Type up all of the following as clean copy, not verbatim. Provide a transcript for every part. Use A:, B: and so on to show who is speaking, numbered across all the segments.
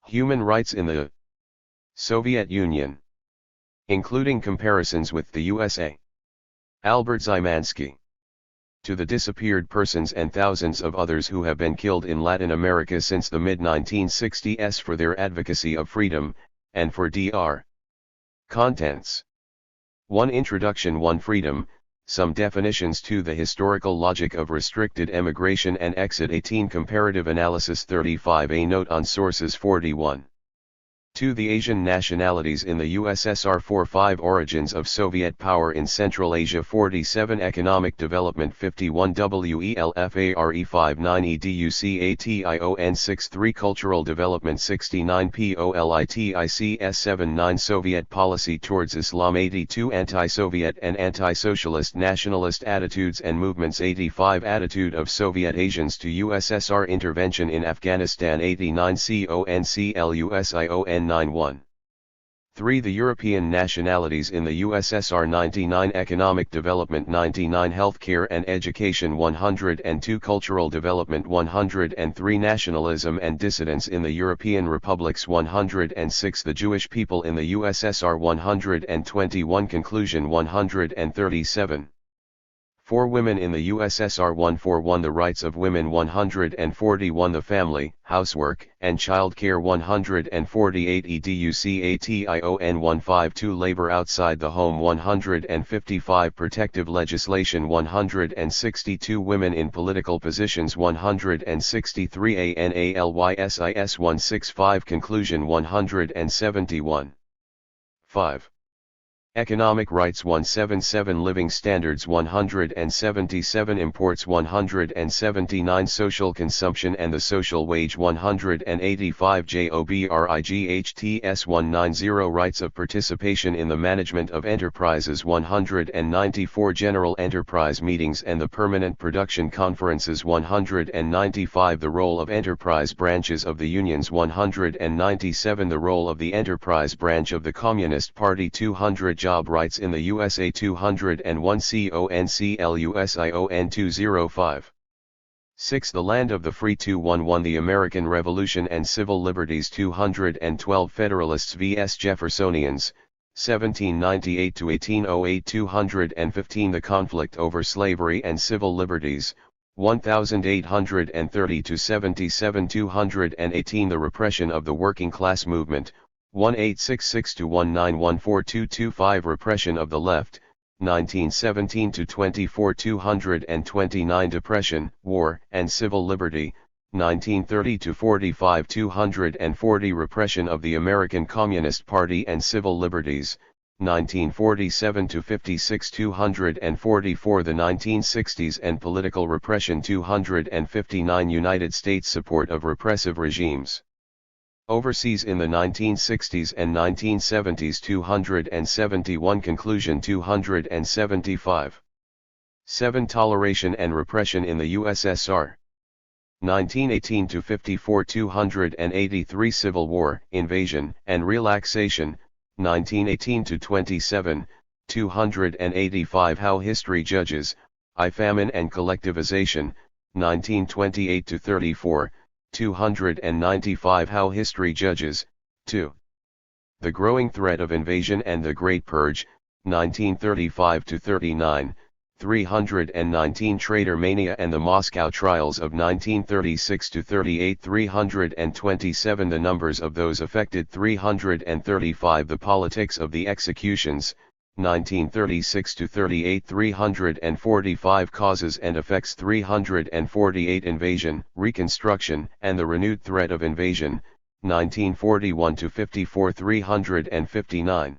A: Human rights in the Soviet Union, including comparisons with the USA. Albert Szymanski. To the disappeared persons and thousands of others who have been killed in Latin America since the mid-1960s for their advocacy of freedom, and for Dr. Contents. 1. Introduction. 1. Freedom, some definitions to the historical logic of restricted emigration and exit. 18. Comparative analysis. 35. A note on sources. 41. 2. The Asian nationalities in the USSR. 4. 5. Origins of Soviet power in Central Asia. 47. Economic development. 51. WELFARE. 59. EDUCATION. 63. Cultural development. 69. POLITICS. 79. Soviet policy towards Islam. 82. Anti-Soviet and anti-socialist nationalist attitudes and movements. 85. Attitude of Soviet Asians to USSR intervention in Afghanistan. 89. CONCLUSION. 91. 3. The European nationalities in the USSR. 99. Economic development. 99. Healthcare and education. 102. Cultural development. 103. Nationalism and dissidence in the European republics. 106. The Jewish people in the USSR. 121. Conclusion. 137. 4. Women in the USSR. 141. The rights of women. 141. The family, housework, and childcare. 148. EDUCATION. 152. Labor outside the home. 155. Protective legislation. 162. Women in political positions. 163. ANALYSIS. 165. Conclusion. 171. 5. Economic rights. 177. Living standards. 177. Imports. 179. Social consumption and the social wage. 185. JOBRIGHTS. 190. Rights of participation in the management of enterprises. 194. General enterprise meetings and the permanent production conferences. 195. The role of enterprise branches of the unions. 197. The role of the enterprise branch of the Communist Party. 200. Job rights in the USA. 201. CONCLUSION. 205. 6. The land of the free. 211. The American Revolution and civil liberties. 212. Federalists vs Jeffersonians, 1798 to 1808. 215. The conflict over slavery and civil liberties, 1830 to 77. 218. The repression of the working class movement, 1866 to 1914. Repression of the left, 1917 to 24. 229. Depression, war, and civil liberty, 1930 to 45. 240. Repression of the American Communist Party and civil liberties, 1947 to 56. 244. The 1960s and political repression. 259. United States support of repressive regimes overseas in the 1960s and 1970s. 271. Conclusion. 275. 7. Toleration and repression in the USSR. 1918 to 54. 283. Civil war, invasion, and relaxation, 1918 to 27. 285. How history judges, famine and collectivization, 1928 to 34. 295. How history judges, 2. The growing threat of invasion and the Great Purge, 1935 to 39. 319. Traitor mania and the Moscow trials of 1936 to 38. 327. The numbers of those affected. 335. The politics of the executions, 1936 to 38. 345. Causes and effects. 348. Invasion, reconstruction, and the renewed threat of invasion, 1941 to 54. 359.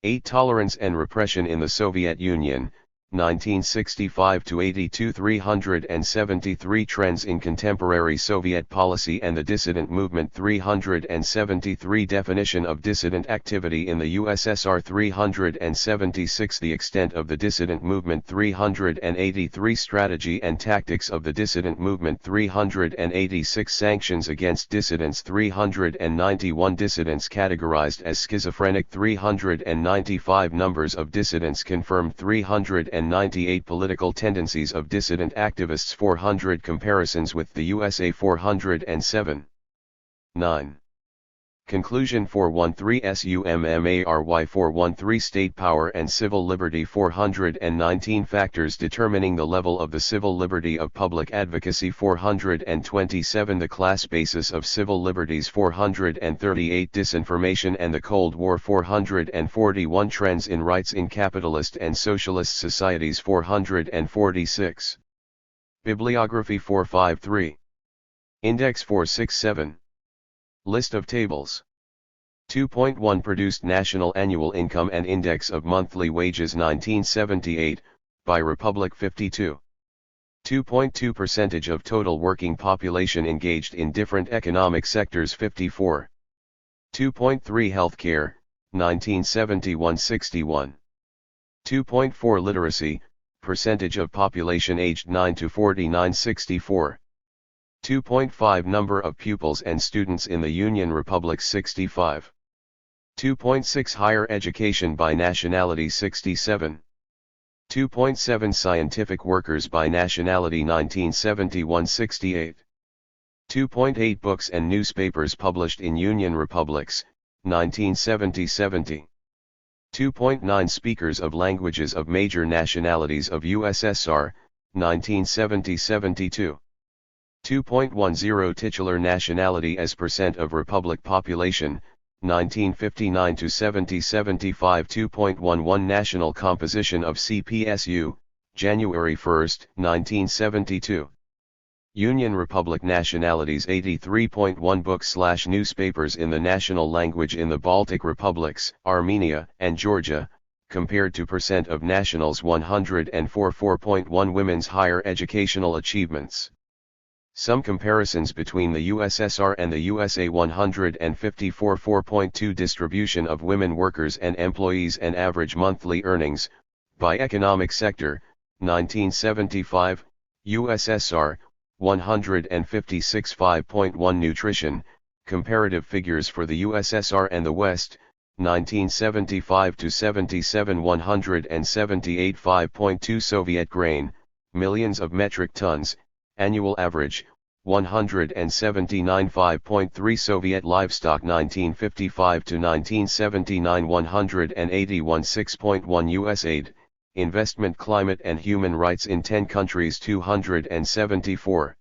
A: 8. Tolerance and repression in the Soviet Union, 1965 to 82. 373. Trends in contemporary Soviet policy and the dissident movement. 373. Definition of dissident activity in the USSR. 376. The extent of the dissident movement. 383. Strategy and tactics of the dissident movement. 386. Sanctions against dissidents. 391. Dissidents categorized as schizophrenic. 395. Numbers of dissidents confirmed. 398. Political tendencies of dissident activists. 400. Comparisons with the USA. 407. 9. Conclusion 413 SUMMARY 413 State Power and Civil Liberty 419 Factors determining the level of the civil liberty of public advocacy 427 The class basis of civil liberties 438 Disinformation and the Cold War 441 Trends in rights in capitalist and socialist societies 446 Bibliography 453 Index 467 List of tables. 2.1 Produced National Annual Income and Index of Monthly Wages 1978, by Republic 52. 2.2 Percentage of total working population engaged in different economic sectors 54. 2.3 Healthcare, 1971-61. 2.4 Literacy, percentage of population aged 9 to 49 64. 2.5 Number of pupils and students in the Union Republic 65. 2.6 Higher education by nationality 67. 2.7 Scientific workers by nationality 1971-68. 2.8 Books and newspapers published in Union Republics, 1970-70. 2.9 Speakers of languages of major nationalities of USSR, 1970-72. 2.10 Titular nationality as percent of Republic population, 1959 to 70-75. 2.11 National composition of CPSU, January 1, 1972. Union Republic nationalities 83.1 Books/newspapers in the national language in the Baltic Republics, Armenia, and Georgia, compared to percent of nationals 104. 4.1 Women's higher educational achievements. Some comparisons between the USSR and the USA 154. 4.2 Distribution of women workers and employees and average monthly earnings, by economic sector, 1975, USSR, 156. 5.1 Nutrition, comparative figures for the USSR and the West, 1975 to 77 178. 5.2 Soviet grain, millions of metric tons, annual average, 179. 5.3 Soviet livestock 1955 to 1979 181. 6.1 U.S. aid, investment climate and human rights in 10 countries 274.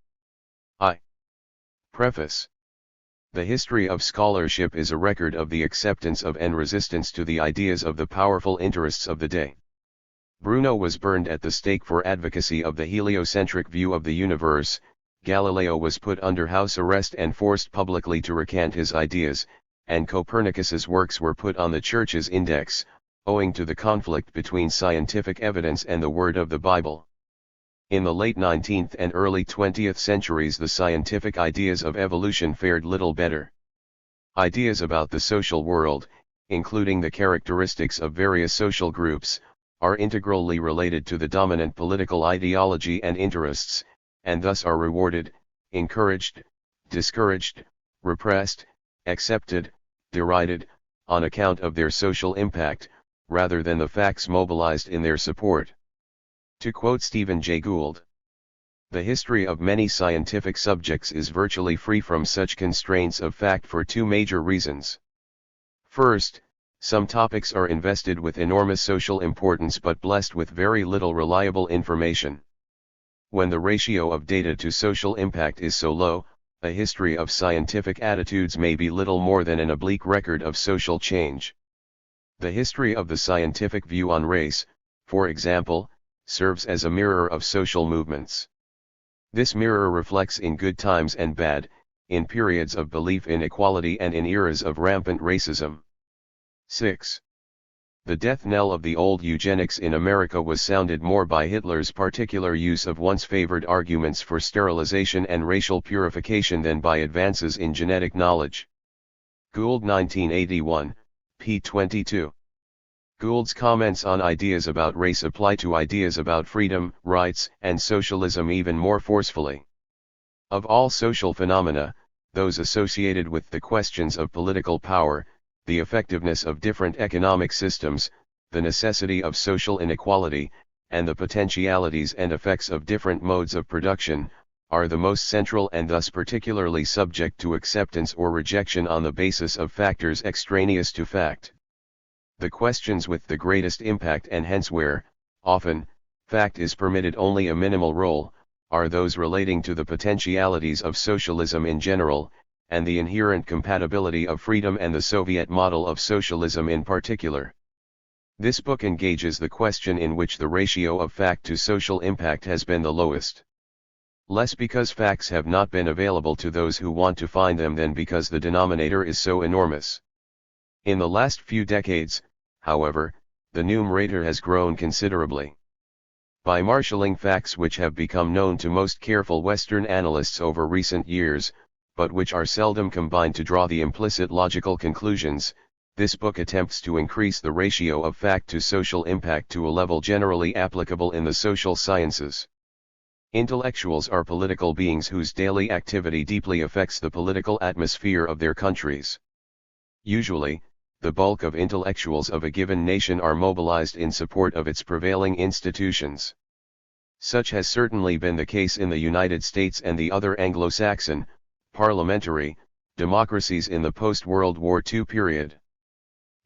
A: Preface. The history of scholarship is a record of the acceptance of and resistance to the ideas of the powerful interests of the day. Bruno was burned at the stake for advocacy of the heliocentric view of the universe. Galileo was put under house arrest and forced publicly to recant his ideas, and Copernicus's works were put on the Church's index, owing to the conflict between scientific evidence and the word of the Bible. In the late 19th and early 20th centuries, the scientific ideas of evolution fared little better. Ideas about the social world, including the characteristics of various social groups, are integrally related to the dominant political ideology and interests, and thus are rewarded, encouraged, discouraged, repressed, accepted, derided, on account of their social impact, rather than the facts mobilized in their support. To quote Stephen Jay Gould, "The history of many scientific subjects is virtually free from such constraints of fact for two major reasons. First, some topics are invested with enormous social importance but blessed with very little reliable information. When the ratio of data to social impact is so low, a history of scientific attitudes may be little more than an oblique record of social change. The history of the scientific view on race, for example, serves as a mirror of social movements. This mirror reflects in good times and bad, in periods of belief in equality and in eras of rampant racism." 6. The death knell of the old eugenics in America was sounded more by Hitler's particular use of once favored arguments for sterilization and racial purification than by advances in genetic knowledge. Gould 1981, p. 22. Gould's comments on ideas about race apply to ideas about freedom, rights, and socialism even more forcefully. Of all social phenomena, those associated with the questions of political power, the effectiveness of different economic systems, the necessity of social inequality, and the potentialities and effects of different modes of production, are the most central and thus particularly subject to acceptance or rejection on the basis of factors extraneous to fact. The questions with the greatest impact and hence where, often, fact is permitted only a minimal role, are those relating to the potentialities of socialism in general, and the inherent compatibility of freedom and the Soviet model of socialism in particular. This book engages the question in which the ratio of fact to social impact has been the lowest. Less because facts have not been available to those who want to find them than because the denominator is so enormous. In the last few decades, however, the numerator has grown considerably. By marshalling facts which have become known to most careful Western analysts over recent years, but which are seldom combined to draw the implicit logical conclusions, this book attempts to increase the ratio of fact to social impact to a level generally applicable in the social sciences. Intellectuals are political beings whose daily activity deeply affects the political atmosphere of their countries. Usually, the bulk of intellectuals of a given nation are mobilized in support of its prevailing institutions. Such has certainly been the case in the United States and the other Anglo-Saxon, parliamentary, democracies in the post-World War II period.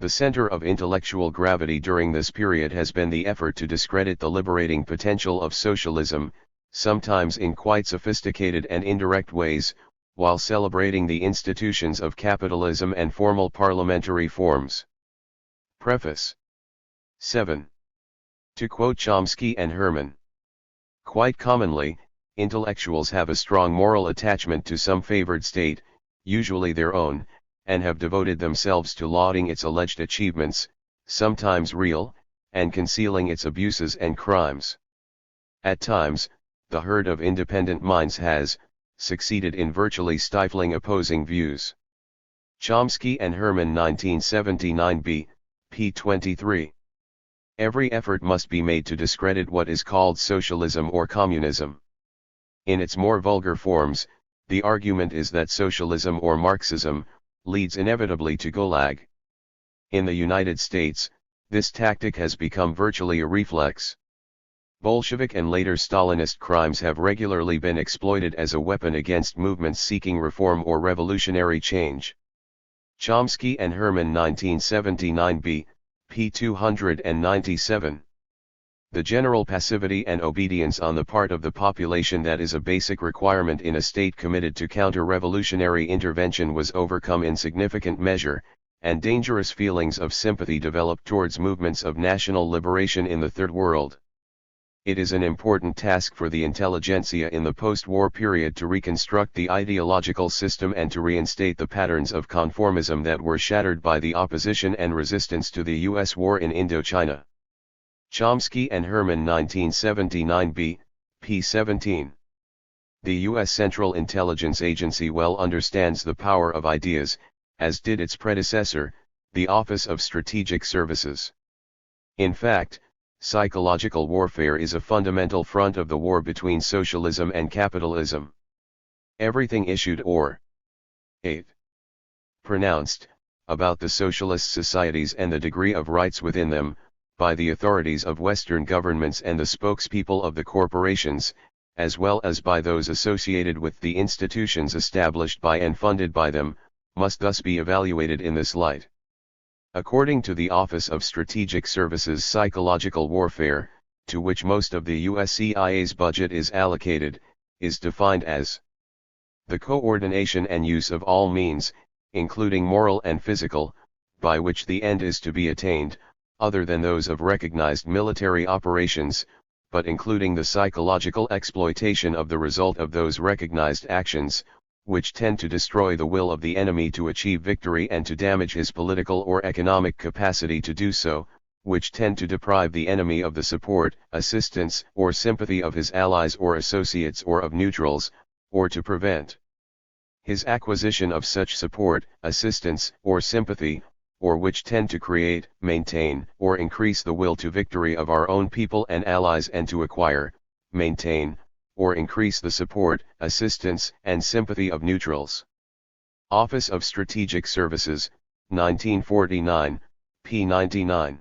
A: The center of intellectual gravity during this period has been the effort to discredit the liberating potential of socialism, sometimes in quite sophisticated and indirect ways, while celebrating the institutions of capitalism and formal parliamentary forms. Preface. 7. To quote Chomsky and Herman. Quite commonly, intellectuals have a strong moral attachment to some favored state, usually their own, and have devoted themselves to lauding its alleged achievements, sometimes real, and concealing its abuses and crimes. At times, the herd of independent minds has succeeded in virtually stifling opposing views. Chomsky and Herman 1979b, p. 23. Every effort must be made to discredit what is called socialism or communism. In its more vulgar forms, the argument is that socialism or Marxism leads inevitably to Gulag. In the United States, this tactic has become virtually a reflex. Bolshevik and later Stalinist crimes have regularly been exploited as a weapon against movements seeking reform or revolutionary change. Chomsky and Herman 1979b, p. 297. The general passivity and obedience on the part of the population that is a basic requirement in a state committed to counter-revolutionary intervention was overcome in significant measure, and dangerous feelings of sympathy developed towards movements of national liberation in the Third World. It is an important task for the intelligentsia in the post-war period to reconstruct the ideological system and to reinstate the patterns of conformism that were shattered by the opposition and resistance to the U.S. war in Indochina. Chomsky and Herman 1979b, p. 17. The U.S. Central Intelligence Agency well understands the power of ideas, as did its predecessor, the Office of Strategic Services. In fact, psychological warfare is a fundamental front of the war between socialism and capitalism. Everything issued or 8. pronounced, about the socialist societies and the degree of rights within them, by the authorities of Western governments and the spokespeople of the corporations, as well as by those associated with the institutions established by and funded by them, must thus be evaluated in this light. According to the Office of Strategic Services, psychological warfare, to which most of the US CIA's budget is allocated, is defined as the coordination and use of all means, including moral and physical, by which the end is to be attained, other than those of recognized military operations, but including the psychological exploitation of the result of those recognized actions, which tend to destroy the will of the enemy to achieve victory and to damage his political or economic capacity to do so, which tend to deprive the enemy of the support, assistance, or sympathy of his allies or associates or of neutrals, or to prevent his acquisition of such support, assistance, or sympathy, or which tend to create, maintain, or increase the will to victory of our own people and allies and to acquire, maintain, or increase the support, assistance, and sympathy of neutrals. Office of Strategic Services, 1949, p. 99.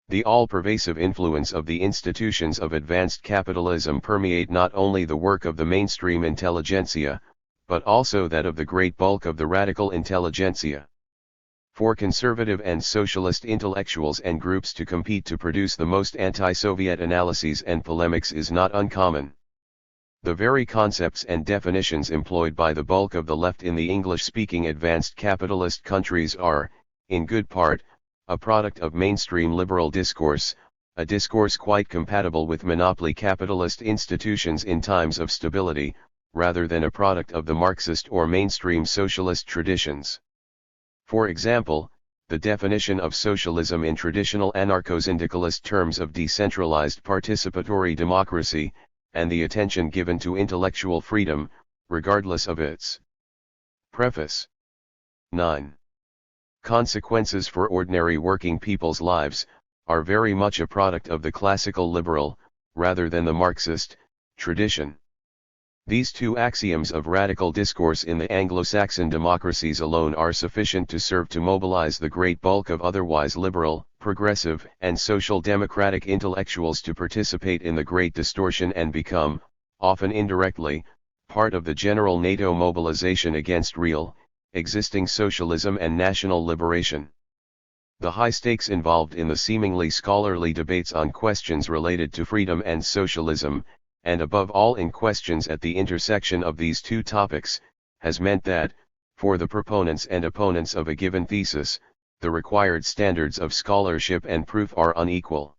A: The all-pervasive influence of the institutions of advanced capitalism permeate not only the work of the mainstream intelligentsia, but also that of the great bulk of the radical intelligentsia. For conservative and socialist intellectuals and groups to compete to produce the most anti-Soviet analyses and polemics is not uncommon. The very concepts and definitions employed by the bulk of the left in the English-speaking advanced capitalist countries are, in good part, a product of mainstream liberal discourse, a discourse quite compatible with monopoly capitalist institutions in times of stability, rather than a product of the Marxist or mainstream socialist traditions. For example, the definition of socialism in traditional anarcho-syndicalist terms of decentralized participatory democracy, and the attention given to intellectual freedom, regardless of its. Preface 9. Consequences for ordinary working people's lives, are very much a product of the classical liberal, rather than the Marxist, tradition. These two axioms of radical discourse in the Anglo-Saxon democracies alone are sufficient to serve to mobilize the great bulk of otherwise liberal, progressive, and social democratic intellectuals to participate in the great distortion and become, often indirectly, part of the general NATO mobilization against real, existing socialism and national liberation. The high stakes involved in the seemingly scholarly debates on questions related to freedom and socialism, and above all in questions at the intersection of these two topics, has meant that, for the proponents and opponents of a given thesis, the required standards of scholarship and proof are unequal.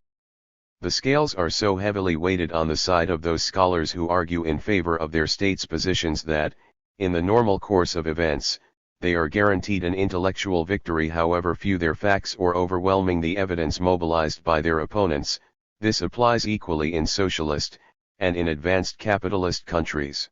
A: The scales are so heavily weighted on the side of those scholars who argue in favor of their state's positions that, in the normal course of events, they are guaranteed an intellectual victory however few their facts or overwhelming the evidence mobilized by their opponents. This applies equally in socialist, and in advanced capitalist countries.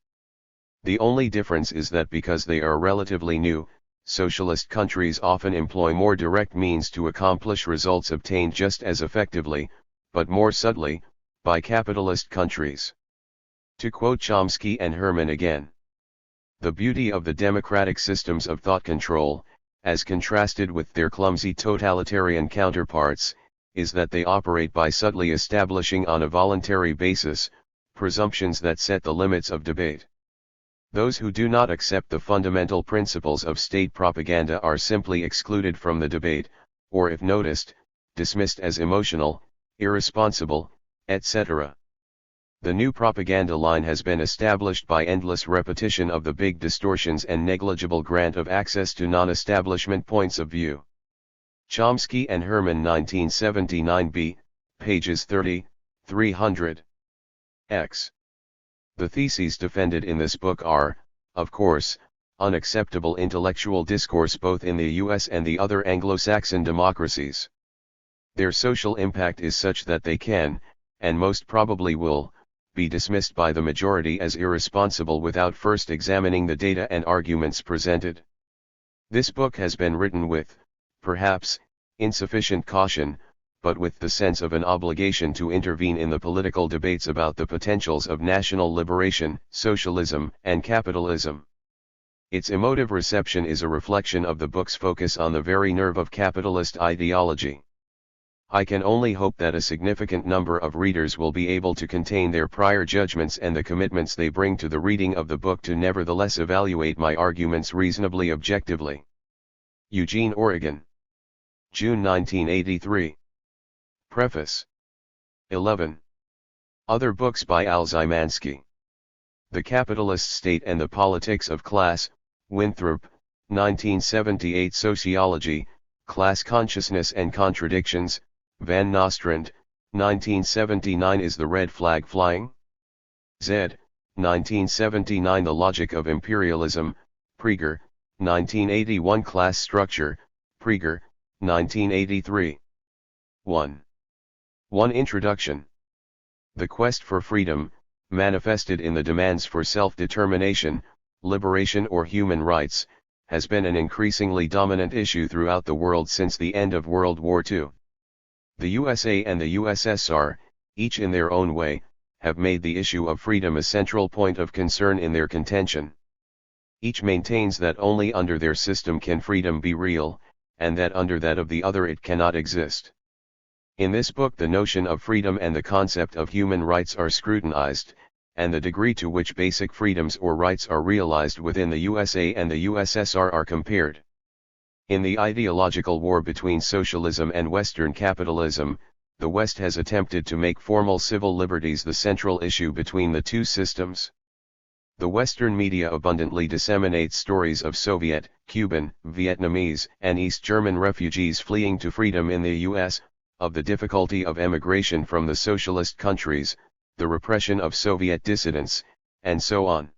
A: The only difference is that because they are relatively new, socialist countries often employ more direct means to accomplish results obtained just as effectively, but more subtly, by capitalist countries. To quote Chomsky and Herman again, the beauty of the democratic systems of thought control, as contrasted with their clumsy totalitarian counterparts, is that they operate by subtly establishing on a voluntary basis, presumptions that set the limits of debate. Those who do not accept the fundamental principles of state propaganda are simply excluded from the debate, or if noticed, dismissed as emotional, irresponsible, etc. The new propaganda line has been established by endless repetition of the big distortions and negligible grant of access to non-establishment points of view. Chomsky and Herman 1979b, pages 30, 300. X. The theses defended in this book are, of course, unacceptable intellectual discourse both in the US and the other Anglo-Saxon democracies. Their social impact is such that they can, and most probably will, be dismissed by the majority as irresponsible without first examining the data and arguments presented. This book has been written with, perhaps, insufficient caution, but with the sense of an obligation to intervene in the political debates about the potentials of national liberation, socialism, and capitalism. Its emotive reception is a reflection of the book's focus on the very nerve of capitalist ideology. I can only hope that a significant number of readers will be able to contain their prior judgments and the commitments they bring to the reading of the book to nevertheless evaluate my arguments reasonably objectively. Eugene, Oregon. June 1983. Preface. 11. Other books by Szymanski. The Capitalist State and the Politics of Class, Winthrop, 1978. Sociology, Class Consciousness and Contradictions, Van Nostrand, 1979. Is the Red Flag Flying? Z. 1979. The Logic of Imperialism, Praeger, 1981. Class Structure, Praeger, 1983. 1. Introduction. The quest for freedom, manifested in the demands for self-determination, liberation or human rights, has been an increasingly dominant issue throughout the world since the end of World War II. The USA and the USSR, each in their own way, have made the issue of freedom a central point of concern in their contention. Each maintains that only under their system can freedom be real, and that under that of the other it cannot exist. In this book the notion of freedom and the concept of human rights are scrutinized, and the degree to which basic freedoms or rights are realized within the USA and the USSR are compared. In the ideological war between socialism and Western capitalism, the West has attempted to make formal civil liberties the central issue between the two systems. The Western media abundantly disseminates stories of Soviet, Cuban, Vietnamese, and East German refugees fleeing to freedom in the US, of the difficulty of emigration from the socialist countries, the repression of Soviet dissidents, and so on.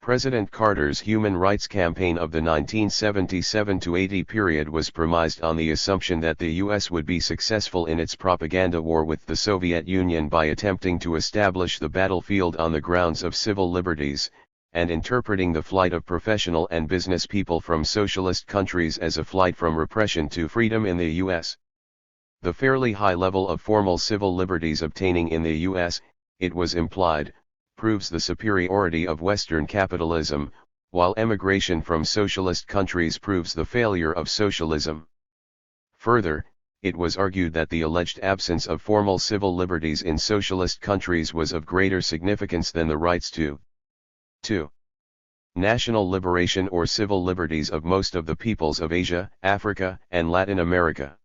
A: President Carter's human rights campaign of the 1977-80 period was premised on the assumption that the US would be successful in its propaganda war with the Soviet Union by attempting to establish the battlefield on the grounds of civil liberties, and interpreting the flight of professional and business people from socialist countries as a flight from repression to freedom in the US. The fairly high level of formal civil liberties obtaining in the US, it was implied, proves the superiority of Western capitalism, while emigration from socialist countries proves the failure of socialism. Further, it was argued that the alleged absence of formal civil liberties in socialist countries was of greater significance than the rights to 2. National liberation or civil liberties of most of the peoples of Asia, Africa, and Latin America.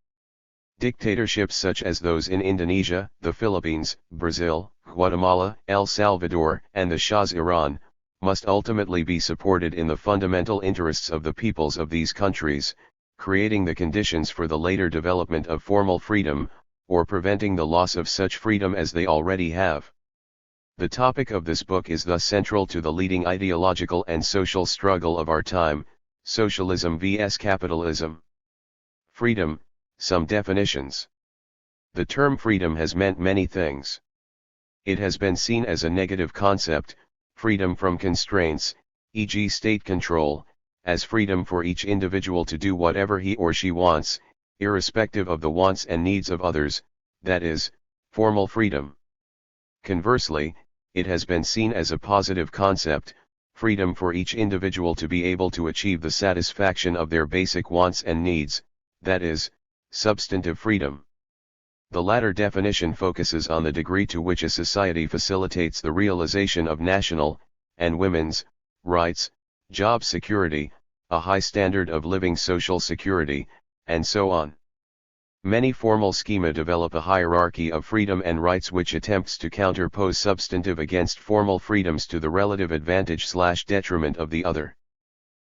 A: Dictatorships such as those in Indonesia, the Philippines, Brazil, Guatemala, El Salvador, and the Shah's Iran, must ultimately be supported in the fundamental interests of the peoples of these countries, creating the conditions for the later development of formal freedom, or preventing the loss of such freedom as they already have. The topic of this book is thus central to the leading ideological and social struggle of our time, socialism vs. capitalism. Freedom. Some definitions. The term freedom has meant many things. It has been seen as a negative concept, freedom from constraints, e.g. state control, as freedom for each individual to do whatever he or she wants, irrespective of the wants and needs of others, that is, formal freedom. Conversely, it has been seen as a positive concept, freedom for each individual to be able to achieve the satisfaction of their basic wants and needs, that is, substantive freedom. The latter definition focuses on the degree to which a society facilitates the realization of national, and women's, rights, job security, a high standard of living, social security, and so on. Many formal schema develop a hierarchy of freedom and rights which attempts to counterpose substantive against formal freedoms to the relative advantage/detriment of the other.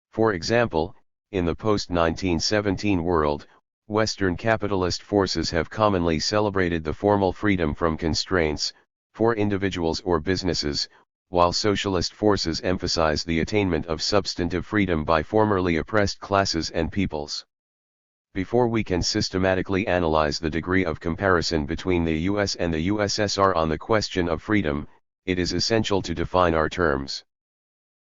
A: For example, in the post-1917 world, Western capitalist forces have commonly celebrated the formal freedom from constraints, for individuals or businesses, while socialist forces emphasize the attainment of substantive freedom by formerly oppressed classes and peoples. Before we can systematically analyze the degree of comparison between the US and the USSR on the question of freedom, it is essential to define our terms.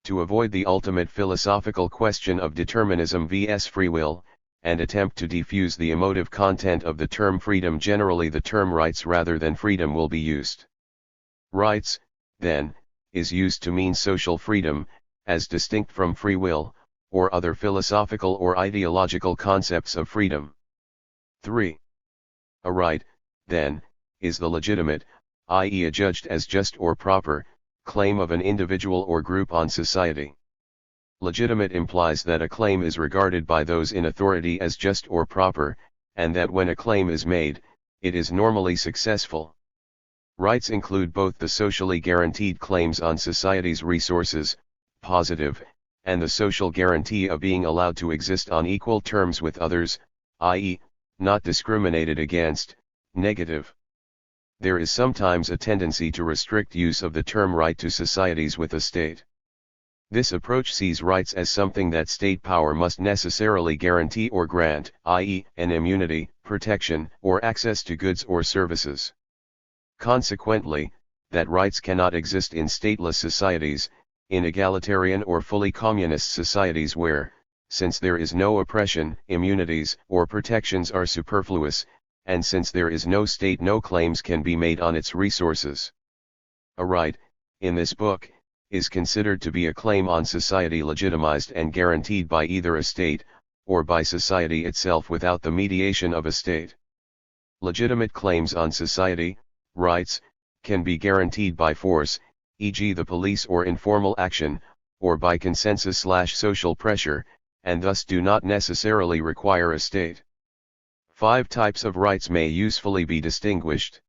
A: To avoid the ultimate philosophical question of determinism vs. free will, and attempt to defuse the emotive content of the term freedom, generally the term rights rather than freedom will be used. Rights, then, is used to mean social freedom, as distinct from free will, or other philosophical or ideological concepts of freedom. 3. A right, then, is the legitimate, i.e. adjudged as just or proper, claim of an individual or group on society. Legitimate implies that a claim is regarded by those in authority as just or proper, and that when a claim is made, it is normally successful. Rights include both the socially guaranteed claims on society's resources, positive, and the social guarantee of being allowed to exist on equal terms with others, i.e., not discriminated against, negative. There is sometimes a tendency to restrict use of the term right to societies with a state. This approach sees rights as something that state power must necessarily guarantee or grant, i.e., an immunity, protection, or access to goods or services. Consequently, that rights cannot exist in stateless societies, in egalitarian or fully communist societies where, since there is no oppression, immunities or protections are superfluous, and since there is no state, no claims can be made on its resources. A right, in this book, is considered to be a claim on society legitimized and guaranteed by either a state, or by society itself without the mediation of a state. Legitimate claims on society, rights, can be guaranteed by force, e.g. the police or informal action, or by consensus/social pressure, and thus do not necessarily require a state. 5 types of rights may usefully be distinguished.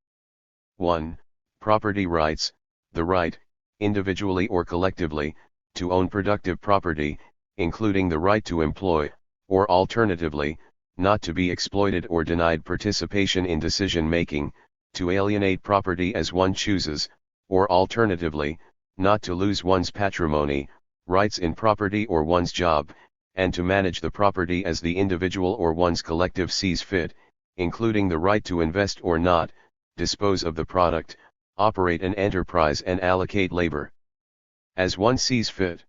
A: 1. Property rights, the right, individually or collectively, to own productive property, including the right to employ, or alternatively, not to be exploited or denied participation in decision-making, to alienate property as one chooses, or alternatively, not to lose one's patrimony, rights in property or one's job, and to manage the property as the individual or one's collective sees fit, including the right to invest or not, dispose of the product, operate an enterprise and allocate labor as one sees fit.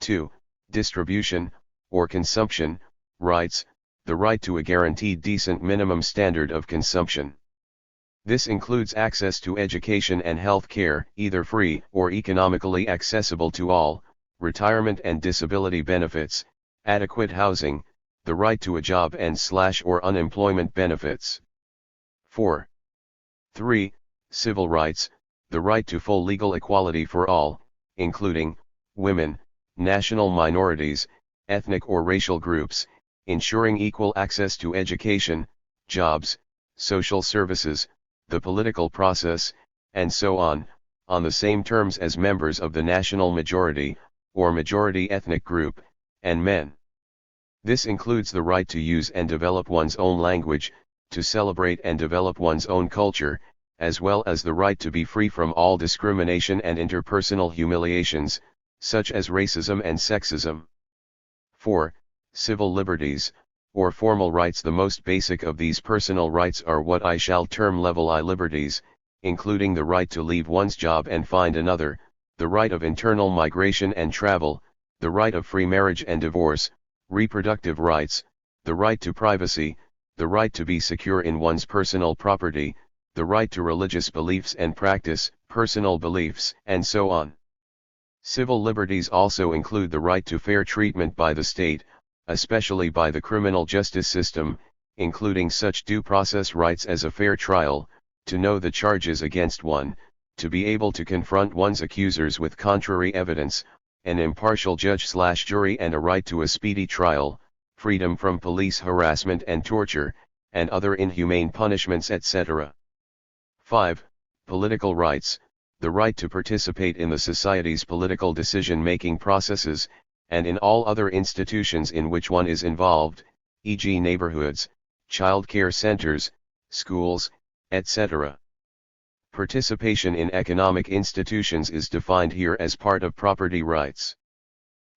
A: 2. Distribution, or consumption, rights, the right to a guaranteed decent minimum standard of consumption. This includes access to education and health care, either free or economically accessible to all, retirement and disability benefits, adequate housing, the right to a job and/or unemployment benefits. 4. 3. Civil rights, the right to full legal equality for all, including women, national minorities, ethnic or racial groups, ensuring equal access to education, jobs, social services, the political process, and so on the same terms as members of the national majority, or majority ethnic group, and men. This includes the right to use and develop one's own language, to celebrate and develop one's own culture, as well as the right to be free from all discrimination and interpersonal humiliations, such as racism and sexism. 4. Civil liberties, or formal rights. The most basic of these personal rights are what I shall term level I liberties, including the right to leave one's job and find another, the right of internal migration and travel, the right of free marriage and divorce, reproductive rights, the right to privacy, the right to be secure in one's personal property, the right to religious beliefs and practice, personal beliefs, and so on. Civil liberties also include the right to fair treatment by the state, especially by the criminal justice system, including such due process rights as a fair trial, to know the charges against one, to be able to confront one's accusers with contrary evidence, an impartial judge/jury, and a right to a speedy trial, freedom from police harassment and torture, and other inhumane punishments, etc. 5. Political rights, the right to participate in the society's political decision-making processes, and in all other institutions in which one is involved, e.g. neighborhoods, child care centers, schools, etc. Participation in economic institutions is defined here as part of property rights.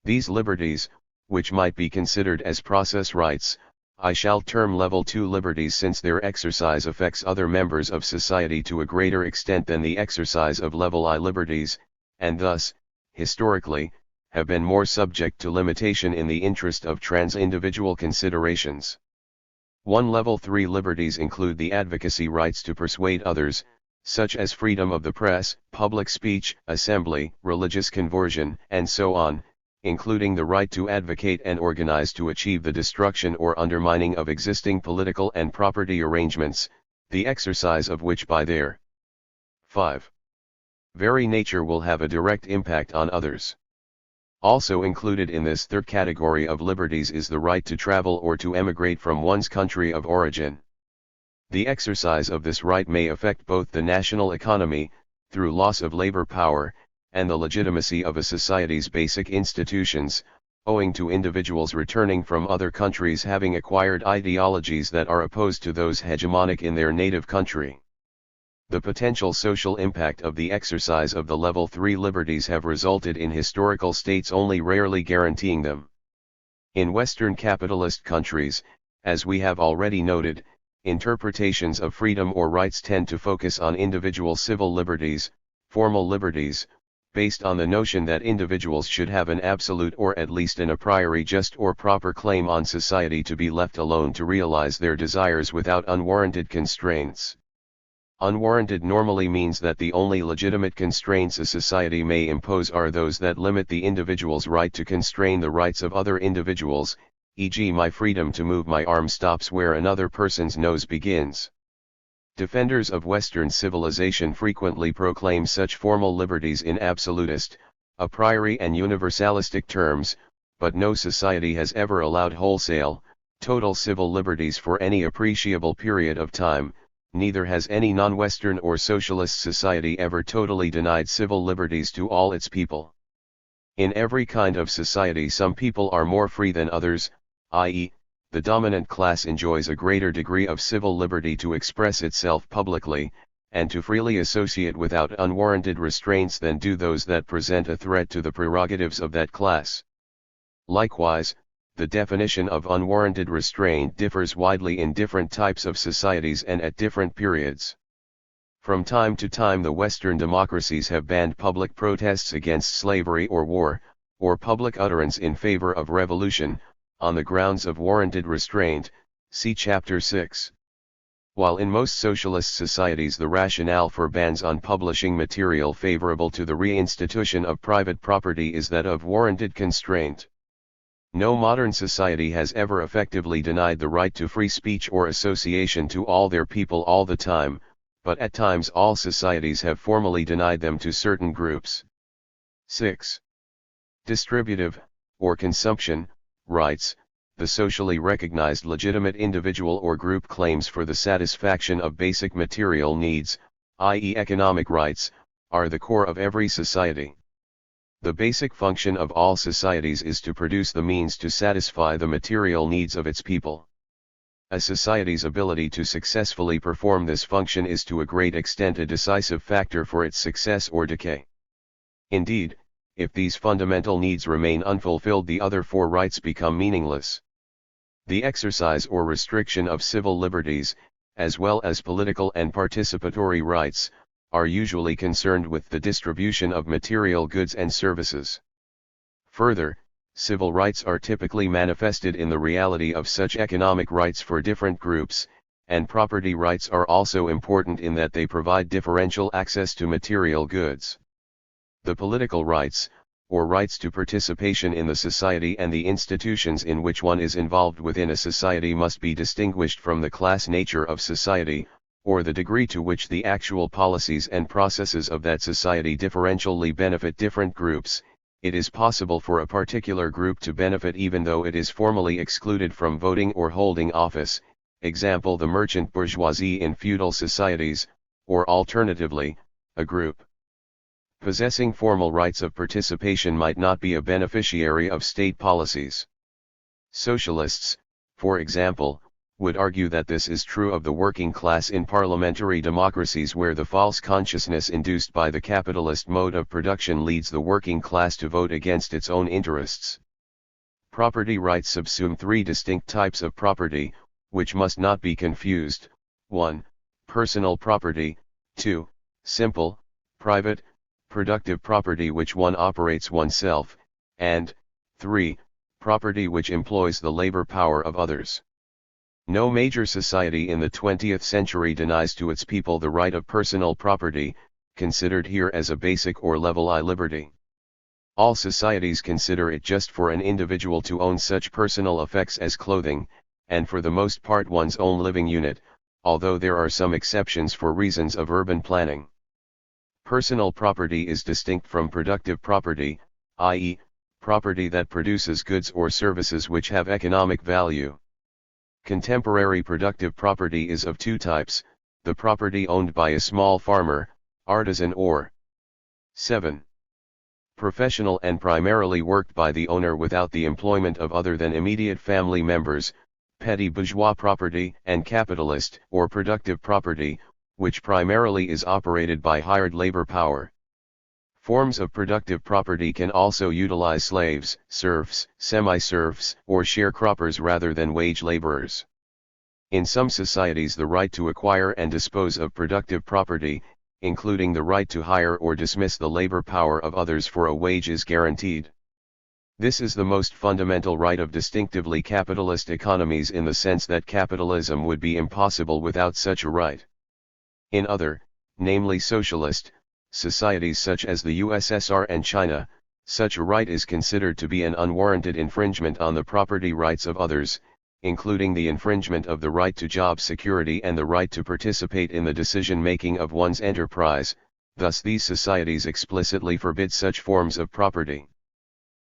A: These liberties, which might be considered as process rights, I shall term level 2 liberties, since their exercise affects other members of society to a greater extent than the exercise of level I liberties, and thus, historically, have been more subject to limitation in the interest of trans-individual considerations. 1. Level 3 liberties include the advocacy rights to persuade others, such as freedom of the press, public speech, assembly, religious conversion, and so on, including the right to advocate and organize to achieve the destruction or undermining of existing political and property arrangements, the exercise of which by their 5. very nature will have a direct impact on others. Also included in this third category of liberties is the right to travel or to emigrate from one's country of origin. The exercise of this right may affect both the national economy, through loss of labor power, and the legitimacy of a society's basic institutions, owing to individuals returning from other countries having acquired ideologies that are opposed to those hegemonic in their native country. The potential social impact of the exercise of the level 3 liberties have resulted in historical states only rarely guaranteeing them. In Western capitalist countries, as we have already noted, interpretations of freedom or rights tend to focus on individual civil liberties, formal liberties, based on the notion that individuals should have an absolute or at least an a priori just or proper claim on society to be left alone to realize their desires without unwarranted constraints. Unwarranted normally means that the only legitimate constraints a society may impose are those that limit the individual's right to constrain the rights of other individuals, e.g. my freedom to move my arm stops where another person's nose begins. Defenders of Western civilization frequently proclaim such formal liberties in absolutist, a priori and universalistic terms, but no society has ever allowed wholesale, total civil liberties for any appreciable period of time, neither has any non-Western or socialist society ever totally denied civil liberties to all its people. In every kind of society some people are more free than others, i.e., the dominant class enjoys a greater degree of civil liberty to express itself publicly, and to freely associate without unwarranted restraints than do those that present a threat to the prerogatives of that class. Likewise, the definition of unwarranted restraint differs widely in different types of societies and at different periods. From time to time the Western democracies have banned public protests against slavery or war, or public utterance in favor of revolution, on the grounds of warranted restraint, see Chapter 6. While in most socialist societies the rationale for bans on publishing material favorable to the reinstitution of private property is that of warranted constraint. No modern society has ever effectively denied the right to free speech or association to all their people all the time, but at times all societies have formally denied them to certain groups. 6. Distributive, or consumption, rights, the socially recognized legitimate individual or group claims for the satisfaction of basic material needs, i.e. economic rights, are the core of every society. The basic function of all societies is to produce the means to satisfy the material needs of its people. A society's ability to successfully perform this function is to a great extent a decisive factor for its success or decay. Indeed, if these fundamental needs remain unfulfilled, the other four rights become meaningless. The exercise or restriction of civil liberties, as well as political and participatory rights, are usually concerned with the distribution of material goods and services. Further, civil rights are typically manifested in the reality of such economic rights for different groups, and property rights are also important in that they provide differential access to material goods. The political rights, or rights to participation in the society and the institutions in which one is involved within a society, must be distinguished from the class nature of society, or the degree to which the actual policies and processes of that society differentially benefit different groups. It is possible for a particular group to benefit even though it is formally excluded from voting or holding office, example the merchant bourgeoisie in feudal societies, or alternatively, a group possessing formal rights of participation might not be a beneficiary of state policies. Socialists, for example, would argue that this is true of the working class in parliamentary democracies where the false consciousness induced by the capitalist mode of production leads the working class to vote against its own interests. Property rights subsume three distinct types of property, which must not be confused: 1. Personal property, 2. Simple, private, productive property which one operates oneself, and 3. Property which employs the labor power of others. No major society in the 20th century denies to its people the right of personal property, considered here as a basic or level I liberty. All societies consider it just for an individual to own such personal effects as clothing, and for the most part one's own living unit, although there are some exceptions for reasons of urban planning. Personal property is distinct from productive property, i.e., property that produces goods or services which have economic value. Contemporary productive property is of two types: the property owned by a small farmer, artisan, or 7. Professional and primarily worked by the owner without the employment of other than immediate family members, petty bourgeois property, and capitalist or productive property, which primarily is operated by hired labor power. Forms of productive property can also utilize slaves, serfs, semi-serfs, or sharecroppers rather than wage laborers. In some societies the right to acquire and dispose of productive property, including the right to hire or dismiss the labor power of others for a wage, is guaranteed. This is the most fundamental right of distinctively capitalist economies in the sense that capitalism would be impossible without such a right. In other, namely socialist, societies such as the USSR and China, such a right is considered to be an unwarranted infringement on the property rights of others, including the infringement of the right to job security and the right to participate in the decision-making of one's enterprise. Thus these societies explicitly forbid such forms of property.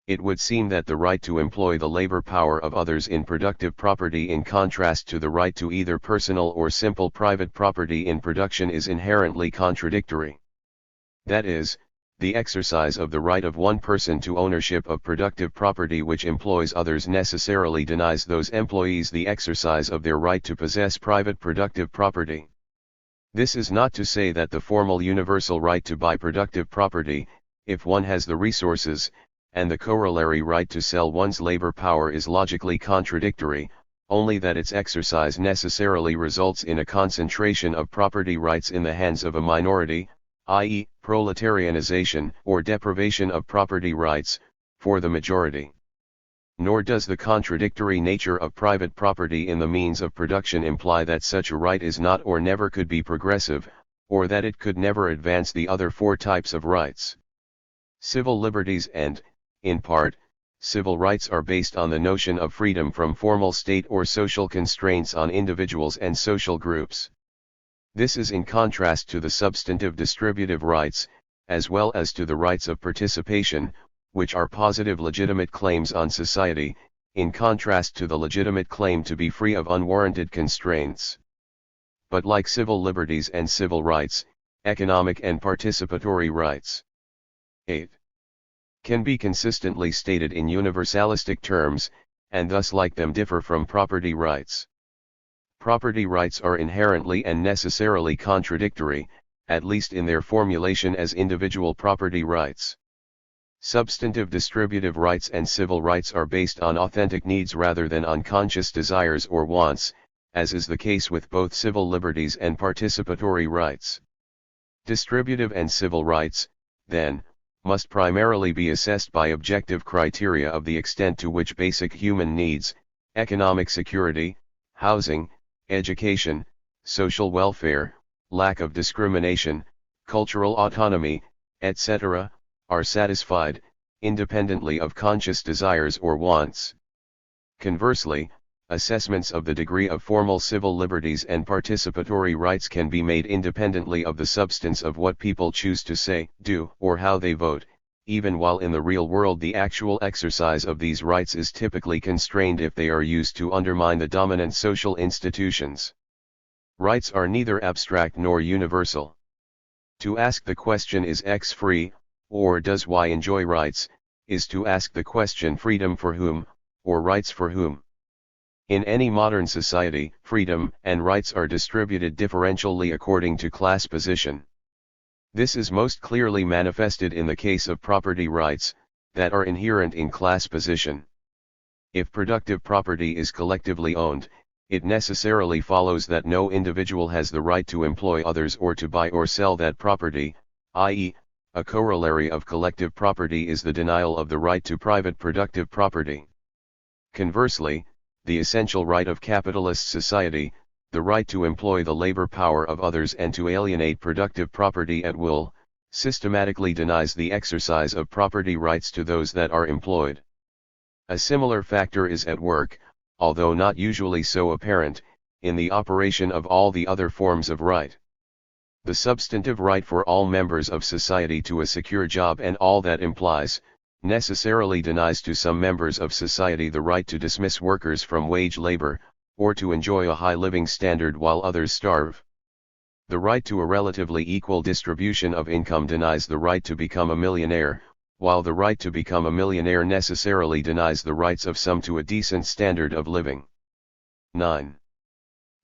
A: It would seem that the right to employ the labor power of others in productive property in contrast to the right to either personal or simple private property in production is inherently contradictory. That is, the exercise of the right of one person to ownership of productive property which employs others necessarily denies those employees the exercise of their right to possess private productive property. This is not to say that the formal universal right to buy productive property, if one has the resources, and the corollary right to sell one's labor power is logically contradictory, only that its exercise necessarily results in a concentration of property rights in the hands of a minority, i.e., proletarianization or deprivation of property rights, for the majority. Nor does the contradictory nature of private property in the means of production imply that such a right is not or never could be progressive, or that it could never advance the other four types of rights. Civil liberties and, in part, civil rights are based on the notion of freedom from formal state or social constraints on individuals and social groups. This is in contrast to the substantive distributive rights, as well as to the rights of participation, which are positive legitimate claims on society, in contrast to the legitimate claim to be free of unwarranted constraints. But like civil liberties and civil rights, economic and participatory rights 8. Can be consistently stated in universalistic terms, and thus like them differ from property rights. Property rights are inherently and necessarily contradictory, at least in their formulation as individual property rights. Substantive distributive rights and civil rights are based on authentic needs rather than on conscious desires or wants, as is the case with both civil liberties and participatory rights. Distributive and civil rights, then, must primarily be assessed by objective criteria of the extent to which basic human needs, economic security, housing, education, social welfare, lack of discrimination, cultural autonomy, etc., are satisfied, independently of conscious desires or wants. Conversely, assessments of the degree of formal civil liberties and participatory rights can be made independently of the substance of what people choose to say, do, or how they vote, even while in the real world the actual exercise of these rights is typically constrained if they are used to undermine the dominant social institutions. Rights are neither abstract nor universal. To ask the question is X free, or does Y enjoy rights, is to ask the question freedom for whom, or rights for whom. In any modern society, freedom and rights are distributed differentially according to class position. This is most clearly manifested in the case of property rights, that are inherent in class position. If productive property is collectively owned, it necessarily follows that no individual has the right to employ others or to buy or sell that property, i.e., a corollary of collective property is the denial of the right to private productive property. Conversely, the essential right of capitalist society, the right to employ the labor power of others and to alienate productive property at will, systematically denies the exercise of property rights to those that are employed. A similar factor is at work, although not usually so apparent, in the operation of all the other forms of right. The substantive right for all members of society to a secure job and all that implies, necessarily denies to some members of society the right to dismiss workers from wage labor, or to enjoy a high living standard while others starve. The right to a relatively equal distribution of income denies the right to become a millionaire, while the right to become a millionaire necessarily denies the rights of some to a decent standard of living. 9.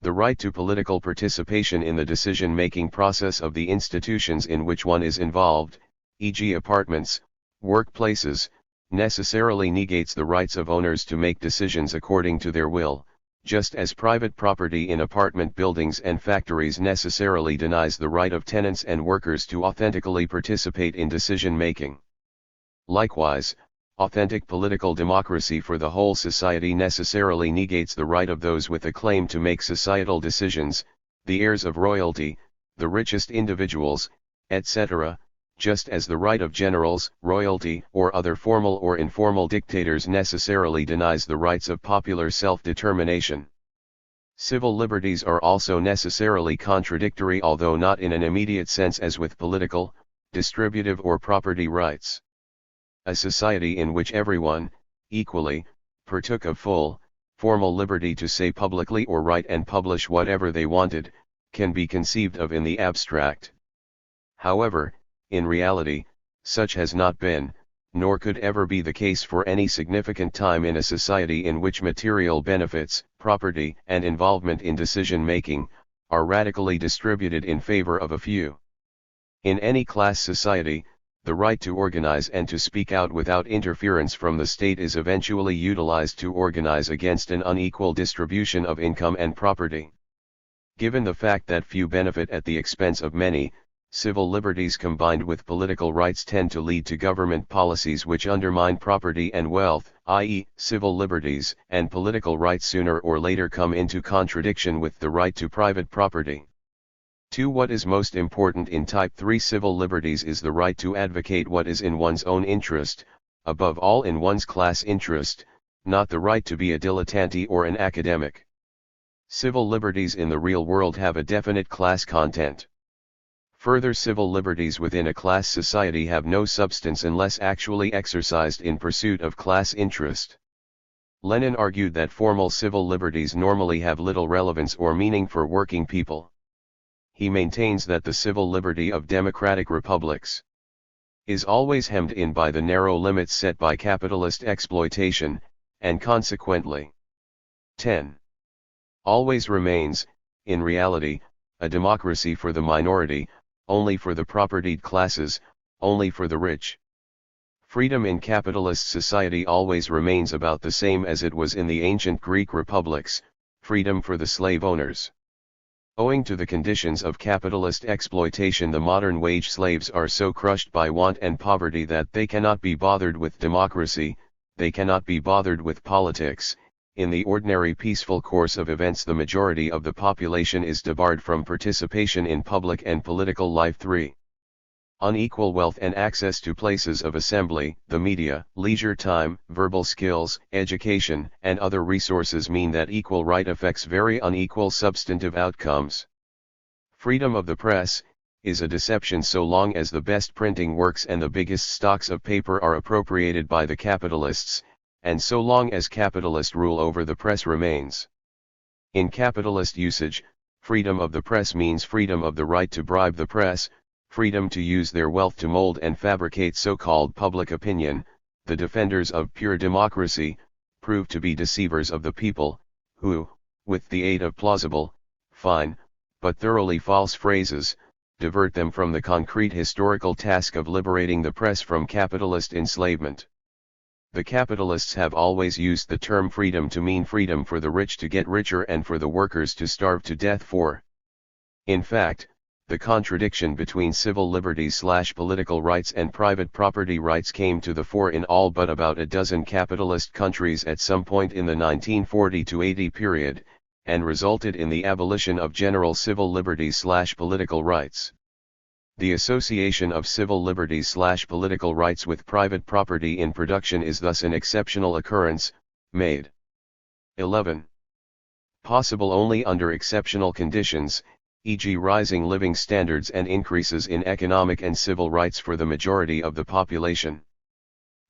A: The right to political participation in the decision-making process of the institutions in which one is involved, e.g. apartments, workplaces, necessarily negates the rights of owners to make decisions according to their will, just as private property in apartment buildings and factories necessarily denies the right of tenants and workers to authentically participate in decision-making. Likewise, authentic political democracy for the whole society necessarily negates the right of those with a claim to make societal decisions, the heirs of royalty, the richest individuals, etc., just as the right of generals, royalty, or other formal or informal dictators necessarily denies the rights of popular self-determination. Civil liberties are also necessarily contradictory, although not in an immediate sense as with political, distributive or property rights. A society in which everyone, equally, partook of full, formal liberty to say publicly or write and publish whatever they wanted, can be conceived of in the abstract. However, in reality, such has not been, nor could ever be the case for any significant time in a society in which material benefits, property, and involvement in decision-making, are radically distributed in favor of a few. In any class society, the right to organize and to speak out without interference from the state is eventually utilized to organize against an unequal distribution of income and property. Given the fact that few benefit at the expense of many, civil liberties combined with political rights tend to lead to government policies which undermine property and wealth, i.e., civil liberties and political rights sooner or later come into contradiction with the right to private property. 2. What is most important in Type 3 civil liberties is the right to advocate what is in one's own interest, above all in one's class interest, not the right to be a dilettante or an academic. Civil liberties in the real world have a definite class content. Further, civil liberties within a class society have no substance unless actually exercised in pursuit of class interest. Lenin argued that formal civil liberties normally have little relevance or meaning for working people. He maintains that the civil liberty of democratic republics is always hemmed in by the narrow limits set by capitalist exploitation, and consequently 10. Always remains, in reality, a democracy for the minority, only for the propertied classes, only for the rich. Freedom in capitalist society always remains about the same as it was in the ancient Greek republics, freedom for the slave owners. Owing to the conditions of capitalist exploitation, the modern wage slaves are so crushed by want and poverty that they cannot be bothered with democracy, they cannot be bothered with politics. In the ordinary peaceful course of events, the majority of the population is debarred from participation in public and political life. 3. Unequal wealth and access to places of assembly, the media, leisure time, verbal skills, education, and other resources mean that equal right affects very unequal substantive outcomes. Freedom of the press is a deception so long as the best printing works and the biggest stocks of paper are appropriated by the capitalists, and so long as capitalist rule over the press remains. In capitalist usage, freedom of the press means freedom of the right to bribe the press, freedom to use their wealth to mold and fabricate so-called public opinion. The defenders of pure democracy prove to be deceivers of the people, who, with the aid of plausible, fine, but thoroughly false phrases, divert them from the concrete historical task of liberating the press from capitalist enslavement. The capitalists have always used the term freedom to mean freedom for the rich to get richer and for the workers to starve to death. In fact, the contradiction between civil liberties/political rights and private property rights came to the fore in all but about a dozen capitalist countries at some point in the 1940 to 80 period, and resulted in the abolition of general civil liberties/political rights. The association of civil liberties/political rights with private property in production is thus an exceptional occurrence, made 11. Possible only under exceptional conditions, e.g. rising living standards and increases in economic and civil rights for the majority of the population.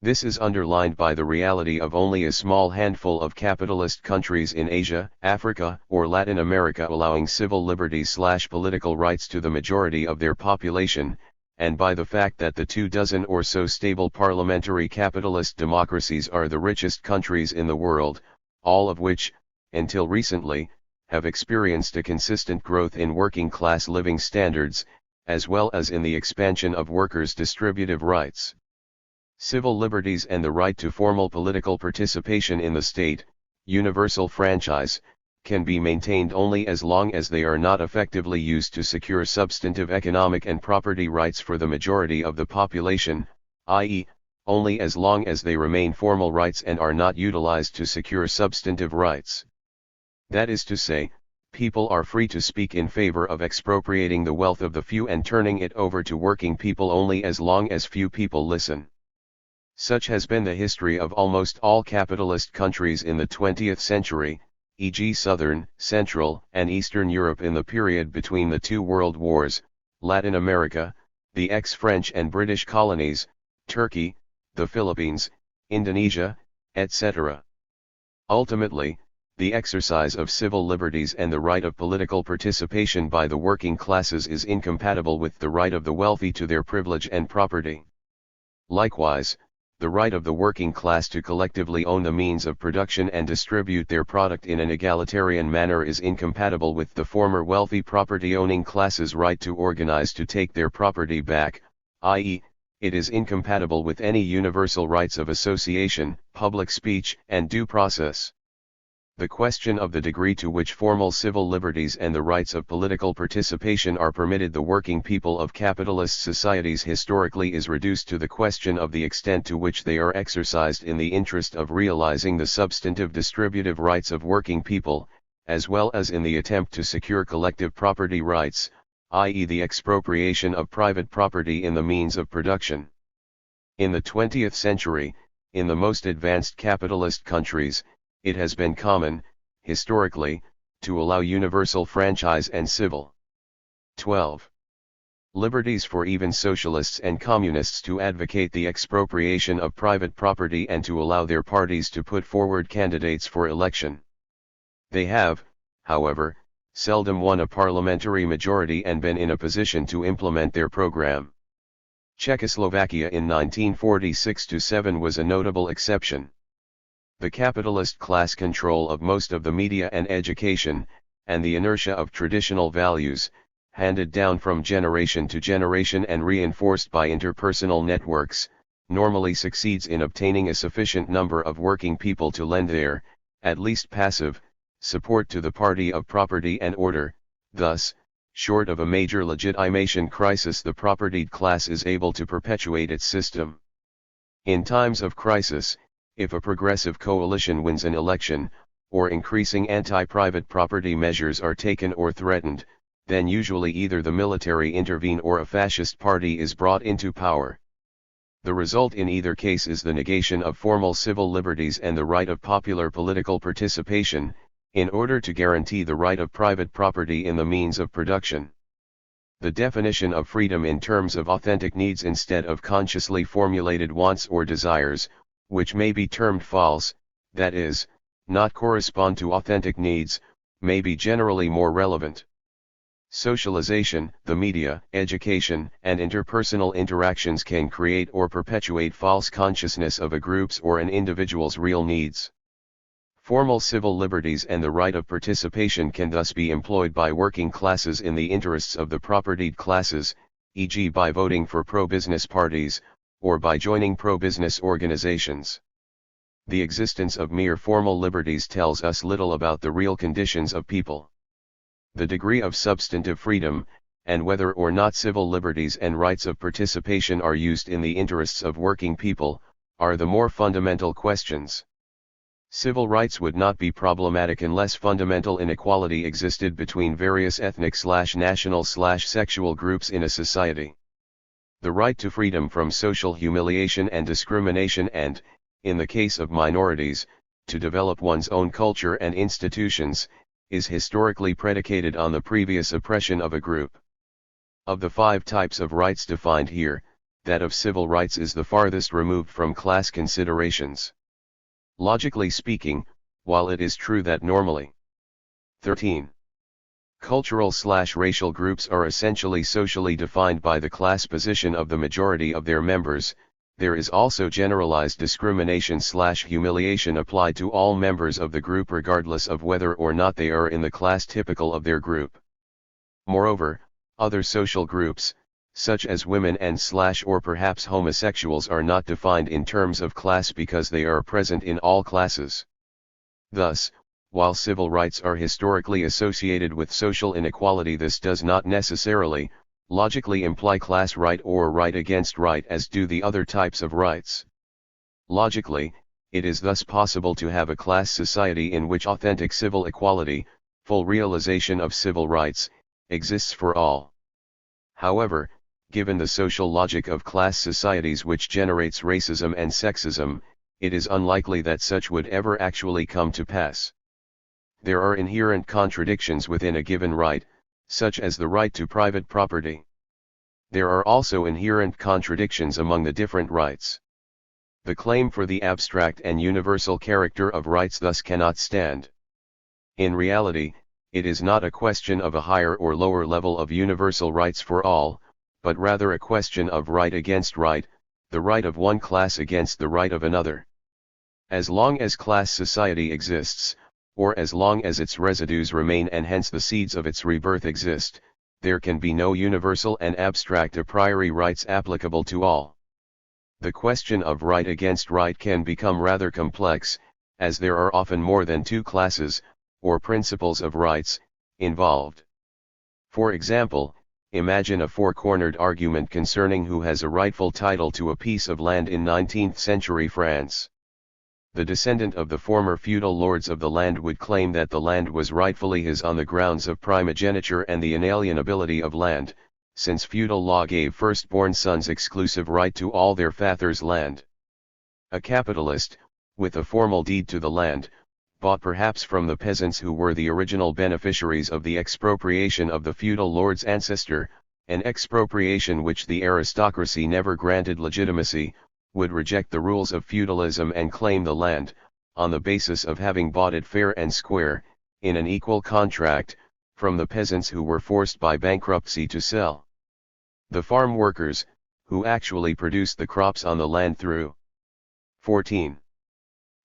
A: This is underlined by the reality of only a small handful of capitalist countries in Asia, Africa, or Latin America allowing civil liberties/political rights to the majority of their population, and by the fact that the 24 or so stable parliamentary capitalist democracies are the richest countries in the world, all of which, until recently, have experienced a consistent growth in working-class living standards, as well as in the expansion of workers' distributive rights. Civil liberties and the right to formal political participation in the state, universal franchise, can be maintained only as long as they are not effectively used to secure substantive economic and property rights for the majority of the population, i.e., only as long as they remain formal rights and are not utilized to secure substantive rights. That is to say, people are free to speak in favor of expropriating the wealth of the few and turning it over to working people only as long as few people listen. Such has been the history of almost all capitalist countries in the 20th century, e.g. Southern, Central, and Eastern Europe in the period between the two world wars, Latin America, the ex-French and British colonies, Turkey, the Philippines, Indonesia, etc. Ultimately, the exercise of civil liberties and the right of political participation by the working classes is incompatible with the right of the wealthy to their privilege and property. Likewise, the right of the working class to collectively own the means of production and distribute their product in an egalitarian manner is incompatible with the former wealthy property-owning class's right to organize to take their property back, i.e., it is incompatible with any universal rights of association, public speech, and due process. The question of the degree to which formal civil liberties and the rights of political participation are permitted the working people of capitalist societies historically is reduced to the question of the extent to which they are exercised in the interest of realizing the substantive distributive rights of working people, as well as in the attempt to secure collective property rights, i.e. the expropriation of private property in the means of production. In the 20th century, in the most advanced capitalist countries, it has been common, historically, to allow universal franchise and civil 12. Liberties for even socialists and communists to advocate the expropriation of private property and to allow their parties to put forward candidates for election. They have, however, seldom won a parliamentary majority and been in a position to implement their program. Czechoslovakia in 1946-7 was a notable exception. The capitalist class control of most of the media and education, and the inertia of traditional values, handed down from generation to generation and reinforced by interpersonal networks, normally succeeds in obtaining a sufficient number of working people to lend their, at least passive, support to the party of property and order. Thus, short of a major legitimation crisis, the propertied class is able to perpetuate its system. In times of crisis, if a progressive coalition wins an election, or increasing anti-private property measures are taken or threatened, then usually either the military intervene or a fascist party is brought into power. The result in either case is the negation of formal civil liberties and the right of popular political participation, in order to guarantee the right of private property in the means of production. The definition of freedom in terms of authentic needs instead of consciously formulated wants or desires, which may be termed false, that is, not correspond to authentic needs, may be generally more relevant. Socialization, the media, education, and interpersonal interactions can create or perpetuate false consciousness of a group's or an individual's real needs. Formal civil liberties and the right of participation can thus be employed by working classes in the interests of the propertied classes, e.g. by voting for pro-business parties, or by joining pro-business organizations. The existence of mere formal liberties tells us little about the real conditions of people. The degree of substantive freedom, and whether or not civil liberties and rights of participation are used in the interests of working people, are the more fundamental questions. Civil rights would not be problematic unless fundamental inequality existed between various ethnic/national/sexual groups in a society. The right to freedom from social humiliation and discrimination and, in the case of minorities, to develop one's own culture and institutions, is historically predicated on the previous oppression of a group. Of the 5 types of rights defined here, that of civil rights is the farthest removed from class considerations. Logically speaking, while it is true that normally 13. Cultural/racial groups are essentially socially defined by the class position of the majority of their members, there is also generalized discrimination/humiliation applied to all members of the group regardless of whether or not they are in the class typical of their group. Moreover, other social groups, such as women and/or perhaps homosexuals, are not defined in terms of class because they are present in all classes. Thus, while civil rights are historically associated with social inequality, this does not necessarily, logically imply class right or right against right as do the other types of rights. Logically, it is thus possible to have a class society in which authentic civil equality, full realization of civil rights, exists for all. However, given the social logic of class societies which generates racism and sexism, it is unlikely that such would ever actually come to pass. There are inherent contradictions within a given right, such as the right to private property. There are also inherent contradictions among the different rights. The claim for the abstract and universal character of rights thus cannot stand. In reality, it is not a question of a higher or lower level of universal rights for all, but rather a question of right against right, the right of one class against the right of another. As long as class society exists, or as long as its residues remain and hence the seeds of its rebirth exist, there can be no universal and abstract a priori rights applicable to all. The question of right against right can become rather complex, as there are often more than two classes, or principles of rights, involved. For example, imagine a four-cornered argument concerning who has a rightful title to a piece of land in 19th century France. The descendant of the former feudal lords of the land would claim that the land was rightfully his on the grounds of primogeniture and the inalienability of land, since feudal law gave firstborn sons exclusive right to all their father's land. A capitalist, with a formal deed to the land, bought perhaps from the peasants who were the original beneficiaries of the expropriation of the feudal lord's ancestor, an expropriation which the aristocracy never granted legitimacy, would reject the rules of feudalism and claim the land, on the basis of having bought it fair and square, in an equal contract, from the peasants who were forced by bankruptcy to sell. The farm workers, who actually produced the crops on the land through 14.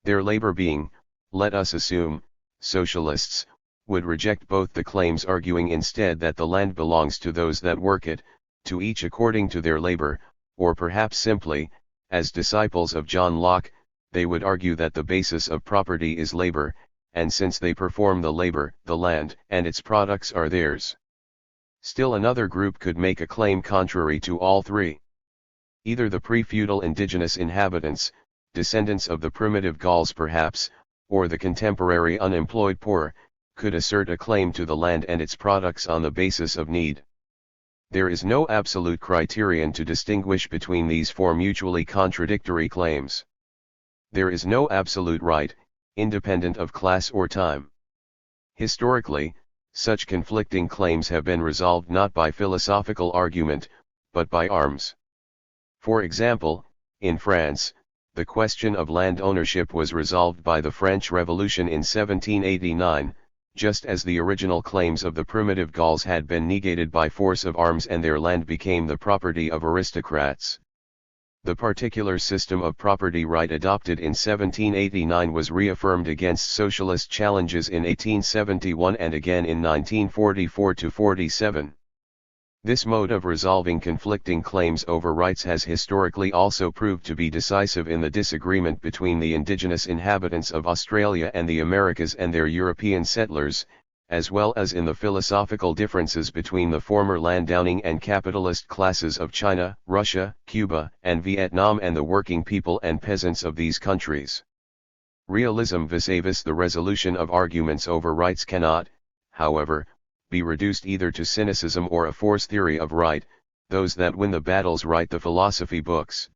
A: Their labor being, let us assume, socialists, would reject both the claims, arguing instead that the land belongs to those that work it, to each according to their labor, or perhaps simply, as disciples of John Locke, they would argue that the basis of property is labor, and since they perform the labor, the land and its products are theirs. Still another group could make a claim contrary to all three. Either the pre-feudal indigenous inhabitants, descendants of the primitive Gauls perhaps, or the contemporary unemployed poor, could assert a claim to the land and its products on the basis of need. There is no absolute criterion to distinguish between these four mutually contradictory claims. There is no absolute right, independent of class or time. Historically, such conflicting claims have been resolved not by philosophical argument, but by arms. For example, in France, the question of land ownership was resolved by the French Revolution in 1789, just as the original claims of the primitive Gauls had been negated by force of arms and their land became the property of aristocrats. The particular system of property right adopted in 1789 was reaffirmed against socialist challenges in 1871 and again in 1944-47. This mode of resolving conflicting claims over rights has historically also proved to be decisive in the disagreement between the indigenous inhabitants of Australia and the Americas and their European settlers, as well as in the philosophical differences between the former landowning and capitalist classes of China, Russia, Cuba, and Vietnam and the working people and peasants of these countries. Realism vis-a-vis the resolution of arguments over rights cannot, however, be reduced either to cynicism or a force theory of right. Those that win the battles write the philosophy books.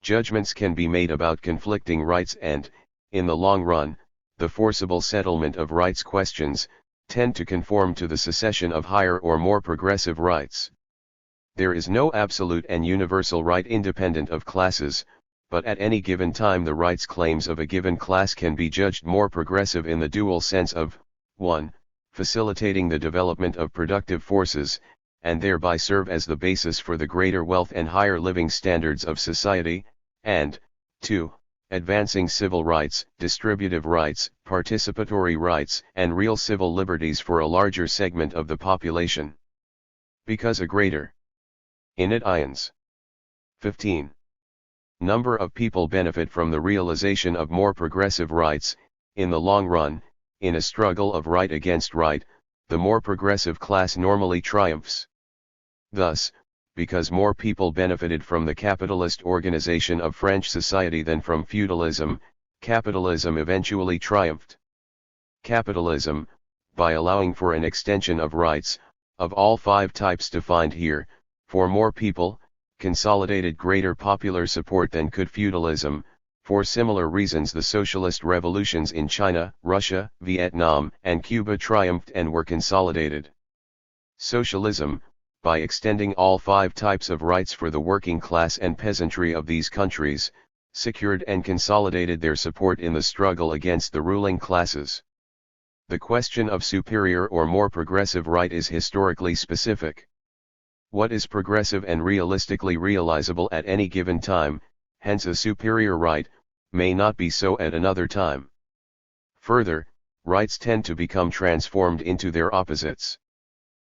A: Judgments can be made about conflicting rights and, in the long run, the forcible settlement of rights questions tend to conform to the secession of higher or more progressive rights. There is no absolute and universal right independent of classes, but at any given time the rights claims of a given class can be judged more progressive in the dual sense of 1. Facilitating the development of productive forces, and thereby serve as the basis for the greater wealth and higher living standards of society, and 2. Advancing civil rights, distributive rights, participatory rights, and real civil liberties for a larger segment of the population. Because a greater ions 15. Number of people benefit from the realization of more progressive rights, in the long run. In a struggle of right against right, the more progressive class normally triumphs. Thus, because more people benefited from the capitalist organization of French society than from feudalism, capitalism eventually triumphed. Capitalism, by allowing for an extension of rights, of all 5 types defined here, for more people, consolidated greater popular support than could feudalism. For similar reasons the socialist revolutions in China, Russia, Vietnam, and Cuba triumphed and were consolidated. Socialism, by extending all 5 types of rights for the working class and peasantry of these countries, secured and consolidated their support in the struggle against the ruling classes. The question of superior or more progressive right is historically specific. What is progressive and realistically realizable at any given time, hence a superior right, may not be so at another time. Further, rights tend to become transformed into their opposites.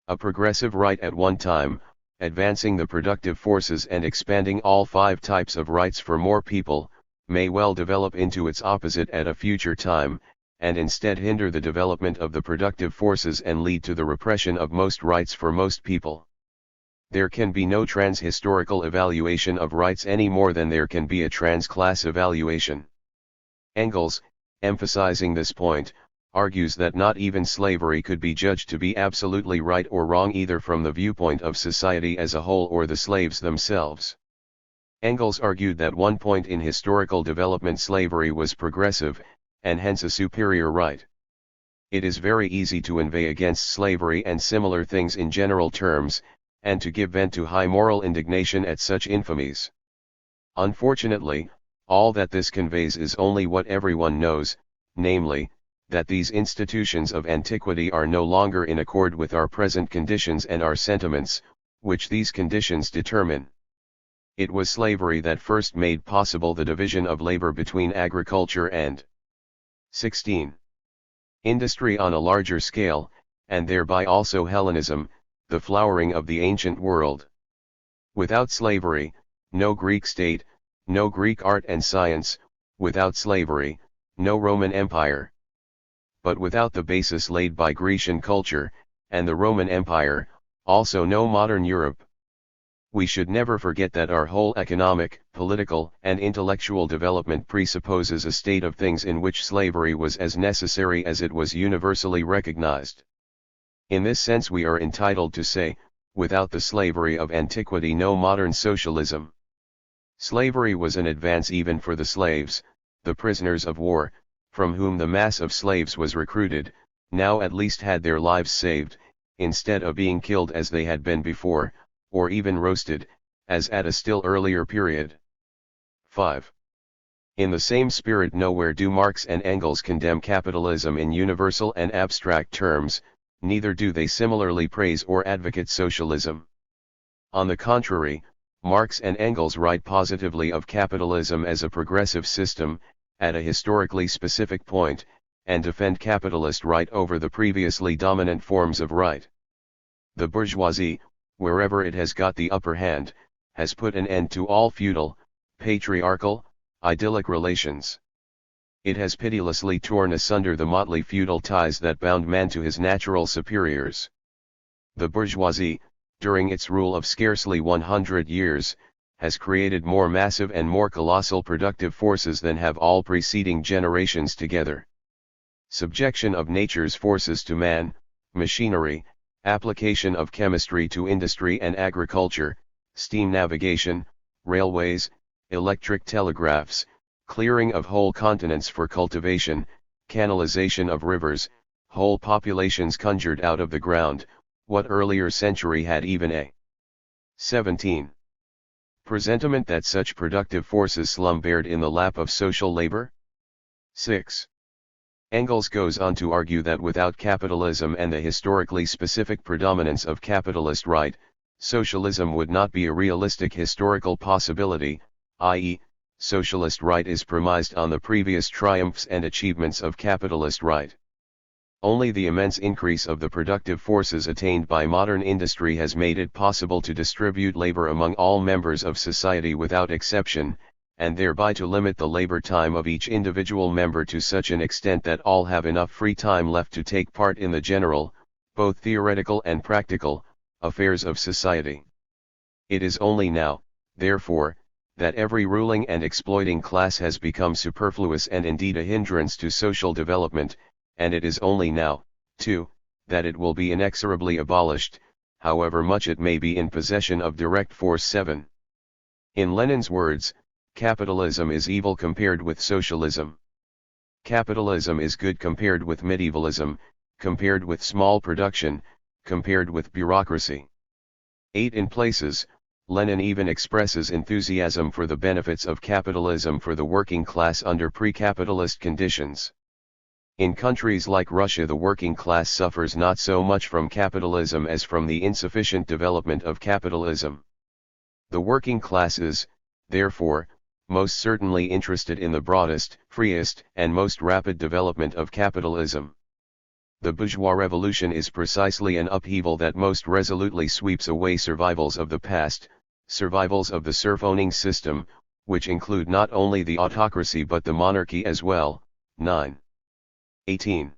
A: A progressive right at one time, advancing the productive forces and expanding all 5 types of rights for more people, may well develop into its opposite at a future time, and instead hinder the development of the productive forces and lead to the repression of most rights for most people. There can be no trans-historical evaluation of rights any more than there can be a trans-class evaluation. Engels, emphasizing this point, argues that not even slavery could be judged to be absolutely right or wrong either from the viewpoint of society as a whole or the slaves themselves. Engels argued that one point in historical development slavery was progressive, and hence a superior right. It is very easy to inveigh against slavery and similar things in general terms, and to give vent to high moral indignation at such infamies. Unfortunately, all that this conveys is only what everyone knows, namely, that these institutions of antiquity are no longer in accord with our present conditions and our sentiments, which these conditions determine. It was slavery that first made possible the division of labor between agriculture and 16. Industry on a larger scale, and thereby also Hellenism, the flowering of the ancient world. Without slavery, no Greek state, no Greek art and science, without slavery, no Roman Empire. But without the basis laid by Grecian culture, and the Roman Empire, also no modern Europe. We should never forget that our whole economic, political, and intellectual development presupposes a state of things in which slavery was as necessary as it was universally recognized. In this sense we are entitled to say, without the slavery of antiquity no modern socialism. Slavery was an advance even for the slaves, the prisoners of war, from whom the mass of slaves was recruited, now at least had their lives saved, instead of being killed as they had been before, or even roasted, as at a still earlier period. 5. In the same spirit nowhere do Marx and Engels condemn capitalism in universal and abstract terms, neither do they similarly praise or advocate socialism. On the contrary, Marx and Engels write positively of capitalism as a progressive system, at a historically specific point, and defend capitalist right over the previously dominant forms of right. The bourgeoisie, wherever it has got the upper hand, has put an end to all feudal, patriarchal, idyllic relations. It has pitilessly torn asunder the motley feudal ties that bound man to his natural superiors. The bourgeoisie, during its rule of scarcely 100 years, has created more massive and more colossal productive forces than have all preceding generations together. Subjection of nature's forces to man, machinery, application of chemistry to industry and agriculture, steam navigation, railways, electric telegraphs, clearing of whole continents for cultivation, canalization of rivers, whole populations conjured out of the ground, what earlier century had even a 17. Presentiment that such productive forces slumbered in the lap of social labor? 6. Engels goes on to argue that without capitalism and the historically specific predominance of capitalist right, socialism would not be a realistic historical possibility, i.e., socialist right is premised on the previous triumphs and achievements of capitalist right. Only the immense increase of the productive forces attained by modern industry has made it possible to distribute labor among all members of society without exception, and thereby to limit the labor time of each individual member to such an extent that all have enough free time left to take part in the general, both theoretical and practical, affairs of society. It is only now, therefore, that every ruling and exploiting class has become superfluous and indeed a hindrance to social development, and it is only now, 2. That it will be inexorably abolished, however much it may be in possession of direct force. 7. In Lenin's words, capitalism is evil compared with socialism. Capitalism is good compared with medievalism, compared with small production, compared with bureaucracy. 8. In places, Lenin even expresses enthusiasm for the benefits of capitalism for the working class under pre-capitalist conditions. In countries like Russia, the working class suffers not so much from capitalism as from the insufficient development of capitalism. The working class is, therefore, most certainly interested in the broadest, freest, and most rapid development of capitalism. The bourgeois revolution is precisely an upheaval that most resolutely sweeps away survivals of the past, survivals of the serf-owning system, which include not only the autocracy but the monarchy as well. 9. 18.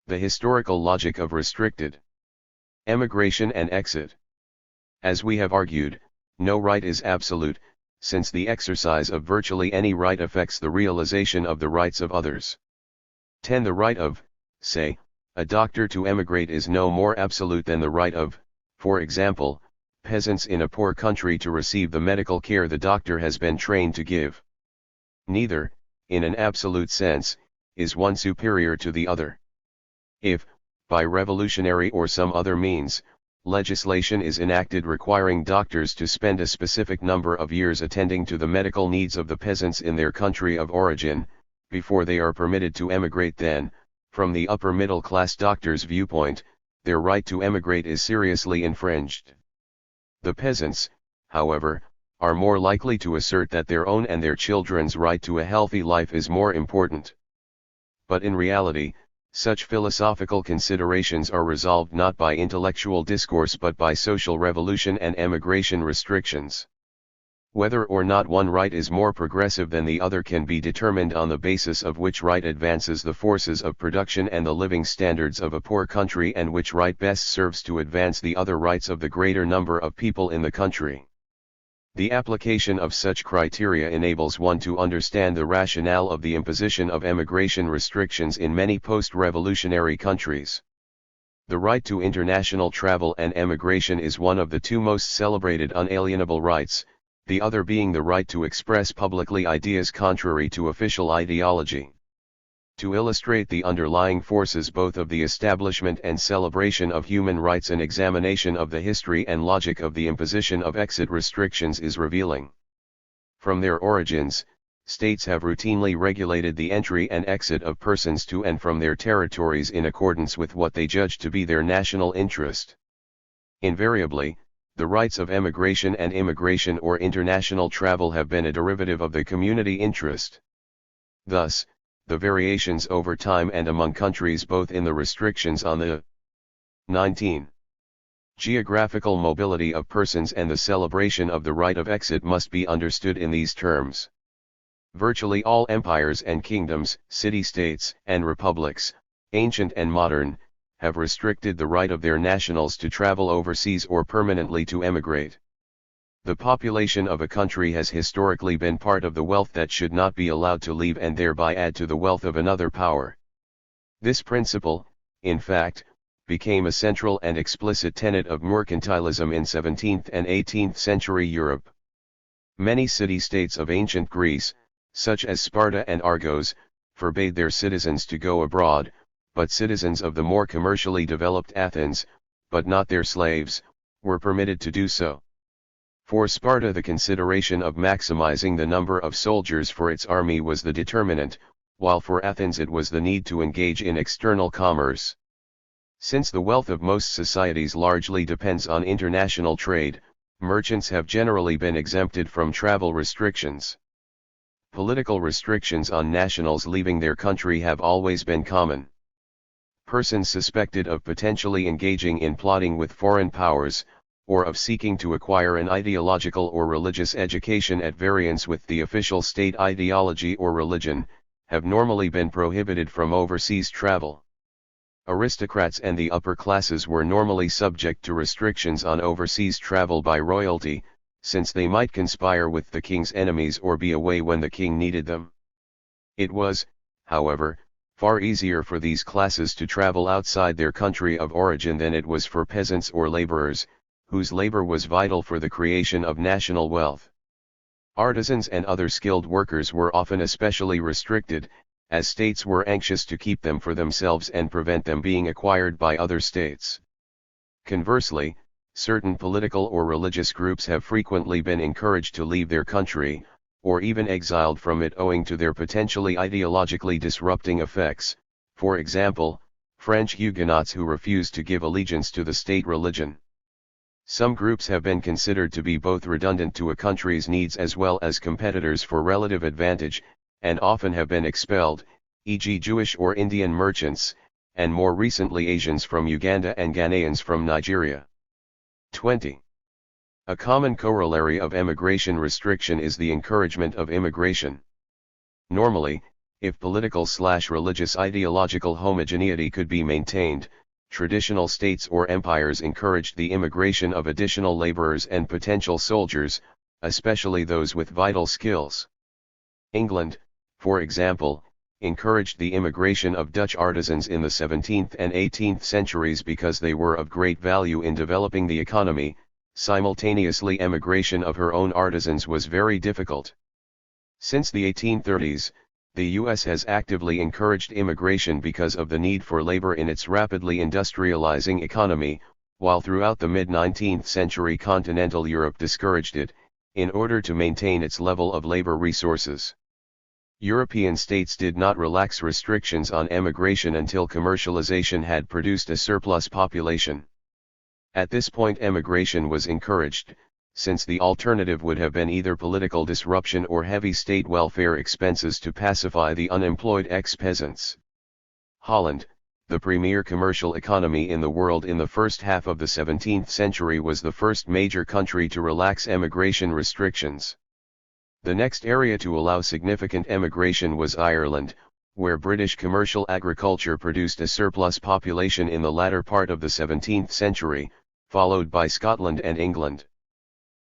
A: The historical logic of restricted emigration and exit. As we have argued, no right is absolute, since the exercise of virtually any right affects the realization of the rights of others. 10. The right of, say, a doctor to emigrate is no more absolute than the right of, for example, peasants in a poor country to receive the medical care the doctor has been trained to give. Neither, in an absolute sense, is one superior to the other. If, by revolutionary or some other means, legislation is enacted requiring doctors to spend a specific number of years attending to the medical needs of the peasants in their country of origin, before they are permitted to emigrate, then, from the upper middle class doctor's viewpoint, their right to emigrate is seriously infringed. The peasants, however, are more likely to assert that their own and their children's right to a healthy life is more important. But in reality, such philosophical considerations are resolved not by intellectual discourse but by social revolution and emigration restrictions. Whether or not one right is more progressive than the other can be determined on the basis of which right advances the forces of production and the living standards of a poor country, and which right best serves to advance the other rights of the greater number of people in the country. The application of such criteria enables one to understand the rationale of the imposition of emigration restrictions in many post-revolutionary countries. The right to international travel and emigration is one of the two most celebrated unalienable rights, the other being the right to express publicly ideas contrary to official ideology. To illustrate the underlying forces both of the establishment and celebration of human rights, an examination of the history and logic of the imposition of exit restrictions is revealing. From their origins, states have routinely regulated the entry and exit of persons to and from their territories in accordance with what they judge to be their national interest. Invariably, the rights of emigration and immigration or international travel have been a derivative of the community interest. Thus, the variations over time and among countries, both in the restrictions on the 19. Geographical mobility of persons and the celebration of the right of exit must be understood in these terms. Virtually all empires and kingdoms, city-states and republics, ancient and modern, have restricted the right of their nationals to travel overseas or permanently to emigrate. The population of a country has historically been part of the wealth that should not be allowed to leave and thereby add to the wealth of another power. This principle, in fact, became a central and explicit tenet of mercantilism in 17th and 18th century Europe. Many city-states of ancient Greece, such as Sparta and Argos, forbade their citizens to go abroad, but citizens of the more commercially developed Athens, but not their slaves, were permitted to do so. For Sparta, the consideration of maximizing the number of soldiers for its army was the determinant, while for Athens it was the need to engage in external commerce. Since the wealth of most societies largely depends on international trade, merchants have generally been exempted from travel restrictions. Political restrictions on nationals leaving their country have always been common. Persons suspected of potentially engaging in plotting with foreign powers, or of seeking to acquire an ideological or religious education at variance with the official state ideology or religion, have normally been prohibited from overseas travel. Aristocrats and the upper classes were normally subject to restrictions on overseas travel by royalty, since they might conspire with the king's enemies or be away when the king needed them. It was, however, far easier for these classes to travel outside their country of origin than it was for peasants or laborers, whose labor was vital for the creation of national wealth. Artisans and other skilled workers were often especially restricted, as states were anxious to keep them for themselves and prevent them being acquired by other states. Conversely, certain political or religious groups have frequently been encouraged to leave their country, or even exiled from it owing to their potentially ideologically disrupting effects, for example, French Huguenots who refused to give allegiance to the state religion. Some groups have been considered to be both redundant to a country's needs as well as competitors for relative advantage, and often have been expelled, e.g. Jewish or Indian merchants, and more recently Asians from Uganda and Ghanaians from Nigeria. 20. A common corollary of emigration restriction is the encouragement of immigration. Normally, if political/religious ideological homogeneity could be maintained, traditional states or empires encouraged the immigration of additional laborers and potential soldiers, especially those with vital skills. England, for example, encouraged the immigration of Dutch artisans in the 17th and 18th centuries because they were of great value in developing the economy. Simultaneously, emigration of her own artisans was very difficult. Since the 1830s, the U.S. has actively encouraged immigration because of the need for labor in its rapidly industrializing economy, while throughout the mid-19th century continental Europe discouraged it, in order to maintain its level of labor resources. European states did not relax restrictions on emigration until commercialization had produced a surplus population. At this point emigration was encouraged, since the alternative would have been either political disruption or heavy state welfare expenses to pacify the unemployed ex-peasants. Holland, the premier commercial economy in the world in the first half of the 17th century, was the first major country to relax emigration restrictions. The next area to allow significant emigration was Ireland, where British commercial agriculture produced a surplus population in the latter part of the 17th century, followed by Scotland and England.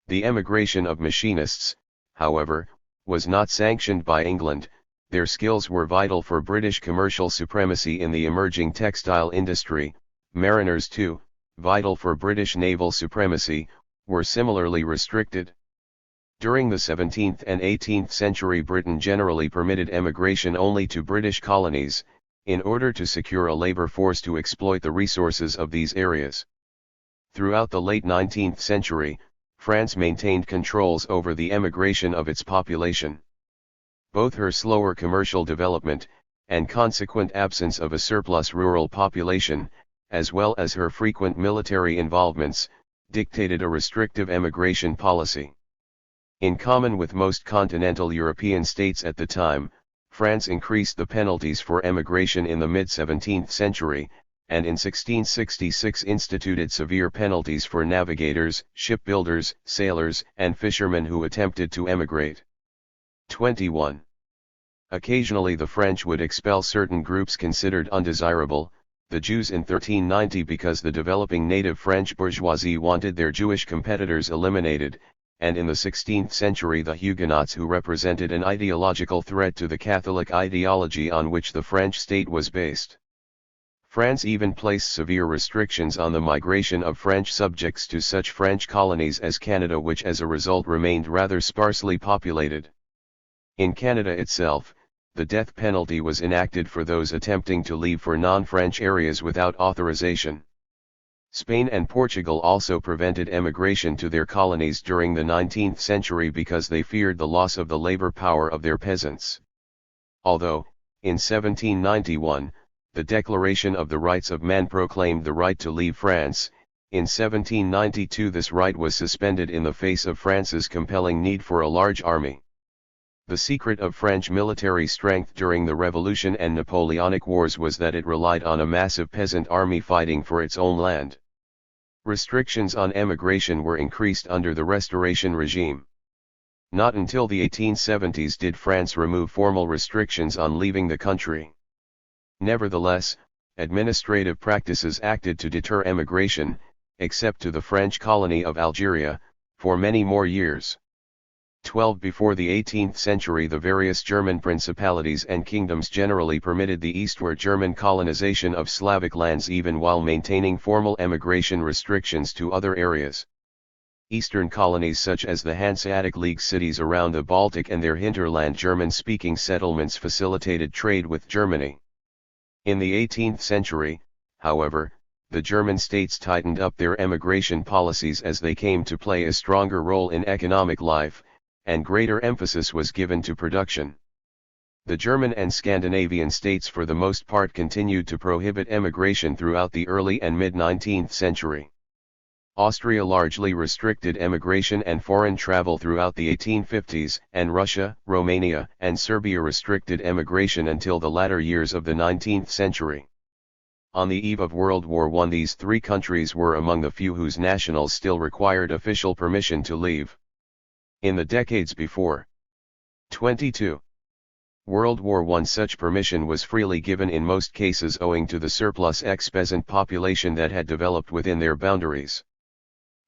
A: The emigration of machinists, however, was not sanctioned by England. Their skills were vital for British commercial supremacy in the emerging textile industry. Mariners too, vital for British naval supremacy, were similarly restricted. During the 17th and 18th century, Britain generally permitted emigration only to British colonies, in order to secure a labor force to exploit the resources of these areas. Throughout the late 19th century, France maintained controls over the emigration of its population. Both her slower commercial development, and consequent absence of a surplus rural population, as well as her frequent military involvements, dictated a restrictive emigration policy. In common with most continental European states at the time, France increased the penalties for emigration in the mid-17th century, and in 1666 instituted severe penalties for navigators, shipbuilders, sailors, and fishermen who attempted to emigrate. 21. Occasionally the French would expel certain groups considered undesirable, the Jews in 1390 because the developing native French bourgeoisie wanted their Jewish competitors eliminated, and in the 16th century the Huguenots, who represented an ideological threat to the Catholic ideology on which the French state was based. France even placed severe restrictions on the migration of French subjects to such French colonies as Canada, which as a result remained rather sparsely populated. In Canada itself, the death penalty was enacted for those attempting to leave for non-French areas without authorization. Spain and Portugal also prevented emigration to their colonies during the 19th century because they feared the loss of the labor power of their peasants. Although, in 1791, the Declaration of the Rights of Man proclaimed the right to leave France, in 1792 this right was suspended in the face of France's compelling need for a large army. The secret of French military strength during the Revolution and Napoleonic Wars was that it relied on a massive peasant army fighting for its own land. Restrictions on emigration were increased under the Restoration regime. Not until the 1870s did France remove formal restrictions on leaving the country. Nevertheless, administrative practices acted to deter emigration, except to the French colony of Algeria, for many more years. 12 Before the 18th century, the various German principalities and kingdoms generally permitted the eastward German colonization of Slavic lands even while maintaining formal emigration restrictions to other areas. Eastern colonies such as the Hanseatic League cities around the Baltic and their hinterland German-speaking settlements facilitated trade with Germany. In the 18th century, however, the German states tightened up their emigration policies as they came to play a stronger role in economic life, and greater emphasis was given to production. The German and Scandinavian states for the most part continued to prohibit emigration throughout the early and mid-19th century. Austria largely restricted emigration and foreign travel throughout the 1850s, and Russia, Romania, and Serbia restricted emigration until the latter years of the 19th century. On the eve of World War I, these three countries were among the few whose nationals still required official permission to leave. In the decades before 22. World War I, such permission was freely given in most cases owing to the surplus ex-peasant population that had developed within their boundaries.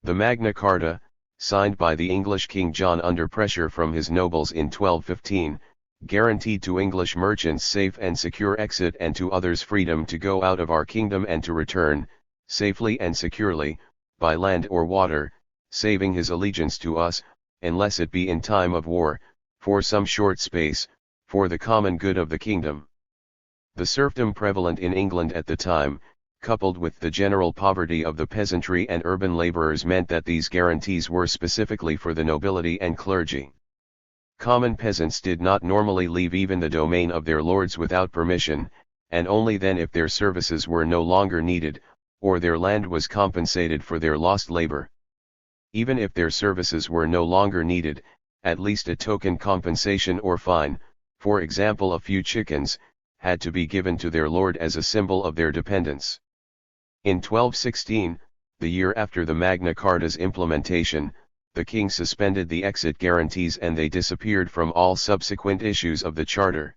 A: The Magna Carta, signed by the English King John under pressure from his nobles in 1215, guaranteed to English merchants safe and secure exit and to others freedom to go out of our kingdom and to return, safely and securely, by land or water, saving his allegiance to us, unless it be in time of war, for some short space, for the common good of the kingdom. The serfdom prevalent in England at the time, coupled with the general poverty of the peasantry and urban labourers, meant that these guarantees were specifically for the nobility and clergy. Common peasants did not normally leave even the domain of their lords without permission, and only then if their services were no longer needed, or their land was compensated for their lost labour. Even if their services were no longer needed, at least a token compensation or fine, for example a few chickens, had to be given to their lord as a symbol of their dependence. In 1216, the year after the Magna Carta's implementation, the king suspended the exit guarantees and they disappeared from all subsequent issues of the charter.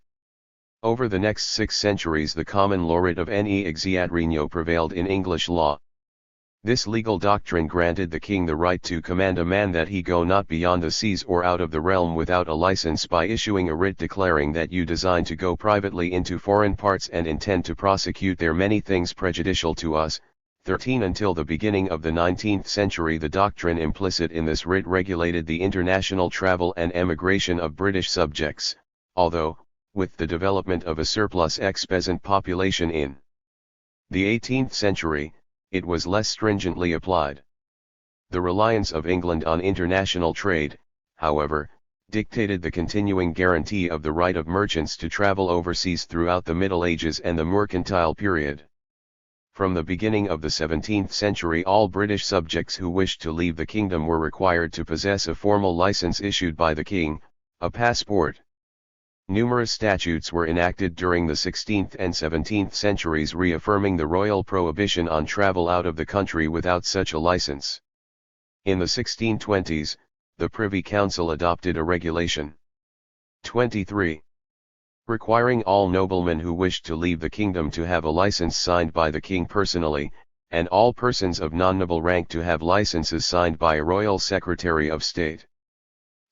A: Over the next 6 centuries the common law writ of ne exiat regno prevailed in English law. This legal doctrine granted the king the right to command a man that he go not beyond the seas or out of the realm without a license by issuing a writ declaring that you design to go privately into foreign parts and intend to prosecute there many things prejudicial to us. 13 Until the beginning of the 19th century the doctrine implicit in this writ regulated the international travel and emigration of British subjects, although, with the development of a surplus ex-peasant population in the 18th century, it was less stringently applied. The reliance of England on international trade, however, dictated the continuing guarantee of the right of merchants to travel overseas throughout the Middle Ages and the mercantile period. From the beginning of the 17th century all British subjects who wished to leave the kingdom were required to possess a formal license issued by the king, a passport. Numerous statutes were enacted during the 16th and 17th centuries reaffirming the royal prohibition on travel out of the country without such a license. In the 1620s, the Privy Council adopted a regulation 23. Requiring all noblemen who wished to leave the kingdom to have a license signed by the king personally, and all persons of non-noble rank to have licenses signed by a royal secretary of state.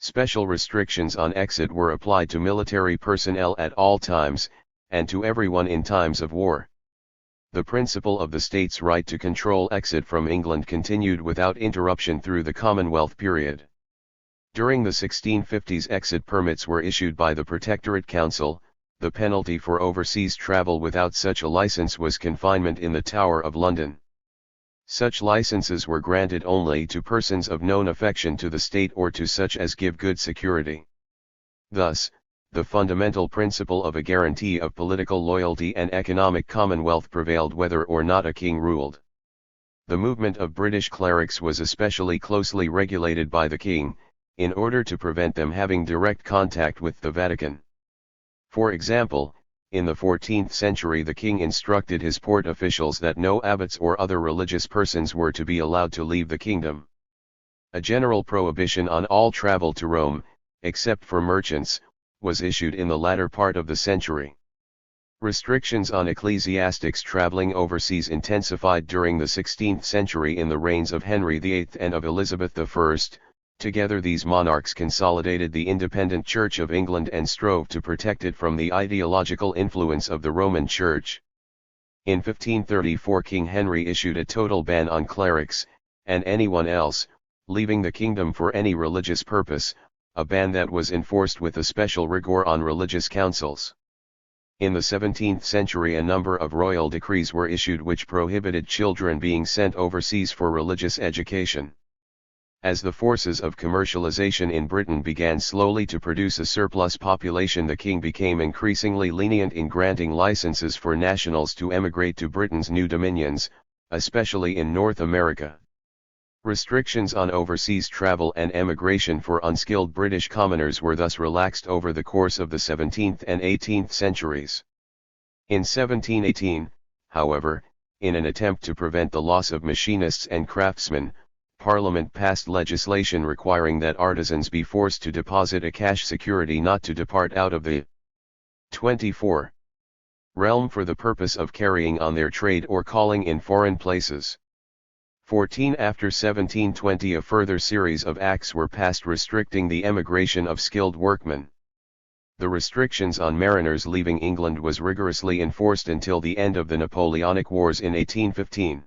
A: Special restrictions on exit were applied to military personnel at all times, and to everyone in times of war. The principle of the state's right to control exit from England continued without interruption through the Commonwealth period. During the 1650s exit permits were issued by the Protectorate Council. The penalty for overseas travel without such a license was confinement in the Tower of London. Such licenses were granted only to persons of known affection to the state or to such as give good security. Thus, the fundamental principle of a guarantee of political loyalty and economic commonwealth prevailed whether or not a king ruled. The movement of British clerics was especially closely regulated by the king, in order to prevent them having direct contact with the Vatican. For example, in the 14th century the king instructed his port officials that no abbots or other religious persons were to be allowed to leave the kingdom. A general prohibition on all travel to Rome, except for merchants, was issued in the latter part of the century. Restrictions on ecclesiastics traveling overseas intensified during the 16th century in the reigns of Henry VIII and of Elizabeth I, Together these monarchs consolidated the independent Church of England and strove to protect it from the ideological influence of the Roman Church. In 1534 King Henry issued a total ban on clerics, and anyone else, leaving the kingdom for any religious purpose, a ban that was enforced with a special rigor on religious councils. In the 17th century a number of royal decrees were issued which prohibited children being sent overseas for religious education. As the forces of commercialization in Britain began slowly to produce a surplus population, the king became increasingly lenient in granting licenses for nationals to emigrate to Britain's new dominions, especially in North America. Restrictions on overseas travel and emigration for unskilled British commoners were thus relaxed over the course of the 17th and 18th centuries. In 1718, however, in an attempt to prevent the loss of machinists and craftsmen, Parliament passed legislation requiring that artisans be forced to deposit a cash security not to depart out of the 24 realm for the purpose of carrying on their trade or calling in foreign places. 14 After 1720 a further series of acts were passed restricting the emigration of skilled workmen. The restrictions on mariners leaving England was rigorously enforced until the end of the Napoleonic Wars in 1815.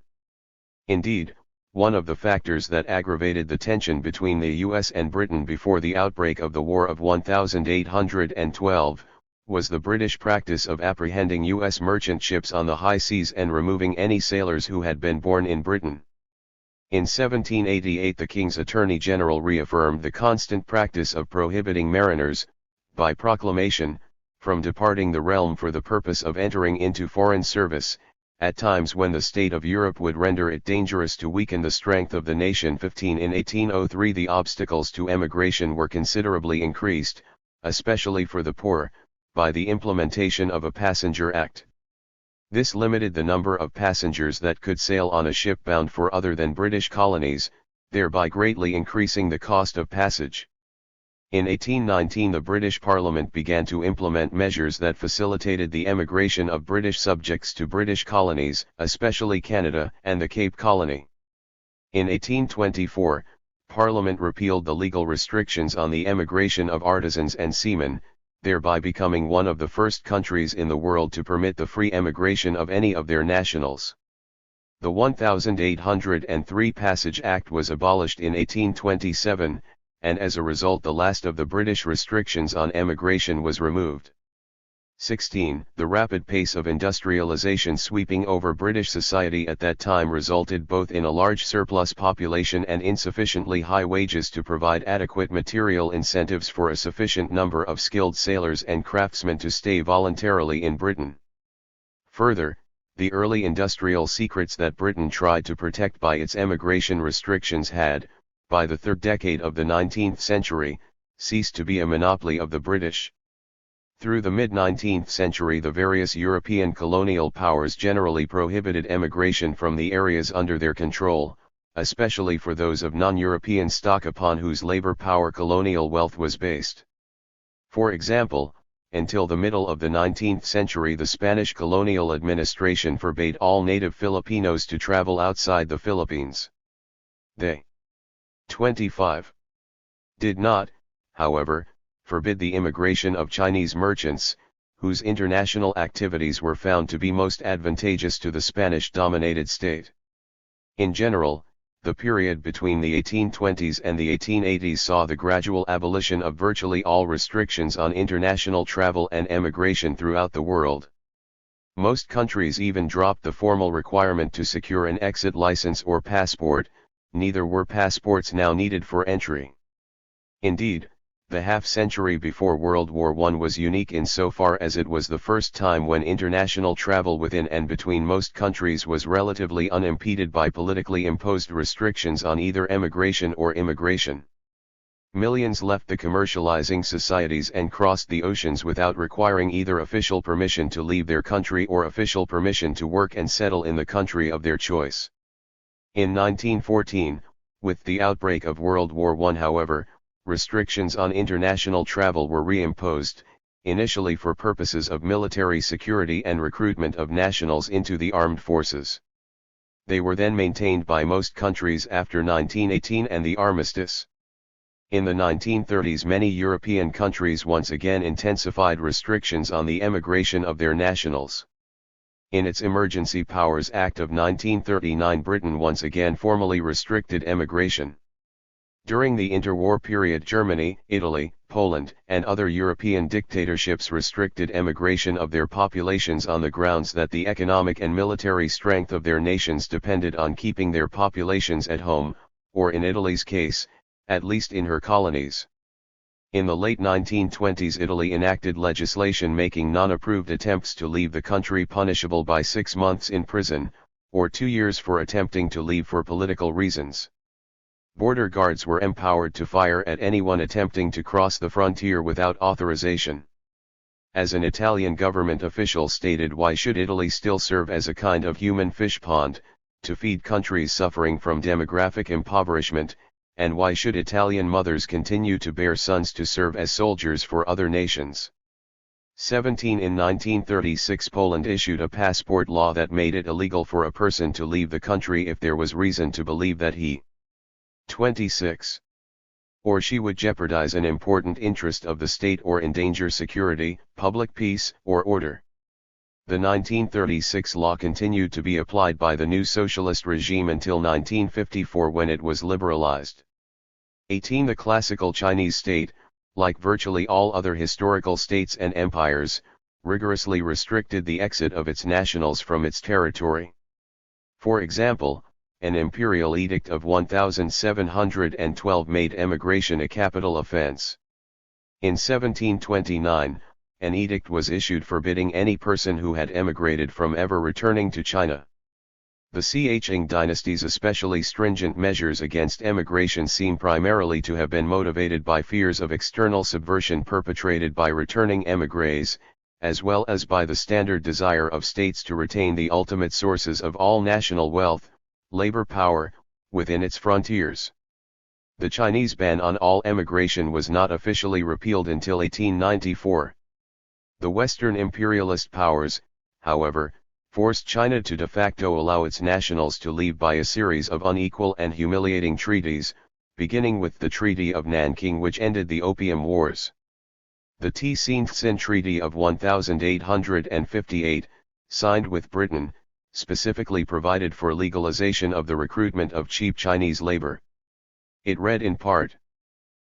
A: Indeed, one of the factors that aggravated the tension between the US and Britain before the outbreak of the War of 1812, was the British practice of apprehending US merchant ships on the high seas and removing any sailors who had been born in Britain. In 1788 the King's Attorney General reaffirmed the constant practice of prohibiting mariners, by proclamation, from departing the realm for the purpose of entering into foreign service, at times when the state of Europe would render it dangerous to weaken the strength of the nation. 15 In 1803 the obstacles to emigration were considerably increased, especially for the poor, by the implementation of a Passenger Act. This limited the number of passengers that could sail on a ship bound for other than British colonies, thereby greatly increasing the cost of passage. In 1819 the British Parliament began to implement measures that facilitated the emigration of British subjects to British colonies, especially Canada and the Cape Colony. In 1824, Parliament repealed the legal restrictions on the emigration of artisans and seamen, thereby becoming one of the first countries in the world to permit the free emigration of any of their nationals. The 1803 Passage Act was abolished in 1827, and as a result the last of the British restrictions on emigration was removed. 16. The rapid pace of industrialization sweeping over British society at that time resulted both in a large surplus population and insufficiently high wages to provide adequate material incentives for a sufficient number of skilled sailors and craftsmen to stay voluntarily in Britain. Further, the early industrial secrets that Britain tried to protect by its emigration restrictions had, by the third decade of the 19th century, ceased to be a monopoly of the British. Through the mid-19th century the various European colonial powers generally prohibited emigration from the areas under their control, especially for those of non-European stock upon whose labor power colonial wealth was based. For example, until the middle of the 19th century the Spanish colonial administration forbade all native Filipinos to travel outside the Philippines. They 25. Did not, however, forbid the immigration of Chinese merchants, whose international activities were found to be most advantageous to the Spanish-dominated state. In general, the period between the 1820s and the 1880s saw the gradual abolition of virtually all restrictions on international travel and emigration throughout the world. Most countries even dropped the formal requirement to secure an exit license or passport, neither were passports now needed for entry. Indeed, the half-century before World War I was unique insofar as it was the first time when international travel within and between most countries was relatively unimpeded by politically imposed restrictions on either emigration or immigration. Millions left the commercializing societies and crossed the oceans without requiring either official permission to leave their country or official permission to work and settle in the country of their choice. In 1914, with the outbreak of World War I, however, restrictions on international travel were reimposed, initially for purposes of military security and recruitment of nationals into the armed forces. They were then maintained by most countries after 1918 and the armistice. In the 1930s, many European countries once again intensified restrictions on the emigration of their nationals. In its Emergency Powers Act of 1939, Britain once again formally restricted emigration. During the interwar period, Germany, Italy, Poland, and other European dictatorships restricted emigration of their populations on the grounds that the economic and military strength of their nations depended on keeping their populations at home, or in Italy's case, at least in her colonies. In the late 1920s, Italy enacted legislation making non-approved attempts to leave the country punishable by 6 months in prison, or 2 years for attempting to leave for political reasons. Border guards were empowered to fire at anyone attempting to cross the frontier without authorization. As an Italian government official stated, why should Italy still serve as a kind of human fish pond, to feed countries suffering from demographic impoverishment, and why should Italian mothers continue to bear sons to serve as soldiers for other nations? 17. In 1936, Poland issued a passport law that made it illegal for a person to leave the country if there was reason to believe that he 26. or she would jeopardize an important interest of the state or endanger security, public peace, or order. The 1936 law continued to be applied by the new socialist regime until 1954, when it was liberalized. 18. The classical Chinese state, like virtually all other historical states and empires, rigorously restricted the exit of its nationals from its territory. For example, an imperial edict of 1712 made emigration a capital offense. In 1729, an edict was issued forbidding any person who had emigrated from ever returning to China. The Qing dynasty's especially stringent measures against emigration seem primarily to have been motivated by fears of external subversion perpetrated by returning émigrés, as well as by the standard desire of states to retain the ultimate sources of all national wealth, labor power, within its frontiers. The Chinese ban on all emigration was not officially repealed until 1894. The Western imperialist powers, however, forced China to de facto allow its nationals to leave by a series of unequal and humiliating treaties, beginning with the Treaty of Nanking, which ended the Opium Wars. The Tsinghua Treaty of 1858, signed with Britain, specifically provided for legalization of the recruitment of cheap Chinese labor. It read in part: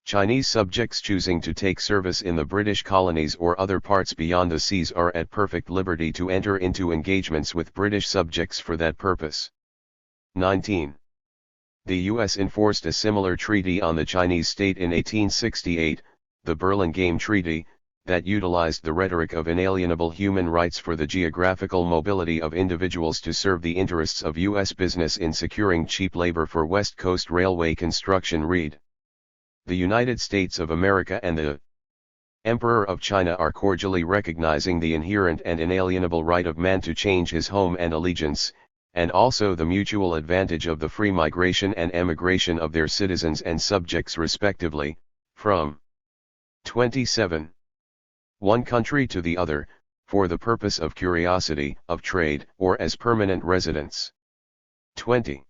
A: Chinese subjects choosing to take service in the British colonies or other parts beyond the seas are at perfect liberty to enter into engagements with British subjects for that purpose. 19. The U.S. enforced a similar treaty on the Chinese state in 1868, the Burlingame Treaty, that utilized the rhetoric of inalienable human rights for the geographical mobility of individuals to serve the interests of U.S. business in securing cheap labor for West Coast Railway construction. Read: The United States of America and the Emperor of China are cordially recognizing the inherent and inalienable right of man to change his home and allegiance, and also the mutual advantage of the free migration and emigration of their citizens and subjects respectively, from 27. one country to the other, for the purpose of curiosity, of trade, or as permanent residence. 20.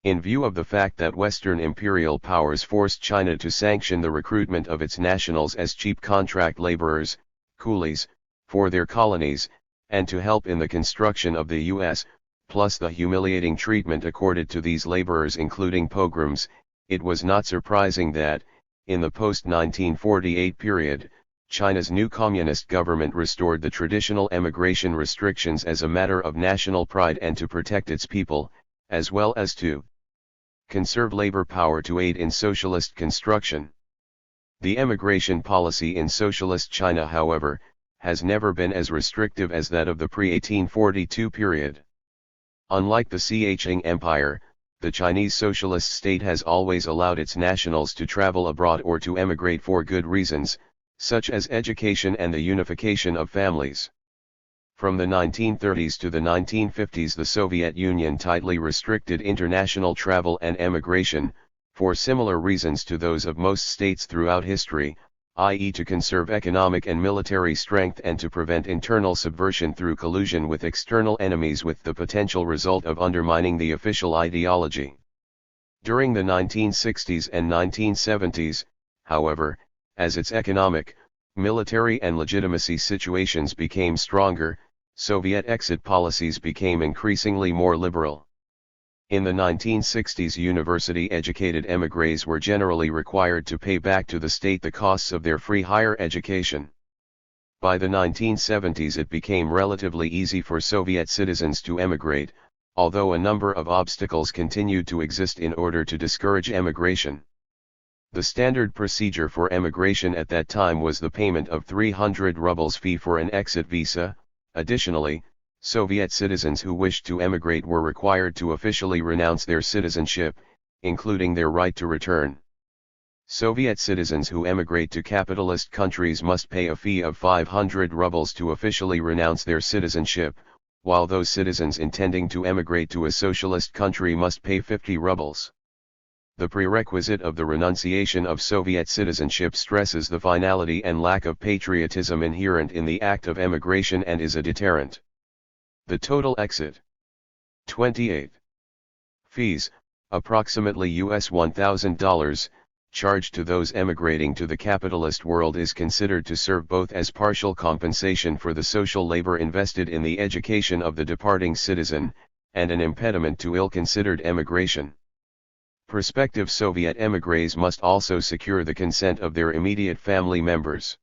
A: In view of the fact that Western imperial powers forced China to sanction the recruitment of its nationals as cheap contract laborers, coolies, for their colonies, and to help in the construction of the U.S., plus the humiliating treatment accorded to these laborers including pogroms, it was not surprising that, in the post-1948 period, China's new communist government restored the traditional emigration restrictions as a matter of national pride and to protect its people, as well as to conserve labor power to aid in socialist construction. The emigration policy in socialist China, however, has never been as restrictive as that of the pre-1842 period. Unlike the Qing Empire, the Chinese socialist state has always allowed its nationals to travel abroad or to emigrate for good reasons, such as education and the unification of families. From the 1930s to the 1950s, the Soviet Union tightly restricted international travel and emigration, for similar reasons to those of most states throughout history, i.e. to conserve economic and military strength and to prevent internal subversion through collusion with external enemies, with the potential result of undermining the official ideology. During the 1960s and 1970s, however, as its economic, military and legitimacy situations became stronger, Soviet exit policies became increasingly more liberal. In the 1960s, university-educated émigrés were generally required to pay back to the state the costs of their free higher education. By the 1970s it became relatively easy for Soviet citizens to emigrate, although a number of obstacles continued to exist in order to discourage emigration. The standard procedure for emigration at that time was the payment of 300 rubles fee for an exit visa. Additionally, Soviet citizens who wished to emigrate were required to officially renounce their citizenship, including their right to return. Soviet citizens who emigrate to capitalist countries must pay a fee of 500 rubles to officially renounce their citizenship, while those citizens intending to emigrate to a socialist country must pay 50 rubles. The prerequisite of the renunciation of Soviet citizenship stresses the finality and lack of patriotism inherent in the act of emigration and is a deterrent. The total exit. 28. Fees, approximately US $1,000, charged to those emigrating to the capitalist world is considered to serve both as partial compensation for the social labor invested in the education of the departing citizen, and an impediment to ill-considered emigration. Prospective Soviet émigrés must also secure the consent of their immediate family members.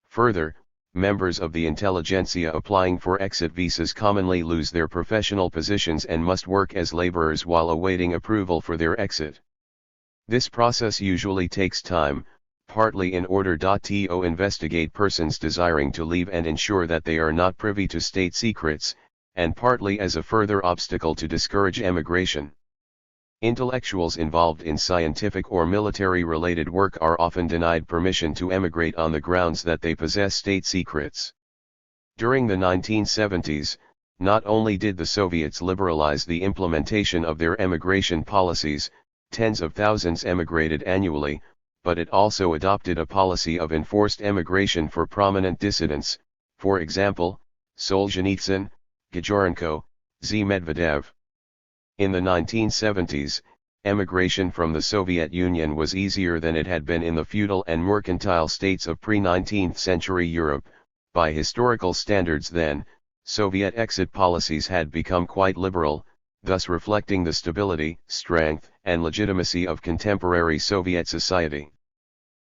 A: Further, members of the intelligentsia applying for exit visas commonly lose their professional positions and must work as laborers while awaiting approval for their exit. This process usually takes time, partly in order to investigate persons desiring to leave and ensure that they are not privy to state secrets, and partly as a further obstacle to discourage emigration. Intellectuals involved in scientific or military-related work are often denied permission to emigrate on the grounds that they possess state secrets. During the 1970s, not only did the Soviets liberalize the implementation of their emigration policies, tens of thousands emigrated annually, but it also adopted a policy of enforced emigration for prominent dissidents, for example, Solzhenitsyn, Grigorenko, Medvedev. In the 1970s, emigration from the Soviet Union was easier than it had been in the feudal and mercantile states of pre-19th century Europe. By historical standards then, Soviet exit policies had become quite liberal, thus reflecting the stability, strength, and legitimacy of contemporary Soviet society.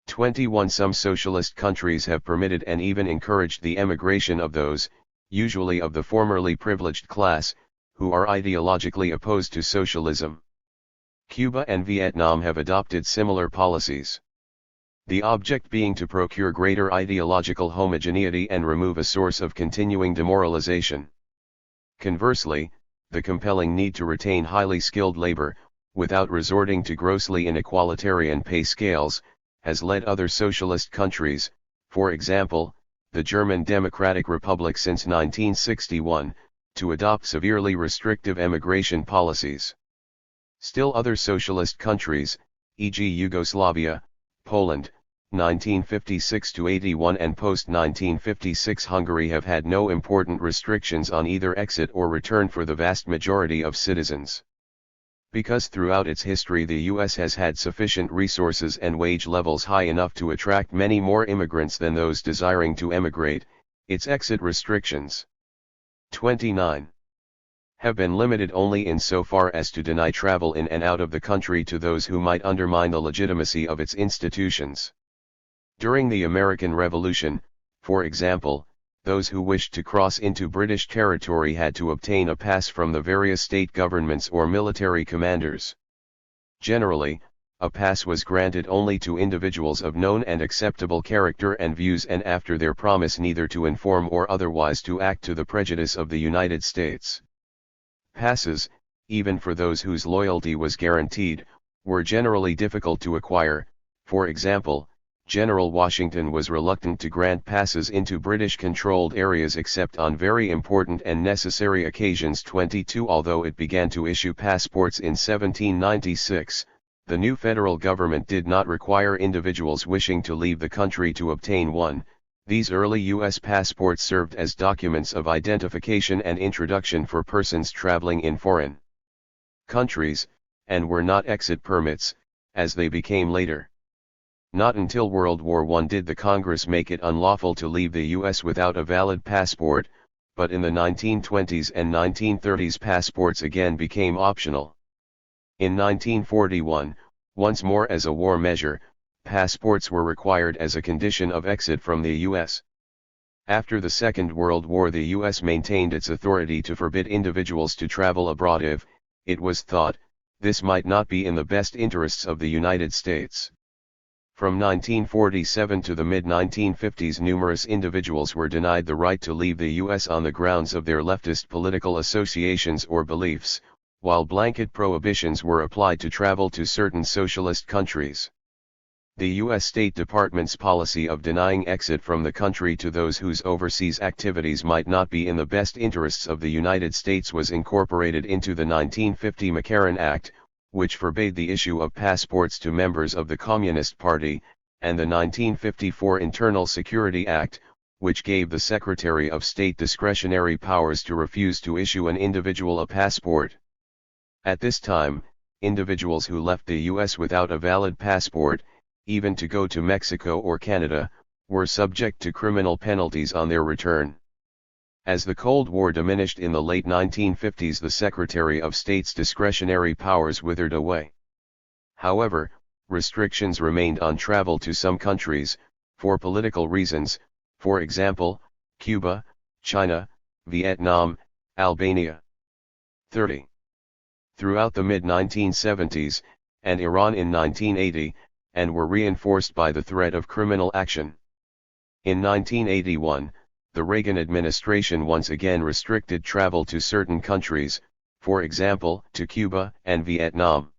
A: 21 Some socialist countries have permitted and even encouraged the emigration of those, usually of the formerly privileged class, who are ideologically opposed to socialism. Cuba and Vietnam have adopted similar policies. The object being to procure greater ideological homogeneity and remove a source of continuing demoralization. Conversely, the compelling need to retain highly skilled labor, without resorting to grossly inequalitarian pay scales, has led other socialist countries, for example, the German Democratic Republic since 1961, to adopt severely restrictive emigration policies. Still other socialist countries, e.g. Yugoslavia, Poland, 1956–81 and post-1956 Hungary have had no important restrictions on either exit or return for the vast majority of citizens. Because throughout its history the U.S. has had sufficient resources and wage levels high enough to attract many more immigrants than those desiring to emigrate, its exit restrictions 29. Have been limited only insofar as to deny travel in and out of the country to those who might undermine the legitimacy of its institutions. During the American Revolution, for example, those who wished to cross into British territory had to obtain a pass from the various state governments or military commanders. Generally, a pass was granted only to individuals of known and acceptable character and views and after their promise neither to inform or otherwise to act to the prejudice of the United States. Passes, even for those whose loyalty was guaranteed, were generally difficult to acquire. For example, General Washington was reluctant to grant passes into British-controlled areas except on very important and necessary occasions. 22 Although it began to issue passports in 1796, the new federal government did not require individuals wishing to leave the country to obtain one. These early U.S. passports served as documents of identification and introduction for persons traveling in foreign countries, and were not exit permits, as they became later. Not until World War I did the Congress make it unlawful to leave the U.S. without a valid passport, but in the 1920s and 1930s passports again became optional. In 1941, once more as a war measure, passports were required as a condition of exit from the U.S. After the Second World War, the U.S. maintained its authority to forbid individuals to travel abroad if, it was thought, this might not be in the best interests of the United States. From 1947 to the mid-1950s, numerous individuals were denied the right to leave the U.S. on the grounds of their leftist political associations or beliefs, while blanket prohibitions were applied to travel to certain socialist countries. The U.S. State Department's policy of denying exit from the country to those whose overseas activities might not be in the best interests of the United States was incorporated into the 1950 McCarran Act, which forbade the issue of passports to members of the Communist Party, and the 1954 Internal Security Act, which gave the Secretary of State discretionary powers to refuse to issue an individual a passport. At this time, individuals who left the U.S. without a valid passport, even to go to Mexico or Canada, were subject to criminal penalties on their return. As the Cold War diminished in the late 1950s, the Secretary of State's discretionary powers withered away. However, restrictions remained on travel to some countries, for political reasons, for example, Cuba, China, Vietnam, Albania. 30. Throughout the mid-1970s, and Iran in 1980, and were reinforced by the threat of criminal action. In 1981, the Reagan administration once again restricted travel to certain countries, for example, to Cuba and Vietnam.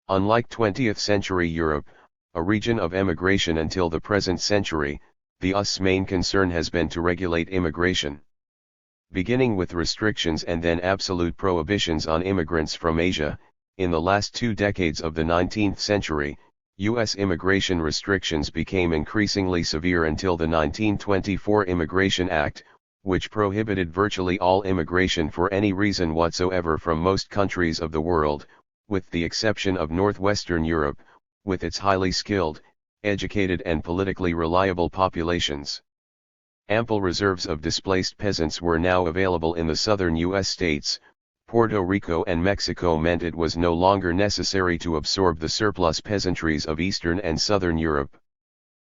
A: Unlike 20th century Europe, a region of emigration until the present century, the U.S.'s main concern has been to regulate immigration. Beginning with restrictions and then absolute prohibitions on immigrants from Asia, in the last 2 decades of the 19th century, U.S. immigration restrictions became increasingly severe until the 1924 Immigration Act, which prohibited virtually all immigration for any reason whatsoever from most countries of the world, with the exception of northwestern Europe, with its highly skilled, educated and politically reliable populations. Ample reserves of displaced peasants were now available in the southern U.S. states. Puerto Rico and Mexico meant it was no longer necessary to absorb the surplus peasantries of Eastern and Southern Europe.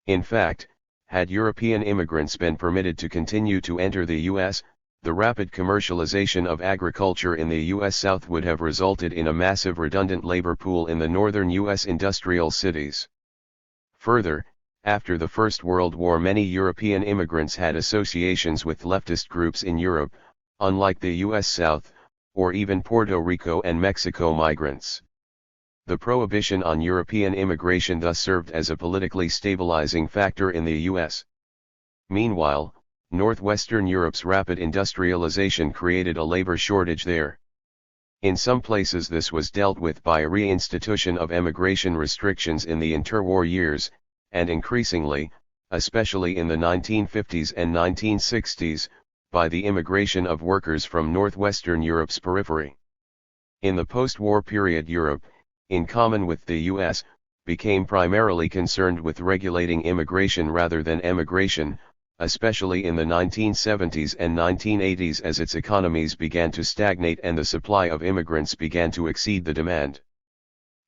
A: In fact, had European immigrants been permitted to continue to enter the U.S., the rapid commercialization of agriculture in the U.S. South would have resulted in a massive redundant labor pool in the northern U.S. industrial cities. Further, after the First World War, many European immigrants had associations with leftist groups in Europe, unlike the U.S. South, or even Puerto Rico and Mexico migrants. The prohibition on European immigration thus served as a politically stabilizing factor in the U.S. Meanwhile, northwestern Europe's rapid industrialization created a labor shortage there. In some places this was dealt with by a reinstitution of emigration restrictions in the interwar years, and increasingly, especially in the 1950s and 1960s, by the immigration of workers from northwestern Europe's periphery. In the post-war period, Europe, in common with the U.S., became primarily concerned with regulating immigration rather than emigration, especially in the 1970s and 1980s as its economies began to stagnate and the supply of immigrants began to exceed the demand.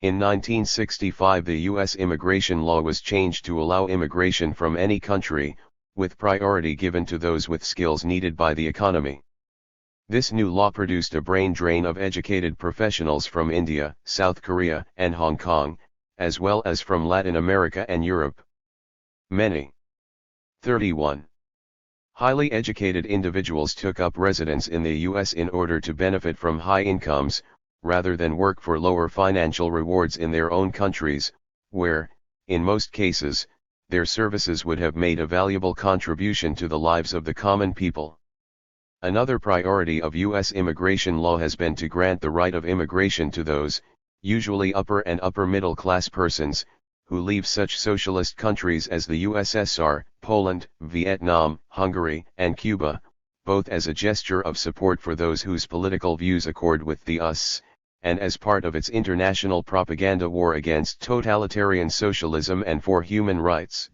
A: In 1965 the U.S. immigration law was changed to allow immigration from any country, with priority given to those with skills needed by the economy. This new law produced a brain drain of educated professionals from India, South Korea, and Hong Kong, as well as from Latin America and Europe. Many 31. Highly educated individuals took up residence in the U.S. in order to benefit from high incomes, rather than work for lower financial rewards in their own countries, where, in most cases, their services would have made a valuable contribution to the lives of the common people. Another priority of U.S. immigration law has been to grant the right of immigration to those, usually upper and upper-middle class persons, who leave such socialist countries as the USSR, Poland, Vietnam, Hungary, and Cuba, both as a gesture of support for those whose political views accord with the US, and as part of its international propaganda war against totalitarian socialism and for human rights.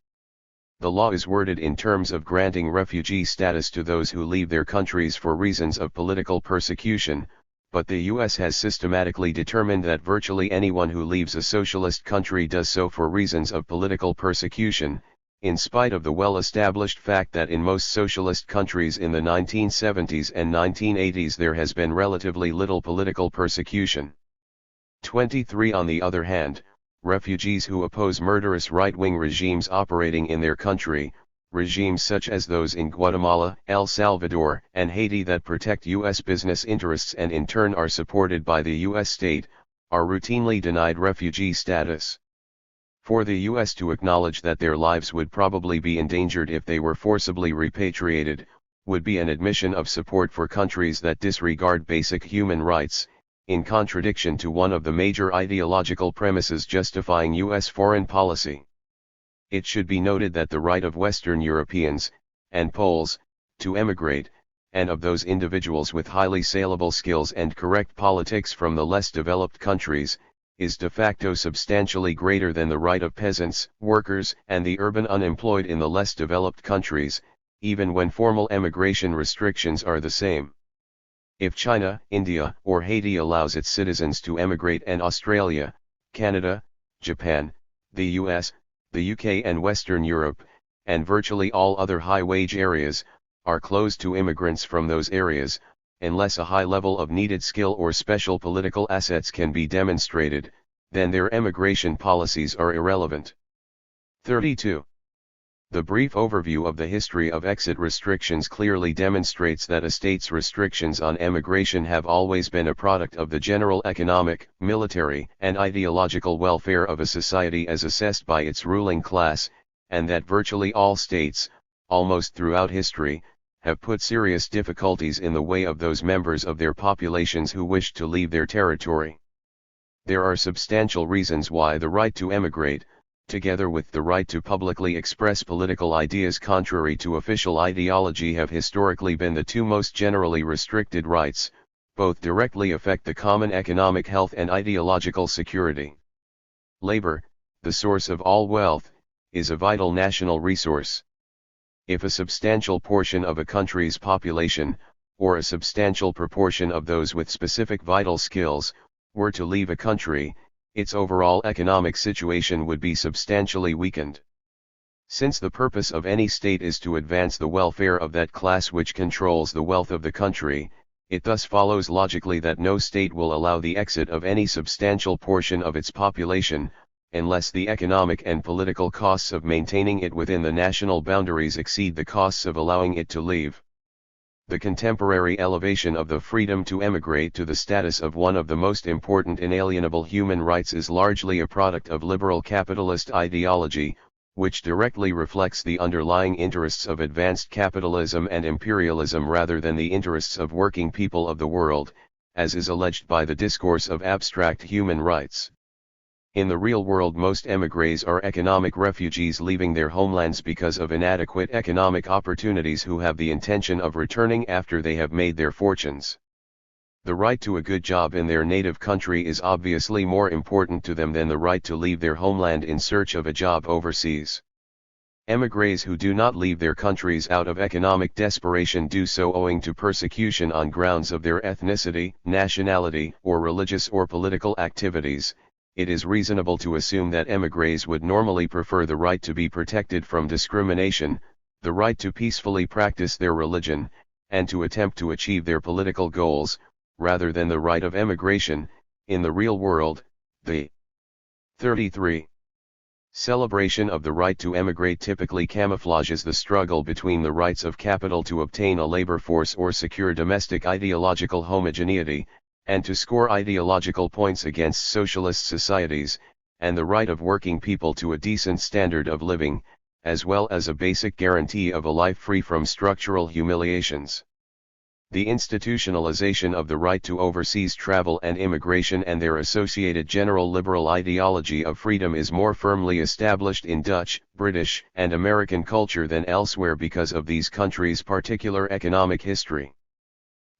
A: The law is worded in terms of granting refugee status to those who leave their countries for reasons of political persecution, but the US has systematically determined that virtually anyone who leaves a socialist country does so for reasons of political persecution, in spite of the well-established fact that in most socialist countries in the 1970s and 1980s there has been relatively little political persecution. 23. On the other hand, refugees who oppose murderous right-wing regimes operating in their country, regimes such as those in Guatemala, El Salvador, and Haiti that protect U.S. business interests and in turn are supported by the U.S. state, are routinely denied refugee status. For the U.S. to acknowledge that their lives would probably be endangered if they were forcibly repatriated, would be an admission of support for countries that disregard basic human rights, in contradiction to one of the major ideological premises justifying U.S. foreign policy. It should be noted that the right of Western Europeans, and Poles, to emigrate, and of those individuals with highly saleable skills and correct politics from the less developed countries, is de facto substantially greater than the right of peasants, workers, and the urban unemployed in the less developed countries, even when formal emigration restrictions are the same. If China, India, or Haiti allows its citizens to emigrate and Australia, Canada, Japan, the US, the UK and Western Europe, and virtually all other high-wage areas, are closed to immigrants from those areas, unless a high level of needed skill or special political assets can be demonstrated, then their emigration policies are irrelevant. 32. The brief overview of the history of exit restrictions clearly demonstrates that a state's restrictions on emigration have always been a product of the general economic, military, and ideological welfare of a society as assessed by its ruling class, and that virtually all states, almost throughout history, have put serious difficulties in the way of those members of their populations who wish to leave their territory. There are substantial reasons why the right to emigrate, together with the right to publicly express political ideas contrary to official ideology, have historically been the two most generally restricted rights. Both directly affect the common economic health and ideological security. Labor, the source of all wealth, is a vital national resource. If a substantial portion of a country's population, or a substantial proportion of those with specific vital skills, were to leave a country, its overall economic situation would be substantially weakened. Since the purpose of any state is to advance the welfare of that class which controls the wealth of the country, it thus follows logically that no state will allow the exit of any substantial portion of its population, unless the economic and political costs of maintaining it within the national boundaries exceed the costs of allowing it to leave. The contemporary elevation of the freedom to emigrate to the status of one of the most important inalienable human rights is largely a product of liberal capitalist ideology, which directly reflects the underlying interests of advanced capitalism and imperialism rather than the interests of working people of the world, as is alleged by the discourse of abstract human rights. In the real world, most émigrés are economic refugees leaving their homelands because of inadequate economic opportunities who have the intention of returning after they have made their fortunes. The right to a good job in their native country is obviously more important to them than the right to leave their homeland in search of a job overseas. Émigrés who do not leave their countries out of economic desperation do so owing to persecution on grounds of their ethnicity, nationality, or religious or political activities. It is reasonable to assume that émigrés would normally prefer the right to be protected from discrimination, the right to peacefully practice their religion, and to attempt to achieve their political goals, rather than the right of emigration. In the real world, the 33. Celebration of the right to emigrate typically camouflages the struggle between the rights of capital to obtain a labor force or secure domestic ideological homogeneity, and to score ideological points against socialist societies, and the right of working people to a decent standard of living, as well as a basic guarantee of a life free from structural humiliations. The institutionalization of the right to overseas travel and immigration and their associated general liberal ideology of freedom is more firmly established in Dutch, British, and American culture than elsewhere because of these countries' particular economic history.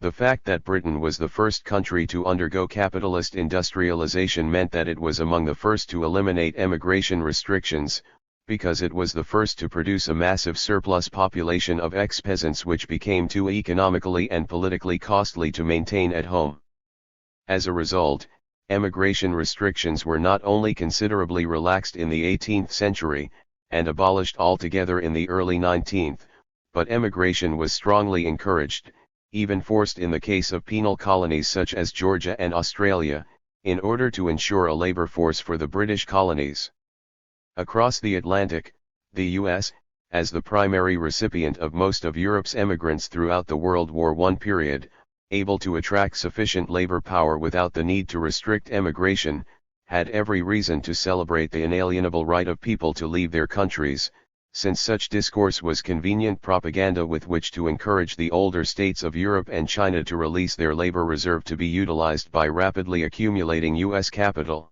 A: The fact that Britain was the first country to undergo capitalist industrialization meant that it was among the first to eliminate emigration restrictions, because it was the first to produce a massive surplus population of ex-peasants which became too economically and politically costly to maintain at home. As a result, emigration restrictions were not only considerably relaxed in the 18th century, and abolished altogether in the early 19th, but emigration was strongly encouraged, even forced in the case of penal colonies such as Georgia and Australia, in order to ensure a labor force for the British colonies. Across the Atlantic, the U.S., as the primary recipient of most of Europe's emigrants throughout the World War I period, able to attract sufficient labor power without the need to restrict emigration, had every reason to celebrate the inalienable right of people to leave their countries, since such discourse was convenient propaganda with which to encourage the older states of Europe and China to release their labor reserve to be utilized by rapidly accumulating U.S. capital.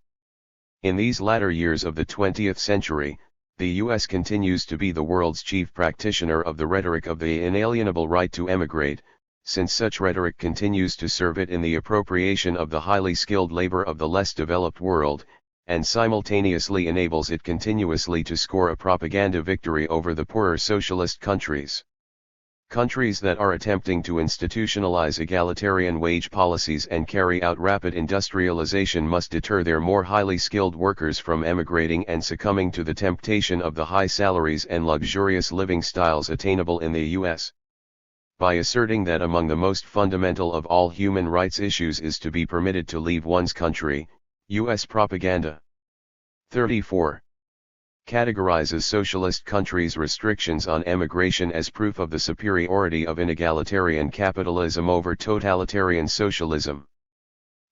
A: In these latter years of the 20th century, the U.S. continues to be the world's chief practitioner of the rhetoric of the inalienable right to emigrate, since such rhetoric continues to serve it in the appropriation of the highly skilled labor of the less developed world, and simultaneously enables it continuously to score a propaganda victory over the poorer socialist countries. Countries that are attempting to institutionalize egalitarian wage policies and carry out rapid industrialization must deter their more highly skilled workers from emigrating and succumbing to the temptation of the high salaries and luxurious living styles attainable in the U.S. By asserting that among the most fundamental of all human rights issues is to be permitted to leave one's country, U.S. propaganda. 34. Categorizes socialist countries' restrictions on emigration as proof of the superiority of inegalitarian capitalism over totalitarian socialism.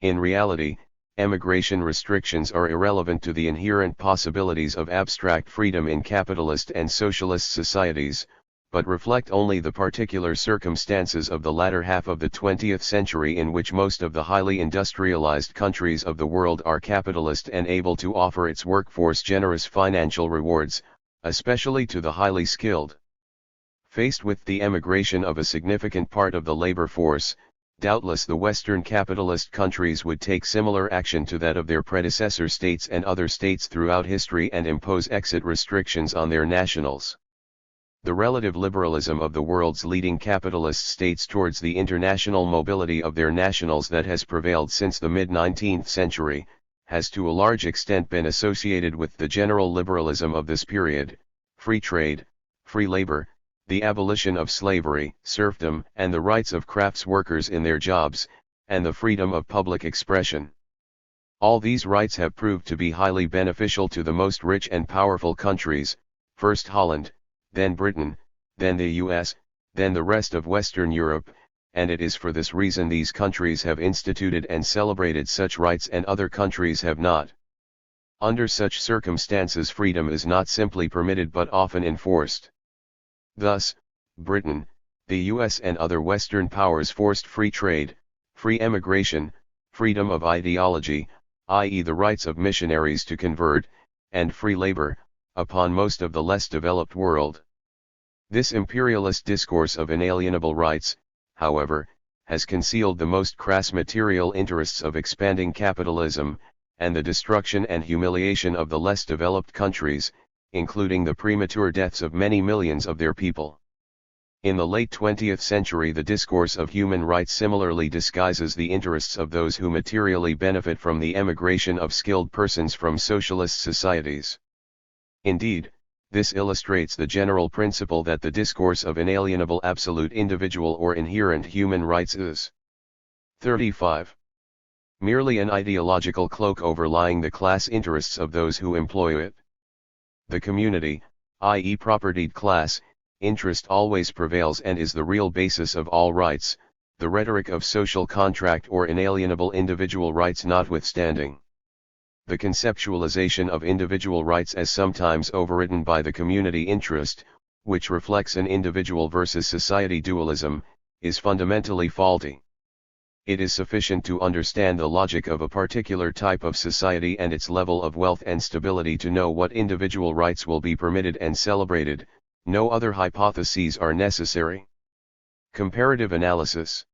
A: In reality, emigration restrictions are irrelevant to the inherent possibilities of abstract freedom in capitalist and socialist societies, but reflect only the particular circumstances of the latter half of the 20th century in which most of the highly industrialized countries of the world are capitalist and able to offer its workforce generous financial rewards, especially to the highly skilled. Faced with the emigration of a significant part of the labor force, doubtless the Western capitalist countries would take similar action to that of their predecessor states and other states throughout history and impose exit restrictions on their nationals. The relative liberalism of the world's leading capitalist states towards the international mobility of their nationals that has prevailed since the mid-19th century, has to a large extent been associated with the general liberalism of this period: free trade, free labor, the abolition of slavery, serfdom, and the rights of crafts workers in their jobs, and the freedom of public expression. All these rights have proved to be highly beneficial to the most rich and powerful countries, first Holland, then Britain, then the US, then the rest of Western Europe, and it is for this reason these countries have instituted and celebrated such rights and other countries have not. Under such circumstances freedom is not simply permitted but often enforced. Thus, Britain, the US and other Western powers forced free trade, free emigration, freedom of ideology, i.e. the rights of missionaries to convert, and free labor, upon most of the less developed world. This imperialist discourse of inalienable rights, however, has concealed the most crass material interests of expanding capitalism, and the destruction and humiliation of the less developed countries, including the premature deaths of many millions of their people. In the late 20th century the discourse of human rights similarly disguises the interests of those who materially benefit from the emigration of skilled persons from socialist societies. Indeed, this illustrates the general principle that the discourse of inalienable absolute individual or inherent human rights is 35. Merely an ideological cloak overlying the class interests of those who employ it. The community, i.e. propertied class, interest always prevails and is the real basis of all rights, the rhetoric of social contract or inalienable individual rights notwithstanding. The conceptualization of individual rights as sometimes overridden by the community interest, which reflects an individual versus society dualism, is fundamentally faulty. It is sufficient to understand the logic of a particular type of society and its level of wealth and stability to know what individual rights will be permitted and celebrated. No other hypotheses are necessary. Comparative analysis.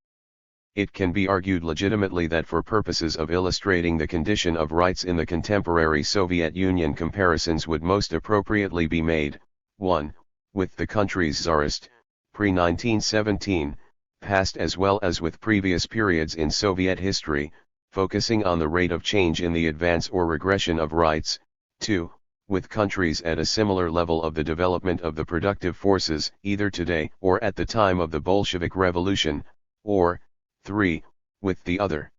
A: It can be argued legitimately that for purposes of illustrating the condition of rights in the contemporary Soviet Union, comparisons would most appropriately be made, 1. With the country's Tsarist, pre-1917, past as well as with previous periods in Soviet history, focusing on the rate of change in the advance or regression of rights, 2. With countries at a similar level of the development of the productive forces, either today or at the time of the Bolshevik Revolution, or, 3. With the other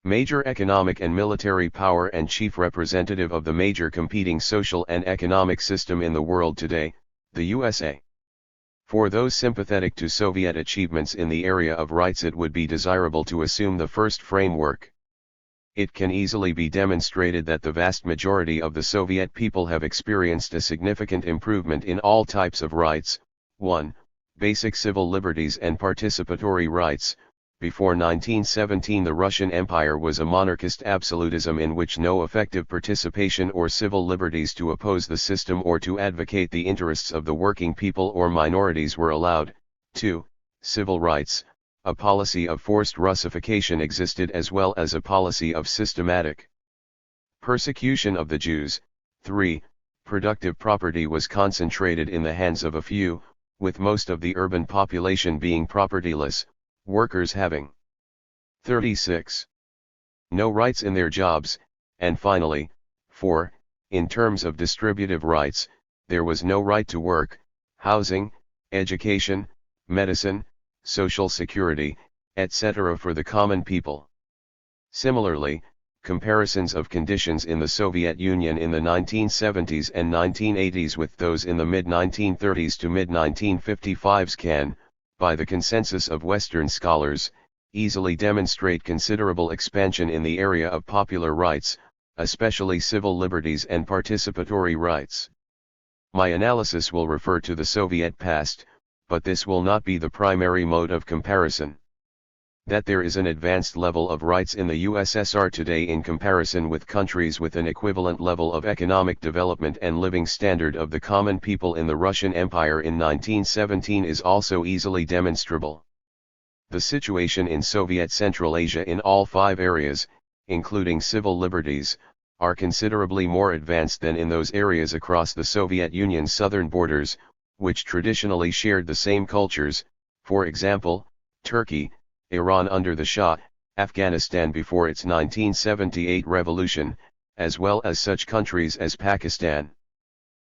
A: major economic and military power and chief representative of the major competing social and economic system in the world today, the USA. For those sympathetic to Soviet achievements in the area of rights, it would be desirable to assume the first framework. It can easily be demonstrated that the vast majority of the Soviet people have experienced a significant improvement in all types of rights. 1. Basic civil liberties and participatory rights. Before 1917, the Russian Empire was a monarchist absolutism in which no effective participation or civil liberties to oppose the system or to advocate the interests of the working people or minorities were allowed. 2. Civil rights. A policy of forced Russification existed as well as a policy of systematic persecution of the Jews. 3. Productive property was concentrated in the hands of a few, with most of the urban population being propertyless, workers having 36. No rights in their jobs, and finally, 4. In terms of distributive rights, there was no right to work, housing, education, medicine, social security, etc. for the common people. Similarly, comparisons of conditions in the Soviet Union in the 1970s and 1980s with those in the mid-1930s to mid-1955s can, by the consensus of Western scholars, easily demonstrate considerable expansion in the area of popular rights, especially civil liberties and participatory rights. My analysis will refer to the Soviet past, but this will not be the primary mode of comparison. That there is an advanced level of rights in the USSR today in comparison with countries with an equivalent level of economic development and living standard of the common people in the Russian Empire in 1917 is also easily demonstrable. The situation in Soviet Central Asia in all 5 areas, including civil liberties, are considerably more advanced than in those areas across the Soviet Union's southern borders, which traditionally shared the same cultures, for example, Turkey, Iran under the Shah, Afghanistan before its 1978 revolution, as well as such countries as Pakistan.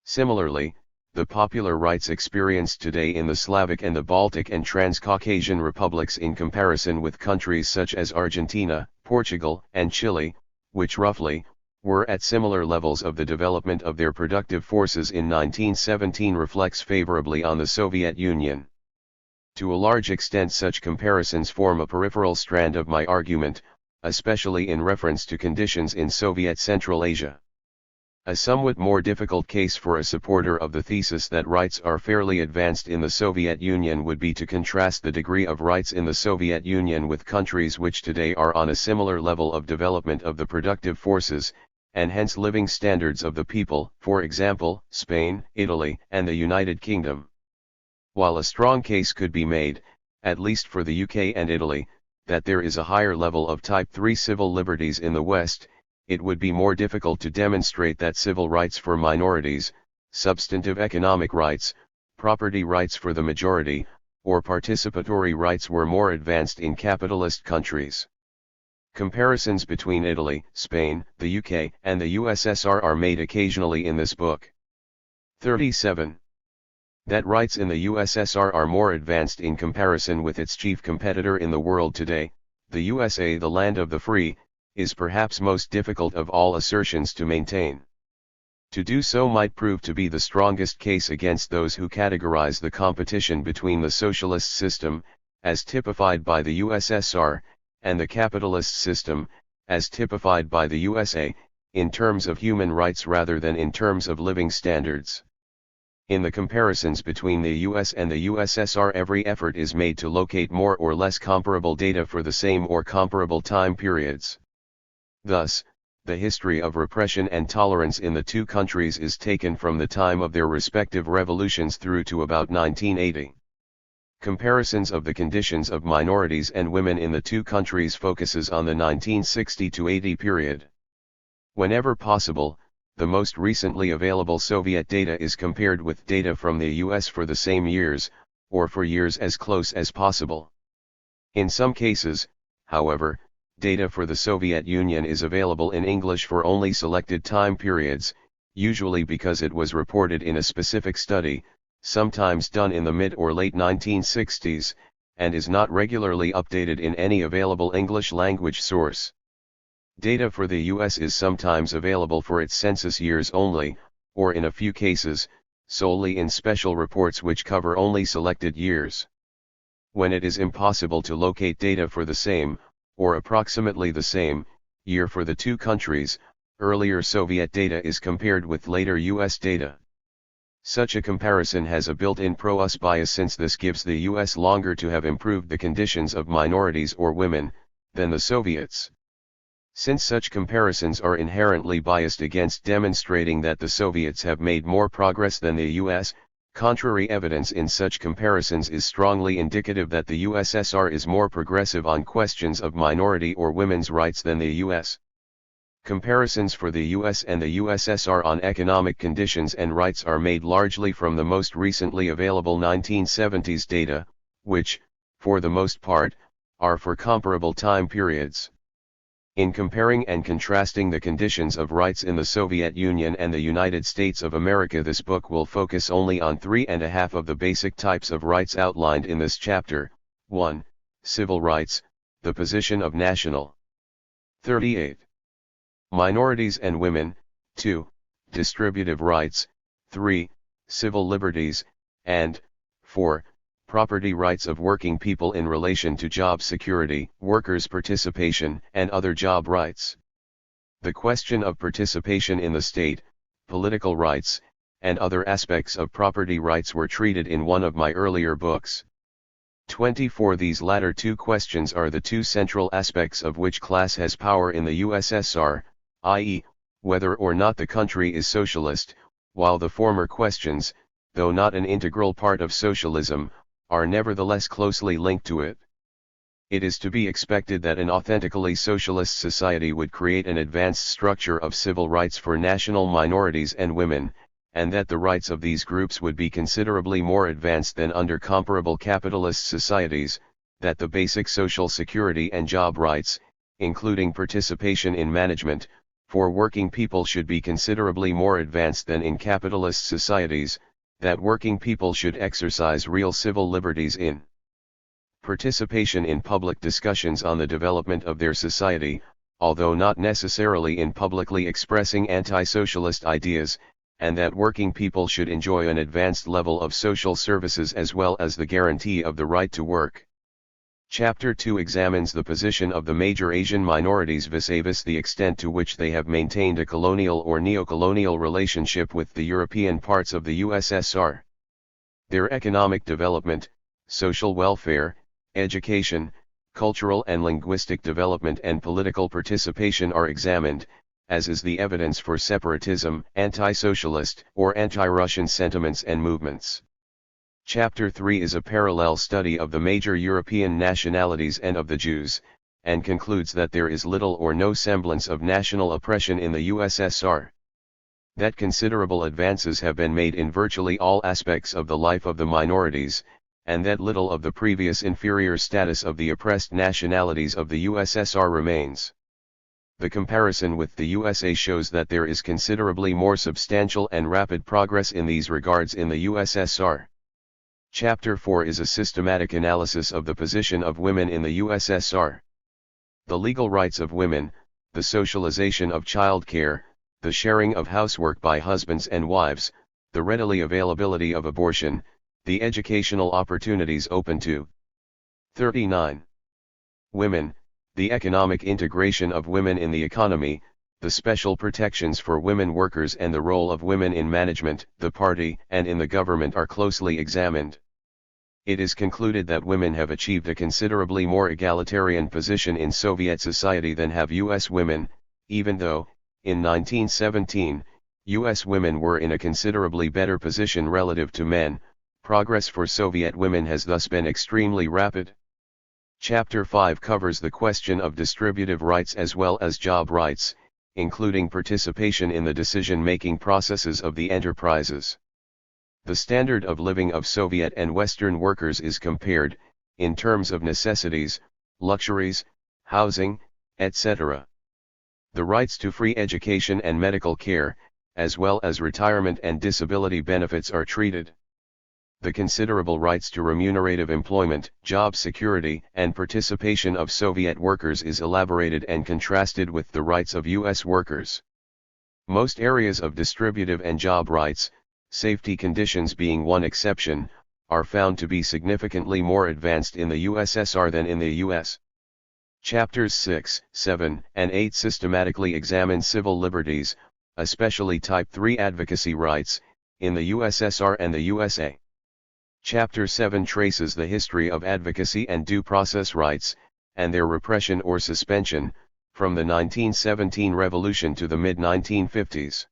A: Similarly, the popular rights experienced today in the Slavic and the Baltic and Transcaucasian republics in comparison with countries such as Argentina, Portugal, and Chile, which roughly, were at similar levels of the development of their productive forces in 1917 reflects favorably on the Soviet Union. To a large extent such comparisons form a peripheral strand of my argument, especially in reference to conditions in Soviet Central Asia. A somewhat more difficult case for a supporter of the thesis that rights are fairly advanced in the Soviet Union would be to contrast the degree of rights in the Soviet Union with countries which today are on a similar level of development of the productive forces, and hence living standards of the people, for example, Spain, Italy, and the United Kingdom. While a strong case could be made, at least for the UK and Italy, that there is a higher level of Type 3 civil liberties in the West, it would be more difficult to demonstrate that civil rights for minorities, substantive economic rights, property rights for the majority, or participatory rights were more advanced in capitalist countries. Comparisons between Italy, Spain, the UK, and the USSR are made occasionally in this book. 37. That rights in the USSR are more advanced in comparison with its chief competitor in the world today, the USA, the land of the free, is perhaps most difficult of all assertions to maintain. To do so might prove to be the strongest case against those who categorize the competition between the socialist system, as typified by the USSR, and the capitalist system, as typified by the USA, in terms of human rights rather than in terms of living standards. In the comparisons between the US and the USSR, every effort is made to locate more or less comparable data for the same or comparable time periods. Thus, the history of repression and tolerance in the two countries is taken from the time of their respective revolutions through to about 1980. Comparisons of the conditions of minorities and women in the two countries focuses on the 1960 to 80 period. Whenever possible, the most recently available Soviet data is compared with data from the US for the same years, or for years as close as possible. In some cases, however, data for the Soviet Union is available in English for only selected time periods, usually because it was reported in a specific study, sometimes done in the mid or late 1960s, and is not regularly updated in any available English language source. Data for the US is sometimes available for its census years only, or in a few cases, solely in special reports which cover only selected years. When it is impossible to locate data for the same, or approximately the same, year for the two countries, earlier Soviet data is compared with later US data. Such a comparison has a built-in pro-US bias since this gives the US longer to have improved the conditions of minorities or women, than the Soviets. Since such comparisons are inherently biased against demonstrating that the Soviets have made more progress than the US, contrary evidence in such comparisons is strongly indicative that the USSR is more progressive on questions of minority or women's rights than the US. Comparisons for the US and the USSR on economic conditions and rights are made largely from the most recently available 1970s data, which, for the most part, are for comparable time periods. In comparing and contrasting the conditions of rights in the Soviet Union and the United States of America, this book will focus only on 3.5 of the basic types of rights outlined in this chapter. 1. Civil rights, the position of national. 38. Minorities and women. 2. Distributive rights. 3. Civil liberties, and 4. Property rights of working people in relation to job security, workers' participation, and other job rights. The question of participation in the state, political rights, and other aspects of property rights were treated in one of my earlier books. 24. These latter two questions are the two central aspects of which class has power in the USSR, i.e., whether or not the country is socialist, while the former questions, though not an integral part of socialism, are nevertheless closely linked to it. It is to be expected that an authentically socialist society would create an advanced structure of civil rights for national minorities and women, and that the rights of these groups would be considerably more advanced than under comparable capitalist societies, that the basic social security and job rights, including participation in management, for working people should be considerably more advanced than in capitalist societies, that working people should exercise real civil liberties in participation in public discussions on the development of their society, although not necessarily in publicly expressing anti-socialist ideas, and that working people should enjoy an advanced level of social services as well as the guarantee of the right to work. Chapter 2 examines the position of the major Asian minorities vis-a-vis the extent to which they have maintained a colonial or neo-colonial relationship with the European parts of the USSR. Their economic development, social welfare, education, cultural and linguistic development and political participation are examined, as is the evidence for separatism, anti-socialist or anti-Russian sentiments and movements. Chapter 3 is a parallel study of the major European nationalities and of the Jews, and concludes that there is little or no semblance of national oppression in the USSR. That considerable advances have been made in virtually all aspects of the life of the minorities, and that little of the previous inferior status of the oppressed nationalities of the USSR remains. The comparison with the USA shows that there is considerably more substantial and rapid progress in these regards in the USSR. Chapter 4 is a systematic analysis of the position of women in the USSR. The legal rights of women, the socialization of childcare, the sharing of housework by husbands and wives, the readily availability of abortion, the educational opportunities open to 39. Women, the economic integration of women in the economy, the special protections for women workers and the role of women in management, the party, and in the government are closely examined. It is concluded that women have achieved a considerably more egalitarian position in Soviet society than have U.S. women, even though, in 1917, U.S. women were in a considerably better position relative to men, Progress for Soviet women has thus been extremely rapid. Chapter 5 covers the question of distributive rights as well as job rights, including participation in the decision-making processes of the enterprises. The standard of living of Soviet and Western workers is compared, in terms of necessities, luxuries, housing, etc. The rights to free education and medical care, as well as retirement and disability benefits are treated. The considerable rights to remunerative employment, job security, and participation of Soviet workers is elaborated and contrasted with the rights of U.S. workers. Most areas of distributive and job rights, safety conditions being one exception, are found to be significantly more advanced in the USSR than in the U.S. Chapters 6, 7, and 8 systematically examine civil liberties, especially Type 3 advocacy rights, in the USSR and the USA. Chapter 7 traces the history of advocacy and due process rights, and their repression or suspension, from the 1917 revolution to the mid-1950s.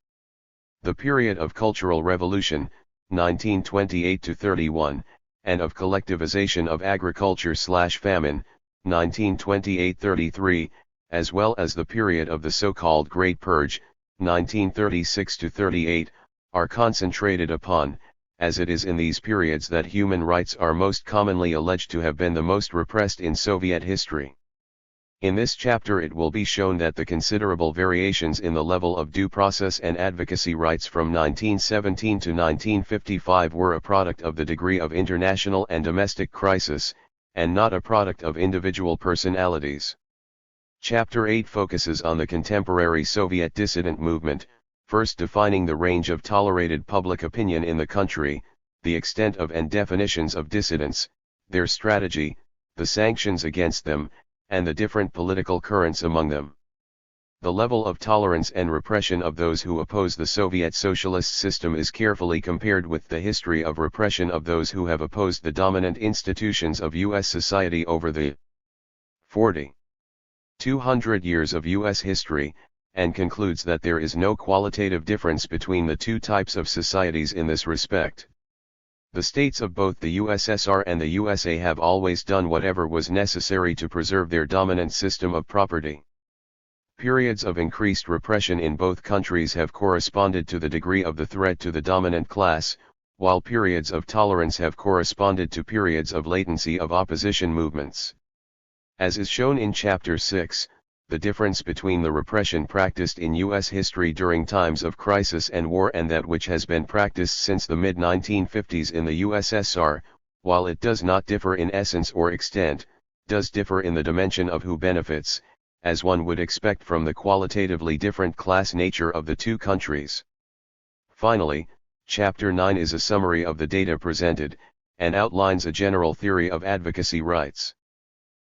A: The period of Cultural Revolution, 1928 to 31, and of collectivization of agriculture/famine, 1928-33, as well as the period of the so-called Great Purge, 1936 to 38, are concentrated upon, as it is in these periods that human rights are most commonly alleged to have been the most repressed in Soviet history. In this chapter it will be shown that the considerable variations in the level of due process and advocacy rights from 1917 to 1955 were a product of the degree of international and domestic crisis, and not a product of individual personalities. Chapter 8 focuses on the contemporary Soviet dissident movement, first defining the range of tolerated public opinion in the country, the extent of and definitions of dissidents, their strategy, the sanctions against them, and the different political currents among them. The level of tolerance and repression of those who oppose the Soviet socialist system is carefully compared with the history of repression of those who have opposed the dominant institutions of U.S. society over the 200 years of U.S. history, and concludes that there is no qualitative difference between the two types of societies in this respect. The states of both the USSR and the USA have always done whatever was necessary to preserve their dominant system of property. Periods of increased repression in both countries have corresponded to the degree of the threat to the dominant class, while periods of tolerance have corresponded to periods of latency of opposition movements. As is shown in Chapter 6, the difference between the repression practiced in U.S. history during times of crisis and war and that which has been practiced since the mid-1950s in the USSR, while it does not differ in essence or extent, does differ in the dimension of who benefits, as one would expect from the qualitatively different class nature of the two countries. Finally, Chapter 9 is a summary of the data presented, and outlines a general theory of advocacy rights.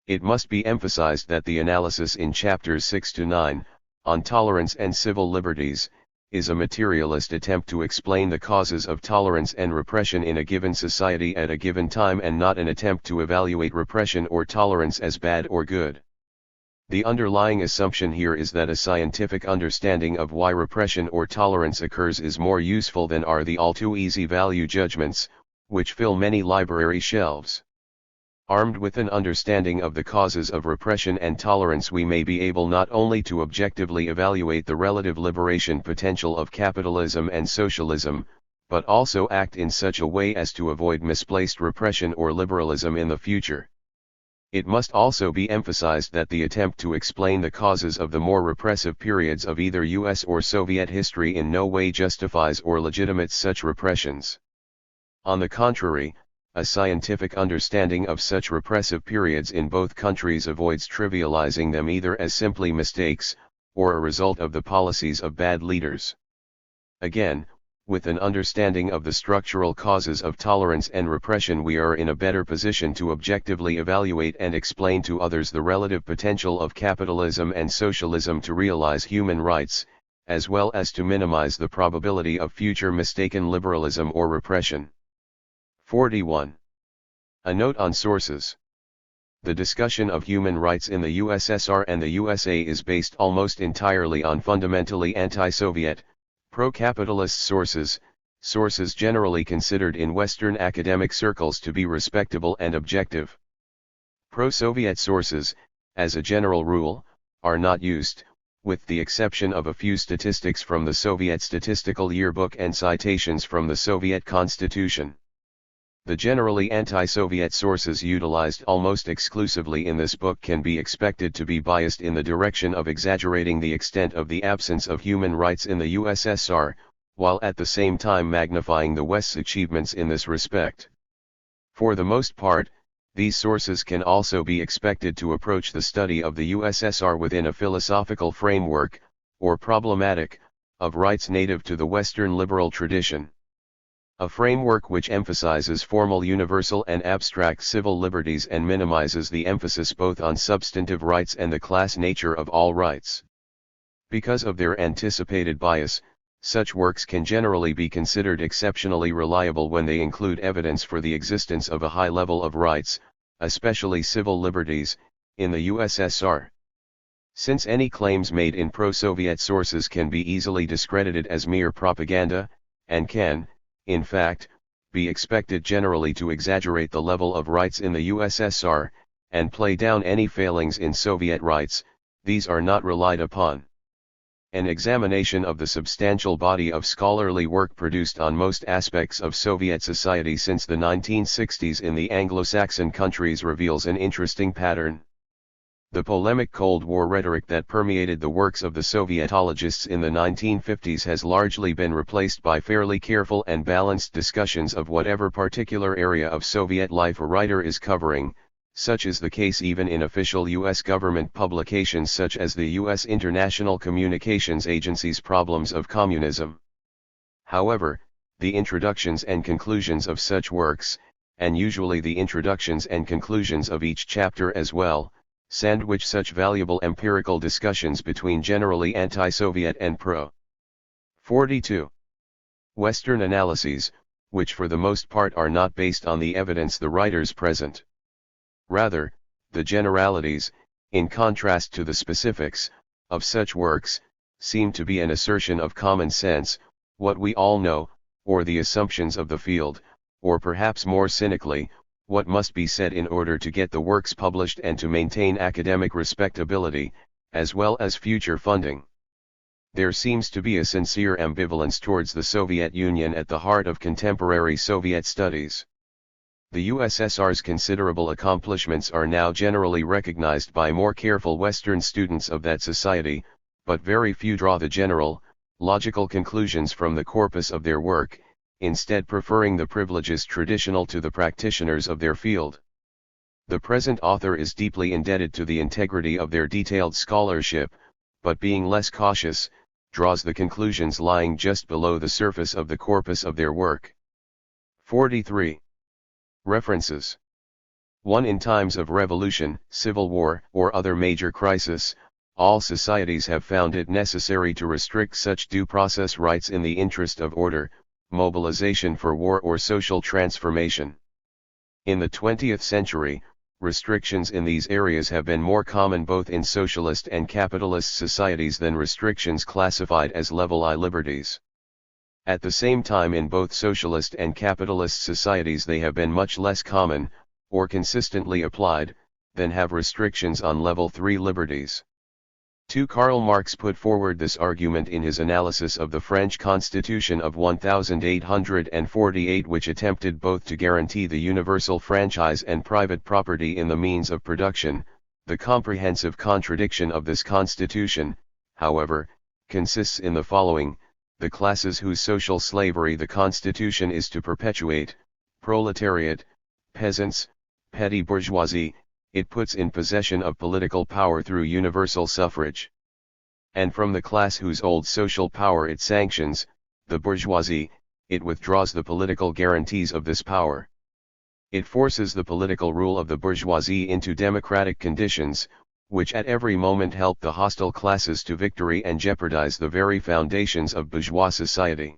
A: It must be emphasized that the analysis in Chapters 6 to 9, on tolerance and civil liberties, is a materialist attempt to explain the causes of tolerance and repression in a given society at a given time and not an attempt to evaluate repression or tolerance as bad or good. The underlying assumption here is that a scientific understanding of why repression or tolerance occurs is more useful than are the all-too-easy value judgments, which fill many library shelves. Armed with an understanding of the causes of repression and tolerance, we may be able not only to objectively evaluate the relative liberation potential of capitalism and socialism, but also act in such a way as to avoid misplaced repression or liberalism in the future. It must also be emphasized that the attempt to explain the causes of the more repressive periods of either US or Soviet history in no way justifies or legitimates such repressions. On the contrary, a scientific understanding of such repressive periods in both countries avoids trivializing them either as simply mistakes, or a result of the policies of bad leaders. Again, with an understanding of the structural causes of tolerance and repression, we are in a better position to objectively evaluate and explain to others the relative potential of capitalism and socialism to realize human rights, as well as to minimize the probability of future mistaken liberalism or repression. 41. A note on sources. The discussion of human rights in the USSR and the USA is based almost entirely on fundamentally anti-Soviet, pro-capitalist sources, sources generally considered in Western academic circles to be respectable and objective. Pro-Soviet sources, as a general rule, are not used, with the exception of a few statistics from the Soviet Statistical Yearbook and citations from the Soviet Constitution. The generally anti-Soviet sources utilized almost exclusively in this book can be expected to be biased in the direction of exaggerating the extent of the absence of human rights in the USSR, while at the same time magnifying the West's achievements in this respect. For the most part, these sources can also be expected to approach the study of the USSR within a philosophical framework, or problematic, of rights native to the Western liberal tradition. A framework which emphasizes formal universal and abstract civil liberties and minimizes the emphasis both on substantive rights and the class nature of all rights. Because of their anticipated bias, such works can generally be considered exceptionally reliable when they include evidence for the existence of a high level of rights, especially civil liberties, in the USSR. Since any claims made in pro-Soviet sources can be easily discredited as mere propaganda, and can, in fact, be expected generally to exaggerate the level of rights in the USSR, and play down any failings in Soviet rights, these are not relied upon. An examination of the substantial body of scholarly work produced on most aspects of Soviet society since the 1960s in the Anglo-Saxon countries reveals an interesting pattern. The polemic Cold War rhetoric that permeated the works of the Sovietologists in the 1950s has largely been replaced by fairly careful and balanced discussions of whatever particular area of Soviet life a writer is covering. Such is the case even in official U.S. government publications such as the U.S. International Communications Agency's Problems of Communism. However, the introductions and conclusions of such works, and usually the introductions and conclusions of each chapter as well, sandwich such valuable empirical discussions between generally anti-Soviet and pro-42 Western analyses, which for the most part are not based on the evidence the writers present. Rather, the generalities, in contrast to the specifics, of such works, seem to be an assertion of common sense, what we all know, or the assumptions of the field, or perhaps more cynically, what must be said in order to get the works published and to maintain academic respectability, as well as future funding. There seems to be a sincere ambivalence towards the Soviet Union at the heart of contemporary Soviet studies. The USSR's considerable accomplishments are now generally recognized by more careful Western students of that society, but very few draw the general, logical conclusions from the corpus of their work, instead preferring the privileges traditional to the practitioners of their field. The present author is deeply indebted to the integrity of their detailed scholarship, but being less cautious, draws the conclusions lying just below the surface of the corpus of their work. 43. References. 1. In times of revolution, civil war, or other major crisis, all societies have found it necessary to restrict such due process rights in the interest of order, mobilization for war or social transformation. In the 20th century, restrictions in these areas have been more common both in socialist and capitalist societies than restrictions classified as level I liberties. At the same time in both socialist and capitalist societies they have been much less common, or consistently applied, than have restrictions on level 3 liberties. 2. Karl Marx put forward this argument in his analysis of the French Constitution of 1848, which attempted both to guarantee the universal franchise and private property in the means of production. The comprehensive contradiction of this constitution, however, consists in the following: the classes whose social slavery the Constitution is to perpetuate, proletariat, peasants, petty bourgeoisie, it puts in possession of political power through universal suffrage. And from the class whose old social power it sanctions, the bourgeoisie, it withdraws the political guarantees of this power. It forces the political rule of the bourgeoisie into democratic conditions, which at every moment help the hostile classes to victory and jeopardize the very foundations of bourgeois society.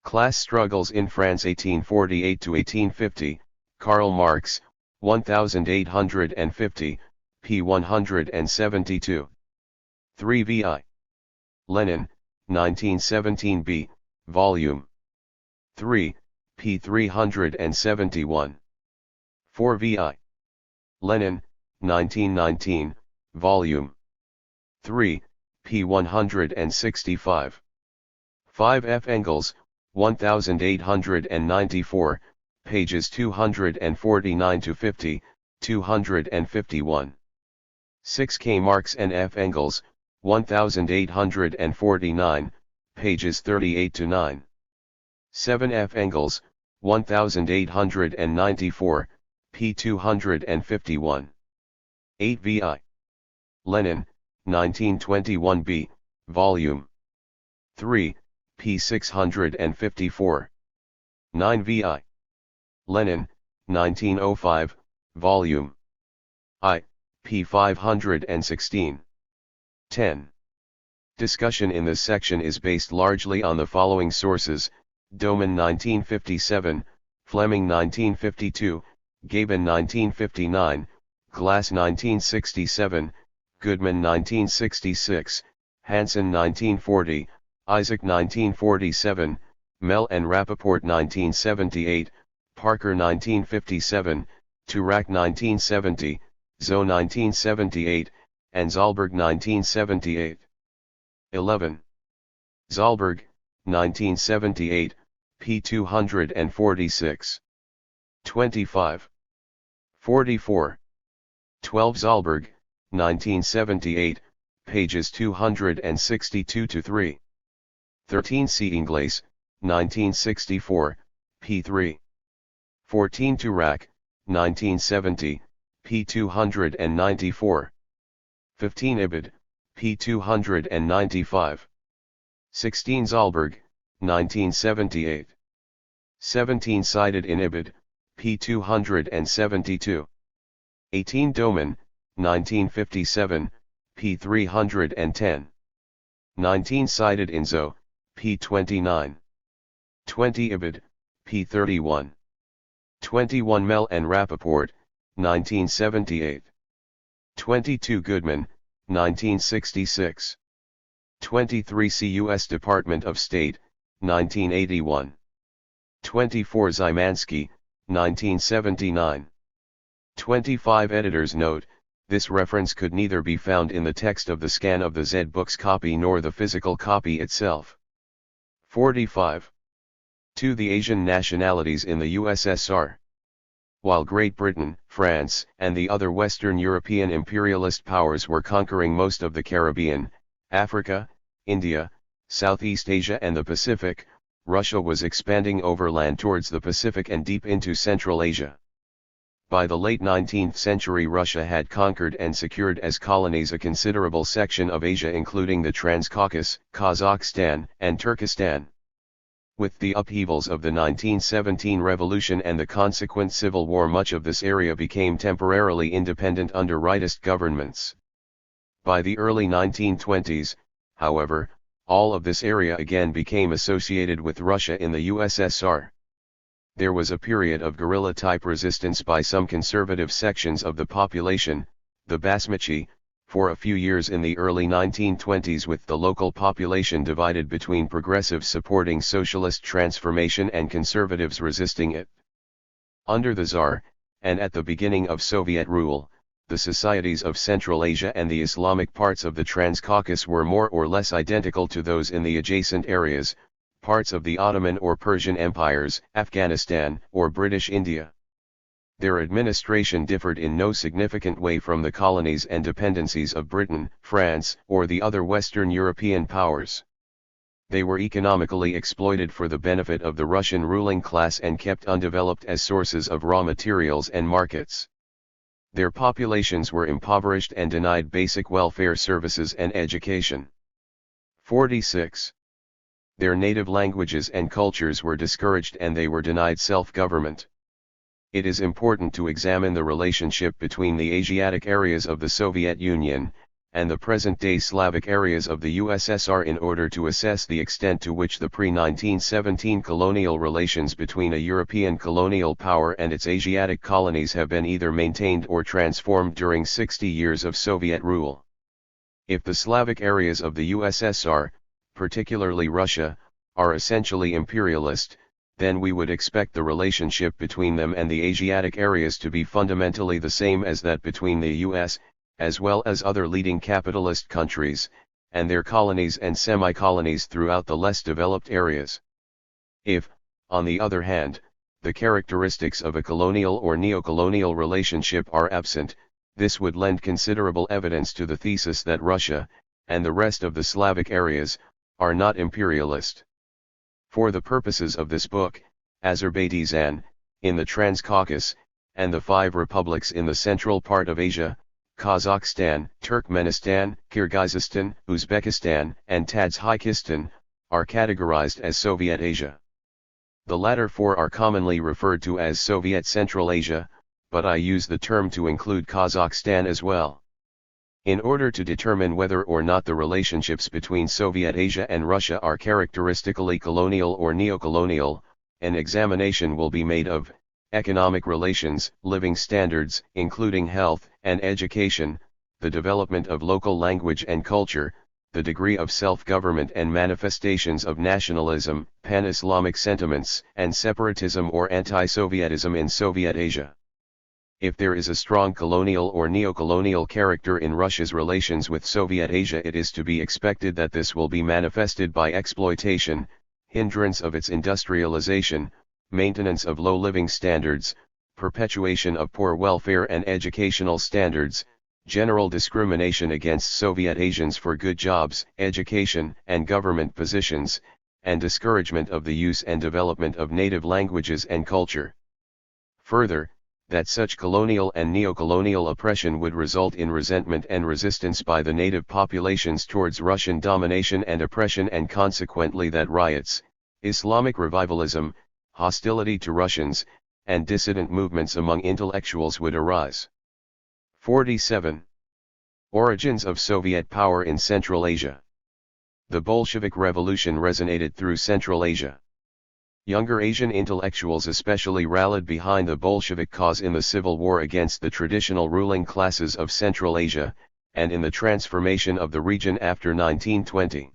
A: Class Struggles in France 1848 to 1850, Karl Marx, 1850, p. 172. 3 vi. Lenin, 1917b, Vol. 3, p. 371. 4 VI. Lenin, 1919, Volume 3, p. 165. 5 F. Engels, 1894, pages 249 to 50, 251. 6 K. Marx and F. Engels, 1849, pages 38 to 9. 7 F. Engels, 1894, p. 251. 8 VI. Lenin, 1921b, Volume 3, p. 654. 9 VI. Lenin, 1905, Volume I, p. 516. 10. Discussion in this section is based largely on the following sources: Doman 1957, Fleming 1952, Gaben 1959, Glass 1967, Goodman 1966, Hansen 1940, Isaac 1947, Mell and Rappaport 1978, Parker 1957, Turak 1970, Zoe 1978, and Zollberg 1978. 11. Zollberg, 1978, p. 246. 25. 44. 12 Zollberg, 1978, pages 262 to 3. 13 C. Ingles, 1964, p. 3. 14 Turak, 1970, p. 294. 15 Ibid, p. 295. 16 Zollberg, 1978. 17 cited in Ibid, p. 272. 18 Doman, 1957, p. 310. 19 cited in Zoe, p. 29. 20 Ibid, p. 31. 21 Mell and Rappaport, 1978. 22 Goodman, 1966. 23 C. U.S. Department of State, 1981. 24 Szymanski, 1979. 25 Editor's Note: this reference could neither be found in the text of the scan of the Z-Books copy nor the physical copy itself. 45. To the Asian nationalities in the USSR. While Great Britain, France, and the other Western European imperialist powers were conquering most of the Caribbean, Africa, India, Southeast Asia and the Pacific, Russia was expanding overland towards the Pacific and deep into Central Asia. By the late 19th century, Russia had conquered and secured as colonies a considerable section of Asia, including the Transcaucasus, Kazakhstan, and Turkestan. With the upheavals of the 1917 revolution and the consequent civil war, much of this area became temporarily independent under rightist governments. By the early 1920s, however, all of this area again became associated with Russia in the USSR. There was a period of guerrilla-type resistance by some conservative sections of the population, the Basmachi, for a few years in the early 1920s, with the local population divided between progressives supporting socialist transformation and conservatives resisting it. Under the Tsar, and at the beginning of Soviet rule, the societies of Central Asia and the Islamic parts of the Transcaucasus were more or less identical to those in the adjacent areas, parts of the Ottoman or Persian empires, Afghanistan, or British India. Their administration differed in no significant way from the colonies and dependencies of Britain, France, or the other Western European powers. They were economically exploited for the benefit of the Russian ruling class and kept undeveloped as sources of raw materials and markets. Their populations were impoverished and denied basic welfare services and education. 46. Their native languages and cultures were discouraged and they were denied self-government. It is important to examine the relationship between the Asiatic areas of the Soviet Union, and the present-day Slavic areas of the USSR in order to assess the extent to which the pre-1917 colonial relations between a European colonial power and its Asiatic colonies have been either maintained or transformed during 60 years of Soviet rule. If the Slavic areas of the USSR, particularly Russia, are essentially imperialist, then we would expect the relationship between them and the Asiatic areas to be fundamentally the same as that between the US, as well as other leading capitalist countries, and their colonies and semi-colonies throughout the less developed areas. If, on the other hand, the characteristics of a colonial or neocolonial relationship are absent, this would lend considerable evidence to the thesis that Russia, and the rest of the Slavic areas, are not imperialist. For the purposes of this book, Azerbaijan, in the Transcaucasus, and the 5 republics in the central part of Asia, Kazakhstan, Turkmenistan, Kyrgyzstan, Uzbekistan, and Tajikistan, are categorized as Soviet Asia. The latter 4 are commonly referred to as Soviet Central Asia, but I use the term to include Kazakhstan as well. In order to determine whether or not the relationships between Soviet Asia and Russia are characteristically colonial or neocolonial, an examination will be made of economic relations, living standards, including health and education, the development of local language and culture, the degree of self-government and manifestations of nationalism, pan-Islamic sentiments, and separatism or anti-Sovietism in Soviet Asia. If there is a strong colonial or neocolonial character in Russia's relations with Soviet Asia, it is to be expected that this will be manifested by exploitation, hindrance of its industrialization, maintenance of low living standards, perpetuation of poor welfare and educational standards, general discrimination against Soviet Asians for good jobs, education, and government positions, and discouragement of the use and development of native languages and culture. Further, that such colonial and neocolonial oppression would result in resentment and resistance by the native populations towards Russian domination and oppression, and consequently that riots, Islamic revivalism, hostility to Russians, and dissident movements among intellectuals would arise. 47. Origins of Soviet power in Central Asia. The Bolshevik Revolution resonated through Central Asia. Younger Asian intellectuals especially rallied behind the Bolshevik cause in the civil war against the traditional ruling classes of Central Asia, and in the transformation of the region after 1920.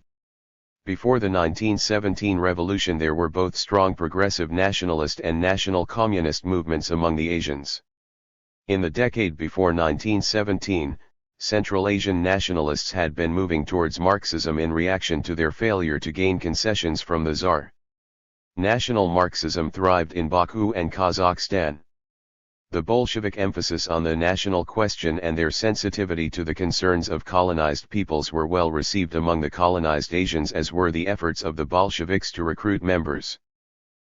A: Before the 1917 revolution there were both strong progressive nationalist and national communist movements among the Asians. In the decade before 1917, Central Asian nationalists had been moving towards Marxism in reaction to their failure to gain concessions from the Tsar. National Marxism thrived in Baku and Kazakhstan. The Bolshevik emphasis on the national question and their sensitivity to the concerns of colonized peoples were well received among the colonized Asians, as were the efforts of the Bolsheviks to recruit members.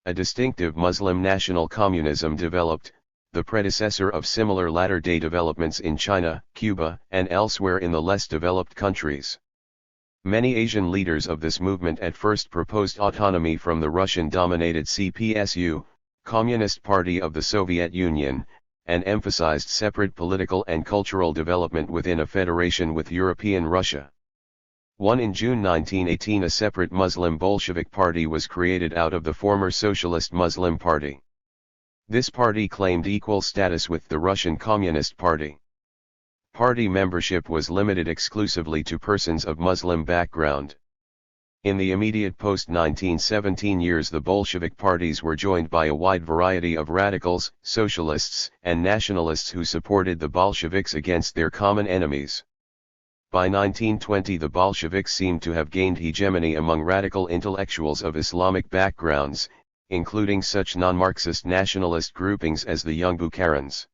A: A distinctive Muslim national communism developed, the predecessor of similar latter-day developments in China, Cuba, and elsewhere in the less developed countries. Many Asian leaders of this movement at first proposed autonomy from the Russian-dominated CPSU, Communist Party of the Soviet Union, and emphasized separate political and cultural development within a federation with European Russia. In June 1918 a separate Muslim Bolshevik party was created out of the former Socialist Muslim Party. This party claimed equal status with the Russian Communist Party. Party membership was limited exclusively to persons of Muslim background. In the immediate post-1917 years the Bolshevik parties were joined by a wide variety of radicals, socialists, and nationalists who supported the Bolsheviks against their common enemies. By 1920 the Bolsheviks seemed to have gained hegemony among radical intellectuals of Islamic backgrounds, including such non-Marxist nationalist groupings as the Young Bukharins.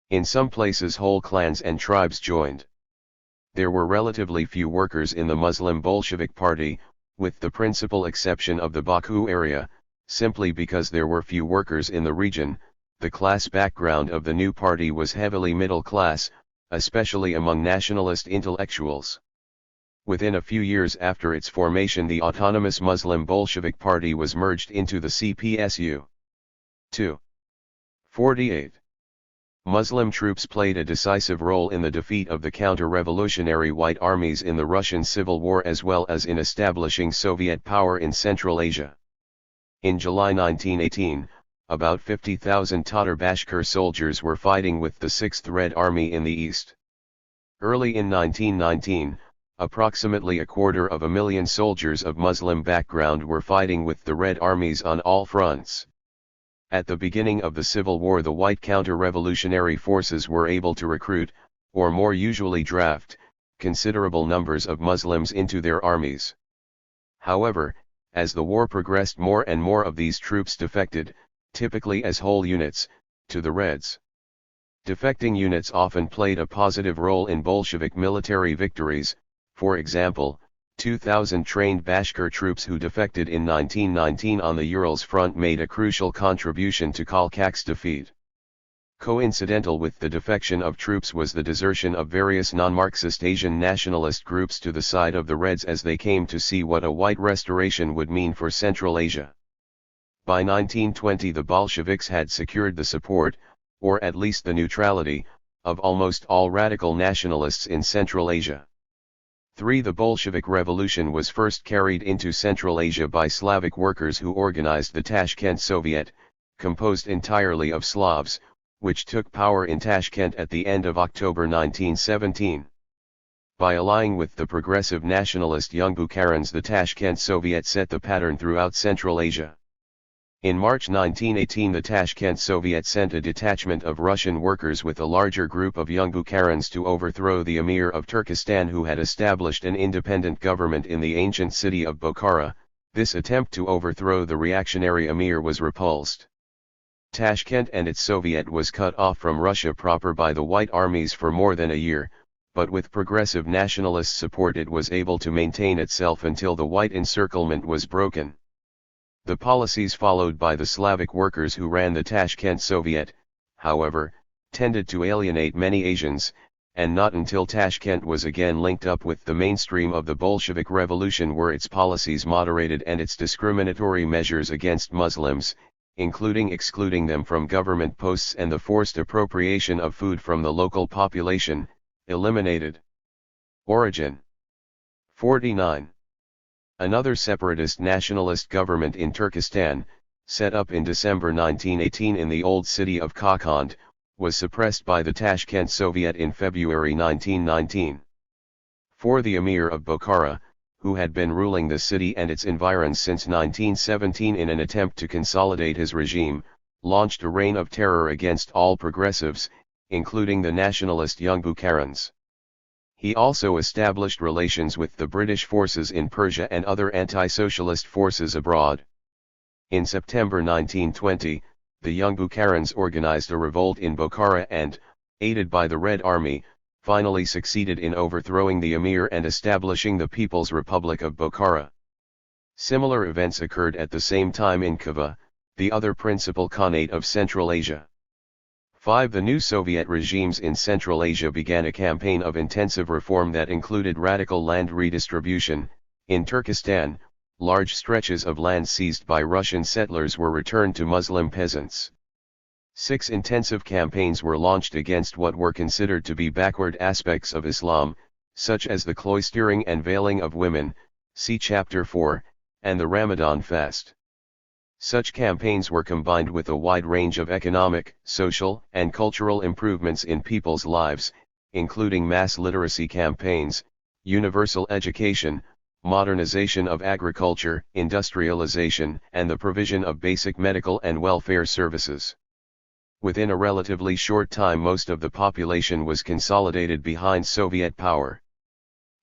A: In some places whole clans and tribes joined. There were relatively few workers in the Muslim Bolshevik Party, with the principal exception of the Baku area, simply because there were few workers in the region. The class background of the new party was heavily middle class, especially among nationalist intellectuals. Within a few years after its formation the autonomous Muslim Bolshevik Party was merged into the CPSU. 2. 48. Muslim troops played a decisive role in the defeat of the counter-revolutionary White armies in the Russian Civil War as well as in establishing Soviet power in Central Asia. In July 1918, about 50,000 Tatar Bashkir soldiers were fighting with the 6th Red Army in the east. Early in 1919, approximately 250,000 soldiers of Muslim background were fighting with the Red armies on all fronts. At the beginning of the Civil War, the white counter-revolutionary forces were able to recruit, or more usually draft, considerable numbers of Muslims into their armies. However, as the war progressed, more and more of these troops defected, typically as whole units, to the Reds. Defecting units often played a positive role in Bolshevik military victories. For example, 2,000 trained Bashkir troops who defected in 1919 on the Urals front made a crucial contribution to Kolchak's defeat. Coincidental with the defection of troops was the desertion of various non-Marxist Asian nationalist groups to the side of the Reds as they came to see what a white restoration would mean for Central Asia. By 1920 the Bolsheviks had secured the support, or at least the neutrality, of almost all radical nationalists in Central Asia. 3. The Bolshevik Revolution was first carried into Central Asia by Slavic workers who organized the Tashkent Soviet, composed entirely of Slavs, which took power in Tashkent at the end of October 1917. By allying with the progressive nationalist Young Bukharins, the Tashkent Soviet set the pattern throughout Central Asia. In March 1918 the Tashkent Soviet sent a detachment of Russian workers with a larger group of Young Bukharins to overthrow the Emir of Turkestan, who had established an independent government in the ancient city of Bokhara. This attempt to overthrow the reactionary Emir was repulsed. Tashkent and its Soviet was cut off from Russia proper by the White armies for more than a year, but with progressive nationalist support it was able to maintain itself until the White encirclement was broken. The policies followed by the Slavic workers who ran the Tashkent Soviet, however, tended to alienate many Asians, and not until Tashkent was again linked up with the mainstream of the Bolshevik Revolution were its policies moderated and its discriminatory measures against Muslims, including excluding them from government posts and the forced appropriation of food from the local population, eliminated. Origin 49. Another separatist nationalist government in Turkestan, set up in December 1918 in the old city of Kokand, was suppressed by the Tashkent Soviet in February 1919. For the Emir of Bokhara, who had been ruling the city and its environs since 1917 in an attempt to consolidate his regime, launched a reign of terror against all progressives, including the nationalist Young Bukharins. He also established relations with the British forces in Persia and other anti-socialist forces abroad. In September 1920, the Young Bukharins organized a revolt in Bokhara and, aided by the Red Army, finally succeeded in overthrowing the Emir and establishing the People's Republic of Bokhara. Similar events occurred at the same time in Khiva, the other principal khanate of Central Asia. 5. The new Soviet regimes in Central Asia began a campaign of intensive reform that included radical land redistribution. In Turkestan, large stretches of land seized by Russian settlers were returned to Muslim peasants. 6. Intensive campaigns were launched against what were considered to be backward aspects of Islam, such as the cloistering and veiling of women, see Chapter 4, and the Ramadan fast. Such campaigns were combined with a wide range of economic, social, and cultural improvements in people's lives, including mass literacy campaigns, universal education, modernization of agriculture, industrialization, and the provision of basic medical and welfare services. Within a relatively short time most of the population was consolidated behind Soviet power.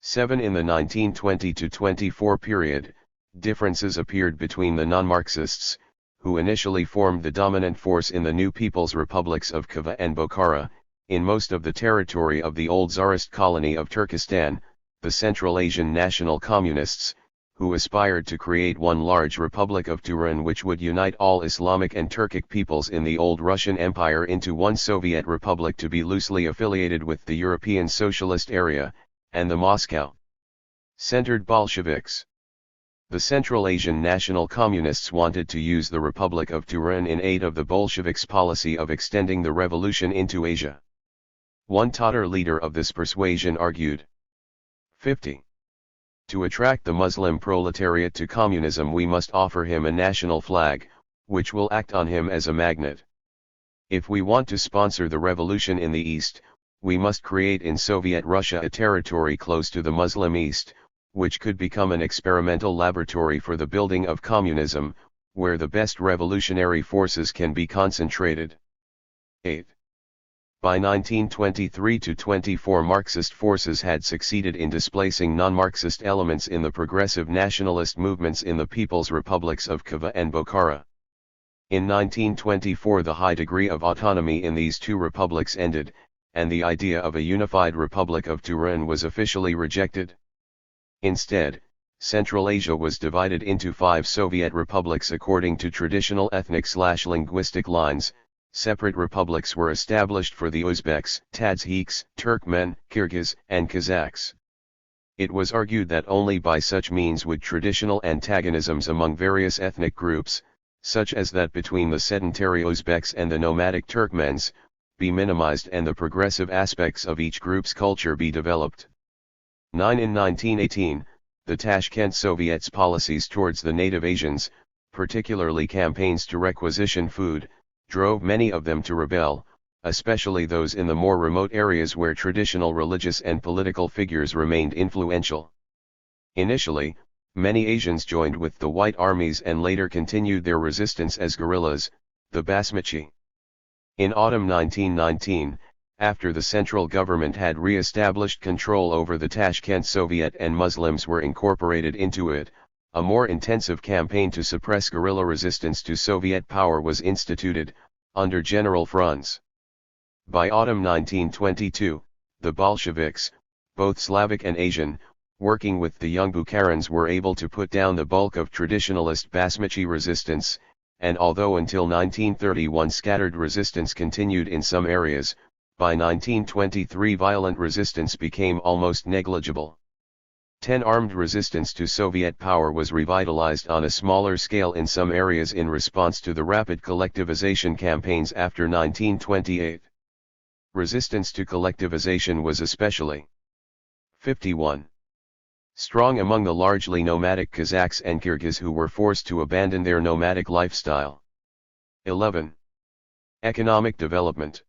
A: 7. In the 1920-24 period, differences appeared between the non-Marxists, who initially formed the dominant force in the new People's Republics of Khiva and Bokhara, in most of the territory of the old Tsarist colony of Turkestan, the Central Asian National Communists, who aspired to create one large Republic of Turan which would unite all Islamic and Turkic peoples in the old Russian Empire into one Soviet Republic to be loosely affiliated with the European Socialist area, and the Moscow-centered Bolsheviks. The Central Asian National Communists wanted to use the Republic of Turan in aid of the Bolsheviks' policy of extending the revolution into Asia. One Tatar leader of this persuasion argued. 50. To attract the Muslim proletariat to communism we must offer him a national flag, which will act on him as a magnet. If we want to sponsor the revolution in the East, we must create in Soviet Russia a territory close to the Muslim East, which could become an experimental laboratory for the building of communism, where the best revolutionary forces can be concentrated. 8. By 1923-24 Marxist forces had succeeded in displacing non-Marxist elements in the progressive nationalist movements in the People's Republics of Khiva and Bokhara. In 1924 the high degree of autonomy in these two republics ended, and the idea of a unified Republic of Turan was officially rejected. Instead, Central Asia was divided into 5 Soviet republics according to traditional ethnic/linguistic lines. Separate republics were established for the Uzbeks, Tadshiks, Turkmen, Kyrgyz, and Kazakhs. It was argued that only by such means would traditional antagonisms among various ethnic groups, such as that between the sedentary Uzbeks and the nomadic Turkmens, be minimized and the progressive aspects of each group's culture be developed. 9. In 1918, the Tashkent Soviet's policies towards the native Asians, particularly campaigns to requisition food, drove many of them to rebel, especially those in the more remote areas where traditional religious and political figures remained influential. Initially, many Asians joined with the White armies and later continued their resistance as guerrillas, the Basmachi. In autumn 1919, after the central government had re-established control over the Tashkent Soviet and Muslims were incorporated into it, a more intensive campaign to suppress guerrilla resistance to Soviet power was instituted, under General Franz. By autumn 1922, the Bolsheviks, both Slavic and Asian, working with the young Bukharins were able to put down the bulk of traditionalist Basmachi resistance, and although until 1931 scattered resistance continued in some areas, by 1923 violent resistance became almost negligible. 10. Armed resistance to Soviet power was revitalized on a smaller scale in some areas in response to the rapid collectivization campaigns after 1928. Resistance to collectivization was especially 51. Strong among the largely nomadic Kazakhs and Kyrgyz who were forced to abandon their nomadic lifestyle. 11. Economic development.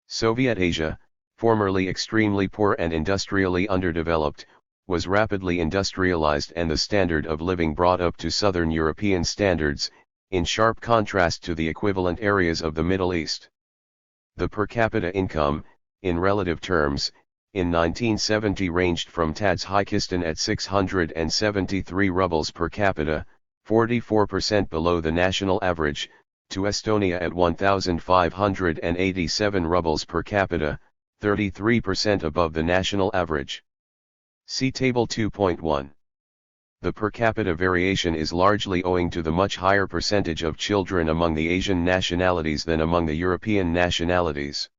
A: Soviet Asia, formerly extremely poor and industrially underdeveloped, was rapidly industrialized and the standard of living brought up to Southern European standards, in sharp contrast to the equivalent areas of the Middle East. The per capita income, in relative terms, in 1970 ranged from Tajikistan at 673 rubles per capita, 44% below the national average, to Estonia at 1,587 rubles per capita, 33% above the national average. See Table 2.1. The per capita variation is largely owing to the much higher percentage of children among the Asian nationalities than among the European nationalities.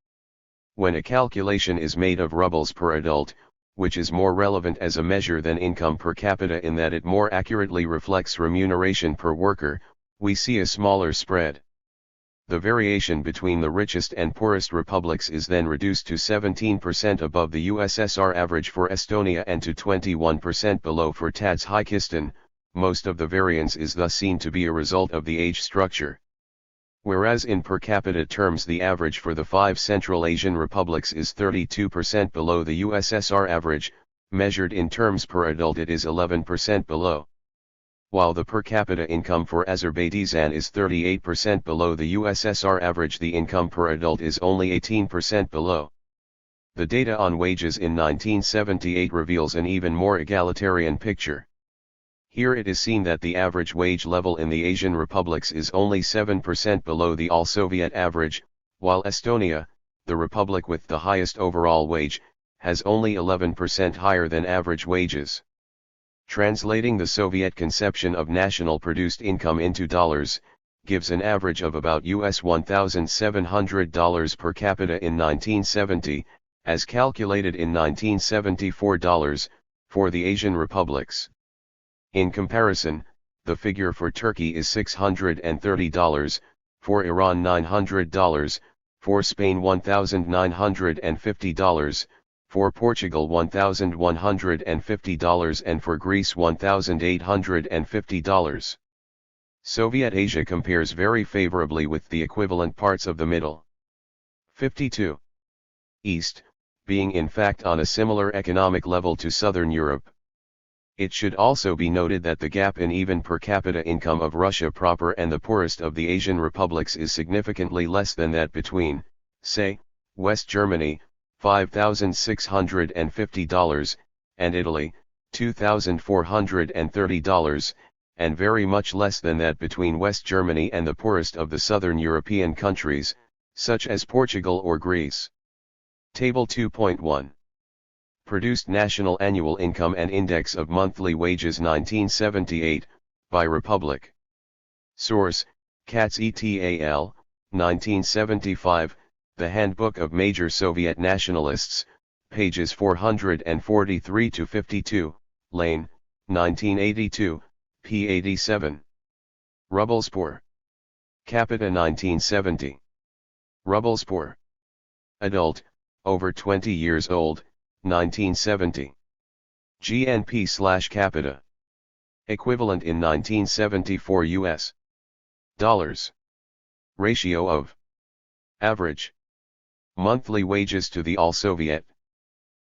A: When a calculation is made of rubles per adult, which is more relevant as a measure than income per capita in that it more accurately reflects remuneration per worker, we see a smaller spread. The variation between the richest and poorest republics is then reduced to 17% above the USSR average for Estonia and to 21% below for Tajikistan. Most of the variance is thus seen to be a result of the age structure. Whereas in per capita terms the average for the 5 Central Asian republics is 32% below the USSR average, measured in terms per adult it is 11% below. While the per capita income for Azerbaijan is 38% below the USSR average, the income per adult is only 18% below. The data on wages in 1978 reveals an even more egalitarian picture. Here it is seen that the average wage level in the Asian republics is only 7% below the all-Soviet average, while Estonia, the republic with the highest overall wage, has only 11% higher than average wages. Translating the Soviet conception of national produced income into dollars, gives an average of about US $1,700 per capita in 1970, as calculated in 1974 dollars, for the Asian republics. In comparison, the figure for Turkey is $630, for Iran $900, for Spain $1,950, for Portugal $1,150 and for Greece $1,850. Soviet Asia compares very favorably with the equivalent parts of the Middle. 52. East, being in fact on a similar economic level to Southern Europe. It should also be noted that the gap in even per capita income of Russia proper and the poorest of the Asian republics is significantly less than that between, say, West Germany, $5,650, and Italy, $2,430, and very much less than that between West Germany and the poorest of the southern European countries, such as Portugal or Greece. Table 2.1. Produced National Annual Income and Index of Monthly Wages 1978, by Republic. Source, Katz et al., 1975, The Handbook of Major Soviet Nationalists, pages 443-52, Lane, 1982, p. 87. Rubles per capita 1970. Rubles per adult, over 20 years old, 1970. GNP/capita. Equivalent in 1974 US dollars. Ratio of average monthly wages to the all-Soviet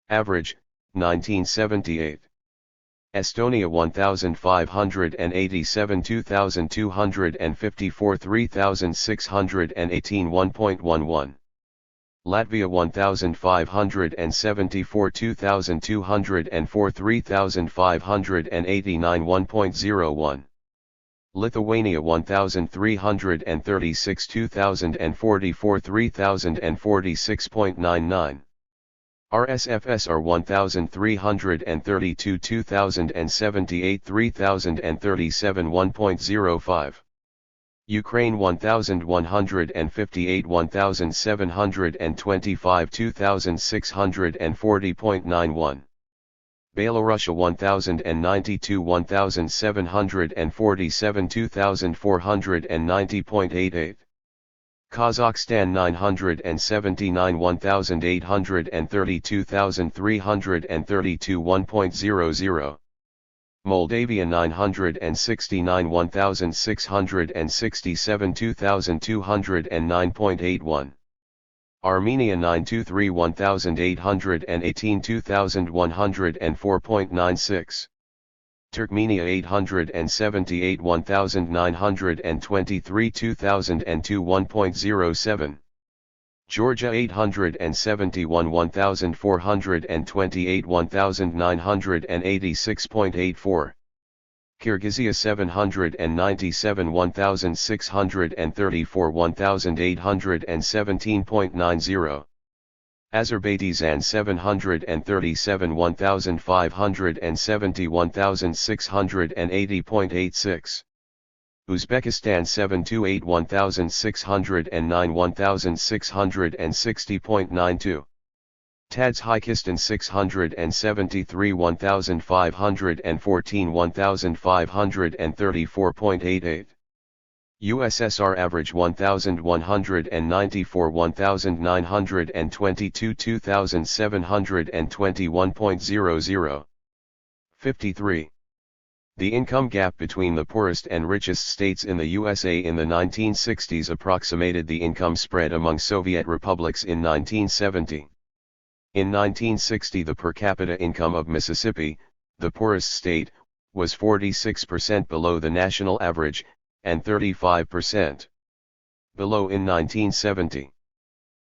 A: average, 1978. Estonia 1,587 2,254 3,618 1.11. Latvia 1,574 2,204 3,589 1.01. Lithuania 1,336 2,044 3,046.99. RSFSR 1,332 2,078 3,037 1.05. Ukraine 1,158 1,725 2,640.91. Belarus 1,092 1,747 2,490.88. Kazakhstan 979 1,832 332 1.00. Moldavia 969 1,667 2,209.81. Armenia 923 1,818 2,104.96. Turkmenia 878 1,923 2002 1.07. Georgia 871 1,428 1,986.84. Kyrgyzia 797 1,634 1,817.90. Azerbaijan 737 1,570 1,680.86. Uzbekistan 728 1,609 1,660.92. Tajikistan 673 1,514 1,534.88. USSR average 1,194 1,922 2,721.00. 53. The income gap between the poorest and richest states in the USA in the 1960s approximated the income spread among Soviet republics in 1970. In 1960 the per capita income of Mississippi, the poorest state, was 46% below the national average, and 35% below in 1970.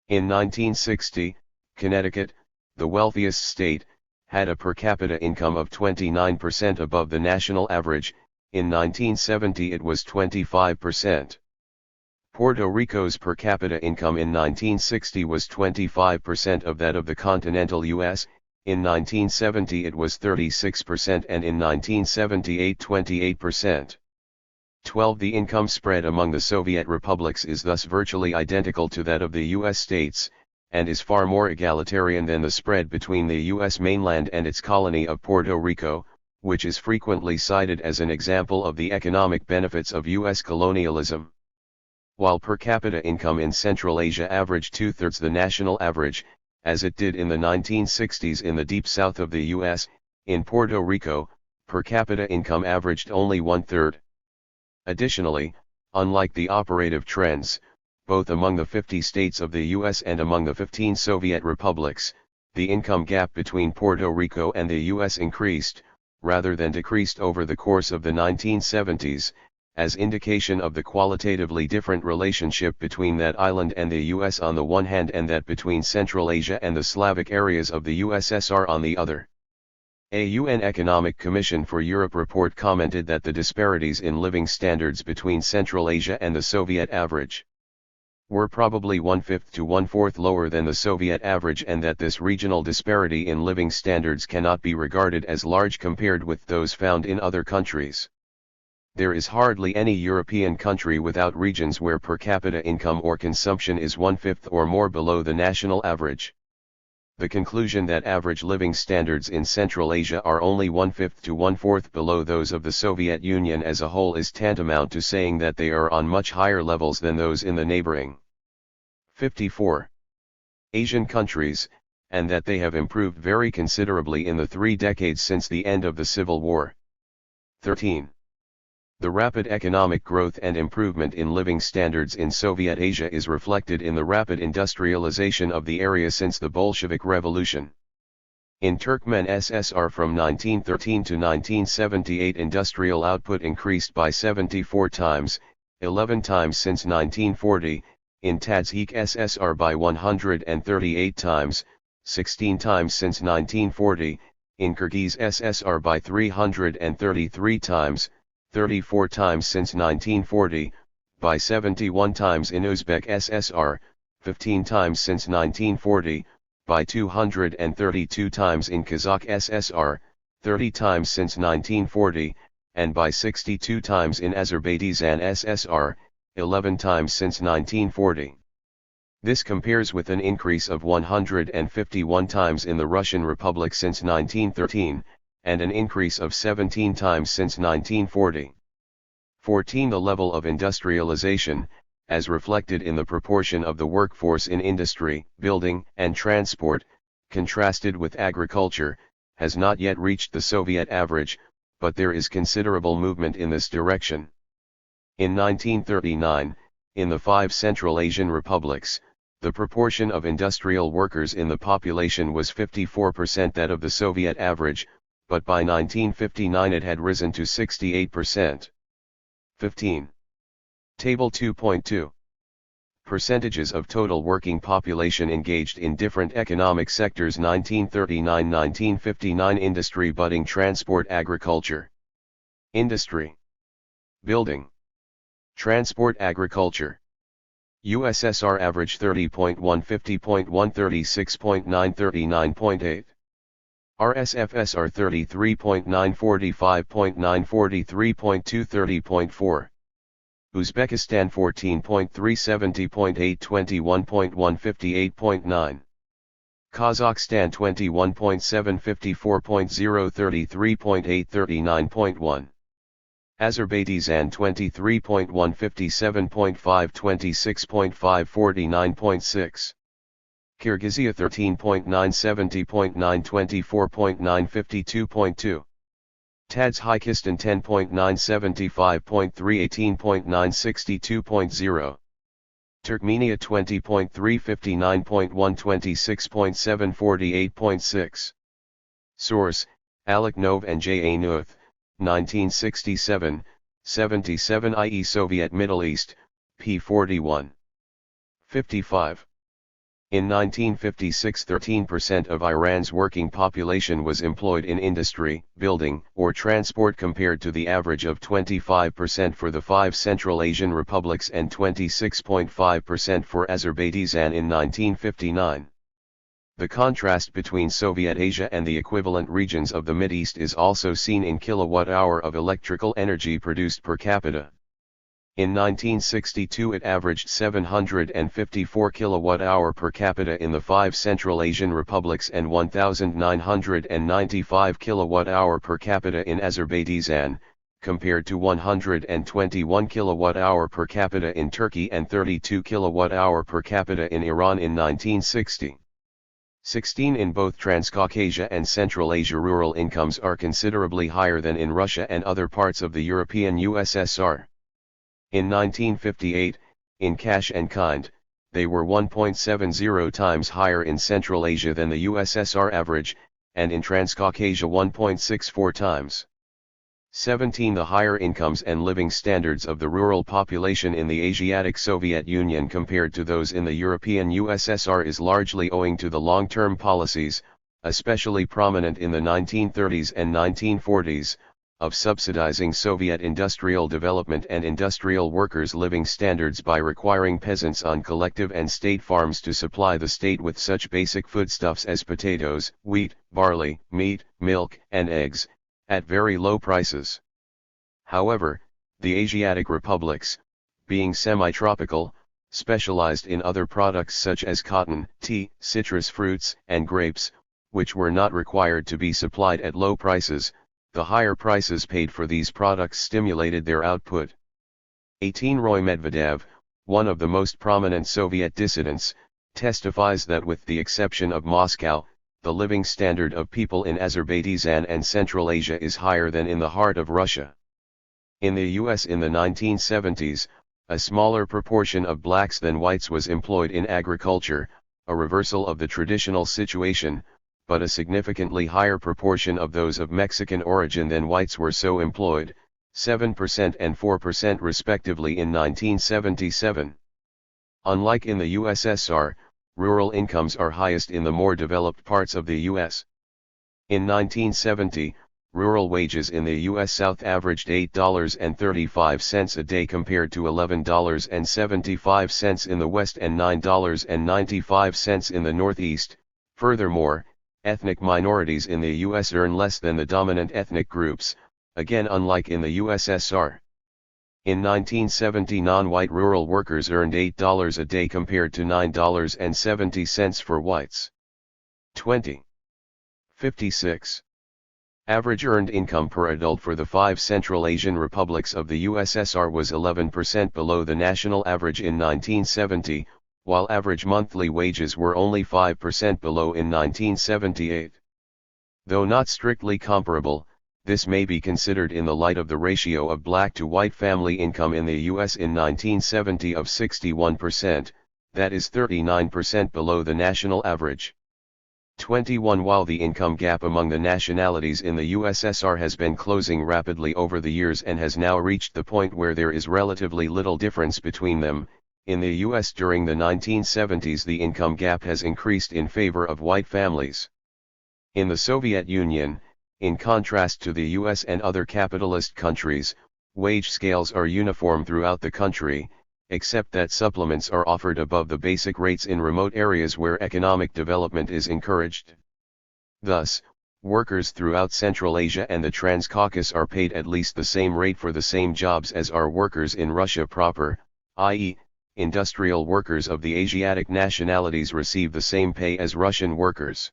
A: In 1960, Connecticut, the wealthiest state, had a per capita income of 29% above the national average. In 1970 it was 25%. Puerto Rico's per capita income in 1960 was 25% of that of the continental US, in 1970 it was 36% and in 1978 28%. 12. The income spread among the Soviet republics is thus virtually identical to that of the US states, and is far more egalitarian than the spread between the US mainland and its colony of Puerto Rico, which is frequently cited as an example of the economic benefits of US colonialism. While per capita income in Central Asia averaged two-thirds the national average, as it did in the 1960s in the deep south of the US, in Puerto Rico, per capita income averaged only one-third. Additionally, unlike the operative trends, both among the 50 states of the US and among the 15 Soviet republics, the income gap between Puerto Rico and the U.S. increased, rather than decreased over the course of the 1970s, as indication of the qualitatively different relationship between that island and the U.S. on the one hand and that between Central Asia and the Slavic areas of the USSR on the other. A UN Economic Commission for Europe report commented that the disparities in living standards between Central Asia and the Soviet average were probably 1/5 to 1/4 lower than the Soviet average, and that this regional disparity in living standards cannot be regarded as large compared with those found in other countries. There is hardly any European country without regions where per capita income or consumption is 1/5 or more below the national average. The conclusion that average living standards in Central Asia are only 1/5 to 1/4 below those of the Soviet Union as a whole is tantamount to saying that they are on much higher levels than those in the neighboring 54 Asian countries, and that they have improved very considerably in the 3 decades since the end of the Civil War. 13. The rapid economic growth and improvement in living standards in Soviet Asia is reflected in the rapid industrialization of the area since the Bolshevik Revolution. In Turkmen SSR from 1913 to 1978, industrial output increased by 74 times, 11 times since 1940, in Tadzhik SSR by 138 times, 16 times since 1940, in Kyrgyz SSR by 333 times, 34 times since 1940, by 71 times in Uzbek SSR, 15 times since 1940, by 232 times in Kazakh SSR, 30 times since 1940, and by 62 times in Azerbaijan SSR, 11 times since 1940. This compares with an increase of 151 times in the Russian Republic since 1913, and an increase of 17 times since 1940. 14. The level of industrialization, as reflected in the proportion of the workforce in industry, building, and transport, contrasted with agriculture, has not yet reached the Soviet average, but there is considerable movement in this direction. In 1939, in the 5 Central Asian republics, the proportion of industrial workers in the population was 54%, that of the Soviet average, but by 1959 it had risen to 68%. 15. Table 2.2. Percentages of total working population engaged in different economic sectors 1939-1959. Industry, budding, transport, agriculture. Industry. Building. Transport, agriculture. USSR average 30.1, 50.1, 36.9, 39.8. RSFSR 33.9, 45.9, 43.2, 30.4. Uzbekistan 14.3, 70.8, 21.1, 58.9. Kazakhstan 21.7, 54.0, 33.8, 39.1. Azerbaijan 23.1, 57.5, 26.5, 49.6. Kyrgyzia 13.9, 70.9, 24.9, 52.2. Tajikistan 10.9, 75.3, 18.9, 62.0. Turkmenia 20.3, 59.1, 26.7, 48.6. Source: Aleknov and J. A. Nuth, 1967, 77 i.e. Soviet Middle East, p. 41. 55. In 1956, 13% of Iran's working population was employed in industry, building, or transport, compared to the average of 25% for the 5 Central Asian republics and 26.5% for Azerbaijan in 1959. The contrast between Soviet Asia and the equivalent regions of the Mideast is also seen in kilowatt-hour of electrical energy produced per capita. In 1962 it averaged 754 kilowatt-hour per capita in the 5 Central Asian republics and 1,995 kilowatt-hour per capita in Azerbaijan, compared to 121 kilowatt-hour per capita in Turkey and 32 kilowatt-hour per capita in Iran in 1960. 16. In both Transcaucasia and Central Asia, rural incomes are considerably higher than in Russia and other parts of the European USSR. In 1958, in cash and kind, they were 1.70 times higher in Central Asia than the USSR average, and in Transcaucasia 1.64 times. 17. The higher incomes and living standards of the rural population in the Asiatic Soviet Union compared to those in the European USSR is largely owing to the long-term policies, especially prominent in the 1930s and 1940s, of subsidizing Soviet industrial development and industrial workers' living standards by requiring peasants on collective and state farms to supply the state with such basic foodstuffs as potatoes, wheat, barley, meat, milk, and eggs, at very low prices. However, the Asiatic republics, being semi-tropical, specialized in other products such as cotton, tea, citrus fruits, and grapes, which were not required to be supplied at low prices. The higher prices paid for these products stimulated their output. 18. Roy Medvedev, one of the most prominent Soviet dissidents, testifies that with the exception of Moscow, the living standard of people in Azerbaijan and Central Asia is higher than in the heart of Russia. In the US in the 1970s, a smaller proportion of blacks than whites was employed in agriculture, a reversal of the traditional situation, but a significantly higher proportion of those of Mexican origin than whites were so employed, 7% and 4% respectively in 1977. Unlike in the USSR, rural incomes are highest in the more developed parts of the U.S. In 1970, rural wages in the U.S. South averaged $8.35 a day compared to $11.75 in the West and $9.95 in the Northeast. Furthermore, ethnic minorities in the U.S. earn less than the dominant ethnic groups, again unlike in the USSR. In 1970, non-white rural workers earned $8 a day compared to $9.70 for whites. 20. 56. Average earned income per adult for the 5 Central Asian republics of the USSR was 11% below the national average in 1970, while average monthly wages were only 5% below in 1978. Though not strictly comparable, this may be considered in the light of the ratio of black to white family income in the U.S. in 1970 of 61%, that is 39% below the national average. 21. While the income gap among the nationalities in the USSR has been closing rapidly over the years and has now reached the point where there is relatively little difference between them, in the U.S. during the 1970s the income gap has increased in favor of white families. In the Soviet Union, in contrast to the U.S. and other capitalist countries, wage scales are uniform throughout the country, except that supplements are offered above the basic rates in remote areas where economic development is encouraged. Thus, workers throughout Central Asia and the Transcaucasus are paid at least the same rate for the same jobs as are workers in Russia proper, i.e., industrial workers of the Asiatic nationalities receive the same pay as Russian workers.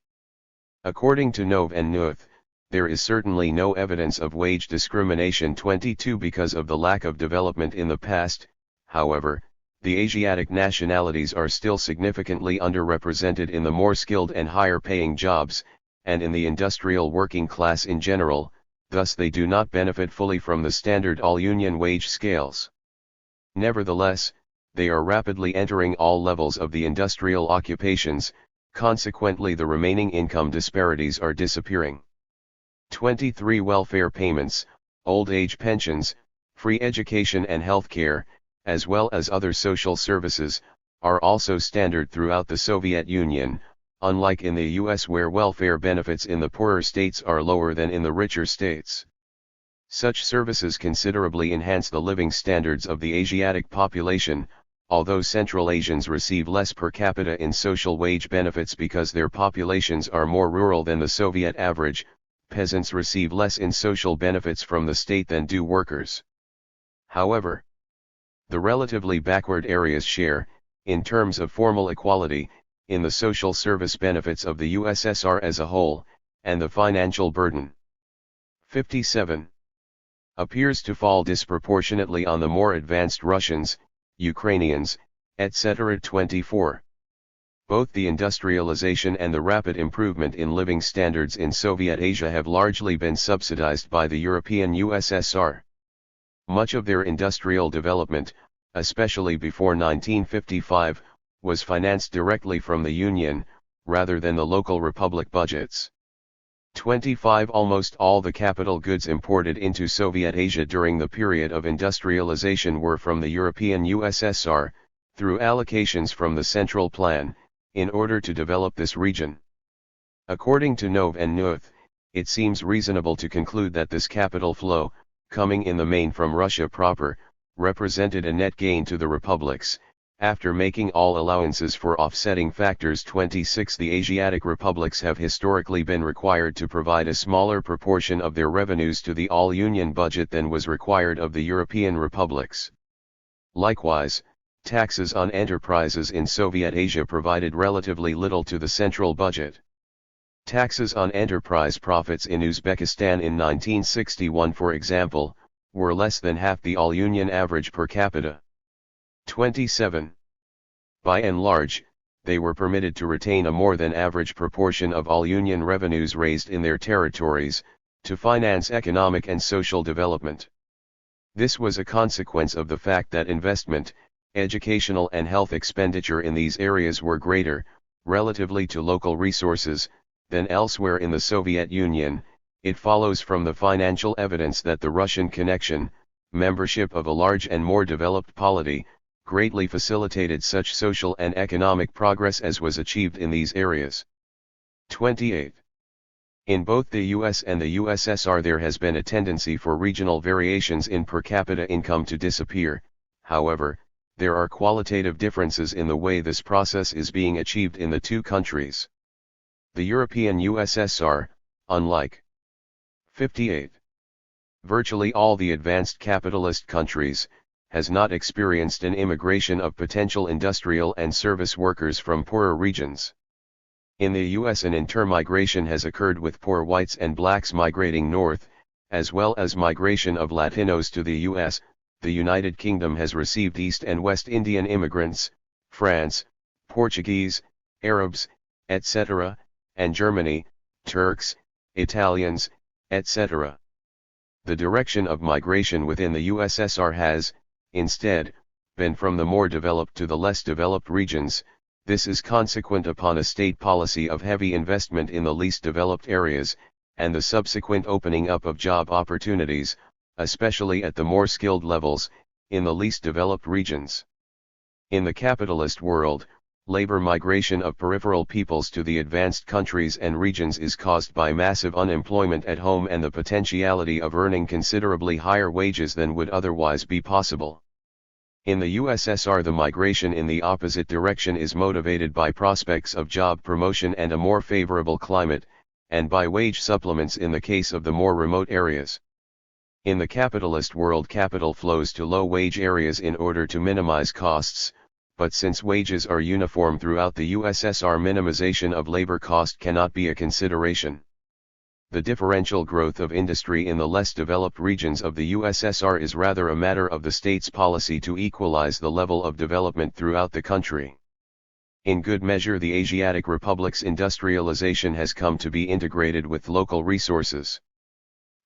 A: According to Nov and Nuth, there is certainly no evidence of wage discrimination. 22. Because of the lack of development in the past, however, the Asiatic nationalities are still significantly underrepresented in the more skilled and higher-paying jobs, and in the industrial working class in general, thus they do not benefit fully from the standard all-union wage scales. Nevertheless, they are rapidly entering all levels of the industrial occupations, consequently the remaining income disparities are disappearing. 23. Welfare payments, old age pensions, free education and health care, as well as other social services, are also standard throughout the Soviet Union, unlike in the US where welfare benefits in the poorer states are lower than in the richer states. Such services considerably enhance the living standards of the Asiatic population, although Central Asians receive less per capita in social wage benefits because their populations are more rural than the Soviet average. Peasants receive less in social benefits from the state than do workers. However, the relatively backward areas share, in terms of formal equality, in the social service benefits of the USSR as a whole, and the financial burden. 57. Appears to fall disproportionately on the more advanced Russians, Ukrainians, etc. 24. Both the industrialization and the rapid improvement in living standards in Soviet Asia have largely been subsidized by the European USSR. Much of their industrial development, especially before 1955, was financed directly from the Union, rather than the local republic budgets. 25. Almost all the capital goods imported into Soviet Asia during the period of industrialization were from the European USSR, through allocations from the Central Plan, in order to develop this region. According to Nove and Nuth, it seems reasonable to conclude that this capital flow, coming in the main from Russia proper, represented a net gain to the republics, after making all allowances for offsetting factors. 26. The Asiatic republics have historically been required to provide a smaller proportion of their revenues to the all-Union budget than was required of the European republics. Likewise, taxes on enterprises in Soviet Asia provided relatively little to the central budget. Taxes on enterprise profits in Uzbekistan in 1961, for example, were less than half the all-Union average per capita. 27. By and large, they were permitted to retain a more than average proportion of all Union revenues raised in their territories, to finance economic and social development. This was a consequence of the fact that investment, educational and health expenditure in these areas were greater, relatively to local resources, than elsewhere in the Soviet Union. It follows from the financial evidence that the Russian connection, membership of a large and more developed polity, greatly facilitated such social and economic progress as was achieved in these areas. 28. In both the US and the USSR there has been a tendency for regional variations in per capita income to disappear. However, there are qualitative differences in the way this process is being achieved in the two countries. The European USSR, unlike 58. Virtually all the advanced capitalist countries, has not experienced an immigration of potential industrial and service workers from poorer regions. In the US an intermigration has occurred with poor whites and blacks migrating north, as well as migration of Latinos to the US. The United Kingdom has received East and West Indian immigrants, France, Portuguese, Arabs, etc., and Germany, Turks, Italians, etc. The direction of migration within the USSR has, instead, been from the more developed to the less developed regions. This is consequent upon a state policy of heavy investment in the least developed areas, and the subsequent opening up of job opportunities, especially at the more skilled levels, in the least developed regions. In the capitalist world, labor migration of peripheral peoples to the advanced countries and regions is caused by massive unemployment at home and the potentiality of earning considerably higher wages than would otherwise be possible. In the USSR the migration in the opposite direction is motivated by prospects of job promotion and a more favorable climate, and by wage supplements in the case of the more remote areas. In the capitalist world capital flows to low-wage areas in order to minimize costs, but since wages are uniform throughout the USSR minimization of labor cost cannot be a consideration. The differential growth of industry in the less developed regions of the USSR is rather a matter of the state's policy to equalize the level of development throughout the country. In good measure the Asiatic republics' industrialization has come to be integrated with local resources.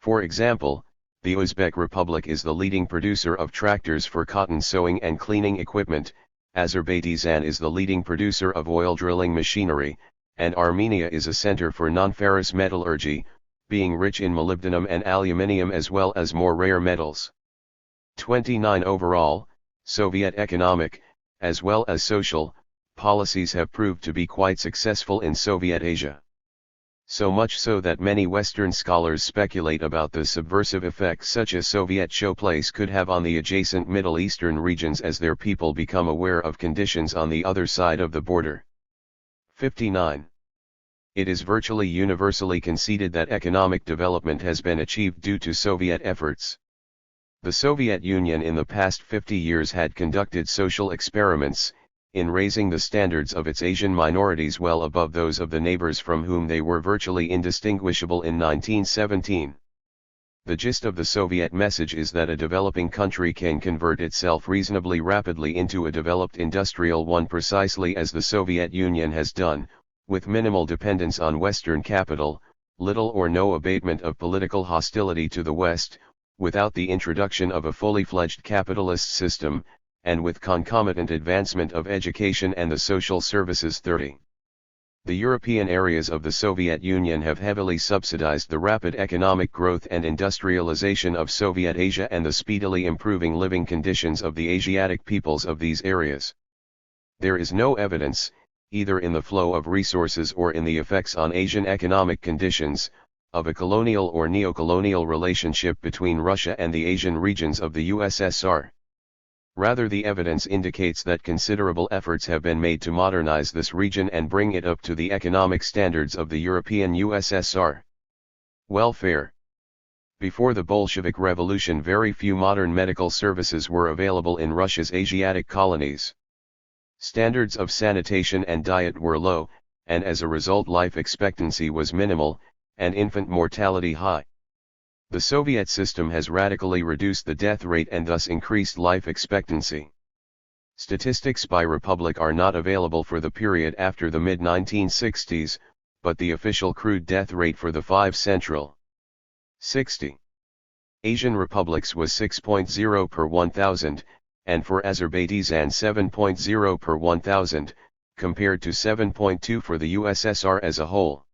A: For example, the Uzbek Republic is the leading producer of tractors for cotton sewing and cleaning equipment, Azerbaijan is the leading producer of oil drilling machinery, and Armenia is a center for non-ferrous metallurgy, being rich in molybdenum and aluminium as well as more rare metals. 29. Overall, Soviet economic, as well as social, policies have proved to be quite successful in Soviet Asia. So much so that many Western scholars speculate about the subversive effects such a Soviet showplace could have on the adjacent Middle Eastern regions as their people become aware of conditions on the other side of the border. 59. It is virtually universally conceded that economic development has been achieved due to Soviet efforts. The Soviet Union in the past 50 years had conducted social experiments, in raising the standards of its Asian minorities well above those of the neighbors from whom they were virtually indistinguishable in 1917. The gist of the Soviet message is that a developing country can convert itself reasonably rapidly into a developed industrial one precisely as the Soviet Union has done, with minimal dependence on Western capital, little or no abatement of political hostility to the West, without the introduction of a fully fledged capitalist system, and with concomitant advancement of education and the social services. 30. The European areas of the Soviet Union have heavily subsidized the rapid economic growth and industrialization of Soviet Asia and the speedily improving living conditions of the Asiatic peoples of these areas. There is no evidence, either in the flow of resources or in the effects on Asian economic conditions, of a colonial or neo-colonial relationship between Russia and the Asian regions of the USSR. Rather, the evidence indicates that considerable efforts have been made to modernize this region and bring it up to the economic standards of the European USSR. Welfare. Before the Bolshevik Revolution, very few modern medical services were available in Russia's Asiatic colonies. Standards of sanitation and diet were low, and as a result life expectancy was minimal, and infant mortality high. The Soviet system has radically reduced the death rate and thus increased life expectancy. Statistics by republic are not available for the period after the mid-1960s, but the official crude death rate for the 5 Central 60 Asian republics was 6.0 per 1,000, and for Azerbaijan 7.0 per 1,000, compared to 7.2 for the USSR as a whole.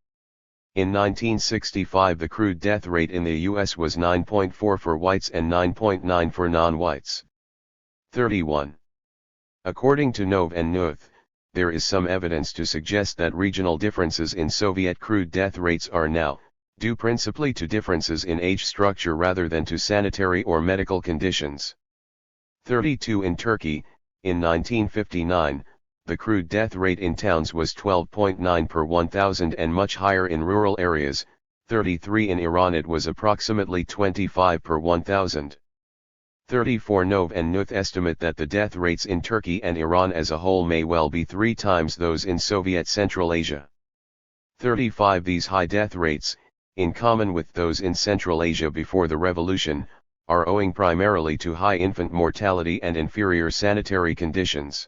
A: In 1965 the crude death rate in the US was 9.4 for whites and 9.9 for non-whites. 31. According to Nove and Nuth, there is some evidence to suggest that regional differences in Soviet crude death rates are now due principally to differences in age structure rather than to sanitary or medical conditions. 32. In Turkey, in 1959, the crude death rate in towns was 12.9 per 1,000 and much higher in rural areas. 33. In Iran it was approximately 25 per 1,000. 34. Nove and Nuth estimate that the death rates in Turkey and Iran as a whole may well be 3 times those in Soviet Central Asia. 35. These high death rates, in common with those in Central Asia before the revolution, are owing primarily to high infant mortality and inferior sanitary conditions.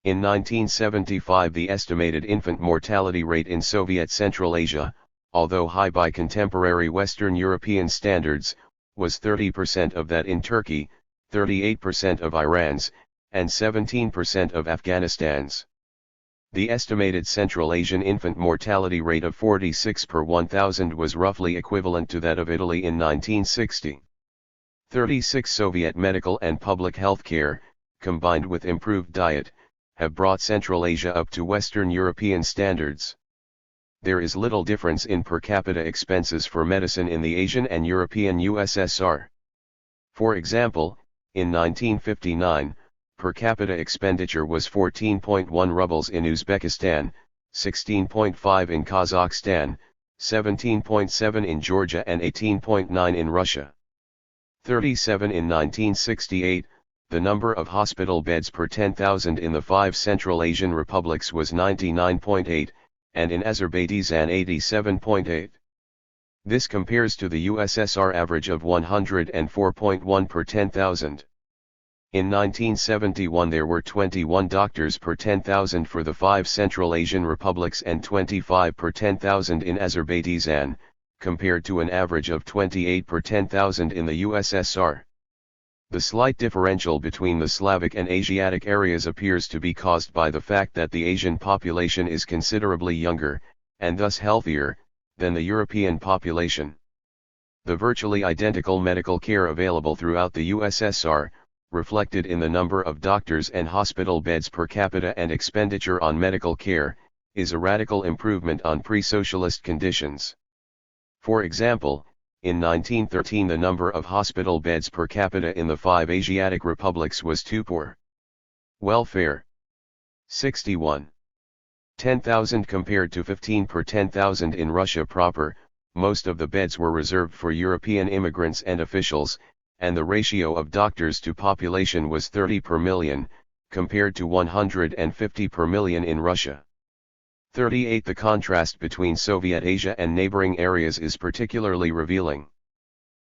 A: In 1975 the estimated infant mortality rate in Soviet Central Asia, although high by contemporary Western European standards, was 30% of that in Turkey, 38% of Iran's, and 17% of Afghanistan's. The estimated Central Asian infant mortality rate of 46 per 1,000 was roughly equivalent to that of Italy in 1960. 36. Soviet medical and public health care, combined with improved diet, have brought Central Asia up to Western European standards. There is little difference in per capita expenses for medicine in the Asian and European USSR. For example, in 1959, per capita expenditure was 14.1 rubles in Uzbekistan, 16.5 in Kazakhstan, 17.7 in Georgia and 18.9 in Russia. 37. In 1968, the number of hospital beds per 10,000 in the 5 Central Asian republics was 99.8, and in Azerbaijan 87.8. This compares to the USSR average of 104.1 per 10,000. In 1971 there were 21 doctors per 10,000 for the 5 Central Asian republics and 25 per 10,000 in Azerbaijan, compared to an average of 28 per 10,000 in the USSR. The slight differential between the Slavic and Asiatic areas appears to be caused by the fact that the Asian population is considerably younger, and thus healthier, than the European population. The virtually identical medical care available throughout the USSR, reflected in the number of doctors and hospital beds per capita and expenditure on medical care, is a radical improvement on pre-socialist conditions. For example, in 1913 the number of hospital beds per capita in the 5 Asiatic republics was 2 per. Welfare. 61. 10,000 compared to 15 per 10,000 in Russia proper. Most of the beds were reserved for European immigrants and officials, and the ratio of doctors to population was 30 per million, compared to 150 per million in Russia. 38. The contrast between Soviet Asia and neighboring areas is particularly revealing.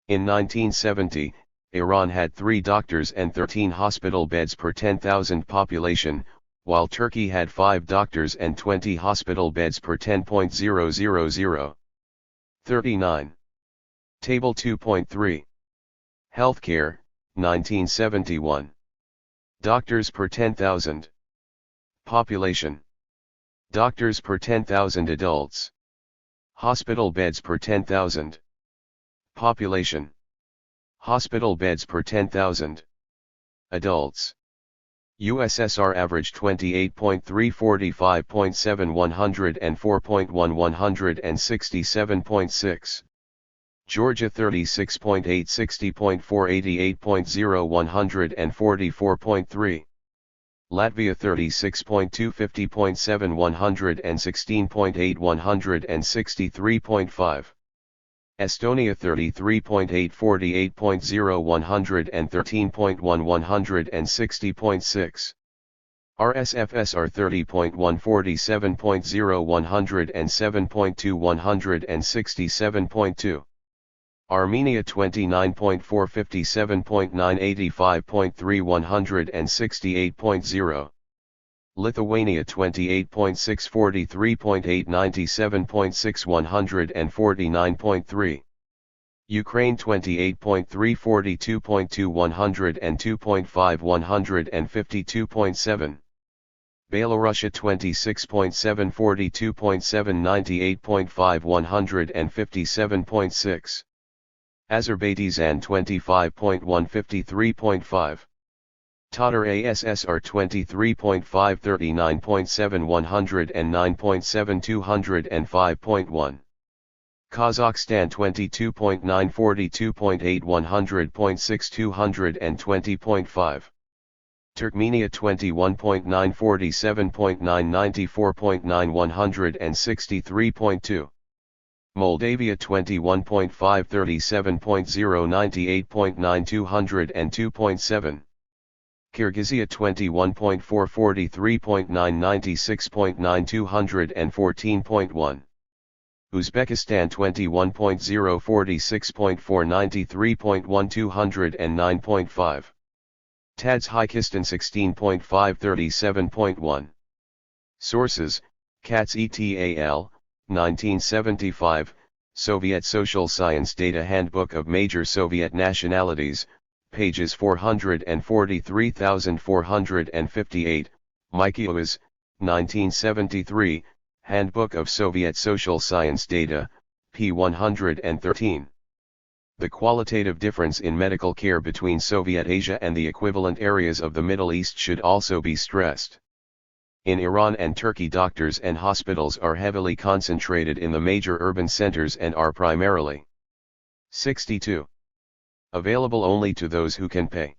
A: In 1970, Iran had 3 doctors and 13 hospital beds per 10,000 population, while Turkey had 5 doctors and 20 hospital beds per 10,000. 39. Table 2.3. Healthcare, 1971. Doctors per 10,000. Population. Doctors per 10,000 adults. Hospital beds per 10,000. Population. Hospital beds per 10,000 adults. USSR average 28.3, 45.7, 104.1, 167.6. Georgia 36.8, 60.4, 88.0, 144.3. Latvia 36.2, 50.7, 116.8, 163.5. Estonia 33.8, 48.0, 113.1, 160.6. RSFSR 30.1, 47.0, 107.2, 167.2. Armenia 29.4, 57.9, 85.3, 168.0. Lithuania 28.6, 43.8, 97.6, 149.3. Ukraine 28.3, 42.2, 102.5, 152.7. Belarusia 26.7, 42.7, 98.5, 157.6. Azerbaijan 25.1, 53.5. Tatar-ASSR 23.5, 39.7, 109.7, 205.1. Kazakhstan 22.9, 42.8, 100.6, 220.5. Turkmenia 21.9, 47.9, 94.9, 163.2. Moldavia 21.5, 37.0, 98.9, 202.7. Kyrgyzia 21.4, 43.9, 96.9, 214.1. Uzbekistan 21.0, 46.4, 93.1, 209.5. Tajikistan 16.5, 37.1. Sources: Katz et al., 1975, Soviet Social Science Data Handbook of Major Soviet Nationalities, pages 443,458, Mikiewicz, 1973, Handbook of Soviet Social Science Data, p. 113. The qualitative difference in medical care between Soviet Asia and the equivalent areas of the Middle East should also be stressed. In Iran and Turkey, doctors and hospitals are heavily concentrated in the major urban centers and are primarily 62. Available only to those who can pay.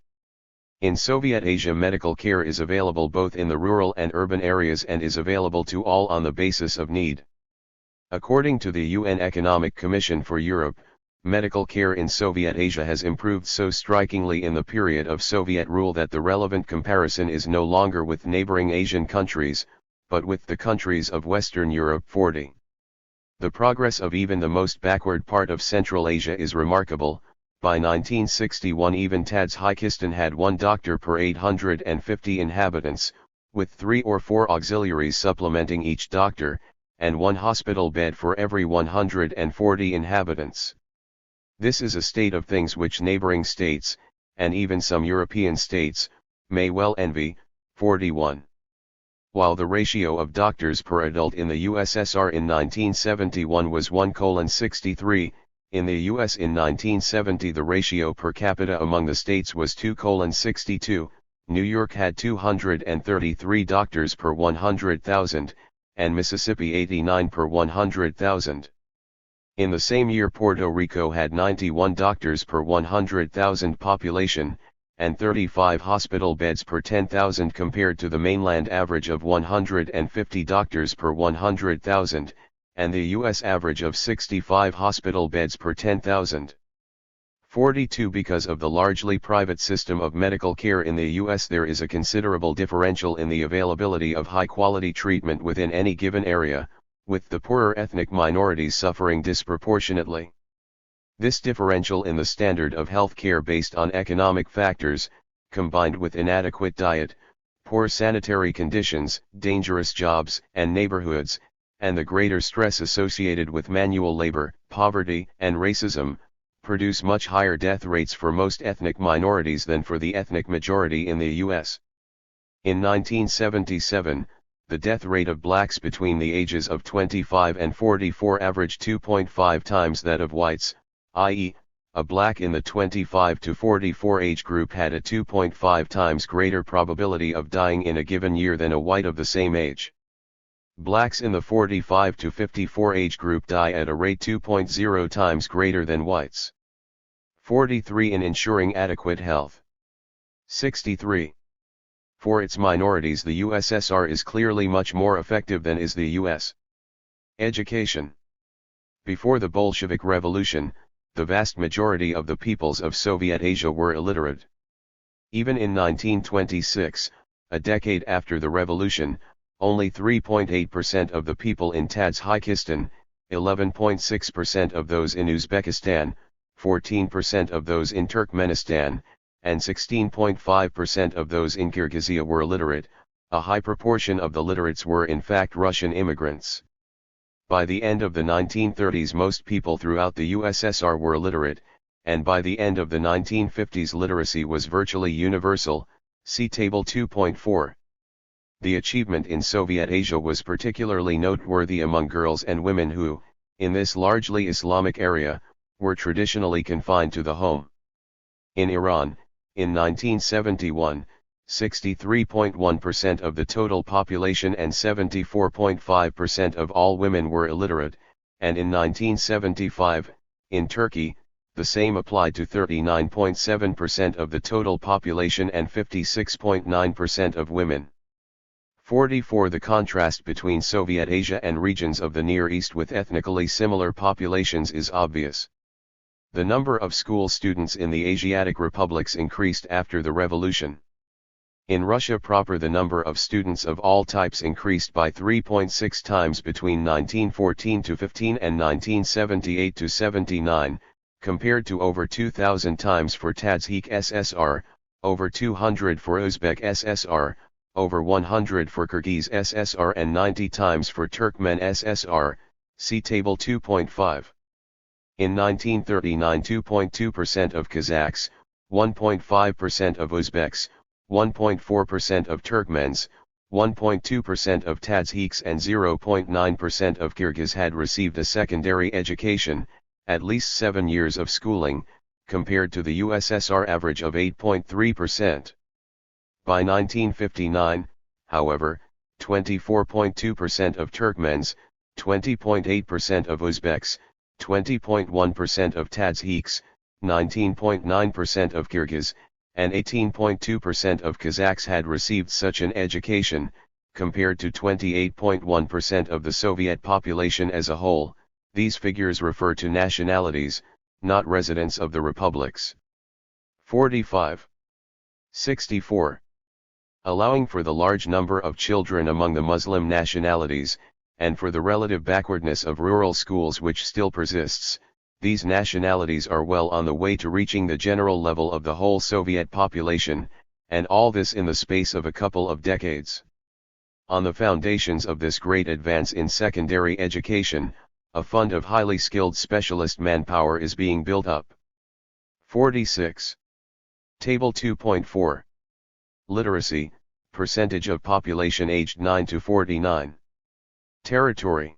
A: In Soviet Asia, medical care is available both in the rural and urban areas and is available to all on the basis of need. According to the UN Economic Commission for Europe, medical care in Soviet Asia has improved so strikingly in the period of Soviet rule that the relevant comparison is no longer with neighboring Asian countries, but with the countries of Western Europe. 40. The progress of even the most backward part of Central Asia is remarkable. By 1961 even Tajikistan had one doctor per 850 inhabitants, with 3 or 4 auxiliaries supplementing each doctor, and one hospital bed for every 140 inhabitants. This is a state of things which neighboring states, and even some European states, may well envy. 41. While the ratio of doctors per adult in the USSR in 1971 was 1:63, in the US in 1970 the ratio per capita among the states was 2:62, New York had 233 doctors per 100,000, and Mississippi 89 per 100,000. In the same year Puerto Rico had 91 doctors per 100,000 population, and 35 hospital beds per 10,000 compared to the mainland average of 150 doctors per 100,000, and the U.S. average of 65 hospital beds per 10,000. 42. Because of the largely private system of medical care in the U.S., there is a considerable differential in the availability of high-quality treatment within any given area, with the poorer ethnic minorities suffering disproportionately. This differential in the standard of health care based on economic factors, combined with inadequate diet, poor sanitary conditions, dangerous jobs and neighborhoods, and the greater stress associated with manual labor, poverty, and racism, produce much higher death rates for most ethnic minorities than for the ethnic majority in the U.S. In 1977, the death rate of blacks between the ages of 25 and 44 averaged 2.5 times that of whites, i.e., a black in the 25 to 44 age group had a 2.5 times greater probability of dying in a given year than a white of the same age. Blacks in the 45 to 54 age group die at a rate 2.0 times greater than whites. 43. In ensuring adequate health. 63. For its minorities, the USSR is clearly much more effective than is the US. Education. Before the Bolshevik Revolution, the vast majority of the peoples of Soviet Asia were illiterate. Even in 1926, a decade after the revolution, only 3.8% of the people in Tajikistan, 11.6% of those in Uzbekistan, 14% of those in Turkmenistan, and 16.5% of those in Kyrgyzia were literate. A high proportion of the literates were in fact Russian immigrants. By the end of the 1930s, most people throughout the USSR were literate, and by the end of the 1950s literacy was virtually universal. See Table 2.4. The achievement in Soviet Asia was particularly noteworthy among girls and women who, in this largely Islamic area, were traditionally confined to the home. In Iran, in 1971, 63.1% of the total population and 74.5% of all women were illiterate, and in 1975, in Turkey, the same applied to 39.7% of the total population and 56.9% of women. 44. The contrast between Soviet Asia and regions of the Near East with ethnically similar populations is obvious. The number of school students in the Asiatic republics increased after the revolution. In Russia proper, the number of students of all types increased by 3.6 times between 1914 to 15 and 1978 to 79, compared to over 2,000 times for Tajik SSR, over 200 for Uzbek SSR, over 100 for Kyrgyz SSR and 90 times for Turkmen SSR, see Table 2.5. In 1939, 2.2% of Kazakhs, 1.5% of Uzbeks, 1.4% of Turkmens, 1.2% of Tajiks and 0.9% of Kyrgyz had received a secondary education, at least 7 years of schooling, compared to the USSR average of 8.3%. By 1959, however, 24.2% of Turkmens, 20.8% of Uzbeks, 20.1% of Tajiks, 19.9% of Kyrgyz, and 18.2% of Kazakhs had received such an education, compared to 28.1% of the Soviet population as a whole. These figures refer to nationalities, not residents of the republics. 45. 64. Allowing for the large number of children among the Muslim nationalities, and for the relative backwardness of rural schools which still persists, these nationalities are well on the way to reaching the general level of the whole Soviet population, and all this in the space of a couple of decades. On the foundations of this great advance in secondary education, a fund of highly skilled specialist manpower is being built up. 46. Table 2.4. Literacy, percentage of population aged 9 to 49. Territory.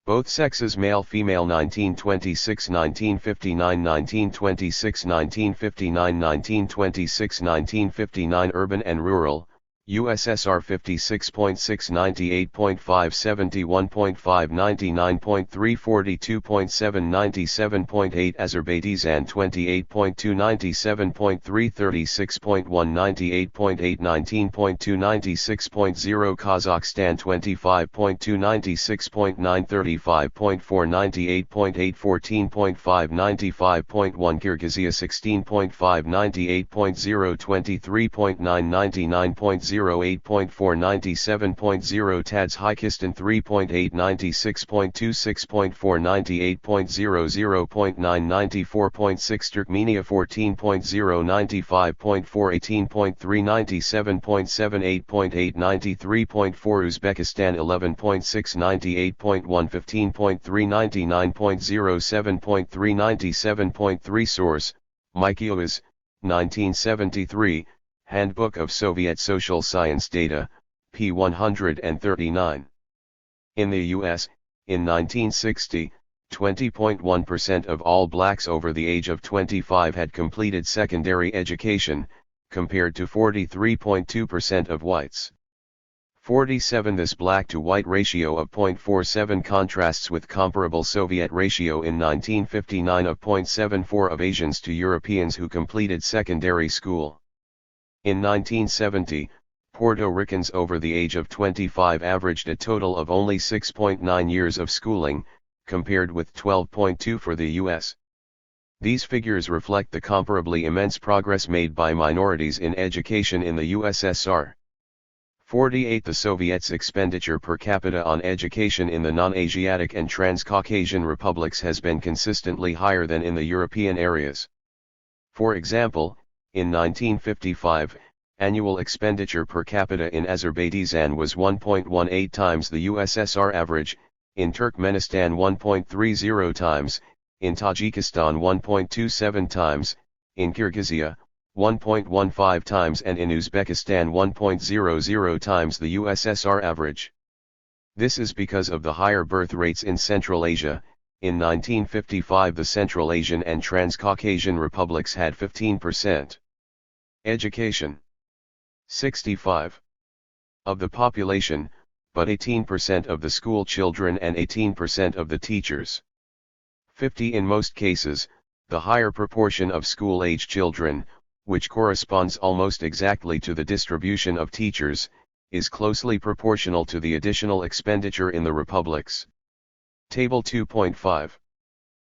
A: Both sexes, male-female, 1926, 1959, 1926, 1959, 1926, 1959. Urban and rural, USSR 56.6, 98.5, 71.5, 99.3, 42.7, 97.8. Azerbaijan 28.2, 97.3, 36.1, 98.8, 19.2, 96.0. Kazakhstan 25.2, 96.9, 35.4, 98.8, 14.5, 95.1. Kyrgyzia 16.5, 98.0, 23.9, 99.0. 8.4, 97.0. Tajikistan 3.8, 96.2, 6.4, 98.0, 0.9, 94.6. Turkmenia 14.0, 95.4, 18.3, 97.7, 8.8, 93.4. Uzbekistan 11.6, 98.1, 15.3, 99.0, 7.3, 97.3. Source: Mikioas, 1973. Handbook of Soviet Social Science Data, p. 139. In the U.S., in 1960, 20.1% of all blacks over the age of 25 had completed secondary education, compared to 43.2% of whites. 47. This black-to-white ratio of 0.47 contrasts with comparable Soviet ratio in 1959 of 0.74 of Asians to Europeans who completed secondary school. In 1970, Puerto Ricans over the age of 25 averaged a total of only 6.9 years of schooling, compared with 12.2 for the U.S. These figures reflect the comparably immense progress made by minorities in education in the USSR. 48. The Soviets' expenditure per capita on education in the non-Asiatic and Transcaucasian republics has been consistently higher than in the European areas. For example, in 1955, annual expenditure per capita in Azerbaijan was 1.18 times the USSR average, in Turkmenistan 1.30 times, in Tajikistan 1.27 times, in Kyrgyzia 1.15 times, and in Uzbekistan 1.00 times the USSR average. This is because of the higher birth rates in Central Asia. In 1955 the Central Asian and Transcaucasian republics had 15%. Education. 65. Of the population, but 18% of the school children and 18% of the teachers. 50. In most cases, the higher proportion of school-age children, which corresponds almost exactly to the distribution of teachers, is closely proportional to the additional expenditure in the republics. Table 2.5.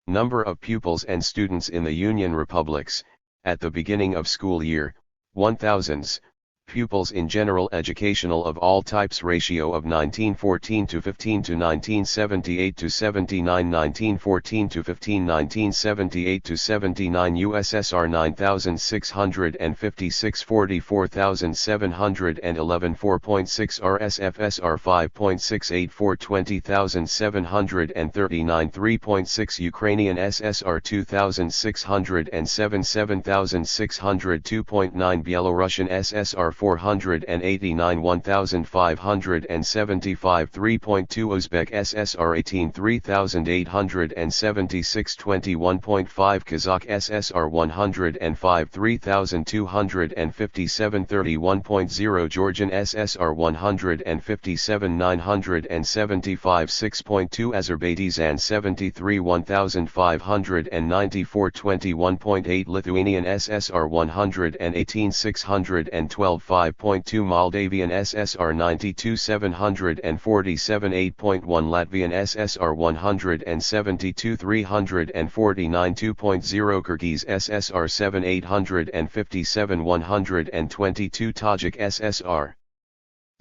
A: Number of pupils and students in the Union republics, at the beginning of school year, 1000s, pupils in general educational of all types ratio of 1914 to 15 to 1978 to 79 1914 to 15 1978 to 79 USSR 9656 44711 4.6 RSFSR 5.684 20739 3.6 Ukrainian SSR 2607 7600 2.9 Belarusian SSR 489 1575 3.2 Uzbek SSR 18 3876 21.5 Kazakh SSR 105 3257 31.0 Georgian SSR 157 975 6.2 Azerbaijan 73 1594 21.8 Lithuanian SSR 118 612 5.2 Moldavian SSR 92 747 8.1 Latvian SSR 172 349 2.0 Kyrgyz SSR 7 857 122 Tajik SSR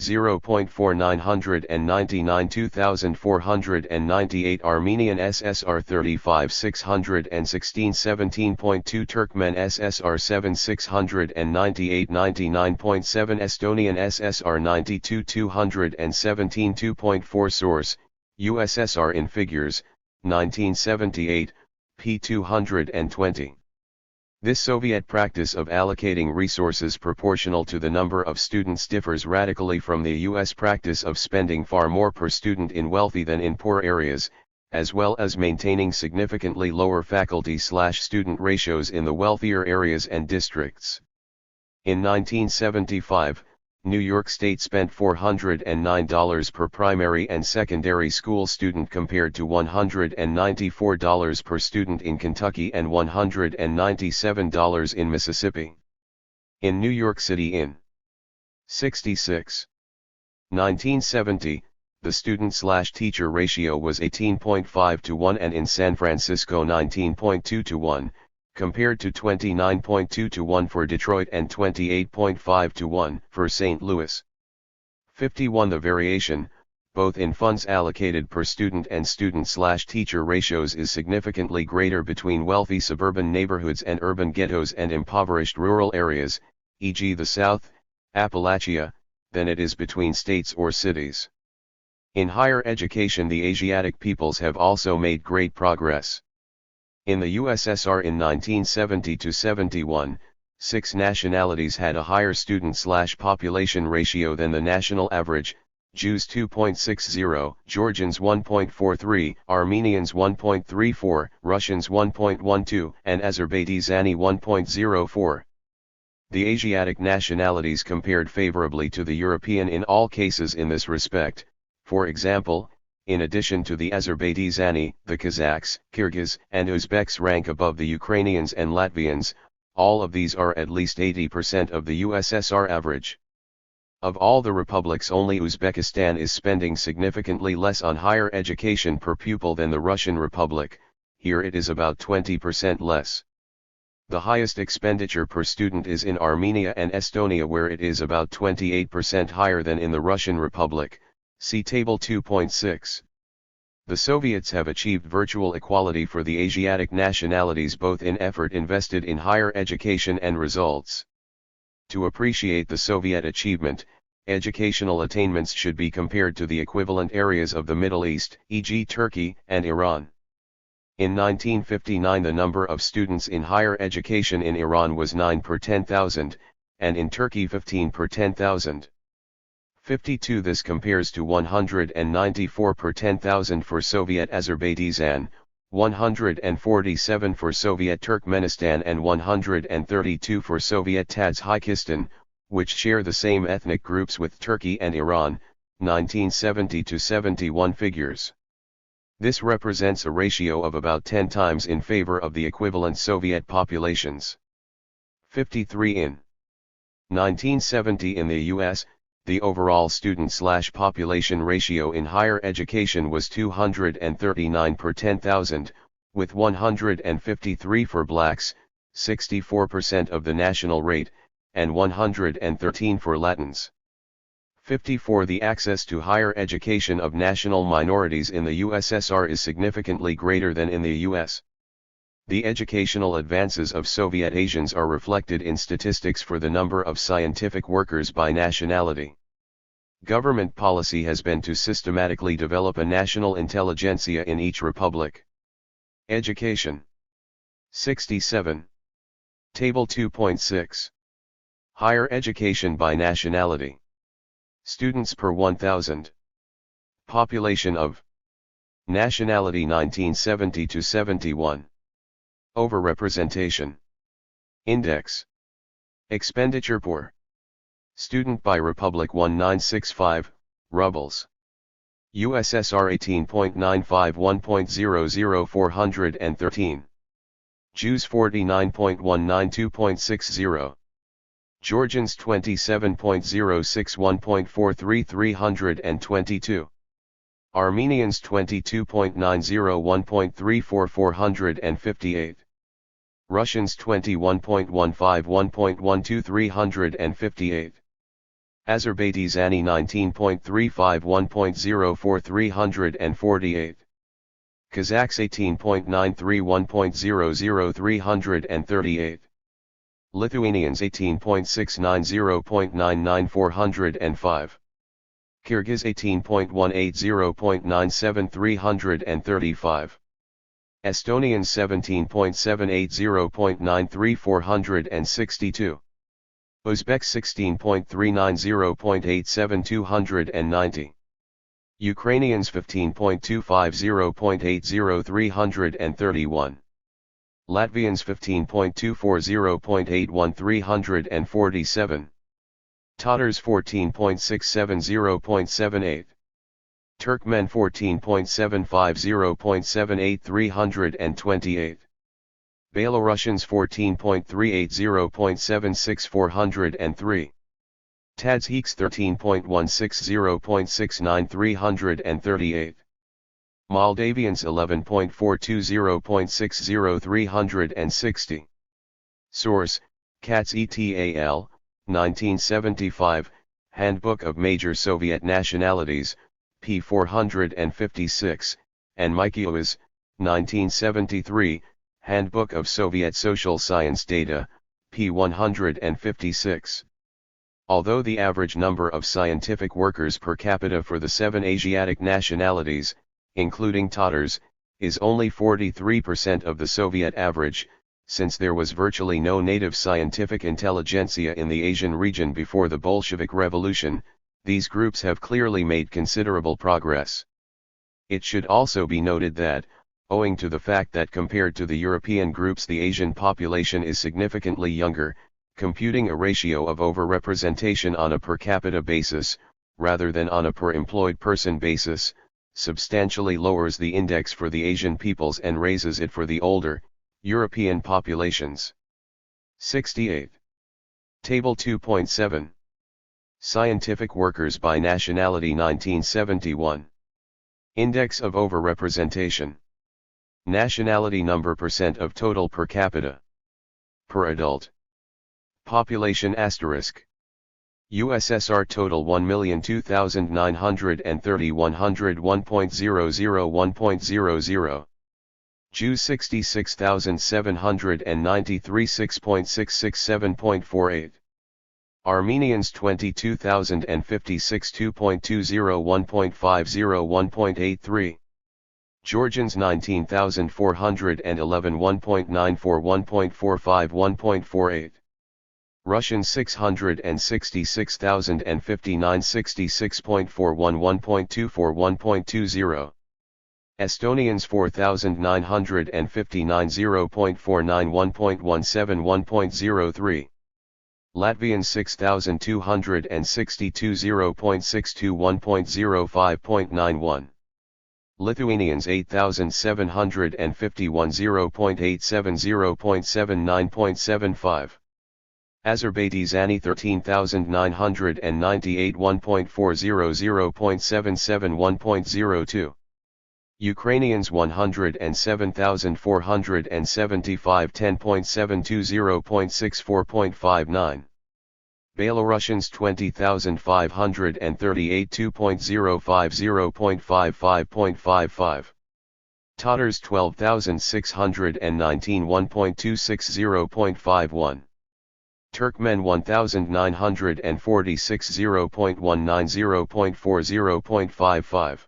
A: 0.4999 2498 Armenian SSR 35 616 17.2 Turkmen SSR 7 698 99.7 Estonian SSR 92 217 2.4 Source, USSR in Figures, 1978, p. 220. This Soviet practice of allocating resources proportional to the number of students differs radically from the U.S. practice of spending far more per student in wealthy than in poor areas, as well as maintaining significantly lower faculty/student ratios in the wealthier areas and districts. In 1975, New York State spent $409 per primary and secondary school student compared to $194 per student in Kentucky and $197 in Mississippi. In New York City in 66. 1970, the student/teacher ratio was 18.5 to 1 and in San Francisco 19.2 to 1, compared to 29.2 to 1 for Detroit and 28.5 to 1 for St. Louis. 51. The variation, both in funds allocated per student and student/teacher ratios, is significantly greater between wealthy suburban neighborhoods and urban ghettos and impoverished rural areas, e.g. the South, Appalachia, than it is between states or cities. In higher education, the Asiatic peoples have also made great progress. In the USSR in 1970 to 71, 6 nationalities had a higher student/population ratio than the national average: Jews 2.60, Georgians 1.43, Armenians 1.34, Russians 1.12, and Azerbaijani 1.04. The Asiatic nationalities compared favorably to the European in all cases in this respect. For example, in addition to the Azerbaijani, the Kazakhs, Kyrgyz, and Uzbeks rank above the Ukrainians and Latvians. All of these are at least 80% of the USSR average. Of all the republics, only Uzbekistan is spending significantly less on higher education per pupil than the Russian Republic. Here it is about 20% less. The highest expenditure per student is in Armenia and Estonia, where it is about 28% higher than in the Russian Republic. See Table 2.6. The Soviets have achieved virtual equality for the Asiatic nationalities, both in effort invested in higher education and results. To appreciate the Soviet achievement, educational attainments should be compared to the equivalent areas of the Middle East, e.g. Turkey and Iran. In 1959 the number of students in higher education in Iran was 9 per 10,000, and in Turkey 15 per 10,000. 52 This compares to 194 per 10,000 for Soviet Azerbaijan, 147 for Soviet Turkmenistan and 132 for Soviet Tajikistan, which share the same ethnic groups with Turkey and Iran, 1970-71 figures. This represents a ratio of about 10 times in favor of the equivalent Soviet populations. 53 In 1970 in the U.S., the overall student/population ratio in higher education was 239 per 10,000, with 153 for blacks, 64% of the national rate, and 113 for Latins. 54 The access to higher education of national minorities in the USSR is significantly greater than in the US. The educational advances of Soviet Asians are reflected in statistics for the number of scientific workers by nationality. Government policy has been to systematically develop a national intelligentsia in each republic. Education. 67. Table 2.6. Higher education by nationality. Students per 1,000. Population of. Nationality 1970-71. Overrepresentation. Index. Expenditure per. Student by Republic 1965, rubles. USSR 18.95 1.00 413. Jews 49.19 2.60. Georgians 27.06 1.43 322. Armenians 22.90 1.34 458. Russians 21.15 1.12 358. Azerbaijani 19.35 1.04 348. Kazakhs 18.93 1.00 338. Lithuanians 18.690 0.99 405. Kyrgyz 18.180 0.97 335. Estonians 17.780 0.93 462. Uzbeks 16.39 0.87 290. Ukrainians 15.25 0.80 331. Latvians 15.24 0.81 347. Tatars 14.67 0.78. Turkmen 14.75 0.78 328. Belarusians 14.38 0.76 403. Tadshiks 13.16 0.69 338. Moldavians 11.42 0.60 360. Source, Katz et al., 1975, Handbook of Major Soviet Nationalities, p. 456, and Mikioas, 1973, Handbook of Soviet Social Science Data, p. 156. Although the average number of scientific workers per capita for the 7 Asiatic nationalities, including Tatars, is only 43% of the Soviet average, since there was virtually no native scientific intelligentsia in the Asian region before the Bolshevik Revolution, these groups have clearly made considerable progress. It should also be noted that, owing to the fact that compared to the European groups the Asian population is significantly younger, computing a ratio of overrepresentation on a per capita basis, rather than on a per employed person basis, substantially lowers the index for the Asian peoples and raises it for the older, European populations. 68. Table 2.7. Scientific workers by nationality 1971. Index of overrepresentation. Nationality number percent of total per capita. Per adult. Population asterisk. USSR total 1,002,930 101.00 Jews 66,793 6.667.48 Armenians 22,056 2.20 1.50 1.83 Georgians 19,411 1.94 1.45 1.48 Russians 666,059 66.41 1.24 1.20 Estonians 4,959 0.49 1.17 1.03 Latvians 6,262 0.62 1.05.91 Lithuanians 8,751 0.87 0.79.75 Azerbaijani 13,998 1.40 0.77 1.02 Ukrainians 107,475 10.72 0.64.59 Belarusians 20,538 2.05 0.55.55 Tatars 12,619 1.26 0.51 Turkmen 1,946 0.19 0.40 0.55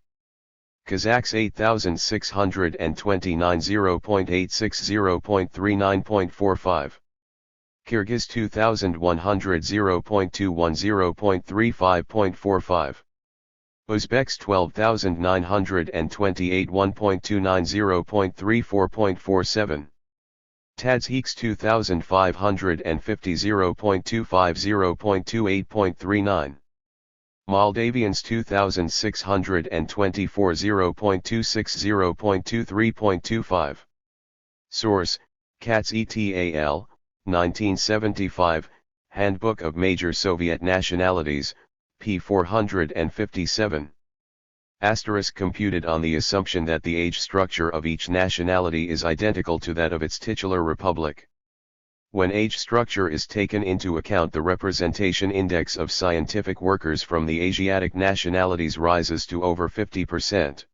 A: Kazakhs 8,629 0.86 0.39.45 Kyrgyz 2,100 0.21 0.35.45 Uzbeks 12,928 1.29 0.34.47 Tadshiks 2,550 0.25 0.28.39 Moldavians 2,624 0.26 0.23.25 Source, Katz et al., 1975, Handbook of Major Soviet Nationalities, p. 457. Asterisk computed on the assumption that the age structure of each nationality is identical to that of its titular republic. When age structure is taken into account, the representation index of scientific workers from the Asiatic nationalities rises to over 50%.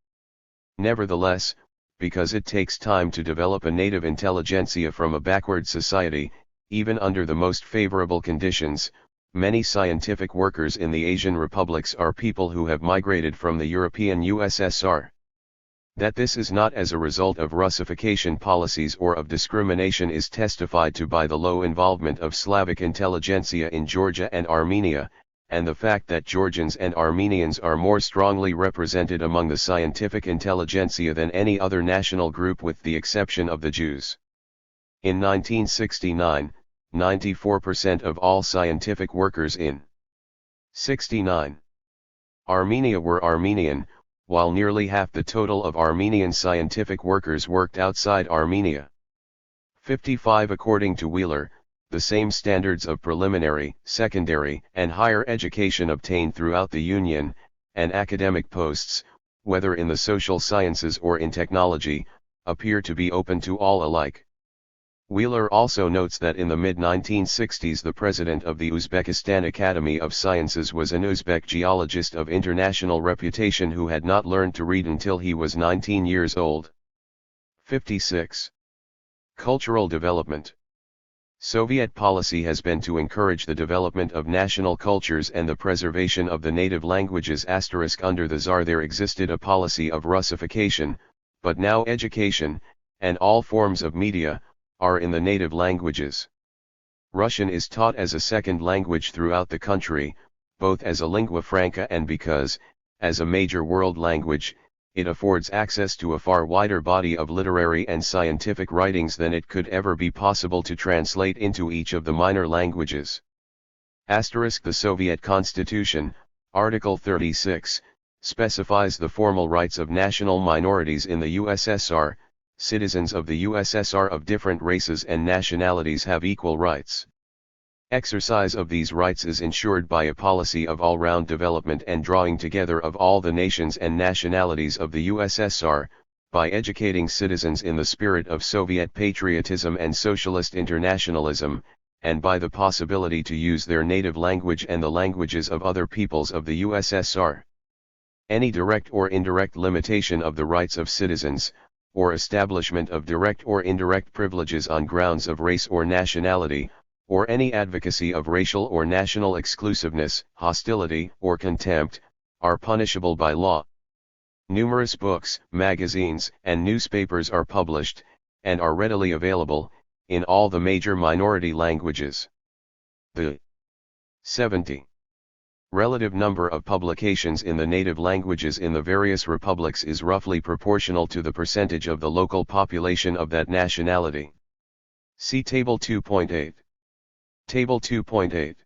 A: Nevertheless, because it takes time to develop a native intelligentsia from a backward society, even under the most favorable conditions, many scientific workers in the Asian republics are people who have migrated from the European USSR. That this is not as a result of Russification policies or of discrimination is testified to by the low involvement of Slavic intelligentsia in Georgia and Armenia, and the fact that Georgians and Armenians are more strongly represented among the scientific intelligentsia than any other national group with the exception of the Jews. In 1969, 94% of all scientific workers in 69 Armenia were Armenian, while nearly half the total of Armenian scientific workers worked outside Armenia. 55 According to Wheeler, the same standards of preliminary, secondary, and higher education obtained throughout the Union, and academic posts, whether in the social sciences or in technology, appear to be open to all alike. Wheeler also notes that in the mid-1960s the president of the Uzbekistan Academy of Sciences was an Uzbek geologist of international reputation who had not learned to read until he was 19 years old. 56. Cultural development. Soviet policy has been to encourage the development of national cultures and the preservation of the native languages. Under the Tsar there existed a policy of Russification, but now education, and all forms of media, are in the native languages. Russian is taught as a second language throughout the country, both as a lingua franca and because, as a major world language, it affords access to a far wider body of literary and scientific writings than it could ever be possible to translate into each of the minor languages. The Soviet Constitution, Article 36, specifies the formal rights of national minorities in the USSR. Citizens of the USSR of different races and nationalities have equal rights. Exercise of these rights is ensured by a policy of all-round development and drawing together of all the nations and nationalities of the USSR, by educating citizens in the spirit of Soviet patriotism and socialist internationalism, and by the possibility to use their native language and the languages of other peoples of the USSR. Any direct or indirect limitation of the rights of citizens, or establishment of direct or indirect privileges on grounds of race or nationality, or any advocacy of racial or national exclusiveness, hostility, or contempt, are punishable by law. Numerous books, magazines, and newspapers are published, and are readily available, in all the major minority languages. The 70 relative number of publications in the native languages in the various republics is roughly proportional to the percentage of the local population of that nationality. See Table 2.8. Table 2.8.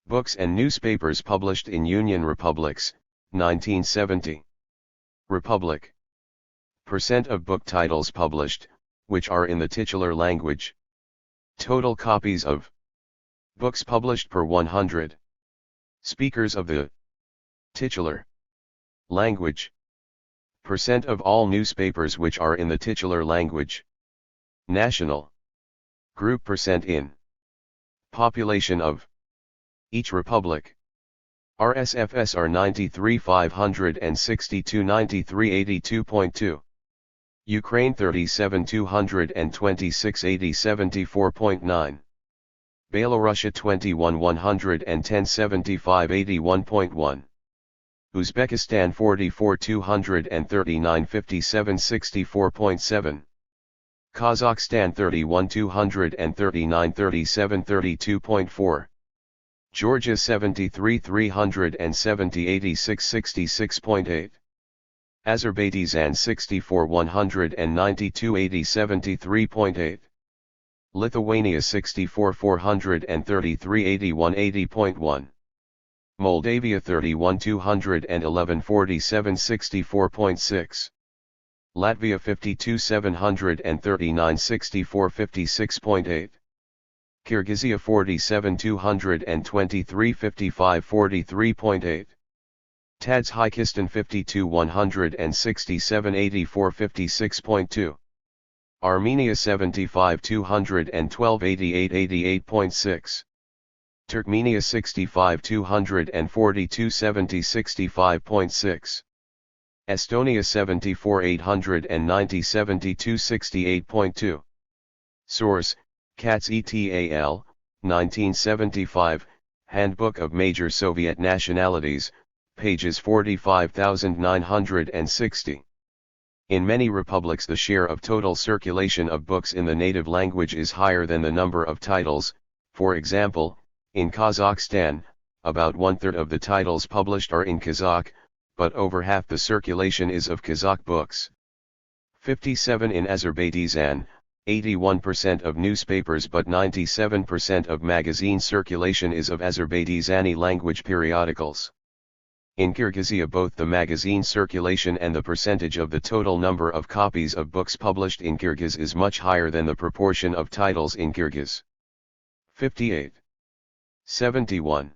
A: Books and newspapers published in Union Republics, 1970. Republic. Percent of book titles published, which are in the titular language. Total copies of books published per 100. Speakers of the titular language. Percent of all newspapers which are in the titular language. National group percent in population of each republic. RSFSR 93 562 93 82.2. Ukraine 37 226 80 74.9. Belarus 21 110 75 81.1. Uzbekistan 44 239 57 64.7. Kazakhstan 31 239 37 32.4. Georgia 73 370 86 66.8. Azerbaijan 64 192 80 73.8. Lithuania 64 433 81 80.1. Moldavia 31 211 47 64.6. Latvia 52 739 64 56.8. Kyrgyzia 47 223 55 43.8. Tajikistan 52 167 84 56.2. Armenia 75 212 88 88.6. Turkmenia 65 242 70 65.6. Estonia 74 890 72 68.2. Source, Katz et al., 1975, Handbook of Major Soviet Nationalities, pages 45960. In many republics the share of total circulation of books in the native language is higher than the number of titles. For example, in Kazakhstan, about one-third of the titles published are in Kazakh, but over half the circulation is of Kazakh books. 57 in Azerbaijan, 81% of newspapers but 97% of magazine circulation is of Azerbaijani language periodicals. In Kyrgyzia both the magazine circulation and the percentage of the total number of copies of books published in Kyrgyz is much higher than the proportion of titles in Kyrgyz. 58. 71.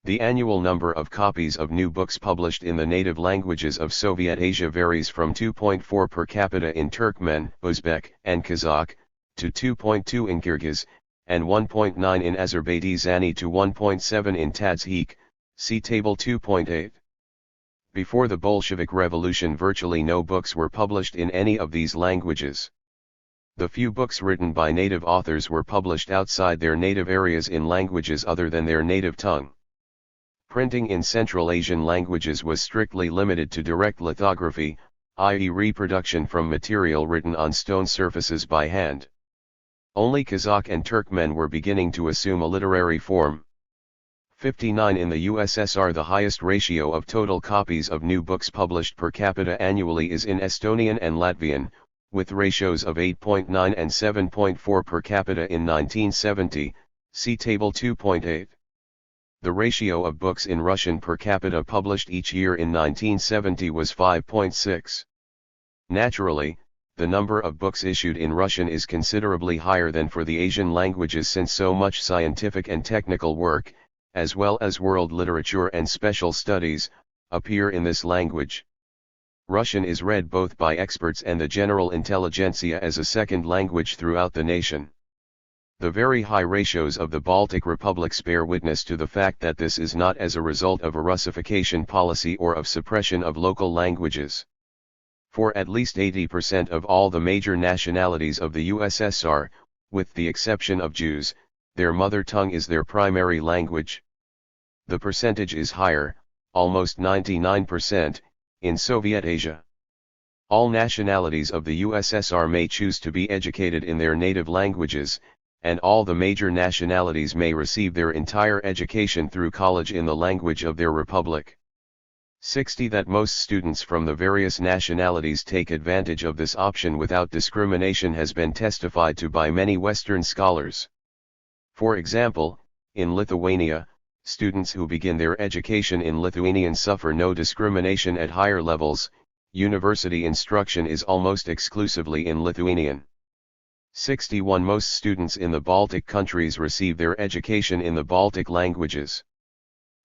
A: The annual number of copies of new books published in the native languages of Soviet Asia varies from 2.4 per capita in Turkmen, Uzbek, and Kazakh, to 2.2 in Kyrgyz, and 1.9 in Azerbaijani to 1.7 in Tajik. See Table 2.8. Before the Bolshevik Revolution virtually no books were published in any of these languages. The few books written by native authors were published outside their native areas in languages other than their native tongue. Printing in Central Asian languages was strictly limited to direct lithography, i.e. reproduction from material written on stone surfaces by hand. Only Kazakh and Turkmen were beginning to assume a literary form. 59 in the USSR. The highest ratio of total copies of new books published per capita annually is in Estonian and Latvian, with ratios of 8.9 and 7.4 per capita in 1970, see Table 2.8. The ratio of books in Russian per capita published each year in 1970 was 5.6. Naturally, the number of books issued in Russian is considerably higher than for the Asian languages, since so much scientific and technical work, as well as world literature and special studies, appear in this language. Russian is read both by experts and the general intelligentsia as a second language throughout the nation. The very high ratios of the Baltic republics bear witness to the fact that this is not as a result of a Russification policy or of suppression of local languages. For at least 80% of all the major nationalities of the USSR, with the exception of Jews, their mother tongue is their primary language. The percentage is higher, almost 99%, in Soviet Asia. All nationalities of the USSR may choose to be educated in their native languages, and all the major nationalities may receive their entire education through college in the language of their republic. 60 That most students from the various nationalities take advantage of this option without discrimination has been testified to by many Western scholars. For example, in Lithuania, students who begin their education in Lithuanian suffer no discrimination at higher levels. University instruction is almost exclusively in Lithuanian. 61 Most students in the Baltic countries receive their education in the Baltic languages.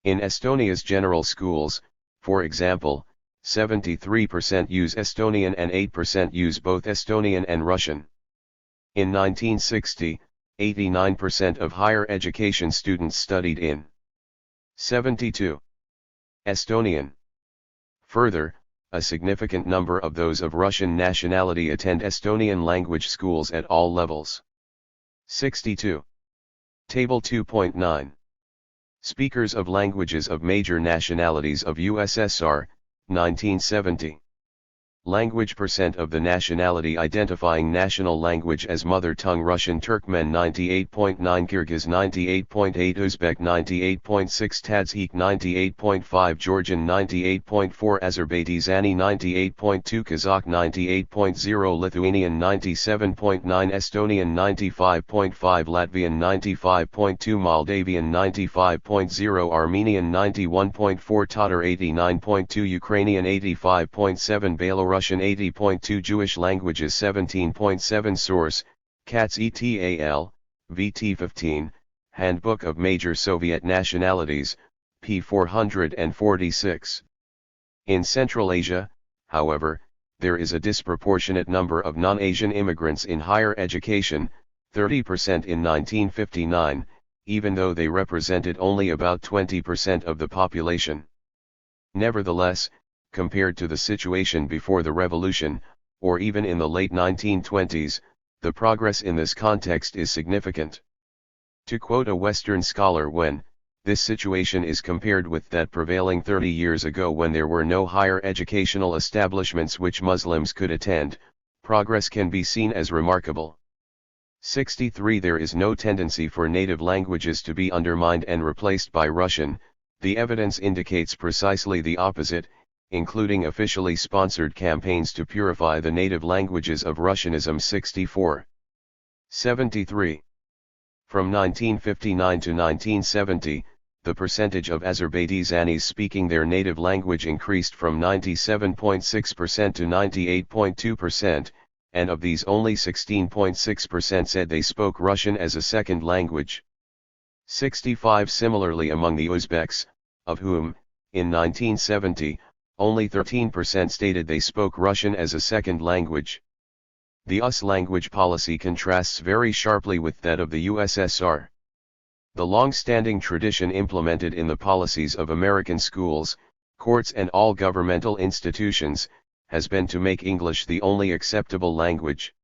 A: In Estonia's general schools, for example, 73% use Estonian and 8% use both Estonian and Russian. In 1960, 89% of higher education students studied in 72. Estonian. Further, a significant number of those of Russian nationality attend Estonian language schools at all levels. 62. Table 2.9. Speakers of languages of major nationalities of USSR, 1970. Language percent of the nationality identifying national language as mother tongue: Russian Turkmen 98.9, Kyrgyz 98.8, Uzbek 98.6, Tadzjik 98.5, Georgian 98.4, Azerbaijani 98.2, Kazakh 98.0, Lithuanian 97.9, Estonian 95.5, Latvian 95.2, Moldavian 95.0, Armenian 91.4, Tatar 89.2, Ukrainian 85.7, Belarus Russian 80.2, Jewish languages 17.7. Source: Katz et al., VT 15, Handbook of Major Soviet Nationalities, p. 446. In Central Asia, however, there is a disproportionate number of non-Asian immigrants in higher education, 30% in 1959, even though they represented only about 20% of the population. Nevertheless, compared to the situation before the revolution, or even in the late 1920s, the progress in this context is significant. To quote a Western scholar, when this situation is compared with that prevailing 30 years ago when there were no higher educational establishments which Muslims could attend, progress can be seen as remarkable. 63 There is no tendency for native languages to be undermined and replaced by Russian. The evidence indicates precisely the opposite, including officially sponsored campaigns to purify the native languages of Russianism. 64. 73. From 1959 to 1970, the percentage of Azerbaijanis speaking their native language increased from 97.6% to 98.2%, and of these only 16.6% said they spoke Russian as a second language. 65 Similarly, among the Uzbeks, of whom, in 1970, only 13% stated they spoke Russian as a second language. The US language policy contrasts very sharply with that of the USSR. The long-standing tradition implemented in the policies of American schools, courts and all governmental institutions, has been to make English the only acceptable language.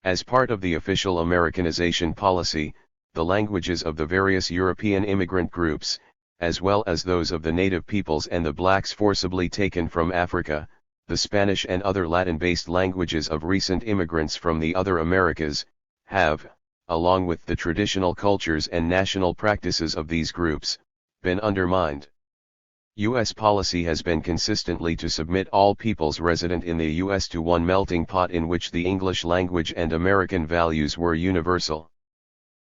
A: As part of the official Americanization policy, the languages of the various European immigrant groups, as well as those of the native peoples and the blacks forcibly taken from Africa, the Spanish and other Latin-based languages of recent immigrants from the other Americas, have, along with the traditional cultures and national practices of these groups, been undermined. U.S. policy has been consistently to submit all peoples resident in the U.S. to one melting pot in which the English language and American values were universal.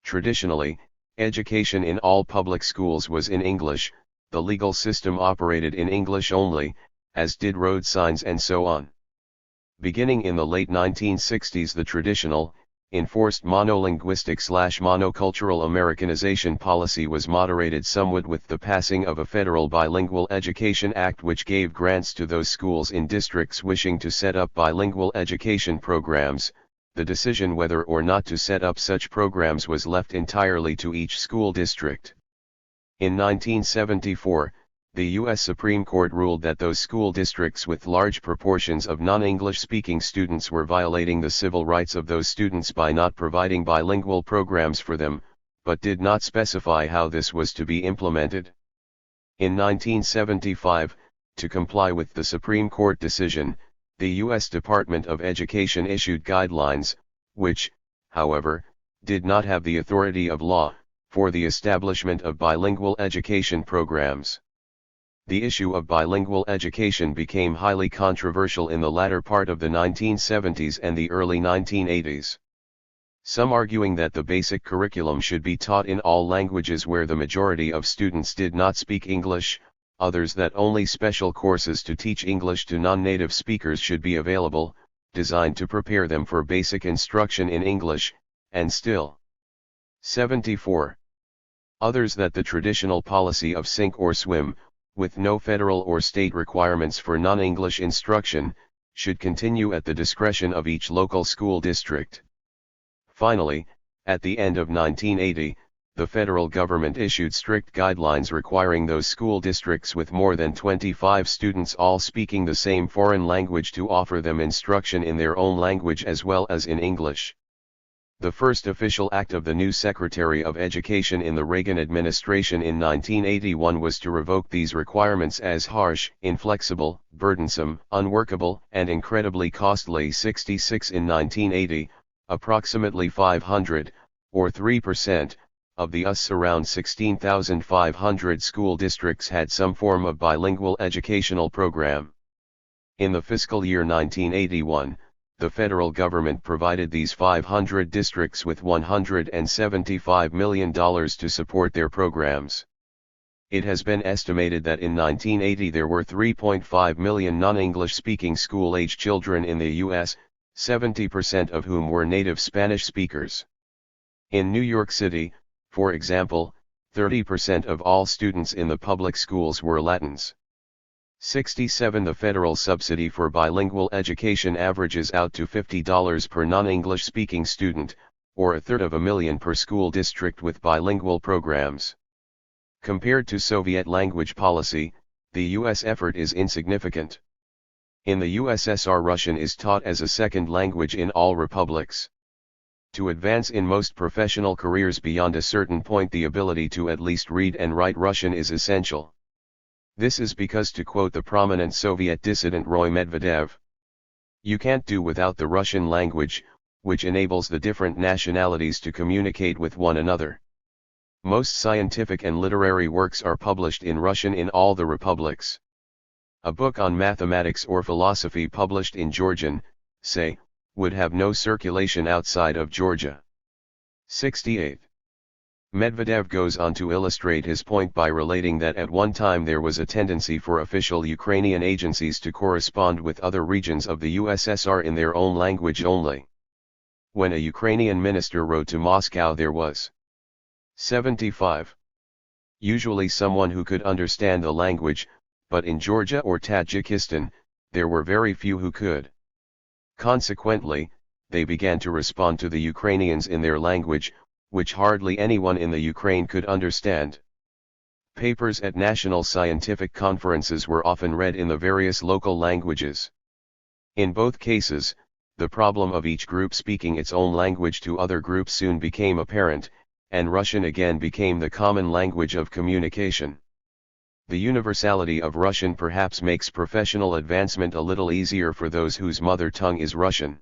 A: Traditionally, education in all public schools was in English, the legal system operated in English only, as did road signs and so on. Beginning in the late 1960s, the traditional, enforced monolinguistic/monocultural Americanization policy was moderated somewhat with the passing of a federal bilingual education act which gave grants to those schools in districts wishing to set up bilingual education programs. The decision whether or not to set up such programs was left entirely to each school district. In 1974, the U.S. Supreme Court ruled that those school districts with large proportions of non-English speaking students were violating the civil rights of those students by not providing bilingual programs for them, but did not specify how this was to be implemented. In 1975, to comply with the Supreme Court decision, the U.S. Department of Education issued guidelines, which, however, did not have the authority of law, for the establishment of bilingual education programs. The issue of bilingual education became highly controversial in the latter part of the 1970s and the early 1980s. Some arguing that the basic curriculum should be taught in all languages where the majority of students did not speak English, others that only special courses to teach English to non-native speakers should be available, designed to prepare them for basic instruction in English, and still. 74. Others that the traditional policy of sink or swim, with no federal or state requirements for non-English instruction, should continue at the discretion of each local school district. Finally, at the end of 1980, the federal government issued strict guidelines requiring those school districts with more than 25 students all speaking the same foreign language to offer them instruction in their own language as well as in English. The first official act of the new Secretary of Education in the Reagan administration in 1981 was to revoke these requirements as harsh, inflexible, burdensome, unworkable, and incredibly costly. 66 in 1980, approximately 500, or 3%, of the US around 16,500 school districts had some form of bilingual educational program. In the fiscal year 1981, the federal government provided these 500 districts with $175 million to support their programs. It has been estimated that in 1980 there were 3.5 million non-English speaking school-age children in the U.S., 70% of whom were native Spanish speakers. In New York City, for example, 30% of all students in the public schools were Latins. 67 The federal subsidy for bilingual education averages out to $50 per non-English speaking student, or $250,000 per school district with bilingual programs. Compared to Soviet language policy, the U.S. effort is insignificant. In the USSR, Russian is taught as a second language in all republics. To advance in most professional careers beyond a certain point, the ability to at least read and write Russian is essential. This is because, to quote the prominent Soviet dissident Roy Medvedev, "You can't do without the Russian language, which enables the different nationalities to communicate with one another." Most scientific and literary works are published in Russian in all the republics. A book on mathematics or philosophy published in Georgian, say, would have no circulation outside of Georgia. 68. Medvedev goes on to illustrate his point by relating that at one time there was a tendency for official Ukrainian agencies to correspond with other regions of the USSR in their own language only. When a Ukrainian minister wrote to Moscow, there was 75. Usually someone who could understand the language, but in Georgia or Tajikistan, there were very few who could. Consequently, they began to respond to the Ukrainians in their language, which hardly anyone in the Ukraine could understand. Papers at national scientific conferences were often read in the various local languages. In both cases, the problem of each group speaking its own language to other groups soon became apparent, and Russian again became the common language of communication. The universality of Russian perhaps makes professional advancement a little easier for those whose mother tongue is Russian.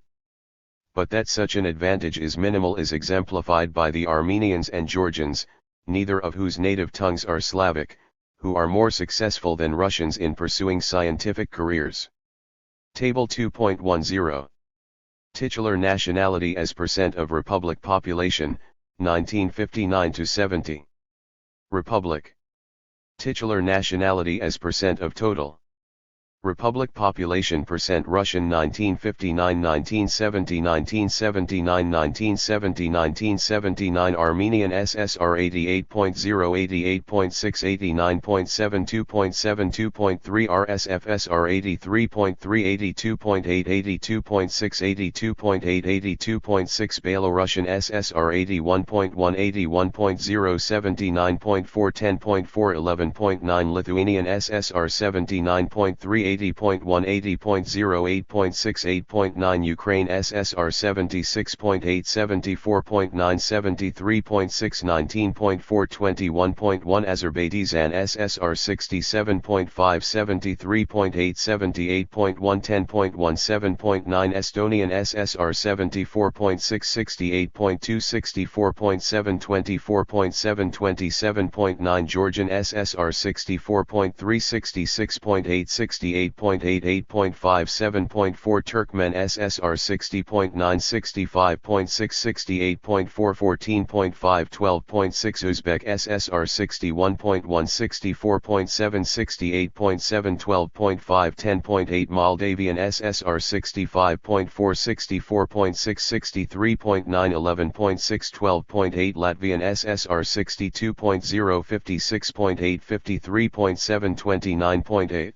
A: but that such an advantage is minimal is exemplified by the Armenians and Georgians, neither of whose native tongues are Slavic, who are more successful than Russians in pursuing scientific careers. Table 2.10. Titular nationality as percent of Republic population, 1959 to 70. Republic. Titular nationality as percent of total. Republic population percent Russian 1959 1970 1979 1970 1979 Armenian SSR 88.0 88.6 89.7 2.7 2.3 RSFSR 83.3 82.8 82.6 82.8 82.6 Belarusian SSR 81.1 81.0 79.4 10.4 11.9 Lithuanian SSR 79.3 80.1 80.0 8.6 8.9 Ukraine SSR 76.8 74.9 73.6 19.4 21.1 Azerbaijan SSR 67.5 73.8 78.1 10.1 7.9 Estonian SSR 74.6 68.2 64.7 24.7 27.9 Georgian SSR 64.3 66.8 68 8.8 8.5 7.4 Turkmen SSR 60.9 65.6 68.4 14.5 12.6 Uzbek SSR 61.1 64.7 68.7 12.5 10.8 Moldavian SSR 65.4 64.6 63.9 11.6 12.8 Latvian SSR 62.0 56.8 53.7 29.8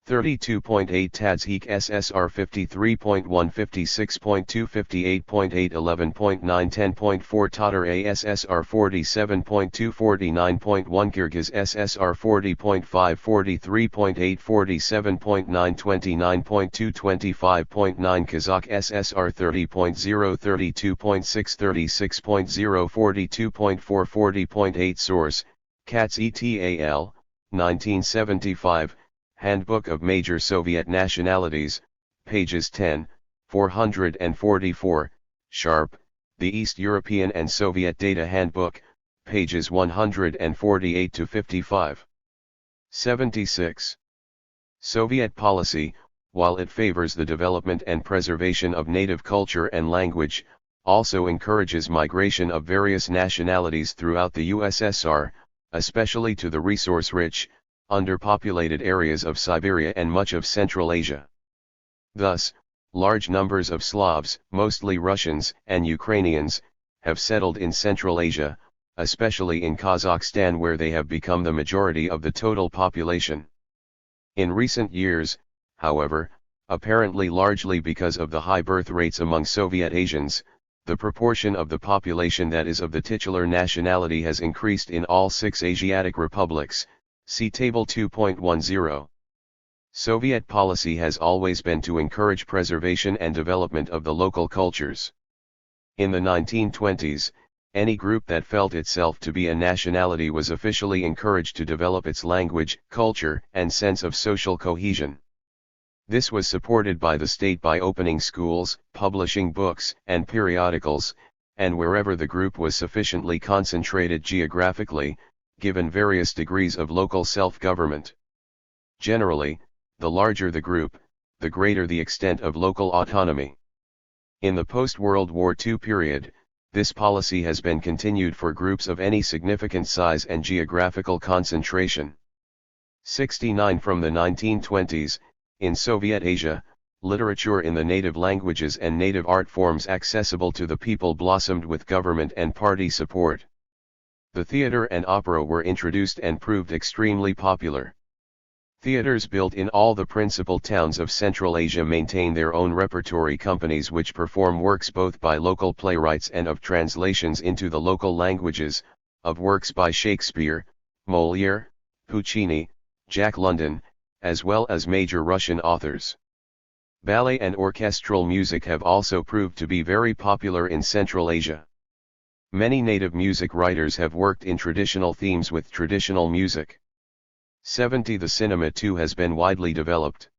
A: 32.8 Tadzhik SSR 53.1 56.2 58.8 11.9 10.4 Tatar ASSR 47.2 49.1 Kyrgyz SSR 40.5 43.8 47.9 29.2 25.9 Kazakh SSR 30.0 32.6 36.0 42.4 40.8 Source, Katz et.al., 1975, Handbook of Major Soviet Nationalities, pages 10, 444, Sharp, The East European and Soviet Data Handbook, pages 148 to 55. 76. Soviet policy, while it favors the development and preservation of native culture and language, also encourages migration of various nationalities throughout the USSR, especially to the resource-rich, underpopulated areas of Siberia and much of Central Asia. Thus, large numbers of Slavs, mostly Russians and Ukrainians, have settled in Central Asia, especially in Kazakhstan where they have become the majority of the total population. In recent years, however, apparently largely because of the high birth rates among Soviet Asians, the proportion of the population that is of the titular nationality has increased in all 6 Asiatic republics. See Table 2.10. Soviet policy has always been to encourage preservation and development of the local cultures. In the 1920s, any group that felt itself to be a nationality was officially encouraged to develop its language, culture, and sense of social cohesion. This was supported by the state by opening schools, publishing books and periodicals, and wherever the group was sufficiently concentrated geographically, given various degrees of local self-government. Generally, the larger the group, the greater the extent of local autonomy. In the post-World War II period, this policy has been continued for groups of any significant size and geographical concentration. 69 From the 1920s, in Soviet Asia, literature in the native languages and native art forms accessible to the people blossomed with government and party support. The theater and opera were introduced and proved extremely popular. Theaters built in all the principal towns of Central Asia maintain their own repertory companies which perform works both by local playwrights and of translations into the local languages, of works by Shakespeare, Molière, Puccini, Jack London, as well as major Russian authors. Ballet and orchestral music have also proved to be very popular in Central Asia. Many native music writers have worked in traditional themes with traditional music. 70 The cinema too has been widely developed.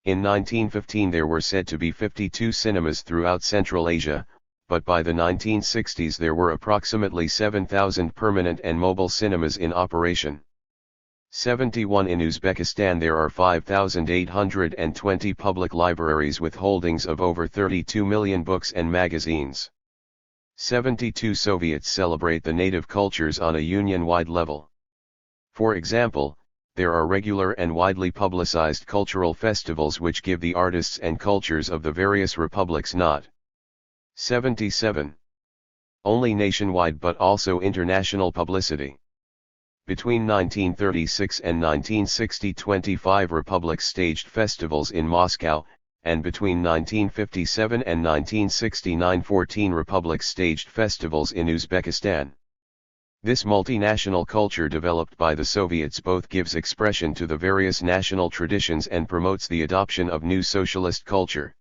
A: In 1915 there were said to be 52 cinemas throughout Central Asia, but by the 1960s there were approximately 7,000 permanent and mobile cinemas in operation. 71 In Uzbekistan there are 5,820 public libraries with holdings of over 32 million books and magazines. 72 Soviets celebrate the native cultures on a union-wide level. For example, there are regular and widely publicized cultural festivals which give the artists and cultures of the various republics not 77 only nationwide but also international publicity. Between 1936 and 1960 25 republics staged festivals in Moscow, and between 1957 and 1969 14 republics staged festivals in Uzbekistan. This multinational culture developed by the Soviets both gives expression to the various national traditions and promotes the adoption of new socialist culture.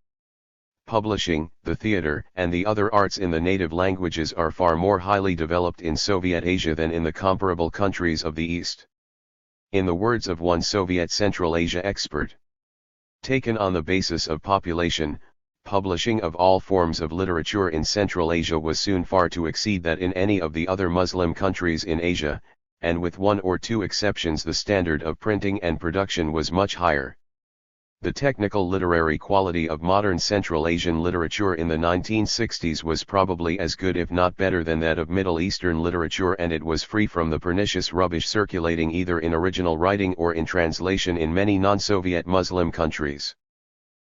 A: Publishing, the theater, and the other arts in the native languages are far more highly developed in Soviet Asia than in the comparable countries of the East. In the words of one Soviet Central Asia expert, taken on the basis of population, publishing of all forms of literature in Central Asia was soon far to exceed that in any of the other Muslim countries in Asia, and with one or two exceptions the standard of printing and production was much higher. The technical literary quality of modern Central Asian literature in the 1960s was probably as good if not better than that of Middle Eastern literature, and it was free from the pernicious rubbish circulating either in original writing or in translation in many non-Soviet Muslim countries.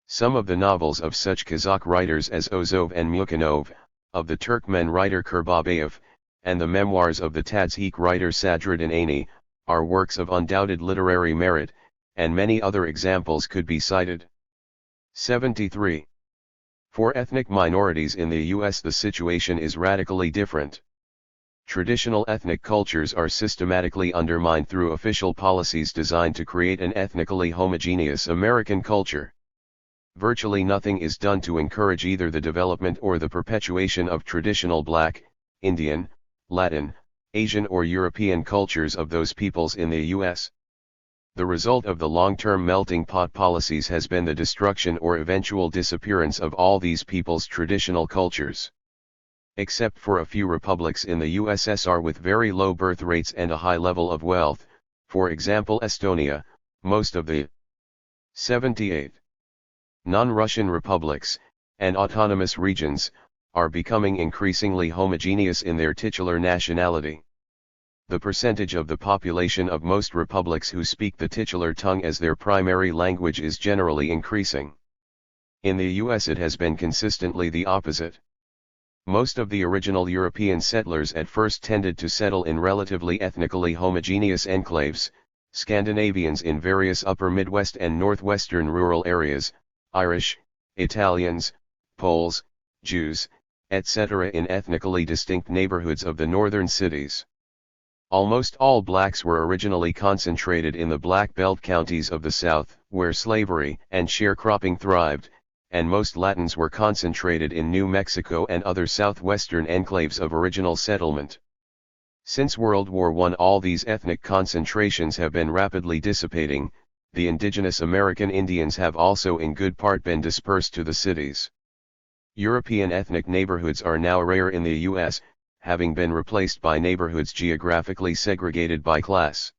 A: Some of the novels of such Kazakh writers as Ozov and Mukhanov, of the Turkmen writer Kurbabayev, and the memoirs of the Tadzhik writer Sadruddin Ani, are works of undoubted literary merit, and many other examples could be cited. 73. For ethnic minorities in the U.S. the situation is radically different. Traditional ethnic cultures are systematically undermined through official policies designed to create an ethnically homogeneous American culture. Virtually nothing is done to encourage either the development or the perpetuation of traditional Black, Indian, Latin, Asian or European cultures of those peoples in the U.S. The result of the long-term melting pot policies has been the destruction or eventual disappearance of all these peoples' traditional cultures. Except for a few republics in the USSR with very low birth rates and a high level of wealth, for example Estonia, most of the 78 non-Russian republics, and autonomous regions, are becoming increasingly homogeneous in their titular nationality. The percentage of the population of most republics who speak the titular tongue as their primary language is generally increasing. In the US it has been consistently the opposite. Most of the original European settlers at first tended to settle in relatively ethnically homogeneous enclaves, Scandinavians in various upper Midwest and northwestern rural areas, Irish, Italians, Poles, Jews, etc. in ethnically distinct neighborhoods of the northern cities. Almost all blacks were originally concentrated in the Black Belt counties of the South, where slavery and sharecropping thrived, and most Latins were concentrated in New Mexico and other southwestern enclaves of original settlement. Since World War I all these ethnic concentrations have been rapidly dissipating. The indigenous American Indians have also in good part been dispersed to the cities. European ethnic neighborhoods are now rare in the U.S., having been replaced by neighborhoods geographically segregated by class.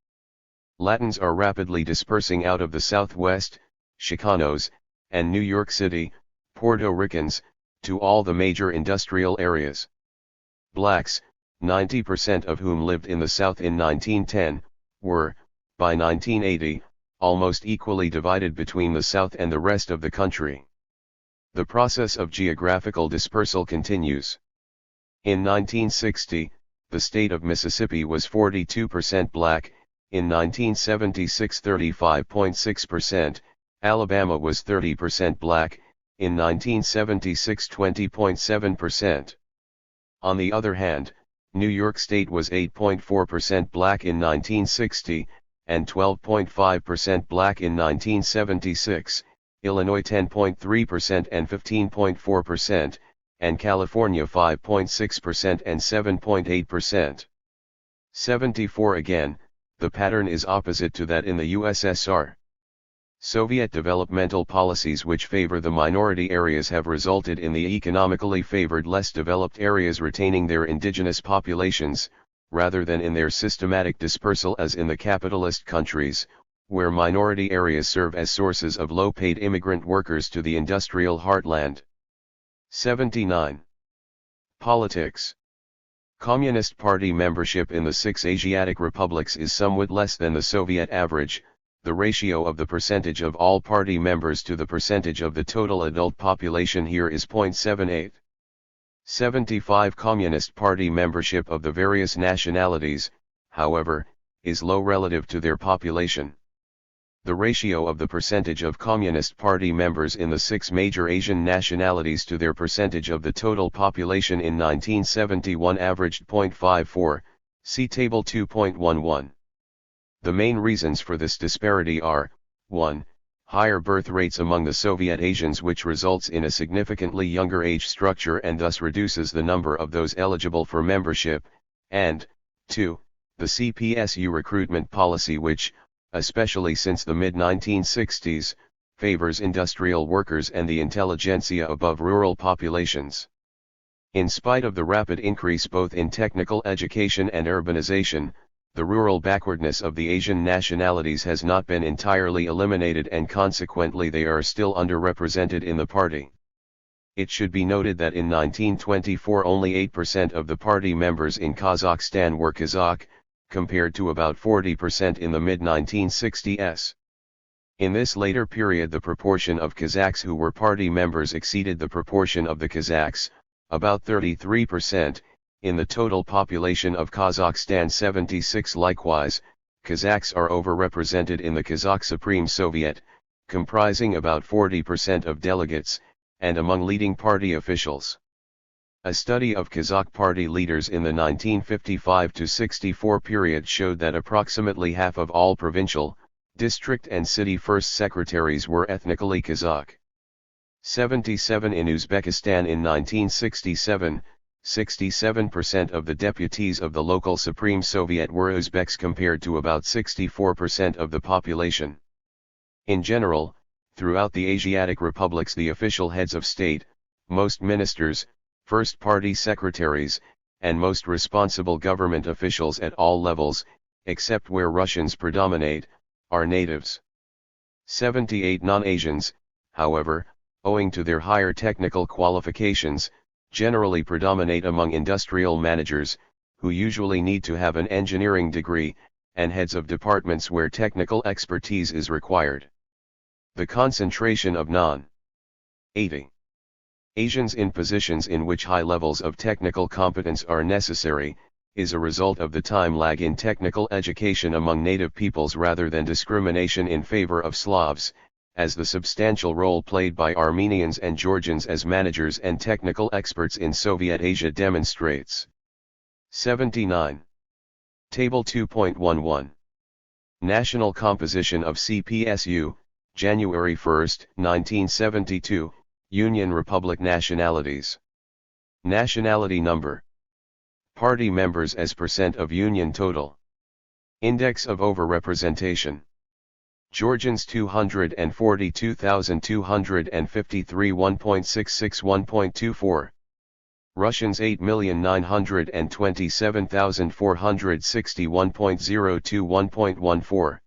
A: Latins are rapidly dispersing out of the Southwest, Chicanos, and New York City, Puerto Ricans, to all the major industrial areas. Blacks, 90% of whom lived in the South in 1910, were, by 1980, almost equally divided between the South and the rest of the country. The process of geographical dispersal continues. In 1960, the state of Mississippi was 42% black, in 1976 35.6%, Alabama was 30% black, in 1976 20.7%. On the other hand, New York State was 8.4% black in 1960, and 12.5% black in 1976, Illinois 10.3% and 15.4%, and California 5.6% and 7.8%. 74 Again, the pattern is opposite to that in the USSR. Soviet developmental policies which favor the minority areas have resulted in the economically favored less developed areas retaining their indigenous populations, rather than in their systematic dispersal as in the capitalist countries, where minority areas serve as sources of low-paid immigrant workers to the industrial heartland. 79. Politics. Communist Party membership in the 6 Asiatic republics is somewhat less than the Soviet average. The ratio of the percentage of all party members to the percentage of the total adult population here is 0.78. 75. Communist Party membership of the various nationalities, however, is low relative to their population. The ratio of the percentage of Communist Party members in the 6 major Asian nationalities to their percentage of the total population in 1971 averaged 0.54, see Table 2.11. The main reasons for this disparity are, 1. Higher birth rates among the Soviet Asians, which results in a significantly younger age structure and thus reduces the number of those eligible for membership, and, 2. The CPSU recruitment policy which, especially since the mid-1960s, favors industrial workers and the intelligentsia above rural populations. In spite of the rapid increase both in technical education and urbanization, the rural backwardness of the Asian nationalities has not been entirely eliminated, and consequently they are still underrepresented in the party. It should be noted that in 1924 only 8% of the party members in Kazakhstan were Kazakh, compared to about 40% in the mid-1960s. In this later period the proportion of Kazakhs who were party members exceeded the proportion of the Kazakhs, about 33%, in the total population of Kazakhstan 76. Likewise, Kazakhs are overrepresented in the Kazakh Supreme Soviet, comprising about 40% of delegates, and among leading party officials. A study of Kazakh party leaders in the 1955-64 period showed that approximately half of all provincial, district and city first secretaries were ethnically Kazakh. 77. In Uzbekistan in 1967, 67% of the deputies of the local Supreme Soviet were Uzbeks compared to about 64% of the population. In general, throughout the Asiatic republics the official heads of state, most ministers, first party secretaries, and most responsible government officials at all levels, except where Russians predominate, are natives. 78. Non-Asians, however, owing to their higher technical qualifications, generally predominate among industrial managers, who usually need to have an engineering degree, and heads of departments where technical expertise is required. The concentration of non-80 Asians in positions in which high levels of technical competence are necessary, is a result of the time lag in technical education among native peoples rather than discrimination in favor of Slavs, as the substantial role played by Armenians and Georgians as managers and technical experts in Soviet Asia demonstrates. 79. Table 2.11. National composition of CPSU, January 1, 1972, Union Republic nationalities. Nationality number. Party members as percent of Union total. Index of overrepresentation. Georgians 242,253 1.66 1.24. Russians 8,927,460 1.02 1.14.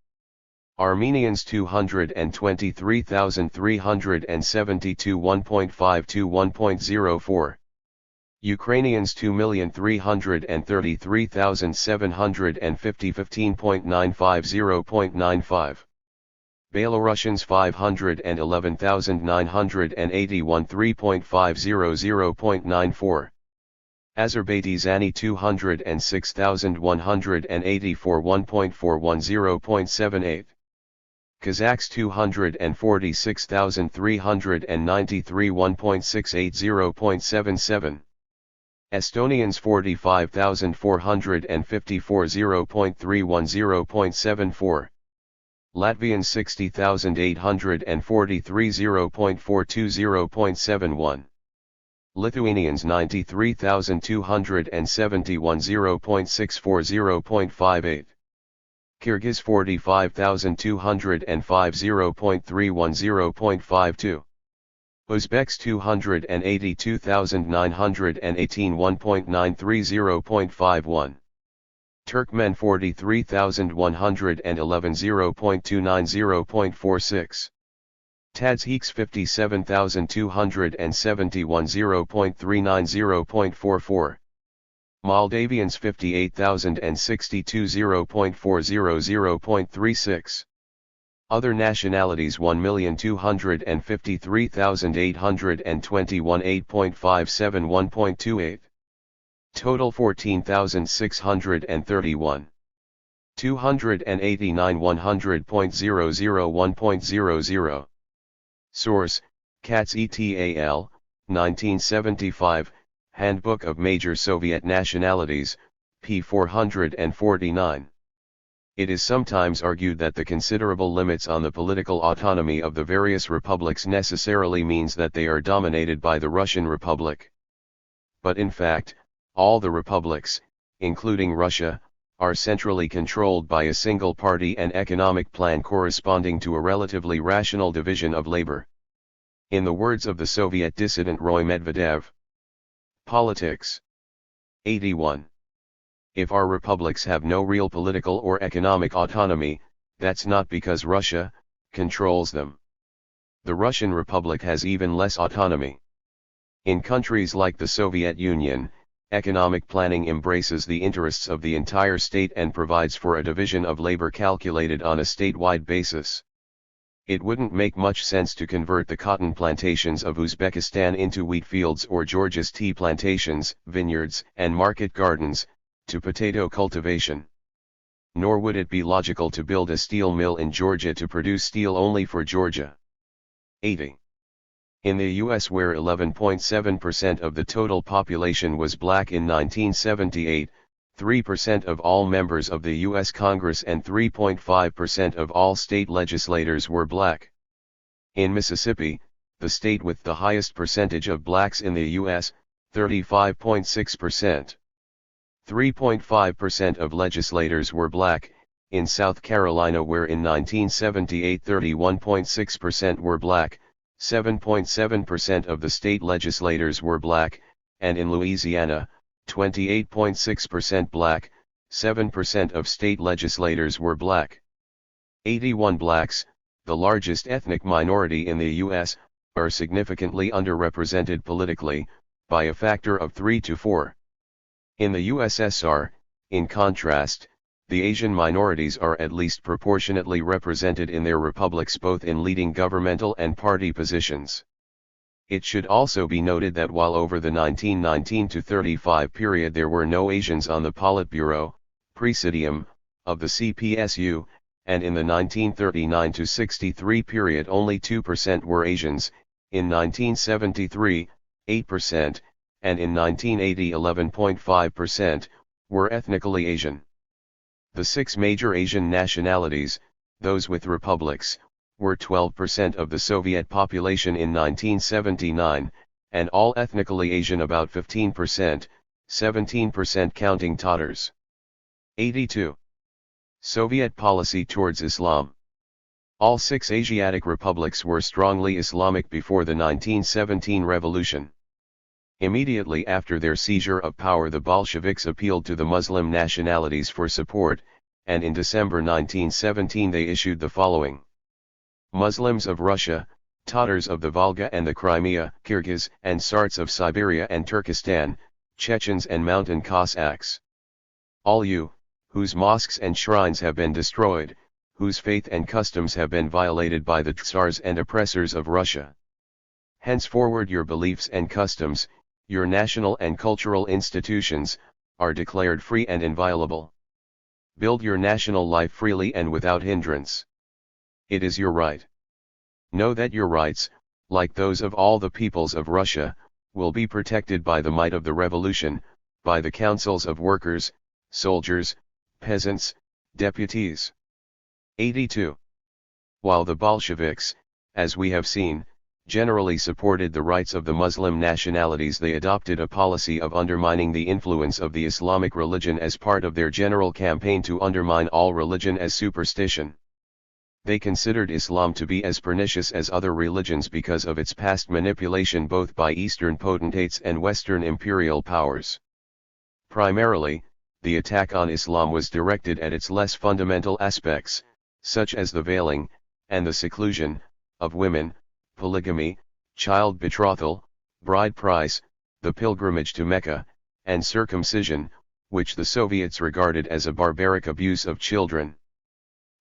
A: Armenians 223,372 1.52 1.04. Ukrainians 2,333,750 15.95 0.95. Belarusians 511,981 3.50 0.94. Azerbaijani 206,184 1.41 0.78. Kazakhs 246,393 1.68 0.77. Estonians 45,454 0.31 0.74. Latvians 60,843 0.42 0.71. Lithuanians 93,271 0.64 0.58. Kyrgyz 45,205 0.310.52. Uzbeks 282,918 1.930.51. Turkmen 43,111 0.290.46. Tadshiks 57,271 0.390.44. Moldavians 58,062 0.400.36. Other nationalities 1,253,821 8.57 1.28. Total 14,631. 289 100.00 1.00. Source, Katz et.al., 1975, Handbook of Major Soviet Nationalities, p. 449. It is sometimes argued that the considerable limits on the political autonomy of the various republics necessarily means that they are dominated by the Russian Republic. But in fact, all the republics, including Russia, are centrally controlled by a single party and economic plan corresponding to a relatively rational division of labor. In the words of the Soviet dissident Roy Medvedev, Politics. 81. If our republics have no real political or economic autonomy, that's not because Russia controls them. The Russian Republic has even less autonomy. In countries like the Soviet Union, economic planning embraces the interests of the entire state and provides for a division of labor calculated on a statewide basis. It wouldn't make much sense to convert the cotton plantations of Uzbekistan into wheat fields or Georgia's tea plantations, vineyards, and market gardens, to potato cultivation. Nor would it be logical to build a steel mill in Georgia to produce steel only for Georgia. 80. In the U.S., where 11.7% of the total population was black in 1978, 3% of all members of the U.S. Congress and 3.5% of all state legislators were black. In Mississippi, the state with the highest percentage of blacks in the U.S., 35.6%. 3.5% of legislators were black. In South Carolina, where in 1978 31.6% were black, 7.7% of the state legislators were black, and in Louisiana, 28.6% black, 7% of state legislators were black. 81 blacks, the largest ethnic minority in the U.S., are significantly underrepresented politically, by a factor of 3 to 4. In the USSR, in contrast, the Asian minorities are at least proportionately represented in their republics, both in leading governmental and party positions. It should also be noted that while over the 1919-35 period there were no Asians on the Politburo, Presidium, of the CPSU, and in the 1939-63 period only 2% were Asians, in 1973, 8%, and in 1980 11.5%, were ethnically Asian. The 6 major Asian nationalities, those with republics, were 12% of the Soviet population in 1979, and all ethnically Asian about 15%, 17% counting Tatars. 82. Soviet policy towards Islam. All 6 Asiatic republics were strongly Islamic before the 1917 revolution. Immediately after their seizure of power, the Bolsheviks appealed to the Muslim nationalities for support, and in December 1917 they issued the following: Muslims of Russia, Tatars of the Volga and the Crimea, Kyrgyz and Sarts of Siberia and Turkestan, Chechens and Mountain Cossacks. All you, whose mosques and shrines have been destroyed, whose faith and customs have been violated by the Tsars and oppressors of Russia. Henceforward your beliefs and customs, your national and cultural institutions, are declared free and inviolable. Build your national life freely and without hindrance. It is your right. Know that your rights, like those of all the peoples of Russia, will be protected by the might of the revolution, by the councils of workers, soldiers, peasants, deputies. 82. While the Bolsheviks, as we have seen, generally supported the rights of the Muslim nationalities. They adopted a policy of undermining the influence of the Islamic religion as part of their general campaign to undermine all religion as superstition. They considered Islam to be as pernicious as other religions because of its past manipulation both by Eastern potentates and Western imperial powers. Primarily, the attack on Islam was directed at its less fundamental aspects, such as the veiling, and the seclusion, of women, polygamy, child betrothal, bride price, the pilgrimage to Mecca, and circumcision, which the Soviets regarded as a barbaric abuse of children.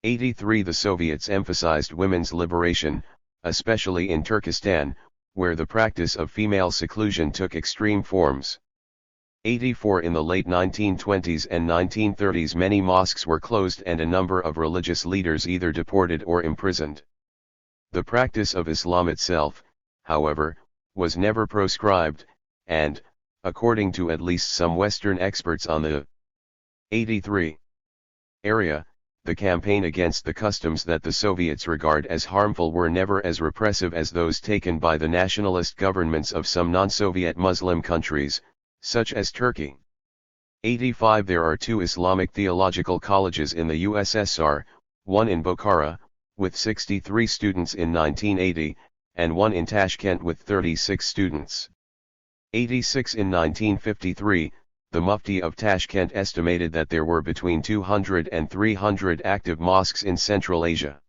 A: 83 The Soviets emphasized women's liberation, especially in Turkestan, where the practice of female seclusion took extreme forms. 84 In the late 1920s and 1930s many mosques were closed and a number of religious leaders either deported or imprisoned. The practice of Islam itself, however, was never proscribed, and, according to at least some Western experts on the 83 area, the campaign against the customs that the Soviets regard as harmful were never as repressive as those taken by the nationalist governments of some non-Soviet Muslim countries, such as Turkey. 85 There are two Islamic theological colleges in the USSR, one in Bokhara, with 63 students in 1980, and one in Tashkent with 36 students. 86 In 1953, the Mufti of Tashkent estimated that there were between 200 and 300 active mosques in Central Asia.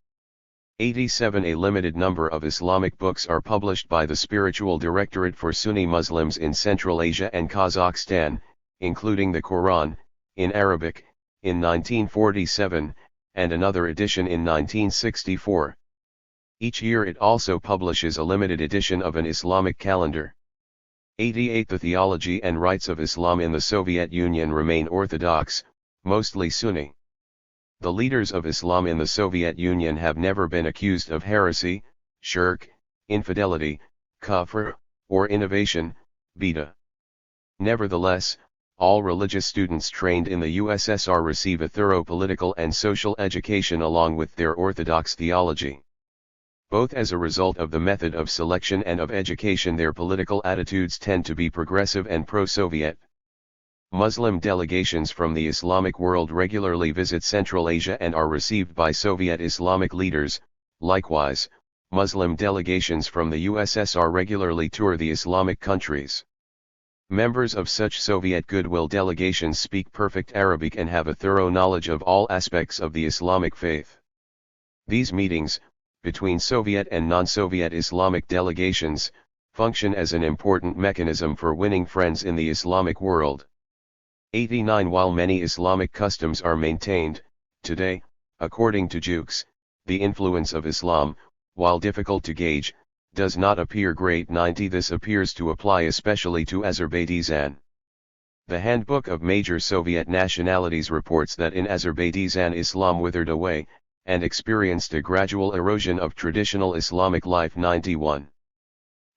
A: 87 A limited number of Islamic books are published by the Spiritual Directorate for Sunni Muslims in Central Asia and Kazakhstan, including the Quran, in Arabic, in 1947, and another edition in 1964. Each year it also publishes a limited edition of an Islamic calendar. 88 The theology and rites of Islam in the Soviet Union remain orthodox, mostly Sunni. The leaders of Islam in the Soviet Union have never been accused of heresy, shirk, infidelity, kufr, or innovation, bid'ah. Nevertheless, all religious students trained in the USSR receive a thorough political and social education along with their orthodox theology. Both as a result of the method of selection and of education, their political attitudes tend to be progressive and pro-Soviet. Muslim delegations from the Islamic world regularly visit Central Asia and are received by Soviet Islamic leaders. Likewise, Muslim delegations from the USSR regularly tour the Islamic countries. Members of such Soviet goodwill delegations speak perfect Arabic and have a thorough knowledge of all aspects of the Islamic faith. These meetings, between Soviet and non-Soviet Islamic delegations, function as an important mechanism for winning friends in the Islamic world. 89 While many Islamic customs are maintained, today, according to Jukes, the influence of Islam, while difficult to gauge, does not appear great. 90 This appears to apply especially to Azerbaijan. The Handbook of Major Soviet Nationalities reports that in Azerbaijan Islam withered away, and experienced a gradual erosion of traditional Islamic life. 91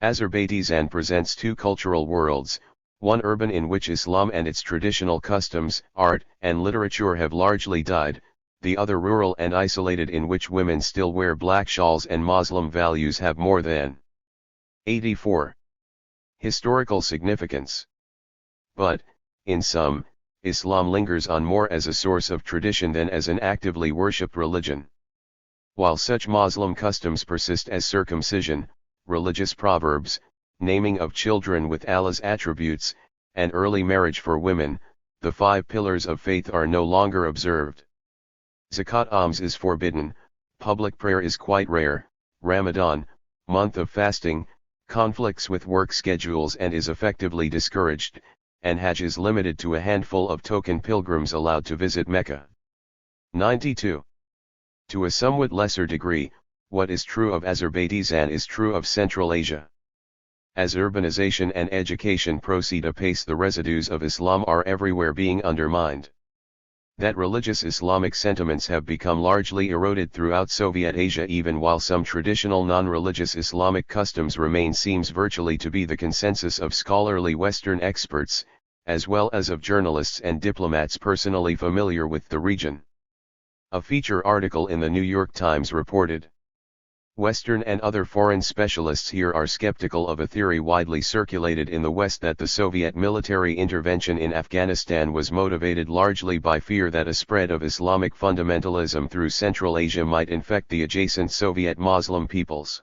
A: Azerbaijan presents two cultural worlds, one urban in which Islam and its traditional customs, art, and literature have largely died, the other rural and isolated in which women still wear black shawls and Muslim values have more than 84 historical significance. But, in sum, Islam lingers on more as a source of tradition than as an actively worshipped religion. While such Muslim customs persist as circumcision, religious proverbs, naming of children with Allah's attributes, and early marriage for women, the 5 pillars of faith are no longer observed. Zakat alms is forbidden, public prayer is quite rare, Ramadan, month of fasting, conflicts with work schedules and is effectively discouraged, and Hajj is limited to a handful of token pilgrims allowed to visit Mecca. 92. To a somewhat lesser degree, what is true of Azerbaijan is true of Central Asia. As urbanization and education proceed apace, the residues of Islam are everywhere being undermined. That religious Islamic sentiments have become largely eroded throughout Soviet Asia even while some traditional non-religious Islamic customs remain seems virtually to be the consensus of scholarly Western experts, as well as of journalists and diplomats personally familiar with the region. A feature article in the New York Times reported, Western and other foreign specialists here are skeptical of a theory widely circulated in the West that the Soviet military intervention in Afghanistan was motivated largely by fear that a spread of Islamic fundamentalism through Central Asia might infect the adjacent Soviet Muslim peoples.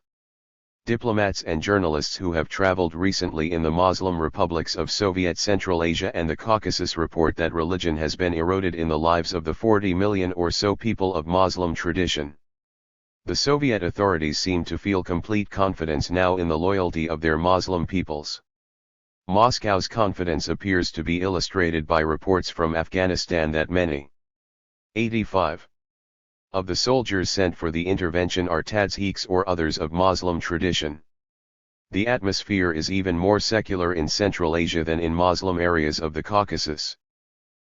A: Diplomats and journalists who have traveled recently in the Muslim republics of Soviet Central Asia and the Caucasus report that religion has been eroded in the lives of the 40 million or so people of Muslim tradition. The Soviet authorities seem to feel complete confidence now in the loyalty of their Muslim peoples. Moscow's confidence appears to be illustrated by reports from Afghanistan that many 85 of the soldiers sent for the intervention are Tadshiks or others of Muslim tradition. The atmosphere is even more secular in Central Asia than in Muslim areas of the Caucasus.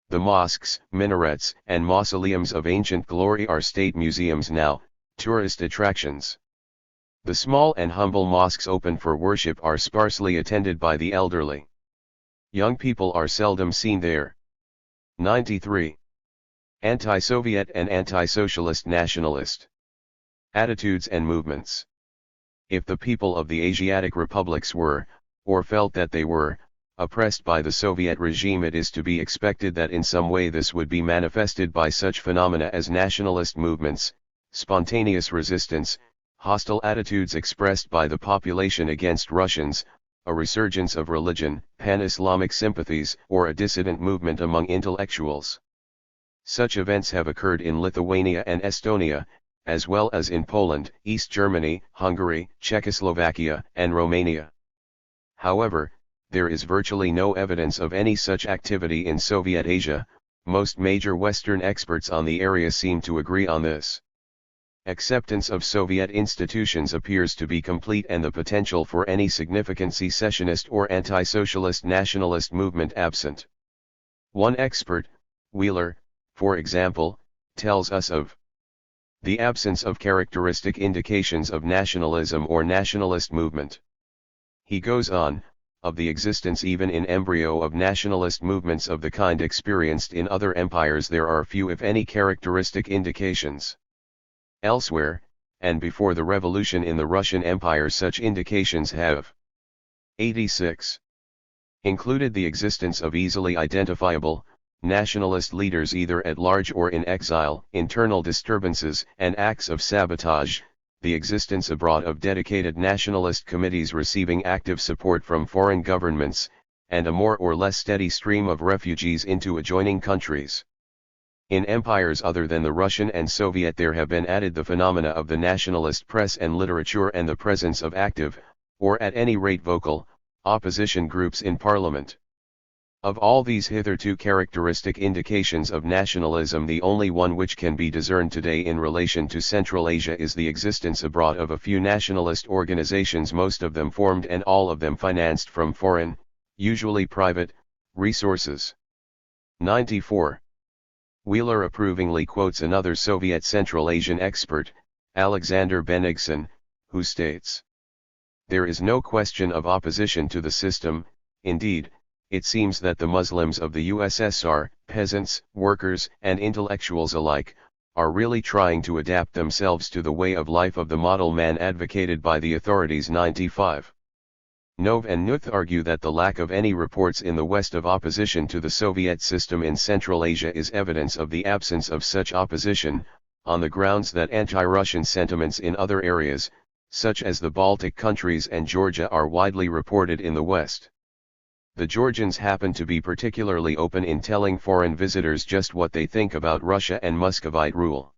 A: The mosques, minarets, and mausoleums of ancient glory are state museums now, tourist attractions. The small and humble mosques open for worship are sparsely attended by the elderly. Young people are seldom seen there. 93. Anti-Soviet and anti-socialist nationalist attitudes and movements. If the people of the Asiatic republics were, or felt that they were, oppressed by the Soviet regime, it is to be expected that in some way this would be manifested by such phenomena as nationalist movements, spontaneous resistance, hostile attitudes expressed by the population against Russians, a resurgence of religion, pan-Islamic sympathies, or a dissident movement among intellectuals. Such events have occurred in Lithuania and Estonia, as well as in Poland, East Germany, Hungary, Czechoslovakia, and Romania. However, there is virtually no evidence of any such activity in Soviet Asia. Most major Western experts on the area seem to agree on this. Acceptance of Soviet institutions appears to be complete, and the potential for any significant secessionist or anti-socialist nationalist movement absent. One expert, Wheeler, for example, tells us of the absence of characteristic indications of nationalism or nationalist movement. He goes on, of the existence even in embryo of nationalist movements of the kind experienced in other empires there are few if any characteristic indications. Elsewhere, and before the revolution in the Russian Empire, such indications have 86. Included the existence of easily identifiable, nationalist leaders either at large or in exile, internal disturbances and acts of sabotage, the existence abroad of dedicated nationalist committees receiving active support from foreign governments, and a more or less steady stream of refugees into adjoining countries. In empires other than the Russian and Soviet there have been added the phenomena of the nationalist press and literature and the presence of active, or at any rate vocal, opposition groups in parliament. Of all these hitherto characteristic indications of nationalism, the only one which can be discerned today in relation to Central Asia is the existence abroad of a few nationalist organizations, most of them formed and all of them financed from foreign, usually private, resources. 94. Wheeler approvingly quotes another Soviet Central Asian expert, Alexander Benigson, who states, "There is no question of opposition to the system. Indeed, it seems that the Muslims of the USSR, peasants, workers, and intellectuals alike, are really trying to adapt themselves to the way of life of the model man advocated by the authorities." 95. Nove and Nuth argue that the lack of any reports in the West of opposition to the Soviet system in Central Asia is evidence of the absence of such opposition, on the grounds that anti-Russian sentiments in other areas, such as the Baltic countries and Georgia, are widely reported in the West. The Georgians happen to be particularly open in telling foreign visitors just what they think about Russia and Muscovite rule.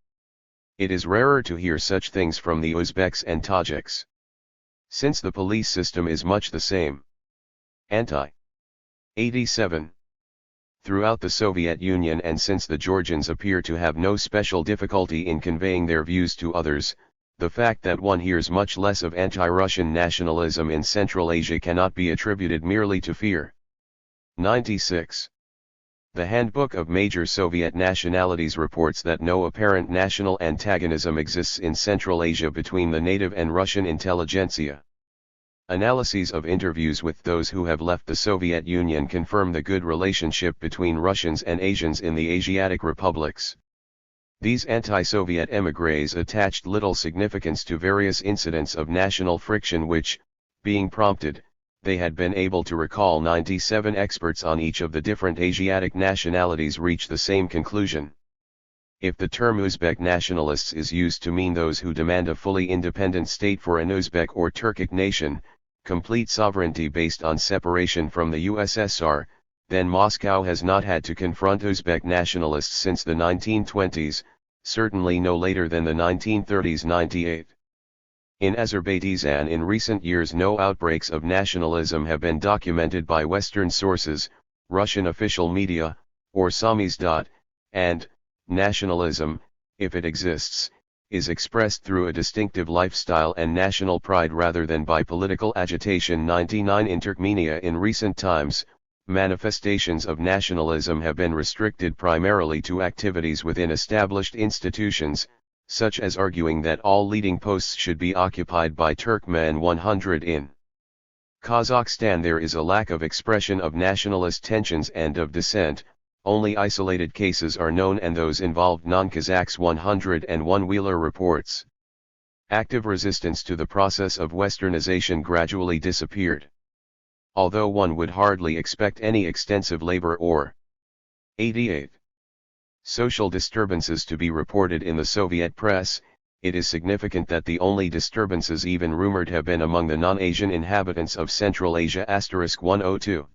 A: It is rarer to hear such things from the Uzbeks and Tajiks, since the police system is much the same. Anti. 87. Throughout the Soviet Union, and since the Georgians appear to have no special difficulty in conveying their views to others, the fact that one hears much less of anti-Russian nationalism in Central Asia cannot be attributed merely to fear. 96. The Handbook of Major Soviet Nationalities reports that no apparent national antagonism exists in Central Asia between the native and Russian intelligentsia. Analyses of interviews with those who have left the Soviet Union confirm the good relationship between Russians and Asians in the Asiatic republics. These anti-Soviet émigrés attached little significance to various incidents of national friction which, being prompted, they had been able to recall. 97 experts on each of the different Asiatic nationalities reach the same conclusion. If the term Uzbek nationalists is used to mean those who demand a fully independent state for an Uzbek or Turkic nation, complete sovereignty based on separation from the USSR, then Moscow has not had to confront Uzbek nationalists since the 1920s, certainly no later than the 1930s. 98. In Azerbaijan in recent years no outbreaks of nationalism have been documented by Western sources, Russian official media, or samizdat, and nationalism, if it exists, is expressed through a distinctive lifestyle and national pride rather than by political agitation. 99. In Turkmenia in recent times, manifestations of nationalism have been restricted primarily to activities within established institutions, such as arguing that all leading posts should be occupied by Turkmen. 100. In Kazakhstan there is a lack of expression of nationalist tensions and of dissent. Only isolated cases are known and those involved non-Kazakhs. 101. Wheeler reports. Active resistance to the process of westernization gradually disappeared. Although one would hardly expect any extensive labor or 88. Social disturbances to be reported in the Soviet press, it is significant that the only disturbances even rumored have been among the non-Asian inhabitants of Central Asia. 102.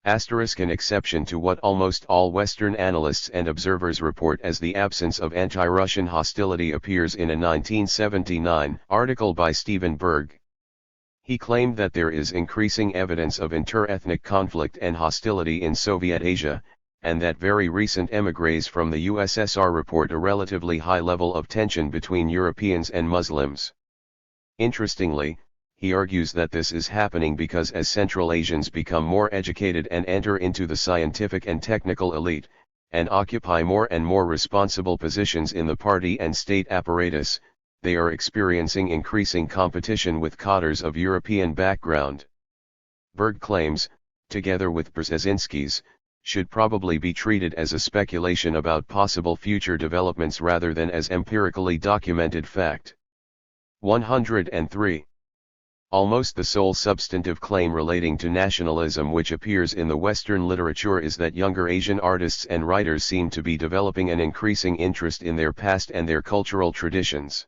A: An exception to what almost all Western analysts and observers report as the absence of anti-Russian hostility appears in a 1979 article by Stephen Berg. He claimed that there is increasing evidence of inter-ethnic conflict and hostility in Soviet Asia, and that very recent émigrés from the USSR report a relatively high level of tension between Europeans and Muslims. Interestingly, he argues that this is happening because as Central Asians become more educated and enter into the scientific and technical elite, and occupy more and more responsible positions in the party and state apparatus, they are experiencing increasing competition with cadres of European background. Berg claims, together with Brzezinski's, should probably be treated as a speculation about possible future developments rather than as empirically documented fact. 103. Almost the sole substantive claim relating to nationalism which appears in the Western literature is that younger Asian artists and writers seem to be developing an increasing interest in their past and their cultural traditions.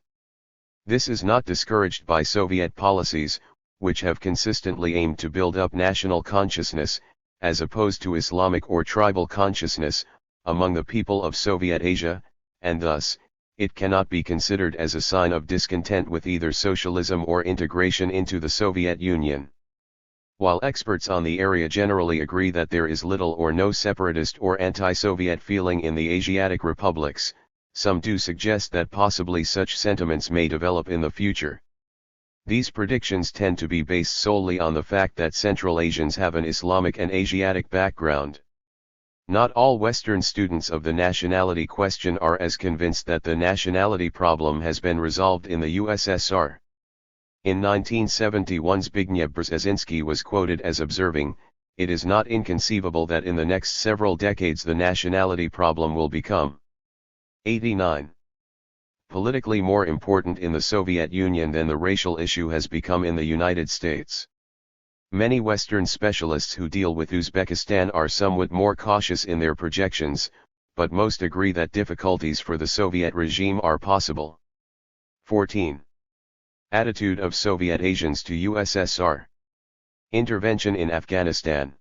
A: This is not discouraged by Soviet policies, which have consistently aimed to build up national consciousness, as opposed to Islamic or tribal consciousness, among the people of Soviet Asia, and thus, it cannot be considered as a sign of discontent with either socialism or integration into the Soviet Union. While experts on the area generally agree that there is little or no separatist or anti-Soviet feeling in the Asiatic republics, some do suggest that possibly such sentiments may develop in the future. These predictions tend to be based solely on the fact that Central Asians have an Islamic and Asiatic background. Not all Western students of the nationality question are as convinced that the nationality problem has been resolved in the USSR. In 1971 Zbigniew Brzezinski was quoted as observing, "It is not inconceivable that in the next several decades the nationality problem will become 89. Politically more important in the Soviet Union than the racial issue has become in the United States." Many Western specialists who deal with Uzbekistan are somewhat more cautious in their projections, but most agree that difficulties for the Soviet regime are possible. 14. Attitude of Soviet Asians to USSR. Intervention in Afghanistan.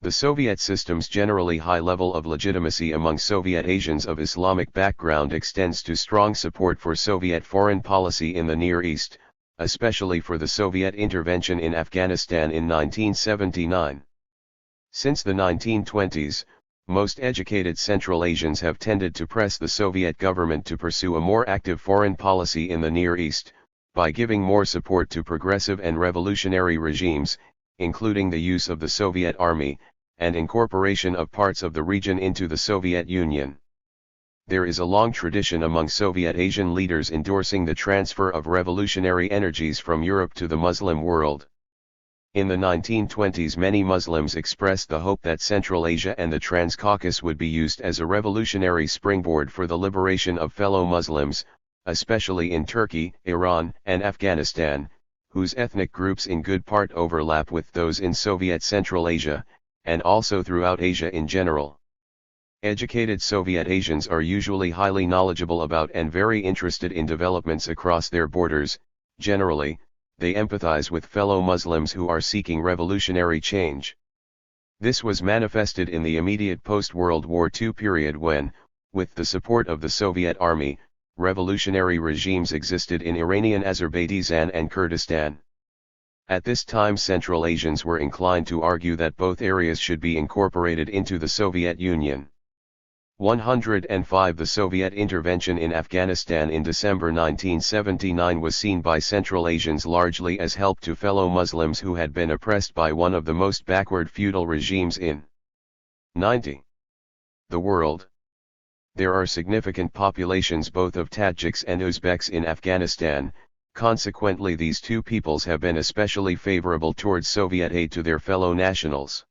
A: The Soviet system's generally high level of legitimacy among Soviet Asians of Islamic background extends to strong support for Soviet foreign policy in the Near East, especially for the Soviet intervention in Afghanistan in 1979. Since the 1920s, most educated Central Asians have tended to press the Soviet government to pursue a more active foreign policy in the Near East, by giving more support to progressive and revolutionary regimes, including the use of the Soviet Army, and incorporation of parts of the region into the Soviet Union. There is a long tradition among Soviet Asian leaders endorsing the transfer of revolutionary energies from Europe to the Muslim world. In the 1920s many Muslims expressed the hope that Central Asia and the Transcaucasus would be used as a revolutionary springboard for the liberation of fellow Muslims, especially in Turkey, Iran, and Afghanistan, whose ethnic groups in good part overlap with those in Soviet Central Asia, and also throughout Asia in general. Educated Soviet Asians are usually highly knowledgeable about and very interested in developments across their borders. Generally, they empathize with fellow Muslims who are seeking revolutionary change. This was manifested in the immediate post-World War II period when, with the support of the Soviet Army, revolutionary regimes existed in Iranian Azerbaijan and Kurdistan. At this time Central Asians were inclined to argue that both areas should be incorporated into the Soviet Union. 105 The Soviet intervention in Afghanistan in December 1979 was seen by Central Asians largely as help to fellow Muslims who had been oppressed by one of the most backward feudal regimes in 90. The world. There are significant populations both of Tajiks and Uzbeks in Afghanistan, consequently these two peoples have been especially favorable towards Soviet aid to their fellow nationals.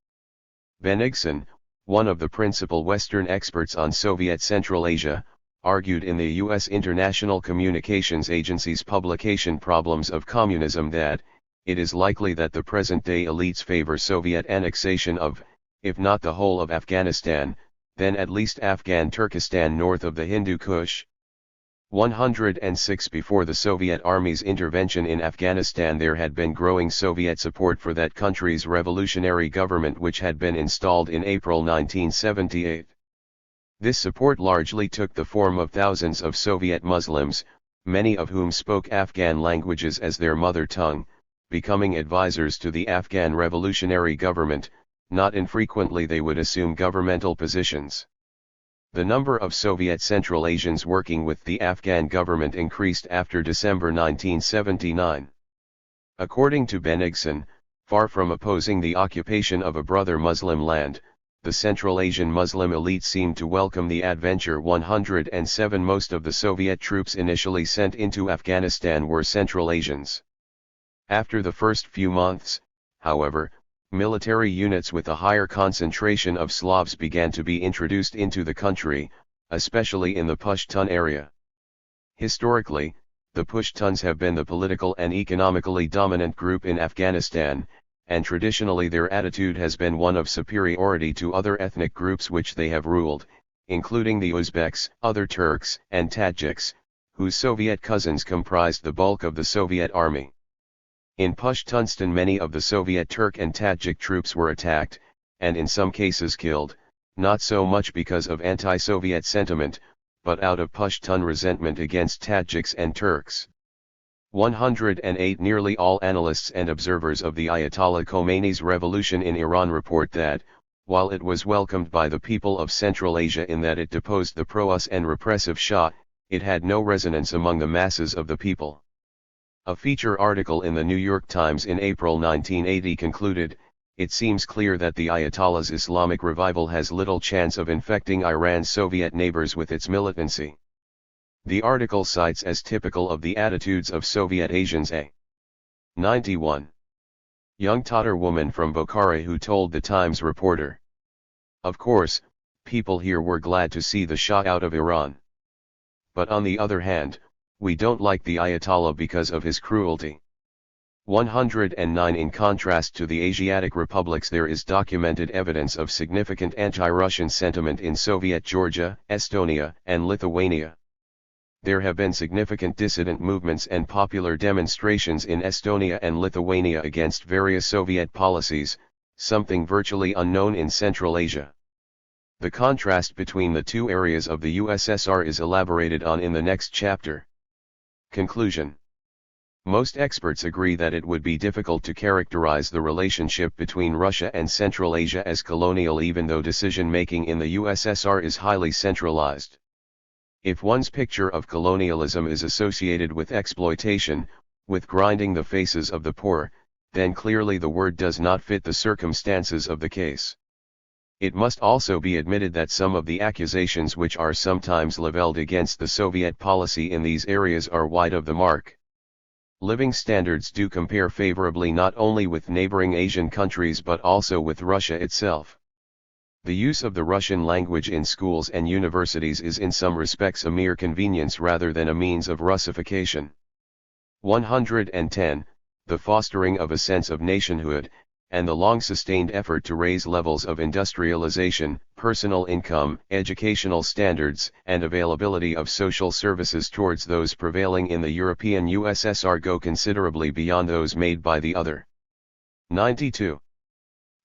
A: Benigson, one of the principal Western experts on Soviet Central Asia, argued in the U.S. International Communications Agency's publication Problems of Communism that, it is likely that the present-day elites favor Soviet annexation of, if not the whole of Afghanistan, then at least Afghan Turkestan north of the Hindu Kush. 106 Before the Soviet Army's intervention in Afghanistan there had been growing Soviet support for that country's revolutionary government which had been installed in April 1978. This support largely took the form of thousands of Soviet Muslims, many of whom spoke Afghan languages as their mother tongue, becoming advisors to the Afghan revolutionary government. Not infrequently they would assume governmental positions. The number of Soviet Central Asians working with the Afghan government increased after December 1979. According to Benigson, far from opposing the occupation of a brother Muslim land, the Central Asian Muslim elite seemed to welcome the adventure. 107 Most of the Soviet troops initially sent into Afghanistan were Central Asians. After the first few months, however, military units with a higher concentration of Slavs began to be introduced into the country, especially in the Pushtun area. Historically, the Pashtuns have been the political and economically dominant group in Afghanistan, and traditionally their attitude has been one of superiority to other ethnic groups which they have ruled, including the Uzbeks, other Turks, and Tajiks, whose Soviet cousins comprised the bulk of the Soviet army. In Pashtunistan many of the Soviet Turk and Tajik troops were attacked, and in some cases killed, not so much because of anti-Soviet sentiment, but out of Pashtun resentment against Tajiks and Turks. 108 Nearly all analysts and observers of the Ayatollah Khomeini's revolution in Iran report that, while it was welcomed by the people of Central Asia in that it deposed the pro-us and repressive Shah, it had no resonance among the masses of the people. A feature article in the New York Times in April 1980 concluded, "It seems clear that the Ayatollah's Islamic revival has little chance of infecting Iran's Soviet neighbors with its militancy." The article cites as typical of the attitudes of Soviet Asians a 91 young Tatar woman from Bokhara who told the Times reporter, "Of course, people here were glad to see the Shah out of Iran. But on the other hand, we don't like the Ayatollah because of his cruelty." 109 In contrast to the Asiatic republics there is documented evidence of significant anti-Russian sentiment in Soviet Georgia, Estonia, and Lithuania. There have been significant dissident movements and popular demonstrations in Estonia and Lithuania against various Soviet policies, something virtually unknown in Central Asia. The contrast between the two areas of the USSR is elaborated on in the next chapter. Conclusion. Most experts agree that it would be difficult to characterize the relationship between Russia and Central Asia as colonial even though decision-making in the USSR is highly centralized. If one's picture of colonialism is associated with exploitation, with grinding the faces of the poor, then clearly the word does not fit the circumstances of the case. It must also be admitted that some of the accusations which are sometimes leveled against the Soviet policy in these areas are wide of the mark. Living standards do compare favorably not only with neighboring Asian countries but also with Russia itself. The use of the Russian language in schools and universities is in some respects a mere convenience rather than a means of Russification. 110. The fostering of a sense of nationhood, and the long-sustained effort to raise levels of industrialization, personal income, educational standards, and availability of social services towards those prevailing in the European USSR go considerably beyond those made by the other 92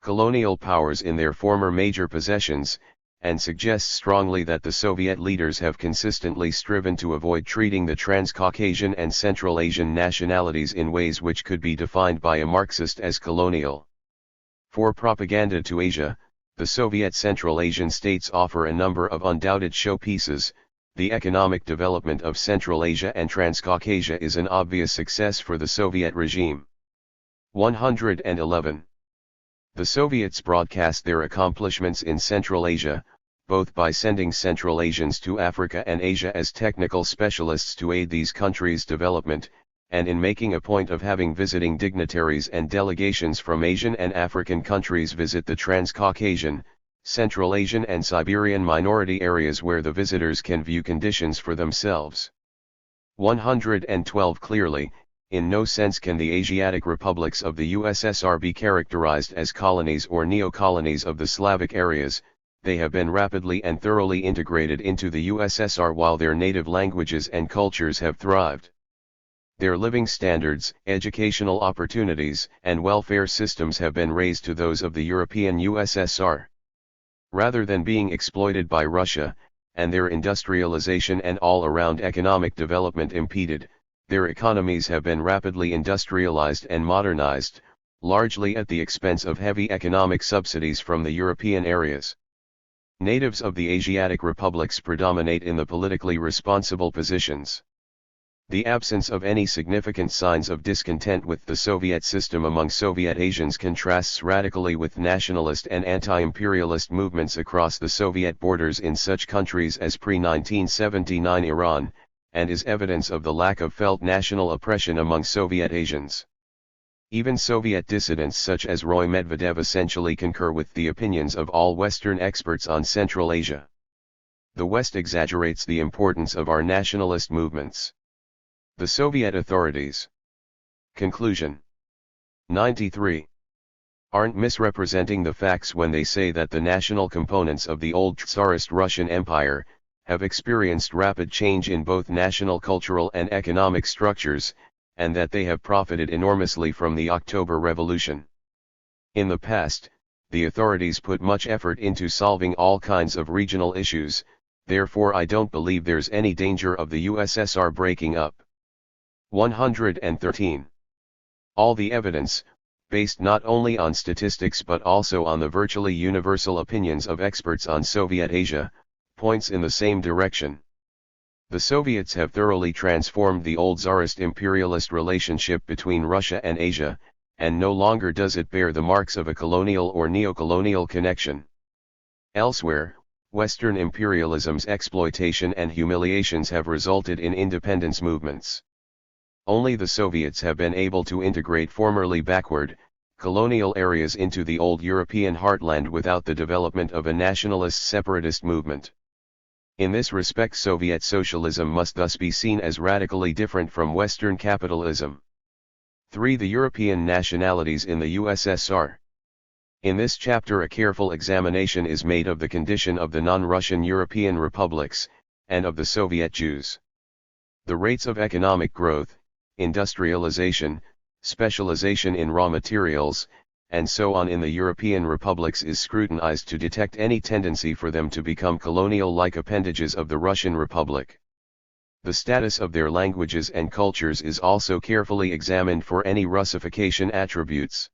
A: colonial powers in their former major possessions, and suggests strongly that the Soviet leaders have consistently striven to avoid treating the Transcaucasian and Central Asian nationalities in ways which could be defined by a Marxist as colonial. For propaganda to Asia, the Soviet Central Asian states offer a number of undoubted showpieces. The economic development of Central Asia and Transcaucasia is an obvious success for the Soviet regime. 111. The Soviets broadcast their accomplishments in Central Asia, both by sending Central Asians to Africa and Asia as technical specialists to aid these countries' development, and in making a point of having visiting dignitaries and delegations from Asian and African countries visit the Transcaucasian, Central Asian and Siberian minority areas where the visitors can view conditions for themselves. 112 Clearly, in no sense can the Asiatic republics of the USSR be characterized as colonies or neo-colonies of the Slavic areas. They have been rapidly and thoroughly integrated into the USSR while their native languages and cultures have thrived. Their living standards, educational opportunities, and welfare systems have been raised to those of the European USSR. Rather than being exploited by Russia, and their industrialization and all-around economic development impeded, their economies have been rapidly industrialized and modernized, largely at the expense of heavy economic subsidies from the European areas. Natives of the Asiatic republics predominate in the politically responsible positions. The absence of any significant signs of discontent with the Soviet system among Soviet Asians contrasts radically with nationalist and anti-imperialist movements across the Soviet borders in such countries as pre-1979 Iran, and is evidence of the lack of felt national oppression among Soviet Asians. Even Soviet dissidents such as Roy Medvedev essentially concur with the opinions of all Western experts on Central Asia. The West exaggerates the importance of our nationalist movements. The Soviet authorities. Conclusion. 93. Aren't misrepresenting the facts when they say that the national components of the old Tsarist Russian Empire have experienced rapid change in both national cultural and economic structures, and that they have profited enormously from the October Revolution. In the past, the authorities put much effort into solving all kinds of regional issues, therefore I don't believe there's any danger of the USSR breaking up. 113. All the evidence, based not only on statistics but also on the virtually universal opinions of experts on Soviet Asia, points in the same direction. The Soviets have thoroughly transformed the old Tsarist imperialist relationship between Russia and Asia, and no longer does it bear the marks of a colonial or neo-colonial connection. Elsewhere, Western imperialism's exploitation and humiliations have resulted in independence movements. Only the Soviets have been able to integrate formerly backward, colonial areas into the old European heartland without the development of a nationalist separatist movement. In this respect, Soviet socialism must thus be seen as radically different from Western capitalism. 3. The European nationalities in the USSR. In this chapter a careful examination is made of the condition of the non-Russian European republics, and of the Soviet Jews. The rates of economic growth, industrialization, specialization in raw materials, and so on in the European republics is scrutinized to detect any tendency for them to become colonial-like appendages of the Russian Republic. The status of their languages and cultures is also carefully examined for any Russification attributes.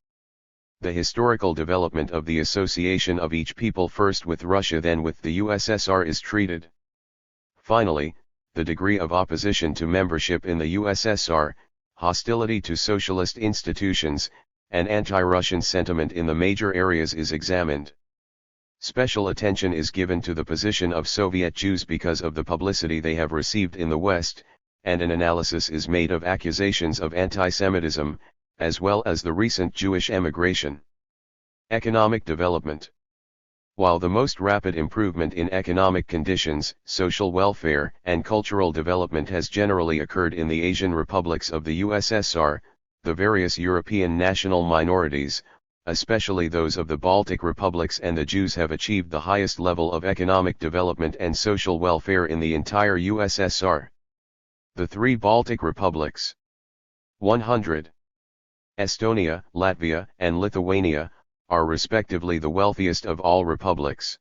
A: The historical development of the association of each people first with Russia then with the USSR is treated. Finally, the degree of opposition to membership in the USSR, hostility to socialist institutions, and anti-Russian sentiment in the major areas is examined. Special attention is given to the position of Soviet Jews because of the publicity they have received in the West, and an analysis is made of accusations of anti-Semitism, as well as the recent Jewish emigration. Economic development. While the most rapid improvement in economic conditions, social welfare, and cultural development has generally occurred in the Asian republics of the USSR, the various European national minorities, especially those of the Baltic republics and the Jews, have achieved the highest level of economic development and social welfare in the entire USSR. The three Baltic republics. 100. Estonia, Latvia, and Lithuania are respectively the wealthiest of all republics.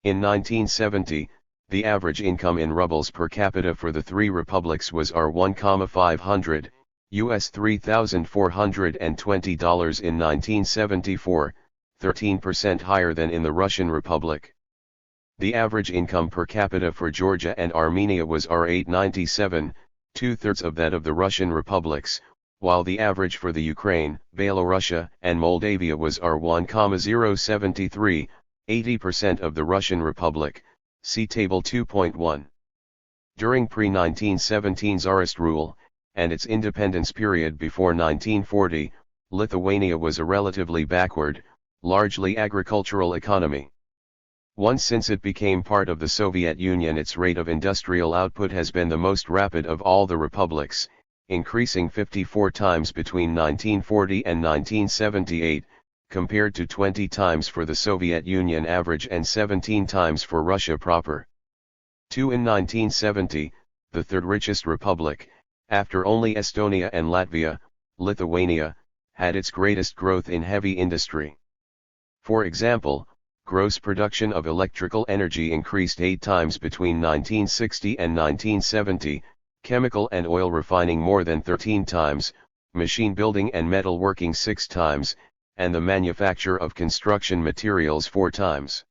A: In 1970, the average income in rubles per capita for the three republics was R1,500, US $3,420 in 1974, 13% higher than in the Russian Republic. The average income per capita for Georgia and Armenia was R897, two-thirds of that of the Russian republics, while the average for the Ukraine, Belarus, and Moldavia was R1,073, 80% of the Russian Republic, see Table 2.1. During pre-1917 Tsarist rule, and its independence period before 1940, Lithuania was a relatively backward, largely agricultural economy. Once since it became part of the Soviet Union, its rate of industrial output has been the most rapid of all the republics, increasing 54 times between 1940 and 1978, compared to 20 times for the Soviet Union average and 17 times for Russia proper. 2. In 1970, the third richest republic, after only Estonia and Latvia, Lithuania, had its greatest growth in heavy industry. For example, gross production of electrical energy increased 8 times between 1960 and 1970, chemical and oil refining more than 13 times, machine building and metal working 6 times, and the manufacture of construction materials 4 times.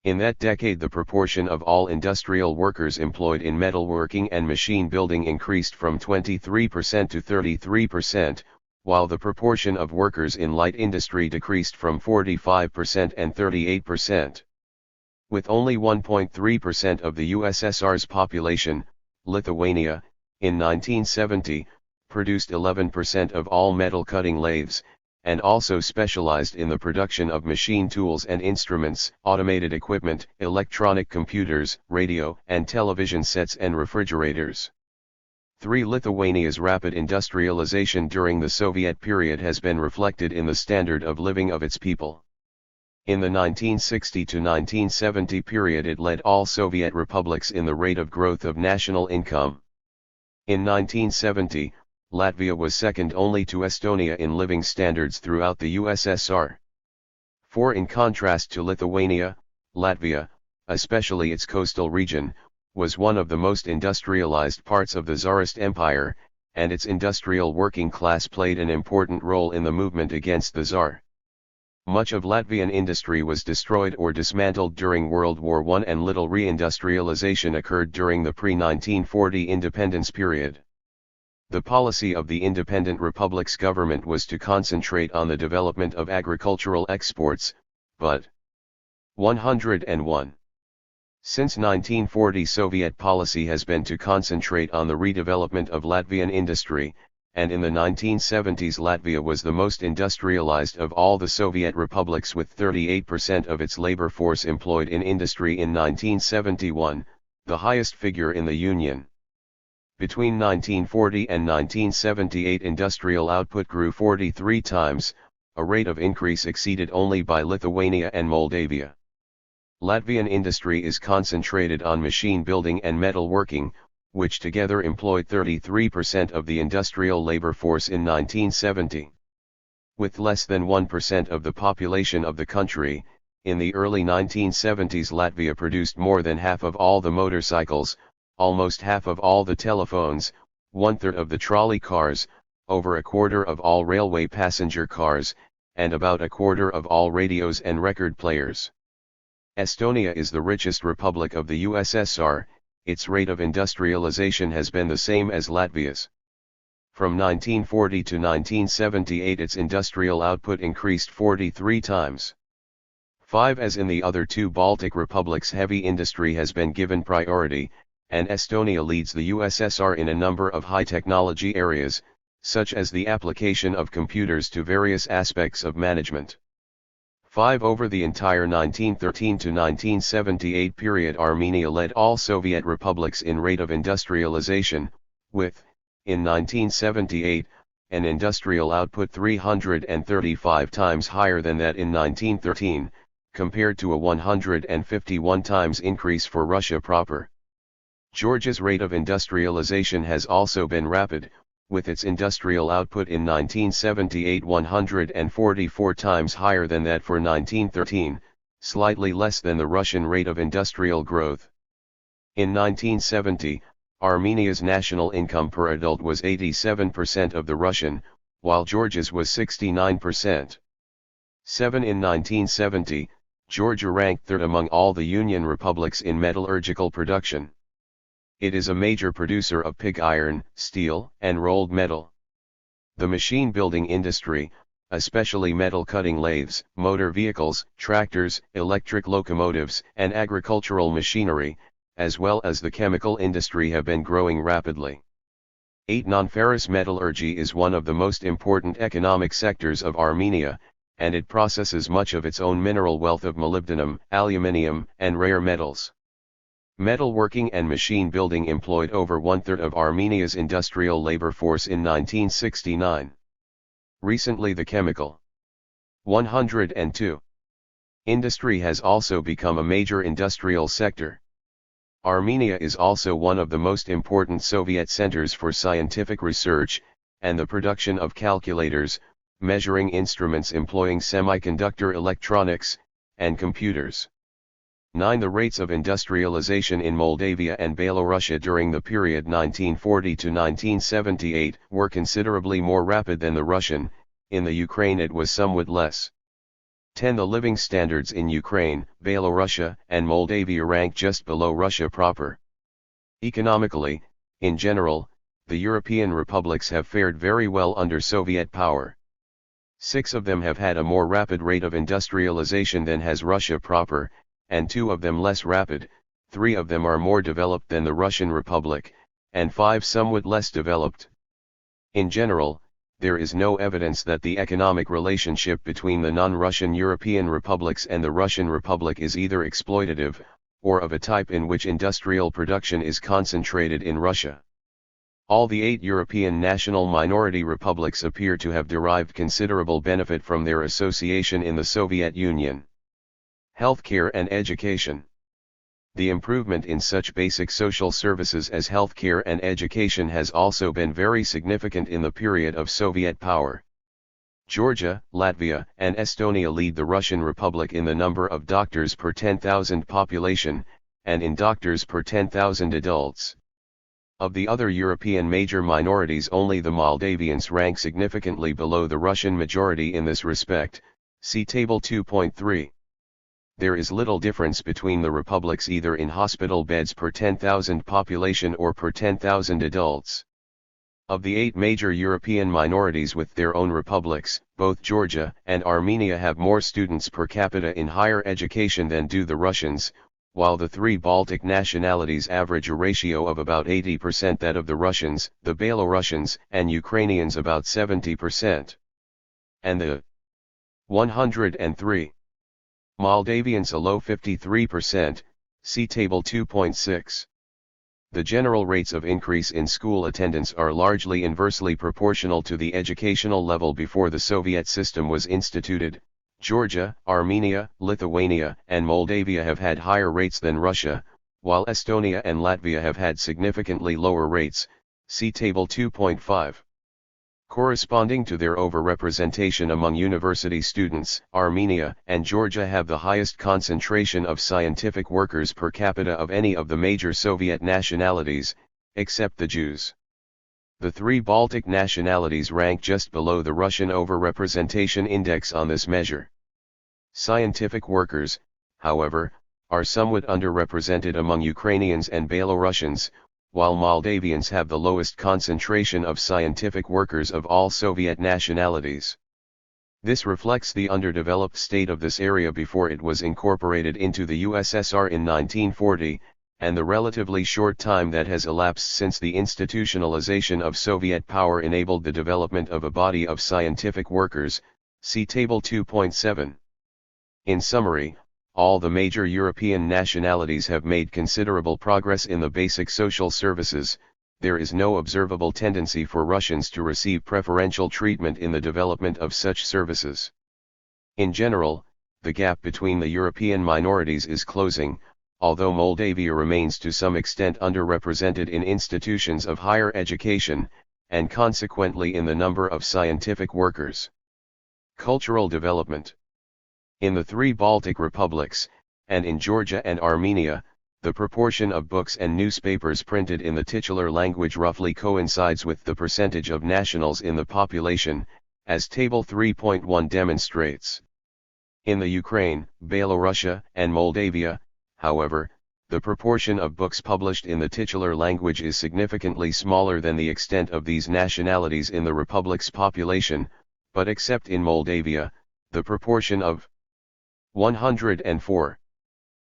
A: In that decade, the proportion of all industrial workers employed in metalworking and machine building increased from 23% to 33%, while the proportion of workers in light industry decreased from 45% and 38%. With only 1.3% of the USSR's population, Lithuania, in 1970, produced 11% of all metal cutting lathes, and also specialized in the production of machine tools and instruments, automated equipment, electronic computers, radio and television sets and refrigerators. 3. Lithuania's rapid industrialization during the Soviet period has been reflected in the standard of living of its people. In the 1960 to 1970 period, it led all Soviet republics in the rate of growth of national income. In 1970, Latvia was second only to Estonia in living standards throughout the USSR. 4. In contrast to Lithuania, Latvia, especially its coastal region, was one of the most industrialized parts of the Tsarist Empire, and its industrial working class played an important role in the movement against the Tsar. Much of Latvian industry was destroyed or dismantled during World War I, and little reindustrialization occurred during the pre-1940 independence period. The policy of the independent republic's government was to concentrate on the development of agricultural exports, but 101. Since 1940, Soviet policy has been to concentrate on the redevelopment of Latvian industry, and in the 1970s Latvia was the most industrialized of all the Soviet republics, with 38% of its labor force employed in industry in 1971, the highest figure in the Union. Between 1940 and 1978 industrial output grew 43 times, a rate of increase exceeded only by Lithuania and Moldavia. Latvian industry is concentrated on machine building and metal working, which together employed 33% of the industrial labor force in 1970. With less than 1% of the population of the country, in the early 1970s Latvia produced more than half of all the motorcycles, almost half of all the telephones, 1/3 of the trolley cars, over 1/4 of all railway passenger cars, and about 1/4 of all radios and record players. Estonia is the richest republic of the USSR. Its rate of industrialization has been the same as Latvia's. From 1940 to 1978 its industrial output increased 43 times. 5. As in the other two Baltic republics, heavy industry has been given priority, and Estonia leads the USSR in a number of high-technology areas, such as the application of computers to various aspects of management. 5. Over the entire 1913 to 1978 period, Armenia led all Soviet republics in rate of industrialization, with, in 1978, an industrial output 335 times higher than that in 1913, compared to a 151 times increase for Russia proper. Georgia's rate of industrialization has also been rapid, with its industrial output in 1978 144 times higher than that for 1913, slightly less than the Russian rate of industrial growth. In 1970, Armenia's national income per adult was 87% of the Russian, while Georgia's was 69%. 7. In 1970, Georgia ranked third among all the Union republics in metallurgical production. It is a major producer of pig iron, steel, and rolled metal. The machine building industry, especially metal cutting lathes, motor vehicles, tractors, electric locomotives, and agricultural machinery, as well as the chemical industry, have been growing rapidly. 8. Non-ferrous metallurgy is one of the most important economic sectors of Armenia, and it processes much of its own mineral wealth of molybdenum, aluminium, and rare metals. Metalworking and machine building employed over one-third of Armenia's industrial labor force in 1969. Recently the chemical 102 industry has also become a major industrial sector. Armenia is also one of the most important Soviet centers for scientific research, and the production of calculators, measuring instruments employing semiconductor electronics, and computers. 9. The rates of industrialization in Moldavia and Belorussia during the period 1940 to 1978 were considerably more rapid than the Russian. In the Ukraine it was somewhat less. 10. The living standards in Ukraine, Belorussia, and Moldavia rank just below Russia proper. Economically, in general, the European republics have fared very well under Soviet power. 6 of them have had a more rapid rate of industrialization than has Russia proper, and 2 of them less rapid. 3 of them are more developed than the Russian Republic, and 5 somewhat less developed. In general, there is no evidence that the economic relationship between the non-Russian European republics and the Russian Republic is either exploitative, or of a type in which industrial production is concentrated in Russia. All the 8 European national minority republics appear to have derived considerable benefit from their association in the Soviet Union. Healthcare and education. The improvement in such basic social services as healthcare and education has also been very significant in the period of Soviet power. Georgia, Latvia, and Estonia lead the Russian Republic in the number of doctors per 10,000 population, and in doctors per 10,000 adults. Of the other European major minorities, only the Moldavians rank significantly below the Russian majority in this respect. See Table 2.3. There is little difference between the republics either in hospital beds per 10,000 population or per 10,000 adults. Of the 8 major European minorities with their own republics, both Georgia and Armenia have more students per capita in higher education than do the Russians, while the 3 Baltic nationalities average a ratio of about 80% that of the Russians, the Belarusians and Ukrainians about 70%. And the 103 Moldavians a low 53%, see Table 2.6. The general rates of increase in school attendance are largely inversely proportional to the educational level before the Soviet system was instituted. Georgia, Armenia, Lithuania, and Moldavia have had higher rates than Russia, while Estonia and Latvia have had significantly lower rates, see Table 2.5. Corresponding to their overrepresentation among university students, Armenia and Georgia have the highest concentration of scientific workers per capita of any of the major Soviet nationalities, except the Jews. The 3 Baltic nationalities rank just below the Russian overrepresentation index on this measure. Scientific workers, however, are somewhat underrepresented among Ukrainians and Belarusians, while Moldavians have the lowest concentration of scientific workers of all Soviet nationalities. This reflects the underdeveloped state of this area before it was incorporated into the USSR in 1940, and the relatively short time that has elapsed since the institutionalization of Soviet power enabled the development of a body of scientific workers, see Table 2.7. In summary, all the major European nationalities have made considerable progress in the basic social services. There is no observable tendency for Russians to receive preferential treatment in the development of such services. In general, the gap between the European minorities is closing, although Moldavia remains to some extent underrepresented in institutions of higher education, and consequently in the number of scientific workers. Cultural development. In the three Baltic republics, and in Georgia and Armenia, the proportion of books and newspapers printed in the titular language roughly coincides with the percentage of nationals in the population, as Table 3.1 demonstrates. In the Ukraine, Belarus, and Moldavia, however, the proportion of books published in the titular language is significantly smaller than the extent of these nationalities in the republic's population, but except in Moldavia, the proportion of 104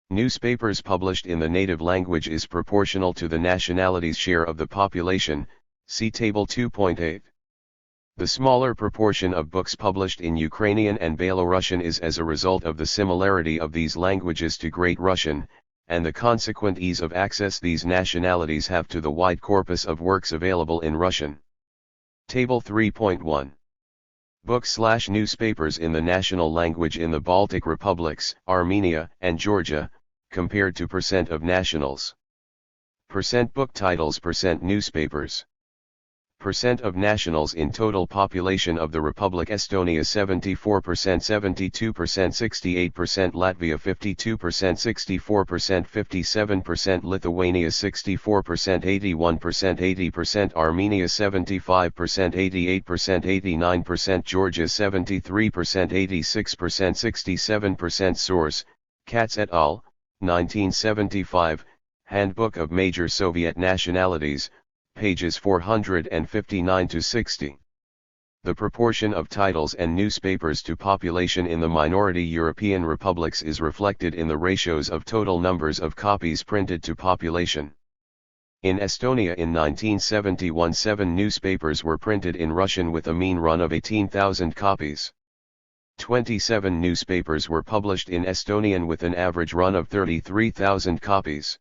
A: newspapers published in the native language is proportional to the nationality's share of the population, see Table 2.8. The smaller proportion of books published in Ukrainian and Belarusian is as a result of the similarity of these languages to Great Russian, and the consequent ease of access these nationalities have to the wide corpus of works available in Russian. Table 3.1. Books/newspapers in the national language in the Baltic republics, Armenia, and Georgia, compared to percent of nationals. Percent book titles, percent newspapers. Percent of nationals in total population of the Republic: Estonia 74%, 72%, 68%, Latvia 52%, 64%, 57%, Lithuania 64%, 81%, 80%, Armenia 75%, 88%, 89%, Georgia 73%, 86%, 67%. Source: Katz et al., 1975, Handbook of Major Soviet Nationalities, pages 459 to 60. The proportion of titles and newspapers to population in the minority European republics is reflected in the ratios of total numbers of copies printed to population. In Estonia in 1971, 7 newspapers were printed in Russian with a mean run of 18,000 copies. 27 newspapers were published in Estonian with an average run of 33,000 copies.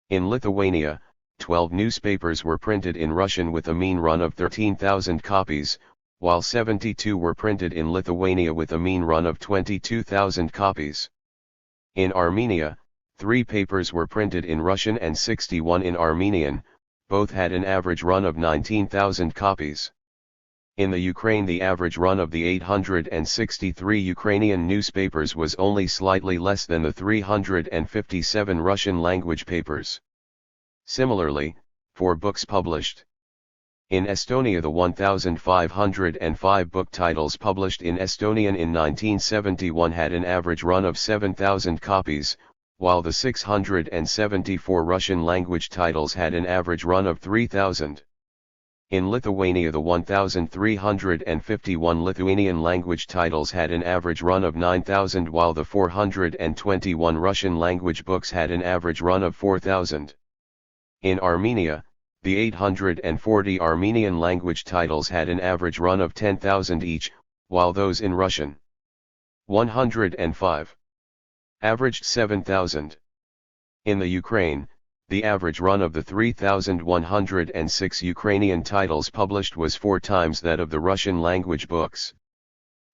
A: In Lithuania, 12 newspapers were printed in Russian with a mean run of 13,000 copies, while 72 were printed in Lithuania with a mean run of 22,000 copies. In Armenia, 3 papers were printed in Russian and 61 in Armenian, both had an average run of 19,000 copies. In the Ukraine, the average run of the 863 Ukrainian newspapers was only slightly less than the 357 Russian-language papers. Similarly, for books published in Estonia, the 1,505 book titles published in Estonian in 1971 had an average run of 7,000 copies, while the 674 Russian-language titles had an average run of 3,000. In Lithuania, the 1,351 Lithuanian-language titles had an average run of 9,000, while the 421 Russian-language books had an average run of 4,000. In Armenia, the 840 Armenian-language titles had an average run of 10,000 each, while those in Russian 105 averaged 7,000. In the Ukraine, the average run of the 3,106 Ukrainian titles published was 4 times that of the Russian-language books.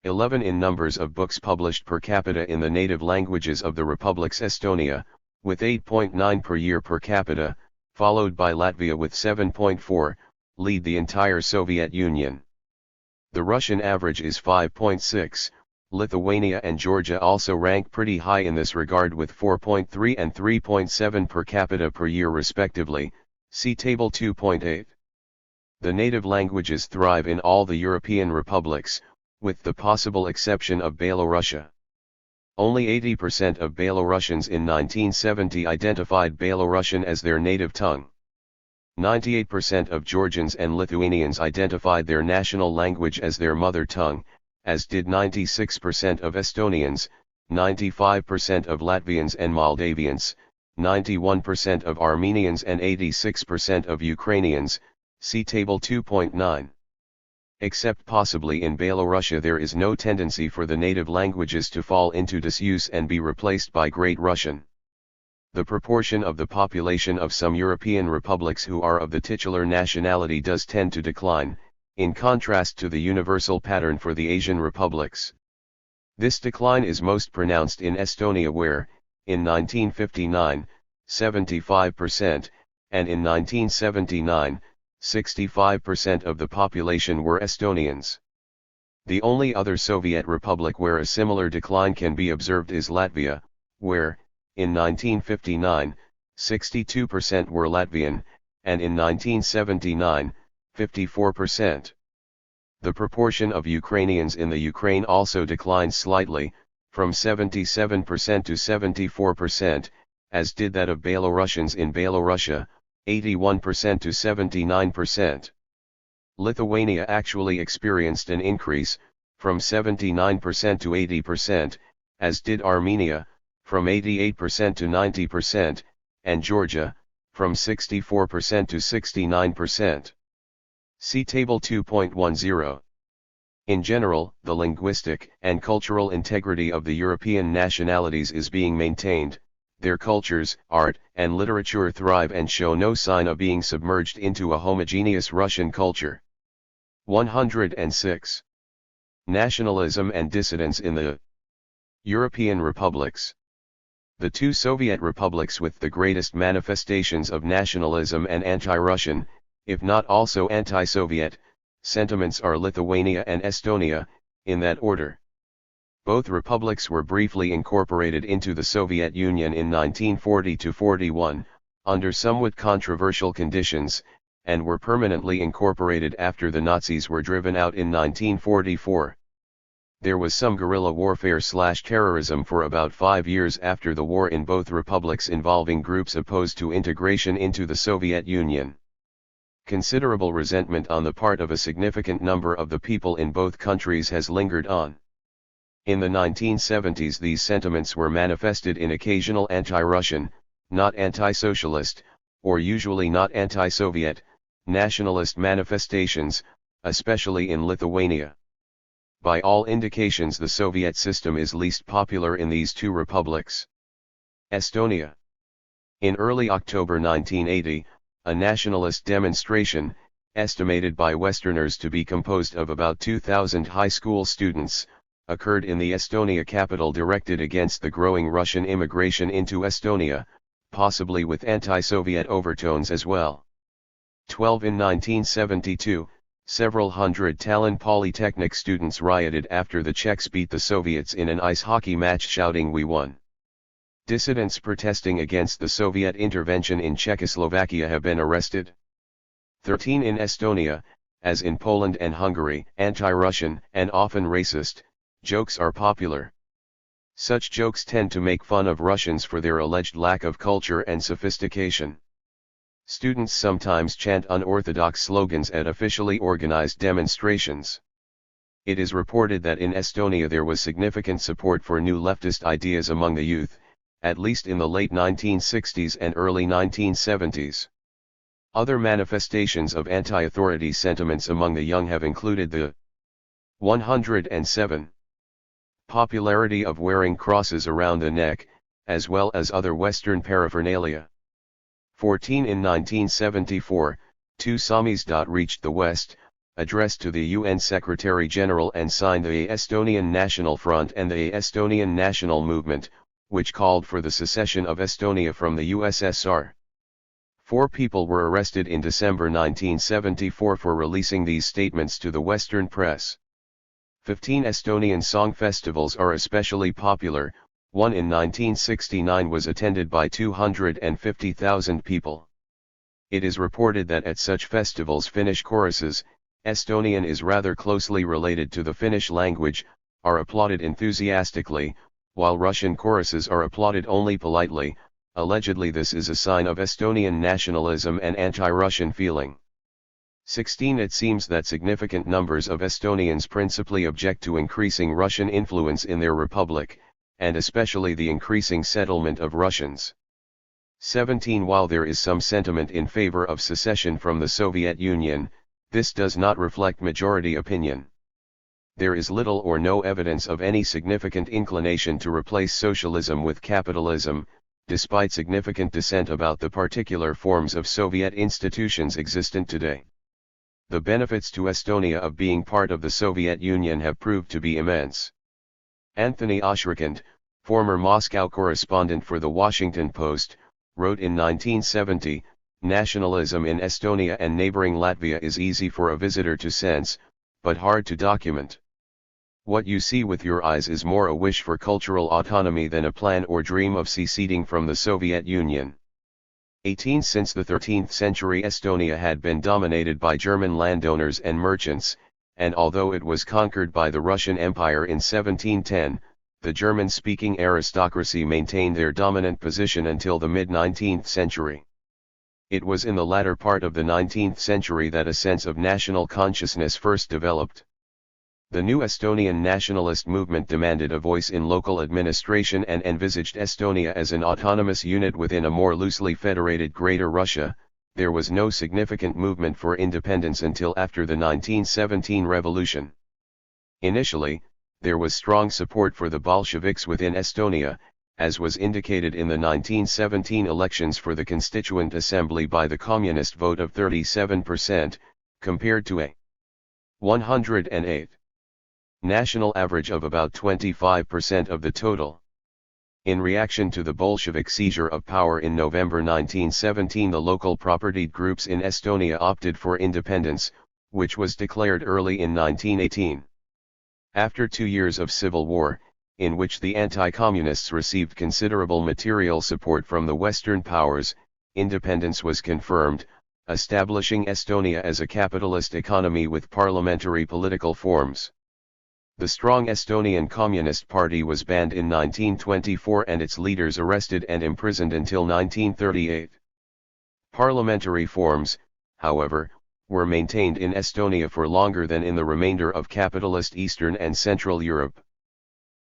A: 11 in numbers of books published per capita in the native languages of the republics: Estonia, with 8.9 per year per capita, followed by Latvia with 7.4, lead the entire Soviet Union. The Russian average is 5.6, Lithuania and Georgia also rank pretty high in this regard with 4.3 and 3.7 per capita per year respectively, see Table 2.8. The native languages thrive in all the European republics, with the possible exception of Belarus. Only 80% of Belarusians in 1970 identified Belarusian as their native tongue. 98% of Georgians and Lithuanians identified their national language as their mother tongue, as did 96% of Estonians, 95% of Latvians and Moldavians, 91% of Armenians and 86% of Ukrainians, see Table 2.9. Except possibly in Belorussia, there is no tendency for the native languages to fall into disuse and be replaced by Great Russian. The proportion of the population of some European republics who are of the titular nationality does tend to decline, in contrast to the universal pattern for the Asian republics. This decline is most pronounced in Estonia, where, in 1959, 75%, and in 1979, 65% of the population were Estonians. The only other Soviet republic where a similar decline can be observed is Latvia, where, in 1959, 62% were Latvian, and in 1979, 54%. The proportion of Ukrainians in the Ukraine also declined slightly, from 77% to 74%, as did that of Belarusians in Belorussia, 81% to 79%. Lithuania actually experienced an increase, from 79% to 80%, as did Armenia, from 88% to 90%, and Georgia, from 64% to 69%. See Table 2.10. In general, the linguistic and cultural integrity of the European nationalities is being maintained. Their cultures, art, and literature thrive and show no sign of being submerged into a homogeneous Russian culture. 106. Nationalism and dissidence in the European republics. The two Soviet republics with the greatest manifestations of nationalism and anti-Russian, if not also anti-Soviet, sentiments are Lithuania and Estonia, in that order. Both republics were briefly incorporated into the Soviet Union in 1940–41, under somewhat controversial conditions, and were permanently incorporated after the Nazis were driven out in 1944. There was some guerrilla warfare/terrorism for about 5 years after the war in both republics, involving groups opposed to integration into the Soviet Union. Considerable resentment on the part of a significant number of the people in both countries has lingered on. In the 1970s, these sentiments were manifested in occasional anti-Russian, not anti-socialist, or usually not anti-Soviet, nationalist manifestations, especially in Lithuania. By all indications, the Soviet system is least popular in these two republics. Estonia. In early October 1980, a nationalist demonstration, estimated by Westerners to be composed of about 2,000 high school students, occurred in the Estonia capital, directed against the growing Russian immigration into Estonia, possibly with anti-Soviet overtones as well. 12 In 1972, several hundred Tallinn Polytechnic students rioted after the Czechs beat the Soviets in an ice hockey match, shouting "We won." Dissidents protesting against the Soviet intervention in Czechoslovakia have been arrested. 13 In Estonia, as in Poland and Hungary, anti-Russian, and often racist, jokes are popular. Such jokes tend to make fun of Russians for their alleged lack of culture and sophistication. Students sometimes chant unorthodox slogans at officially organized demonstrations. It is reported that in Estonia there was significant support for new leftist ideas among the youth, at least in the late 1960s and early 1970s. Other manifestations of anti-authority sentiments among the young have included the 107. Popularity of wearing crosses around the neck, as well as other Western paraphernalia. 14 In 1974, two Samizdat reached the West, addressed to the UN Secretary-General and signed the Estonian National Front and the Estonian National Movement, which called for the secession of Estonia from the USSR. 4 people were arrested in December 1974 for releasing these statements to the Western press. 15 Estonian song festivals are especially popular. One in 1969 was attended by 250,000 people. It is reported that at such festivals Finnish choruses, Estonian is rather closely related to the Finnish language, are applauded enthusiastically, while Russian choruses are applauded only politely. Allegedly this is a sign of Estonian nationalism and anti-Russian feeling. 16 It seems that significant numbers of Estonians principally object to increasing Russian influence in their republic, and especially the increasing settlement of Russians. 17 While there is some sentiment in favor of secession from the Soviet Union, this does not reflect majority opinion. There is little or no evidence of any significant inclination to replace socialism with capitalism, despite significant dissent about the particular forms of Soviet institutions existent today. The benefits to Estonia of being part of the Soviet Union have proved to be immense. Anthony Oshrakand, former Moscow correspondent for The Washington Post, wrote in 1970, "Nationalism in Estonia and neighboring Latvia is easy for a visitor to sense, but hard to document. What you see with your eyes is more a wish for cultural autonomy than a plan or dream of seceding from the Soviet Union." 18 Since the 13th century Estonia had been dominated by German landowners and merchants, and although it was conquered by the Russian Empire in 1710, the German-speaking aristocracy maintained their dominant position until the mid-19th century. It was in the latter part of the 19th century that a sense of national consciousness first developed. The new Estonian nationalist movement demanded a voice in local administration and envisaged Estonia as an autonomous unit within a more loosely federated Greater Russia. There was no significant movement for independence until after the 1917 revolution. Initially, there was strong support for the Bolsheviks within Estonia, as was indicated in the 1917 elections for the Constituent Assembly by the communist vote of 37%, compared to a 108 national average of about 25% of the total. In reaction to the Bolshevik seizure of power in November 1917, the local propertied groups in Estonia opted for independence, which was declared early in 1918. After 2 years of civil war, in which the anti-communists received considerable material support from the Western powers, independence was confirmed, establishing Estonia as a capitalist economy with parliamentary political forms. The strong Estonian Communist Party was banned in 1924 and its leaders arrested and imprisoned until 1938. Parliamentary forms, however, were maintained in Estonia for longer than in the remainder of capitalist Eastern and Central Europe.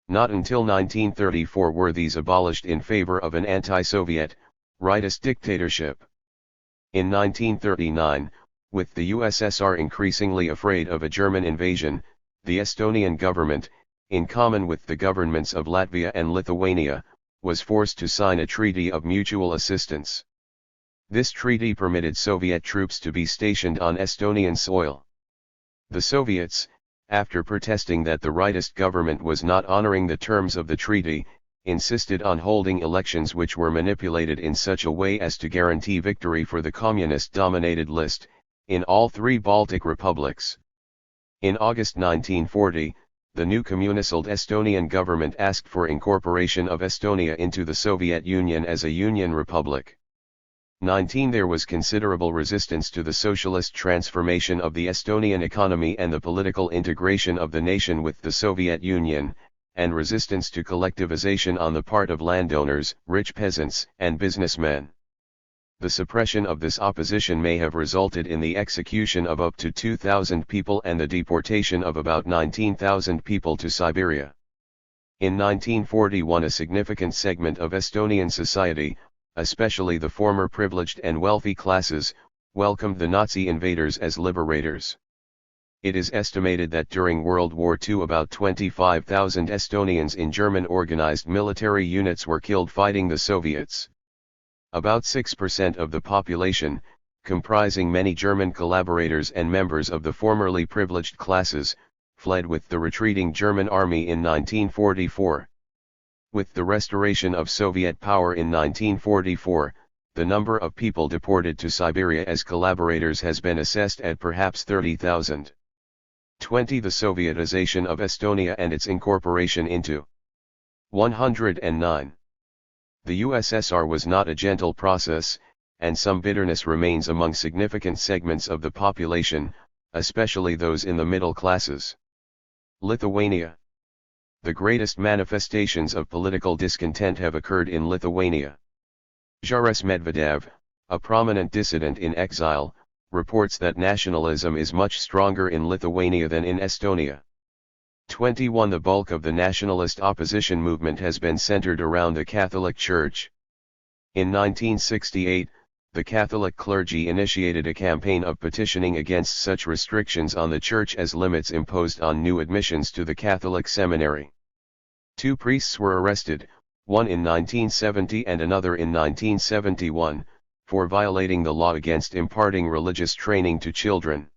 A: Not until 1934 were these abolished in favor of an anti-Soviet, rightist dictatorship. In 1939, with the USSR increasingly afraid of a German invasion, the Estonian government, in common with the governments of Latvia and Lithuania, was forced to sign a treaty of mutual assistance. This treaty permitted Soviet troops to be stationed on Estonian soil. The Soviets, after protesting that the rightist government was not honoring the terms of the treaty, insisted on holding elections which were manipulated in such a way as to guarantee victory for the communist-dominated list, in all three Baltic republics. In August 1940, the new communist Estonian government asked for incorporation of Estonia into the Soviet Union as a union republic. 19 There was considerable resistance to the socialist transformation of the Estonian economy and the political integration of the nation with the Soviet Union, and resistance to collectivization on the part of landowners, rich peasants, and businessmen. The suppression of this opposition may have resulted in the execution of up to 2,000 people and the deportation of about 19,000 people to Siberia. In 1941 a significant segment of Estonian society, especially the former privileged and wealthy classes, welcomed the Nazi invaders as liberators. It is estimated that during World War II about 25,000 Estonians in German organized military units were killed fighting the Soviets. About 6% of the population, comprising many German collaborators and members of the formerly privileged classes, fled with the retreating German army in 1944. With the restoration of Soviet power in 1944, the number of people deported to Siberia as collaborators has been assessed at perhaps 30,000. 20 The Sovietization of Estonia and its incorporation into 109. The USSR was not a gentle process, and some bitterness remains among significant segments of the population, especially those in the middle classes. Lithuania. The greatest manifestations of political discontent have occurred in Lithuania. Žaras Medvedev, a prominent dissident in exile, reports that nationalism is much stronger in Lithuania than in Estonia. 21 The bulk of the nationalist opposition movement has been centered around the Catholic Church. In 1968, the Catholic clergy initiated a campaign of petitioning against such restrictions on the Church as limits imposed on new admissions to the Catholic seminary. 2 priests were arrested, one in 1970 and another in 1971, for violating the law against imparting religious training to children.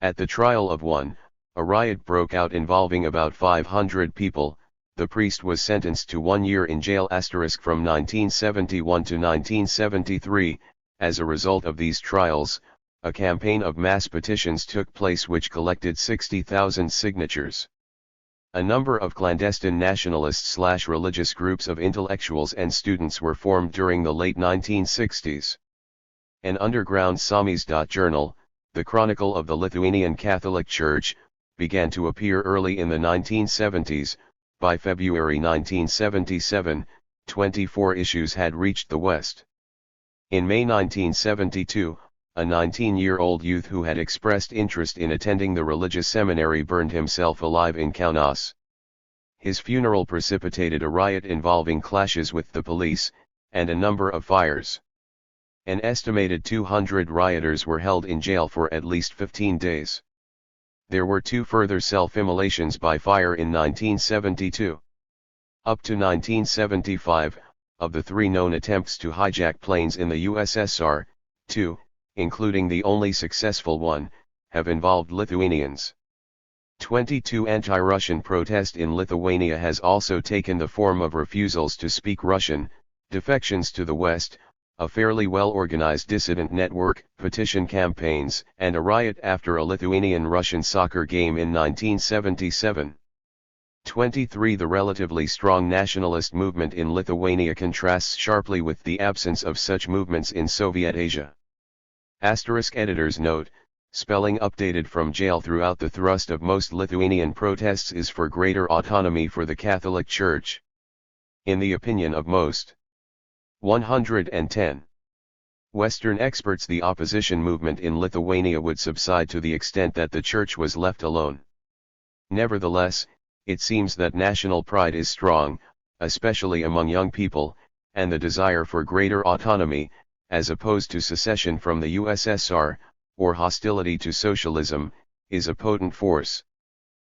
A: At the trial of one, a riot broke out involving about 500 people. The priest was sentenced to 1 year in jail from 1971 to 1973. As a result of these trials, a campaign of mass petitions took place which collected 60,000 signatures. A number of clandestine nationalist/religious groups of intellectuals and students were formed during the late 1960s. An underground Samizdat-journal, the Chronicle of the Lithuanian Catholic Church, began to appear early in the 1970s. By February 1977, 24 issues had reached the West. In May 1972, a 19-year-old youth who had expressed interest in attending the religious seminary burned himself alive in Kaunas. His funeral precipitated a riot involving clashes with the police, and a number of fires. An estimated 200 rioters were held in jail for at least 15 days. There were 2 further self-immolations by fire in 1972. Up to 1975, of the 3 known attempts to hijack planes in the USSR, 2, including the only successful one, have involved Lithuanians. 22 anti-Russian protest in Lithuania has also taken the form of refusals to speak Russian, defections to the West, a fairly well-organized dissident network, petition campaigns, and a riot after a Lithuanian-Russian soccer game in 1977. 23 The relatively strong nationalist movement in Lithuania contrasts sharply with the absence of such movements in Soviet Asia. Editor's note, spelling updated from jail. Throughout the thrust of most Lithuanian protests is for greater autonomy for the Catholic Church. In the opinion of most. 110. Western experts, the opposition movement in Lithuania would subside to the extent that the Church was left alone. Nevertheless, it seems that national pride is strong, especially among young people, and the desire for greater autonomy, as opposed to secession from the USSR, or hostility to socialism, is a potent force.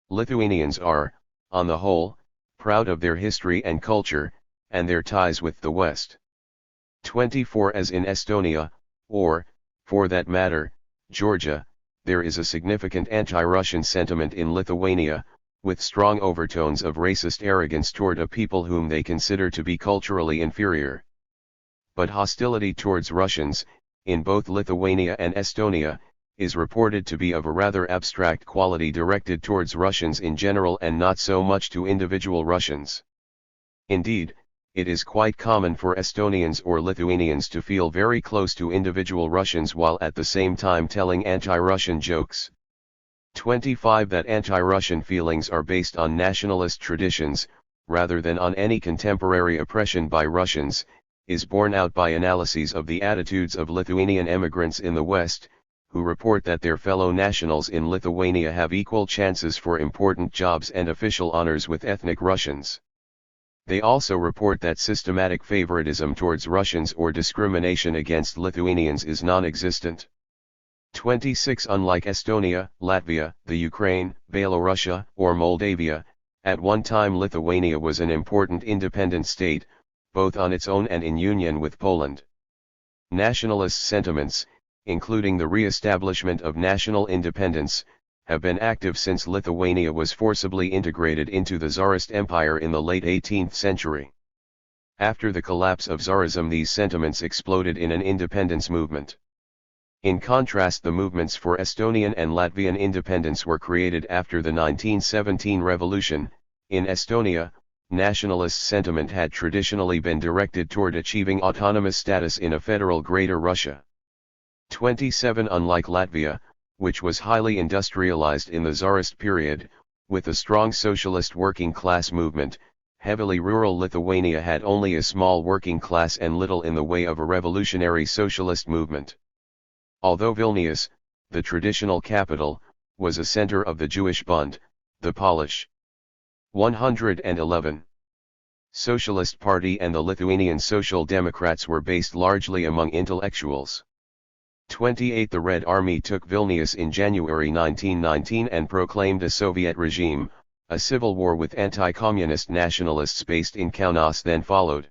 A: Lithuanians are, on the whole, proud of their history and culture, and their ties with the West. 24 As in Estonia, or, for that matter, Georgia, there is a significant anti-Russian sentiment in Lithuania, with strong overtones of racist arrogance toward a people whom they consider to be culturally inferior. But hostility towards Russians, in both Lithuania and Estonia, is reported to be of a rather abstract quality, directed towards Russians in general and not so much to individual Russians. Indeed, it is quite common for Estonians or Lithuanians to feel very close to individual Russians while at the same time telling anti-Russian jokes. 25 That anti-Russian feelings are based on nationalist traditions, rather than on any contemporary oppression by Russians, is borne out by analyses of the attitudes of Lithuanian emigrants in the West, who report that their fellow nationals in Lithuania have equal chances for important jobs and official honors with ethnic Russians. They also report that systematic favoritism towards Russians or discrimination against Lithuanians is non-existent. 26 Unlike Estonia, Latvia, the Ukraine, Belarus, or Moldavia, at one time Lithuania was an important independent state, both on its own and in union with Poland. Nationalist sentiments, including the re-establishment of national independence, have been active since Lithuania was forcibly integrated into the Tsarist Empire in the late 18th century. After the collapse of Tsarism, these sentiments exploded in an independence movement. In contrast, the movements for Estonian and Latvian independence were created after the 1917 revolution. In Estonia, nationalist sentiment had traditionally been directed toward achieving autonomous status in a federal Greater Russia. 27 Unlike Latvia, which was highly industrialized in the Tsarist period, with a strong socialist working class movement, heavily rural Lithuania had only a small working class and little in the way of a revolutionary socialist movement. Although Vilnius, the traditional capital, was a center of the Jewish Bund, the Polish. 111. Socialist Party and the Lithuanian Social Democrats were based largely among intellectuals. 28. The Red Army took Vilnius in January 1919 and proclaimed a Soviet regime. A civil war with anti-communist nationalists based in Kaunas then followed.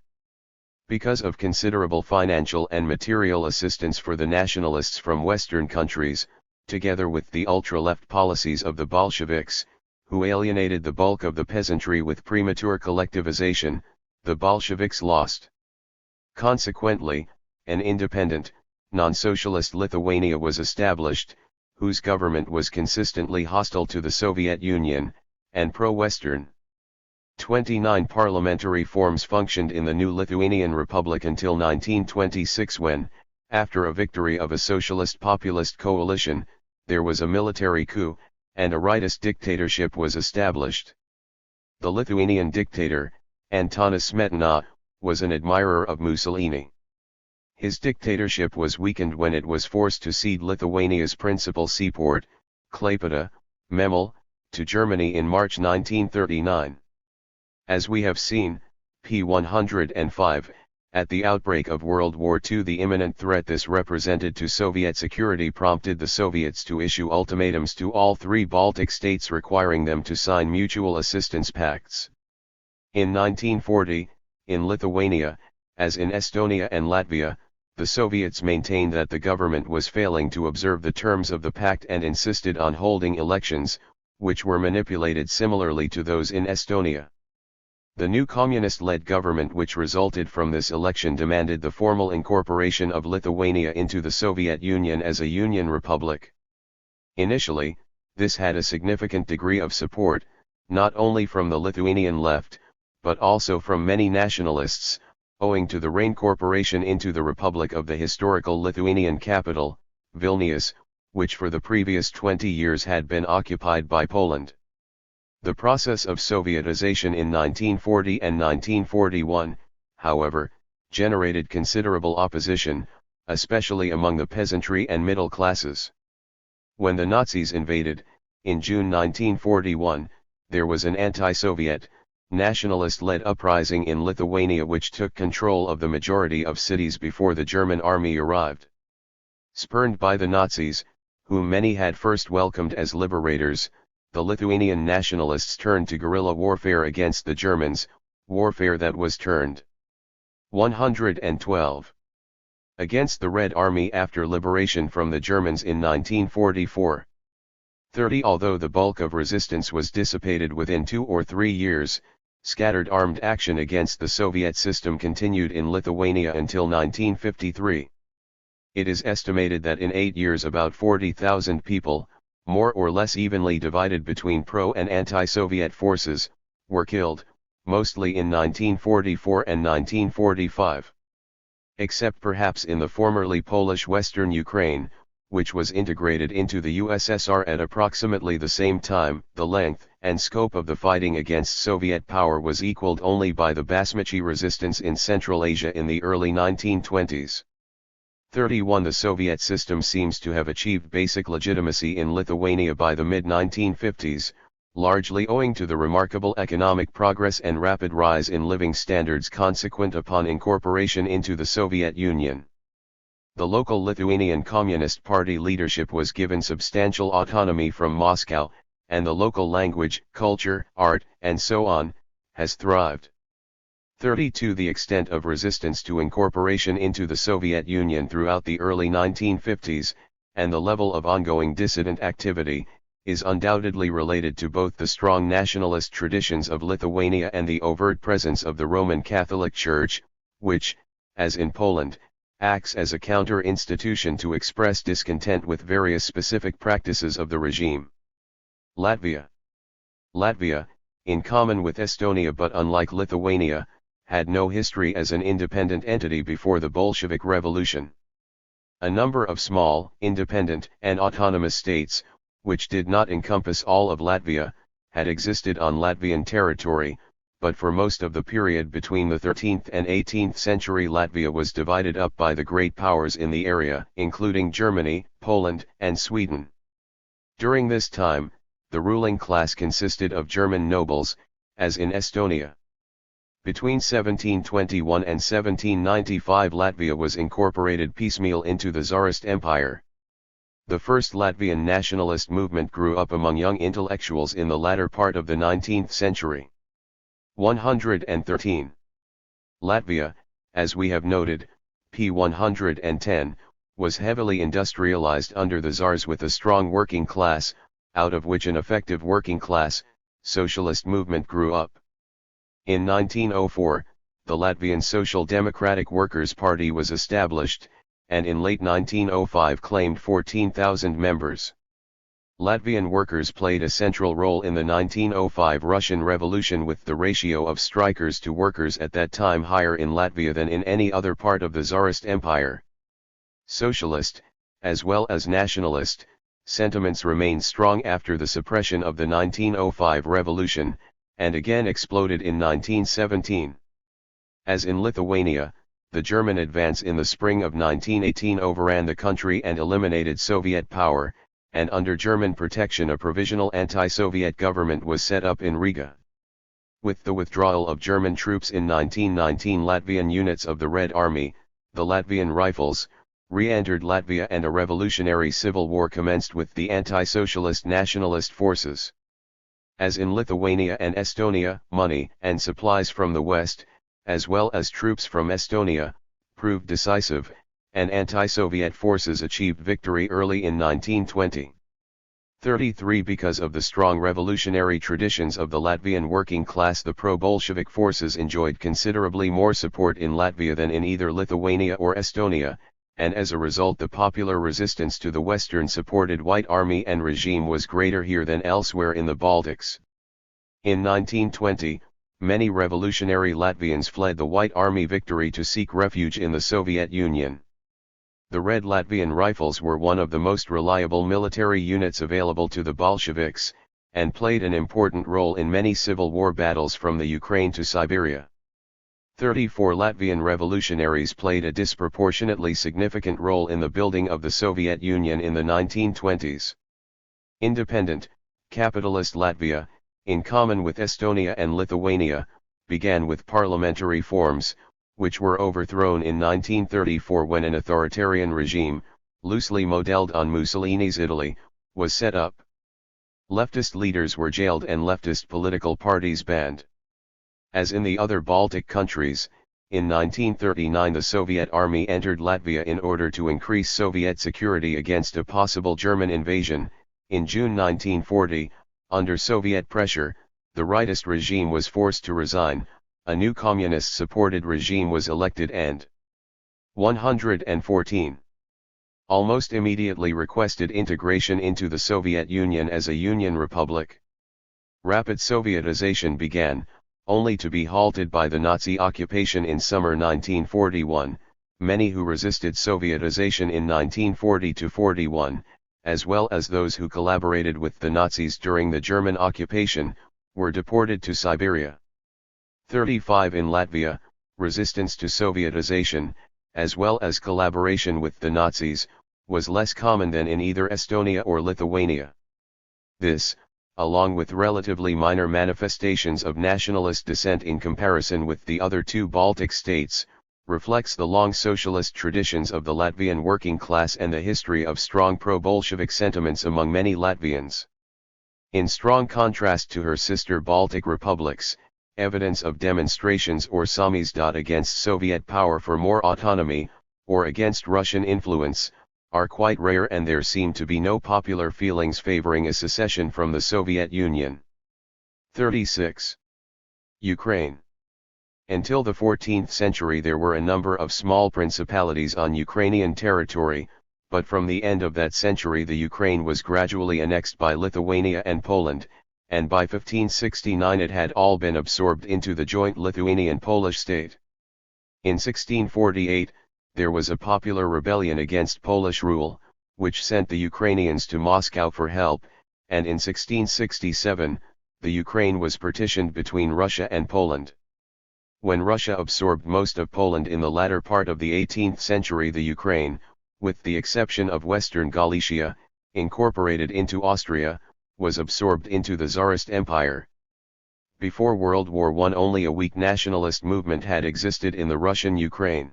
A: Because of considerable financial and material assistance for the nationalists from Western countries, together with the ultra-left policies of the Bolsheviks, who alienated the bulk of the peasantry with premature collectivization, the Bolsheviks lost. Consequently, an independent, non-socialist Lithuania was established, whose government was consistently hostile to the Soviet Union, and pro-Western. 29 parliamentary forms functioned in the new Lithuanian Republic until 1926 when, after a victory of a socialist-populist coalition, there was a military coup, and a rightist dictatorship was established. The Lithuanian dictator, Antanas Smetona, was an admirer of Mussolini. His dictatorship was weakened when it was forced to cede Lithuania's principal seaport, Klaipėda, Memel, to Germany in March 1939. As we have seen, p. 105, at the outbreak of World War II the imminent threat this represented to Soviet security prompted the Soviets to issue ultimatums to all three Baltic states requiring them to sign mutual assistance pacts. In 1940, in Lithuania, as in Estonia and Latvia, the Soviets maintained that the government was failing to observe the terms of the pact and insisted on holding elections, which were manipulated similarly to those in Estonia. The new communist-led government which resulted from this election demanded the formal incorporation of Lithuania into the Soviet Union as a union republic. Initially, this had a significant degree of support, not only from the Lithuanian left, but also from many nationalists, owing to the reincorporation into the Republic of the historical Lithuanian capital, Vilnius, which for the previous 20 years had been occupied by Poland. The process of Sovietization in 1940 and 1941, however, generated considerable opposition, especially among the peasantry and middle classes. When the Nazis invaded, in June 1941, there was an anti-Soviet, nationalist-led uprising in Lithuania which took control of the majority of cities before the German army arrived. Spurned by the Nazis, whom many had first welcomed as liberators, the Lithuanian nationalists turned to guerrilla warfare against the Germans, warfare that was turned 112 against the Red Army after liberation from the Germans in 1944. 30 Although the bulk of resistance was dissipated within 2 or 3 years, scattered armed action against the Soviet system continued in Lithuania until 1953. It is estimated that in 8 years about 40,000 people, more or less evenly divided between pro- and anti-Soviet forces, were killed, mostly in 1944 and 1945. Except perhaps in the formerly Polish Western Ukraine, which was integrated into the USSR at approximately the same time, the length and scope of the fighting against Soviet power was equaled only by the Basmachi resistance in Central Asia in the early 1920s. 31 The Soviet system seems to have achieved basic legitimacy in Lithuania by the mid-1950s, largely owing to the remarkable economic progress and rapid rise in living standards consequent upon incorporation into the Soviet Union. The local Lithuanian Communist Party leadership was given substantial autonomy from Moscow, and the local language, culture, art, and so on, has thrived. 32 The extent of resistance to incorporation into the Soviet Union throughout the early 1950s, and the level of ongoing dissident activity, is undoubtedly related to both the strong nationalist traditions of Lithuania and the overt presence of the Roman Catholic Church, which, as in Poland, acts as a counter-institution to express discontent with various specific practices of the regime. Latvia, in common with Estonia but unlike Lithuania, had no history as an independent entity before the Bolshevik Revolution. A number of small, independent, and autonomous states, which did not encompass all of Latvia, had existed on Latvian territory, but for most of the period between the 13th and 18th century Latvia was divided up by the great powers in the area, including Germany, Poland, and Sweden. During this time, the ruling class consisted of German nobles, as in Estonia. Between 1721 and 1795 Latvia was incorporated piecemeal into the Tsarist Empire. The first Latvian nationalist movement grew up among young intellectuals in the latter part of the 19th century. 113. Latvia, as we have noted, p. 110, was heavily industrialized under the Tsars with a strong working class, out of which an effective working class, socialist movement grew up. In 1904, the Latvian Social Democratic Workers' Party was established, and in late 1905 claimed 14,000 members. Latvian workers played a central role in the 1905 Russian Revolution, with the ratio of strikers to workers at that time higher in Latvia than in any other part of the Tsarist Empire. Socialist, as well as nationalist, sentiments remained strong after the suppression of the 1905 revolution, and again exploded in 1917. As in Lithuania, the German advance in the spring of 1918 overran the country and eliminated Soviet power, and under German protection a provisional anti-Soviet government was set up in Riga. With the withdrawal of German troops in 1919, Latvian units of the Red Army, the Latvian Rifles, re-entered Latvia and a revolutionary civil war commenced with the anti-socialist nationalist forces. As in Lithuania and Estonia, money and supplies from the West, as well as troops from Estonia, proved decisive, and anti-Soviet forces achieved victory early in 1920. 33. Because of the strong revolutionary traditions of the Latvian working class, the pro-Bolshevik forces enjoyed considerably more support in Latvia than in either Lithuania or Estonia, and as a result the popular resistance to the Western-supported White Army and regime was greater here than elsewhere in the Baltics. In 1920, many revolutionary Latvians fled the White Army victory to seek refuge in the Soviet Union. The Red Latvian Rifles were one of the most reliable military units available to the Bolsheviks, and played an important role in many civil war battles from the Ukraine to Siberia. 34. Latvian revolutionaries played a disproportionately significant role in the building of the Soviet Union in the 1920s. Independent, capitalist Latvia, in common with Estonia and Lithuania, began with parliamentary forms, which were overthrown in 1934 when an authoritarian regime, loosely modeled on Mussolini's Italy, was set up. Leftist leaders were jailed and leftist political parties banned. As in the other Baltic countries, in 1939 the Soviet army entered Latvia in order to increase Soviet security against a possible German invasion. In June 1940, under Soviet pressure, the rightist regime was forced to resign, a new communist-supported regime was elected and 114. Almost immediately requested integration into the Soviet Union as a Union Republic. Rapid Sovietization began, only to be halted by the Nazi occupation in summer 1941. Many who resisted Sovietization in 1940–41, as well as those who collaborated with the Nazis during the German occupation, were deported to Siberia. 35. In Latvia, resistance to Sovietization, as well as collaboration with the Nazis, was less common than in either Estonia or Lithuania. This, along with relatively minor manifestations of nationalist dissent in comparison with the other two Baltic states, reflects the long socialist traditions of the Latvian working class and the history of strong pro-Bolshevik sentiments among many Latvians. In strong contrast to her sister Baltic republics, evidence of demonstrations or samizdat against Soviet power for more autonomy, or against Russian influence, are quite rare, and there seem to be no popular feelings favoring a secession from the Soviet Union. 36. Ukraine. Until the 14th century there were a number of small principalities on Ukrainian territory, but from the end of that century the Ukraine was gradually annexed by Lithuania and Poland, and by 1569 it had all been absorbed into the joint Lithuanian-Polish state. In 1648, there was a popular rebellion against Polish rule, which sent the Ukrainians to Moscow for help, and in 1667, the Ukraine was partitioned between Russia and Poland. When Russia absorbed most of Poland in the latter part of the 18th century, the Ukraine, with the exception of western Galicia, incorporated into Austria, was absorbed into the Tsarist Empire. Before World War I, only a weak nationalist movement had existed in the Russian Ukraine.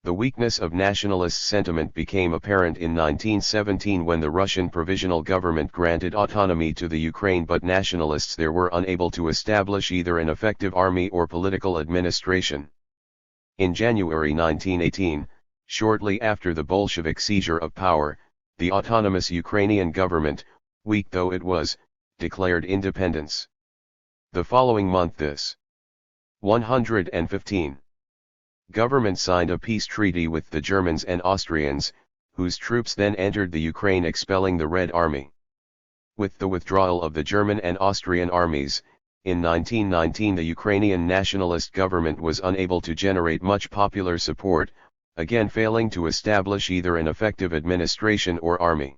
A: The weakness of nationalist sentiment became apparent in 1917 when the Russian provisional government granted autonomy to the Ukraine, but nationalists there were unable to establish either an effective army or political administration. In January 1918, shortly after the Bolshevik seizure of power, the autonomous Ukrainian government, weak though it was, declared independence. The following month this 115 government signed a peace treaty with the Germans and Austrians, whose troops then entered the Ukraine, expelling the Red Army. With the withdrawal of the German and Austrian armies, in 1919 the Ukrainian nationalist government was unable to generate much popular support, again failing to establish either an effective administration or army.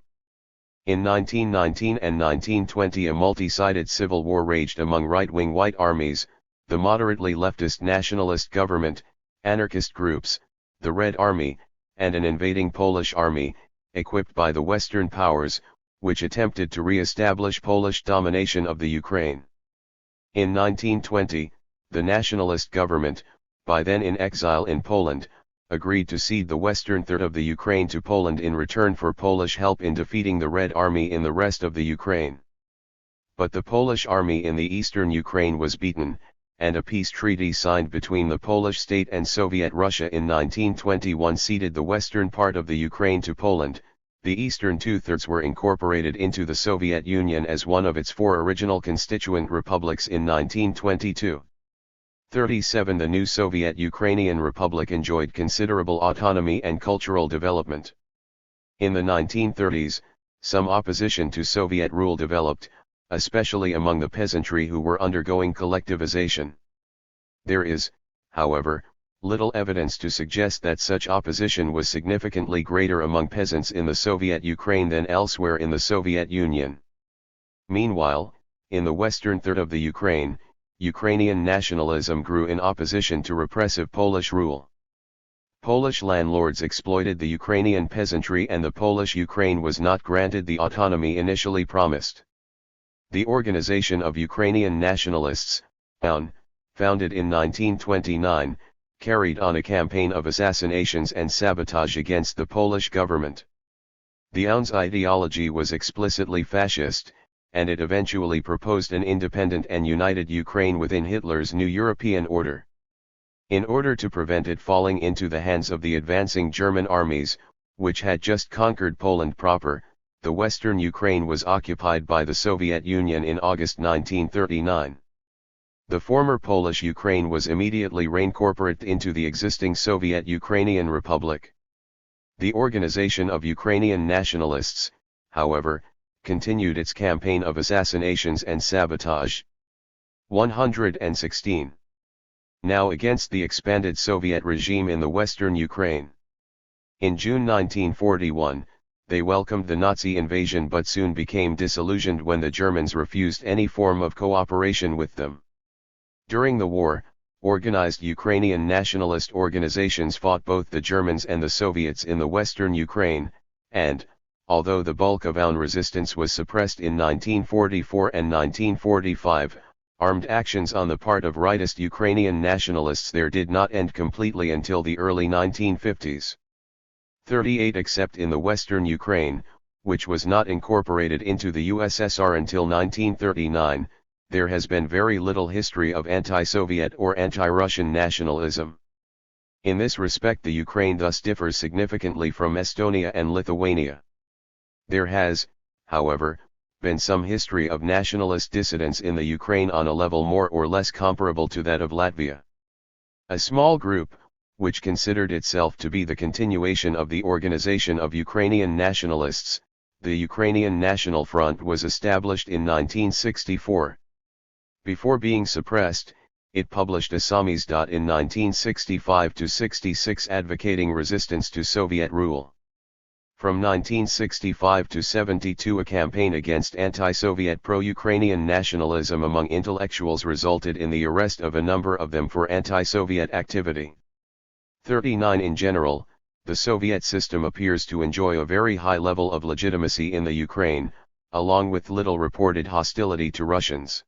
A: In 1919 and 1920 a multi-sided civil war raged among right-wing white armies, the moderately leftist nationalist government, anarchist groups, the Red Army, and an invading Polish army, equipped by the Western powers, which attempted to re-establish Polish domination of the Ukraine. In 1920, the nationalist government, by then in exile in Poland, agreed to cede the western third of the Ukraine to Poland in return for Polish help in defeating the Red Army in the rest of the Ukraine. But the Polish army in the eastern Ukraine was beaten, and a peace treaty signed between the Polish state and Soviet Russia in 1921 ceded the western part of the Ukraine to Poland. The eastern two-thirds were incorporated into the Soviet Union as one of its four original constituent republics in 1922. 37 The new Soviet Ukrainian Republic enjoyed considerable autonomy and cultural development. In the 1930s, some opposition to Soviet rule developed, especially among the peasantry who were undergoing collectivization. There is, however, little evidence to suggest that such opposition was significantly greater among peasants in the Soviet Ukraine than elsewhere in the Soviet Union. Meanwhile, in the western third of the Ukraine, Ukrainian nationalism grew in opposition to repressive Polish rule. Polish landlords exploited the Ukrainian peasantry, and the Polish Ukraine was not granted the autonomy initially promised. The Organization of Ukrainian Nationalists, UN, founded in 1929, carried on a campaign of assassinations and sabotage against the Polish government. The UN's ideology was explicitly fascist, and it eventually proposed an independent and united Ukraine within Hitler's new European order. In order to prevent it falling into the hands of the advancing German armies, which had just conquered Poland proper, the western Ukraine was occupied by the Soviet Union in August 1939. The former Polish Ukraine was immediately reincorporated into the existing Soviet Ukrainian Republic. The Organization of Ukrainian Nationalists, however, continued its campaign of assassinations and sabotage. 116. Now against the expanded Soviet regime in the western Ukraine. In June 1941, they welcomed the Nazi invasion but soon became disillusioned when the Germans refused any form of cooperation with them. During the war, organized Ukrainian nationalist organizations fought both the Germans and the Soviets in the western Ukraine, and, although the bulk of UN resistance was suppressed in 1944 and 1945, armed actions on the part of rightist Ukrainian nationalists there did not end completely until the early 1950s. 38 Except in the western Ukraine, which was not incorporated into the USSR until 1939, there has been very little history of anti-Soviet or anti-Russian nationalism. In this respect the Ukraine thus differs significantly from Estonia and Lithuania. There has, however, been some history of nationalist dissidence in the Ukraine on a level more or less comparable to that of Latvia. A small group, which considered itself to be the continuation of the Organization of Ukrainian Nationalists, the Ukrainian National Front, was established in 1964. Before being suppressed, it published a samizdat in 1965-66 advocating resistance to Soviet rule. From 1965 to 72 a campaign against anti-Soviet pro-Ukrainian nationalism among intellectuals resulted in the arrest of a number of them for anti-Soviet activity. 39 In general, the Soviet system appears to enjoy a very high level of legitimacy in the Ukraine, along with little reported hostility to Russians.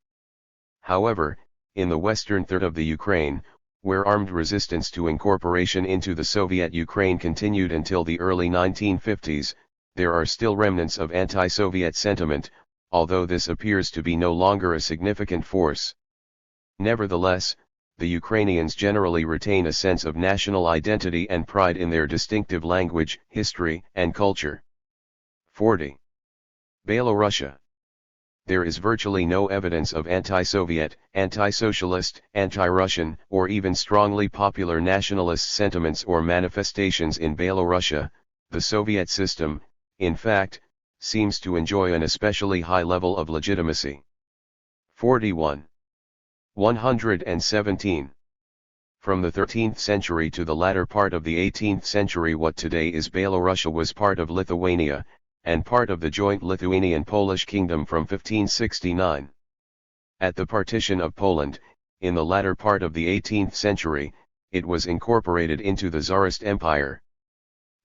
A: However, in the western third of the Ukraine, where armed resistance to incorporation into the Soviet Ukraine continued until the early 1950s, there are still remnants of anti-Soviet sentiment, although this appears to be no longer a significant force. Nevertheless, the Ukrainians generally retain a sense of national identity and pride in their distinctive language, history, and culture. 40. Belorussia. There is virtually no evidence of anti-Soviet, anti-socialist, anti-Russian, or even strongly popular nationalist sentiments or manifestations in Belorussia. The Soviet system, in fact, seems to enjoy an especially high level of legitimacy. 41. 117. From the 13th century to the latter part of the 18th century, what today is Belorussia was part of Lithuania, and part of the joint Lithuanian-Polish kingdom from 1569. At the partition of Poland, in the latter part of the 18th century, it was incorporated into the Tsarist Empire.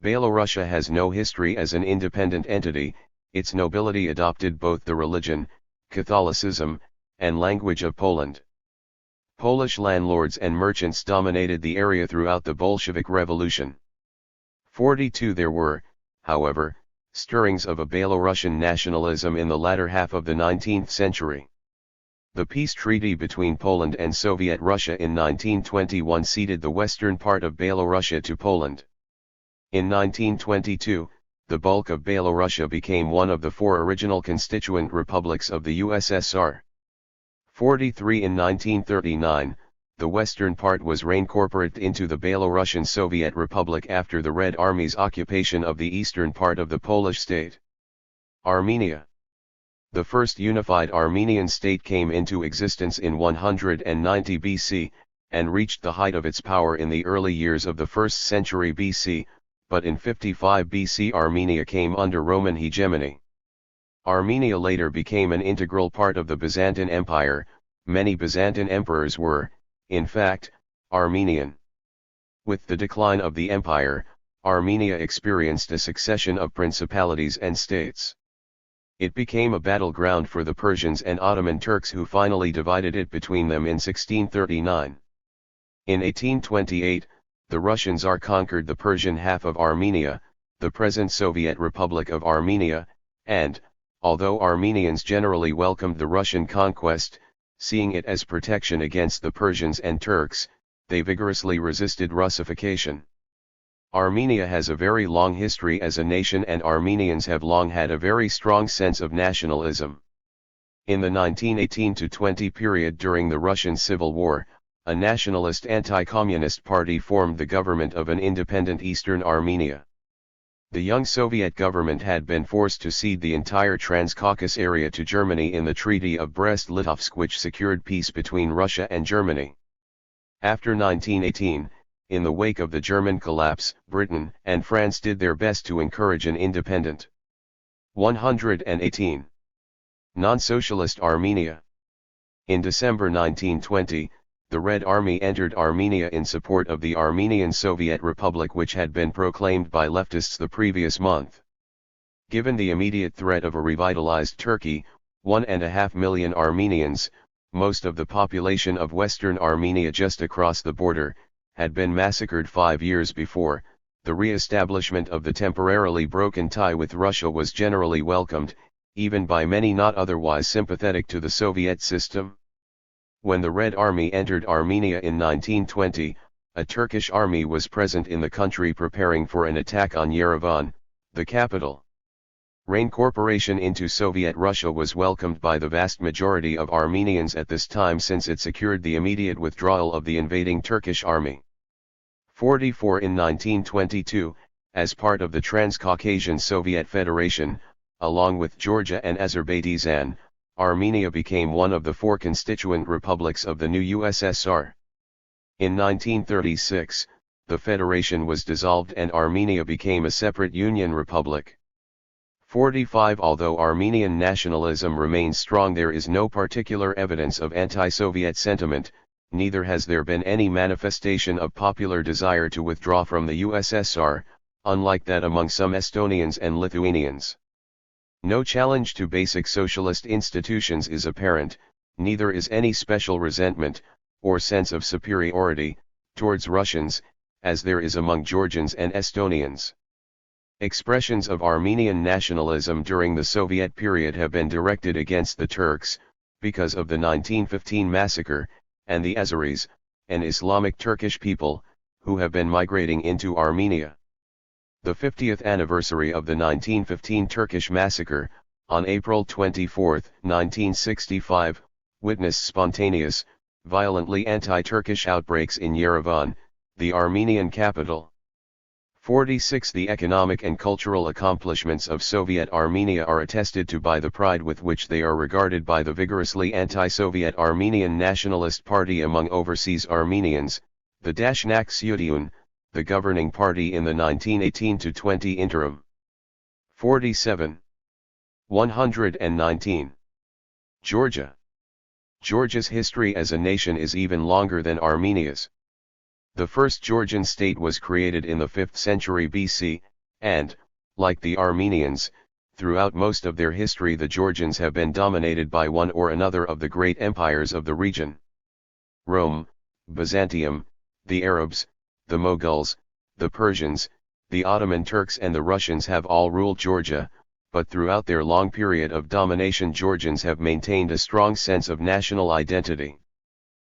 A: Belorussia has no history as an independent entity. Its nobility adopted both the religion, Catholicism, and language of Poland. Polish landlords and merchants dominated the area throughout the Bolshevik Revolution. 42. There were, however, stirrings of a Belarusian nationalism in the latter half of the 19th century. The peace treaty between Poland and Soviet Russia in 1921 ceded the western part of Belorussia to Poland. In 1922, the bulk of Belorussia became one of the four original constituent republics of the USSR. 43. In 1939, the western part was reincorporated into the Belarusian Soviet Republic after the Red Army's occupation of the eastern part of the Polish state. Armenia. The first unified Armenian state came into existence in 190 BC, and reached the height of its power in the early years of the 1st century BC, but in 55 BC Armenia came under Roman hegemony. Armenia later became an integral part of the Byzantine Empire. Many Byzantine emperors were, in fact, Armenian. With the decline of the empire, Armenia experienced a succession of principalities and states. It became a battleground for the Persians and Ottoman Turks, who finally divided it between them in 1639. In 1828, the Russian Tsar conquered the Persian half of Armenia, the present Soviet Republic of Armenia, and, although Armenians generally welcomed the Russian conquest, seeing it as protection against the Persians and Turks, they vigorously resisted Russification. Armenia has a very long history as a nation, and Armenians have long had a very strong sense of nationalism. In the 1918-20 period during the Russian Civil War, a nationalist anti-communist party formed the government of an independent Eastern Armenia. The young Soviet government had been forced to cede the entire Transcaucasus area to Germany in the Treaty of Brest-Litovsk, which secured peace between Russia and Germany. After 1918, in the wake of the German collapse, Britain and France did their best to encourage an independent. 118. Non-socialist Armenia. In December 1920, the Red Army entered Armenia in support of the Armenian Soviet Republic, which had been proclaimed by leftists the previous month. Given the immediate threat of a revitalized Turkey, 1.5 million Armenians, most of the population of Western Armenia just across the border, had been massacred 5 years before. The re-establishment of the temporarily broken tie with Russia was generally welcomed, even by many not otherwise sympathetic to the Soviet system. When the Red Army entered Armenia in 1920, a Turkish army was present in the country preparing for an attack on Yerevan, the capital. Reincorporation into Soviet Russia was welcomed by the vast majority of Armenians at this time, since it secured the immediate withdrawal of the invading Turkish army. 44. In 1922, as part of the Transcaucasian Soviet Federation, along with Georgia and Azerbaijan, Armenia became one of the four constituent republics of the new USSR. In 1936, the federation was dissolved and Armenia became a separate union republic. 45. Although Armenian nationalism remains strong, there is no particular evidence of anti-Soviet sentiment, neither has there been any manifestation of popular desire to withdraw from the USSR, unlike that among some Estonians and Lithuanians. No challenge to basic socialist institutions is apparent, neither is any special resentment, or sense of superiority, towards Russians, as there is among Georgians and Estonians. Expressions of Armenian nationalism during the Soviet period have been directed against the Turks, because of the 1915 massacre, and the Azeris, an Islamic Turkish people, who have been migrating into Armenia. The 50th anniversary of the 1915 Turkish massacre, on April 24, 1965, witnessed spontaneous, violently anti-Turkish outbreaks in Yerevan, the Armenian capital. 46. The economic and cultural accomplishments of Soviet Armenia are attested to by the pride with which they are regarded by the vigorously anti-Soviet Armenian Nationalist Party among overseas Armenians, the Dashnak Syudiyun, the governing party in the 1918-20 interim. 47. 119. Georgia. Georgia's history as a nation is even longer than Armenia's. The first Georgian state was created in the 5th century BC, and, like the Armenians, throughout most of their history the Georgians have been dominated by one or another of the great empires of the region. Rome, Byzantium, the Arabs, the Mughals, the Persians, the Ottoman Turks and the Russians have all ruled Georgia, but throughout their long period of domination Georgians have maintained a strong sense of national identity.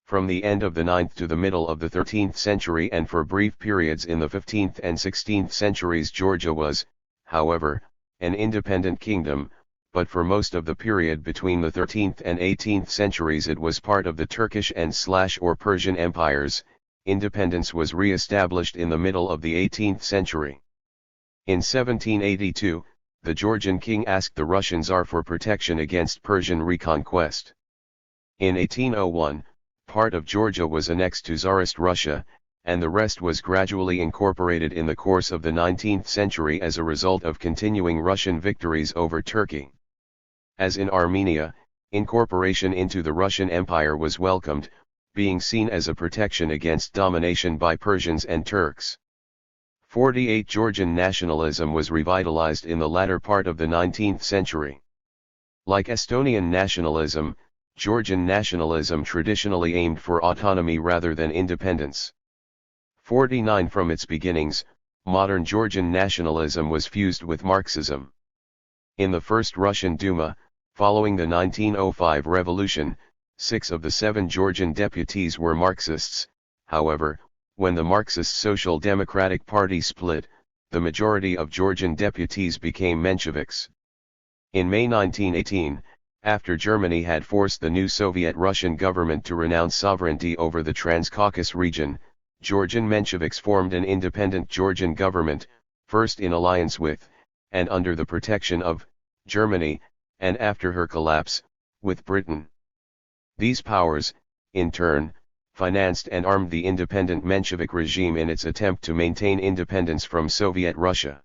A: From the end of the 9th to the middle of the 13th century and for brief periods in the 15th and 16th centuries Georgia was, however, an independent kingdom, but for most of the period between the 13th and 18th centuries it was part of the Turkish and/or Persian empires. Independence was re-established in the middle of the 18th century. In 1782, the Georgian king asked the Russian Tsar for protection against Persian reconquest. In 1801, part of Georgia was annexed to Tsarist Russia, and the rest was gradually incorporated in the course of the 19th century as a result of continuing Russian victories over Turkey. As in Armenia, incorporation into the Russian Empire was welcomed, being seen as a protection against domination by Persians and Turks. 48. Georgian nationalism was revitalized in the latter part of the 19th century. Like Estonian nationalism, Georgian nationalism traditionally aimed for autonomy rather than independence. 49. From its beginnings, modern Georgian nationalism was fused with Marxism. In the First Russian Duma, following the 1905 revolution, 6 of the 7 Georgian deputies were Marxists. However, when the Marxist Social Democratic Party split, the majority of Georgian deputies became Mensheviks. In May 1918, after Germany had forced the new Soviet Russian government to renounce sovereignty over the Transcaucasus region, Georgian Mensheviks formed an independent Georgian government, first in alliance with, and under the protection of, Germany, and after her collapse, with Britain. These powers, in turn, financed and armed the independent Menshevik regime in its attempt to maintain independence from Soviet Russia.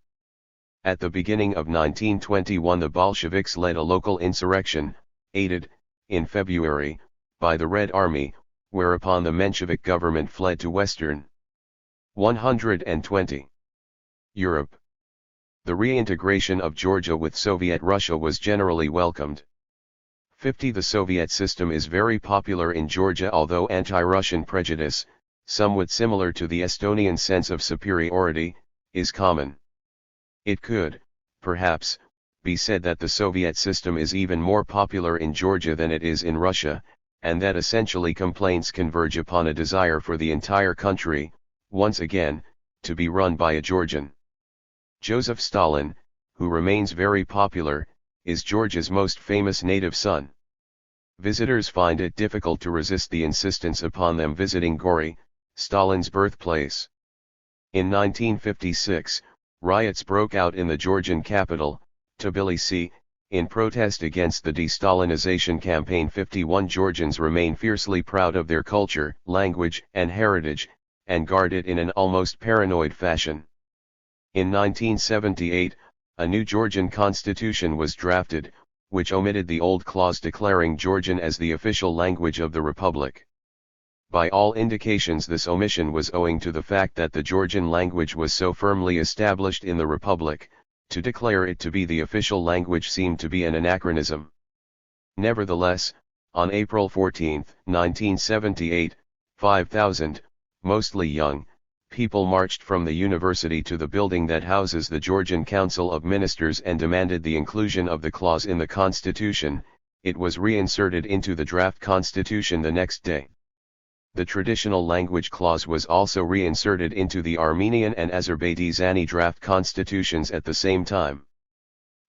A: At the beginning of 1921 the Bolsheviks led a local insurrection, aided, in February, by the Red Army, whereupon the Menshevik government fled to Western. 120. Europe. The reintegration of Georgia with Soviet Russia was generally welcomed. 50. The Soviet system is very popular in Georgia, although anti-Russian prejudice, somewhat similar to the Estonian sense of superiority, is common. It could, perhaps, be said that the Soviet system is even more popular in Georgia than it is in Russia, and that essentially complaints converge upon a desire for the entire country, once again, to be run by a Georgian. Joseph Stalin, who remains very popular, is Georgia's most famous native son. Visitors find it difficult to resist the insistence upon them visiting Gori, Stalin's birthplace. In 1956, riots broke out in the Georgian capital, Tbilisi, in protest against the de-Stalinization campaign. 51 Georgians remain fiercely proud of their culture, language, and heritage, and guard it in an almost paranoid fashion. In 1978, a new Georgian constitution was drafted, which omitted the old clause declaring Georgian as the official language of the republic. By all indications this omission was owing to the fact that the Georgian language was so firmly established in the republic. To declare it to be the official language seemed to be an anachronism. Nevertheless, On April 14, 1978, 5,000, mostly young, people marched from the university to the building that houses the Georgian Council of Ministers and demanded the inclusion of the clause in the constitution. It was reinserted into the draft constitution the next day. The traditional language clause was also reinserted into the Armenian and Azerbaijani draft constitutions at the same time.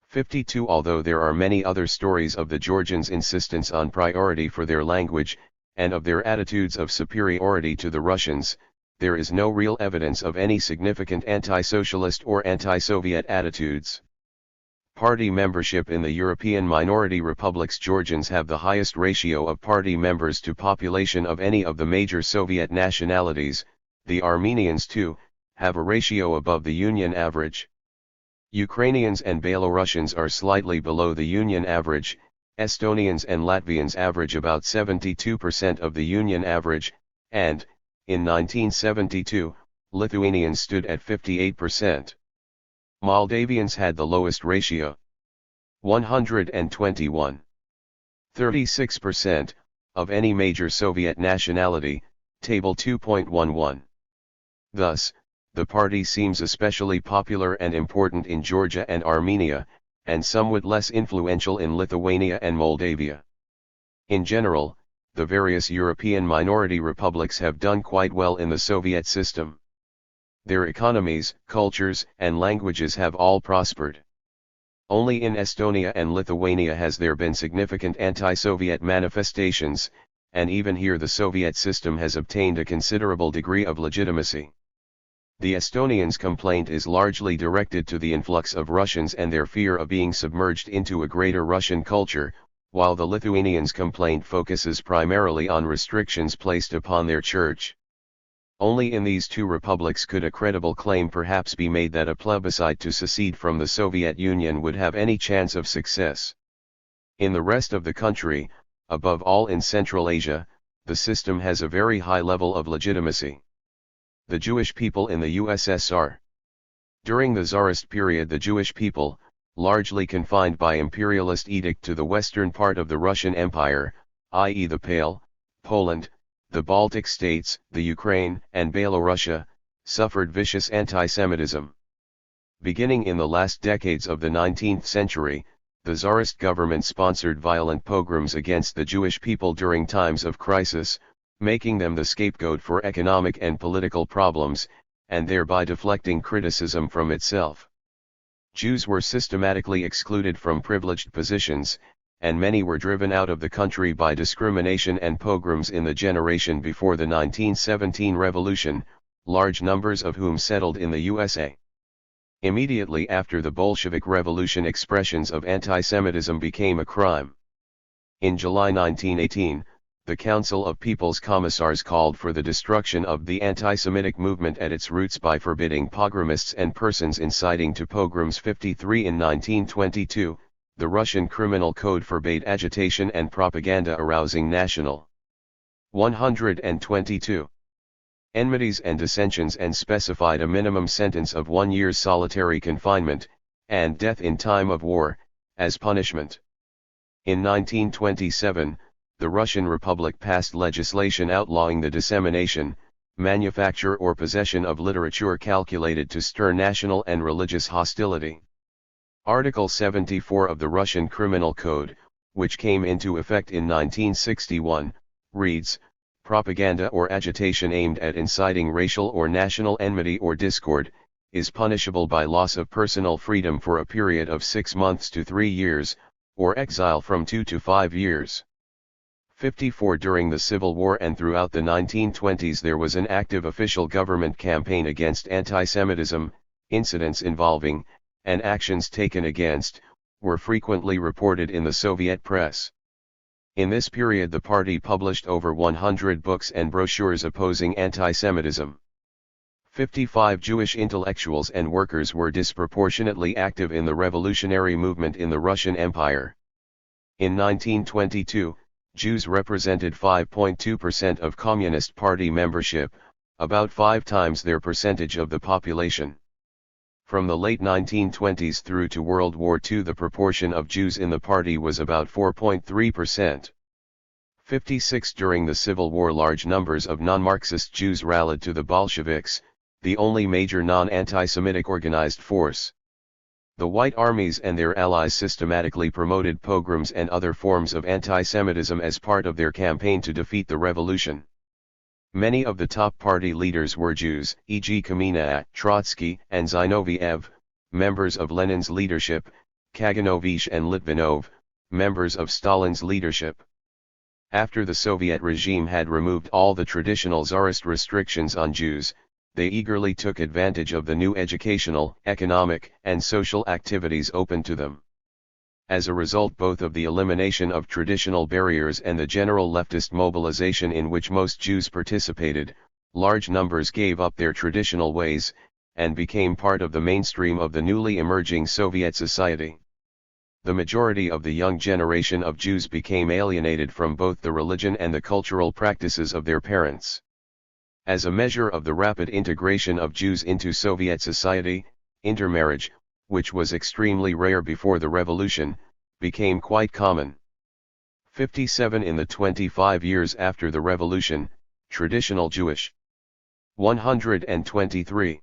A: 52 Although there are many other stories of the Georgians' insistence on priority for their language, and of their attitudes of superiority to the Russians, there is no real evidence of any significant anti-socialist or anti-Soviet attitudes. Party membership in the European minority republics. Georgians have the highest ratio of party members to population of any of the major Soviet nationalities. The Armenians too, have a ratio above the Union average. Ukrainians and Belarusians are slightly below the Union average. Estonians and Latvians average about 72% of the Union average, and, in 1972, Lithuanians stood at 58%. Moldavians had the lowest ratio. 121. 36%, of any major Soviet nationality, Table 2.11. Thus, the party seems especially popular and important in Georgia and Armenia, and somewhat less influential in Lithuania and Moldavia. In general, the various European minority republics have done quite well in the Soviet system. Their economies, cultures, and languages have all prospered. Only in Estonia and Lithuania has there been significant anti-Soviet manifestations, and even here the Soviet system has obtained a considerable degree of legitimacy. The Estonians' complaint is largely directed to the influx of Russians and their fear of being submerged into a greater Russian culture, while the Lithuanians' complaint focuses primarily on restrictions placed upon their church. Only in these two republics could a credible claim perhaps be made that a plebiscite to secede from the Soviet Union would have any chance of success. In the rest of the country, above all in Central Asia, the system has a very high level of legitimacy. The Jewish people in the USSR. During the Tsarist period, the Jewish people, largely confined by imperialist edict to the western part of the Russian Empire, i.e. the Pale, Poland, the Baltic states, the Ukraine, and Belorussia, suffered vicious anti-Semitism. Beginning in the last decades of the 19th century, the Tsarist government sponsored violent pogroms against the Jewish people during times of crisis, making them the scapegoat for economic and political problems, and thereby deflecting criticism from itself. Jews were systematically excluded from privileged positions, and many were driven out of the country by discrimination and pogroms in the generation before the 1917 revolution, large numbers of whom settled in the USA. Immediately after the Bolshevik Revolution, expressions of anti-Semitism became a crime. In July 1918, the Council of People's Commissars called for the destruction of the anti-Semitic movement at its roots by forbidding pogromists and persons inciting to pogroms. 53 In 1922, the Russian Criminal Code forbade agitation and propaganda arousing national 122 enmities and dissensions and specified a minimum sentence of 1 year's solitary confinement, and death in time of war, as punishment. In 1927, the Russian Republic passed legislation outlawing the dissemination, manufacture or possession of literature calculated to stir national and religious hostility. Article 74 of the Russian Criminal Code, which came into effect in 1961, reads, "Propaganda or agitation aimed at inciting racial or national enmity or discord, is punishable by loss of personal freedom for a period of 6 months to 3 years, or exile from 2 to 5 years. 54 During the Civil War and throughout the 1920s there was an active official government campaign against anti-Semitism. Incidents involving, and actions taken against, were frequently reported in the Soviet press. In this period the party published over 100 books and brochures opposing anti-Semitism. 55 Jewish intellectuals and workers were disproportionately active in the revolutionary movement in the Russian Empire. In 1922, Jews represented 5.2% of Communist Party membership, about 5 times their percentage of the population. From the late 1920s through to World War II the proportion of Jews in the party was about 4.3%. 56 During the Civil War large numbers of non-Marxist Jews rallied to the Bolsheviks, the only major non-anti-Semitic organized force. The White Armies and their allies systematically promoted pogroms and other forms of anti-Semitism as part of their campaign to defeat the revolution. Many of the top party leaders were Jews, e.g. Kamenev, Trotsky, and Zinoviev, members of Lenin's leadership, Kaganovich and Litvinov, members of Stalin's leadership. After the Soviet regime had removed all the traditional Tsarist restrictions on Jews, they eagerly took advantage of the new educational, economic, and social activities open to them. As a result both of the elimination of traditional barriers and the general leftist mobilization in which most Jews participated, large numbers gave up their traditional ways, and became part of the mainstream of the newly emerging Soviet society. The majority of the young generation of Jews became alienated from both the religion and the cultural practices of their parents. As a measure of the rapid integration of Jews into Soviet society, intermarriage, which was extremely rare before the revolution, became quite common. 57 In the 25 years after the revolution, traditional Jewish. 123.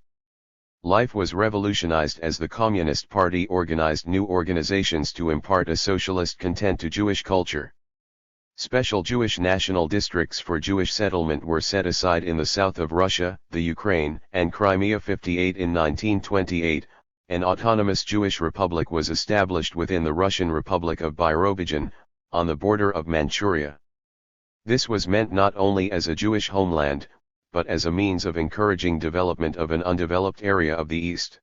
A: Life was revolutionized as the Communist Party organized new organizations to impart a socialist content to Jewish culture. Special Jewish national districts for Jewish settlement were set aside in the south of Russia, the Ukraine, and Crimea. 58 In 1928, an autonomous Jewish republic was established within the Russian Republic of Birobidzhan, on the border of Manchuria. This was meant not only as a Jewish homeland, but as a means of encouraging development of an undeveloped area of the East.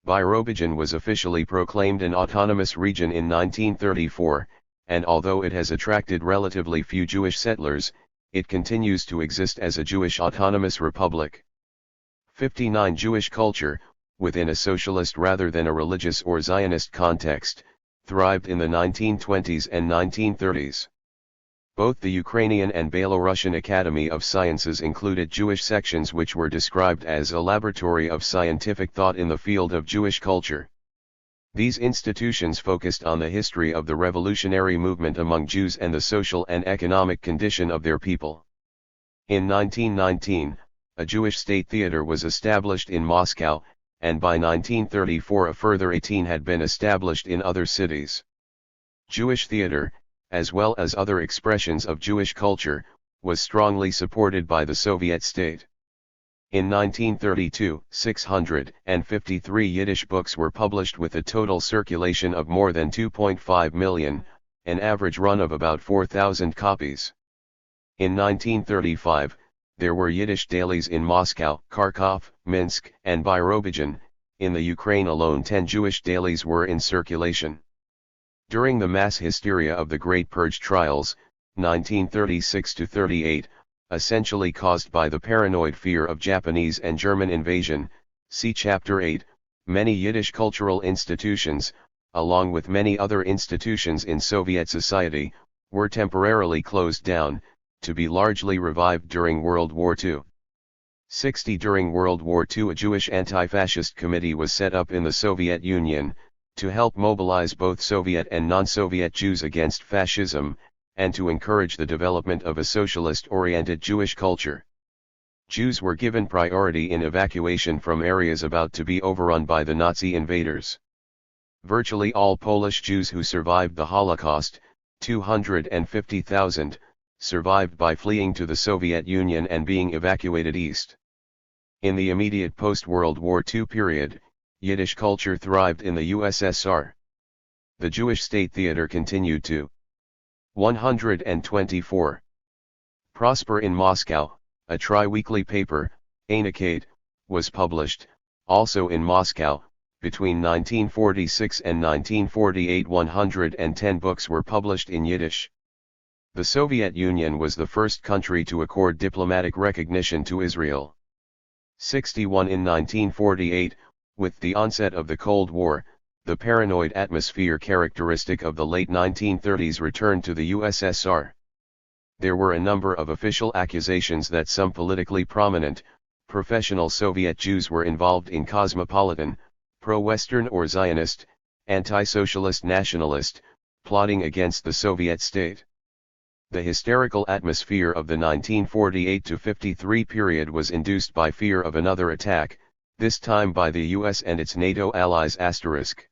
A: Birobidzhan was officially proclaimed an autonomous region in 1934, and although it has attracted relatively few Jewish settlers, it continues to exist as a Jewish autonomous republic. 59 Jewish culture, within a socialist rather than a religious or Zionist context, thrived in the 1920s and 1930s. Both the Ukrainian and Belarusian Academy of Sciences included Jewish sections which were described as a laboratory of scientific thought in the field of Jewish culture. These institutions focused on the history of the revolutionary movement among Jews and the social and economic condition of their people. In 1919, a Jewish state theater was established in Moscow, and by 1934 a further 18 had been established in other cities. Jewish theater, as well as other expressions of Jewish culture, was strongly supported by the Soviet state. In 1932, 653 Yiddish books were published with a total circulation of more than 2.5 million, an average run of about 4,000 copies. In 1935, there were Yiddish dailies in Moscow, Kharkov, Minsk, and Birobidzhan. In the Ukraine alone 10 Jewish dailies were in circulation. During the mass hysteria of the Great Purge trials, 1936-38, essentially caused by the paranoid fear of Japanese and German invasion, see Chapter 8, many Yiddish cultural institutions, along with many other institutions in Soviet society, were temporarily closed down, to be largely revived during World War II. 60 During World War II a Jewish anti-fascist committee was set up in the Soviet Union, to help mobilize both Soviet and non-Soviet Jews against fascism, and to encourage the development of a socialist-oriented Jewish culture. Jews were given priority in evacuation from areas about to be overrun by the Nazi invaders. Virtually all Polish Jews who survived the Holocaust, 250,000, survived by fleeing to the Soviet Union and being evacuated east. In the immediate post-World War II period, Yiddish culture thrived in the USSR. The Jewish State Theater continued to 124. Prosper in Moscow, a tri-weekly paper, Ainakate, was published, also in Moscow. Between 1946 and 1948 110 books were published in Yiddish. The Soviet Union was the first country to accord diplomatic recognition to Israel. 61 In 1948, with the onset of the Cold War, the paranoid atmosphere characteristic of the late 1930s returned to the USSR. There were a number of official accusations that some politically prominent, professional Soviet Jews were involved in cosmopolitan, pro-Western or Zionist, anti-socialist nationalist, plotting against the Soviet state. The hysterical atmosphere of the 1948-53 period was induced by fear of another attack, this time by the US and its NATO allies. The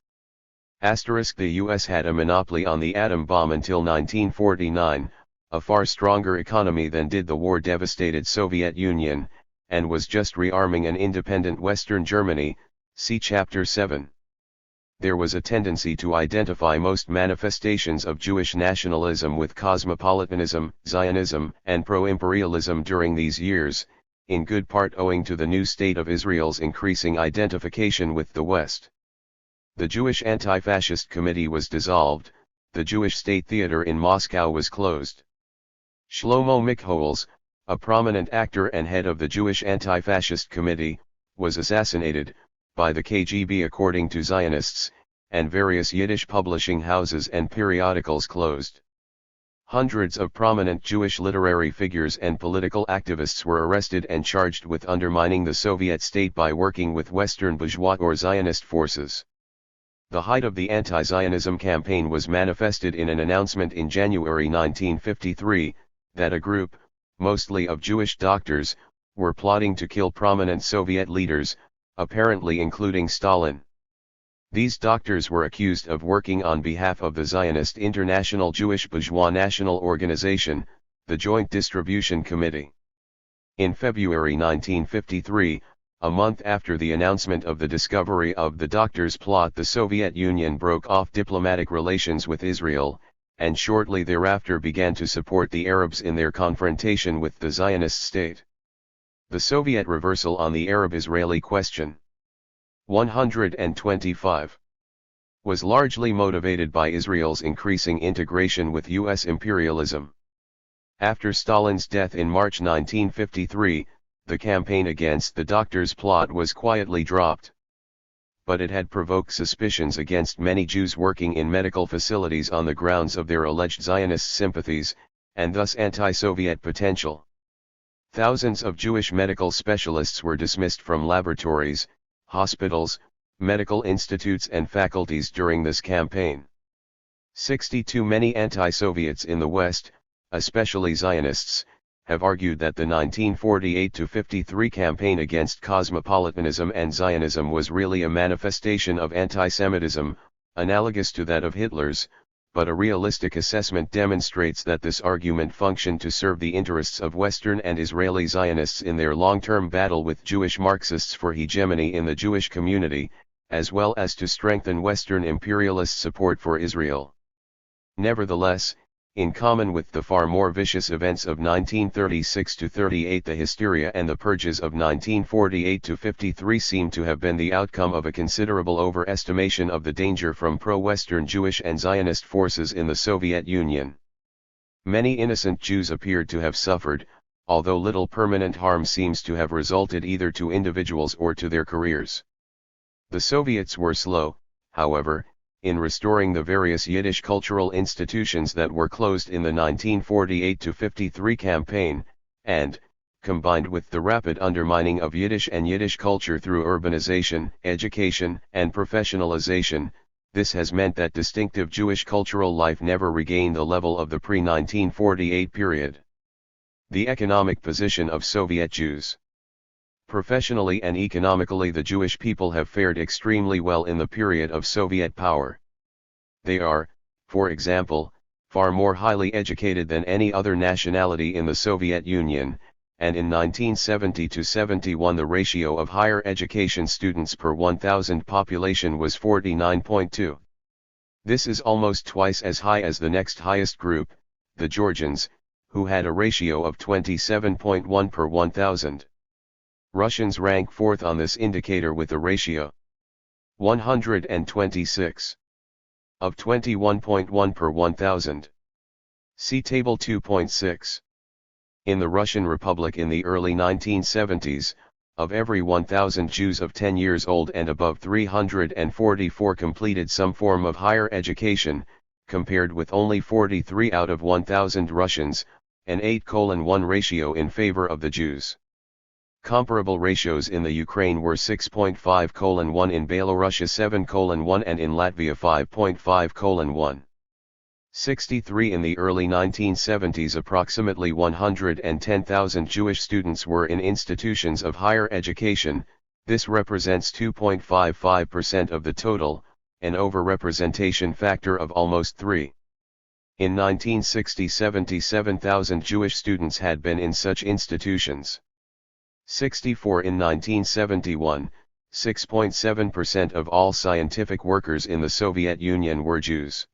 A: US had a monopoly on the atom bomb until 1949, a far stronger economy than did the war-devastated Soviet Union, and was just rearming an independent Western Germany, see Chapter 7. There was a tendency to identify most manifestations of Jewish nationalism with cosmopolitanism, Zionism, and pro-imperialism during these years, in good part owing to the new state of Israel's increasing identification with the West. The Jewish Anti-Fascist Committee was dissolved, the Jewish State Theater in Moscow was closed. Shlomo Michholz, a prominent actor and head of the Jewish Anti-Fascist Committee, was assassinated by the KGB according to Zionists, and various Yiddish publishing houses and periodicals closed. Hundreds of prominent Jewish literary figures and political activists were arrested and charged with undermining the Soviet state by working with Western bourgeois or Zionist forces. The height of the anti-Zionism campaign was manifested in an announcement in January 1953, that a group, mostly of Jewish doctors, were plotting to kill prominent Soviet leaders, apparently including Stalin. These doctors were accused of working on behalf of the Zionist International Jewish Bourgeois National Organization, the Joint Distribution Committee. In February 1953, a month after the announcement of the discovery of the doctors' plot, the Soviet Union broke off diplomatic relations with Israel, and shortly thereafter began to support the Arabs in their confrontation with the Zionist state. The Soviet reversal on the Arab-Israeli question 125 was largely motivated by Israel's increasing integration with U.S. imperialism. After Stalin's death in March 1953, the campaign against the doctors' plot was quietly dropped. But it had provoked suspicions against many Jews working in medical facilities on the grounds of their alleged Zionist sympathies, and thus anti-Soviet potential. Thousands of Jewish medical specialists were dismissed from laboratories, hospitals, medical institutes and faculties during this campaign. 62 Many anti-Soviets in the West, especially Zionists, have argued that the 1948-53 campaign against cosmopolitanism and Zionism was really a manifestation of anti-Semitism, analogous to that of Hitler's, but a realistic assessment demonstrates that this argument functioned to serve the interests of Western and Israeli Zionists in their long-term battle with Jewish Marxists for hegemony in the Jewish community, as well as to strengthen Western imperialist support for Israel. Nevertheless, in common with the far more vicious events of 1936-38, the hysteria and the purges of 1948-53 seem to have been the outcome of a considerable overestimation of the danger from pro-Western Jewish and Zionist forces in the Soviet Union. Many innocent Jews appeared to have suffered, although little permanent harm seems to have resulted either to individuals or to their careers. The Soviets were slow, however, in restoring the various Yiddish cultural institutions that were closed in the 1948-53 campaign, and, combined with the rapid undermining of Yiddish and Yiddish culture through urbanization, education, and professionalization, this has meant that distinctive Jewish cultural life never regained the level of the pre-1948 period. The economic position of Soviet Jews. Professionally and economically, the Jewish people have fared extremely well in the period of Soviet power. They are, for example, far more highly educated than any other nationality in the Soviet Union, and in 1970-71 the ratio of higher education students per 1,000 population was 49.2. This is almost twice as high as the next highest group, the Georgians, who had a ratio of 27.1 per 1,000. Russians rank fourth on this indicator with a ratio 126 of 21.1 per 1,000. See Table 2.6. In the Russian Republic in the early 1970s, of every 1,000 Jews of 10 years old and above, 344 completed some form of higher education, compared with only 43 out of 1,000 Russians, an 8:1 ratio in favor of the Jews. Comparable ratios in the Ukraine were 6.5:1, in Belarus 7:1, and in Latvia 5.5:1. 63 In the early 1970s, approximately 110,000 Jewish students were in institutions of higher education. This represents 2.55% of the total, an overrepresentation factor of almost 3. In 1960, 77,000 Jewish students had been in such institutions. 64 In 1971, 6.7% of all scientific workers in the Soviet Union were Jews.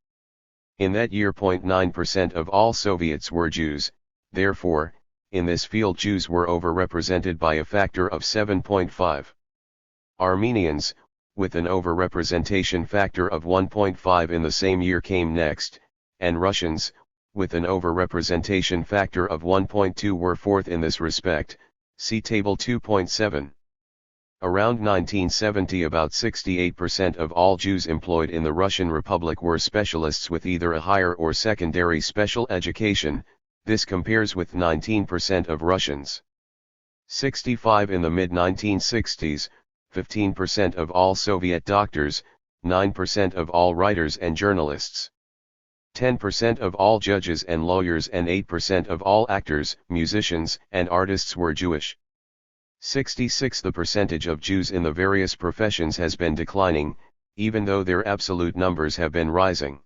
A: In that year, 0.9% of all Soviets were Jews. Therefore, in this field Jews were overrepresented by a factor of 7.5. Armenians, with an overrepresentation factor of 1.5 in the same year, came next, and Russians, with an overrepresentation factor of 1.2, were fourth in this respect. See Table 2.7. Around 1970, about 68% of all Jews employed in the Russian Republic were specialists with either a higher or secondary special education. This compares with 19% of Russians. 65 In the mid-1960s, 15% of all Soviet doctors, 9% of all writers and journalists, 10% of all judges and lawyers, and 8% of all actors, musicians, and artists were Jewish. 66 The percentage of Jews in the various professions has been declining, even though their absolute numbers have been rising.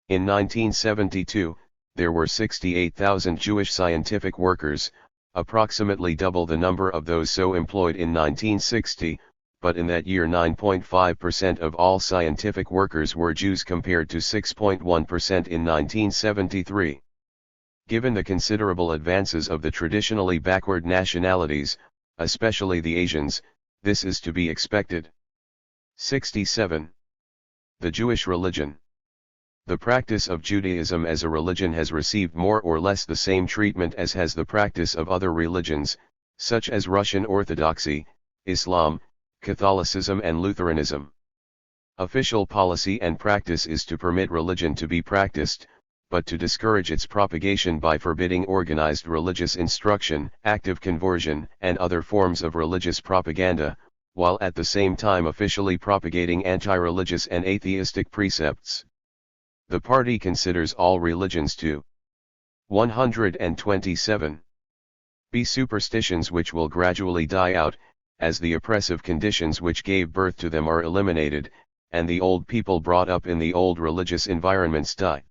A: In 1972, there were 68,000 Jewish scientific workers, approximately double the number of those so employed in 1960, but in that year 9.5% of all scientific workers were Jews compared to 6.1% in 1973. Given the considerable advances of the traditionally backward nationalities, especially the Asians, this is to be expected. 67. The Jewish religion. The practice of Judaism as a religion has received more or less the same treatment as has the practice of other religions, such as Russian Orthodoxy, Islam, Catholicism and Lutheranism. Official policy and practice is to permit religion to be practiced, but to discourage its propagation by forbidding organized religious instruction, active conversion, and other forms of religious propaganda, while at the same time officially propagating anti-religious and atheistic precepts. The party considers all religions to 127 be superstitions which will gradually die out, as the oppressive conditions which gave birth to them are eliminated, and the old people brought up in the old religious environments die.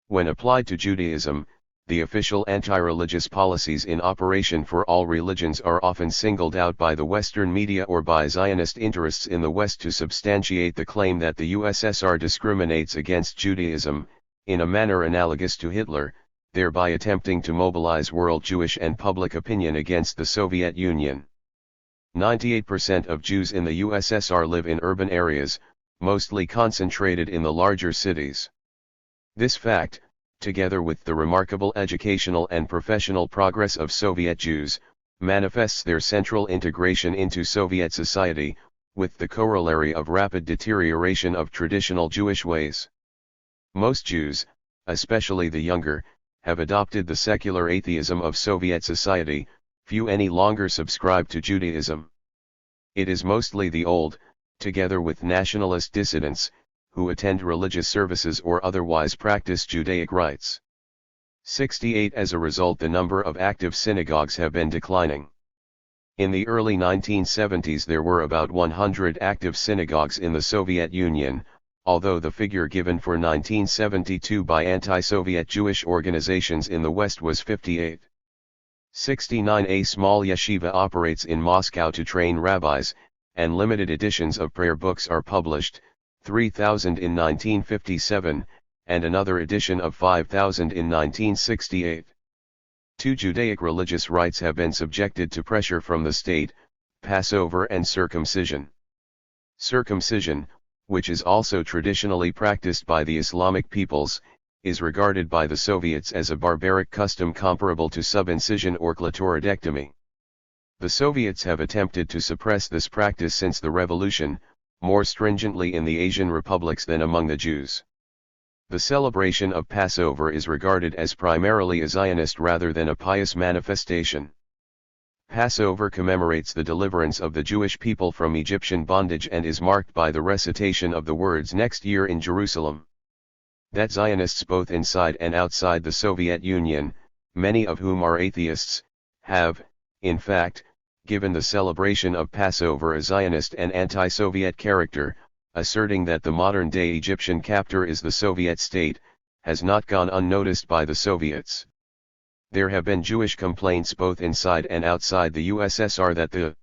A: When applied to Judaism, the official anti-religious policies in operation for all religions are often singled out by the Western media or by Zionist interests in the West to substantiate the claim that the USSR discriminates against Judaism, in a manner analogous to Hitler, thereby attempting to mobilize world Jewish and public opinion against the Soviet Union. 98% of Jews in the USSR live in urban areas, mostly concentrated in the larger cities. This fact, together with the remarkable educational and professional progress of Soviet Jews, manifests their central integration into Soviet society, with the corollary of rapid deterioration of traditional Jewish ways. Most Jews, especially the younger, have adopted the secular atheism of Soviet society. Few any longer subscribe to Judaism. It is mostly the old, together with nationalist dissidents, who attend religious services or otherwise practice Judaic rites. 68 As a result, the number of active synagogues have been declining. In the early 1970s there were about 100 active synagogues in the Soviet Union, although the figure given for 1972 by anti-Soviet Jewish organizations in the West was 58. 69 A small yeshiva operates in Moscow to train rabbis, and limited editions of prayer books are published, 3,000 in 1957, and another edition of 5,000 in 1968. 2 Judaic religious rites have been subjected to pressure from the state: Passover and circumcision. Circumcision, which is also traditionally practiced by the Islamic peoples, is regarded by the Soviets as a barbaric custom comparable to subincision or clitoridectomy. The Soviets have attempted to suppress this practice since the revolution, more stringently in the Asian republics than among the Jews. The celebration of Passover is regarded as primarily a Zionist rather than a pious manifestation. Passover commemorates the deliverance of the Jewish people from Egyptian bondage and is marked by the recitation of the words "next year in Jerusalem." That Zionists both inside and outside the Soviet Union, many of whom are atheists, have, in fact, given the celebration of Passover a Zionist and anti-Soviet character, asserting that the modern-day Egyptian captor is the Soviet state, has not gone unnoticed by the Soviets. There have been Jewish complaints both inside and outside the USSR that the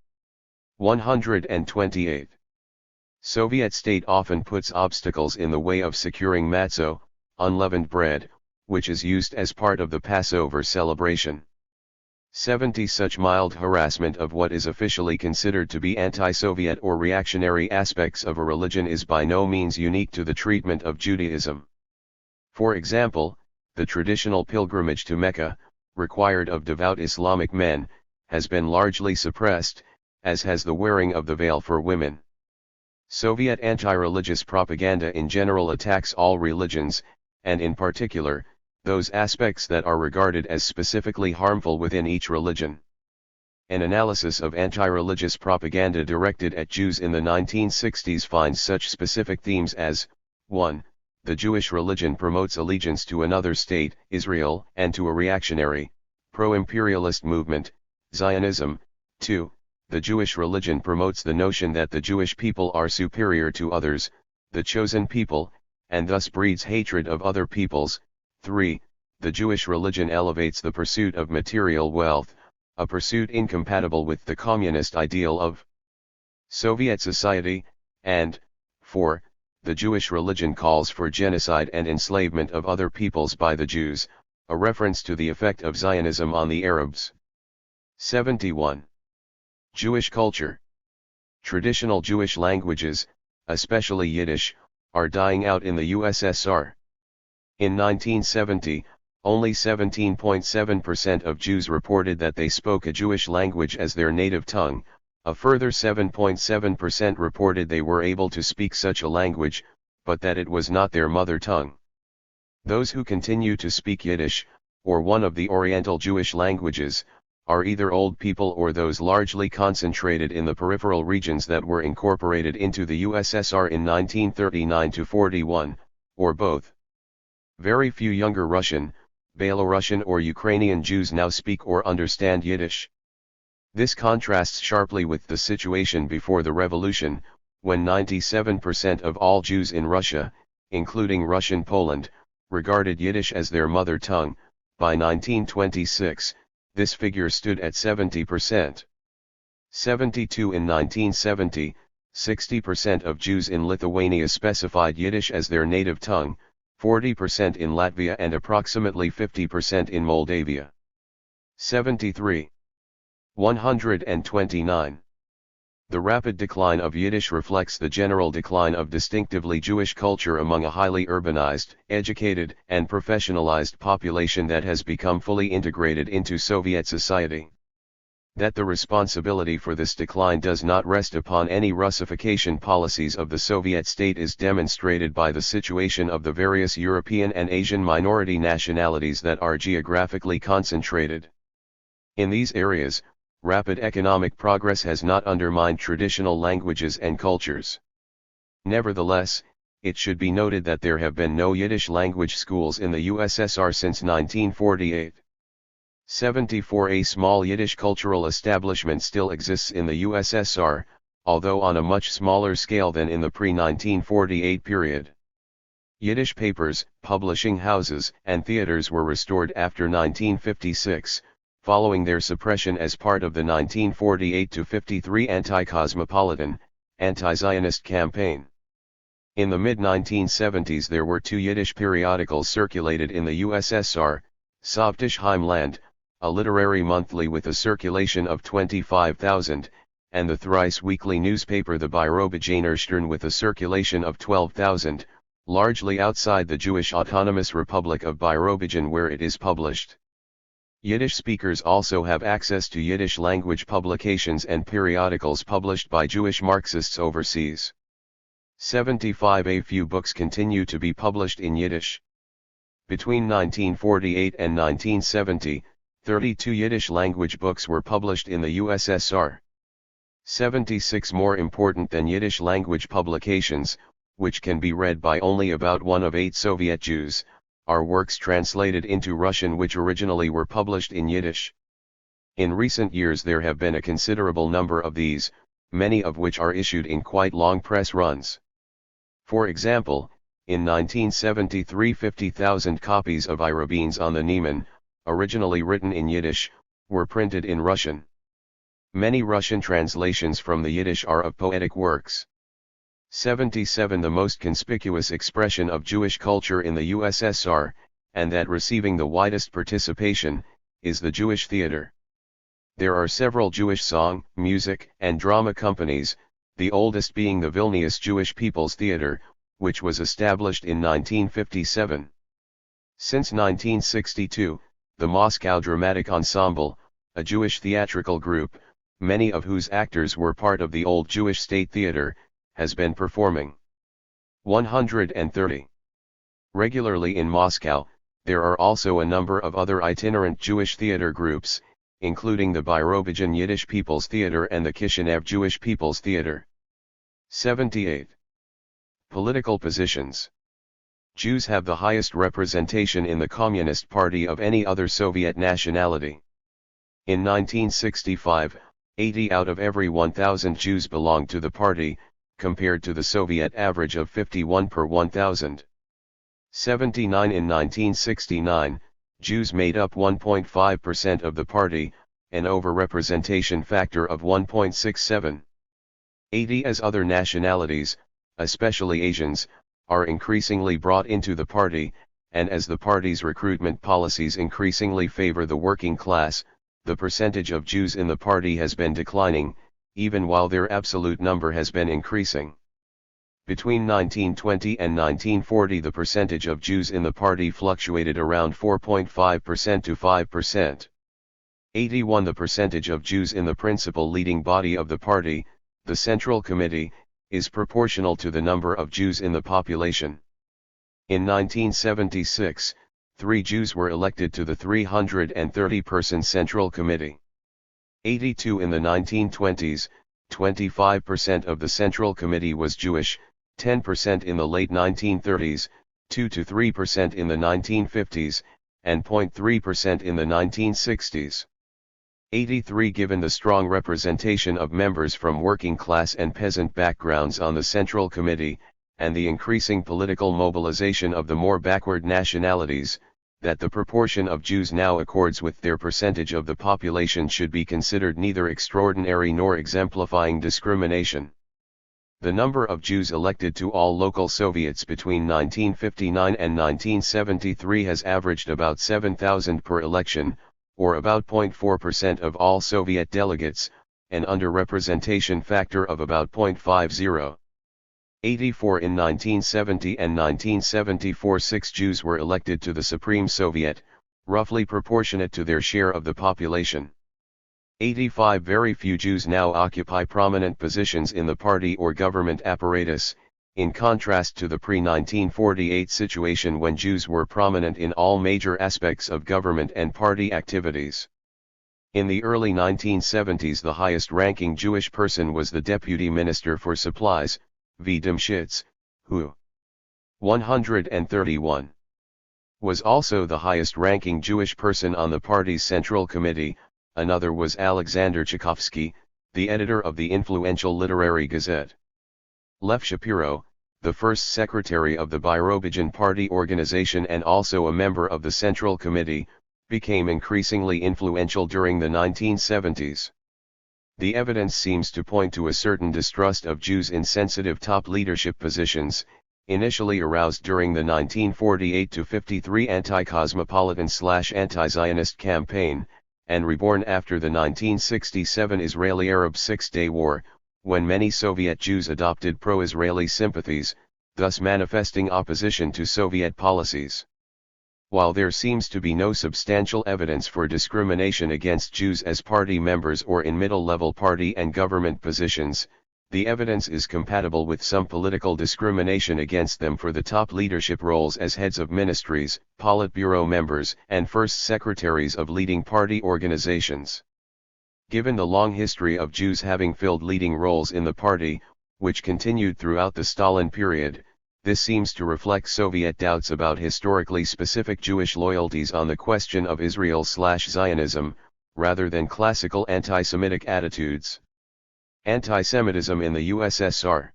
A: 128th Soviet state often puts obstacles in the way of securing matzo, unleavened bread, which is used as part of the Passover celebration. 70 Such mild harassment of what is officially considered to be anti-Soviet or reactionary aspects of a religion is by no means unique to the treatment of Judaism. For example, the traditional pilgrimage to Mecca, required of devout Islamic men, has been largely suppressed, as has the wearing of the veil for women. Soviet anti-religious propaganda in general attacks all religions, and in particular, those aspects that are regarded as specifically harmful within each religion. An analysis of anti-religious propaganda directed at Jews in the 1960s finds such specific themes as 1. The Jewish religion promotes allegiance to another state, Israel, and to a reactionary, pro-imperialist movement, Zionism. 2. The Jewish religion promotes the notion that the Jewish people are superior to others, the chosen people, and thus breeds hatred of other peoples. 3. The Jewish religion elevates the pursuit of material wealth, a pursuit incompatible with the communist ideal of Soviet society, and 4. The Jewish religion calls for genocide and enslavement of other peoples by the Jews, a reference to the effect of Zionism on the Arabs. 71. Jewish culture. Traditional Jewish languages, especially Yiddish, are dying out in the USSR. In 1970, only 17.7% of Jews reported that they spoke a Jewish language as their native tongue, a further 7.7% reported they were able to speak such a language, but that it was not their mother tongue. Those who continue to speak Yiddish, or one of the Oriental Jewish languages, are either old people or those largely concentrated in the peripheral regions that were incorporated into the USSR in 1939-41, or both. Very few younger Russian, Belarusian or Ukrainian Jews now speak or understand Yiddish. This contrasts sharply with the situation before the revolution, when 97% of all Jews in Russia, including Russian Poland, regarded Yiddish as their mother tongue. By 1926, this figure stood at 70%. 72 in 1970, 60% of Jews in Lithuania specified Yiddish as their native tongue, 40% in Latvia and approximately 50% in Moldavia. 73. 129. The rapid decline of Yiddish reflects the general decline of distinctively Jewish culture among a highly urbanized, educated, and professionalized population that has become fully integrated into Soviet society. That the responsibility for this decline does not rest upon any Russification policies of the Soviet state is demonstrated by the situation of the various European and Asian minority nationalities that are geographically concentrated. In these areas, rapid economic progress has not undermined traditional languages and cultures. Nevertheless, it should be noted that there have been no Yiddish language schools in the USSR since 1948. 74. A small Yiddish cultural establishment still exists in the USSR, although on a much smaller scale than in the pre-1948 period. Yiddish papers, publishing houses, and theaters were restored after 1956, following their suppression as part of the 1948-53 anti-cosmopolitan, anti-Zionist campaign. In the mid-1970s there were 2 Yiddish periodicals circulated in the USSR, Sovtish Heimland, a literary monthly with a circulation of 25,000, and the thrice-weekly newspaper the Birobijaner Stern with a circulation of 12,000, largely outside the Jewish Autonomous Republic of Birobijan where it is published. Yiddish speakers also have access to Yiddish language publications and periodicals published by Jewish Marxists overseas. 75. A few books continue to be published in Yiddish. Between 1948 and 1970, 32 Yiddish language books were published in the USSR. 76 more important than Yiddish language publications, which can be read by only about 1 of 8 Soviet Jews, are works translated into Russian which originally were published in Yiddish. In recent years there have been a considerable number of these, many of which are issued in quite long press runs. For example, in 1973 50,000 copies of I Rabines on the Nieman, originally written in Yiddish, were printed in Russian. Many Russian translations from the Yiddish are of poetic works. 77 The most conspicuous expression of Jewish culture in the USSR, and that receiving the widest participation, is the Jewish theater. There are several Jewish song, music, and drama companies, the oldest being the Vilnius Jewish People's Theater, which was established in 1957. Since 1962, the Moscow Dramatic Ensemble, a Jewish theatrical group, many of whose actors were part of the old Jewish State Theater, has been performing. 130. Regularly in Moscow, there are also a number of other itinerant Jewish theater groups, including the Birobidzhan Yiddish People's Theater and the Kishinev Jewish People's Theater. 78. Political positions. Jews have the highest representation in the Communist Party of any other Soviet nationality. In 1965, 80 out of every 1,000 Jews belonged to the party, compared to the Soviet average of 51 per 1,000. 79 In 1969, Jews made up 1.5% of the party, an overrepresentation factor of 1.67. 80 As other nationalities, especially Asians, are increasingly brought into the party, and as the party's recruitment policies increasingly favor the working class, the percentage of Jews in the party has been declining, even while their absolute number has been increasing. Between 1920 and 1940 the percentage of Jews in the party fluctuated around 4.5% to 5%. 81 The percentage of Jews in the principal leading body of the party, the Central Committee, is proportional to the number of Jews in the population. In 1976, 3 Jews were elected to the 330-person Central Committee. 82 In the 1920s, 25% of the Central Committee was Jewish, 10% in the late 1930s, 2 to 3% in the 1950s, and 0.3% in the 1960s. 83 Given the strong representation of members from working class and peasant backgrounds on the Central Committee, and the increasing political mobilization of the more backward nationalities, that the proportion of Jews now accords with their percentage of the population should be considered neither extraordinary nor exemplifying discrimination. The number of Jews elected to all local Soviets between 1959 and 1973 has averaged about 7,000 per election, or about 0.4% of all Soviet delegates, an underrepresentation factor of about 0.50. 84 In 1970 and 1974 6 Jews were elected to the Supreme Soviet, roughly proportionate to their share of the population. 85 Very few Jews now occupy prominent positions in the party or government apparatus, in contrast to the pre-1948 situation when Jews were prominent in all major aspects of government and party activities. In the early 1970s the highest-ranking Jewish person was the Deputy Minister for Supplies, V. Demshitz, who 131 was also the highest-ranking Jewish person on the party's Central Committee. Another was Alexander Tchaikovsky, the editor of the influential literary gazette. Lev Shapiro, the first secretary of the Birobidzhan Party organization and also a member of the Central Committee, became increasingly influential during the 1970s. The evidence seems to point to a certain distrust of Jews in sensitive top leadership positions, initially aroused during the 1948-53 anti-cosmopolitan/anti-Zionist campaign, and reborn after the 1967 Israeli-Arab Six-Day War, when many Soviet Jews adopted pro-Israeli sympathies, thus manifesting opposition to Soviet policies. While there seems to be no substantial evidence for discrimination against Jews as party members or in middle-level party and government positions, the evidence is compatible with some political discrimination against them for the top leadership roles as heads of ministries, Politburo members, and first secretaries of leading party organizations. Given the long history of Jews having filled leading roles in the party, which continued throughout the Stalin period. This seems to reflect Soviet doubts about historically specific Jewish loyalties on the question of Israel/Zionism, rather than classical anti-Semitic attitudes. Anti-Semitism in the USSR.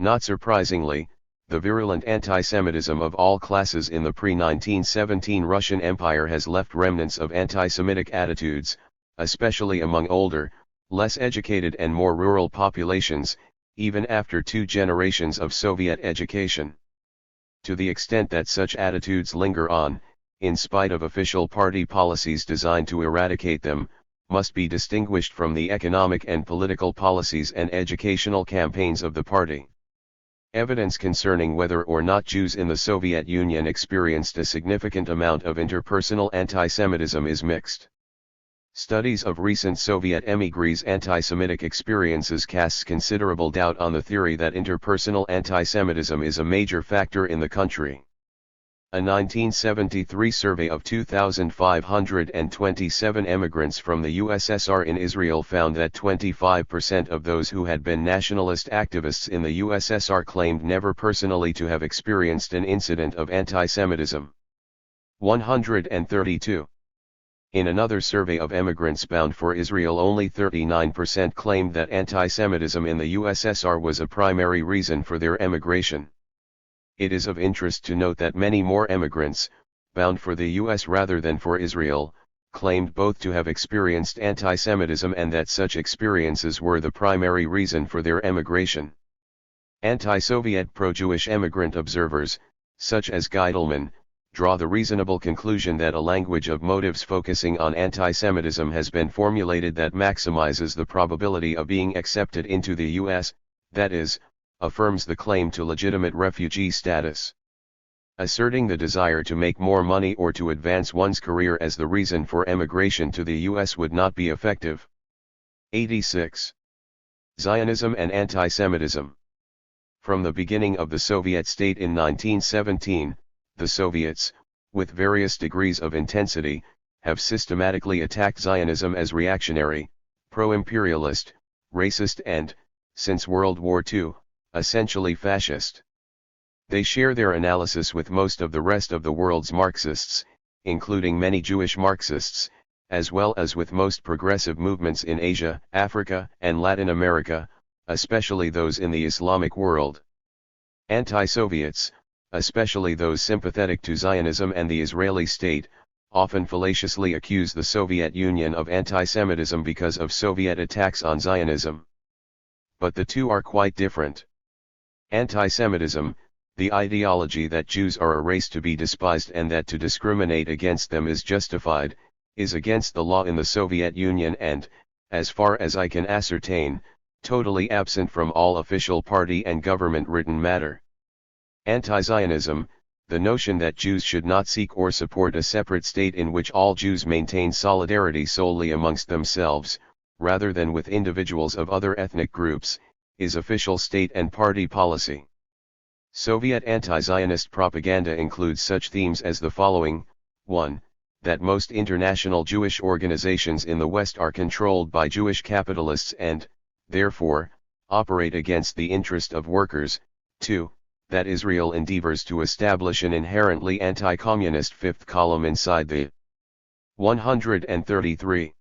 A: Not surprisingly, the virulent anti-Semitism of all classes in the pre-1917 Russian Empire has left remnants of anti-Semitic attitudes, especially among older, less educated and more rural populations, even after 2 generations of Soviet education. To the extent that such attitudes linger on, in spite of official party policies designed to eradicate them, must be distinguished from the economic and political policies and educational campaigns of the party. Evidence concerning whether or not Jews in the Soviet Union experienced a significant amount of interpersonal anti-Semitism is mixed. Studies of recent Soviet émigrés' anti-Semitic experiences casts considerable doubt on the theory that interpersonal anti-Semitism is a major factor in the country. A 1973 survey of 2,527 emigrants from the USSR in Israel found that 25% of those who had been nationalist activists in the USSR claimed never personally to have experienced an incident of anti-Semitism. 132. In another survey of emigrants bound for Israel, only 39% claimed that anti-Semitism in the USSR was a primary reason for their emigration. It is of interest to note that many more emigrants, bound for the US rather than for Israel, claimed both to have experienced anti-Semitism and that such experiences were the primary reason for their emigration. Anti-Soviet pro-Jewish emigrant observers, such as Geidelman, draw the reasonable conclusion that a language of motives focusing on anti-Semitism has been formulated that maximizes the probability of being accepted into the US, that is, affirms the claim to legitimate refugee status. Asserting the desire to make more money or to advance one's career as the reason for emigration to the US would not be effective. 86. Zionism and anti-Semitism. From the beginning of the Soviet state in 1917, the Soviets, with various degrees of intensity, have systematically attacked Zionism as reactionary, pro-imperialist, racist and, since World War II, essentially fascist. They share their analysis with most of the rest of the world's Marxists, including many Jewish Marxists, as well as with most progressive movements in Asia, Africa, and Latin America, especially those in the Islamic world. Anti-Soviets, especially those sympathetic to Zionism and the Israeli state, often fallaciously accuse the Soviet Union of anti-Semitism because of Soviet attacks on Zionism. But the two are quite different. Anti-Semitism, the ideology that Jews are a race to be despised and that to discriminate against them is justified, is against the law in the Soviet Union and, as far as I can ascertain, totally absent from all official party and government written matter. Anti-Zionism, the notion that Jews should not seek or support a separate state in which all Jews maintain solidarity solely amongst themselves, rather than with individuals of other ethnic groups, is official state and party policy. Soviet anti-Zionist propaganda includes such themes as the following: 1. That most international Jewish organizations in the West are controlled by Jewish capitalists and, therefore, operate against the interest of workers. 2. That Israel endeavors to establish an inherently anti-communist fifth column inside the 133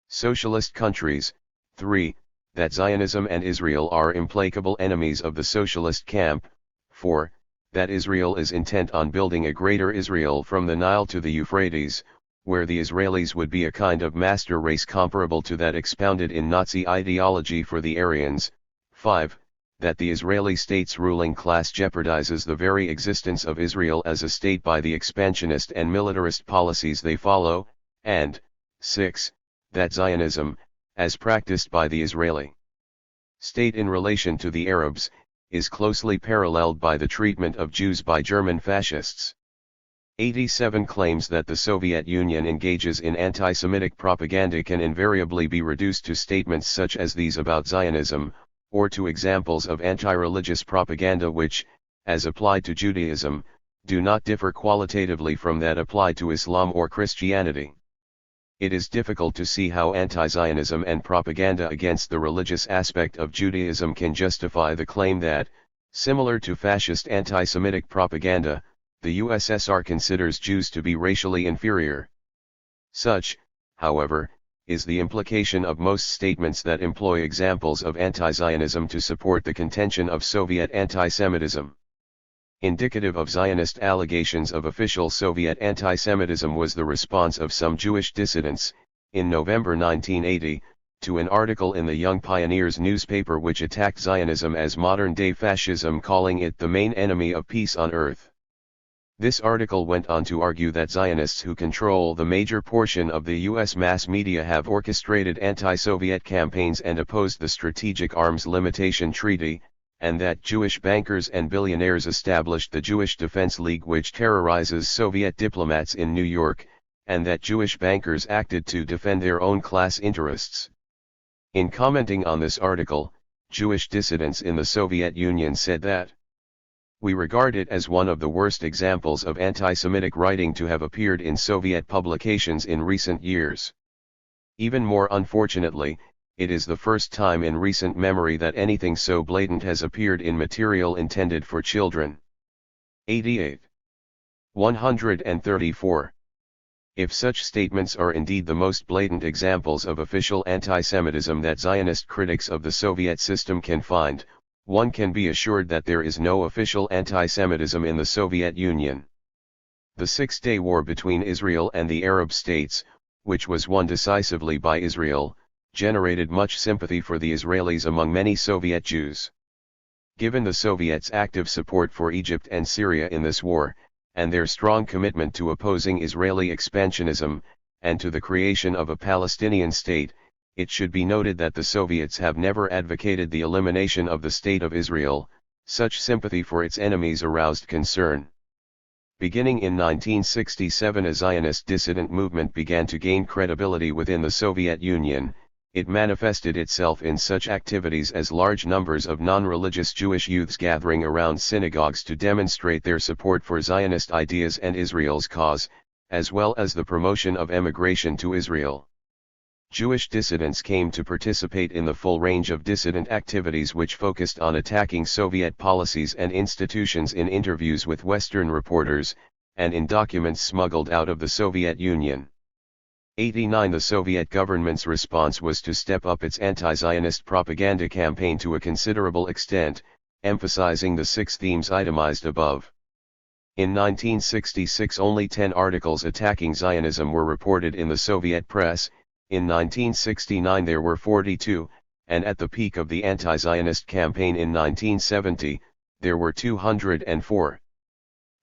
A: socialist countries. 3. That Zionism and Israel are implacable enemies of the socialist camp. 4. That Israel is intent on building a greater Israel from the Nile to the Euphrates, where the Israelis would be a kind of master race comparable to that expounded in Nazi ideology for the Aryans. 5. That the Israeli state's ruling class jeopardizes the very existence of Israel as a state by the expansionist and militarist policies they follow, and 6. That Zionism, as practiced by the Israeli state in relation to the Arabs, is closely paralleled by the treatment of Jews by German fascists. 87 claims that the Soviet Union engages in anti-Semitic propaganda can invariably be reduced to statements such as these about Zionism, or to examples of anti-religious propaganda which, as applied to Judaism, do not differ qualitatively from that applied to Islam or Christianity. it is difficult to see how anti-Zionism and propaganda against the religious aspect of Judaism can justify the claim that, similar to fascist anti-Semitic propaganda, the USSR considers Jews to be racially inferior. Such, however, is the implication of most statements that employ examples of anti-Zionism to support the contention of Soviet anti-Semitism. Indicative of Zionist allegations of official Soviet anti-Semitism was the response of some Jewish dissidents, in November 1980, to an article in the Young Pioneers newspaper which attacked Zionism as modern-day fascism, calling it the main enemy of peace on earth. This article went on to argue that Zionists who control the major portion of the U.S. mass media have orchestrated anti-Soviet campaigns and opposed the Strategic Arms Limitation Treaty, and that Jewish bankers and billionaires established the Jewish Defense League which terrorizes Soviet diplomats in New York, and that Jewish bankers acted to defend their own class interests. In commenting on this article, Jewish dissidents in the Soviet Union said that, "We regard it as one of the worst examples of anti-Semitic writing to have appeared in Soviet publications in recent years. Even more unfortunately, it is the first time in recent memory that anything so blatant has appeared in material intended for children." 88. 134. If such statements are indeed the most blatant examples of official anti-Semitism that Zionist critics of the Soviet system can find, one can be assured that there is no official anti-Semitism in the Soviet Union. The Six-Day War between Israel and the Arab states, which was won decisively by Israel, generated much sympathy for the Israelis among many Soviet Jews. Given the Soviets' active support for Egypt and Syria in this war, and their strong commitment to opposing Israeli expansionism, and to the creation of a Palestinian state, it should be noted that the Soviets have never advocated the elimination of the State of Israel. Such sympathy for its enemies aroused concern. Beginning in 1967, a Zionist dissident movement began to gain credibility within the Soviet Union. It manifested itself in such activities as large numbers of non-religious Jewish youths gathering around synagogues to demonstrate their support for Zionist ideas and Israel's cause, as well as the promotion of emigration to Israel. Jewish dissidents came to participate in the full range of dissident activities which focused on attacking Soviet policies and institutions in interviews with Western reporters, and in documents smuggled out of the Soviet Union. 89. The Soviet government's response was to step up its anti-Zionist propaganda campaign to a considerable extent, emphasizing the 6 themes itemized above. In 1966 only 10 articles attacking Zionism were reported in the Soviet press. In 1969 there were 42, and at the peak of the anti-Zionist campaign in 1970, there were 204.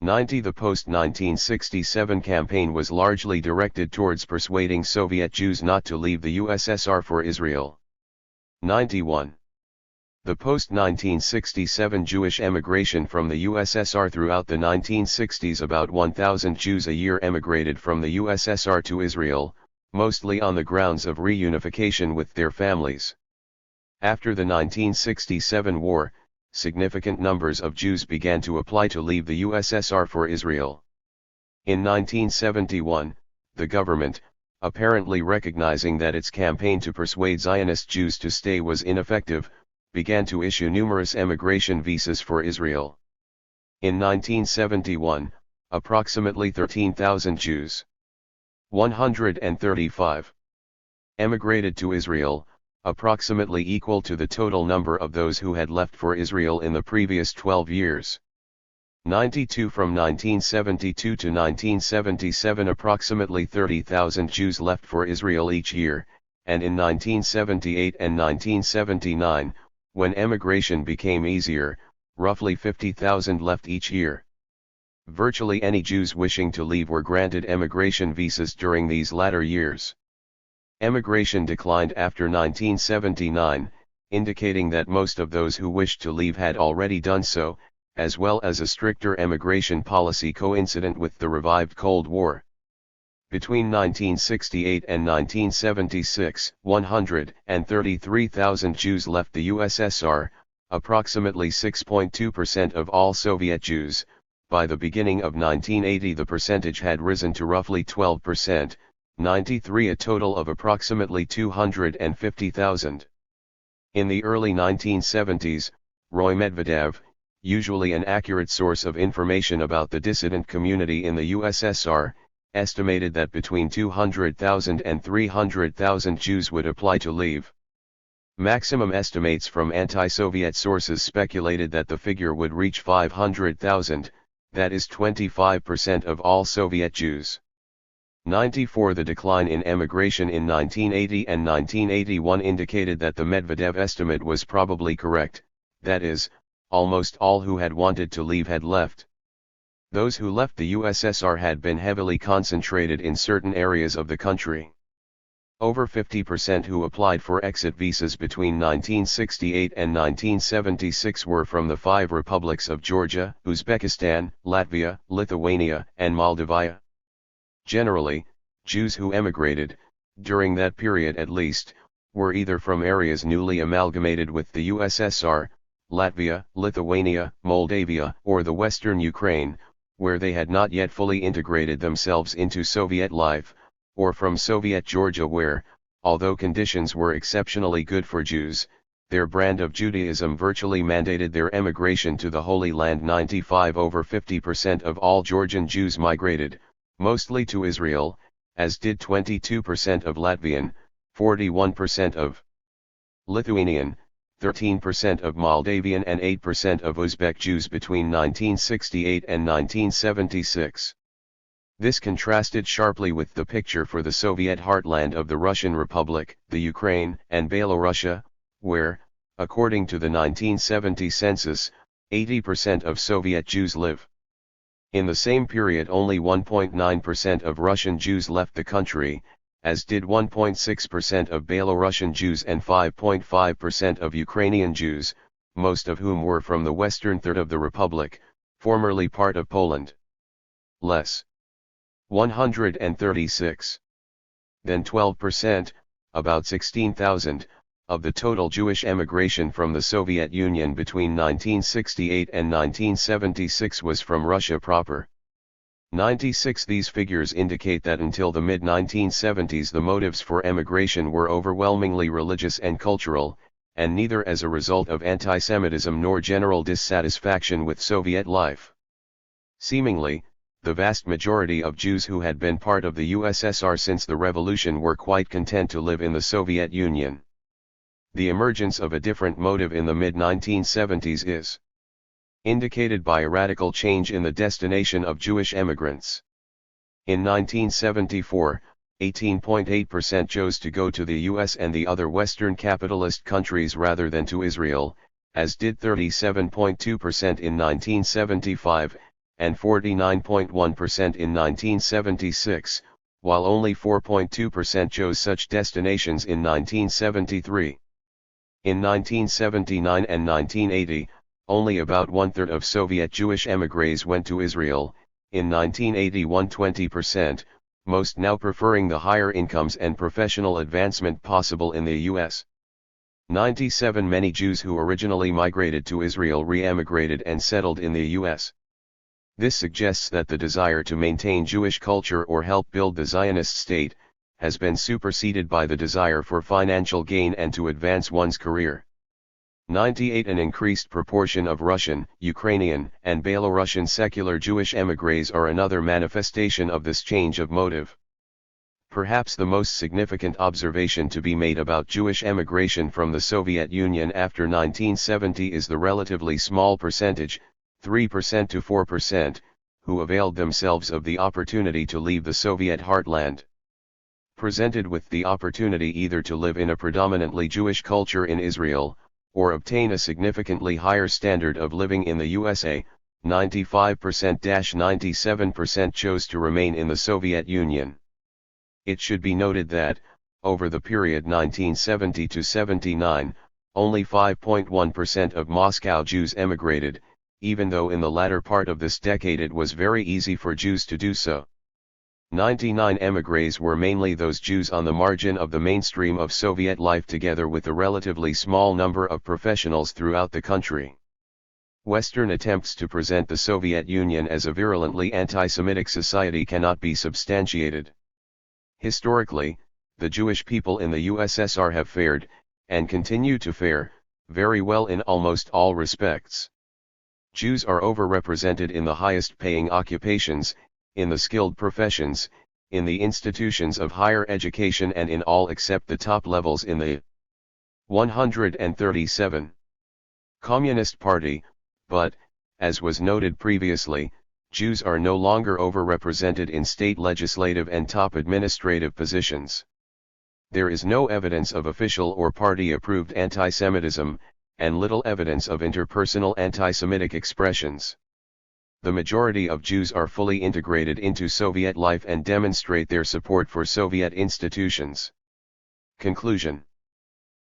A: 90. The post-1967 campaign was largely directed towards persuading Soviet Jews not to leave the USSR for Israel. 91. The post-1967 Jewish emigration from the USSR. Throughout the 1960s about 1,000 Jews a year emigrated from the USSR to Israel, mostly on the grounds of reunification with their families. After the 1967 war, significant numbers of Jews began to apply to leave the USSR for Israel. In 1971, the government, apparently recognizing that its campaign to persuade Zionist Jews to stay was ineffective, began to issue numerous emigration visas for Israel. In 1971, approximately 13,000 Jews, 135, emigrated to Israel, approximately equal to the total number of those who had left for Israel in the previous 12 years. 92. From 1972 to 1977 approximately 30,000 Jews left for Israel each year, and in 1978 and 1979, when emigration became easier, roughly 50,000 left each year. Virtually any Jews wishing to leave were granted emigration visas during these latter years. Emigration declined after 1979, indicating that most of those who wished to leave had already done so, as well as a stricter emigration policy coincident with the revived Cold War. Between 1968 and 1976, 133,000 Jews left the USSR, approximately 6.2% of all Soviet Jews. By the beginning of 1980 the percentage had risen to roughly 12%, 93 a total of approximately 250,000. In the early 1970s, Roy Medvedev, usually an accurate source of information about the dissident community in the USSR, estimated that between 200,000 and 300,000 Jews would apply to leave. Maximum estimates from anti-Soviet sources speculated that the figure would reach 500,000, that is 25% of all Soviet Jews. 94 The decline in emigration in 1980 and 1981 indicated that the Medvedev estimate was probably correct, that is, almost all who had wanted to leave had left. Those who left the USSR had been heavily concentrated in certain areas of the country. Over 50% who applied for exit visas between 1968 and 1976 were from the 5 republics of Georgia, Uzbekistan, Latvia, Lithuania, and Moldavia. Generally, Jews who emigrated, during that period at least, were either from areas newly amalgamated with the USSR, Latvia, Lithuania, Moldavia, or the Western Ukraine, where they had not yet fully integrated themselves into Soviet life, or from Soviet Georgia where, although conditions were exceptionally good for Jews, their brand of Judaism virtually mandated their emigration to the Holy Land. 95 over 50% of all Georgian Jews migrated, mostly to Israel, as did 22% of Latvian, 41% of Lithuanian, 13% of Moldavian and 8% of Uzbek Jews between 1968 and 1976. This contrasted sharply with the picture for the Soviet heartland of the Russian Republic, the Ukraine, and Belorussia, where, according to the 1970 census, 80% of Soviet Jews live. In the same period only 1.9% of Russian Jews left the country, as did 1.6% of Belarusian Jews and 5.5% of Ukrainian Jews, most of whom were from the western third of the Republic, formerly part of Poland. Less. 136. Then 12%, about 16,000, of the total Jewish emigration from the Soviet Union between 1968 and 1976 was from Russia proper. 96 These figures indicate that until the mid-1970s the motives for emigration were overwhelmingly religious and cultural, and neither as a result of anti-Semitism nor general dissatisfaction with Soviet life. Seemingly, the vast majority of Jews who had been part of the USSR since the revolution were quite content to live in the Soviet Union. The emergence of a different motive in the mid-1970s is indicated by a radical change in the destination of Jewish emigrants. In 1974, 18.8% chose to go to the US and the other Western capitalist countries rather than to Israel, as did 37.2% in 1975, and 49.1% in 1976, while only 4.2% chose such destinations in 1973. In 1979 and 1980, only about one-third of Soviet Jewish émigrés went to Israel, in 1981 20%, most now preferring the higher incomes and professional advancement possible in the US. 97 Many Jews who originally migrated to Israel re-emigrated and settled in the US. This suggests that the desire to maintain Jewish culture or help build the Zionist state, has been superseded by the desire for financial gain and to advance one's career. 98 An increased proportion of Russian, Ukrainian, and Belarusian secular Jewish émigrés are another manifestation of this change of motive. Perhaps the most significant observation to be made about Jewish emigration from the Soviet Union after 1970 is the relatively small percentage, 3% to 4%, who availed themselves of the opportunity to leave the Soviet heartland. Presented with the opportunity either to live in a predominantly Jewish culture in Israel, or obtain a significantly higher standard of living in the USA, 95%-97% chose to remain in the Soviet Union. It should be noted that, over the period 1970 to 79, only 5.1% of Moscow Jews emigrated, even though in the latter part of this decade it was very easy for Jews to do so. 99 émigrés were mainly those Jews on the margin of the mainstream of Soviet life together with a relatively small number of professionals throughout the country. Western attempts to present the Soviet Union as a virulently anti-Semitic society cannot be substantiated. Historically, the Jewish people in the USSR have fared, and continue to fare, very well in almost all respects. Jews are overrepresented in the highest paying occupations, in the skilled professions, in the institutions of higher education and in all except the top levels in the 137. Communist Party, but, as was noted previously, Jews are no longer overrepresented in state legislative and top administrative positions. There is no evidence of official or party-approved anti-Semitism, and little evidence of interpersonal anti-Semitic expressions. The majority of Jews are fully integrated into Soviet life and demonstrate their support for Soviet institutions. Conclusion.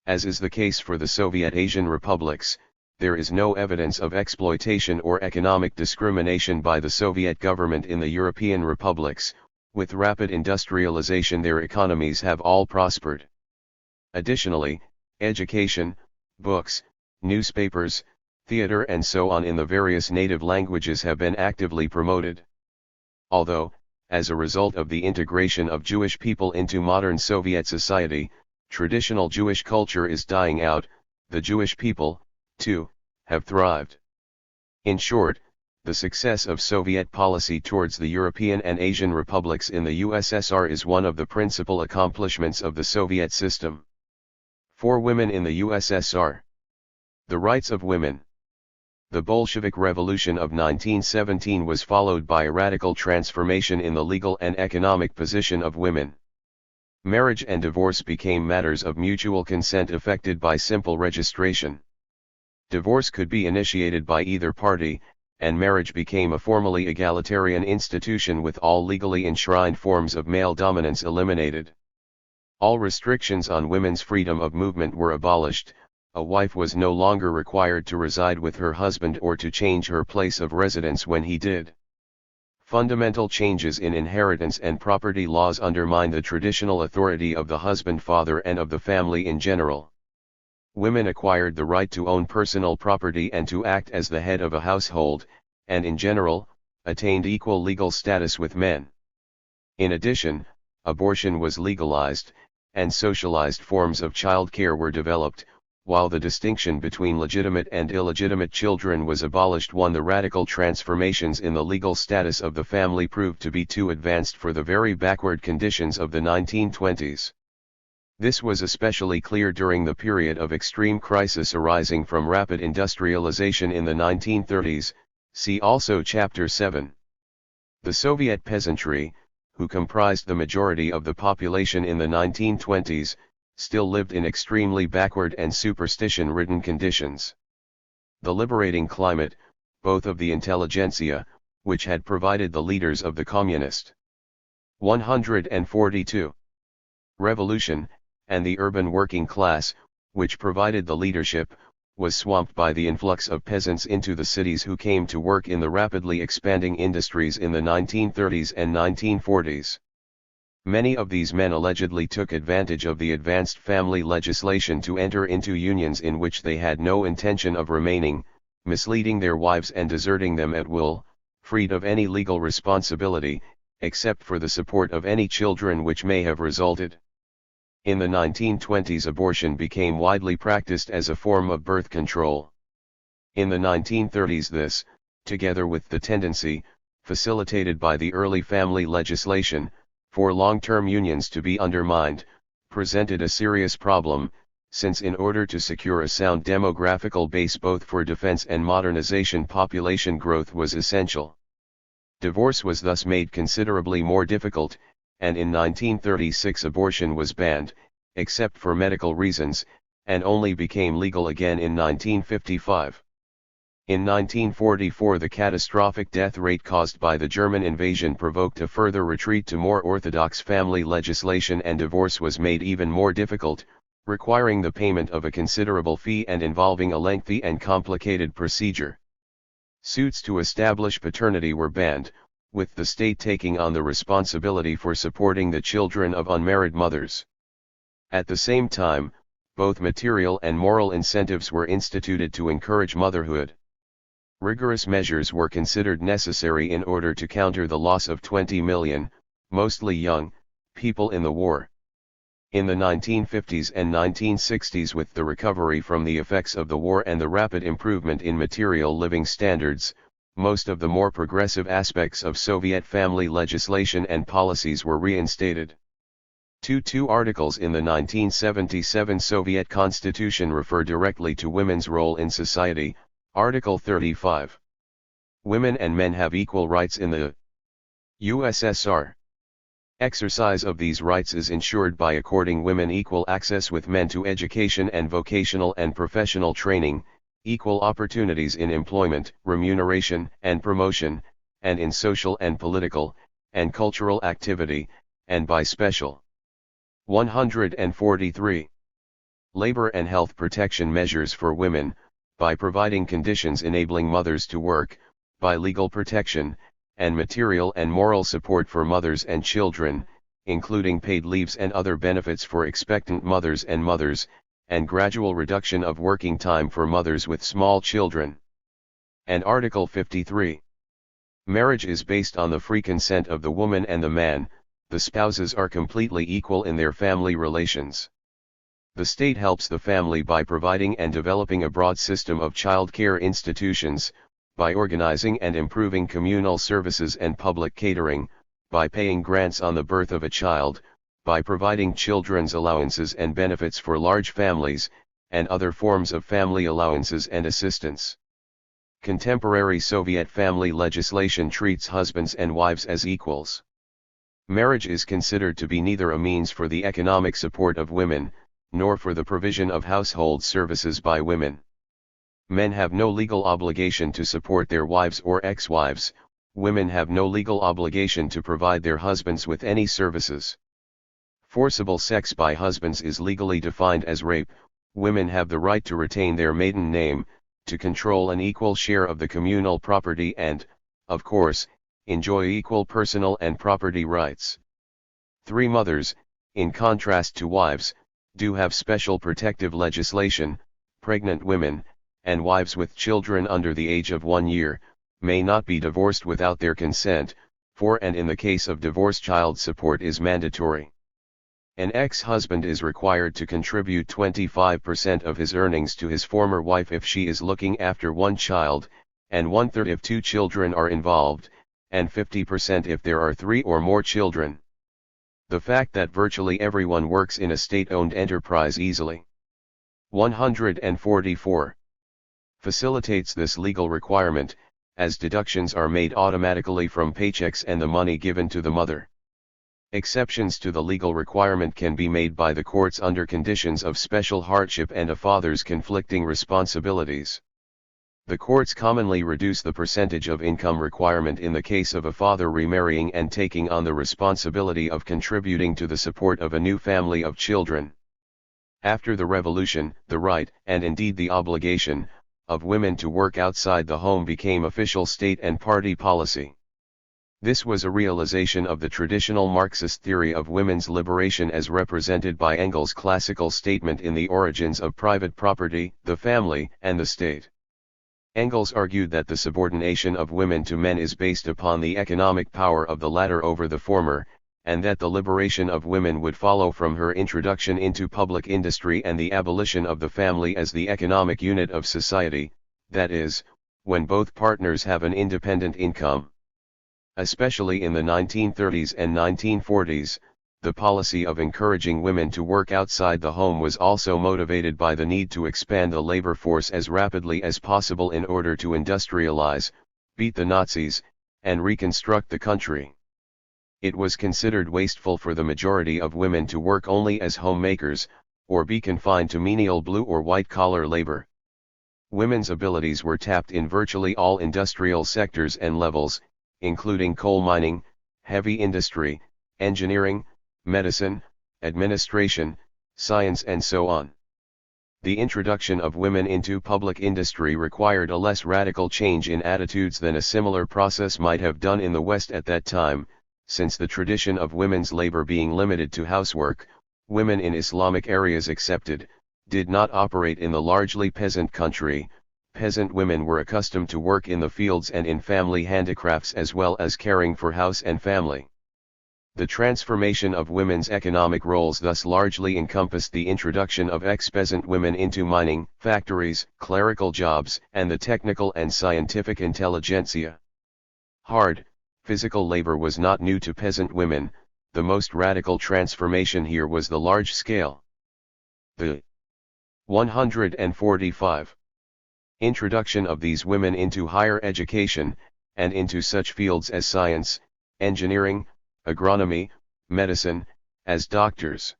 A: As is the case for the Soviet Asian republics, there is no evidence of exploitation or economic discrimination by the Soviet government in the European republics. With rapid industrialization, their economies have all prospered. Additionally, education, books, newspapers, theater and so on in the various native languages have been actively promoted. Although, as a result of the integration of Jewish people into modern Soviet society, traditional Jewish culture is dying out, the Jewish people, too, have thrived. In short, the success of Soviet policy towards the European and Asian republics in the USSR is one of the principal accomplishments of the Soviet system. For women in the USSR. The rights of women. The Bolshevik Revolution of 1917 was followed by a radical transformation in the legal and economic position of women. Marriage and divorce became matters of mutual consent effected by simple registration. Divorce could be initiated by either party, and marriage became a formally egalitarian institution with all legally enshrined forms of male dominance eliminated. All restrictions on women's freedom of movement were abolished. A wife was no longer required to reside with her husband or to change her place of residence when he did. Fundamental changes in inheritance and property laws undermined the traditional authority of the husband-father and of the family in general. Women acquired the right to own personal property and to act as the head of a household, and in general, attained equal legal status with men. In addition, abortion was legalized, and socialized forms of childcare were developed, while the distinction between legitimate and illegitimate children was abolished. The radical transformations in the legal status of the family proved to be too advanced for the very backward conditions of the 1920s. This was especially clear during the period of extreme crisis arising from rapid industrialization in the 1930s, see also Chapter 7. The Soviet peasantry, who comprised the majority of the population in the 1920s, still lived in extremely backward and superstition-ridden conditions. The liberating climate, both of the intelligentsia, which had provided the leaders of the Communist 142 revolution, and the urban working class, which provided the leadership, was swamped by the influx of peasants into the cities who came to work in the rapidly expanding industries in the 1930s and 1940s. Many of these men allegedly took advantage of the advanced family legislation to enter into unions in which they had no intention of remaining, misleading their wives and deserting them at will, freed of any legal responsibility, except for the support of any children which may have resulted. In the 1920s, abortion became widely practiced as a form of birth control. In the 1930s, this, together with the tendency, facilitated by the early family legislation, for long-term unions to be undermined, presented a serious problem, since in order to secure a sound demographical base both for defense and modernization, population growth was essential. Divorce was thus made considerably more difficult, and in 1936 abortion was banned, except for medical reasons, and only became legal again in 1955. In 1944, the catastrophic death rate caused by the German invasion provoked a further retreat to more orthodox family legislation, and divorce was made even more difficult, requiring the payment of a considerable fee and involving a lengthy and complicated procedure. Suits to establish paternity were banned, with the state taking on the responsibility for supporting the children of unmarried mothers. At the same time, both material and moral incentives were instituted to encourage motherhood. Rigorous measures were considered necessary in order to counter the loss of 20 million, mostly young, People in the war. In the 1950s and 1960s, with the recovery from the effects of the war and the rapid improvement in material living standards, most of the more progressive aspects of Soviet family legislation and policies were reinstated. Two articles in the 1977 Soviet Constitution refer directly to women's role in society. Article 35. Women and men have equal rights in the USSR. Exercise of these rights is ensured by according women equal access with men to education and vocational and professional training, equal opportunities in employment, remuneration, and promotion, and in social and political, and cultural activity, and by special 143. Labor and health protection measures for women, by providing conditions enabling mothers to work, by legal protection, and material and moral support for mothers and children, including paid leaves and other benefits for expectant mothers, and gradual reduction of working time for mothers with small children. And Article 53. Marriage is based on the free consent of the woman and the man. The spouses are completely equal in their family relations. The state helps the family by providing and developing a broad system of child care institutions, by organizing and improving communal services and public catering, by paying grants on the birth of a child, by providing children's allowances and benefits for large families, and other forms of family allowances and assistance. Contemporary Soviet family legislation treats husbands and wives as equals. Marriage is considered to be neither a means for the economic support of women, nor for the provision of household services by women. Men have no legal obligation to support their wives or ex-wives. Women have no legal obligation to provide their husbands with any services. Forcible sex by husbands is legally defined as rape. Women have the right to retain their maiden name, to control an equal share of the communal property and, of course, enjoy equal personal and property rights. 3 mothers, in contrast to wives, do have special protective legislation. Pregnant women, and wives with children under the age of 1 year, may not be divorced without their consent, and in the case of divorce child support is mandatory. An ex-husband is required to contribute 25% of his earnings to his former wife if she is looking after 1 child, and 1/3 if 2 children are involved, and 50% if there are 3 or more children. The fact that virtually everyone works in a state-owned enterprise easily 144 facilitates this legal requirement, as deductions are made automatically from paychecks and the money given to the mother. Exceptions to the legal requirement can be made by the courts under conditions of special hardship and a father's conflicting responsibilities. The courts commonly reduce the percentage of income requirement in the case of a father remarrying and taking on the responsibility of contributing to the support of a new family of children. After the revolution, the right, and indeed the obligation, of women to work outside the home became official state and party policy. This was a realization of the traditional Marxist theory of women's liberation as represented by Engels' classical statement in The Origins of Private Property, the Family, and the State. Engels argued that the subordination of women to men is based upon the economic power of the latter over the former, and that the liberation of women would follow from her introduction into public industry and the abolition of the family as the economic unit of society, that is, when both partners have an independent income. Especially in the 1930s and 1940s, the policy of encouraging women to work outside the home was also motivated by the need to expand the labor force as rapidly as possible in order to industrialize, beat the Nazis, and reconstruct the country. It was considered wasteful for the majority of women to work only as homemakers, or be confined to menial blue or white-collar labor. Women's abilities were tapped in virtually all industrial sectors and levels, including coal mining, heavy industry, engineering, medicine, administration, science and so on. The introduction of women into public industry required a less radical change in attitudes than a similar process might have done in the West at that time, since the tradition of women's labor being limited to housework, women in Islamic areas excepted, did not operate in the largely peasant country. Peasant women were accustomed to work in the fields and in family handicrafts as well as caring for house and family. The transformation of women's economic roles thus largely encompassed the introduction of ex-peasant women into mining, factories, clerical jobs, and the technical and scientific intelligentsia. Hard, physical labor was not new to peasant women. The most radical transformation here was the large scale. The 145. Introduction of these women into higher education, and into such fields as science, engineering, agronomy, medicine, as doctors.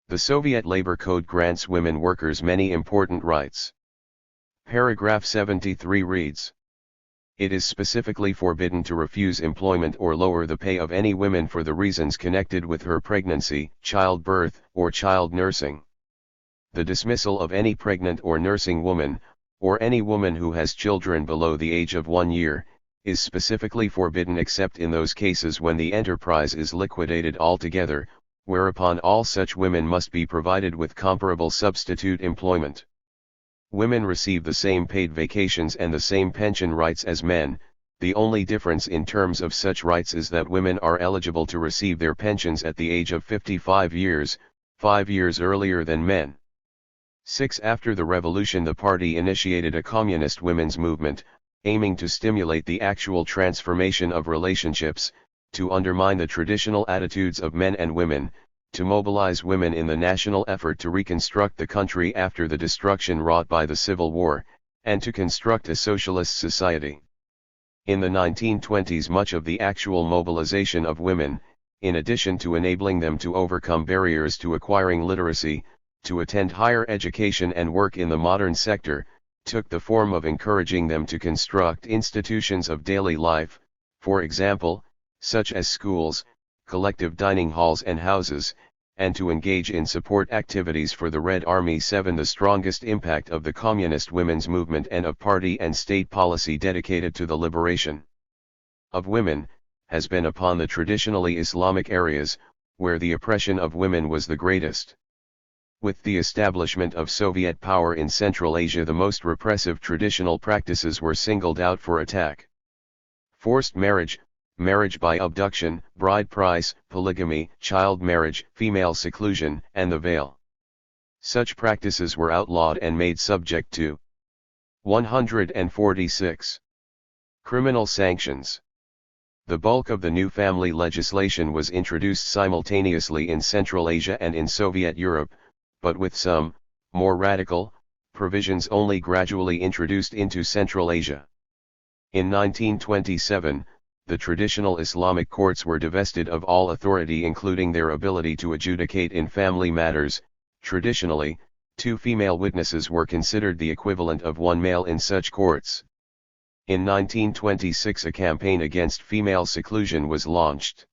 A: The Soviet Labor Code grants women workers many important rights. Paragraph 73 reads: It is specifically forbidden to refuse employment or lower the pay of any woman for the reasons connected with her pregnancy, childbirth, or child nursing. The dismissal of any pregnant or nursing woman, or any woman who has children below the age of 1 year, is specifically forbidden except in those cases when the enterprise is liquidated altogether, whereupon all such women must be provided with comparable substitute employment. Women receive the same paid vacations and the same pension rights as men. The only difference in terms of such rights is that women are eligible to receive their pensions at the age of 55 years, 5 years earlier than men. 6. After the revolution, the party initiated a communist women's movement, aiming to stimulate the actual transformation of relationships, to undermine the traditional attitudes of men and women, to mobilize women in the national effort to reconstruct the country after the destruction wrought by the Civil War, and to construct a socialist society. In the 1920s, much of the actual mobilization of women, in addition to enabling them to overcome barriers to acquiring literacy, to attend higher education and work in the modern sector, took the form of encouraging them to construct institutions of daily life, for example, such as schools, collective dining halls and houses, and to engage in support activities for the Red Army. 7. The strongest impact of the communist women's movement and of party and state policy dedicated to the liberation of women, has been upon the traditionally Islamic areas, where the oppression of women was the greatest. With the establishment of Soviet power in Central Asia, the most repressive traditional practices were singled out for attack. Forced marriage, marriage by abduction, bride price, polygamy, child marriage, female seclusion, and the veil. Such practices were outlawed and made subject to 146. Criminal sanctions. The bulk of the new family legislation was introduced simultaneously in Central Asia and in Soviet Europe, but with some, more radical, provisions only gradually introduced into Central Asia. In 1927, the traditional Islamic courts were divested of all authority, including their ability to adjudicate in family matters. Traditionally, 2 female witnesses were considered the equivalent of 1 male in such courts. In 1926, a campaign against female seclusion was launched.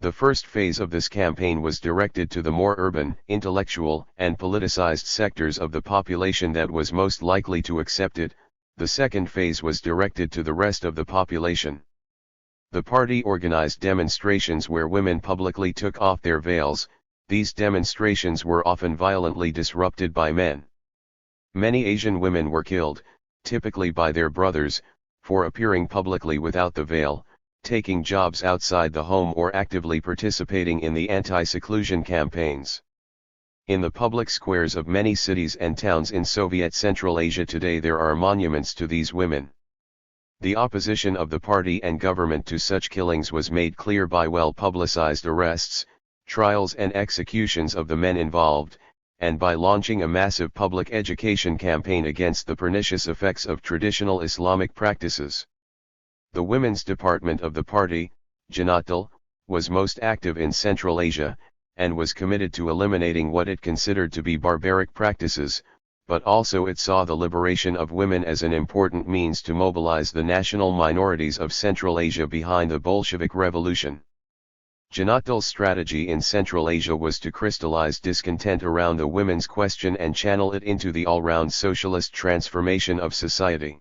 A: The first phase of this campaign was directed to the more urban, intellectual, and politicized sectors of the population that was most likely to accept it. The second phase was directed to the rest of the population. The party organized demonstrations where women publicly took off their veils. These demonstrations were often violently disrupted by men. Many Asian women were killed, typically by their brothers, for appearing publicly without the veil, taking jobs outside the home, or actively participating in the anti-seclusion campaigns. In the public squares of many cities and towns in Soviet Central Asia today, there are monuments to these women. The opposition of the party and government to such killings was made clear by well-publicized arrests, trials and executions of the men involved, and by launching a massive public education campaign against the pernicious effects of traditional Islamic practices. The women's department of the party, Janatal, was most active in Central Asia, and was committed to eliminating what it considered to be barbaric practices, but also it saw the liberation of women as an important means to mobilize the national minorities of Central Asia behind the Bolshevik Revolution. Janatal's strategy in Central Asia was to crystallize discontent around the women's question and channel it into the all-round socialist transformation of society.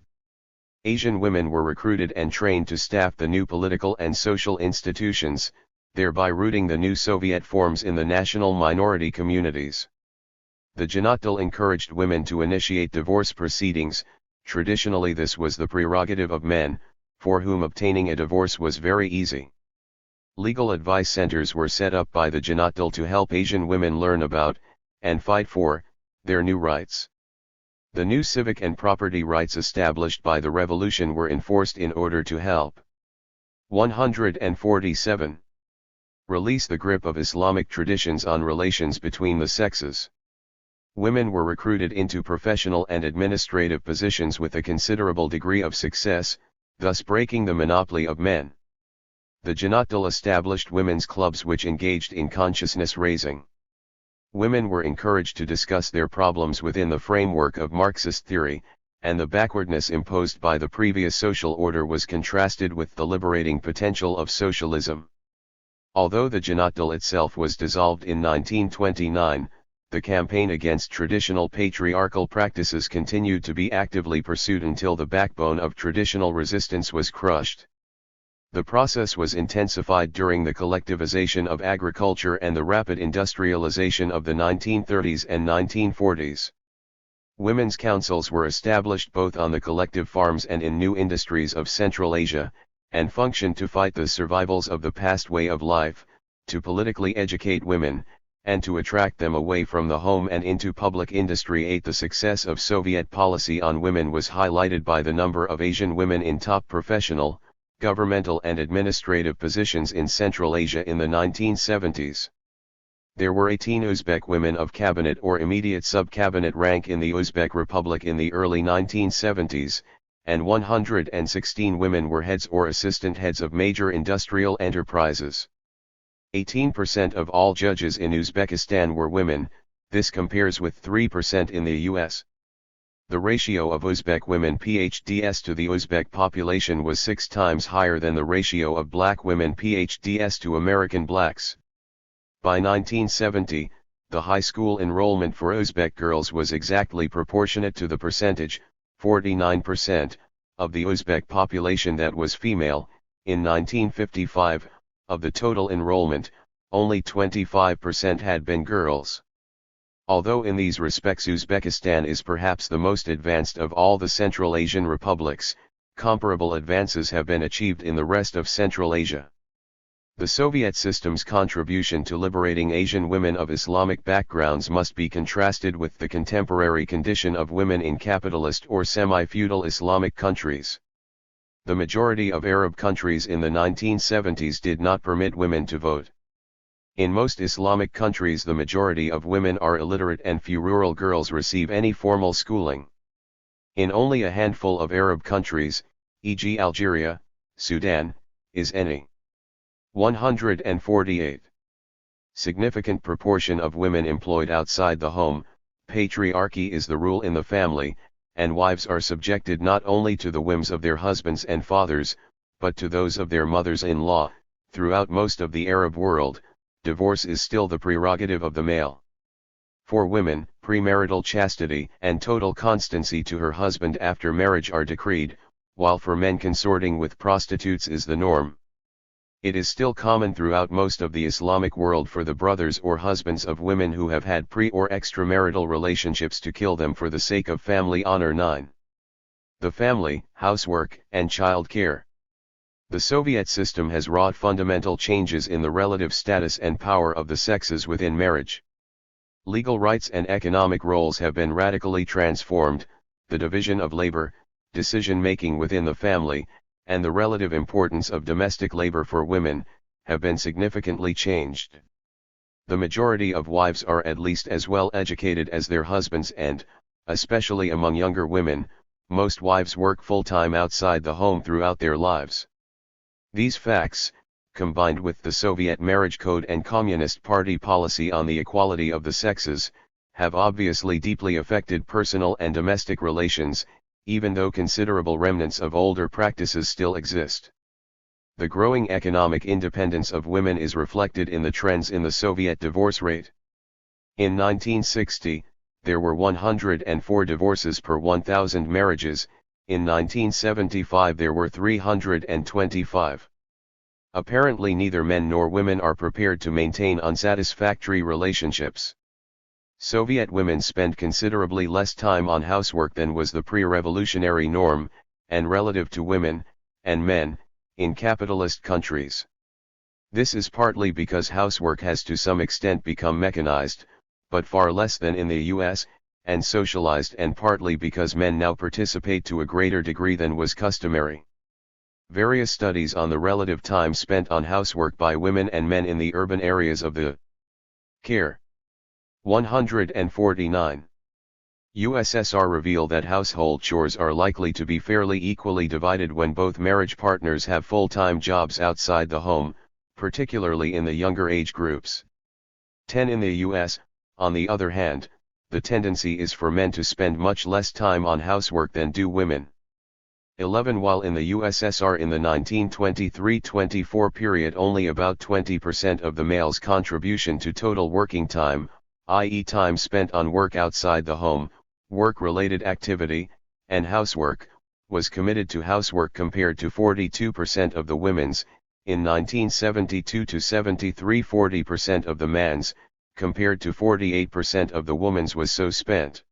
A: Asian women were recruited and trained to staff the new political and social institutions, thereby rooting the new Soviet forms in the national minority communities. The Janatal encouraged women to initiate divorce proceedings. Traditionally this was the prerogative of men, for whom obtaining a divorce was very easy. Legal advice centers were set up by the Janatdal to help Asian women learn about, and fight for, their new rights. The new civic and property rights established by the revolution were enforced in order to help. 147. Release the grip of Islamic traditions on relations between the sexes. Women were recruited into professional and administrative positions with a considerable degree of success, thus breaking the monopoly of men. The Janatdal established women's clubs which engaged in consciousness raising. Women were encouraged to discuss their problems within the framework of Marxist theory, and the backwardness imposed by the previous social order was contrasted with the liberating potential of socialism. Although the Janatdal itself was dissolved in 1929, the campaign against traditional patriarchal practices continued to be actively pursued until the backbone of traditional resistance was crushed. The process was intensified during the collectivization of agriculture and the rapid industrialization of the 1930s and 1940s. Women's councils were established both on the collective farms and in new industries of Central Asia, and functioned to fight the survivals of the past way of life, to politically educate women, and to attract them away from the home and into public industry. 8. The success of Soviet policy on women was highlighted by the number of Asian women in top professional, governmental and administrative positions in Central Asia in the 1970s. There were 18 Uzbek women of cabinet or immediate sub-cabinet rank in the Uzbek Republic in the early 1970s, and 116 women were heads or assistant heads of major industrial enterprises. 18% of all judges in Uzbekistan were women, this compares with 3% in the US. The ratio of Uzbek women PhDs to the Uzbek population was 6 times higher than the ratio of black women PhDs to American blacks. By 1970, the high school enrollment for Uzbek girls was exactly proportionate to the percentage, 49%, of the Uzbek population that was female. In 1955, of the total enrollment, only 25% had been girls. Although in these respects Uzbekistan is perhaps the most advanced of all the Central Asian republics, comparable advances have been achieved in the rest of Central Asia. The Soviet system's contribution to liberating Asian women of Islamic backgrounds must be contrasted with the contemporary condition of women in capitalist or semi-feudal Islamic countries. The majority of Arab countries in the 1970s did not permit women to vote. In most Islamic countries the majority of women are illiterate and few rural girls receive any formal schooling. In only a handful of Arab countries, e.g. Algeria, Sudan, is any. 148. Significant proportion of women employed outside the home. Patriarchy is the rule in the family, and wives are subjected not only to the whims of their husbands and fathers, but to those of their mothers-in-law. Throughout most of the Arab world, divorce is still the prerogative of the male. For women, premarital chastity and total constancy to her husband after marriage are decreed, while for men consorting with prostitutes is the norm. It is still common throughout most of the Islamic world for the brothers or husbands of women who have had pre- or extramarital relationships to kill them for the sake of family honor. 9. The family, housework, and child care. The Soviet system has wrought fundamental changes in the relative status and power of the sexes within marriage. Legal rights and economic roles have been radically transformed, the division of labor, decision-making within the family, and the relative importance of domestic labor for women, have been significantly changed. The majority of wives are at least as well educated as their husbands and, especially among younger women, most wives work full-time outside the home throughout their lives. These facts, combined with the Soviet marriage code and Communist Party policy on the equality of the sexes, have obviously deeply affected personal and domestic relations, even though considerable remnants of older practices still exist. The growing economic independence of women is reflected in the trends in the Soviet divorce rate. In 1960, there were 104 divorces per 1,000 marriages. In 1975 there were 325. Apparently neither men nor women are prepared to maintain unsatisfactory relationships. Soviet women spend considerably less time on housework than was the pre-revolutionary norm, and relative to women, and men, in capitalist countries. This is partly because housework has to some extent become mechanized, but far less than in the US, and socialized, and partly because men now participate to a greater degree than was customary. Various studies on the relative time spent on housework by women and men in the urban areas of the care. 149. USSR reveal that household chores are likely to be fairly equally divided when both marriage partners have full-time jobs outside the home, particularly in the younger age groups. 10. In the US, on the other hand, the tendency is for men to spend much less time on housework than do women. 11. While in the USSR in the 1923-24 period only about 20% of the male's contribution to total working time, i.e. time spent on work outside the home, work-related activity, and housework, was committed to housework compared to 42% of the women's, in 1972-73 40% of the man's, compared to 48% of the woman's was so spent.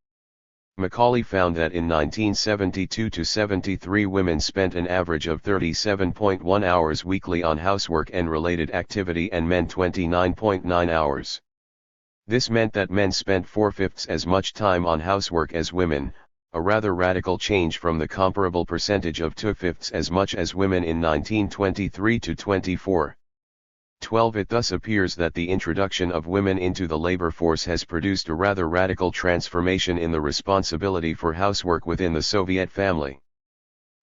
A: Macaulay found that in 1972-73 women spent an average of 37.1 hours weekly on housework and related activity and men 29.9 hours. This meant that men spent 4/5 as much time on housework as women, a rather radical change from the comparable percentage of 2/5 as much as women in 1923-24. 12. It thus appears that the introduction of women into the labor force has produced a rather radical transformation in the responsibility for housework within the Soviet family.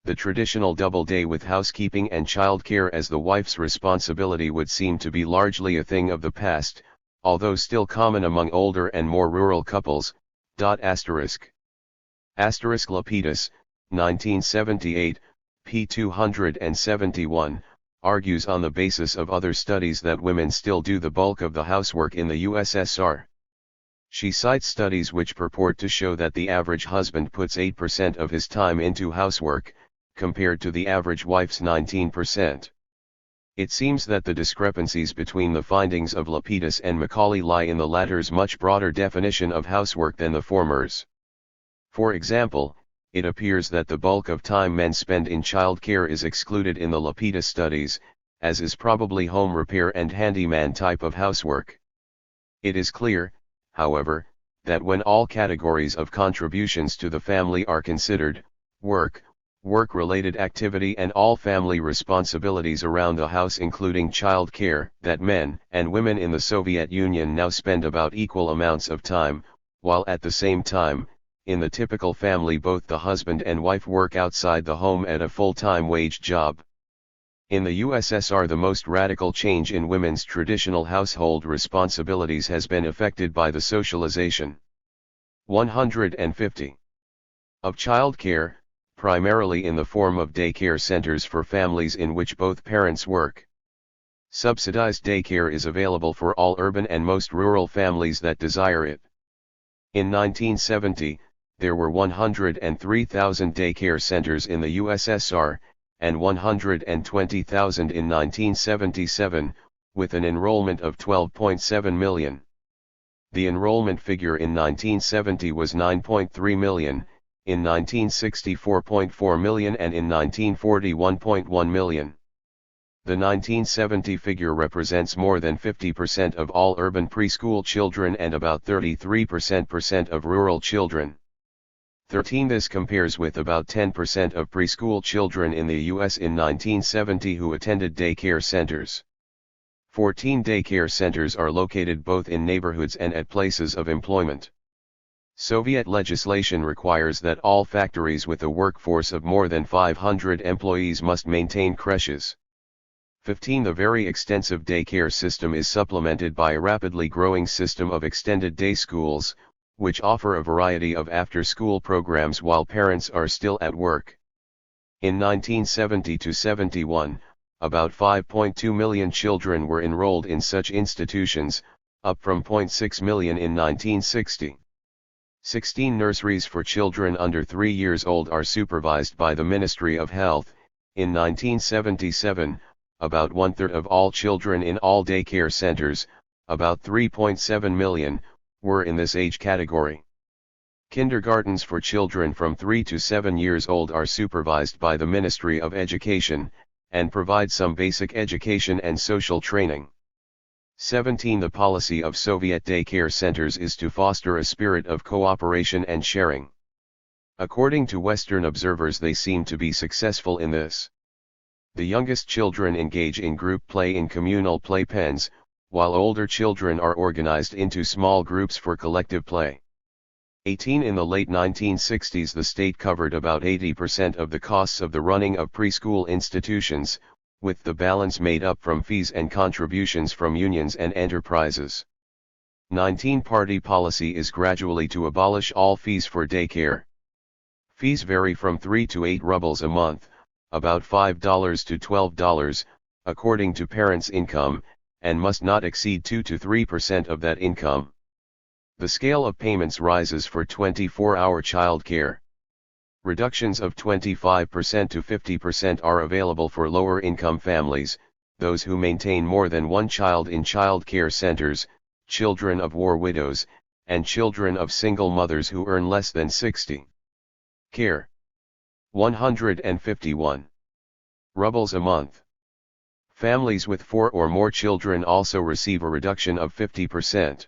A: The traditional double day with housekeeping and childcare as the wife's responsibility would seem to be largely a thing of the past, although still common among older and more rural couples. Lapidus, 1978, p. 271, argues on the basis of other studies that women still do the bulk of the housework in the USSR. She cites studies which purport to show that the average husband puts 8% of his time into housework, compared to the average wife's 19%. It seems that the discrepancies between the findings of Lapidus and Macaulay lie in the latter's much broader definition of housework than the former's. For example, it appears that the bulk of time men spend in childcare is excluded in the Lapidus studies, as is probably home repair and handyman type of housework. It is clear, however, that when all categories of contributions to the family are considered, work-related activity and all family responsibilities around the house including child care, that men and women in the Soviet Union now spend about equal amounts of time, while at the same time, in the typical family both the husband and wife work outside the home at a full-time wage job. In the USSR the most radical change in women's traditional household responsibilities has been effected by the socialization. 150. Of childcare, primarily in the form of daycare centers for families in which both parents work. Subsidized daycare is available for all urban and most rural families that desire it. In 1970, there were 103,000 daycare centers in the USSR, and 120,000 in 1977, with an enrollment of 12.7 million. The enrollment figure in 1970 was 9.3 million, in 1960 4.4 million and in 1940 1.1 million. The 1970 figure represents more than 50% of all urban preschool children and about 33% of rural children. 13. This compares with about 10% of preschool children in the US in 1970 who attended daycare centers. 14. Daycare centers are located both in neighborhoods and at places of employment. Soviet legislation requires that all factories with a workforce of more than 500 employees must maintain creches. 15. The very extensive daycare system is supplemented by a rapidly growing system of extended day schools, which offer a variety of after-school programs while parents are still at work. In 1970-71, about 5.2 million children were enrolled in such institutions, up from 0.6 million in 1960. 16. Nurseries for children under 3 years old are supervised by the Ministry of Health. In 1977, about 1/3 of all children in all daycare centers, about 3.7 million, were in this age category. Kindergartens for children from 3 to 7 years old are supervised by the Ministry of Education, and provide some basic education and social training. 17. The policy of Soviet daycare centers is to foster a spirit of cooperation and sharing. According to Western observers, they seem to be successful in this. The youngest children engage in group play in communal playpens, while older children are organized into small groups for collective play. 18. In the late 1960s, the state covered about 80% of the costs of the running of preschool institutions, with the balance made up from fees and contributions from unions and enterprises. 19. Party policy is gradually to abolish all fees for daycare. Fees vary from 3 to 8 rubles a month, about $5 to $12, according to parents' income, and must not exceed 2 to 3% of that income. The scale of payments rises for 24-hour child care. Reductions of 25% to 50% are available for lower-income families, those who maintain more than one child in child care centers, children of war widows, and children of single mothers who earn less than 60. Care. 151 rubles a month. Families with 4 or more children also receive a reduction of 50%.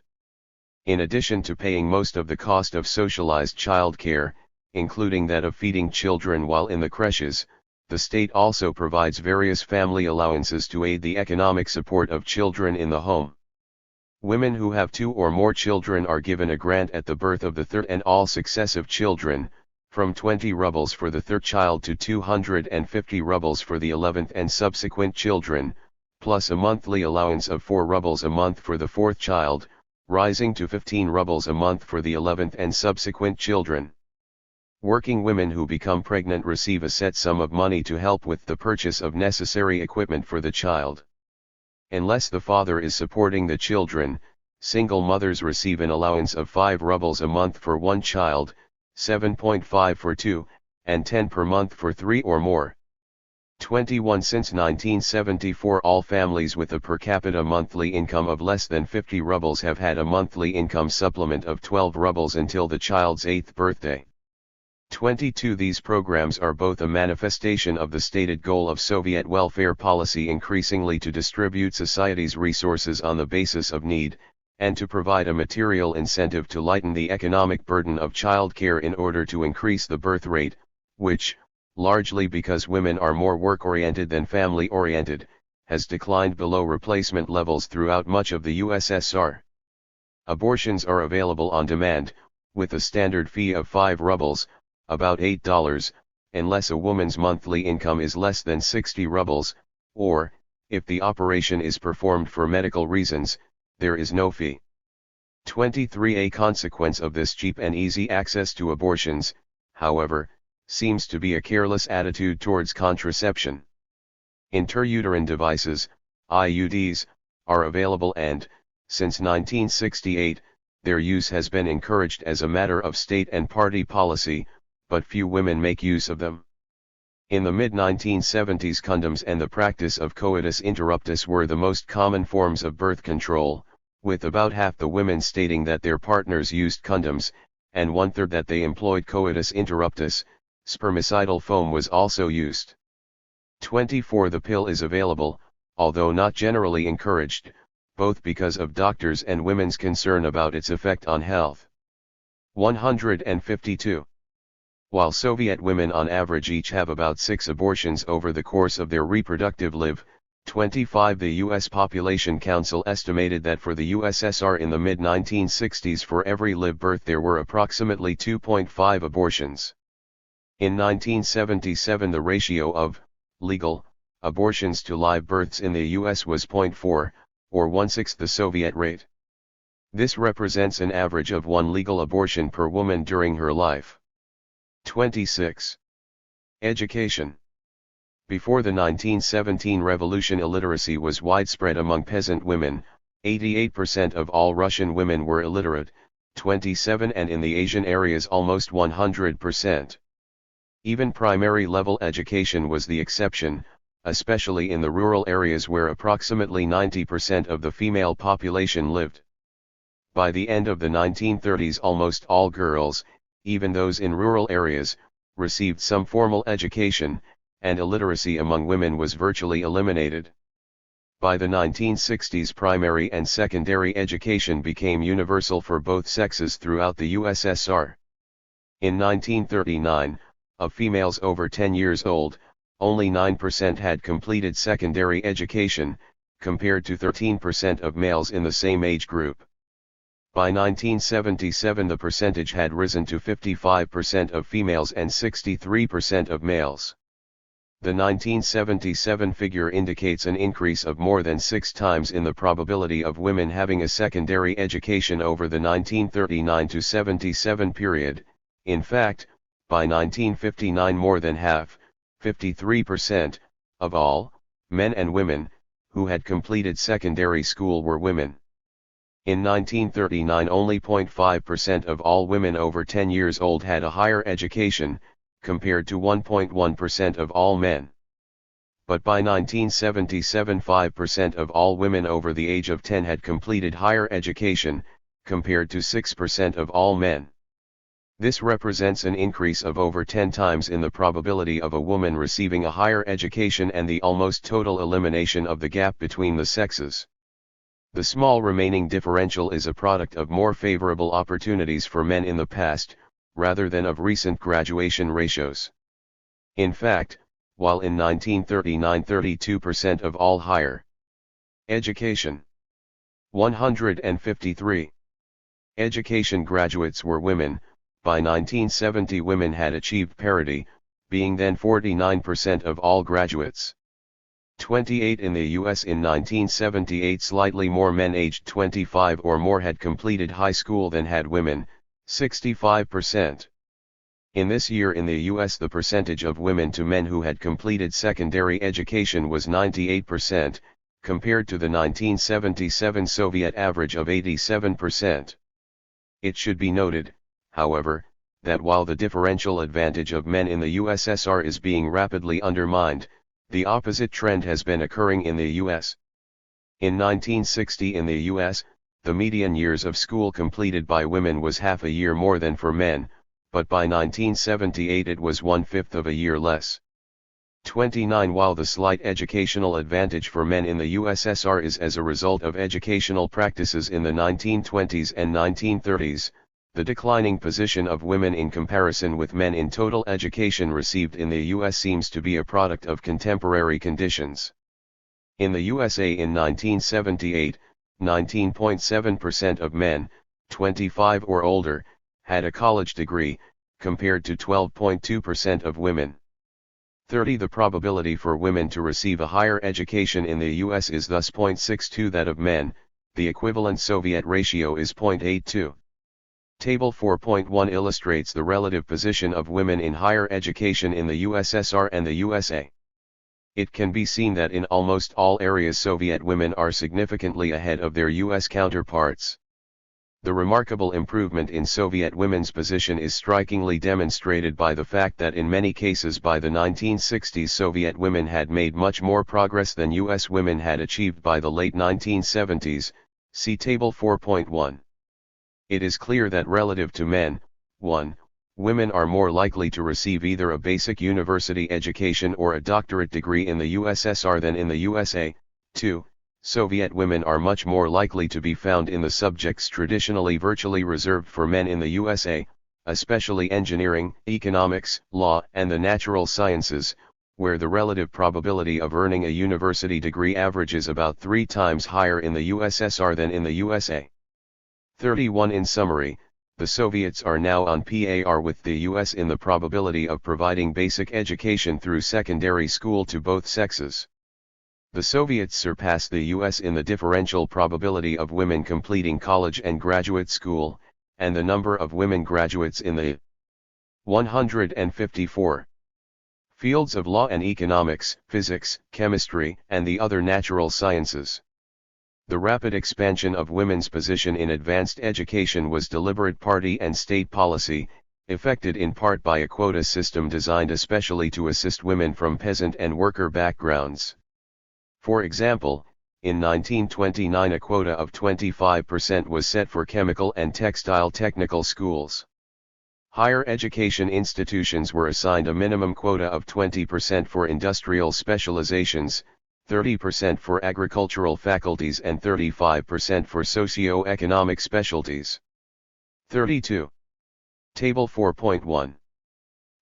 A: In addition to paying most of the cost of socialized child care, including that of feeding children while in the creches, the state also provides various family allowances to aid the economic support of children in the home. Women who have 2 or more children are given a grant at the birth of the third and all successive children, from 20 rubles for the third child to 250 rubles for the 11th and subsequent children, plus a monthly allowance of 4 rubles a month for the fourth child, rising to 15 rubles a month for the 11th and subsequent children. Working women who become pregnant receive a set sum of money to help with the purchase of necessary equipment for the child. Unless the father is supporting the children, single mothers receive an allowance of 5 rubles a month for one child, 7.5 for 2, and 10 per month for 3 or more. 21. Since 1974, all families with a per capita monthly income of less than 50 rubles have had a monthly income supplement of 12 rubles until the child's 8th birthday. 22. These programs are both a manifestation of the stated goal of Soviet welfare policy increasingly to distribute society's resources on the basis of need, and to provide a material incentive to lighten the economic burden of child care in order to increase the birth rate, which, largely because women are more work-oriented than family-oriented, has declined below replacement levels throughout much of the USSR. Abortions are available on demand, with a standard fee of 5 rubles, about $8, unless a woman's monthly income is less than 60 rubles, or, if the operation is performed for medical reasons, there is no fee. 23. A consequence of this cheap and easy access to abortions, however, seems to be a careless attitude towards contraception. Intrauterine devices, IUDs, are available and, since 1968, their use has been encouraged as a matter of state and party policy, but few women make use of them. In the mid-1970s, condoms and the practice of coitus interruptus were the most common forms of birth control, with about half the women stating that their partners used condoms, and 1/3 that they employed coitus interruptus. Spermicidal foam was also used. 24. The pill is available, although not generally encouraged, both because of doctors' and women's concern about its effect on health. 152. While Soviet women on average each have about 6 abortions over the course of their reproductive life, 25. The U.S. Population Council estimated that for the USSR in the mid-1960s for every live birth there were approximately 2.5 abortions. In 1977 the ratio of legal abortions to live births in the U.S. was 0.4, or 1/6 the Soviet rate. This represents an average of 1 legal abortion per woman during her life. 26. Education. Before the 1917 revolution, illiteracy was widespread among peasant women. 88% of all Russian women were illiterate, 27, and in the Asian areas almost 100%. Even primary level education was the exception, especially in the rural areas where approximately 90% of the female population lived. By the end of the 1930s almost all girls, even those in rural areas, received some formal education, and illiteracy among women was virtually eliminated. By the 1960s, primary and secondary education became universal for both sexes throughout the USSR. In 1939, of females over 10 years old, only 9% had completed secondary education, compared to 13% of males in the same age group. By 1977 the percentage had risen to 55% of females and 63% of males. The 1977 figure indicates an increase of more than 6 times in the probability of women having a secondary education over the 1939 to 77 period. In fact, by 1959 more than half, 53%, of all, men and women, who had completed secondary school were women. In 1939 only 0.5% of all women over 10 years old had a higher education, compared to 1.1% of all men. But by 1977 5% of all women over the age of 10 had completed higher education, compared to 6% of all men. This represents an increase of over 10 times in the probability of a woman receiving a higher education and the almost total elimination of the gap between the sexes. The small remaining differential is a product of more favorable opportunities for men in the past, rather than of recent graduation ratios. In fact, while in 1939 32% of all higher education, 153 education graduates were women, by 1970 women had achieved parity, being then 49% of all graduates. 28 in the US in 1978. Slightly more men aged 25 or more had completed high school than had women, 65%. In this year in the US the percentage of women to men who had completed secondary education was 98%, compared to the 1977 Soviet average of 87%. It should be noted, however, that while the differential advantage of men in the USSR is being rapidly undermined, the opposite trend has been occurring in the US. In 1960 in the US, the median years of school completed by women was half a year more than for men, but by 1978 it was 1/5 of a year less. 29 While the slight educational advantage for men in the USSR is as a result of educational practices in the 1920s and 1930s, the declining position of women in comparison with men in total education received in the US seems to be a product of contemporary conditions. In the USA in 1978, 19.7% of men, 25 or older, had a college degree, compared to 12.2% of women. 30 The probability for women to receive a higher education in the US is thus 0.62 that of men, the equivalent Soviet ratio is 0.82. Table 4.1 illustrates the relative position of women in higher education in the USSR and the USA. It can be seen that in almost all areas Soviet women are significantly ahead of their US counterparts. The remarkable improvement in Soviet women's position is strikingly demonstrated by the fact that in many cases by the 1960s Soviet women had made much more progress than US women had achieved by the late 1970s, see Table 4.1. It is clear that relative to men, 1. Women are more likely to receive either a basic university education or a doctorate degree in the USSR than in the USA. 2. Soviet women are much more likely to be found in the subjects traditionally virtually reserved for men in the USA, especially engineering, economics, law, and the natural sciences, where the relative probability of earning a university degree averages about 3 times higher in the USSR than in the USA. 31 In summary, the Soviets are now on par with the US in the probability of providing basic education through secondary school to both sexes. The Soviets surpass the US in the differential probability of women completing college and graduate school, and the number of women graduates in the 154 fields of law and economics, physics, chemistry, and the other natural sciences. The rapid expansion of women's position in advanced education was deliberate party and state policy, effected in part by a quota system designed especially to assist women from peasant and worker backgrounds. For example, in 1929 a quota of 25% was set for chemical and textile technical schools. Higher education institutions were assigned a minimum quota of 20% for industrial specializations, 30% for agricultural faculties and 35% for socio-economic specialties. 32. Table 4.1.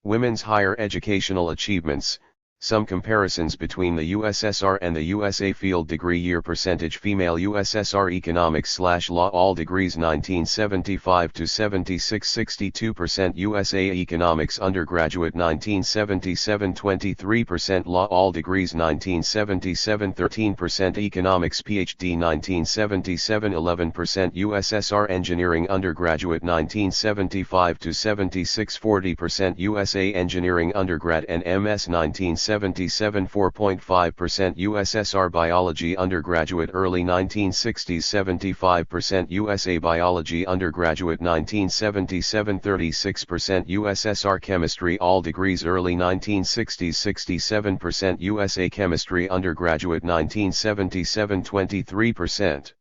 A: Women's higher educational achievements. Some comparisons between the USSR and the USA field degree year percentage. Female USSR economics/law all degrees 1975 to 76 62% USA economics undergraduate 1977 23% law all degrees 1977 13% economics PhD 1977 11% USSR engineering undergraduate 1975 to 76 40% USA engineering undergrad and MS 1977 4.5% USSR biology undergraduate early 1960s 75% USA biology undergraduate 1977 36% USSR chemistry all degrees early 1960s 67% USA chemistry undergraduate 1977 23%.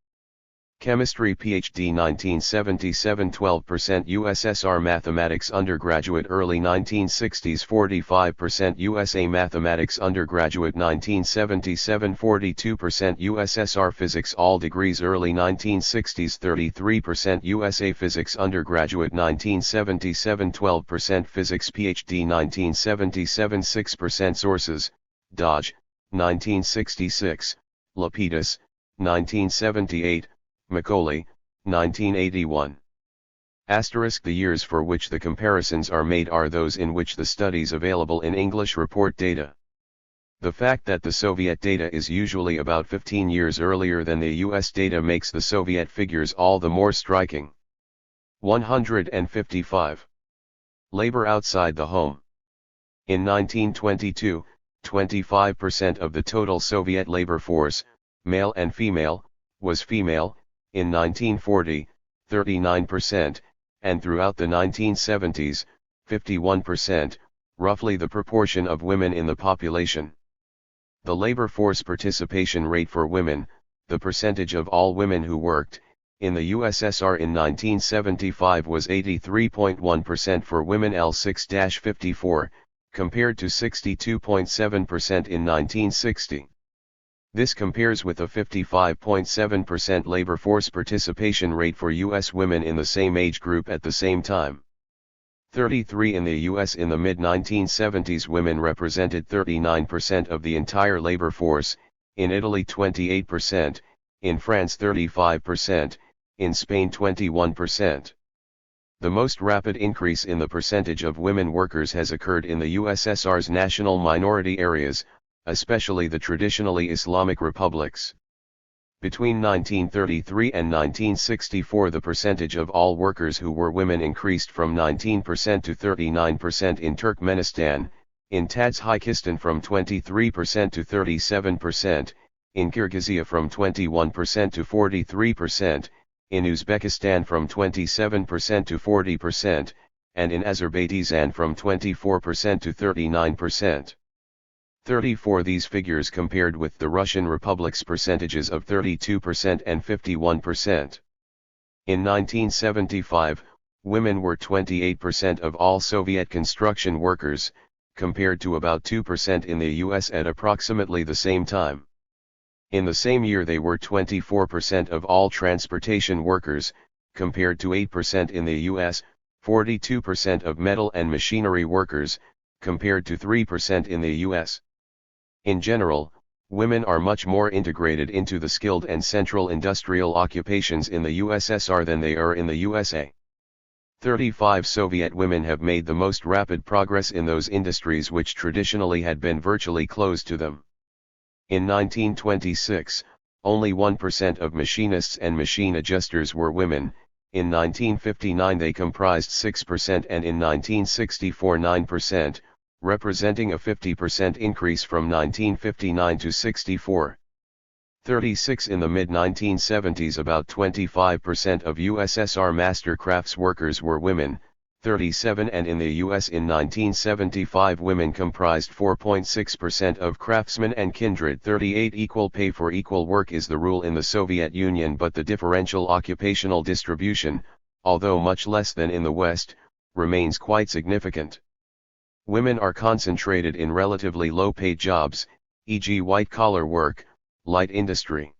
A: Chemistry PhD 1977 12% USSR Mathematics undergraduate early 1960s 45% USA Mathematics undergraduate 1977 42% USSR Physics all degrees early 1960s 33% USA Physics undergraduate 1977 12% Physics PhD 1977 6% Sources, Dodge, 1966, Lapidus, 1978, Macaulay, 1981. Asterisk. The years for which the comparisons are made are those in which the studies available in English report data. The fact that the Soviet data is usually about 15 years earlier than the US data makes the Soviet figures all the more striking. 155. Labor outside the home. In 1922, 25% of the total Soviet labor force, male and female, was female. In 1940, 39%, and throughout the 1970s, 51%, roughly the proportion of women in the population. The labor force participation rate for women, the percentage of all women who worked, in the USSR in 1975 was 83.1% for women L6-54, compared to 62.7% in 1960. This compares with a 55.7% labor force participation rate for U.S. women in the same age group at the same time. 33 in the U.S. In the mid-1970s women represented 39% of the entire labor force, in Italy 28%, in France 35%, in Spain 21%. The most rapid increase in the percentage of women workers has occurred in the USSR's national minority areas, especially the traditionally Islamic republics. Between 1933 and 1964 the percentage of all workers who were women increased from 19% to 39% in Turkmenistan, in Tajikistan from 23% to 37%, in Kyrgyzia from 21% to 43%, in Uzbekistan from 27% to 40%, and in Azerbaijan from 24% to 39%. 34 These figures compared with the Russian Republic's percentages of 32% and 51%. In 1975, women were 28% of all Soviet construction workers, compared to about 2% in the US at approximately the same time. In the same year they were 24% of all transportation workers, compared to 8% in the US, 42% of metal and machinery workers, compared to 3% in the US. In general, women are much more integrated into the skilled and central industrial occupations in the USSR than they are in the USA. 35 Soviet women have made the most rapid progress in those industries which traditionally had been virtually closed to them. In 1926, only 1% of machinists and machine adjusters were women, in 1959 they comprised 6% and in 1964 9%, representing a 50% increase from 1959 to 64. 36 In the mid-1970s about 25% of USSR master crafts workers were women, 37 and in the US in 1975 women comprised 4.6% of craftsmen and kindred 38 Equal pay for equal work is the rule in the Soviet Union but the differential occupational distribution, although much less than in the West, remains quite significant. Women are concentrated in relatively low-paid jobs, e.g. white-collar work, light industry.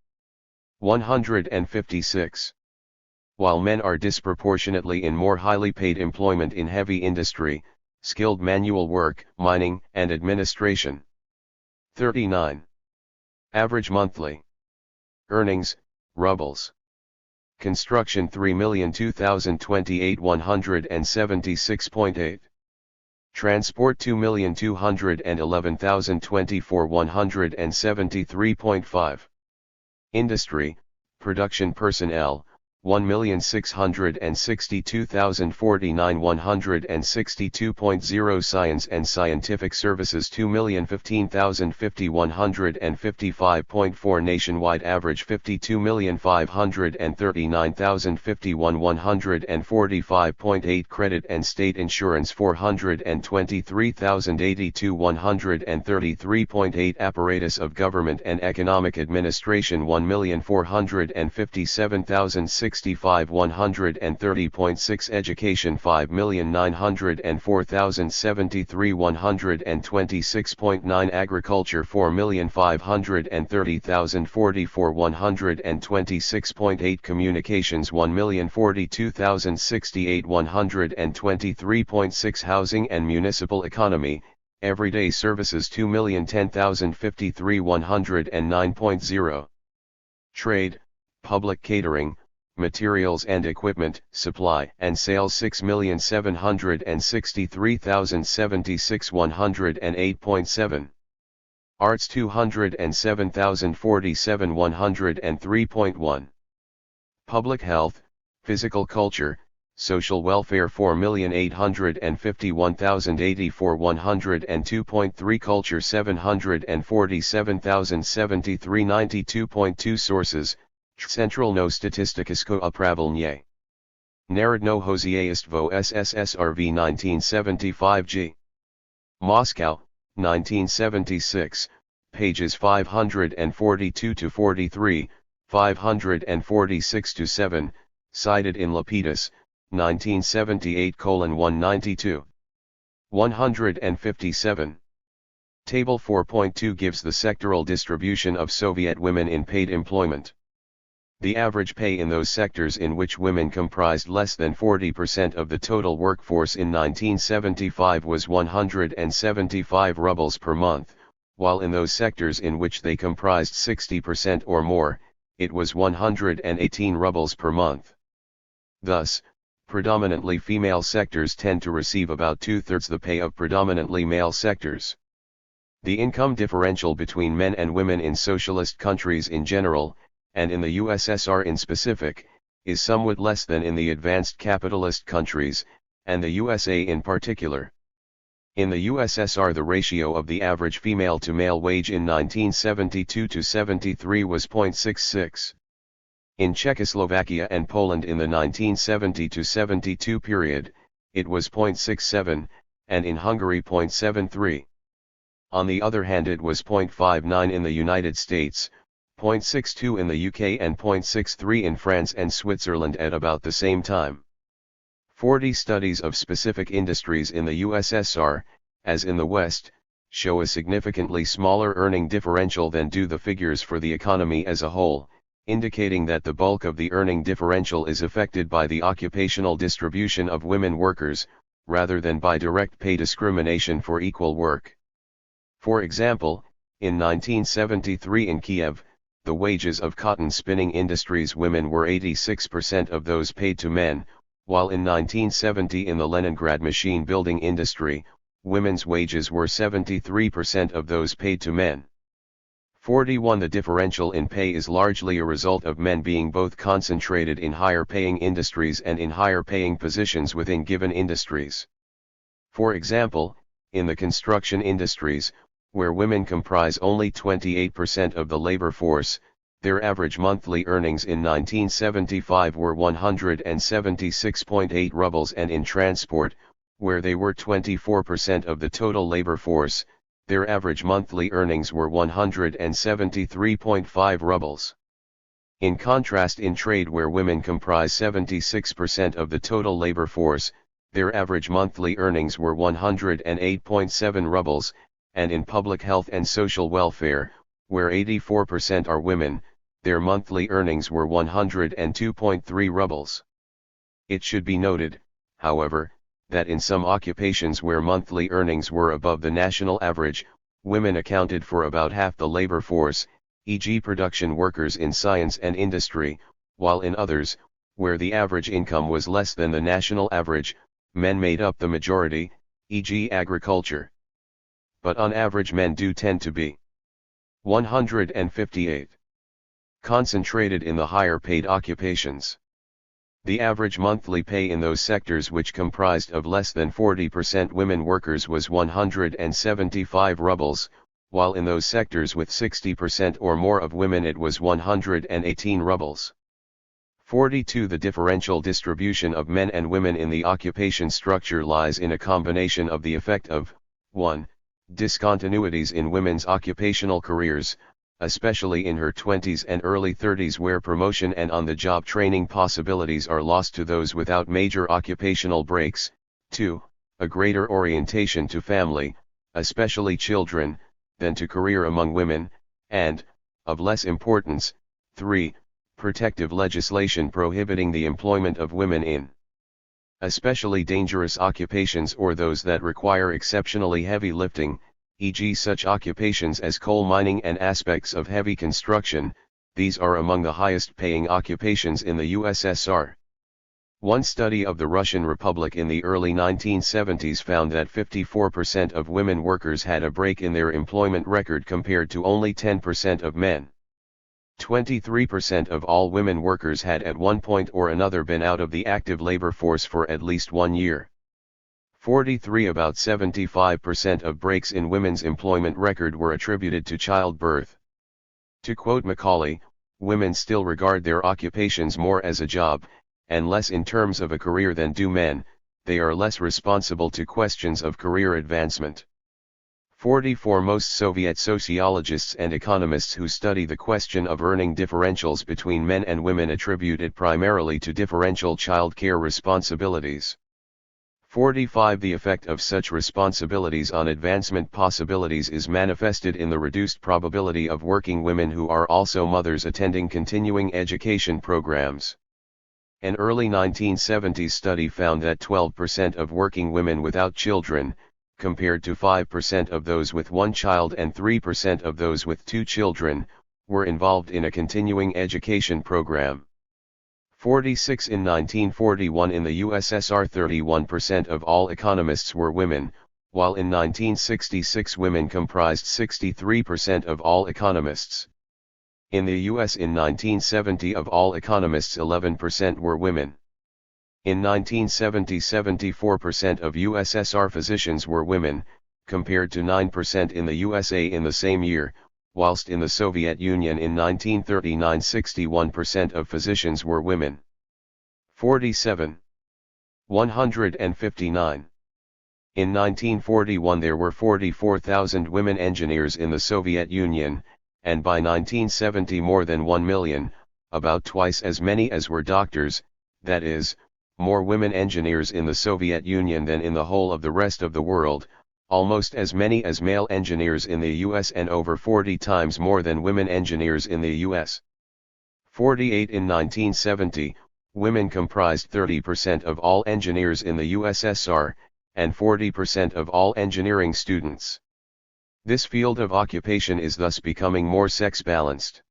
A: 156. While men are disproportionately in more highly paid employment in heavy industry, skilled manual work, mining, and administration. 39. Average monthly earnings, rubles. Construction 3,002,028 176.8. Transport 2,211,024 173.5. Industry, production personnel, 1,662,049 162.0. Science and scientific services 2,015,050 155.4. Nationwide average 52,539,051 145.8. Credit and state insurance 423,082 133.8. Apparatus of government and economic administration 1,457,065 130.6. Education 5,904,073 126.9. Agriculture 4,530,044 126.8. Communications 1,042,068 123.6. Housing and municipal economy, everyday services 2,010,053 109.0. Trade, public catering, materials and equipment, supply and sales 6,763,076 108.7. Arts 207,047 103.1. Public health, physical culture, social welfare 4,851,084 102.3. Culture 747,073 92.2. Sources: Central no Statistikisko Upravilnie. Narodno-Hoziaistvo SSSRV 1975 G. Moscow, 1976, pages 542-43, 546-7, cited in Lapidus, 1978:192. 157. Table 4.2 gives the sectoral distribution of Soviet women in paid employment. The average pay in those sectors in which women comprised less than 40% of the total workforce in 1975 was 175 rubles per month, while in those sectors in which they comprised 60% or more, it was 118 rubles per month. Thus, predominantly female sectors tend to receive about two-thirds the pay of predominantly male sectors. The income differential between men and women in socialist countries in general, and in the USSR in specific, is somewhat less than in the advanced capitalist countries, and the USA in particular. In the USSR, the ratio of the average female to male wage in 1972-73 was 0.66. In Czechoslovakia and Poland in the 1970-72 period, it was 0.67, and in Hungary 0.73. On the other hand, it was 0.59 in the United States, 0.62 in the UK and 0.63 in France and Switzerland at about the same time. 40 studies of specific industries in the USSR, as in the West, show a significantly smaller earning differential than do the figures for the economy as a whole, indicating that the bulk of the earning differential is affected by the occupational distribution of women workers, rather than by direct pay discrimination for equal work. For example, in 1973 in Kiev, the wages of cotton spinning industries women were 86% of those paid to men, while in 1970 in the Leningrad machine building industry, women's wages were 73% of those paid to men. 41. The differential in pay is largely a result of men being both concentrated in higher paying industries and in higher paying positions within given industries. For example, in the construction industries, where women comprise only 28% of the labor force, their average monthly earnings in 1975 were 176.8 rubles, and in transport, where they were 24% of the total labor force, their average monthly earnings were 173.5 rubles. In contrast, in trade, where women comprise 76% of the total labor force, their average monthly earnings were 108.7 rubles, and in public health and social welfare, where 84% are women, their monthly earnings were 102.3 rubles. It should be noted, however, that in some occupations where monthly earnings were above the national average, women accounted for about half the labor force, e.g. production workers in science and industry, while in others, where the average income was less than the national average, men made up the majority, e.g. agriculture. But on average men do tend to be 158. Concentrated in the higher paid occupations. The average monthly pay in those sectors which comprised of less than 40% women workers was 175 rubles, while in those sectors with 60% or more of women it was 118 rubles. 42. The differential distribution of men and women in the occupation structure lies in a combination of the effect of 1. Discontinuities in women's occupational careers, especially in her 20s and early 30s where promotion and on-the-job training possibilities are lost to those without major occupational breaks. 2. A greater orientation to family, especially children, than to career among women, and, of less importance, 3. Protective legislation prohibiting the employment of women in especially dangerous occupations or those that require exceptionally heavy lifting, e.g. such occupations as coal mining and aspects of heavy construction. These are among the highest paying occupations in the USSR. One study of the Russian Republic in the early 1970s found that 54% of women workers had a break in their employment record compared to only 10% of men. 23% of all women workers had at one point or another been out of the active labor force for at least 1 year. 43. About 75% of breaks in women's employment record were attributed to childbirth. To quote Macaulay, women still regard their occupations more as a job, and less in terms of a career than do men. They are less responsible to questions of career advancement. 44. Most Soviet sociologists and economists who study the question of earning differentials between men and women attribute it primarily to differential child care responsibilities. 45. The effect of such responsibilities on advancement possibilities is manifested in the reduced probability of working women who are also mothers attending continuing education programs. An early 1970s study found that 12% of working women without children, compared to 5% of those with one child and 3% of those with 2 children, were involved in a continuing education program. 46. In 1941 in the USSR 31% of all economists were women, while in 1966 women comprised 63% of all economists. In the US in 1970 of all economists 11% were women. In 1970 74% of USSR physicians were women, compared to 9% in the USA in the same year, whilst in the Soviet Union in 1939 61% of physicians were women. 47. 159. In 1941 there were 44,000 women engineers in the Soviet Union, and by 1970 more than 1 million, about twice as many as were doctors, that is, more women engineers in the Soviet Union than in the whole of the rest of the world, almost as many as male engineers in the US and over 40 times more than women engineers in the US. 48. In 1970, women comprised 30% of all engineers in the USSR, and 40% of all engineering students. This field of occupation is thus becoming more sex-balanced.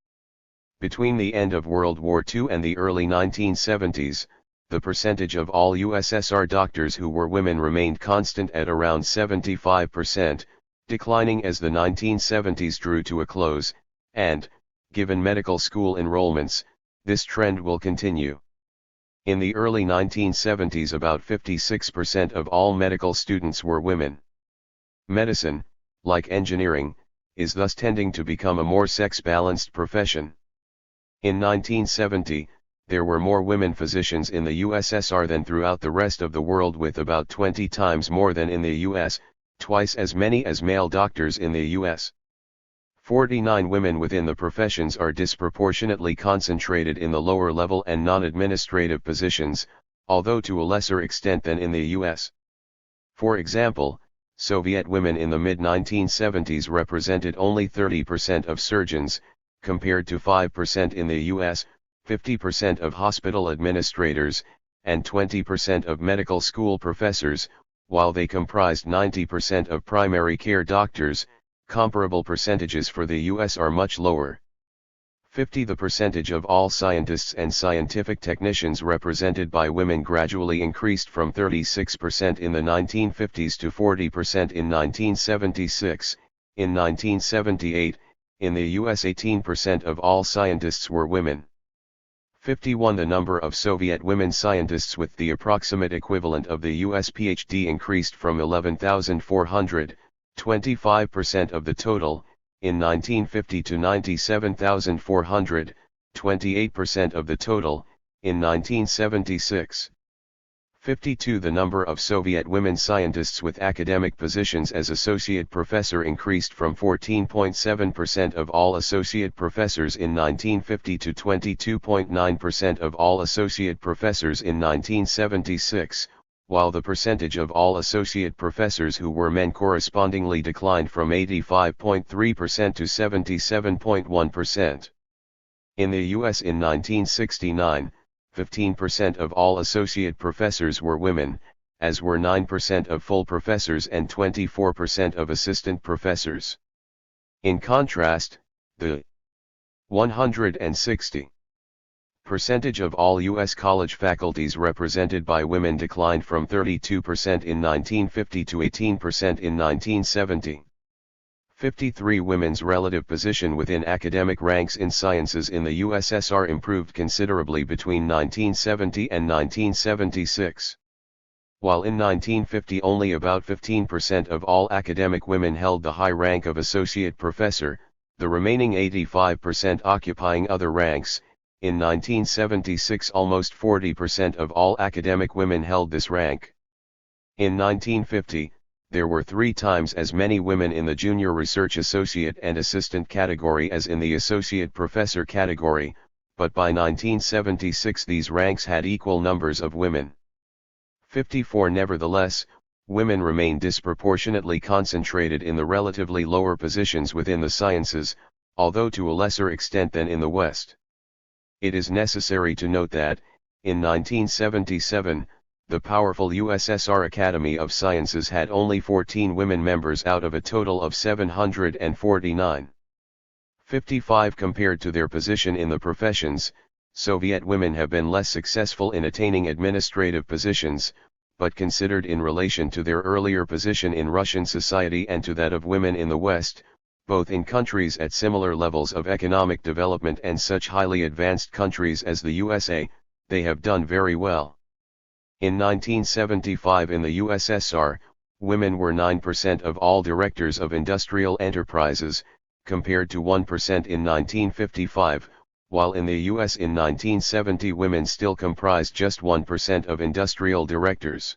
A: Between the end of World War II and the early 1970s, the percentage of all USSR doctors who were women remained constant at around 75%, declining as the 1970s drew to a close, and, given medical school enrollments, this trend will continue. In the early 1970s about 56% of all medical students were women. Medicine, like engineering, is thus tending to become a more sex-balanced profession. In 1970, there were more women physicians in the USSR than throughout the rest of the world, with about 20 times more than in the US, twice as many as male doctors in the US. 49 women within the professions are disproportionately concentrated in the lower level and non-administrative positions, although to a lesser extent than in the US. For example, Soviet women in the mid-1970s represented only 30% of surgeons, compared to 5% in the US, 50% of hospital administrators, and 20% of medical school professors, while they comprised 90% of primary care doctors. Comparable percentages for the US are much lower. 50. The percentage of all scientists and scientific technicians represented by women gradually increased from 36% in the 1950s to 40% in 1976. In 1978, in the US 18% of all scientists were women. 51. The number of Soviet women scientists with the approximate equivalent of the US PhD increased from 11,400, 25% of the total, in 1950 to 97,400, 28% of the total, in 1976. 52. The number of Soviet women scientists with academic positions as associate professor increased from 14.7% of all associate professors in 1950 to 22.9% of all associate professors in 1976, while the percentage of all associate professors who were men correspondingly declined from 85.3% to 77.1%. In the US in 1969, 15% of all associate professors were women, as were 9% of full professors and 24% of assistant professors. In contrast, the 160 percentage of all U.S. college faculties represented by women declined from 32% in 1950 to 18% in 1970. 53. Women's relative position within academic ranks in sciences in the USSR improved considerably between 1970 and 1976. While in 1950 only about 15% of all academic women held the high rank of associate professor, the remaining 85% occupying other ranks. In 1976 almost 40% of all academic women held this rank. In 1950, there were 3 times as many women in the junior research associate and assistant category as in the associate professor category, but by 1976 these ranks had equal numbers of women. 54. Nevertheless, women remain disproportionately concentrated in the relatively lower positions within the sciences, although to a lesser extent than in the West. It is necessary to note that, in 1977, the powerful USSR Academy of Sciences had only 14 women members out of a total of 749. 55. Compared to their position in the professions, Soviet women have been less successful in attaining administrative positions, but considered in relation to their earlier position in Russian society and to that of women in the West, both in countries at similar levels of economic development and such highly advanced countries as the USA, they have done very well. In 1975 in the USSR, women were 9% of all directors of industrial enterprises, compared to 1% in 1955, while in the US in 1970 women still comprised just 1% of industrial directors.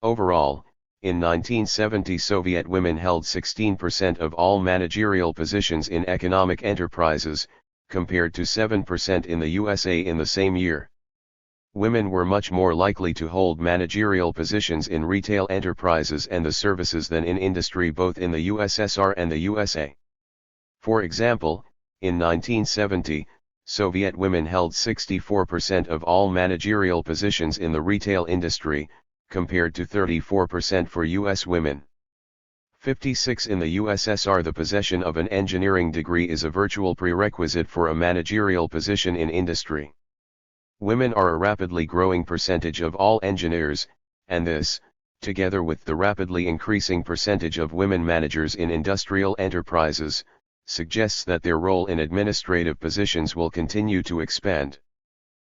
A: Overall, in 1970 Soviet women held 16% of all managerial positions in economic enterprises, compared to 7% in the USA in the same year. Women were much more likely to hold managerial positions in retail enterprises and the services than in industry both in the USSR and the USA. For example, in 1970, Soviet women held 64% of all managerial positions in the retail industry, compared to 34% for U.S. women. 56. In the USSR the possession of an engineering degree is a virtual prerequisite for a managerial position in industry. Women are a rapidly growing percentage of all engineers, and this, together with the rapidly increasing percentage of women managers in industrial enterprises, suggests that their role in administrative positions will continue to expand.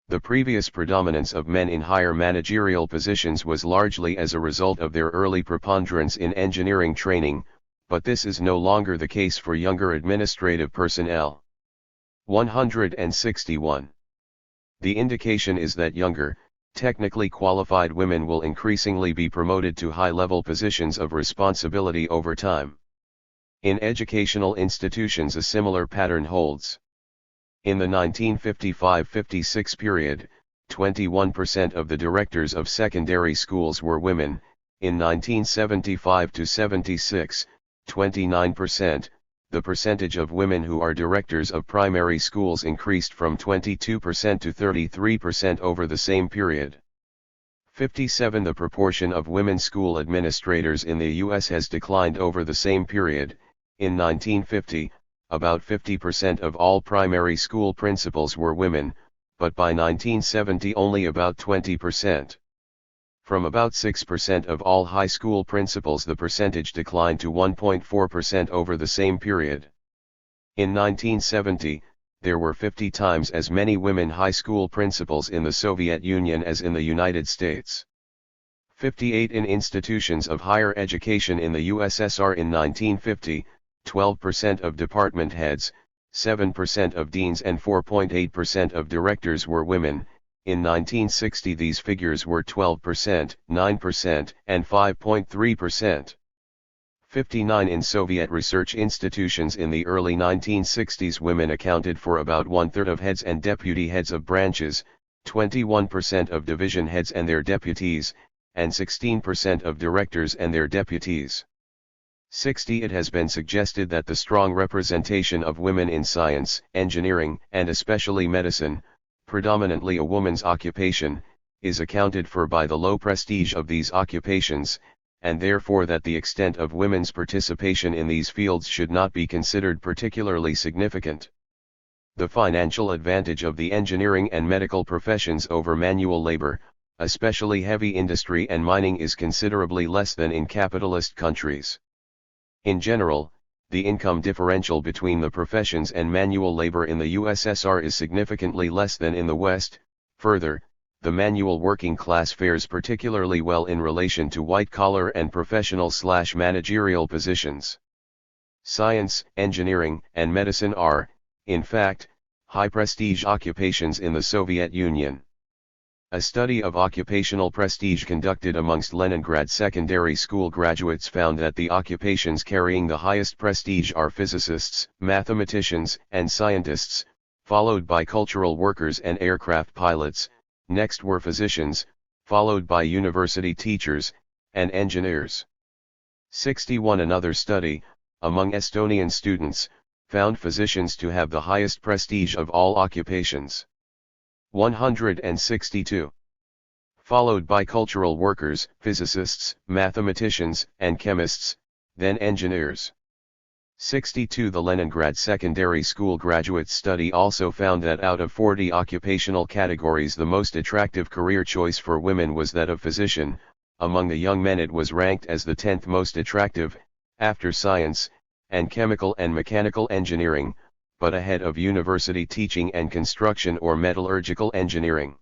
A: The previous predominance of men in higher managerial positions was largely as a result of their early preponderance in engineering training, but this is no longer the case for younger administrative personnel. 161. The indication is that younger, technically qualified women will increasingly be promoted to high-level positions of responsibility over time. In educational institutions a similar pattern holds. In the 1955-56 period, 21% of the directors of secondary schools were women. In 1975 to 76, 29%. The percentage of women who are directors of primary schools increased from 22% to 33% over the same period. 57. The proportion of women school administrators in the U.S. has declined over the same period. In 1950, about 50% of all primary school principals were women, but by 1970 only about 20%. From about 6% of all high school principals, the percentage declined to 1.4% over the same period. In 1970, there were 50 times as many women high school principals in the Soviet Union as in the United States. 58 in institutions of higher education in the USSR in 1950, 12% of department heads, 7% of deans and 4.8% of directors were women. In 1960 these figures were 12%, 9%, and 5.3%. 59 in Soviet research institutions in the early 1960s women accounted for about one-third of heads and deputy heads of branches, 21% of division heads and their deputies, and 16% of directors and their deputies. 60 It has been suggested that the strong representation of women in science, engineering, and especially medicine, predominantly a woman's occupation, is accounted for by the low prestige of these occupations, and therefore that the extent of women's participation in these fields should not be considered particularly significant. The financial advantage of the engineering and medical professions over manual labor, especially heavy industry and mining, is considerably less than in capitalist countries. In general, the income differential between the professions and manual labor in the USSR is significantly less than in the West. Further, the manual working class fares particularly well in relation to white-collar and professional/managerial positions. Science, engineering, and medicine are, in fact, high-prestige occupations in the Soviet Union. A study of occupational prestige conducted amongst Leningrad secondary school graduates found that the occupations carrying the highest prestige are physicists, mathematicians, and scientists, followed by cultural workers and aircraft pilots. Next were physicians, followed by university teachers, and engineers. 61 Another study, among Estonian students, found physicians to have the highest prestige of all occupations. 162. Followed by cultural workers, physicists, mathematicians, and chemists, then engineers. 62 The Leningrad secondary school graduate study also found that out of 40 occupational categories the most attractive career choice for women was that of physician. Among the young men it was ranked as the 10th most attractive, after science, and chemical and mechanical engineering, but ahead of university teaching and construction or metallurgical engineering.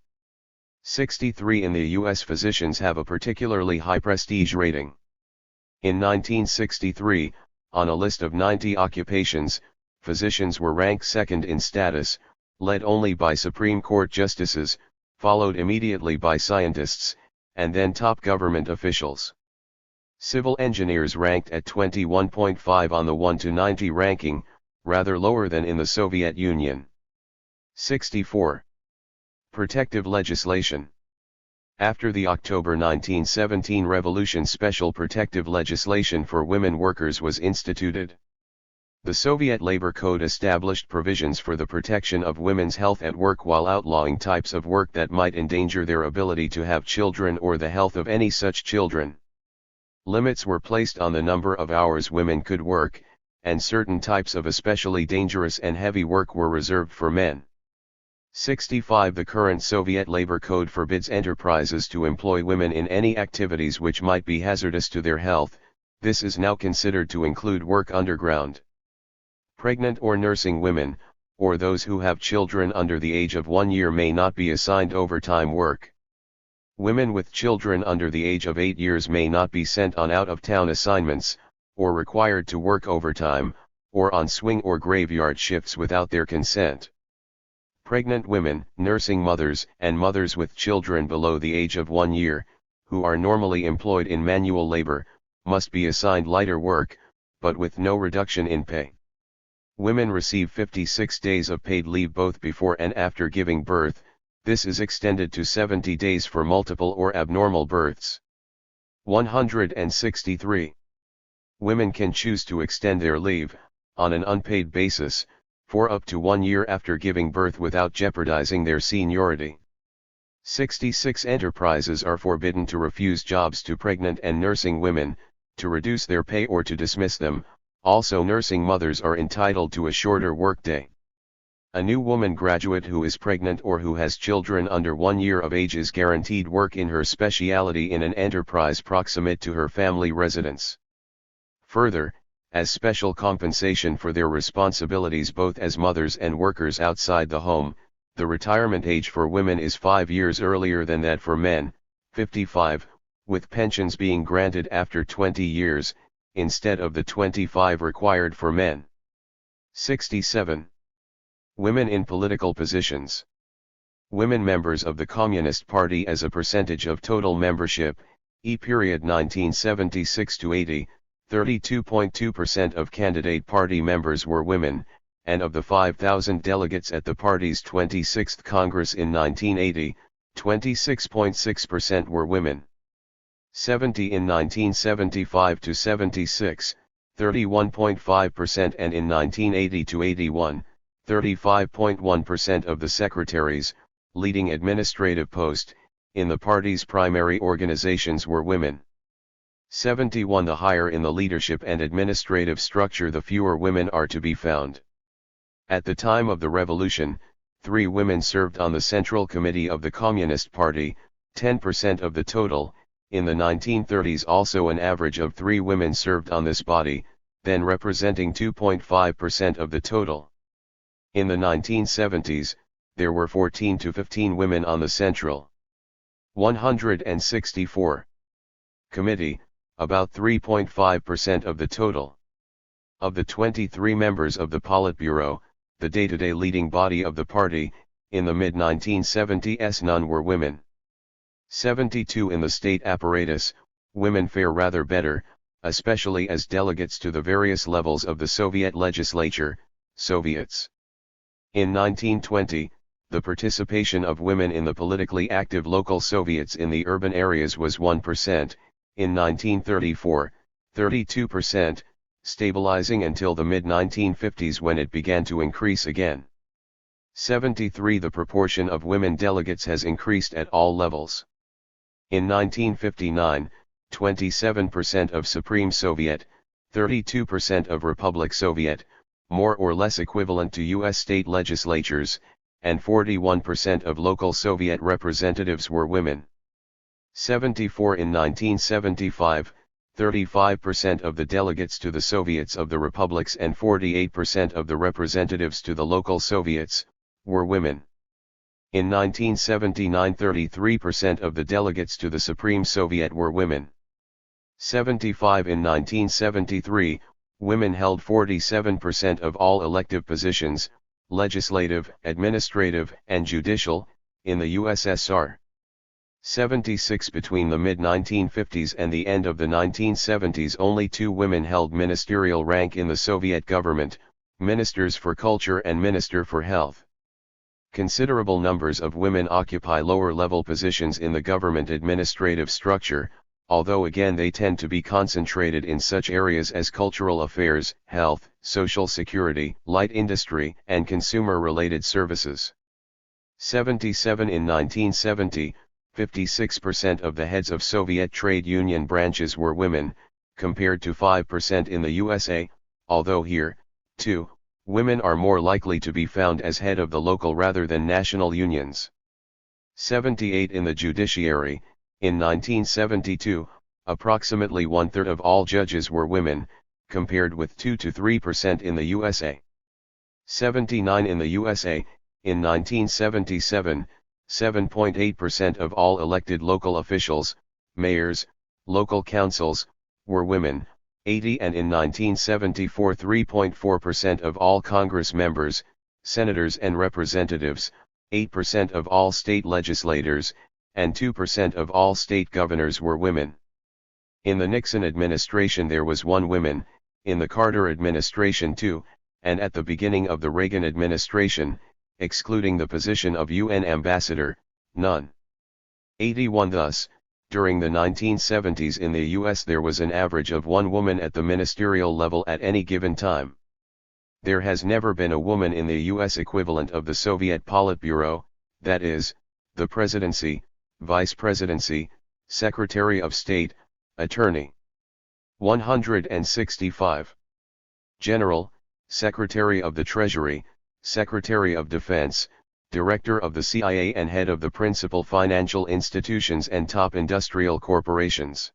A: 63 In the U.S. physicians have a particularly high prestige rating. In 1963, on a list of 90 occupations, physicians were ranked second in status, led only by Supreme Court justices, followed immediately by scientists, and then top government officials. Civil engineers ranked at 21.5 on the 1 to 90 ranking, rather lower than in the Soviet Union. 64. Protective legislation. After the October 1917 revolution, special protective legislation for women workers was instituted. The Soviet Labor Code established provisions for the protection of women's health at work while outlawing types of work that might endanger their ability to have children or the health of any such children. Limits were placed on the number of hours women could work, and certain types of especially dangerous and heavy work were reserved for men. 65 The current Soviet Labor Code forbids enterprises to employ women in any activities which might be hazardous to their health. This is now considered to include work underground. Pregnant or nursing women, or those who have children under the age of 1 year, may not be assigned overtime work. Women with children under the age of 8 years may not be sent on out-of-town assignments, or required to work overtime, or on swing or graveyard shifts without their consent. Pregnant women, nursing mothers, and mothers with children below the age of 1 year, who are normally employed in manual labor, must be assigned lighter work, but with no reduction in pay. Women receive 56 days of paid leave both before and after giving birth. This is extended to 70 days for multiple or abnormal births. 163. Women can choose to extend their leave, on an unpaid basis, for up to 1 year after giving birth without jeopardizing their seniority. 66. Enterprises are forbidden to refuse jobs to pregnant and nursing women, to reduce their pay or to dismiss them. Also, nursing mothers are entitled to a shorter workday. A new woman graduate who is pregnant or who has children under 1 year of age is guaranteed work in her specialty in an enterprise proximate to her family residence. Further, as special compensation for their responsibilities both as mothers and workers outside the home, the retirement age for women is 5 years earlier than that for men, 55, with pensions being granted after 20 years, instead of the 25 required for men. 67. Women in political positions. Women members of the Communist Party as a percentage of total membership, period 1976 to 80, 32.2% of candidate party members were women, and of the 5,000 delegates at the party's 26th Congress in 1980, 26.6% were women. 70 in 1975 to 76, 31.5%, and in 1980 to 81, 35.1% of the secretaries, leading administrative post, in the party's primary organizations were women. 71. The higher in the leadership and administrative structure the fewer women are to be found. At the time of the revolution, 3 women served on the Central Committee of the Communist Party, 10% of the total. In the 1930s also an average of 3 women served on this body, then representing 2.5% of the total. In the 1970s, there were 14 to 15 women on the Central. 164. Committee, about 3.5% of the total. Of the 23 members of the Politburo, the day-to-day leading body of the party, in the mid-1970s none were women. 72. In the state apparatus, women fare rather better, especially as delegates to the various levels of the Soviet legislature, Soviets. In 1920, the participation of women in the politically active local Soviets in the urban areas was 1%, in 1934, 32%, stabilizing until the mid-1950s when it began to increase again. 73. The proportion of women delegates has increased at all levels. In 1959, 27% of Supreme Soviet, 32% of Republic Soviet, more or less equivalent to U.S. state legislatures, and 41% of local Soviet representatives were women. 74. In 1975, 35% of the delegates to the Soviets of the republics and 48% of the representatives to the local Soviets, were women. In 1979, 33% of the delegates to the Supreme Soviet were women. 75. In 1973, women held 47% of all elective positions, legislative, administrative, and judicial, in the USSR. 76. Between the mid-1950s and the end of the 1970s only 2 women held ministerial rank in the Soviet government, Ministers for Culture and Minister for Health. Considerable numbers of women occupy lower-level positions in the government administrative structure, although again they tend to be concentrated in such areas as cultural affairs, health, social security, light industry, and consumer-related services. 77. In 1970, 56% of the heads of Soviet trade union branches were women, compared to 5% in the USA, although here, too, women are more likely to be found as head of the local rather than national unions. 78. In the judiciary, in 1972, approximately 1/3 of all judges were women, compared with 2 to 3% in the USA. 79. In the USA, in 1977, 7.8% of all elected local officials, mayors, local councils, were women, 80. And in 1974, 3.4% of all Congress members, senators and representatives, 8% of all state legislators, and 2% of all state governors were women. In the Nixon administration there was 1 woman, in the Carter administration 2, and at the beginning of the Reagan administration, excluding the position of UN ambassador, none. 81. Thus, during the 1970s in the US there was an average of one woman at the ministerial level at any given time. There has never been a woman in the US equivalent of the Soviet Politburo, that is, the presidency, vice presidency, secretary of state, attorney. 165. General, secretary of the Treasury, secretary of defense, director of the CIA and head of the principal financial institutions and top industrial corporations.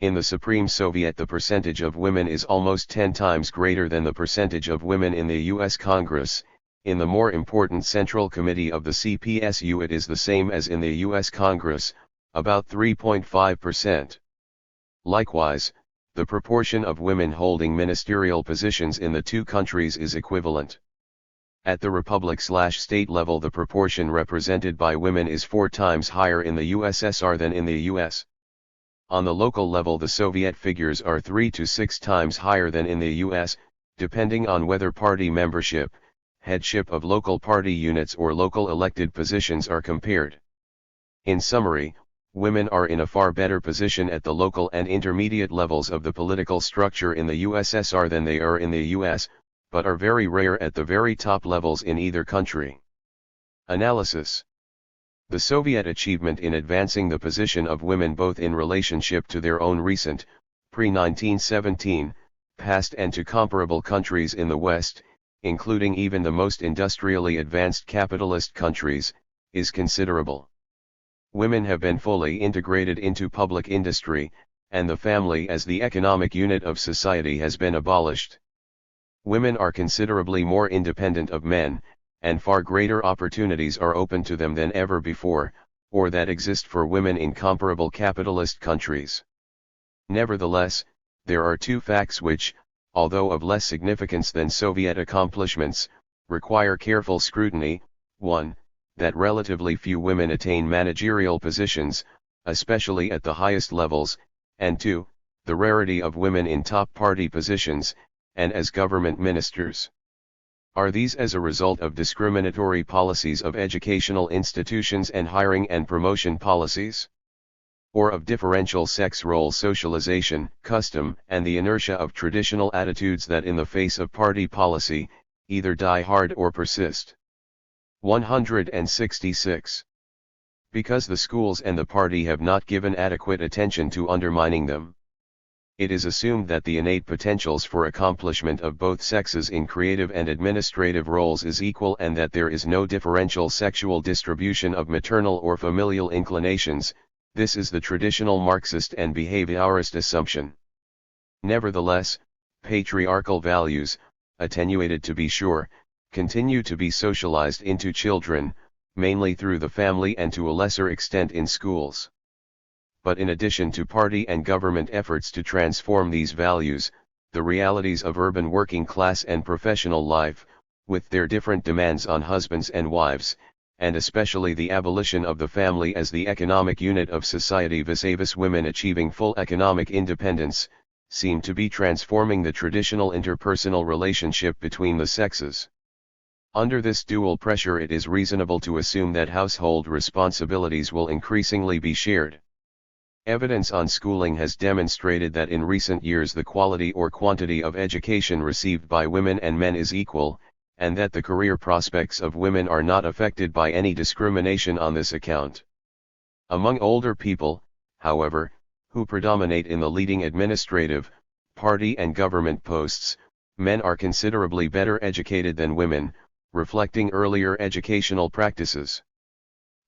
A: In the Supreme Soviet the percentage of women is almost 10 times greater than the percentage of women in the US Congress. In the more important Central Committee of the CPSU it is the same as in the US Congress, about 3.5%. Likewise, the proportion of women holding ministerial positions in the two countries is equivalent. At the republic/state level the proportion represented by women is 4 times higher in the USSR than in the US. On the local level the Soviet figures are 3 to 6 times higher than in the US, depending on whether party membership, headship of local party units or local elected positions are compared. In summary, women are in a far better position at the local and intermediate levels of the political structure in the USSR than they are in the US, but are very rare at the very top levels in either country. Analysis. The Soviet achievement in advancing the position of women both in relationship to their own recent, pre-1917, past and to comparable countries in the West, including even the most industrially advanced capitalist countries, is considerable. Women have been fully integrated into public industry, and the family as the economic unit of society has been abolished. Women are considerably more independent of men, and far greater opportunities are open to them than ever before, or that exist for women in comparable capitalist countries. Nevertheless, there are two facts which, although of less significance than Soviet accomplishments, require careful scrutiny. 1. That relatively few women attain managerial positions, especially at the highest levels, and 2. The rarity of women in top party positions, and as government ministers. Are these as a result of discriminatory policies of educational institutions and hiring and promotion policies? Or of differential sex role socialization, custom, and the inertia of traditional attitudes that in the face of party policy, either die hard or persist? 166. Because the schools and the party have not given adequate attention to undermining them. It is assumed that the innate potentials for accomplishment of both sexes in creative and administrative roles is equal and that there is no differential sexual distribution of maternal or familial inclinations. This is the traditional Marxist and behaviorist assumption. Nevertheless, patriarchal values, attenuated to be sure, continue to be socialized into children, mainly through the family and to a lesser extent in schools. But in addition to party and government efforts to transform these values, the realities of urban working class and professional life, with their different demands on husbands and wives, and especially the abolition of the family as the economic unit of society vis-a-vis women achieving full economic independence, seem to be transforming the traditional interpersonal relationship between the sexes. Under this dual pressure it is reasonable to assume that household responsibilities will increasingly be shared. Evidence on schooling has demonstrated that in recent years the quality or quantity of education received by women and men is equal, and that the career prospects of women are not affected by any discrimination on this account. Among older people, however, who predominate in the leading administrative, party and government posts, men are considerably better educated than women, reflecting earlier educational practices.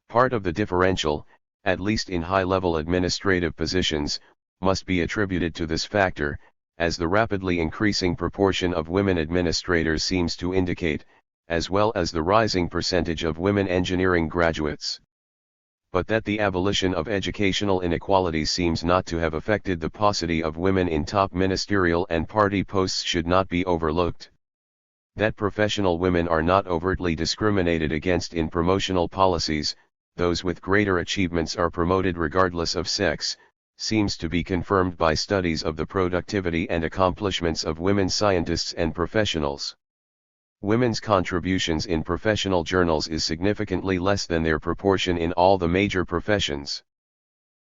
A: Part of the differential, at least in high-level administrative positions, must be attributed to this factor, as the rapidly increasing proportion of women administrators seems to indicate, as well as the rising percentage of women engineering graduates. But that the abolition of educational inequalities seems not to have affected the paucity of women in top ministerial and party posts should not be overlooked. That professional women are not overtly discriminated against in promotional policies, those with greater achievements are promoted regardless of sex, seems to be confirmed by studies of the productivity and accomplishments of women scientists and professionals. Women's contributions in professional journals is significantly less than their proportion in all the major professions.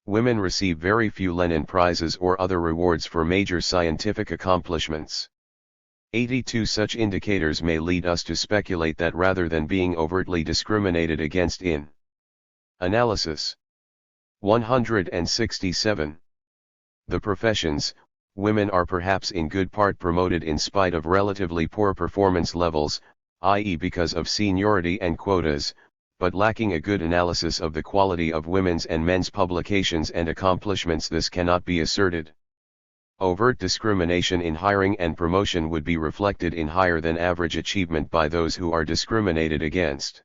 A: Women receive very few Lenin Prizes or other rewards for major scientific accomplishments. 82 Such indicators may lead us to speculate that rather than being overtly discriminated against in analysis. 167. The professions, women are perhaps in good part promoted in spite of relatively poor performance levels, i.e. because of seniority and quotas, but lacking a good analysis of the quality of women's and men's publications and accomplishments, this cannot be asserted. Overt discrimination in hiring and promotion would be reflected in higher than average achievement by those who are discriminated against.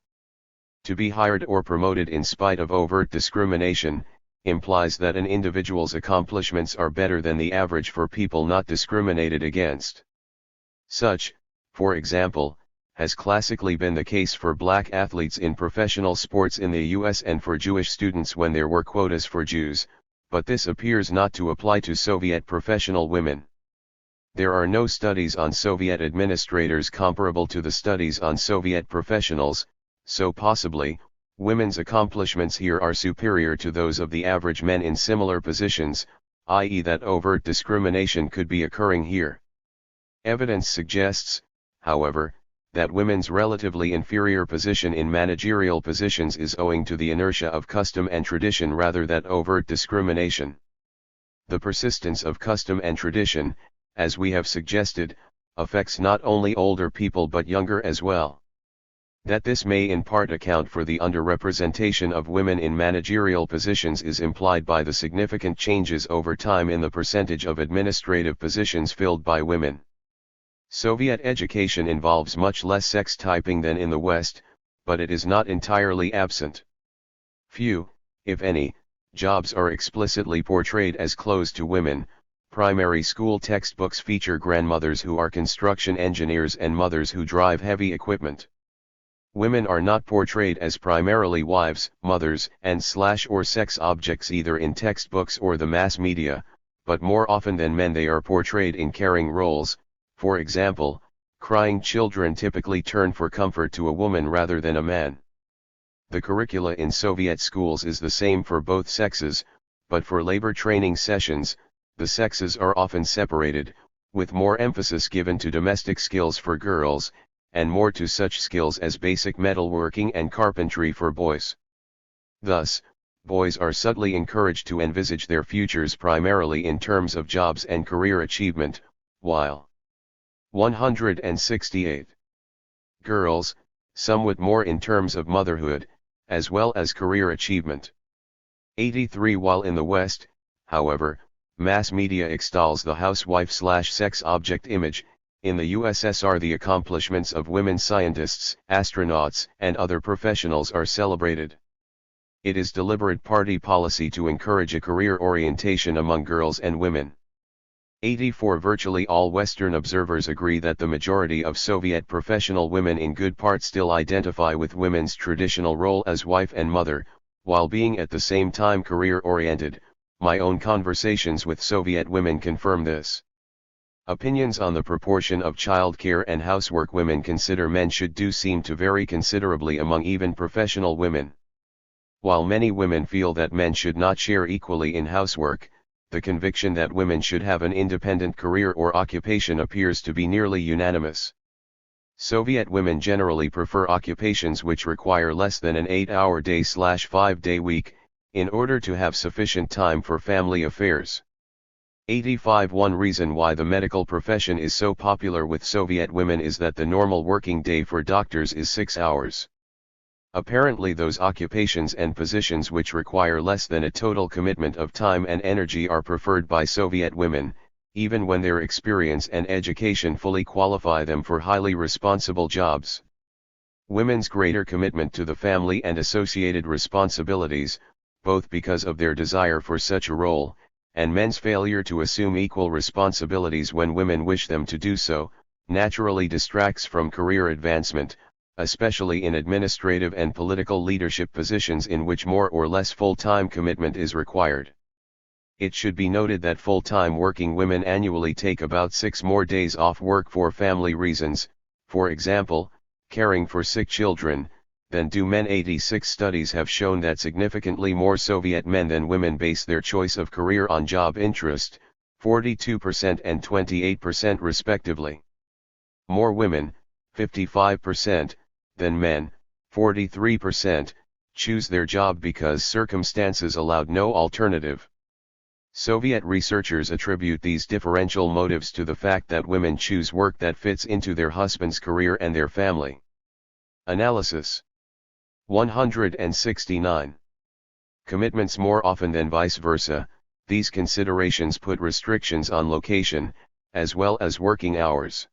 A: To be hired or promoted in spite of overt discrimination, implies that an individual's accomplishments are better than the average for people not discriminated against. Such, for example, has classically been the case for black athletes in professional sports in the US and for Jewish students when there were quotas for Jews, but this appears not to apply to Soviet professional women. There are no studies on Soviet administrators comparable to the studies on Soviet professionals, so possibly, women's accomplishments here are superior to those of the average men in similar positions, i.e. that overt discrimination could be occurring here. Evidence suggests, however, that women's relatively inferior position in managerial positions is owing to the inertia of custom and tradition rather than overt discrimination. The persistence of custom and tradition, as we have suggested, affects not only older people but younger as well. That this may in part account for the underrepresentation of women in managerial positions is implied by the significant changes over time in the percentage of administrative positions filled by women. Soviet education involves much less sex typing than in the West, but it is not entirely absent. Few, if any, jobs are explicitly portrayed as closed to women. Primary school textbooks feature grandmothers who are construction engineers and mothers who drive heavy equipment. Women are not portrayed as primarily wives, mothers, and/or sex objects either in textbooks or the mass media, but more often than men they are portrayed in caring roles. For example, crying children typically turn for comfort to a woman rather than a man. The curricula in Soviet schools is the same for both sexes, but for labor training sessions, the sexes are often separated, with more emphasis given to domestic skills for girls, and more to such skills as basic metalworking and carpentry for boys. Thus, boys are subtly encouraged to envisage their futures primarily in terms of jobs and career achievement, while 168. Girls, somewhat more in terms of motherhood, as well as career achievement. 83. While in the West, however, mass media extols the housewife/sex object image, in the USSR the accomplishments of women scientists, astronauts, and other professionals are celebrated. It is deliberate party policy to encourage a career orientation among girls and women. 84. Virtually all Western observers agree that the majority of Soviet professional women in good part still identify with women's traditional role as wife and mother, while being at the same time career-oriented. My own conversations with Soviet women confirm this. Opinions on the proportion of childcare and housework women consider men should do seem to vary considerably among even professional women. While many women feel that men should not share equally in housework, the conviction that women should have an independent career or occupation appears to be nearly unanimous. Soviet women generally prefer occupations which require less than an 8-hour day/5-day week, in order to have sufficient time for family affairs. 85. One reason why the medical profession is so popular with Soviet women is that the normal working day for doctors is 6 hours. Apparently those occupations and positions which require less than a total commitment of time and energy are preferred by Soviet women, even when their experience and education fully qualify them for highly responsible jobs. Women's greater commitment to the family and associated responsibilities, both because of their desire for such a role, and men's failure to assume equal responsibilities when women wish them to do so, naturally distracts from career advancement, especially in administrative and political leadership positions in which more or less full-time commitment is required. It should be noted that full-time working women annually take about 6 more days off work for family reasons, for example, caring for sick children, than do men. 86 studies have shown that significantly more Soviet men than women base their choice of career on job interest, 42% and 28% respectively. More women, 55%, than men, 43%, choose their job because circumstances allowed no alternative. Soviet researchers attribute these differential motives to the fact that women choose work that fits into their husband's career and their family. Analysis 169. Commitments more often than vice versa. These considerations put restrictions on location, as well as working hours.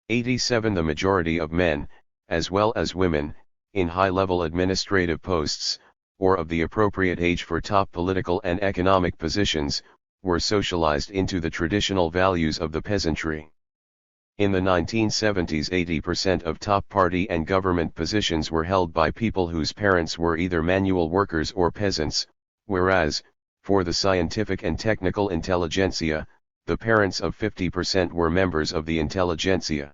A: 87. The majority of men, as well as women, in high-level administrative posts, or of the appropriate age for top political and economic positions, were socialized into the traditional values of the peasantry. In the 1970s, 80% of top party and government positions were held by people whose parents were either manual workers or peasants, whereas, for the scientific and technical intelligentsia, the parents of 50% were members of the intelligentsia.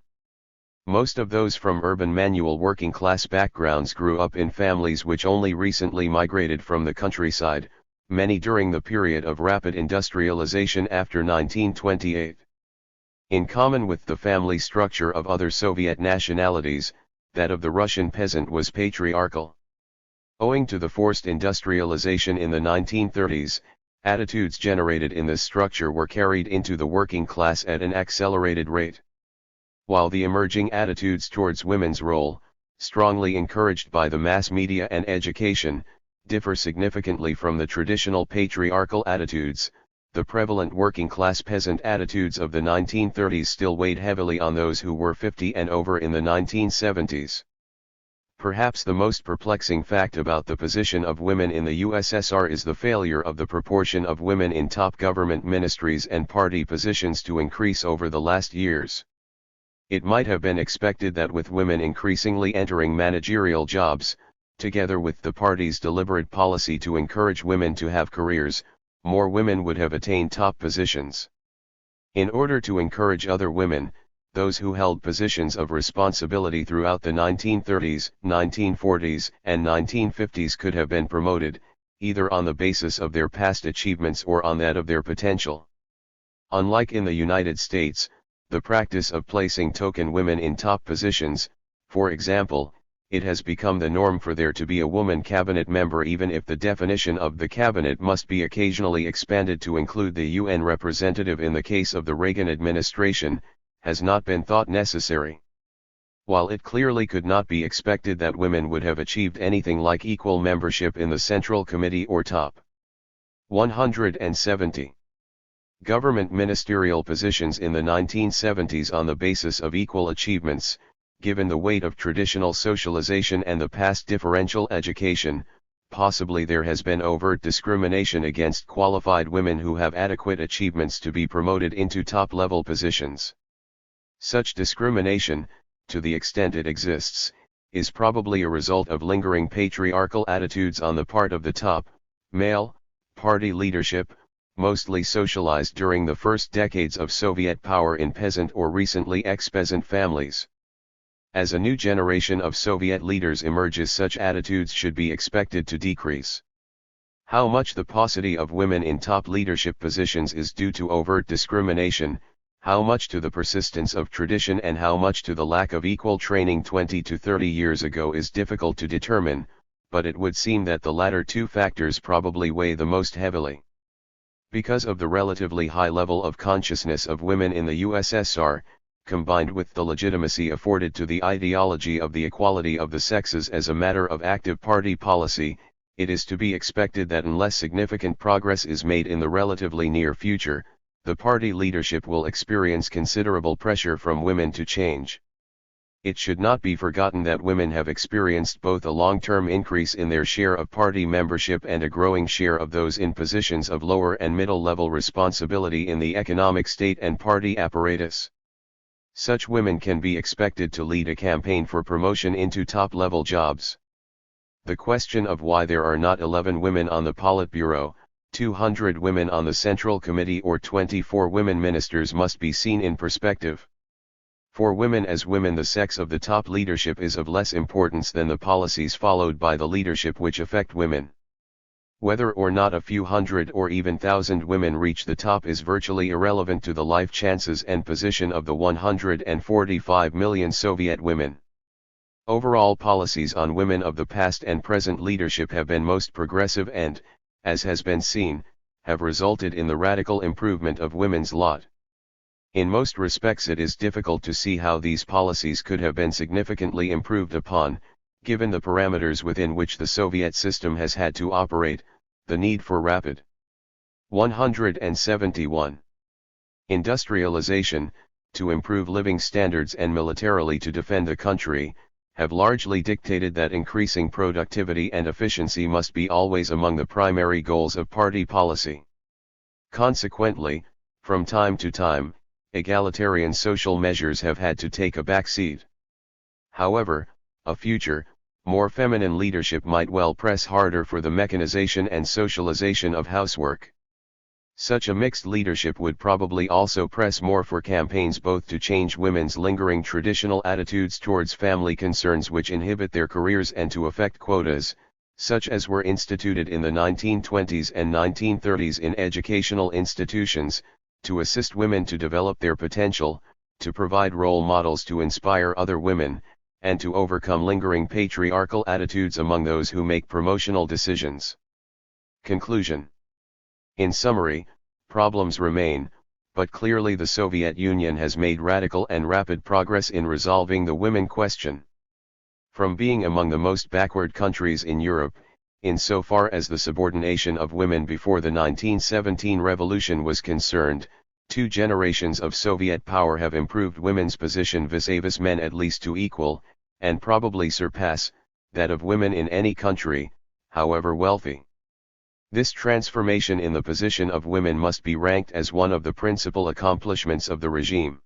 A: Most of those from urban manual working class backgrounds grew up in families which only recently migrated from the countryside, many during the period of rapid industrialization after 1928. In common with the family structure of other Soviet nationalities, that of the Russian peasant was patriarchal. Owing to the forced industrialization in the 1930s, attitudes generated in this structure were carried into the working class at an accelerated rate. While the emerging attitudes towards women's role, strongly encouraged by the mass media and education, differ significantly from the traditional patriarchal attitudes, the prevalent working-class peasant attitudes of the 1930s still weighed heavily on those who were 50 and over in the 1970s. Perhaps the most perplexing fact about the position of women in the USSR is the failure of the proportion of women in top government ministries and party positions to increase over the last years. It might have been expected that with women increasingly entering managerial jobs, together with the party's deliberate policy to encourage women to have careers, more women would have attained top positions. In order to encourage other women, those who held positions of responsibility throughout the 1930s, 1940s, and 1950s could have been promoted, either on the basis of their past achievements or on that of their potential. Unlike in the United States, the practice of placing token women in top positions, for example, it has become the norm for there to be a woman cabinet member even if the definition of the cabinet must be occasionally expanded to include the UN representative in the case of the Reagan administration, has not been thought necessary. While it clearly could not be expected that women would have achieved anything like equal membership in the Central Committee or top 170 government ministerial positions in the 1970s on the basis of equal achievements, given the weight of traditional socialization and the past differential education, possibly there has been overt discrimination against qualified women who have adequate achievements to be promoted into top-level positions. Such discrimination, to the extent it exists, is probably a result of lingering patriarchal attitudes on the part of the top, male, party leadership, mostly socialized during the first decades of Soviet power in peasant or recently ex-peasant families. As a new generation of Soviet leaders emerges, such attitudes should be expected to decrease. How much the paucity of women in top leadership positions is due to overt discrimination, how much to the persistence of tradition and how much to the lack of equal training 20 to 30 years ago is difficult to determine, but it would seem that the latter two factors probably weigh the most heavily. Because of the relatively high level of consciousness of women in the USSR, combined with the legitimacy afforded to the ideology of the equality of the sexes as a matter of active party policy, it is to be expected that unless significant progress is made in the relatively near future, the party leadership will experience considerable pressure from women to change. It should not be forgotten that women have experienced both a long-term increase in their share of party membership and a growing share of those in positions of lower and middle-level responsibility in the economic state and party apparatus. Such women can be expected to lead a campaign for promotion into top-level jobs. The question of why there are not 11 women on the Politburo, 200 women on the Central Committee or 24 women ministers must be seen in perspective. For women, as women, the sex of the top leadership is of less importance than the policies followed by the leadership which affect women. Whether or not a few hundred or even thousand women reach the top is virtually irrelevant to the life chances and position of the 145 million Soviet women. Overall policies on women of the past and present leadership have been most progressive and, as has been seen, have resulted in the radical improvement of women's lot. In most respects it is difficult to see how these policies could have been significantly improved upon, given the parameters within which the Soviet system has had to operate, the need for rapid 171 industrialization, to improve living standards and militarily to defend the country, have largely dictated that increasing productivity and efficiency must be always among the primary goals of party policy. Consequently, from time to time, egalitarian social measures have had to take a backseat. However, a future, more feminine leadership might well press harder for the mechanization and socialization of housework. Such a mixed leadership would probably also press more for campaigns both to change women's lingering traditional attitudes towards family concerns which inhibit their careers and to effect quotas, such as were instituted in the 1920s and 1930s in educational institutions, to assist women to develop their potential, to provide role models to inspire other women, and to overcome lingering patriarchal attitudes among those who make promotional decisions. Conclusion. In summary, problems remain, but clearly the Soviet Union has made radical and rapid progress in resolving the women question. From being among the most backward countries in Europe, insofar as the subordination of women before the 1917 revolution was concerned, 2 generations of Soviet power have improved women's position vis-a-vis men at least to equal, and probably surpass, that of women in any country, however wealthy. This transformation in the position of women must be ranked as one of the principal accomplishments of the regime.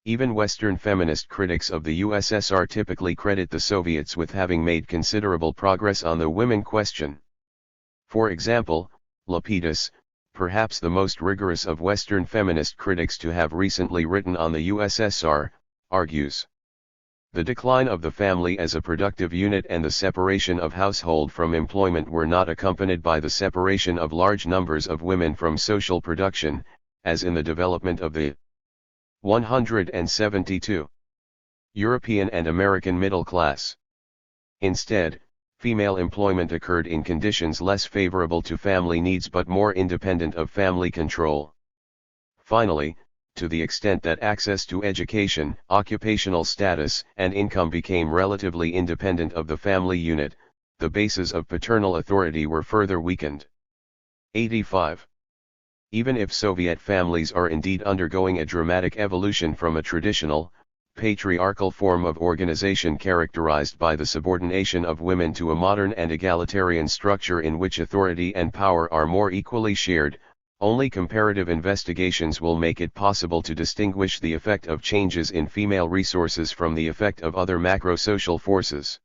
A: Even Western feminist critics of the USSR typically credit the Soviets with having made considerable progress on the women question. For example, Lapidus, perhaps the most rigorous of Western feminist critics to have recently written on the USSR, argues, "The decline of the family as a productive unit and the separation of household from employment were not accompanied by the separation of large numbers of women from social production, as in the development of the 172 European and American middle class. Instead, female employment occurred in conditions less favorable to family needs but more independent of family control. Finally, to the extent that access to education, occupational status, and income became relatively independent of the family unit, the bases of paternal authority were further weakened." 85. Even if Soviet families are indeed undergoing a dramatic evolution from a traditional, patriarchal form of organization characterized by the subordination of women to a modern and egalitarian structure in which authority and power are more equally shared, only comparative investigations will make it possible to distinguish the effect of changes in female resources from the effect of other macro-social forces.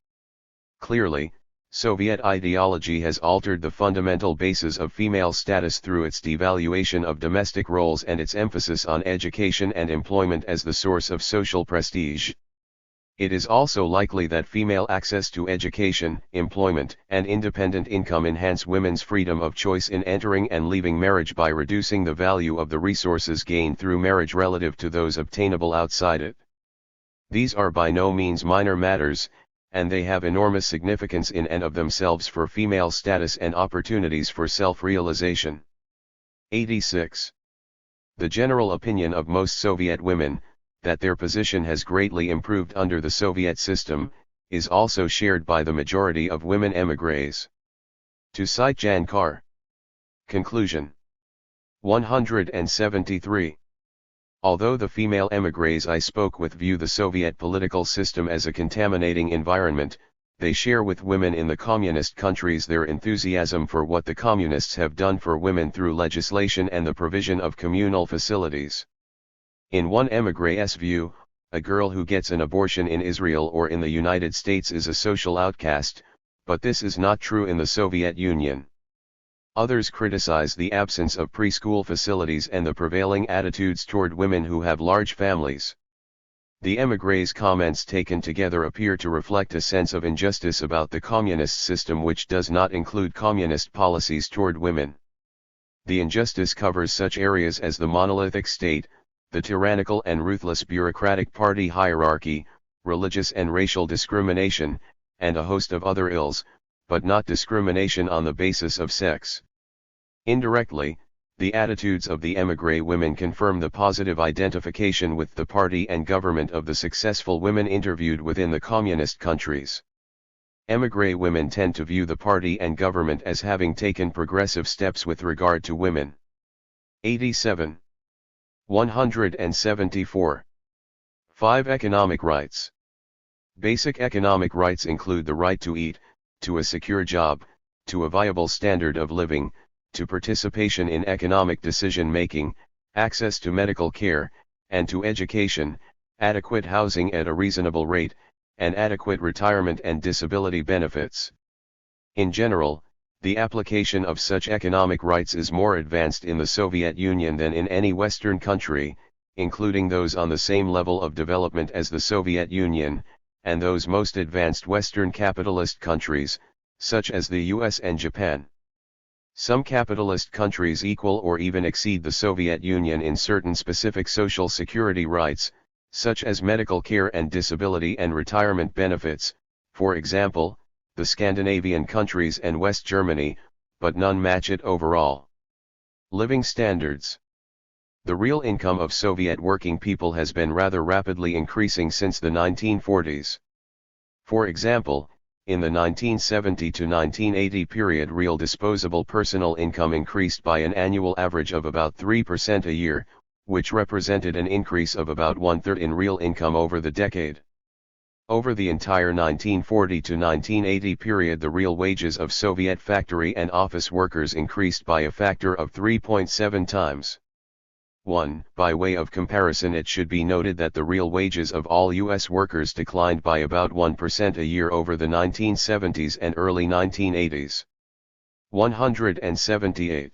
A: Clearly, Soviet ideology has altered the fundamental basis of female status through its devaluation of domestic roles and its emphasis on education and employment as the source of social prestige. It is also likely that female access to education, employment, and independent income enhance women's freedom of choice in entering and leaving marriage by reducing the value of the resources gained through marriage relative to those obtainable outside it. These are by no means minor matters, and they have enormous significance in and of themselves for female status and opportunities for self-realization. 86. The general opinion of most Soviet women, that their position has greatly improved under the Soviet system, is also shared by the majority of women émigrés. To cite Jan Carr. Conclusion. 173. Although the female émigrés I spoke with view the Soviet political system as a contaminating environment, they share with women in the communist countries their enthusiasm for what the communists have done for women through legislation and the provision of communal facilities. In one émigré's view, a girl who gets an abortion in Israel or in the United States is a social outcast, but this is not true in the Soviet Union. Others criticize the absence of preschool facilities and the prevailing attitudes toward women who have large families. The émigré's comments taken together appear to reflect a sense of injustice about the communist system, which does not include communist policies toward women. The injustice covers such areas as the monolithic state, the tyrannical and ruthless bureaucratic party hierarchy, religious and racial discrimination, and a host of other ills, but not discrimination on the basis of sex. Indirectly, the attitudes of the émigré women confirm the positive identification with the party and government of the successful women interviewed within the communist countries. Émigré women tend to view the party and government as having taken progressive steps with regard to women. 87. 174. 5. Economic rights. Basic economic rights include the right to eat, to a secure job, to a viable standard of living, to participation in economic decision-making, access to medical care, and to education, adequate housing at a reasonable rate, and adequate retirement and disability benefits. In general, the application of such economic rights is more advanced in the Soviet Union than in any Western country, including those on the same level of development as the Soviet Union, and those most advanced Western capitalist countries, such as the US and Japan. Some capitalist countries equal or even exceed the Soviet Union in certain specific social security rights, such as medical care and disability and retirement benefits, for example, the Scandinavian countries and West Germany, but none match it overall. Living standards. The real income of Soviet working people has been rather rapidly increasing since the 1940s. For example, in the 1970 to 1980 period, real disposable personal income increased by an annual average of about 3% a year, which represented an increase of about one-third in real income over the decade. Over the entire 1940 to 1980 period, the real wages of Soviet factory and office workers increased by a factor of 3.7 times. 1. By way of comparison, it should be noted that the real wages of all U.S. workers declined by about 1% a year over the 1970s and early 1980s. 178.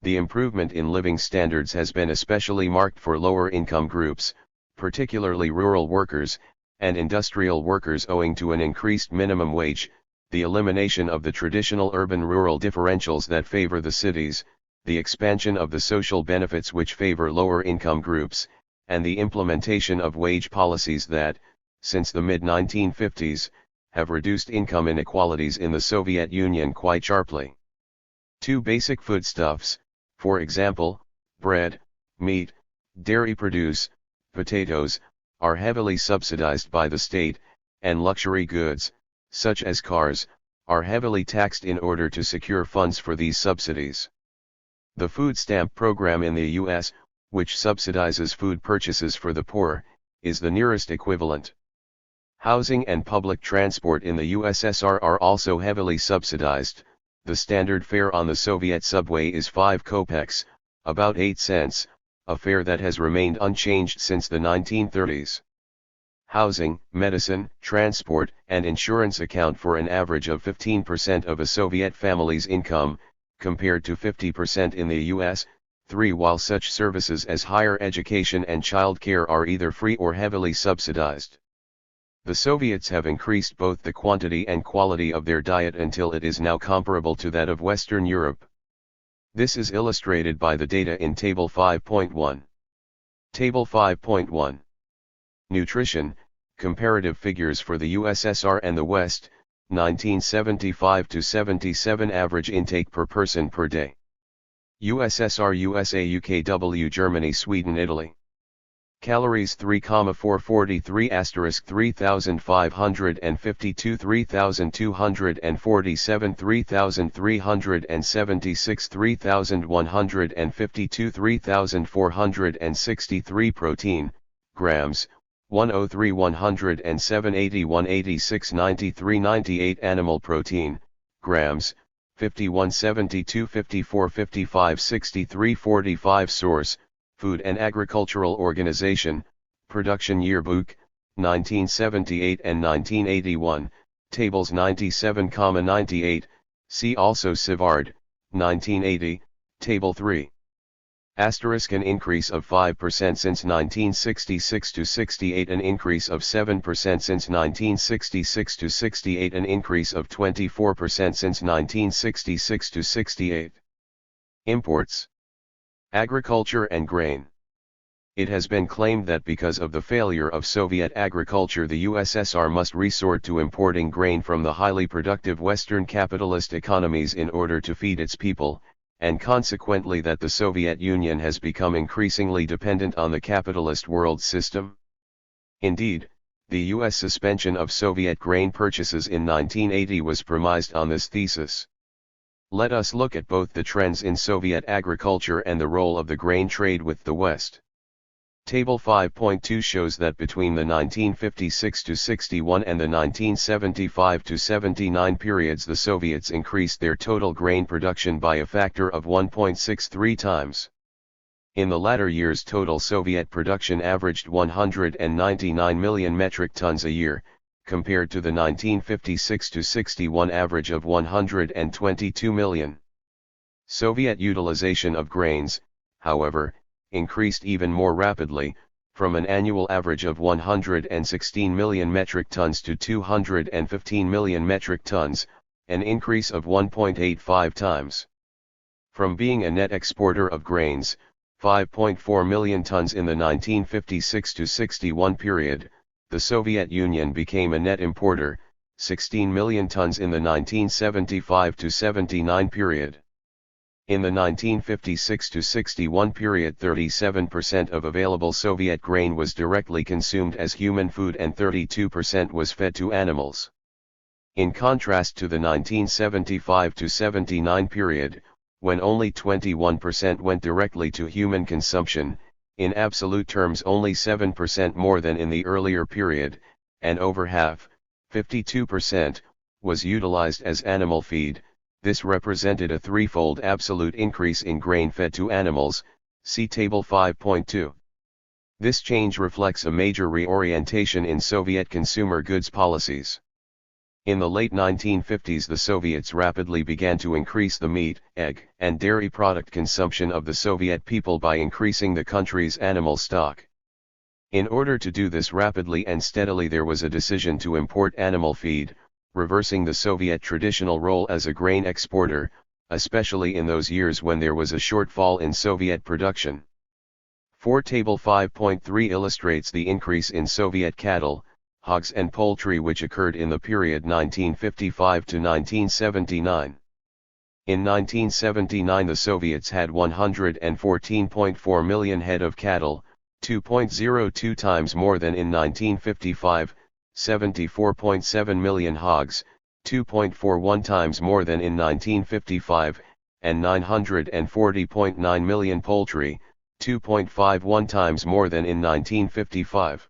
A: The improvement in living standards has been especially marked for lower income groups, particularly rural workers, and industrial workers, owing to an increased minimum wage, the elimination of the traditional urban-rural differentials that favor the cities, the expansion of the social benefits which favor lower income groups, and the implementation of wage policies that, since the mid-1950s, have reduced income inequalities in the Soviet Union quite sharply. 2. Basic foodstuffs, for example, bread, meat, dairy produce, potatoes, are heavily subsidized by the state, and luxury goods, such as cars, are heavily taxed in order to secure funds for these subsidies. The food stamp program in the U.S., which subsidizes food purchases for the poor, is the nearest equivalent. Housing and public transport in the USSR are also heavily subsidized. The standard fare on the Soviet subway is 5 kopecks, about 8 cents, a fare that has remained unchanged since the 1930s. Housing, medicine, transport, and insurance account for an average of 15% of a Soviet family's income, compared to 50% in the US. 3. While such services as higher education and child care are either free or heavily subsidized, the Soviets have increased both the quantity and quality of their diet until it is now comparable to that of Western Europe. This is illustrated by the data in Table 5.1. Table 5.1. Nutrition, comparative figures for the USSR and the West, 1975 to 77 average intake per person per day. USSR, USA, UKW, Germany, Sweden, Italy. Calories 3,443 * 3,552, 3,247, 3,376, 3,152, 3,463 protein, grams, 103, 107, 80, 186, 93, 98 animal protein, grams, 51, 72, 54, 55, 63, 45 Source, Food and Agricultural Organization, Production Yearbook, 1978 and 1981, Tables 97,98, see also Savard, 1980, Table 3. An increase of 5% since 1966 to 68, an increase of 7% since 1966 to 68, an increase of 24% since 1966 to 68. Imports. Agriculture and grain. It has been claimed that because of the failure of Soviet agriculture, the USSR must resort to importing grain from the highly productive Western capitalist economies in order to feed its people, and consequently that the Soviet Union has become increasingly dependent on the capitalist world system. Indeed, the U.S. suspension of Soviet grain purchases in 1980 was premised on this thesis. Let us look at both the trends in Soviet agriculture and the role of the grain trade with the West. Table 5.2 shows that between the 1956 to 61 and the 1975 to 79 periods, the Soviets increased their total grain production by a factor of 1.63 times. In the latter years, total Soviet production averaged 199 million metric tons a year, compared to the 1956 to 61 average of 122 million. Soviet utilization of grains, however, increased even more rapidly, from an annual average of 116 million metric tons to 215 million metric tons, an increase of 1.85 times. From being a net exporter of grains, 5.4 million tons in the 1956 to 61 period, the Soviet Union became a net importer, 16 million tons in the 1975 to 79 period. In the 1956 to 61 period, 37% of available Soviet grain was directly consumed as human food and 32% was fed to animals. In contrast to the 1975 to 79 period, when only 21% went directly to human consumption, in absolute terms only 7% more than in the earlier period, and over half, 52%, was utilized as animal feed. This represented a threefold absolute increase in grain fed to animals, see Table 5.2. This change reflects a major reorientation in Soviet consumer goods policies. In the late 1950s, the Soviets rapidly began to increase the meat, egg, and dairy product consumption of the Soviet people by increasing the country's animal stock. In order to do this rapidly and steadily, there was a decision to import animal feed, reversing the Soviet traditional role as a grain exporter, especially in those years when there was a shortfall in Soviet production. Table 5.3 illustrates the increase in Soviet cattle, hogs and poultry which occurred in the period 1955 to 1979. In 1979 the Soviets had 114.4 million head of cattle, 2.02 times more than in 1955, 74.7 million hogs, 2.41 times more than in 1955, and 940.9 million poultry, 2.51 times more than in 1955.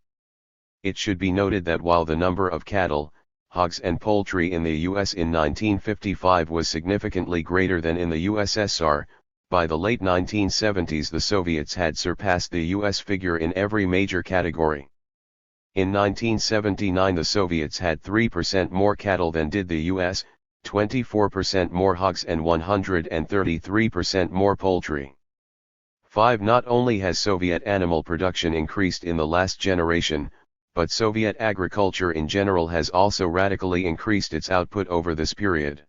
A: It should be noted that while the number of cattle, hogs and poultry in the U.S. in 1955 was significantly greater than in the USSR, by the late 1970s the Soviets had surpassed the U.S. figure in every major category. In 1979 the Soviets had 3% more cattle than did the US, 24% more hogs and 133% more poultry. 5. Not only has Soviet animal production increased in the last generation, but Soviet agriculture in general has also radically increased its output over this period.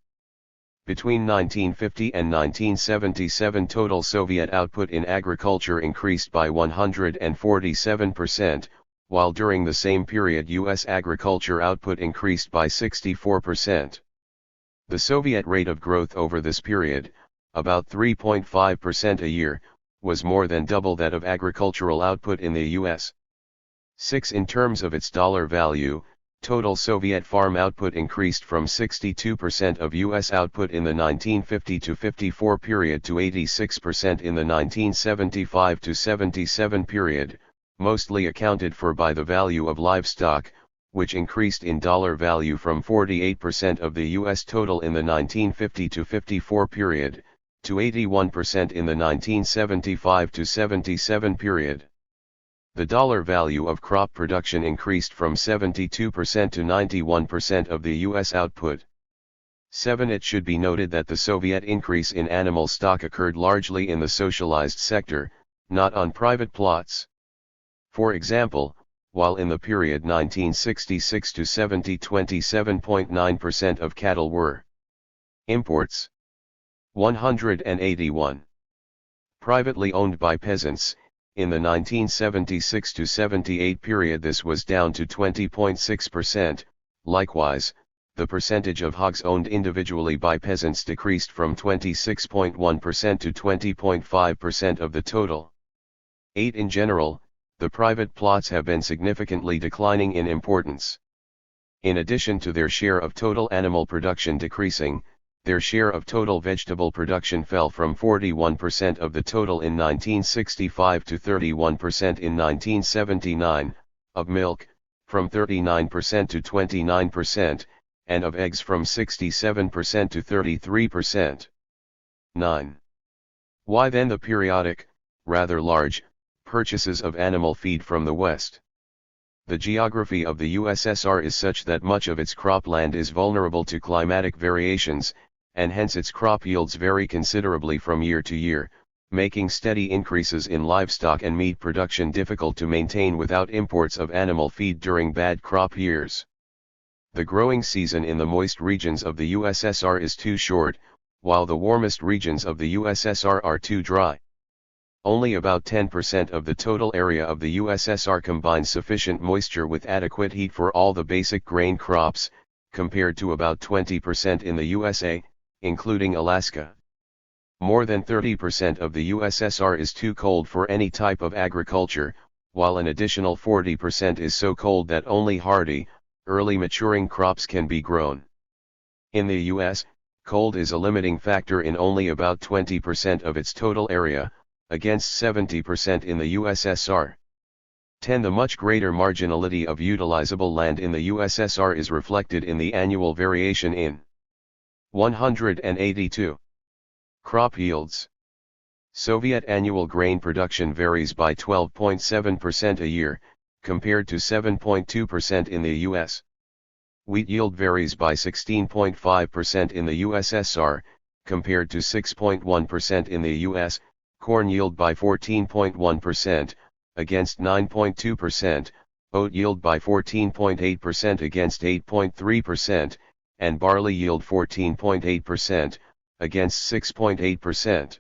A: Between 1950 and 1977 total Soviet output in agriculture increased by 147%, while during the same period U.S. agriculture output increased by 64%. The Soviet rate of growth over this period, about 3.5% a year, was more than double that of agricultural output in the U.S. 6. In terms of its dollar value, total Soviet farm output increased from 62% of U.S. output in the 1950 to 54 period to 86% in the 1975 to 77 period, mostly accounted for by the value of livestock, which increased in dollar value from 48% of the U.S. total in the 1950 to 54 period, to 81% in the 1975 to 77 period. The dollar value of crop production increased from 72% to 91% of the U.S. output. 7. It should be noted that the Soviet increase in animal stock occurred largely in the socialized sector, not on private plots. For example, while in the period 1966 to 70 27.9% of cattle were imports. 181. Privately owned by peasants. In the 1976 to 78 period this was down to 20.6%, likewise, the percentage of hogs owned individually by peasants decreased from 26.1% to 20.5% of the total. 8. In general, the private plots have been significantly declining in importance. In addition to their share of total animal production decreasing, their share of total vegetable production fell from 41% of the total in 1965 to 31% in 1979, of milk, from 39% to 29%, and of eggs from 67% to 33%. 9. Why then the periodic, rather large, purchases of animal feed from the West? The geography of the USSR is such that much of its cropland is vulnerable to climatic variations, and hence its crop yields vary considerably from year to year, making steady increases in livestock and meat production difficult to maintain without imports of animal feed during bad crop years. The growing season in the moist regions of the USSR is too short, while the warmest regions of the USSR are too dry. Only about 10% of the total area of the USSR combines sufficient moisture with adequate heat for all the basic grain crops, compared to about 20% in the USA, including Alaska. More than 30% of the USSR is too cold for any type of agriculture, while an additional 40% is so cold that only hardy, early maturing crops can be grown. In the US, cold is a limiting factor in only about 20% of its total area, against 70% in the USSR. 10. The much greater marginality of utilizable land in the USSR is reflected in the annual variation in 182. Crop yields. Soviet annual grain production varies by 12.7% a year, compared to 7.2% in the US. Wheat yield varies by 16.5% in the USSR, compared to 6.1% in the US, corn yield by 14.1%, against 9.2%, oat yield by 14.8% against 8.3%, and barley yield 14.8%, against 6.8%.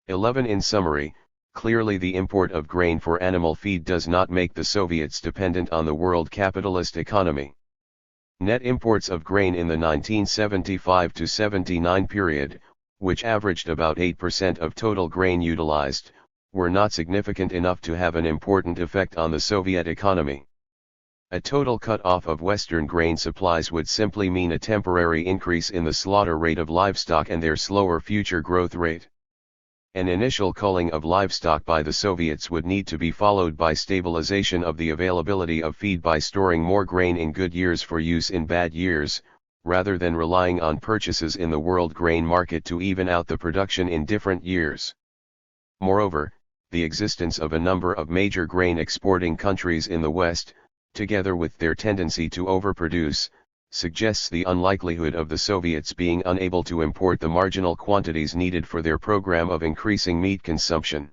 A: 11. In summary, clearly the import of grain for animal feed does not make the Soviets dependent on the world capitalist economy. Net imports of grain in the 1975 to 79 period, which averaged about 8% of total grain utilized, were not significant enough to have an important effect on the Soviet economy. A total cut-off of Western grain supplies would simply mean a temporary increase in the slaughter rate of livestock and their slower future growth rate. An initial culling of livestock by the Soviets would need to be followed by stabilization of the availability of feed by storing more grain in good years for use in bad years, rather than relying on purchases in the world grain market to even out the production in different years. Moreover, the existence of a number of major grain exporting countries in the West, together with their tendency to overproduce, suggests the unlikelihood of the Soviets being unable to import the marginal quantities needed for their program of increasing meat consumption.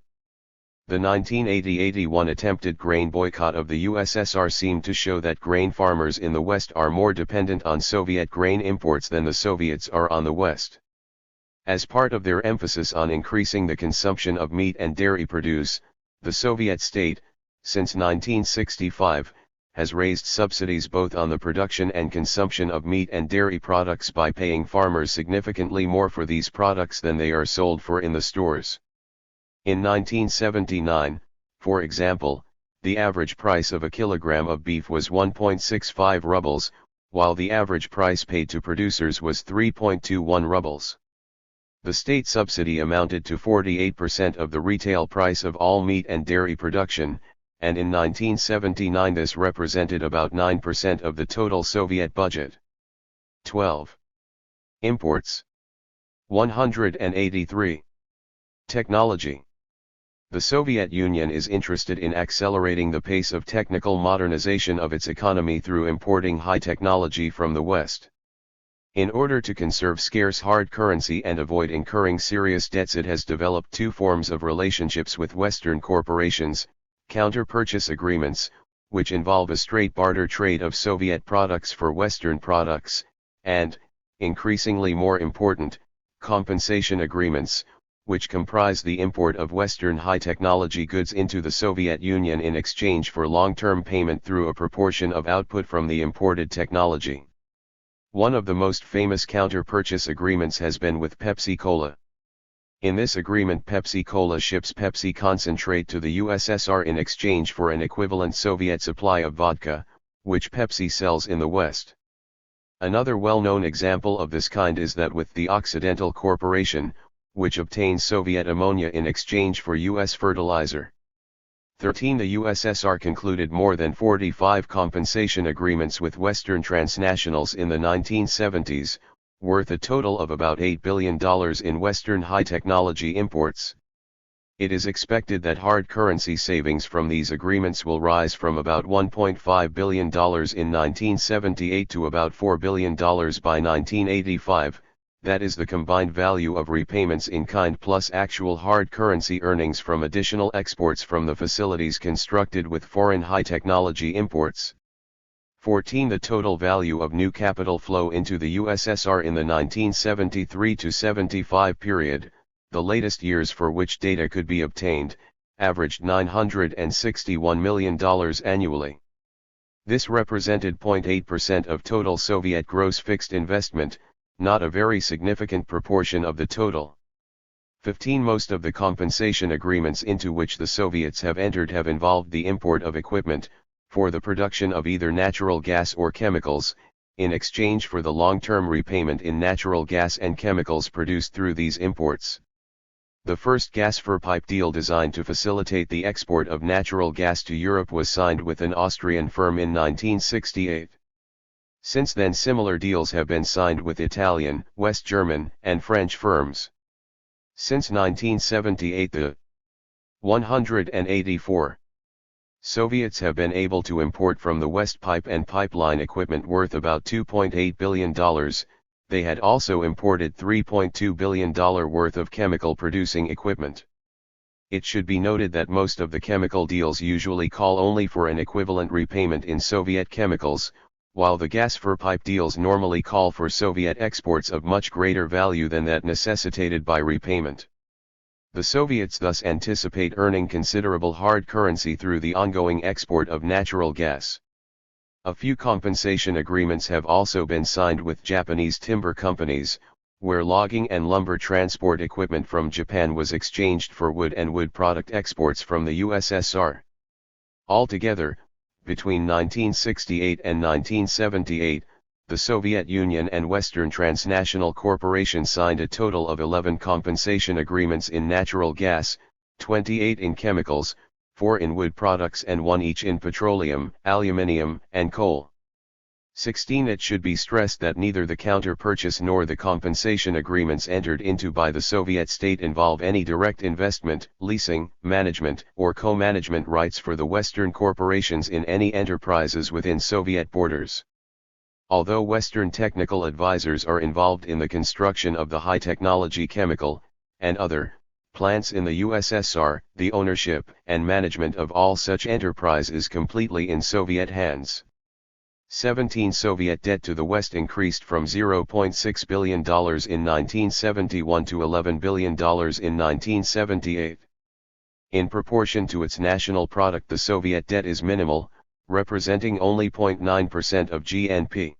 A: The 1980-81 attempted grain boycott of the USSR seemed to show that grain farmers in the West are more dependent on Soviet grain imports than the Soviets are on the West. As part of their emphasis on increasing the consumption of meat and dairy produce, the Soviet state, since 1965, has raised subsidies both on the production and consumption of meat and dairy products by paying farmers significantly more for these products than they are sold for in the stores. In 1979, for example, the average price of a kilogram of beef was 1.65 rubles, while the average price paid to producers was 3.21 rubles. The state subsidy amounted to 48% of the retail price of all meat and dairy production, and in 1979 this represented about 9% of the total Soviet budget. 12. Imports. 183. Technology. The Soviet Union is interested in accelerating the pace of technical modernization of its economy through importing high technology from the West. In order to conserve scarce hard currency and avoid incurring serious debts, it has developed two forms of relationships with Western corporations: counter-purchase agreements, which involve a straight barter trade of Soviet products for Western products, and, increasingly more important, compensation agreements, which comprise the import of Western high-technology goods into the Soviet Union in exchange for long-term payment through a proportion of output from the imported technology. One of the most famous counter-purchase agreements has been with Pepsi-Cola. In this agreement, Pepsi-Cola ships Pepsi concentrate to the USSR in exchange for an equivalent Soviet supply of vodka, which Pepsi sells in the West. Another well-known example of this kind is that with the Occidental Corporation, which obtains Soviet ammonia in exchange for U.S. fertilizer. 13. The USSR concluded more than 45 compensation agreements with Western transnationals in the 1970s, worth a total of about $8 billion in Western high-technology imports. It is expected that hard currency savings from these agreements will rise from about $1.5 billion in 1978 to about $4 billion by 1985, that is the combined value of repayments in kind plus actual hard currency earnings from additional exports from the facilities constructed with foreign high-technology imports. 14. The total value of new capital flow into the USSR in the 1973 to 75 period, the latest years for which data could be obtained, averaged $961 million annually. This represented 0.8% of total Soviet gross fixed investment, not a very significant proportion of the total. 15. Most of the compensation agreements into which the Soviets have entered have involved the import of equipment, for the production of either natural gas or chemicals, in exchange for the long-term repayment in natural gas and chemicals produced through these imports. The first gas for pipe deal designed to facilitate the export of natural gas to Europe was signed with an Austrian firm in 1968. Since then similar deals have been signed with Italian, West German, and French firms. Since 1978 the 184 Soviets have been able to import from the West pipe and pipeline equipment worth about $2.8 billion, they had also imported $3.2 billion worth of chemical producing equipment. It should be noted that most of the chemical deals usually call only for an equivalent repayment in Soviet chemicals, while the gas for pipe deals normally call for Soviet exports of much greater value than that necessitated by repayment. The Soviets thus anticipate earning considerable hard currency through the ongoing export of natural gas. A few compensation agreements have also been signed with Japanese timber companies, where logging and lumber transport equipment from Japan was exchanged for wood and wood product exports from the USSR. Altogether, between 1968 and 1978, the Soviet Union and Western transnational corporations signed a total of 11 compensation agreements in natural gas, 28 in chemicals, 4 in wood products and 1 each in petroleum, aluminium, and coal. 16. It should be stressed that neither the counter-purchase nor the compensation agreements entered into by the Soviet state involve any direct investment, leasing, management, or co-management rights for the Western corporations in any enterprises within Soviet borders. Although Western technical advisors are involved in the construction of the high-technology chemical, and other, plants in the USSR, the ownership and management of all such enterprise is completely in Soviet hands. 17. Soviet debt to the West increased from $0.6 billion in 1971 to $11 billion in 1978. In proportion to its national product, the Soviet debt is minimal, representing only 0.9% of GNP.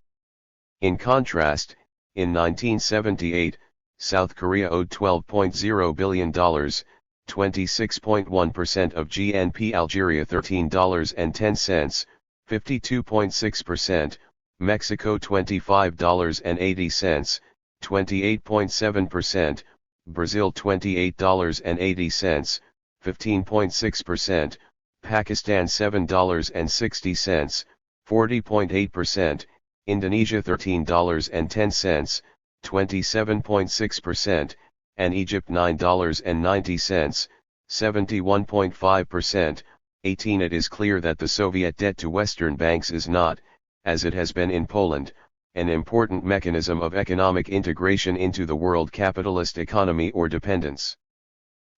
A: In contrast, in 1978, South Korea owed $12.0 billion, 26.1% of GNP, Algeria $13.10, 52.6%, Mexico $25.80, 28.7%, Brazil $28.80, 15.6%, Pakistan $7.60, 40.8%, Indonesia $13.10, 27.6%, and Egypt $9.90, 71.5%. 18. It is clear that the Soviet debt to Western banks is not, as it has been in Poland, an important mechanism of economic integration into the world capitalist economy or dependence.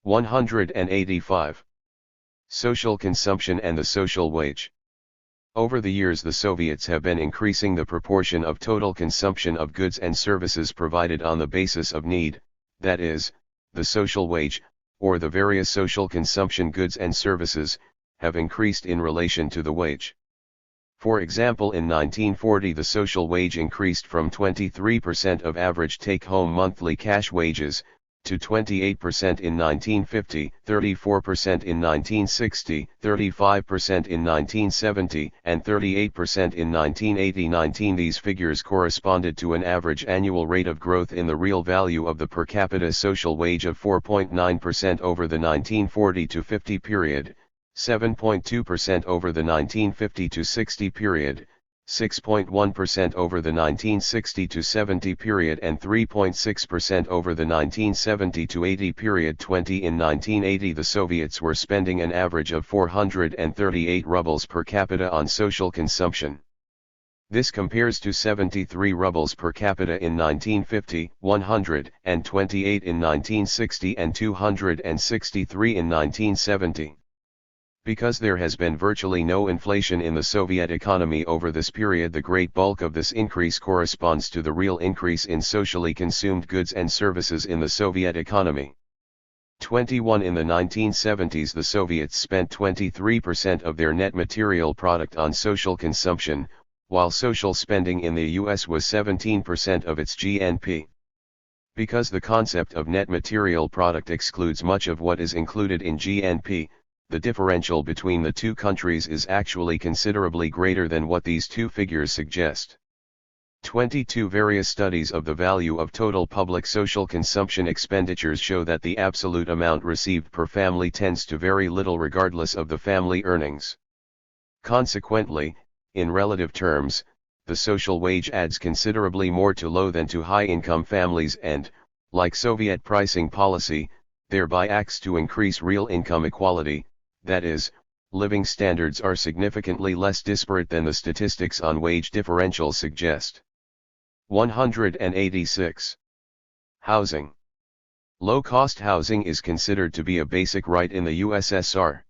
A: 185. Social consumption and the social wage. Over the years the Soviets have been increasing the proportion of total consumption of goods and services provided on the basis of need, that is, the social wage, or the various social consumption goods and services, have increased in relation to the wage. For example, in 1940 the social wage increased from 23% of average take-home monthly cash wages, to 28% in 1950, 34% in 1960, 35% in 1970, and 38% in 1980-19. These figures corresponded to an average annual rate of growth in the real value of the per capita social wage of 4.9% over the 1940-50 period, 7.2% over the 1950-60 period, 6.1% over the 1960-70 period and 3.6% over the 1970-80 period. 20 In 1980 the Soviets were spending an average of 438 rubles per capita on social consumption. This compares to 73 rubles per capita in 1950, 128 in 1960 and 263 in 1970. Because there has been virtually no inflation in the Soviet economy over this period, the great bulk of this increase corresponds to the real increase in socially consumed goods and services in the Soviet economy. 21 In the 1970s the Soviets spent 23% of their net material product on social consumption, while social spending in the US was 17% of its GNP. Because the concept of net material product excludes much of what is included in GNP, the differential between the two countries is actually considerably greater than what these two figures suggest. 22 Various studies of the value of total public social consumption expenditures show that the absolute amount received per family tends to vary little regardless of the family earnings. Consequently, in relative terms, the social wage adds considerably more to low than to high-income families and, like Soviet pricing policy, thereby acts to increase real income equality. That is, living standards are significantly less disparate than the statistics on wage differentials suggest. 186. Housing. Low-cost housing is considered to be a basic right in the USSR.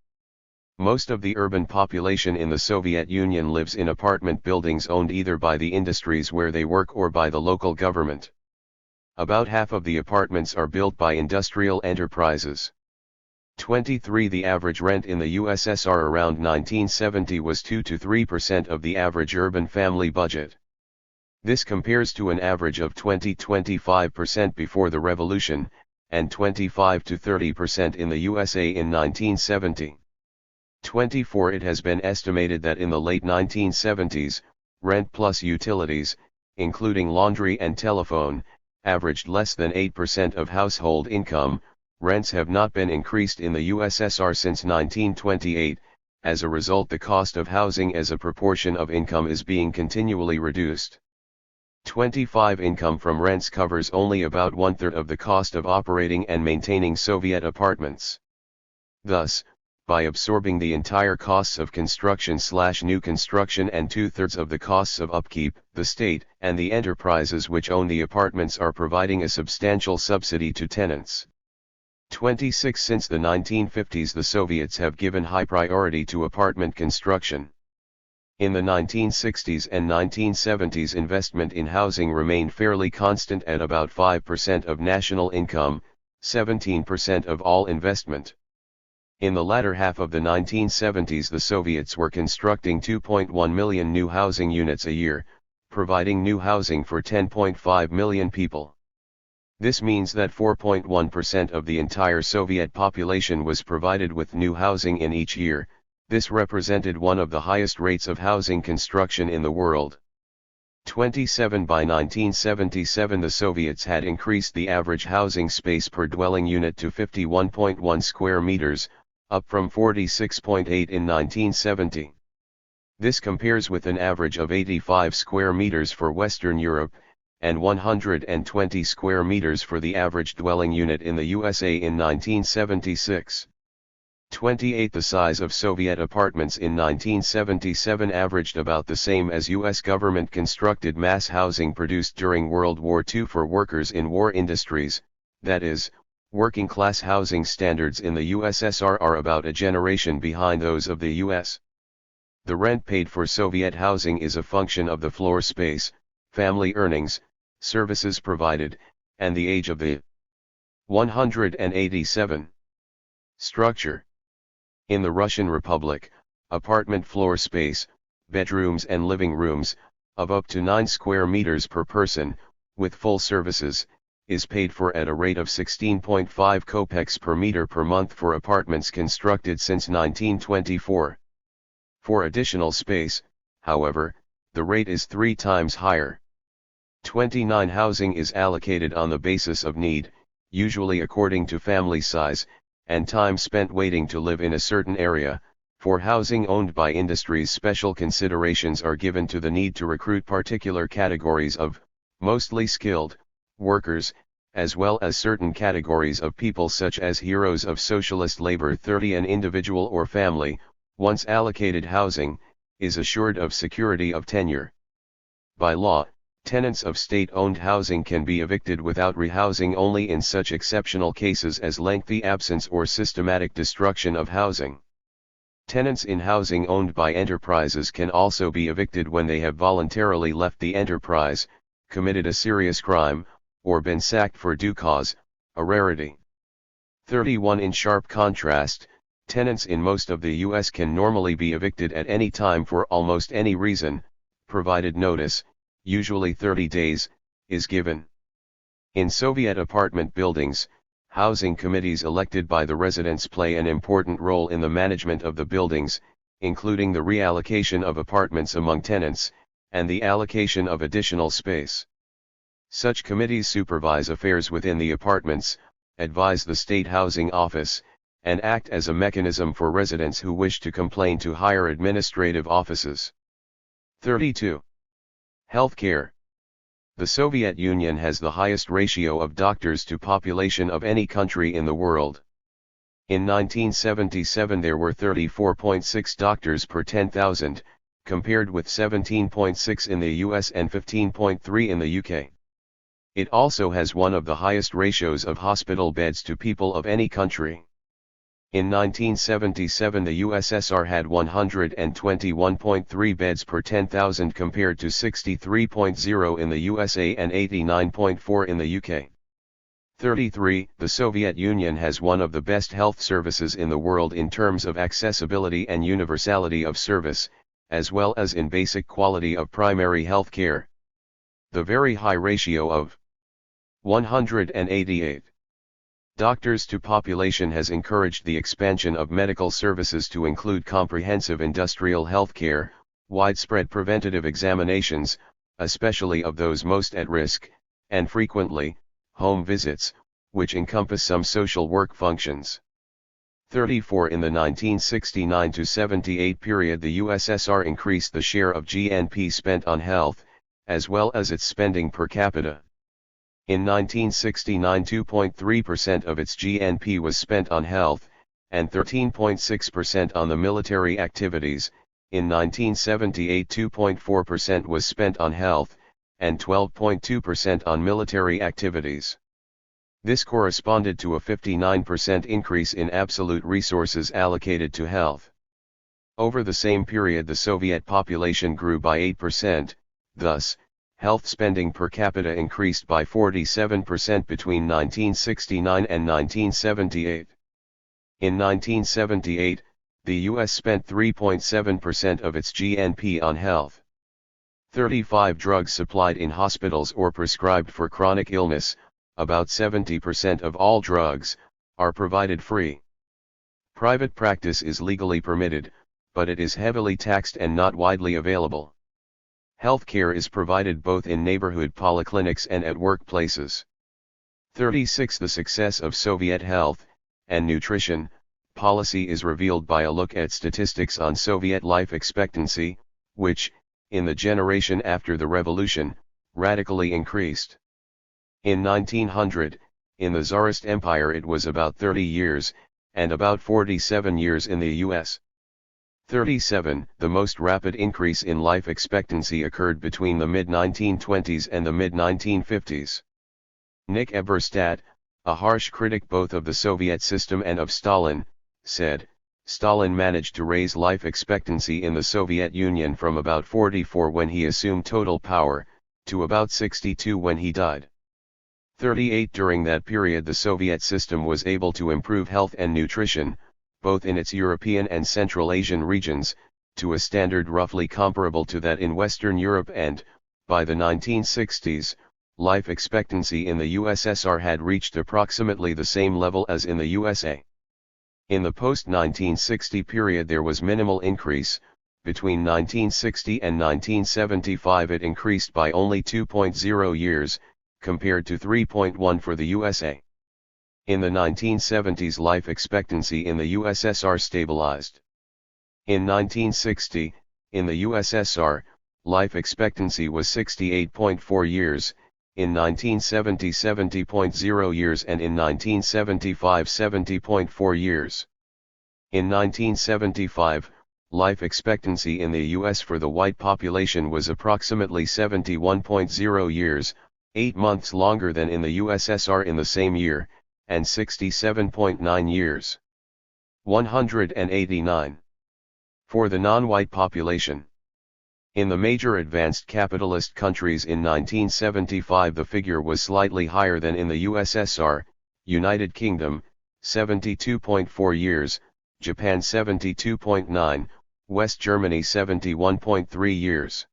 A: Most of the urban population in the Soviet Union lives in apartment buildings owned either by the industries where they work or by the local government. About half of the apartments are built by industrial enterprises. 23 The average rent in the USSR around 1970 was 2 to 3% of the average urban family budget. This compares to an average of 20-25% before the revolution, and 25 to 30% in the USA in 1970. 24 It has been estimated that in the late 1970s, rent plus utilities, including laundry and telephone, averaged less than 8% of household income. Rents have not been increased in the USSR since 1928, as a result the cost of housing as a proportion of income is being continually reduced. 25 Income from rents covers only about one-third of the cost of operating and maintaining Soviet apartments. Thus, by absorbing the entire costs of construction/new construction and two-thirds of the costs of upkeep, the state and the enterprises which own the apartments are providing a substantial subsidy to tenants. 26 Since the 1950s the Soviets have given high priority to apartment construction. In the 1960s and 1970s investment in housing remained fairly constant at about 5% of national income, 17% of all investment. In the latter half of the 1970s the Soviets were constructing 2.1 million new housing units a year, providing new housing for 10.5 million people. This means that 4.1% of the entire Soviet population was provided with new housing in each year. This represented one of the highest rates of housing construction in the world. 27 By 1977 the Soviets had increased the average housing space per dwelling unit to 51.1 square meters, up from 46.8 in 1970. This compares with an average of 85 square meters for Western Europe, and 120 square meters for the average dwelling unit in the USA in 1976. 28. The size of Soviet apartments in 1977 averaged about the same as U.S. government-constructed mass housing produced during World War II for workers in war industries, that is, working-class housing standards in the USSR are about a generation behind those of the US. The rent paid for Soviet housing is a function of the floor space, family earnings, services provided, and the age of the 187. Structure. In the Russian Republic, apartment floor space, bedrooms and living rooms, of up to 9 square meters per person, with full services, is paid for at a rate of 16.5 kopecks per meter per month for apartments constructed since 1924. For additional space, however, the rate is 3 times higher. 29. Housing is allocated on the basis of need, usually according to family size, and time spent waiting to live in a certain area. For housing owned by industries, special considerations are given to the need to recruit particular categories of, mostly skilled, workers, as well as certain categories of people such as heroes of socialist labor. 30. An individual or family, once allocated housing, is assured of security of tenure. By law, tenants of state-owned housing can be evicted without rehousing only in such exceptional cases as lengthy absence or systematic destruction of housing. Tenants in housing owned by enterprises can also be evicted when they have voluntarily left the enterprise, committed a serious crime, or been sacked for due cause, a rarity. 31. In sharp contrast, tenants in most of the U.S. can normally be evicted at any time for almost any reason, provided notice, usually 30 days, is given. In Soviet apartment buildings, housing committees elected by the residents play an important role in the management of the buildings, including the reallocation of apartments among tenants, and the allocation of additional space. Such committees supervise affairs within the apartments, advise the State Housing Office, and act as a mechanism for residents who wish to complain to higher administrative offices. 32. Healthcare. The Soviet Union has the highest ratio of doctors to population of any country in the world. In 1977 there were 34.6 doctors per 10,000, compared with 17.6 in the US and 15.3 in the UK. It also has one of the highest ratios of hospital beds to people of any country. In 1977 the USSR had 121.3 beds per 10,000 compared to 63.0 in the USA and 89.4 in the UK. 33. The Soviet Union has one of the best health services in the world in terms of accessibility and universality of service, as well as in basic quality of primary health care. The very high ratio of 188 doctors to population has encouraged the expansion of medical services to include comprehensive industrial health care, widespread preventative examinations, especially of those most at risk, and frequently, home visits, which encompass some social work functions. 34. In the 1969-78 period the USSR increased the share of GNP spent on health, as well as its spending per capita. In 1969 2.3% of its GNP was spent on health, and 13.6% on the military activities. In 1978 2.4% was spent on health, and 12.2% on military activities. This corresponded to a 59% increase in absolute resources allocated to health. Over the same period the Soviet population grew by 8%, thus, health spending per capita increased by 47% between 1969 and 1978. In 1978, the U.S. spent 3.7% of its GNP on health. 35. Drugs supplied in hospitals or prescribed for chronic illness, about 70% of all drugs, are provided free. Private practice is legally permitted, but it is heavily taxed and not widely available. Healthcare is provided both in neighborhood polyclinics and at workplaces. 36. The success of Soviet health and nutrition policy is revealed by a look at statistics on Soviet life expectancy, which, in the generation after the revolution, radically increased. In 1900, in the Tsarist Empire it was about 30 years, and about 47 years in the US. 37. The most rapid increase in life expectancy occurred between the mid-1920s and the mid-1950s. Nick Eberstadt, a harsh critic both of the Soviet system and of Stalin, said, Stalin managed to raise life expectancy in the Soviet Union from about 44 when he assumed total power, to about 62 when he died. 38. During that period the Soviet system was able to improve health and nutrition, both in its European and Central Asian regions, to a standard roughly comparable to that in Western Europe and, by the 1960s, life expectancy in the USSR had reached approximately the same level as in the USA. In the post-1960 period there was minimal increase. Between 1960 and 1975 it increased by only 2.0 years, compared to 3.1 for the USA. In the 1970s life expectancy in the USSR stabilized. In 1960, in the USSR, life expectancy was 68.4 years, in 1970 70.0 years and in 1975 70.4 years. In 1975, life expectancy in the US for the white population was approximately 71.0 years, 8 months longer than in the USSR in the same year, and 67.9 years. 189. For the non-white population. In the major advanced capitalist countries in 1975 the figure was slightly higher than in the USSR, United Kingdom, 72.4 years, Japan 72.9, West Germany 71.3 years.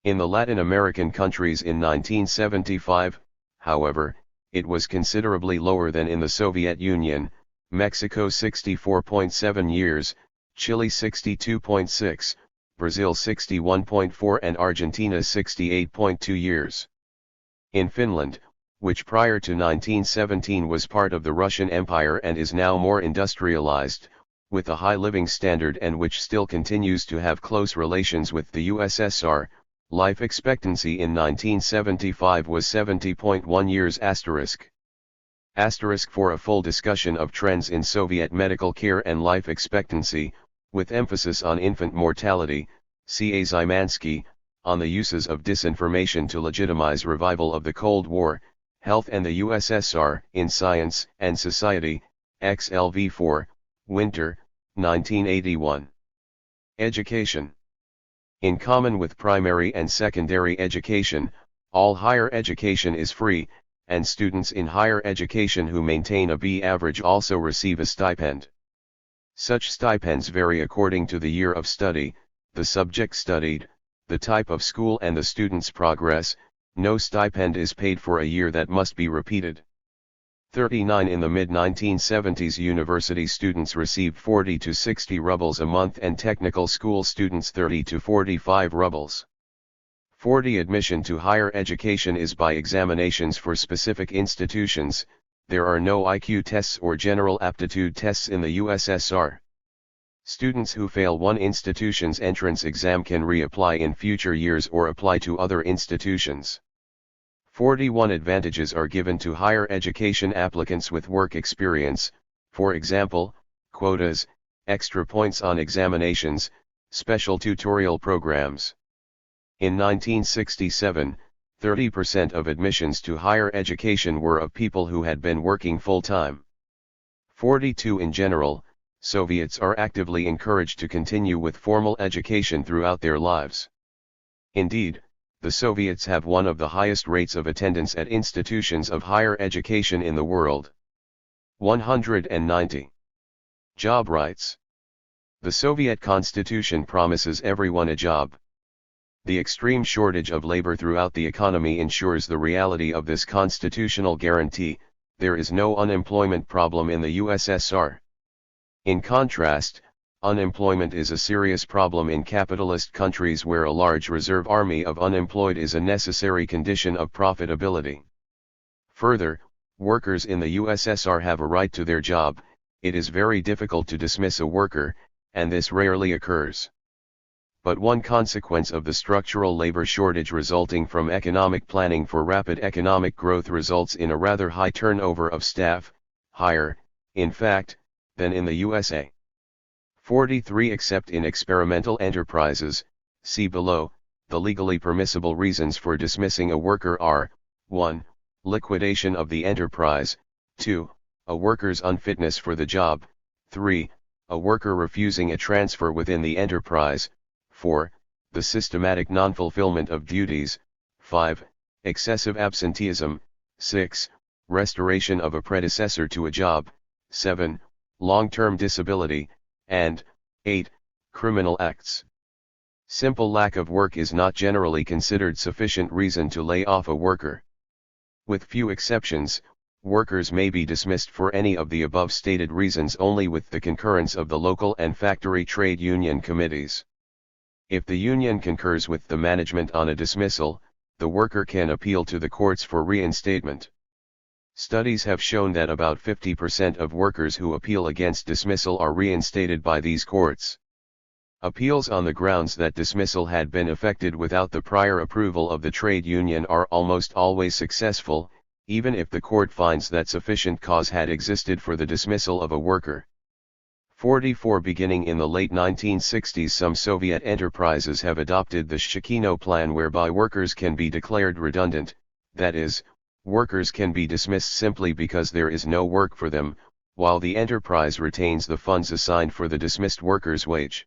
A: In the Latin American countries in 1975, however, it was considerably lower than in the Soviet Union, Mexico 64.7 years, Chile 62.6, Brazil 61.4 and Argentina 68.2 years. In Finland, which prior to 1917 was part of the Russian Empire and is now more industrialized, with a high living standard and which still continues to have close relations with the USSR, life expectancy in 1975 was 70.1 years ***. For a full discussion of trends in Soviet medical care and life expectancy, with emphasis on infant mortality, see A. Szymanski, on the uses of disinformation to legitimize revival of the Cold War, Health and the USSR in Science and Society, XLV4, Winter, 1981. Education. In common with primary and secondary education, all higher education is free, and students in higher education who maintain a B average also receive a stipend. Such stipends vary according to the year of study, the subject studied, the type of school and the student's progress. No stipend is paid for a year that must be repeated. 39. In the mid-1970s university students received 40 to 60 rubles a month and technical school students 30 to 45 rubles. 40. Admission to higher education is by examinations for specific institutions. There are no IQ tests or general aptitude tests in the USSR. Students who fail one institution's entrance exam can reapply in future years or apply to other institutions. 41. Advantages are given to higher education applicants with work experience, for example, quotas, extra points on examinations, special tutorial programs. In 1967, 30% of admissions to higher education were of people who had been working full-time. 42. In general, Soviets are actively encouraged to continue with formal education throughout their lives. Indeed, the Soviets have one of the highest rates of attendance at institutions of higher education in the world. 190. Job rights. The Soviet constitution promises everyone a job. The extreme shortage of labor throughout the economy ensures the reality of this constitutional guarantee. There is no unemployment problem in the USSR. In contrast, unemployment is a serious problem in capitalist countries where a large reserve army of unemployed is a necessary condition of profitability. Further, workers in the USSR have a right to their job. It is very difficult to dismiss a worker, and this rarely occurs. But one consequence of the structural labor shortage resulting from economic planning for rapid economic growth results in a rather high turnover of staff, higher, in fact, than in the USA. 43 Except in experimental enterprises, see below. The legally permissible reasons for dismissing a worker are: 1. Liquidation of the enterprise, 2. A worker's unfitness for the job, 3. A worker refusing a transfer within the enterprise, 4. The systematic non-fulfillment of duties, 5. Excessive absenteeism, 6. Restoration of a predecessor to a job, 7. Long-term disability, and 8. Criminal acts. Simple lack of work is not generally considered sufficient reason to lay off a worker. With few exceptions, workers may be dismissed for any of the above stated reasons only with the concurrence of the local and factory trade union committees. If the union concurs with the management on a dismissal, the worker can appeal to the courts for reinstatement. Studies have shown that about 50% of workers who appeal against dismissal are reinstated by these courts. Appeals on the grounds that dismissal had been effected without the prior approval of the trade union are almost always successful, even if the court finds that sufficient cause had existed for the dismissal of a worker. 44 Beginning in the late 1960s, some Soviet enterprises have adopted the Shchikino plan, whereby workers can be declared redundant, that is, workers can be dismissed simply because there is no work for them, while the enterprise retains the funds assigned for the dismissed worker's wage.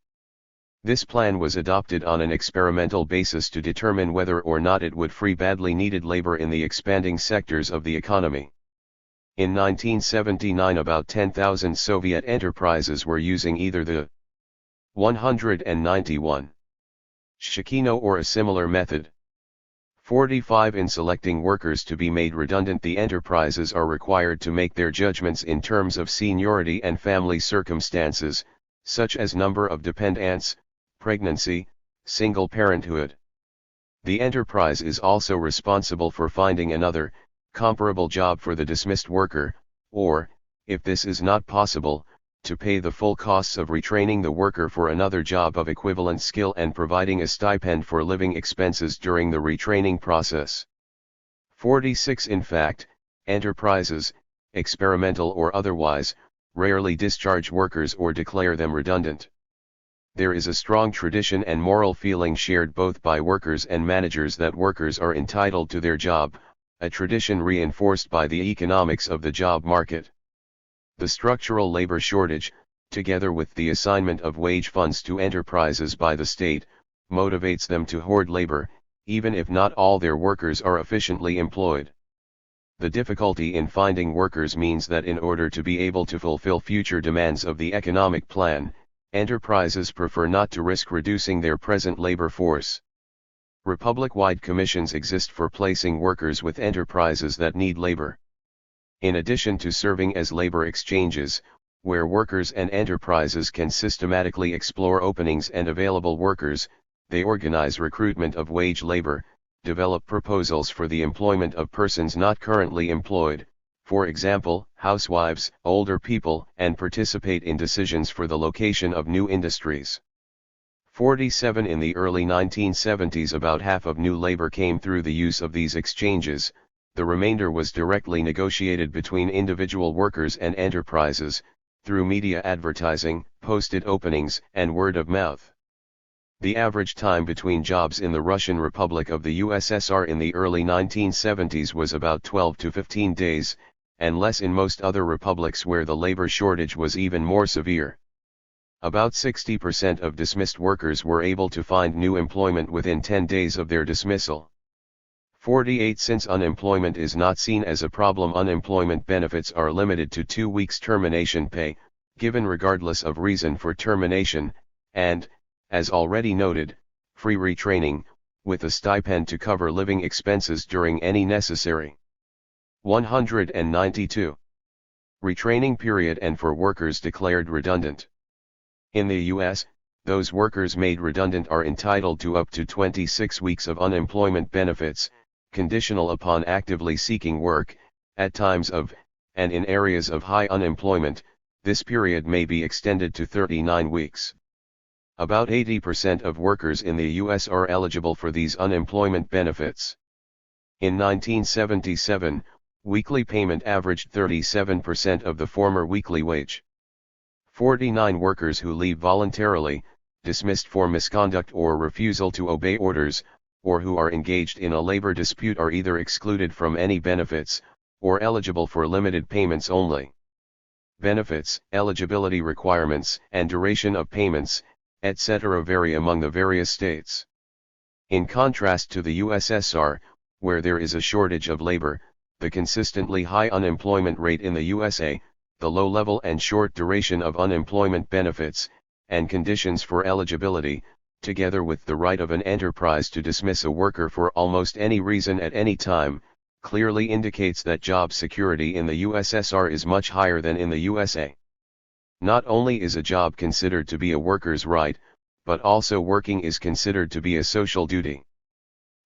A: This plan was adopted on an experimental basis to determine whether or not it would free badly needed labor in the expanding sectors of the economy. In 1979, about 10,000 Soviet enterprises were using either the 191 Shchikino or a similar method. 45 In selecting workers to be made redundant, the enterprises are required to make their judgments in terms of seniority and family circumstances, such as number of dependents, pregnancy, single parenthood. The enterprise is also responsible for finding another, comparable job for the dismissed worker, or, if this is not possible, to pay the full costs of retraining the worker for another job of equivalent skill and providing a stipend for living expenses during the retraining process. 46 In fact, enterprises, experimental or otherwise, rarely discharge workers or declare them redundant. There is a strong tradition and moral feeling shared both by workers and managers that workers are entitled to their job, a tradition reinforced by the economics of the job market. The structural labor shortage, together with the assignment of wage funds to enterprises by the state, motivates them to hoard labor, even if not all their workers are efficiently employed. The difficulty in finding workers means that in order to be able to fulfill future demands of the economic plan, enterprises prefer not to risk reducing their present labor force. Republic-wide commissions exist for placing workers with enterprises that need labor. In addition to serving as labor exchanges, where workers and enterprises can systematically explore openings and available workers, they organize recruitment of wage labor, develop proposals for the employment of persons not currently employed, for example, housewives, older people, and participate in decisions for the location of new industries. 47 In the early 1970s, about half of new labor came through the use of these exchanges, the remainder was directly negotiated between individual workers and enterprises, through media advertising, posted openings, and word of mouth. The average time between jobs in the Russian Republic of the USSR in the early 1970s was about 12 to 15 days, and less in most other republics where the labor shortage was even more severe. About 60% of dismissed workers were able to find new employment within 10 days of their dismissal. 48 Since unemployment is not seen as a problem, unemployment benefits are limited to 2 weeks termination pay, given regardless of reason for termination, and, as already noted, free retraining, with a stipend to cover living expenses during any necessary. 192. Retraining period and for workers declared redundant. In the U.S., those workers made redundant are entitled to up to 26 weeks of unemployment benefits, conditional upon actively seeking work, at times of, and in areas of high unemployment, this period may be extended to 39 weeks. About 80% of workers in the U.S. are eligible for these unemployment benefits. In 1977, weekly payment averaged 37% of the former weekly wage. 49 Workers who leave voluntarily, dismissed for misconduct or refusal to obey orders, or who are engaged in a labor dispute are either excluded from any benefits, or eligible for limited payments only. Benefits, eligibility requirements, and duration of payments, etc. vary among the various states. In contrast to the USSR, where there is a shortage of labor, the consistently high unemployment rate in the USA, the low level and short duration of unemployment benefits, and conditions for eligibility, together with the right of an enterprise to dismiss a worker for almost any reason at any time, clearly indicates that job security in the USSR is much higher than in the USA. Not only is a job considered to be a worker's right, but also working is considered to be a social duty.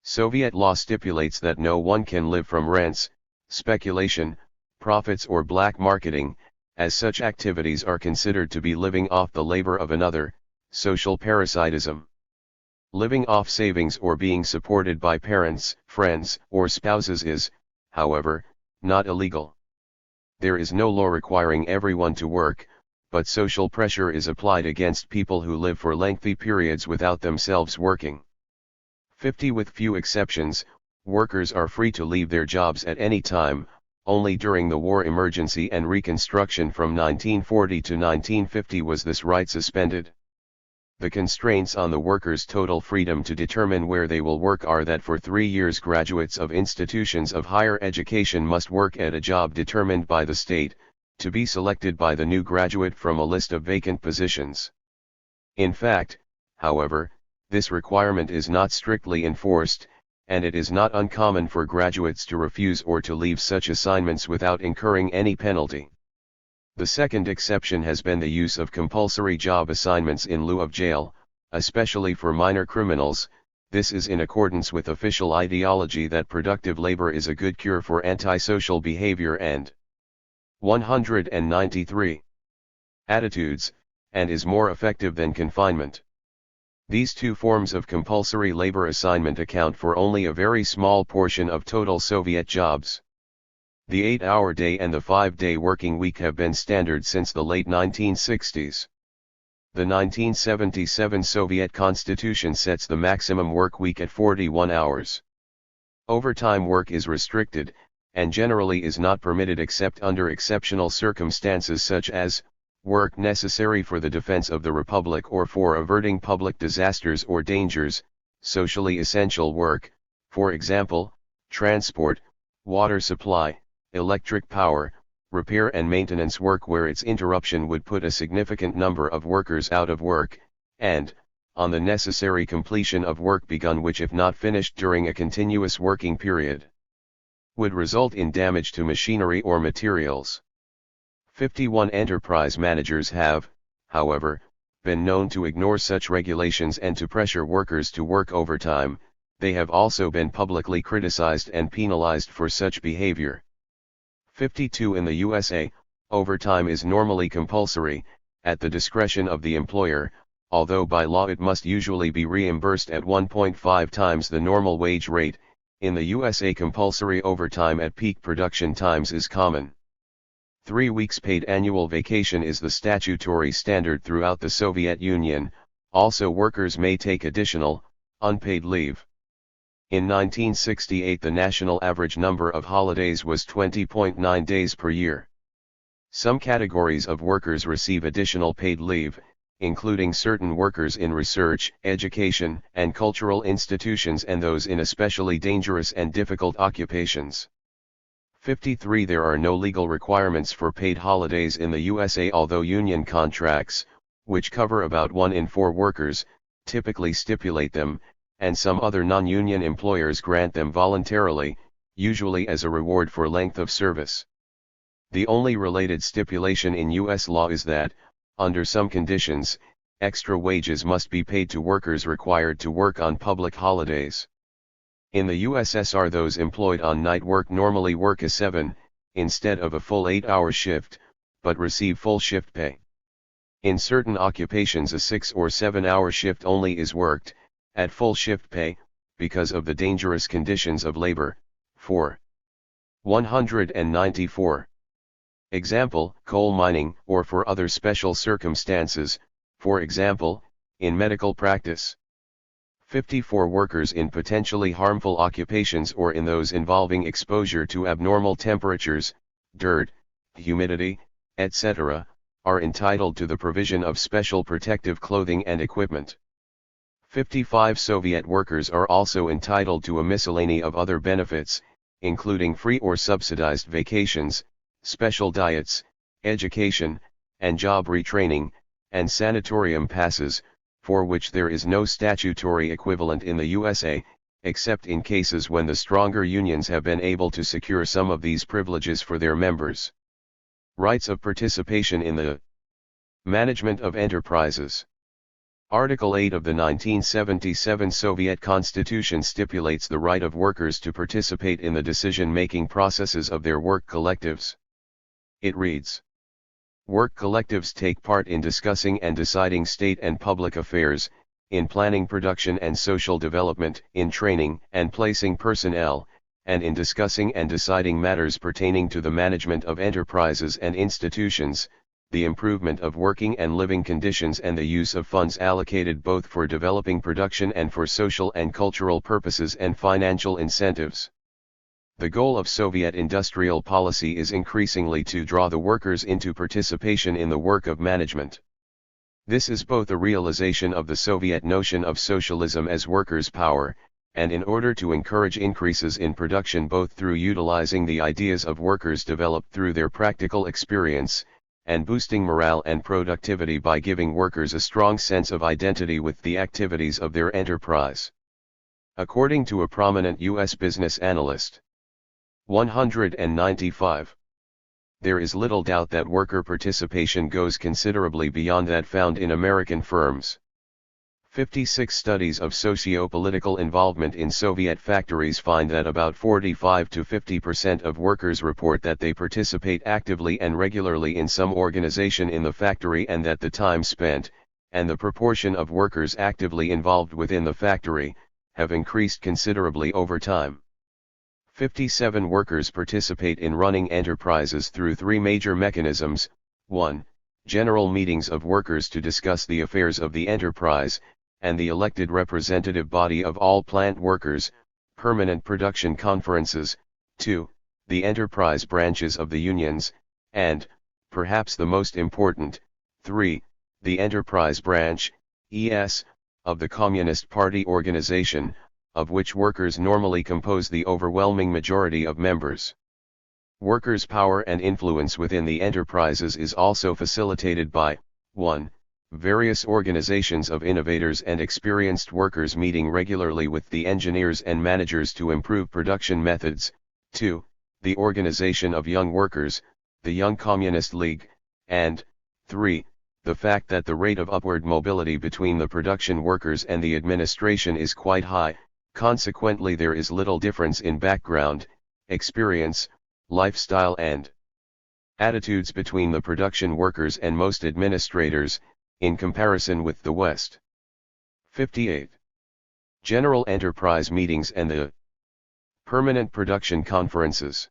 A: Soviet law stipulates that no one can live from rents, speculation, profits or black marketing, as such activities are considered to be living off the labor of another, social parasitism. Living off savings or being supported by parents, friends, or spouses is, however, not illegal. There is no law requiring everyone to work, but social pressure is applied against people who live for lengthy periods without themselves working. 50 With few exceptions, workers are free to leave their jobs at any time. Only during the war emergency and Reconstruction from 1940 to 1950 was this right suspended. The constraints on the workers' total freedom to determine where they will work are that for 3 years graduates of institutions of higher education must work at a job determined by the state, to be selected by the new graduate from a list of vacant positions. In fact, however, this requirement is not strictly enforced, and it is not uncommon for graduates to refuse or to leave such assignments without incurring any penalty. The second exception has been the use of compulsory job assignments in lieu of jail, especially for minor criminals. This is in accordance with official ideology that productive labor is a good cure for antisocial behavior and 193 attitudes, and is more effective than confinement. These two forms of compulsory labor assignment account for only a very small portion of total Soviet jobs. The 8-hour day and the 5-day working week have been standard since the late 1960s. The 1977 Soviet Constitution sets the maximum work week at 41 hours. Overtime work is restricted, and generally is not permitted except under exceptional circumstances such as work necessary for the defense of the Republic or for averting public disasters or dangers, socially essential work, for example, transport, water supply, electric power, repair and maintenance work where its interruption would put a significant number of workers out of work, and, on the necessary completion of work begun which if not finished during a continuous working period, would result in damage to machinery or materials. 51 enterprise managers have, however, been known to ignore such regulations and to pressure workers to work overtime. They have also been publicly criticized and penalized for such behavior. 52 In the USA, overtime is normally compulsory, at the discretion of the employer, although by law it must usually be reimbursed at 1.5 times the normal wage rate. In the USA, compulsory overtime at peak production times is common. 3 weeks paid annual vacation is the statutory standard throughout the Soviet Union. Also, workers may take additional, unpaid leave. In 1968, the national average number of holidays was 20.9 days per year. Some categories of workers receive additional paid leave, including certain workers in research, education, and cultural institutions and those in especially dangerous and difficult occupations. 53 There are no legal requirements for paid holidays in the USA, although union contracts, which cover about 1 in 4 workers, typically stipulate them, and some other non-union employers grant them voluntarily, usually as a reward for length of service. The only related stipulation in U.S. law is that, under some conditions, extra wages must be paid to workers required to work on public holidays. In the USSR, those employed on night work normally work a 7, instead of a full 8-hour shift, but receive full shift pay. In certain occupations a 6 or 7-hour shift only is worked, at full shift pay, because of the dangerous conditions of labor. 194. Example, coal mining, or for other special circumstances, for example, in medical practice. 54 workers in potentially harmful occupations or in those involving exposure to abnormal temperatures, dirt, humidity, etc., are entitled to the provision of special protective clothing and equipment. 55 Soviet workers are also entitled to a miscellany of other benefits, including free or subsidized vacations, special diets, education, and job retraining, and sanatorium passes, for which there is no statutory equivalent in the USA, except in cases when the stronger unions have been able to secure some of these privileges for their members. Rights of participation in the management of enterprises. Article 8 of the 1977 Soviet Constitution stipulates the right of workers to participate in the decision-making processes of their work collectives. It reads: work collectives take part in discussing and deciding state and public affairs, in planning production and social development, in training and placing personnel, and in discussing and deciding matters pertaining to the management of enterprises and institutions, the improvement of working and living conditions and the use of funds allocated both for developing production and for social and cultural purposes and financial incentives. The goal of Soviet industrial policy is increasingly to draw the workers into participation in the work of management. This is both a realization of the Soviet notion of socialism as workers' power, and in order to encourage increases in production both through utilizing the ideas of workers developed through their practical experience, and boosting morale and productivity by giving workers a strong sense of identity with the activities of their enterprise. According to a prominent U.S. business analyst, 195. There is little doubt that worker participation goes considerably beyond that found in American firms. 56 studies of socio-political involvement in Soviet factories find that about 45 to 50% of workers report that they participate actively and regularly in some organization in the factory, and that the time spent, and the proportion of workers actively involved within the factory, have increased considerably over time. 57 workers participate in running enterprises through three major mechanisms: 1. General meetings of workers to discuss the affairs of the enterprise, and the elected representative body of all plant workers, permanent production conferences; 2. The enterprise branches of the unions, and, perhaps the most important, 3. The enterprise branch, ES, of the Communist Party organization, of which workers normally compose the overwhelming majority of members. Workers' power and influence within the enterprises is also facilitated by 1. Various organizations of innovators and experienced workers meeting regularly with the engineers and managers to improve production methods; 2. The organization of young workers, the Young Communist League; and 3. The fact that the rate of upward mobility between the production workers and the administration is quite high. Consequently, there is little difference in background, experience, lifestyle and attitudes between the production workers and most administrators, in comparison with the West. 58. General enterprise meetings and the permanent production conferences.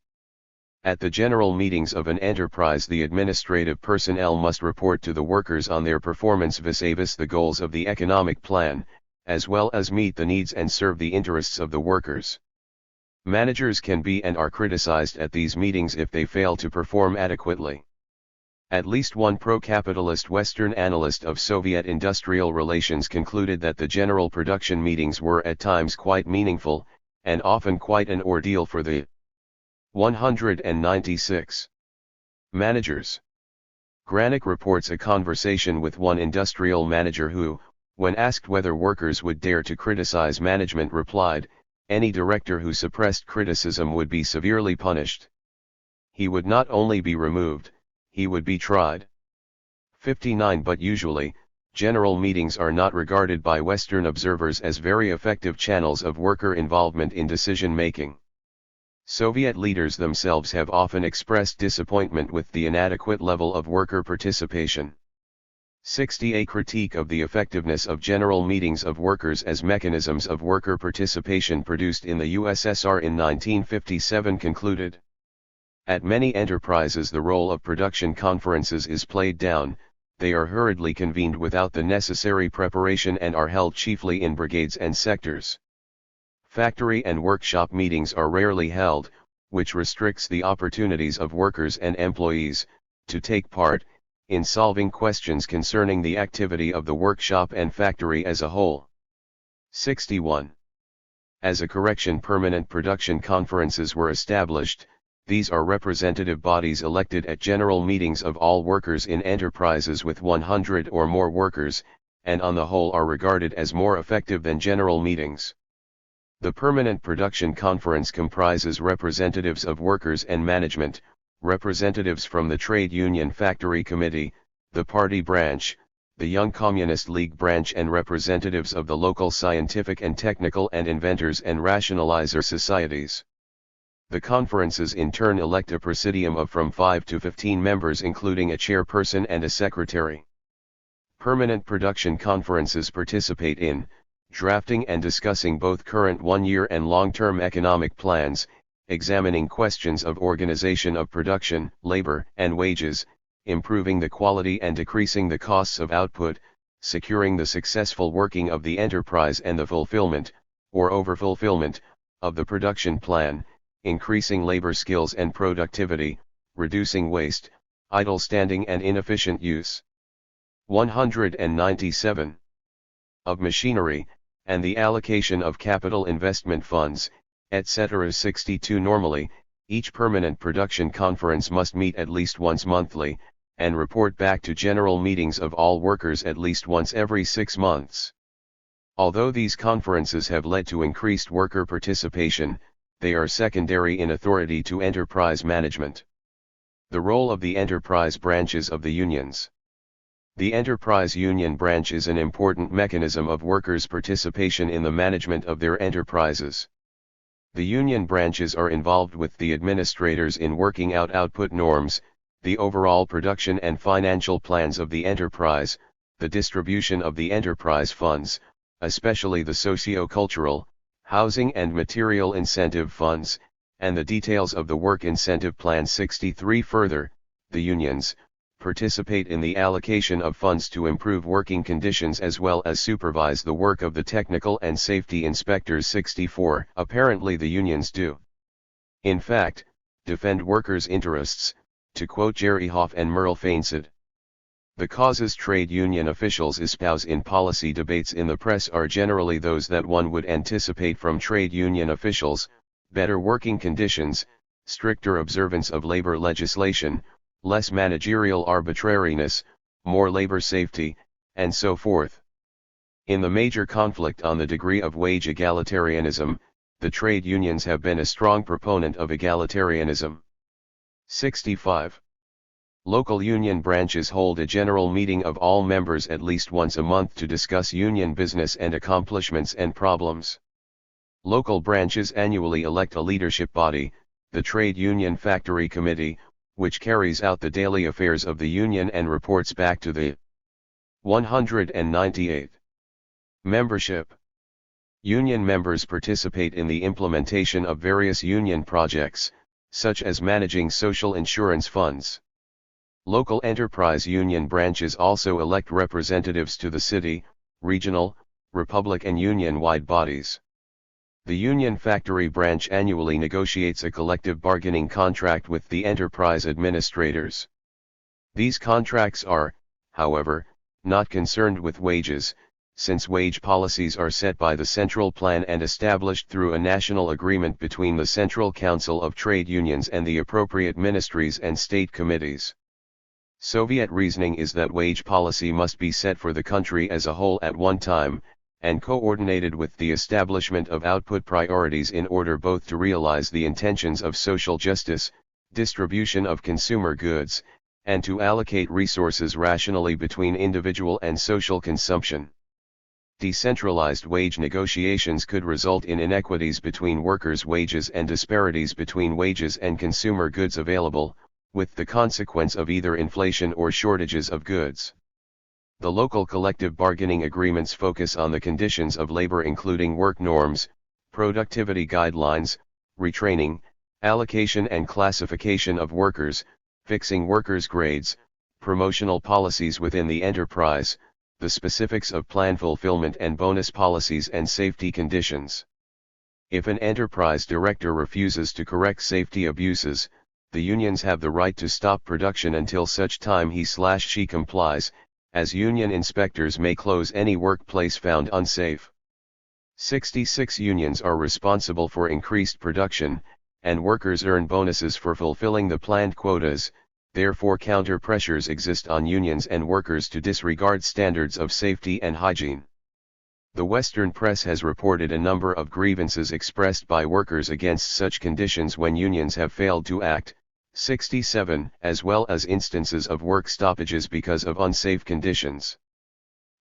A: At the general meetings of an enterprise, the administrative personnel must report to the workers on their performance vis-a-vis the goals of the economic plan, as well as meet the needs and serve the interests of the workers. Managers can be and are criticized at these meetings if they fail to perform adequately. At least one pro-capitalist Western analyst of Soviet industrial relations concluded that the general production meetings were at times quite meaningful, and often quite an ordeal for the 196 managers. Granick reports a conversation with one industrial manager who, when asked whether workers would dare to criticize management, replied, "Any director who suppressed criticism would be severely punished. He would not only be removed, he would be tried." 59. But usually, general meetings are not regarded by Western observers as very effective channels of worker involvement in decision-making. Soviet leaders themselves have often expressed disappointment with the inadequate level of worker participation. 60. A critique of the effectiveness of general meetings of workers as mechanisms of worker participation produced in the USSR in 1957 concluded, At many enterprises the role of production conferences is played down, they are hurriedly convened without the necessary preparation and are held chiefly in brigades and sectors. Factory and workshop meetings are rarely held, which restricts the opportunities of workers and employees to take part in solving questions concerning the activity of the workshop and factory as a whole. 61. As a correction, permanent production conferences were established. These are representative bodies elected at general meetings of all workers in enterprises with 100 or more workers, and on the whole are regarded as more effective than general meetings. The Permanent Production Conference comprises representatives of workers and management, representatives from the Trade Union Factory Committee, the Party Branch, the Young Communist League Branch, and representatives of the local scientific and technical and inventors and rationalizer societies. The conferences in turn elect a presidium of from 5 to 15 members including a chairperson and a secretary. Permanent production conferences participate in drafting and discussing both current one-year and long-term economic plans, examining questions of organization of production, labor, and wages, improving the quality and decreasing the costs of output, securing the successful working of the enterprise and the fulfillment, or overfulfillment, of the production plan, increasing labor skills and productivity, reducing waste, idle standing and inefficient use. 197. Of machinery, and the allocation of capital investment funds, etc. 62. Normally, each permanent production conference must meet at least once monthly, and report back to general meetings of all workers at least once every 6 months. Although these conferences have led to increased worker participation, they are secondary in authority to enterprise management. The role of the enterprise branches of the unions. The enterprise union branch is an important mechanism of workers' participation in the management of their enterprises. The union branches are involved with the administrators in working out output norms, the overall production and financial plans of the enterprise, the distribution of the enterprise funds, especially the socio-cultural, housing and material incentive funds, and the details of the work incentive plan. 63. Further, the unions participate in the allocation of funds to improve working conditions as well as supervise the work of the technical and safety inspectors. 64. Apparently the unions do, in fact, defend workers' interests, to quote Jerry Hoff and Merle Fainsad. The causes trade union officials espouse in policy debates in the press are generally those that one would anticipate from trade union officials: better working conditions, stricter observance of labor legislation, less managerial arbitrariness, more labor safety, and so forth. In the major conflict on the degree of wage egalitarianism, the trade unions have been a strong proponent of egalitarianism. 65. Local union branches hold a general meeting of all members at least once a month to discuss union business and accomplishments and problems. Local branches annually elect a leadership body, the Trade Union Factory Committee, which carries out the daily affairs of the union and reports back to the 198. Membership. Union members participate in the implementation of various union projects, such as managing social insurance funds. Local enterprise union branches also elect representatives to the city, regional, republic and union-wide bodies. The Union Factory Branch annually negotiates a collective bargaining contract with the enterprise administrators. These contracts are, however, not concerned with wages, since wage policies are set by the central plan and established through a national agreement between the Central Council of Trade Unions and the appropriate ministries and state committees. Soviet reasoning is that wage policy must be set for the country as a whole at one time, and coordinated with the establishment of output priorities in order both to realize the intentions of social justice, distribution of consumer goods, and to allocate resources rationally between individual and social consumption. Decentralized wage negotiations could result in inequities between workers' wages and disparities between wages and consumer goods available, with the consequence of either inflation or shortages of goods. The local collective bargaining agreements focus on the conditions of labor including work norms, productivity guidelines, retraining, Allocation and classification of workers, fixing workers' grades, promotional policies within the enterprise, the specifics of plan fulfillment and bonus policies and safety conditions. If an enterprise director refuses to correct safety abuses, the unions have the right to stop production until such time he/she complies, as union inspectors may close any workplace found unsafe. 66 unions are responsible for increased production, and workers earn bonuses for fulfilling the planned quotas, therefore counter pressures exist on unions and workers to disregard standards of safety and hygiene. The Western press has reported a number of grievances expressed by workers against such conditions when unions have failed to act, 67, as well as instances of work stoppages because of unsafe conditions.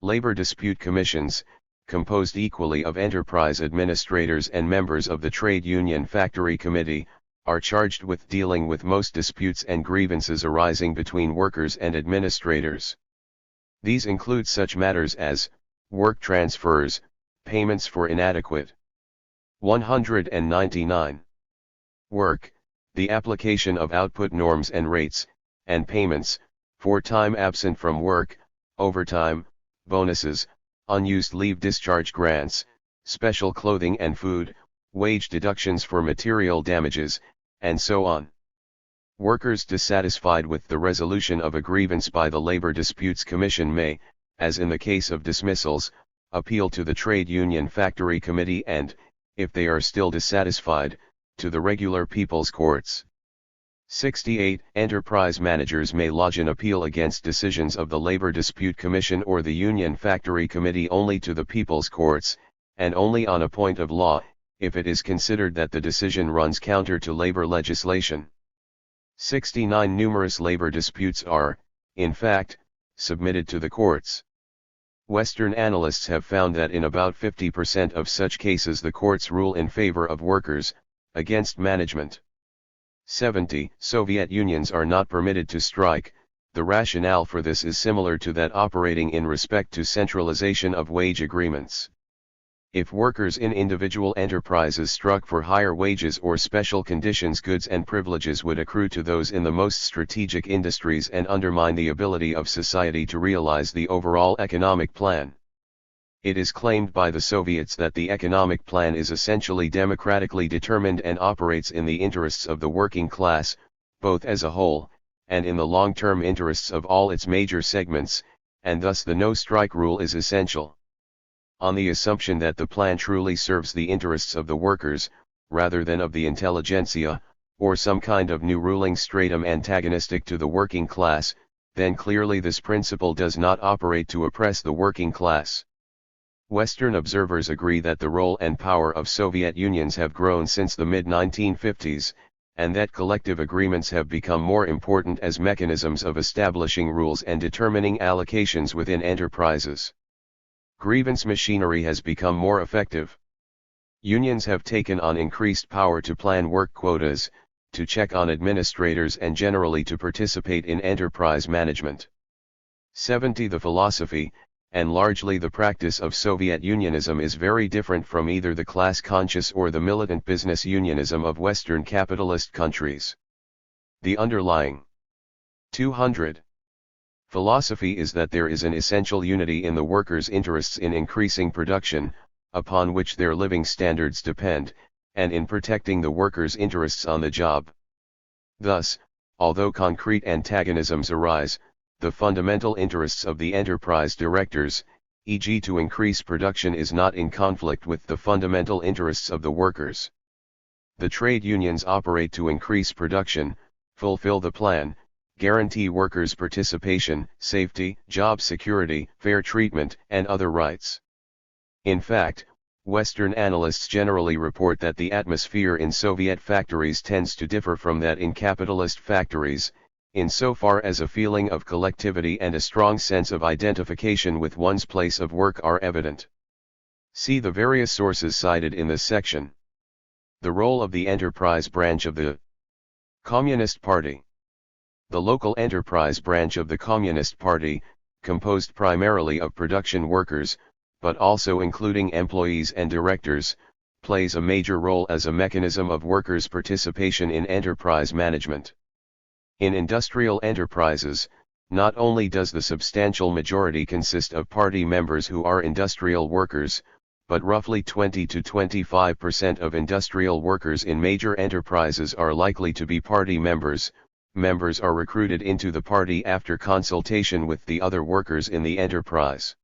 A: Labor dispute commissions, composed equally of enterprise administrators and members of the Trade Union Factory Committee, are charged with dealing with most disputes and grievances arising between workers and administrators. These include such matters as work transfers, payments for inadequate. 199. Work, the application of output norms and rates, and payments, for time absent from work, overtime, bonuses, unused leave discharge grants, special clothing and food, wage deductions for material damages, and so on. Workers dissatisfied with the resolution of a grievance by the Labor Disputes Commission may, as in the case of dismissals, appeal to the Trade Union Factory Committee and, if they are still dissatisfied, to the regular People's Courts. 68. Enterprise managers may lodge an appeal against decisions of the Labor Dispute Commission or the Union Factory Committee only to the People's Courts, and only on a point of law, if it is considered that the decision runs counter to labor legislation. 69. Numerous labor disputes are, in fact, submitted to the courts. Western analysts have found that in about 50% of such cases the courts rule in favor of workers, against management. 70. Soviet unions are not permitted to strike. The rationale for this is similar to that operating in respect to centralization of wage agreements. If workers in individual enterprises struck for higher wages or special conditions, goods and privileges would accrue to those in the most strategic industries and undermine the ability of society to realize the overall economic plan. It is claimed by the Soviets that the economic plan is essentially democratically determined and operates in the interests of the working class, both as a whole, and in the long-term interests of all its major segments, and thus the no-strike rule is essential. On the assumption that the plan truly serves the interests of the workers, rather than of the intelligentsia, or some kind of new ruling stratum antagonistic to the working class, then clearly this principle does not operate to oppress the working class. Western observers agree that the role and power of Soviet unions have grown since the mid-1950s, and that collective agreements have become more important as mechanisms of establishing rules and determining allocations within enterprises. Grievance machinery has become more effective. Unions have taken on increased power to plan work quotas, to check on administrators and generally to participate in enterprise management. 70. The philosophy, and largely the practice of Soviet unionism is very different from either the class-conscious or the militant business unionism of Western capitalist countries. The underlying 200. Philosophy is that there is an essential unity in the workers' interests in increasing production, upon which their living standards depend, and in protecting the workers' interests on the job. Thus, although concrete antagonisms arise, the fundamental interests of the enterprise directors, e.g. to increase production, is not in conflict with the fundamental interests of the workers. The trade unions operate to increase production, fulfill the plan, guarantee workers' participation, safety, job security, fair treatment, and other rights. In fact, Western analysts generally report that the atmosphere in Soviet factories tends to differ from that in capitalist factories, insofar as a feeling of collectivity and a strong sense of identification with one's place of work are evident. See the various sources cited in this section. The role of the enterprise branch of the Communist Party. The local enterprise branch of the Communist Party, composed primarily of production workers, but also including employees and directors, plays a major role as a mechanism of workers' participation in enterprise management. In industrial enterprises, not only does the substantial majority consist of party members who are industrial workers, but roughly 20 to 25% of industrial workers in major enterprises are likely to be party members. Members are recruited into the party after consultation with the other workers in the enterprise.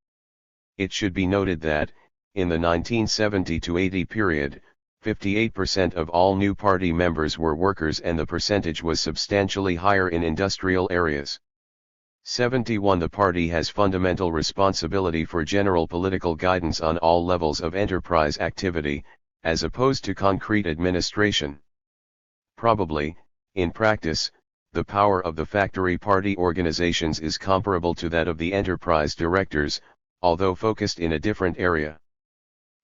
A: It should be noted that, in the 1970 to 80 period, 58% of all new party members were workers, and the percentage was substantially higher in industrial areas. 71. The party has fundamental responsibility for general political guidance on all levels of enterprise activity, as opposed to concrete administration. Probably, in practice, the power of the factory party organizations is comparable to that of the enterprise directors, although focused in a different area.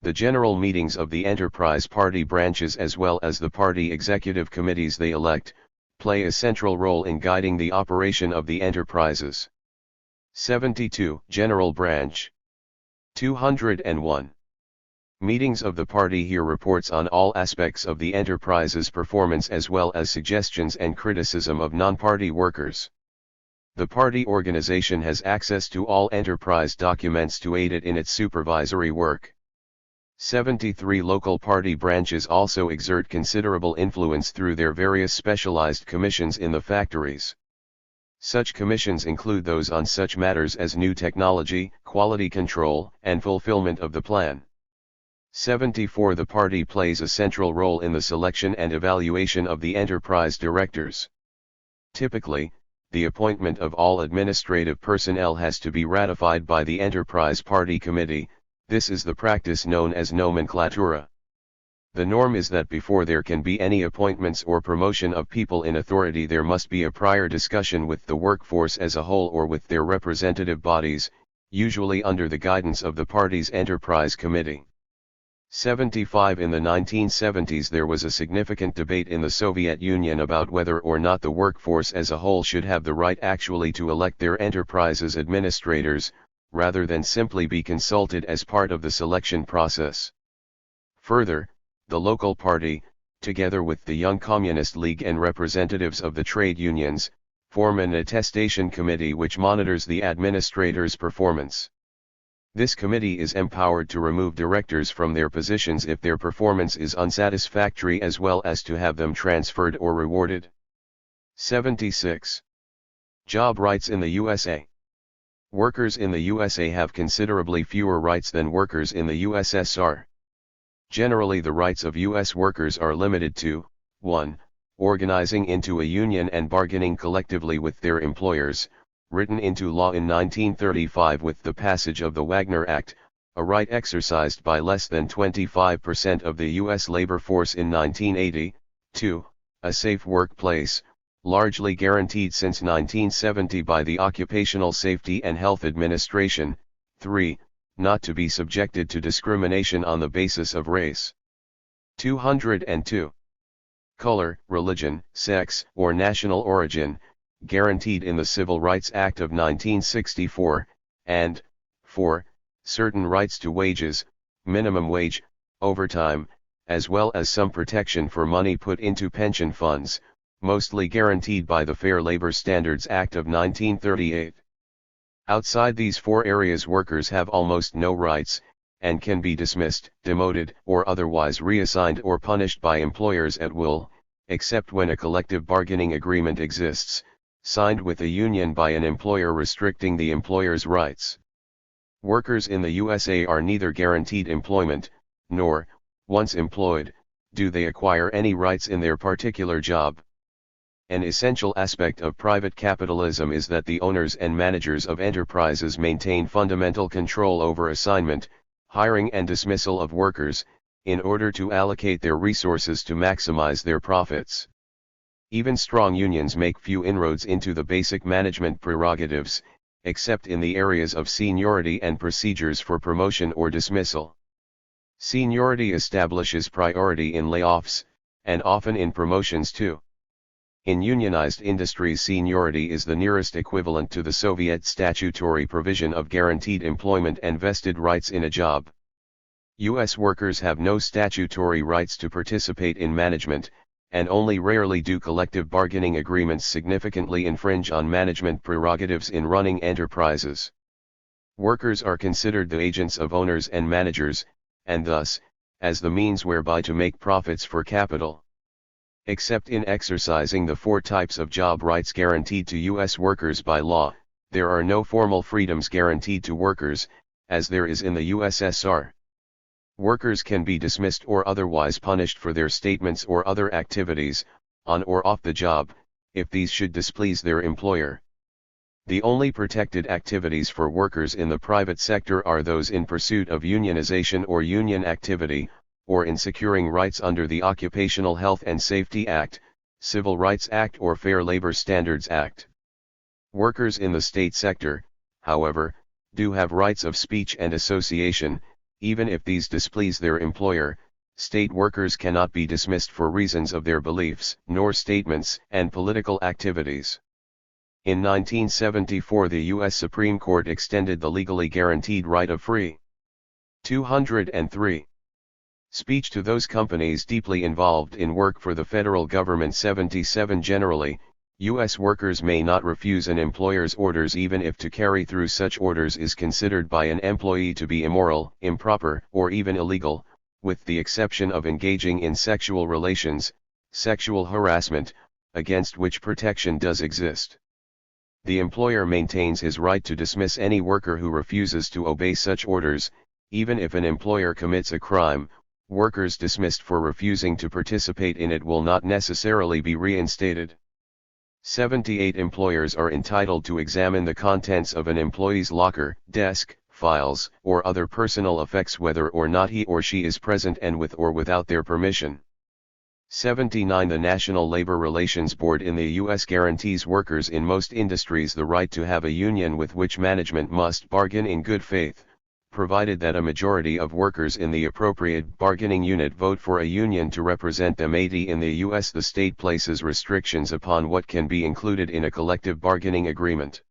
A: The general meetings of the enterprise party branches, as well as the party executive committees they elect, play a central role in guiding the operation of the enterprises. 72. General Branch. 201. Meetings of the party here reports on all aspects of the enterprise's performance, as well as suggestions and criticism of non-party workers. The party organization has access to all enterprise documents to aid it in its supervisory work. 73. Local party branches also exert considerable influence through their various specialized commissions in the factories. Such commissions include those on such matters as new technology, quality control, and fulfillment of the plan. 74. The party plays a central role in the selection and evaluation of the enterprise directors. Typically, the appointment of all administrative personnel has to be ratified by the enterprise party committee. This is the practice known as nomenclatura. The norm is that before there can be any appointments or promotion of people in authority, there must be a prior discussion with the workforce as a whole or with their representative bodies, usually under the guidance of the party's enterprise committee. 75. In the 1970s there was a significant debate in the Soviet Union about whether or not the workforce as a whole should have the right actually to elect their enterprise's administrators, rather than simply be consulted as part of the selection process. Further, the local party, together with the Young Communist League and representatives of the trade unions, form an attestation committee which monitors the administrator's performance. This committee is empowered to remove directors from their positions if their performance is unsatisfactory, as well as to have them transferred or rewarded. 76. Job rights in the USA. Workers in the USA have considerably fewer rights than workers in the USSR. Generally, the rights of U.S. workers are limited to 1. Organizing into a union and bargaining collectively with their employers, written into law in 1935 with the passage of the Wagner Act, a right exercised by less than 25% of the U.S. labor force in 1980. 2. A safe workplace, largely guaranteed since 1970 by the Occupational Safety and Health Administration. 3. Not to be subjected to discrimination on the basis of race. 202. Color, religion, sex, or national origin, guaranteed in the Civil Rights Act of 1964, and 4. Certain rights to wages, minimum wage, overtime, as well as some protection for money put into pension funds, mostly guaranteed by the Fair Labor Standards Act of 1938. Outside these four areas, workers have almost no rights, and can be dismissed, demoted, or otherwise reassigned or punished by employers at will, except when a collective bargaining agreement exists, signed with a union by an employer restricting the employer's rights. Workers in the USA are neither guaranteed employment, nor, once employed, do they acquire any rights in their particular job. An essential aspect of private capitalism is that the owners and managers of enterprises maintain fundamental control over assignment, hiring and dismissal of workers, in order to allocate their resources to maximize their profits. Even strong unions make few inroads into the basic management prerogatives, except in the areas of seniority and procedures for promotion or dismissal. Seniority establishes priority in layoffs, and often in promotions too. In unionized industries, seniority is the nearest equivalent to the Soviet statutory provision of guaranteed employment and vested rights in a job. U.S. workers have no statutory rights to participate in management, and only rarely do collective bargaining agreements significantly infringe on management prerogatives in running enterprises. Workers are considered the agents of owners and managers, and thus, as the means whereby to make profits for capital. Except in exercising the four types of job rights guaranteed to U.S. workers by law, there are no formal freedoms guaranteed to workers, as there is in the USSR. Workers can be dismissed or otherwise punished for their statements or other activities, on or off the job, if these should displease their employer. The only protected activities for workers in the private sector are those in pursuit of unionization or union activity, or in securing rights under the Occupational Health and Safety Act, Civil Rights Act or Fair Labor Standards Act. Workers in the state sector, however, do have rights of speech and association, even if these displease their employer. State workers cannot be dismissed for reasons of their beliefs, nor statements and political activities. In 1974, the U.S. Supreme Court extended the legally guaranteed right of free 203 speech to those companies deeply involved in work for the federal government. 77 Generally, U.S. workers may not refuse an employer's orders even if to carry through such orders is considered by an employee to be immoral, improper, or even illegal, with the exception of engaging in sexual relations, sexual harassment, against which protection does exist. The employer maintains his right to dismiss any worker who refuses to obey such orders. Even if an employer commits a crime, workers dismissed for refusing to participate in it will not necessarily be reinstated. 78 Employers are entitled to examine the contents of an employee's locker, desk, files, or other personal effects whether or not he or she is present and with or without their permission. 79 The National Labor Relations Board in the U.S. guarantees workers in most industries the right to have a union with which management must bargain in good faith, provided that a majority of workers in the appropriate bargaining unit vote for a union to represent them. 80 In the U.S. the state places restrictions upon what can be included in a collective bargaining agreement.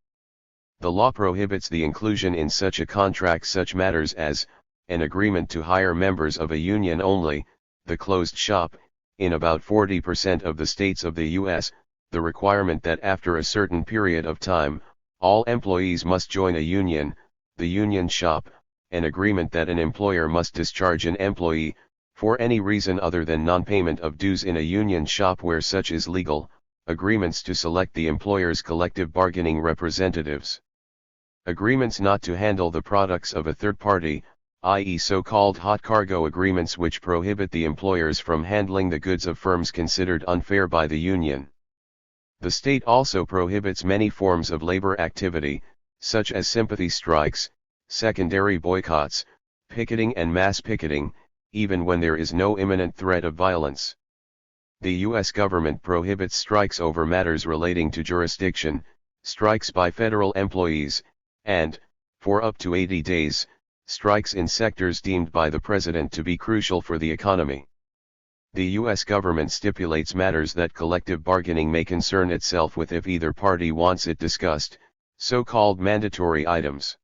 A: The law prohibits the inclusion in such a contract such matters as, an agreement to hire members of a union only, the closed shop, in about 40% of the states of the U.S., the requirement that after a certain period of time, all employees must join a union, the union shop, an agreement that an employer must discharge an employee, for any reason other than non-payment of dues in a union shop where such is legal, agreements to select the employer's collective bargaining representatives. Agreements not to handle the products of a third party, i.e. so-called hot cargo agreements which prohibit the employers from handling the goods of firms considered unfair by the union. The state also prohibits many forms of labor activity, such as sympathy strikes, secondary boycotts, picketing and mass picketing, even when there is no imminent threat of violence. The U.S. government prohibits strikes over matters relating to jurisdiction, strikes by federal employees, and, for up to 80 days, strikes in sectors deemed by the President to be crucial for the economy. The U.S. government stipulates matters that collective bargaining may concern itself with if either party wants it discussed, so-called mandatory items.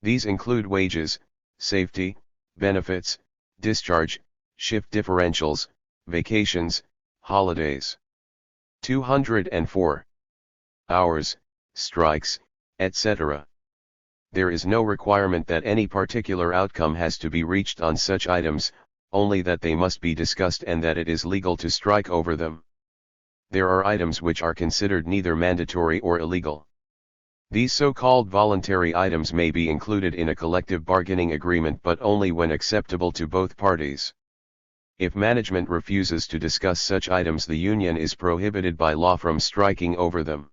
A: These include wages, safety, benefits, discharge, shift differentials, vacations, holidays. 204. Hours, strikes, etc. There is no requirement that any particular outcome has to be reached on such items, only that they must be discussed and that it is legal to strike over them. There are items which are considered neither mandatory or illegal. These so-called voluntary items may be included in a collective bargaining agreement but only when acceptable to both parties. If management refuses to discuss such items, the union is prohibited by law from striking over them.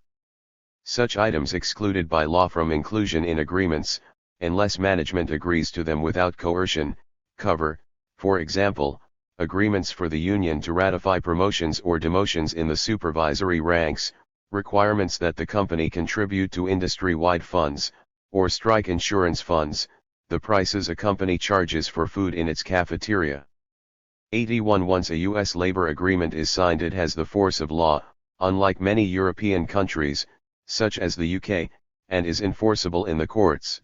A: Such items excluded by law from inclusion in agreements, unless management agrees to them without coercion, cover, for example, agreements for the union to ratify promotions or demotions in the supervisory ranks, requirements that the company contribute to industry-wide funds, or strike insurance funds, the prices a company charges for food in its cafeteria. 81 Once a U.S. labor agreement is signed, it has the force of law, unlike many European countries, such as the UK, and is enforceable in the courts.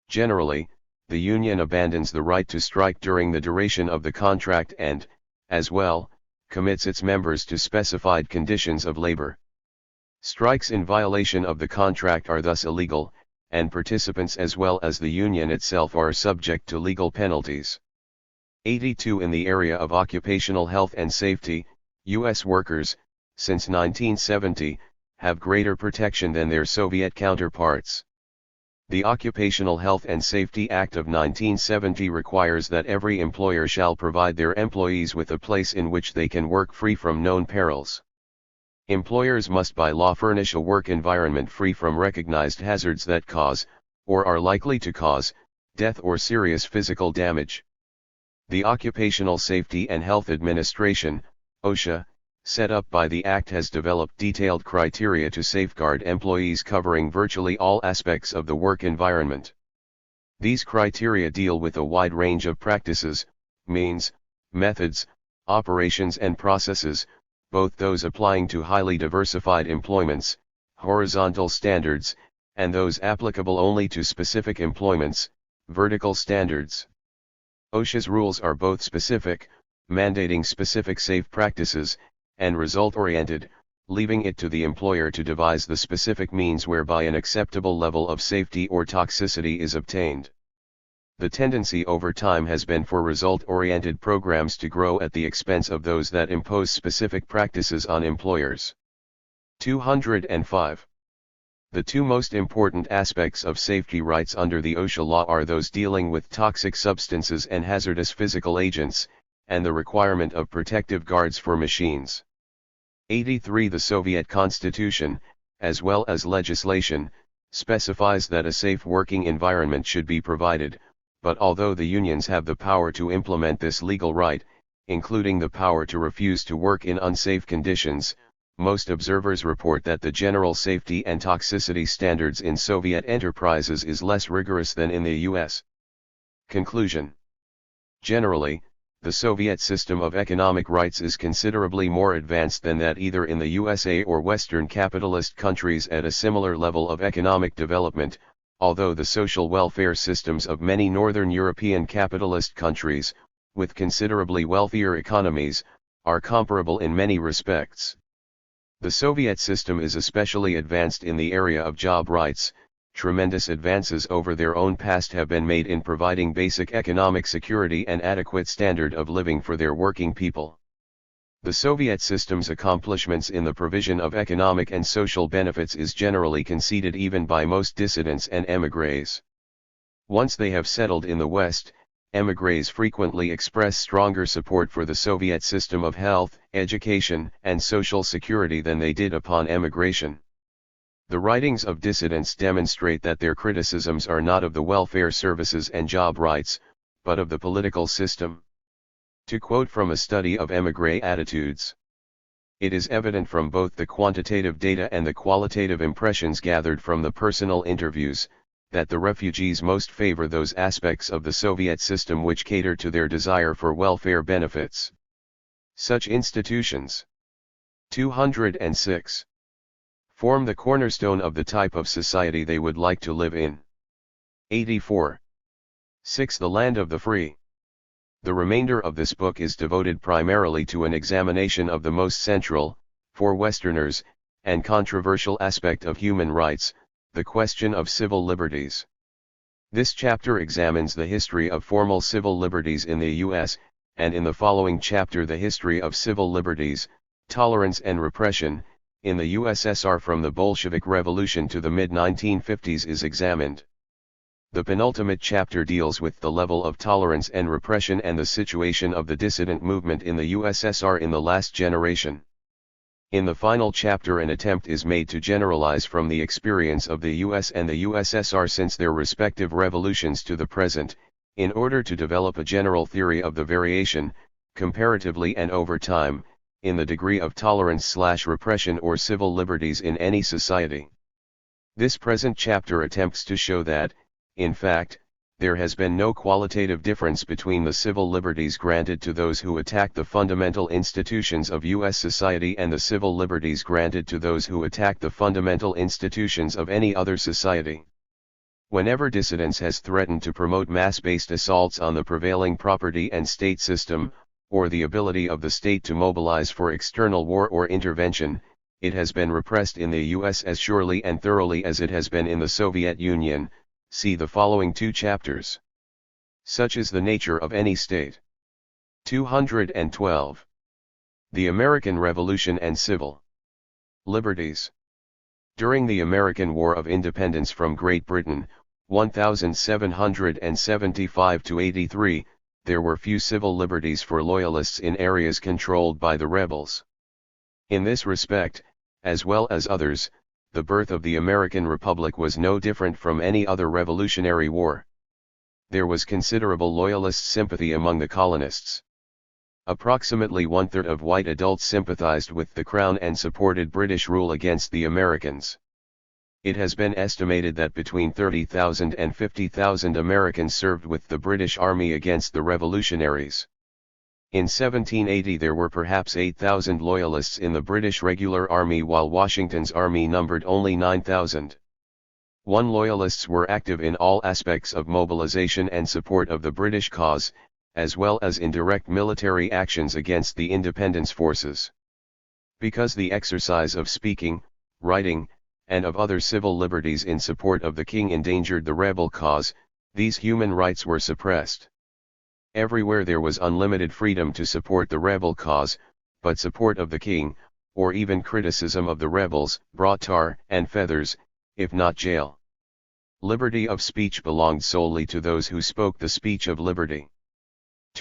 A: Generally, the union abandons the right to strike during the duration of the contract and, as well, commits its members to specified conditions of labor. Strikes in violation of the contract are thus illegal, and participants as well as the union itself are subject to legal penalties. 82. In the area of occupational health and safety, U.S. workers, since 1970, have greater protection than their Soviet counterparts. The Occupational Health and Safety Act of 1970 requires that every employer shall provide their employees with a place in which they can work free from known perils. Employers must by law furnish a work environment free from recognized hazards that cause, or are likely to cause, death or serious physical damage. The Occupational Safety and Health Administration, OSHA, set up by the Act has developed detailed criteria to safeguard employees covering virtually all aspects of the work environment. These criteria deal with a wide range of practices, means, methods, operations and processes, both those applying to highly diversified employments, horizontal standards, and those applicable only to specific employments, vertical standards. OSHA's rules are both specific, mandating specific safe practices, and result-oriented, leaving it to the employer to devise the specific means whereby an acceptable level of safety or toxicity is obtained. The tendency over time has been for result-oriented programs to grow at the expense of those that impose specific practices on employers. 205. The two most important aspects of safety rights under the OSHA law are those dealing with toxic substances and hazardous physical agents, and the requirement of protective guards for machines. 83. The Soviet Constitution, as well as legislation, specifies that a safe working environment should be provided, but although the unions have the power to implement this legal right, including the power to refuse to work in unsafe conditions, most observers report that the general safety and toxicity standards in Soviet enterprises is less rigorous than in the US. Conclusion. Generally, the Soviet system of economic rights is considerably more advanced than that either in the USA or Western capitalist countries at a similar level of economic development, although the social welfare systems of many Northern European capitalist countries, with considerably wealthier economies, are comparable in many respects. The Soviet system is especially advanced in the area of job rights. Tremendous advances over their own past have been made in providing basic economic security and adequate standard of living for their working people. The Soviet system's accomplishments in the provision of economic and social benefits is generally conceded even by most dissidents and émigrés. Once they have settled in the West, émigrés frequently express stronger support for the Soviet system of health, education, and social security than they did upon emigration. The writings of dissidents demonstrate that their criticisms are not of the welfare services and job rights, but of the political system. To quote from a study of émigré attitudes, it is evident from both the quantitative data and the qualitative impressions gathered from the personal interviews, that the refugees most favor those aspects of the Soviet system which cater to their desire for welfare benefits. Such institutions, 206, form the cornerstone of the type of society they would like to live in. 84. 6. The Land of the Free. The remainder of this book is devoted primarily to an examination of the most central, for Westerners, and controversial aspect of human rights, the question of civil liberties. This chapter examines the history of formal civil liberties in the U.S., and in the following chapter the history of civil liberties, tolerance and repression, in the USSR from the Bolshevik Revolution to the mid-1950s is examined. The penultimate chapter deals with the level of tolerance and repression and the situation of the dissident movement in the USSR in the last generation. In the final chapter an attempt is made to generalize from the experience of the US and the USSR since their respective revolutions to the present, in order to develop a general theory of the variation, comparatively and over time, in the degree of tolerance/repression or civil liberties in any society. This present chapter attempts to show that, in fact, there has been no qualitative difference between the civil liberties granted to those who attack the fundamental institutions of U.S. society and the civil liberties granted to those who attack the fundamental institutions of any other society. Whenever dissidence has threatened to promote mass-based assaults on the prevailing property and state system, or the ability of the state to mobilize for external war or intervention, it has been repressed in the US as surely and thoroughly as it has been in the Soviet Union. See the following 2 chapters. Such is the nature of any state. 212. The American Revolution and Civil Liberties. During the American War of Independence from Great Britain, 1775–83, there were few civil liberties for loyalists in areas controlled by the rebels. In this respect, as well as others, the birth of the American Republic was no different from any other Revolutionary War. There was considerable loyalist sympathy among the colonists. Approximately 1/3 of white adults sympathized with the Crown and supported British rule against the Americans. It has been estimated that between 30,000 and 50,000 Americans served with the British Army against the revolutionaries. In 1780 there were perhaps 8,000 loyalists in the British regular army while Washington's army numbered only 9,000. Loyalists were active in all aspects of mobilization and support of the British cause, as well as in direct military actions against the independence forces. Because the exercise of speaking, writing, and of other civil liberties in support of the king endangered the rebel cause, these human rights were suppressed. Everywhere there was unlimited freedom to support the rebel cause, but support of the king, or even criticism of the rebels, brought tar and feathers, if not jail. Liberty of speech belonged solely to those who spoke the speech of liberty.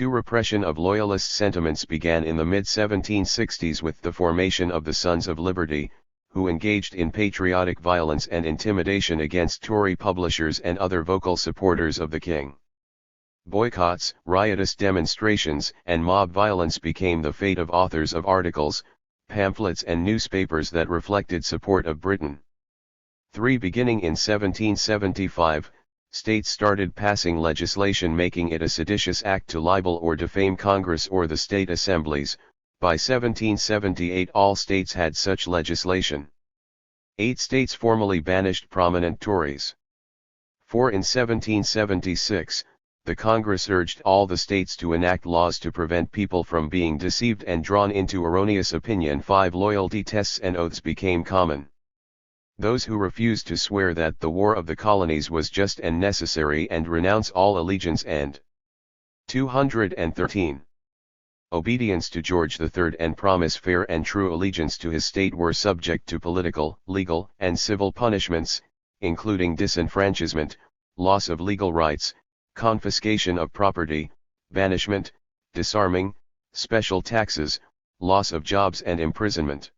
A: Repression of loyalist sentiments began in the mid-1760s with the formation of the Sons of Liberty, who engaged in patriotic violence and intimidation against Tory publishers and other vocal supporters of the king. Boycotts, riotous demonstrations, and mob violence became the fate of authors of articles, pamphlets and newspapers that reflected support of Britain. Beginning in 1775, states started passing legislation making it a seditious act to libel or defame Congress or the state assemblies. By 1778 all states had such legislation. 8 states formally banished prominent Tories. In 1776, the Congress urged all the states to enact laws to prevent people from being deceived and drawn into erroneous opinion. 5 Loyalty tests and oaths became common. Those who refused to swear that the War of the Colonies was just and necessary and renounce all allegiance and 213. Obedience to George III and promise fair and true allegiance to his state were subject to political, legal, and civil punishments, including disenfranchisement, loss of legal rights, confiscation of property, banishment, disarming, special taxes, loss of jobs and imprisonment.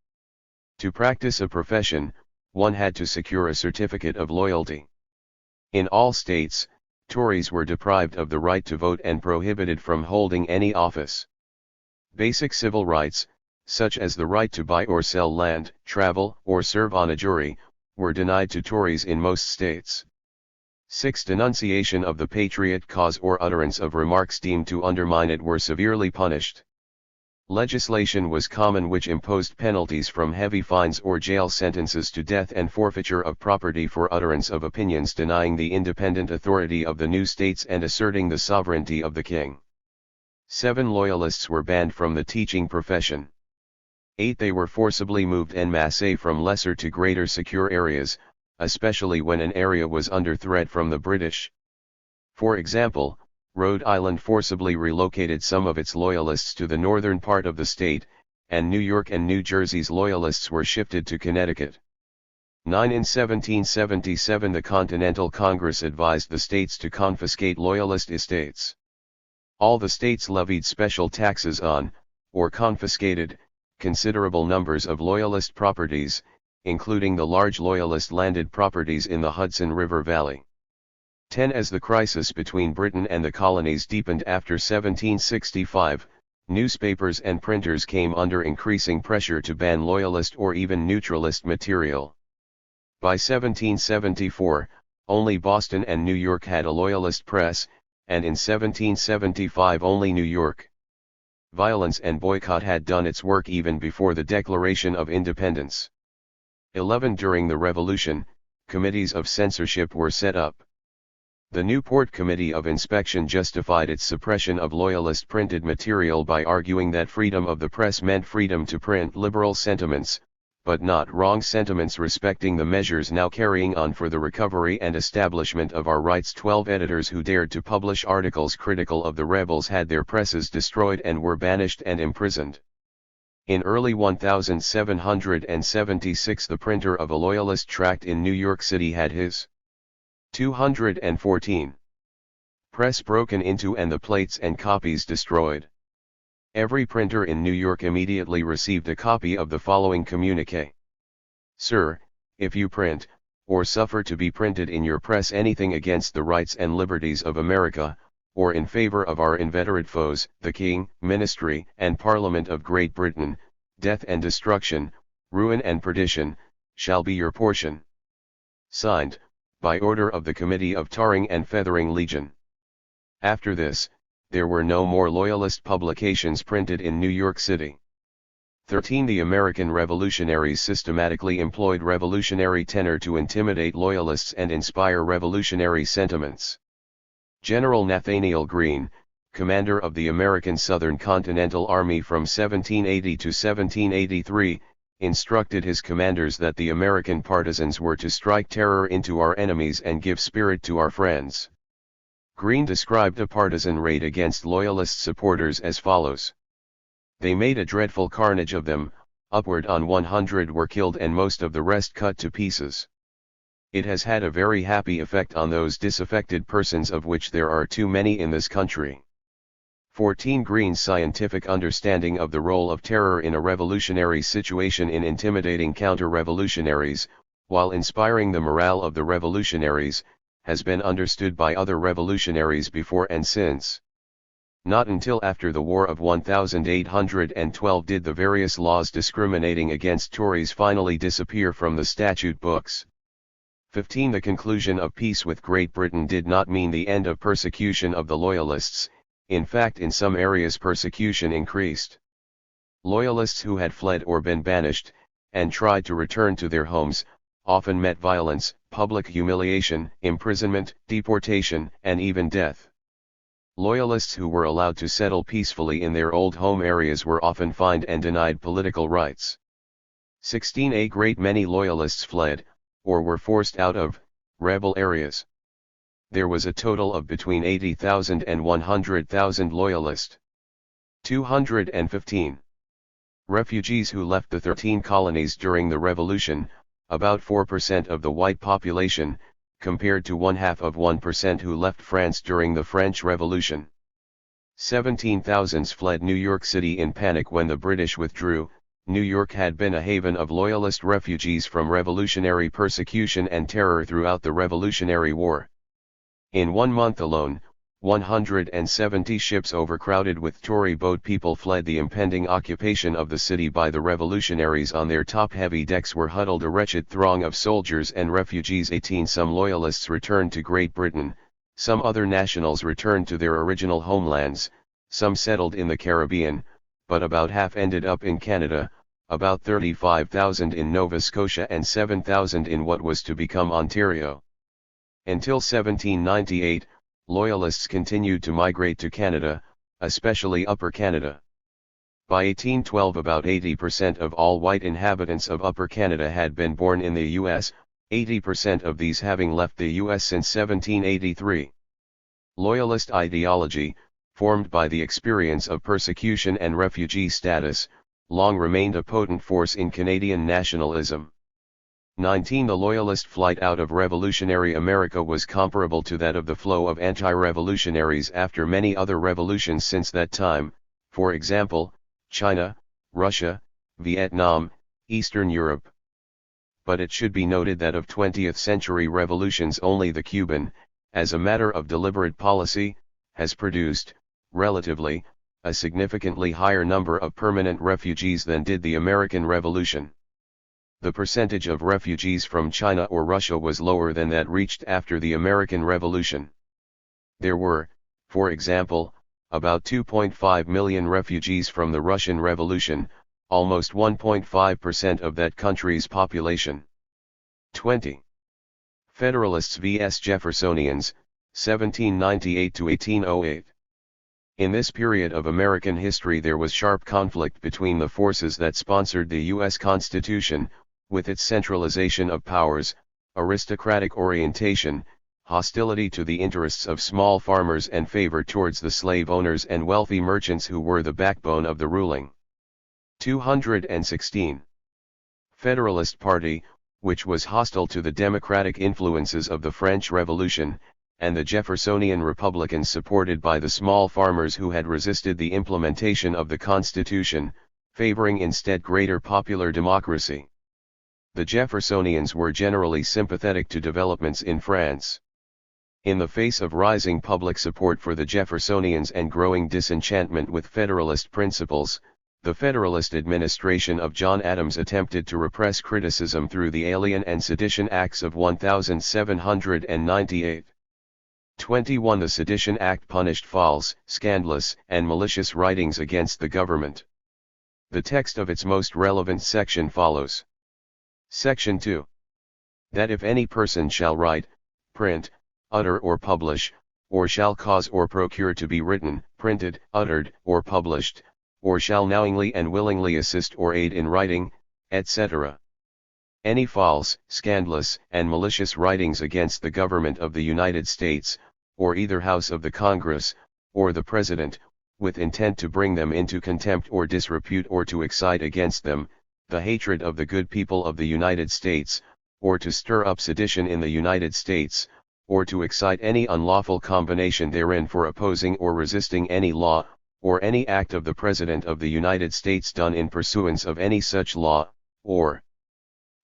A: To practice a profession, one had to secure a certificate of loyalty. In all states, Tories were deprived of the right to vote and prohibited from holding any office. Basic civil rights, such as the right to buy or sell land, travel, or serve on a jury, were denied to Tories in most states. 6 Denunciation of the patriot cause or utterance of remarks deemed to undermine it were severely punished. Legislation was common which imposed penalties from heavy fines or jail sentences to death and forfeiture of property for utterance of opinions denying the independent authority of the new states and asserting the sovereignty of the king. 7 Loyalists were banned from the teaching profession. 8 They were forcibly moved en masse from lesser to greater secure areas, especially when an area was under threat from the British. For example, Rhode Island forcibly relocated some of its loyalists to the northern part of the state, and New York and New Jersey's loyalists were shifted to Connecticut. 9 In 1777 the Continental Congress advised the states to confiscate loyalist estates. All the states levied special taxes on, or confiscated, considerable numbers of loyalist properties, including the large loyalist landed properties in the Hudson River Valley. 10 As the crisis between Britain and the colonies deepened after 1765, newspapers and printers came under increasing pressure to ban loyalist or even neutralist material. By 1774, only Boston and New York had a loyalist press, and in 1775 only New York. Violence and boycott had done its work even before the Declaration of Independence. 11 During the Revolution, committees of censorship were set up. The Newport Committee of Inspection justified its suppression of Loyalist printed material by arguing that freedom of the press meant freedom to print liberal sentiments, but not wrong sentiments respecting the measures now carrying on for the recovery and establishment of our rights. 12 editors who dared to publish articles critical of the rebels had their presses destroyed and were banished and imprisoned. In early 1776 the printer of a Loyalist tract in New York City had his 214 press broken into and the plates and copies destroyed. Every printer in New York immediately received a copy of the following communique. Sir, if you print, or suffer to be printed in your press anything against the rights and liberties of America, or in favor of our inveterate foes, the King, Ministry, and Parliament of Great Britain, death and destruction, ruin and perdition, shall be your portion. Signed, by order of the Committee of Tarring and Feathering Legion. After this, there were no more Loyalist publications printed in New York City. 13. The American revolutionaries systematically employed revolutionary tenor to intimidate Loyalists and inspire revolutionary sentiments. General Nathaniel Greene, commander of the American Southern Continental Army from 1780 to 1783, instructed his commanders that the American partisans were to strike terror into our enemies and give spirit to our friends. Greene described a partisan raid against Loyalist supporters as follows. They made a dreadful carnage of them, upward on 100 were killed and most of the rest cut to pieces. It has had a very happy effect on those disaffected persons of which there are too many in this country. 14. Greene's scientific understanding of the role of terror in a revolutionary situation in intimidating counter-revolutionaries, while inspiring the morale of the revolutionaries, has been understood by other revolutionaries before and since. Not until after the War of 1812 did the various laws discriminating against Tories finally disappear from the statute books. 15. The conclusion of peace with Great Britain did not mean the end of persecution of the Loyalists. In fact, in some areas persecution increased. Loyalists who had fled or been banished, and tried to return to their homes, often met violence, public humiliation, imprisonment, deportation, and even death. Loyalists who were allowed to settle peacefully in their old home areas were often fined and denied political rights. 16. A great many Loyalists fled, or were forced out of, rebel areas. There was a total of between 80,000 and 100,000 Loyalists. 215. Refugees who left the 13 colonies during the Revolution, about 4% of the white population, compared to 0.5% who left France during the French Revolution. 17,000 fled New York City in panic when the British withdrew. New York had been a haven of Loyalist refugees from revolutionary persecution and terror throughout the Revolutionary War. In 1 month alone, 170 ships overcrowded with Tory boat people fled the impending occupation of the city by the revolutionaries. On their top-heavy decks were huddled a wretched throng of soldiers and refugees. 18. Some Loyalists returned to Great Britain, some other nationals returned to their original homelands, some settled in the Caribbean, but about half ended up in Canada, about 35,000 in Nova Scotia and 7,000 in what was to become Ontario. Until 1798, Loyalists continued to migrate to Canada, especially Upper Canada. By 1812 about 80% of all white inhabitants of Upper Canada had been born in the U.S., 80% of these having left the U.S. since 1783. Loyalist ideology, formed by the experience of persecution and refugee status, long remained a potent force in Canadian nationalism. 19. The Loyalist flight out of revolutionary America was comparable to that of the flow of anti-revolutionaries after many other revolutions since that time, for example, China, Russia, Vietnam, Eastern Europe. But it should be noted that of 20th century revolutions only the Cuban, as a matter of deliberate policy, has produced, relatively, a significantly higher number of permanent refugees than did the American Revolution. The percentage of refugees from China or Russia was lower than that reached after the American Revolution. There were, for example, about 2.5 million refugees from the Russian Revolution, almost 1.5% of that country's population. 20. Federalists vs. Jeffersonians, 1798 to 1808. In this period of American history there was sharp conflict between the forces that sponsored the U.S. Constitution, with its centralization of powers, aristocratic orientation, hostility to the interests of small farmers and favor towards the slave owners and wealthy merchants who were the backbone of the ruling. 216. Federalist Party, which was hostile to the democratic influences of the French Revolution, and the Jeffersonian Republicans supported by the small farmers who had resisted the implementation of the Constitution, favoring instead greater popular democracy. The Jeffersonians were generally sympathetic to developments in France. In the face of rising public support for the Jeffersonians and growing disenchantment with Federalist principles, the Federalist administration of John Adams attempted to repress criticism through the Alien and Sedition Acts of 1798. 21. The Sedition Act punished false, scandalous, and malicious writings against the government. The text of its most relevant section follows. Section 2. That if any person shall write, print, utter or publish, or shall cause or procure to be written, printed, uttered, or published, or shall knowingly and willingly assist or aid in writing, etc. Any false, scandalous, and malicious writings against the government of the United States, or either House of the Congress, or the President, with intent to bring them into contempt or disrepute or to excite against them, the hatred of the good people of the United States, or to stir up sedition in the United States, or to excite any unlawful combination therein for opposing or resisting any law, or any act of the President of the United States done in pursuance of any such law, or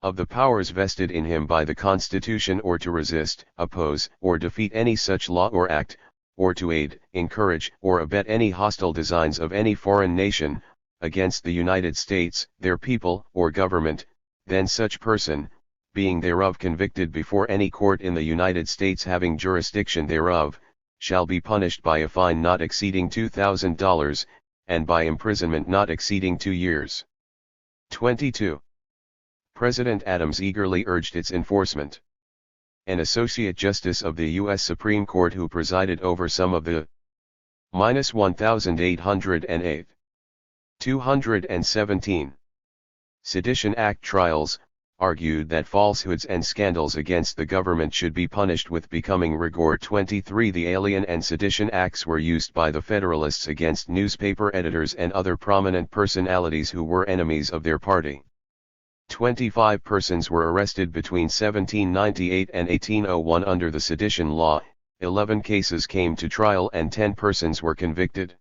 A: of the powers vested in him by the Constitution, or to resist, oppose, or defeat any such law or act, or to aid, encourage, or abet any hostile designs of any foreign nation, against the United States, their people, or government, then such person, being thereof convicted before any court in the United States having jurisdiction thereof, shall be punished by a fine not exceeding $2,000, and by imprisonment not exceeding 2 years. 22. President Adams eagerly urged its enforcement. An Associate Justice of the U.S. Supreme Court who presided over some of the 1808. 217. Sedition Act trials, argued that falsehoods and scandals against the government should be punished with becoming rigor. 23. The Alien and Sedition Acts were used by the Federalists against newspaper editors and other prominent personalities who were enemies of their party. 25 persons were arrested between 1798 and 1801 under the sedition law, 11 cases came to trial and 10 persons were convicted.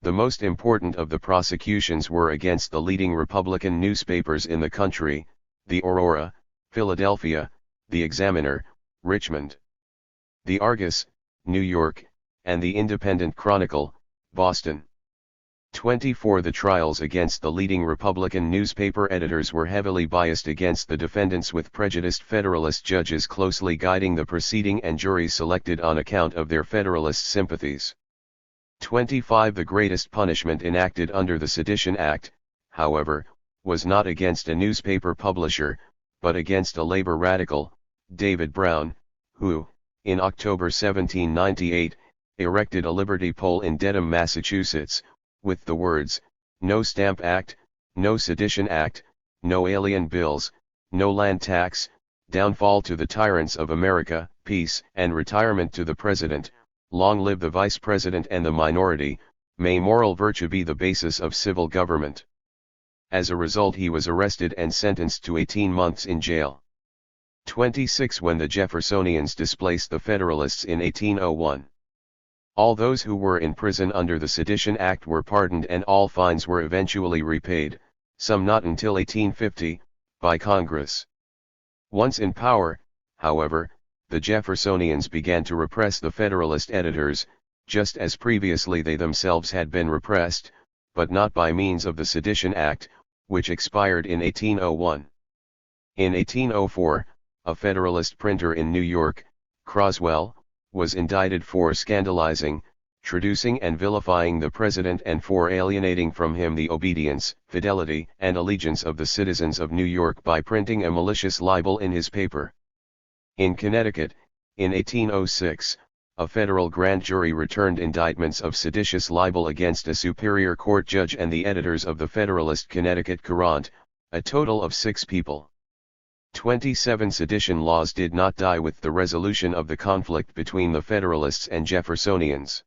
A: The most important of the prosecutions were against the leading Republican newspapers in the country, the Aurora, Philadelphia, the Examiner, Richmond, the Argus, New York, and the Independent Chronicle, Boston. 24. The trials against the leading Republican newspaper editors were heavily biased against the defendants, with prejudiced Federalist judges closely guiding the proceeding and juries selected on account of their Federalist sympathies. 25. The greatest punishment enacted under the Sedition Act, however, was not against a newspaper publisher, but against a labor radical, David Brown, who, in October 1798, erected a Liberty pole in Dedham, Massachusetts, with the words, "No Stamp Act, no Sedition Act, no Alien Bills, no Land Tax, downfall to the tyrants of America, peace and retirement to the President, long live the Vice President and the minority, may moral virtue be the basis of civil government." As a result, he was arrested and sentenced to 18 months in jail. 26. When the Jeffersonians displaced the Federalists in 1801. All those who were in prison under the Sedition Act were pardoned and all fines were eventually repaid, some not until 1850, by Congress. Once in power, however, the Jeffersonians began to repress the Federalist editors, just as previously they themselves had been repressed, but not by means of the Sedition Act, which expired in 1801. In 1804, a Federalist printer in New York, Croswell, was indicted for scandalizing, traducing and vilifying the President and for alienating from him the obedience, fidelity and allegiance of the citizens of New York by printing a malicious libel in his paper. In Connecticut, in 1806, a federal grand jury returned indictments of seditious libel against a Superior Court judge and the editors of the Federalist Connecticut Courant, a total of 6 people. 27 sedition laws did not die with the resolution of the conflict between the Federalists and Jeffersonians.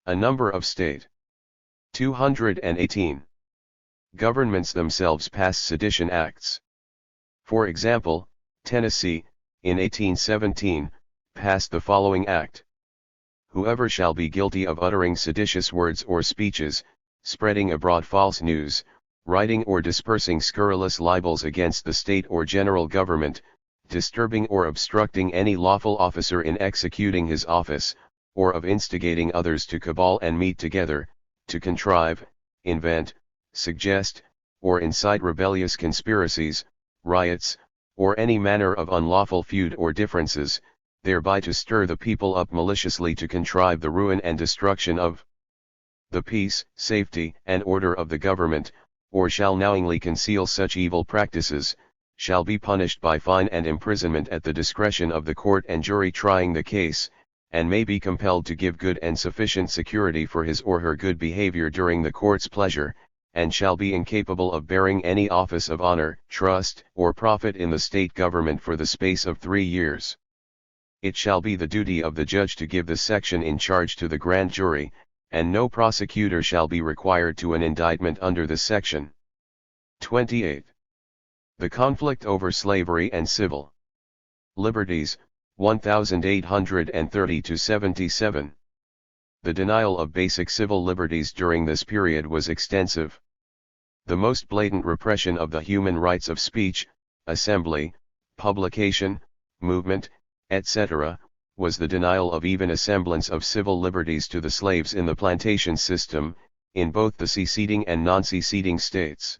A: A number of state 218 governments themselves passed sedition acts. For example, Tennessee, in 1817, passed the following act. Whoever shall be guilty of uttering seditious words or speeches, spreading abroad false news, writing or dispersing scurrilous libels against the state or general government, disturbing or obstructing any lawful officer in executing his office, or of instigating others to cabal and meet together, to contrive, invent, suggest, or incite rebellious conspiracies, riots, or any manner of unlawful feud or differences, thereby to stir the people up maliciously to contrive the ruin and destruction of the peace, safety, and order of the government, or shall knowingly conceal such evil practices, shall be punished by fine and imprisonment at the discretion of the court and jury trying the case, and may be compelled to give good and sufficient security for his or her good behavior during the court's pleasure, and shall be incapable of bearing any office of honor, trust, or profit in the state government for the space of 3 years. It shall be the duty of the judge to give the section in charge to the grand jury, and no prosecutor shall be required to an indictment under this section. 28. The conflict over slavery and civil liberties, 1830–77. The denial of basic civil liberties during this period was extensive. The most blatant repression of the human rights of speech, assembly, publication, movement, etc., was the denial of even a semblance of civil liberties to the slaves in the plantation system, in both the seceding and non-seceding states.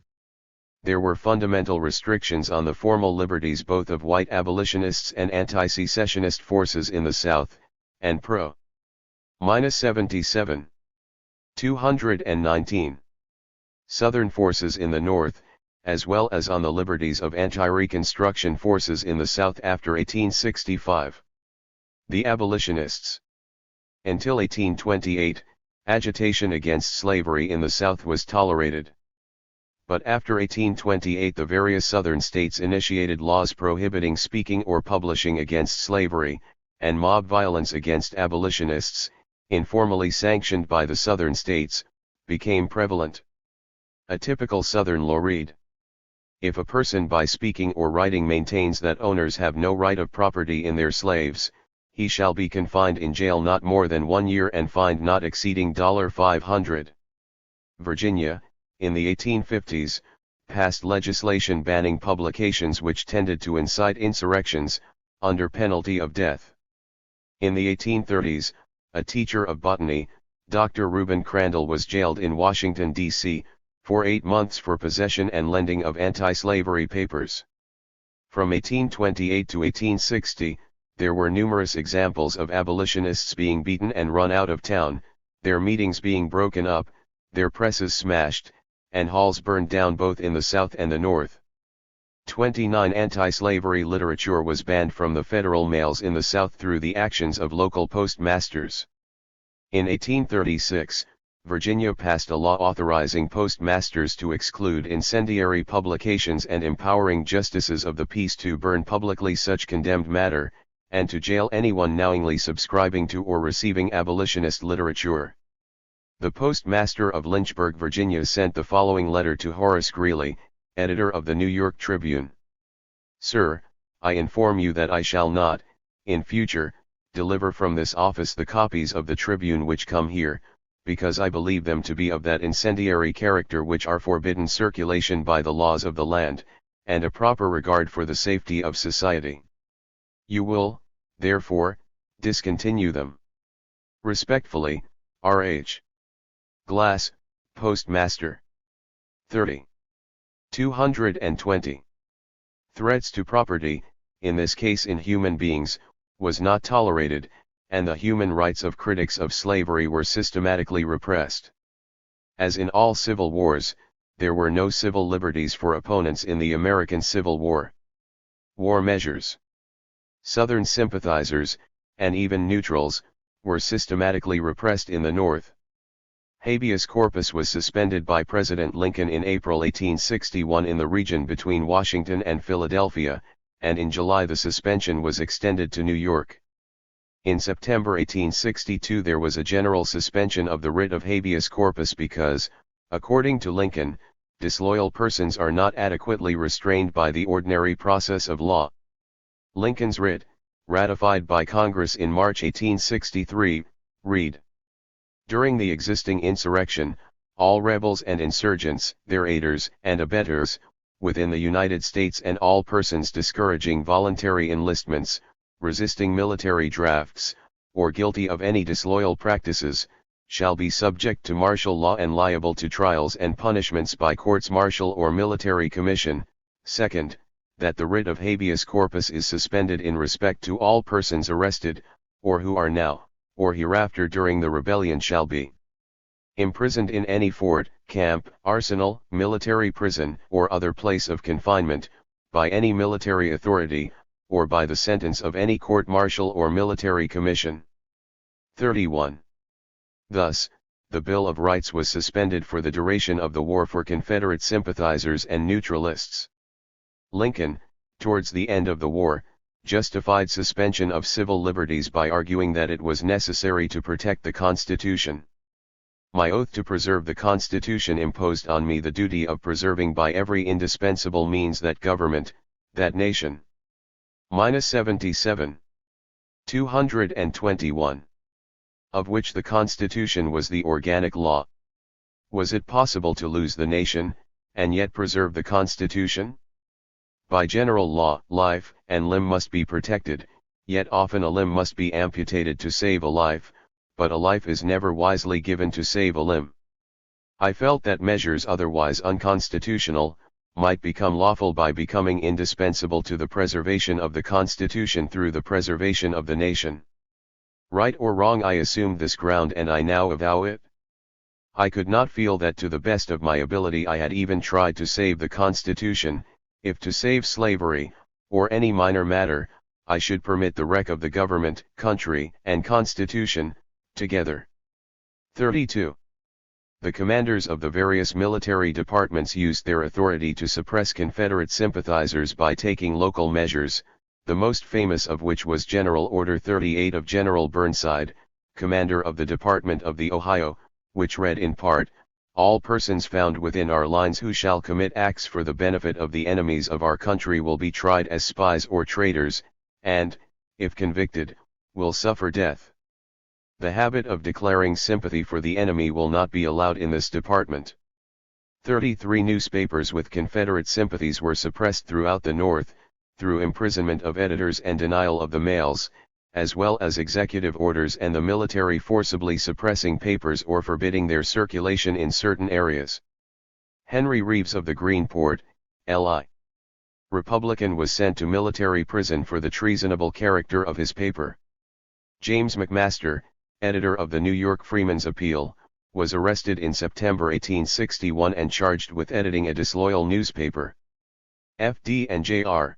A: There were fundamental restrictions on the formal liberties both of white abolitionists and anti-secessionist forces in the South, and pro-77. 219. Southern forces in the North, as well as on the liberties of anti-Reconstruction forces in the South after 1865. The abolitionists. Until 1828, agitation against slavery in the South was tolerated. But after 1828 the various Southern states initiated laws prohibiting speaking or publishing against slavery, and mob violence against abolitionists, informally sanctioned by the Southern states, became prevalent. A typical Southern law read: if a person by speaking or writing maintains that owners have no right of property in their slaves, he shall be confined in jail not more than 1 year and fined not exceeding $500. Virginia, in the 1850s, passed legislation banning publications which tended to incite insurrections, under penalty of death. In the 1830s, a teacher of botany, Dr. Reuben Crandall, was jailed in Washington, D.C., for 8 months for possession and lending of anti-slavery papers. From 1828 to 1860, there were numerous examples of abolitionists being beaten and run out of town, their meetings being broken up, their presses smashed, and halls burned down both in the South and the North. 29. Anti-slavery literature was banned from the federal mails in the South through the actions of local postmasters. In 1836, Virginia passed a law authorizing postmasters to exclude incendiary publications and empowering justices of the peace to burn publicly such condemned matter, and to jail anyone knowingly subscribing to or receiving abolitionist literature. The postmaster of Lynchburg, Virginia, sent the following letter to Horace Greeley, editor of the New York Tribune. Sir, I inform you that I shall not, in future, deliver from this office the copies of the Tribune which come here, because I believe them to be of that incendiary character which are forbidden circulation by the laws of the land, and a proper regard for the safety of society. You will, therefore, discontinue them. Respectfully, R.H. Glass, Postmaster. 30. 220. Threats to property, in this case in human beings, was not tolerated, and the human rights of critics of slavery were systematically repressed. As in all civil wars, there were no civil liberties for opponents in the American Civil War. War measures. Southern sympathizers, and even neutrals, were systematically repressed in the North. Habeas corpus was suspended by President Lincoln in April 1861 in the region between Washington and Philadelphia, and in July the suspension was extended to New York. In September 1862 there was a general suspension of the writ of habeas corpus because, according to Lincoln, disloyal persons are not adequately restrained by the ordinary process of law. Lincoln's writ, ratified by Congress in March 1863, read: During the existing insurrection, all rebels and insurgents, their aiders and abettors, within the United States and all persons discouraging voluntary enlistments, resisting military drafts, or guilty of any disloyal practices, shall be subject to martial law and liable to trials and punishments by courts martial or military commission. Second, that the writ of habeas corpus is suspended in respect to all persons arrested, or who are now, or hereafter during the rebellion shall be imprisoned in any fort, camp, arsenal, military prison, or other place of confinement, by any military authority, or by the sentence of any court-martial or military commission. 31. Thus, the Bill of Rights was suspended for the duration of the war for Confederate sympathizers and neutralists. Lincoln, towards the end of the war, justified suspension of civil liberties by arguing that it was necessary to protect the Constitution. My oath to preserve the Constitution imposed on me the duty of preserving by every indispensable means that government, that nation. -77. 221. Of which the Constitution was the organic law. Was it possible to lose the nation, and yet preserve the Constitution? By general law, life and limb must be protected, yet often a limb must be amputated to save a life, but a life is never wisely given to save a limb. I felt that measures otherwise unconstitutional, might become lawful by becoming indispensable to the preservation of the Constitution through the preservation of the nation. Right or wrong, I assumed this ground and I now avow it. I could not feel that to the best of my ability I had even tried to save the Constitution, if to save slavery, or any minor matter, I should permit the wreck of the government, country, and Constitution, together. 32. The commanders of the various military departments used their authority to suppress Confederate sympathizers by taking local measures, the most famous of which was General Order 38 of General Burnside, commander of the Department of the Ohio, which read in part, "All persons found within our lines who shall commit acts for the benefit of the enemies of our country will be tried as spies or traitors, and, if convicted, will suffer death. The habit of declaring sympathy for the enemy will not be allowed in this department." 33 newspapers with Confederate sympathies were suppressed throughout the North, through imprisonment of editors and denial of the mails, as well as executive orders and the military forcibly suppressing papers or forbidding their circulation in certain areas. Henry Reeves of the Greenport, L.I. Republican was sent to military prison for the treasonable character of his paper. James McMaster, editor of the New York Freeman's Appeal, was arrested in September 1861 and charged with editing a disloyal newspaper. F.D. and J.R.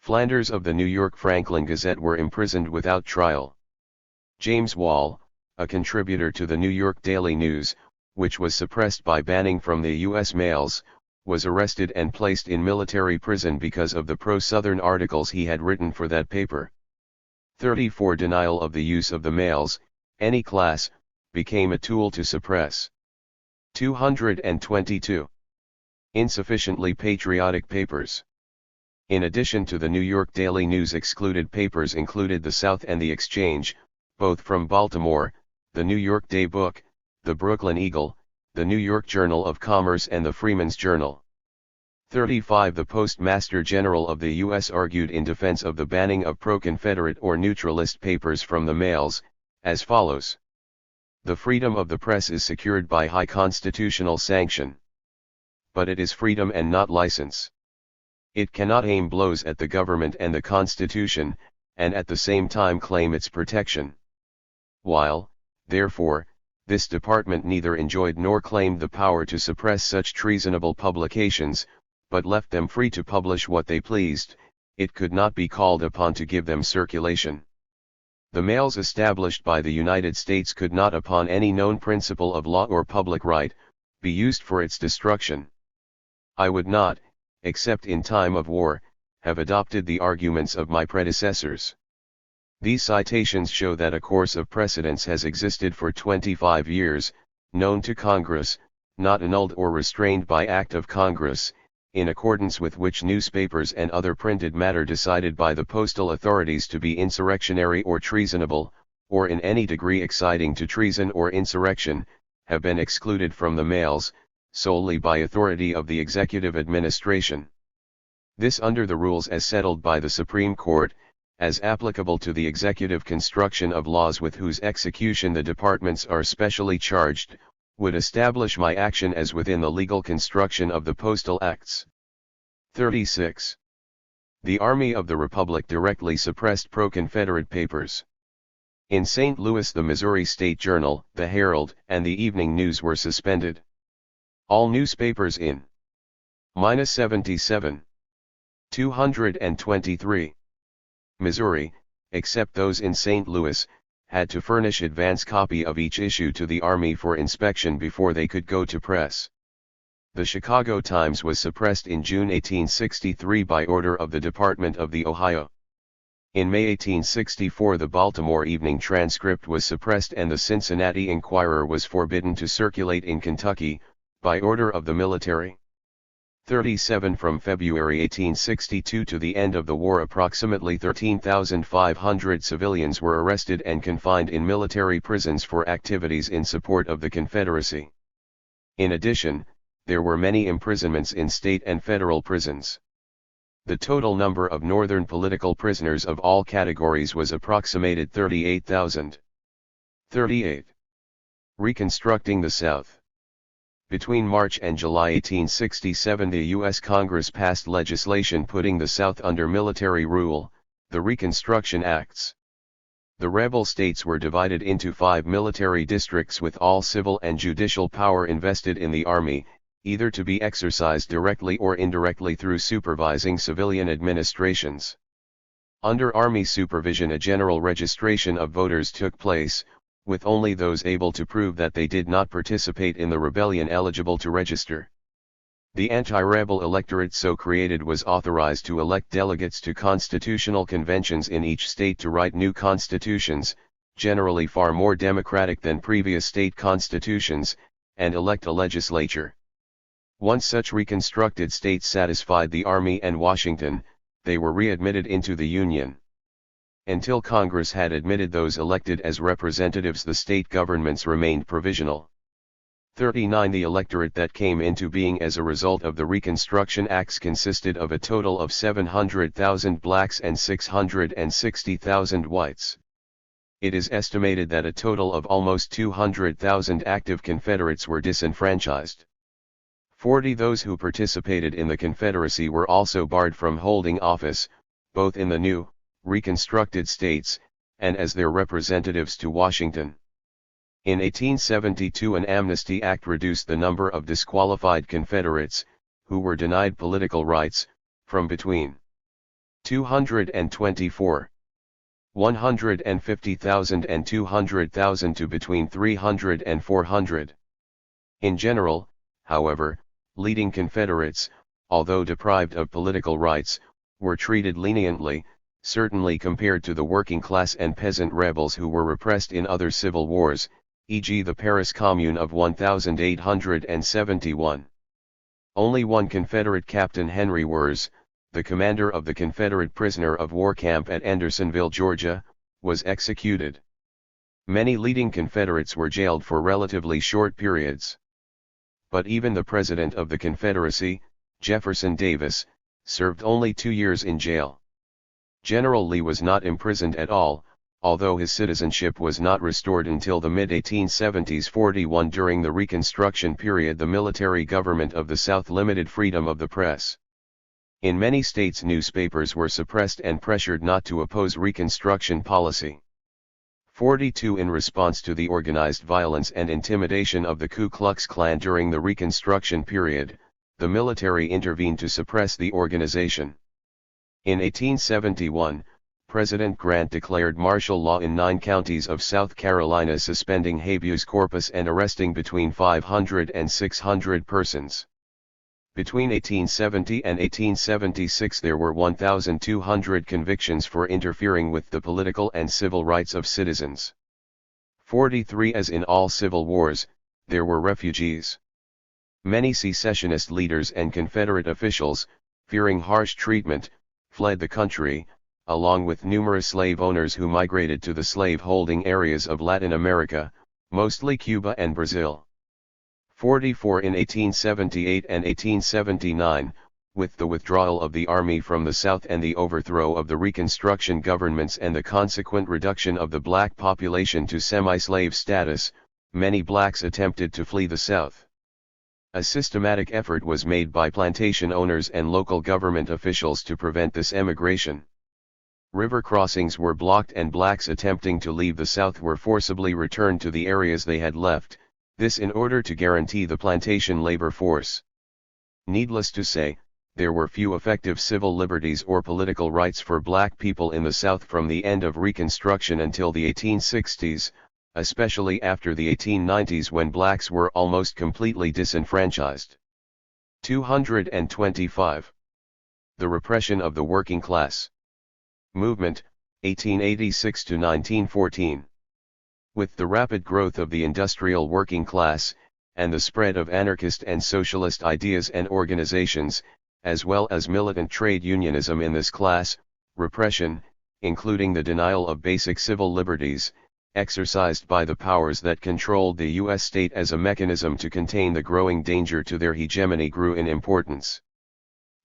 A: Flanders of the New York Franklin Gazette were imprisoned without trial. James Wall, a contributor to the New York Daily News, which was suppressed by banning from the U.S. mails, was arrested and placed in military prison because of the pro-Southern articles he had written for that paper. 34 Denial of the use of the mails, any class, became a tool to suppress. 222. Insufficiently patriotic papers. In addition to the New York Daily News, excluded papers included the South and the Exchange, both from Baltimore, the New York Day Book, the Brooklyn Eagle, the New York Journal of Commerce and the Freeman's Journal. 35 The Postmaster General of the U.S. argued in defense of the banning of pro-Confederate or neutralist papers from the mails, as follows. The freedom of the press is secured by high constitutional sanction. But it is freedom and not license. It cannot aim blows at the government and the Constitution, and at the same time claim its protection. While, therefore, this department neither enjoyed nor claimed the power to suppress such treasonable publications, but left them free to publish what they pleased, it could not be called upon to give them circulation. The mails established by the United States could not, upon any known principle of law or public right, be used for its destruction. I would not, except in time of war, have adopted the arguments of my predecessors. These citations show that a course of precedence has existed for 25 years, known to Congress, not annulled or restrained by act of Congress, in accordance with which newspapers and other printed matter decided by the postal authorities to be insurrectionary or treasonable, or in any degree exciting to treason or insurrection, have been excluded from the mails, solely by authority of the executive administration. This under the rules as settled by the Supreme Court, as applicable to the executive construction of laws with whose execution the departments are specially charged, would establish my action as within the legal construction of the Postal Acts. 36. The Army of the Republic directly suppressed pro-Confederate papers. In St. Louis, the Missouri State Journal, the Herald, and the Evening News were suspended. All newspapers in -77. 223. Missouri, except those in St. Louis, had to furnish advance copy of each issue to the Army for inspection before they could go to press. The Chicago Times was suppressed in June 1863 by order of the Department of the Ohio. In May 1864 the Baltimore Evening Transcript was suppressed and the Cincinnati Enquirer was forbidden to circulate in Kentucky, by order of the military. 37. From February 1862 to the end of the war, approximately 13,500 civilians were arrested and confined in military prisons for activities in support of the Confederacy. In addition, there were many imprisonments in state and federal prisons. The total number of Northern political prisoners of all categories was approximated 38,000. 38. Reconstructing the South. Between March and July 1867 the U.S. Congress passed legislation putting the South under military rule, the Reconstruction Acts. The rebel states were divided into 5 military districts with all civil and judicial power invested in the Army, either to be exercised directly or indirectly through supervising civilian administrations. Under Army supervision a general registration of voters took place, with only those able to prove that they did not participate in the rebellion eligible to register. The anti-rebel electorate so created was authorized to elect delegates to constitutional conventions in each state to write new constitutions, generally far more democratic than previous state constitutions, and elect a legislature. Once such reconstructed states satisfied the Army and Washington, they were readmitted into the Union. Until Congress had admitted those elected as representatives, the state governments remained provisional. 39. The electorate that came into being as a result of the Reconstruction Acts consisted of a total of 700,000 blacks and 660,000 whites. It is estimated that a total of almost 200,000 active Confederates were disenfranchised. 40. Those who participated in the Confederacy were also barred from holding office, both in the new, reconstructed states, and as their representatives to Washington. In 1872 an Amnesty Act reduced the number of disqualified Confederates, who were denied political rights, from between 224, 150,000 and 200,000 to between 300 and 400. In general, however, leading Confederates, although deprived of political rights, were treated leniently, certainly compared to the working class and peasant rebels who were repressed in other civil wars, e.g. the Paris Commune of 1871. Only one Confederate captain, Henry Wirz, the commander of the Confederate prisoner of war camp at Andersonville, Georgia, was executed. Many leading Confederates were jailed for relatively short periods. But even the President of the Confederacy, Jefferson Davis, served only 2 years in jail. General Lee was not imprisoned at all, although his citizenship was not restored until the mid-1870s. 41. During the Reconstruction period the military government of the South limited freedom of the press. In many states newspapers were suppressed and pressured not to oppose Reconstruction policy. 42. In response to the organized violence and intimidation of the Ku Klux Klan during the Reconstruction period, the military intervened to suppress the organization. In 1871, President Grant declared martial law in 9 counties of South Carolina, suspending habeas corpus and arresting between 500 and 600 persons. Between 1870 and 1876 there were 1,200 convictions for interfering with the political and civil rights of citizens. 43 As in all civil wars, there were refugees. Many secessionist leaders and Confederate officials, fearing harsh treatment, fled the country, along with numerous slave owners who migrated to the slave-holding areas of Latin America, mostly Cuba and Brazil. 44 In 1878 and 1879, with the withdrawal of the army from the South and the overthrow of the Reconstruction governments and the consequent reduction of the black population to semi-slave status, many blacks attempted to flee the South. A systematic effort was made by plantation owners and local government officials to prevent this emigration. River crossings were blocked and blacks attempting to leave the South were forcibly returned to the areas they had left, this in order to guarantee the plantation labor force. Needless to say, there were few effective civil liberties or political rights for black people in the South from the end of Reconstruction until the 1860s, especially after the 1890s when blacks were almost completely disenfranchised. 225. The repression of the working class. Movement, 1886 to 1914. With the rapid growth of the industrial working class, and the spread of anarchist and socialist ideas and organizations, as well as militant trade unionism in this class, repression, including the denial of basic civil liberties, exercised by the powers that controlled the U.S. state as a mechanism to contain the growing danger to their hegemony, grew in importance.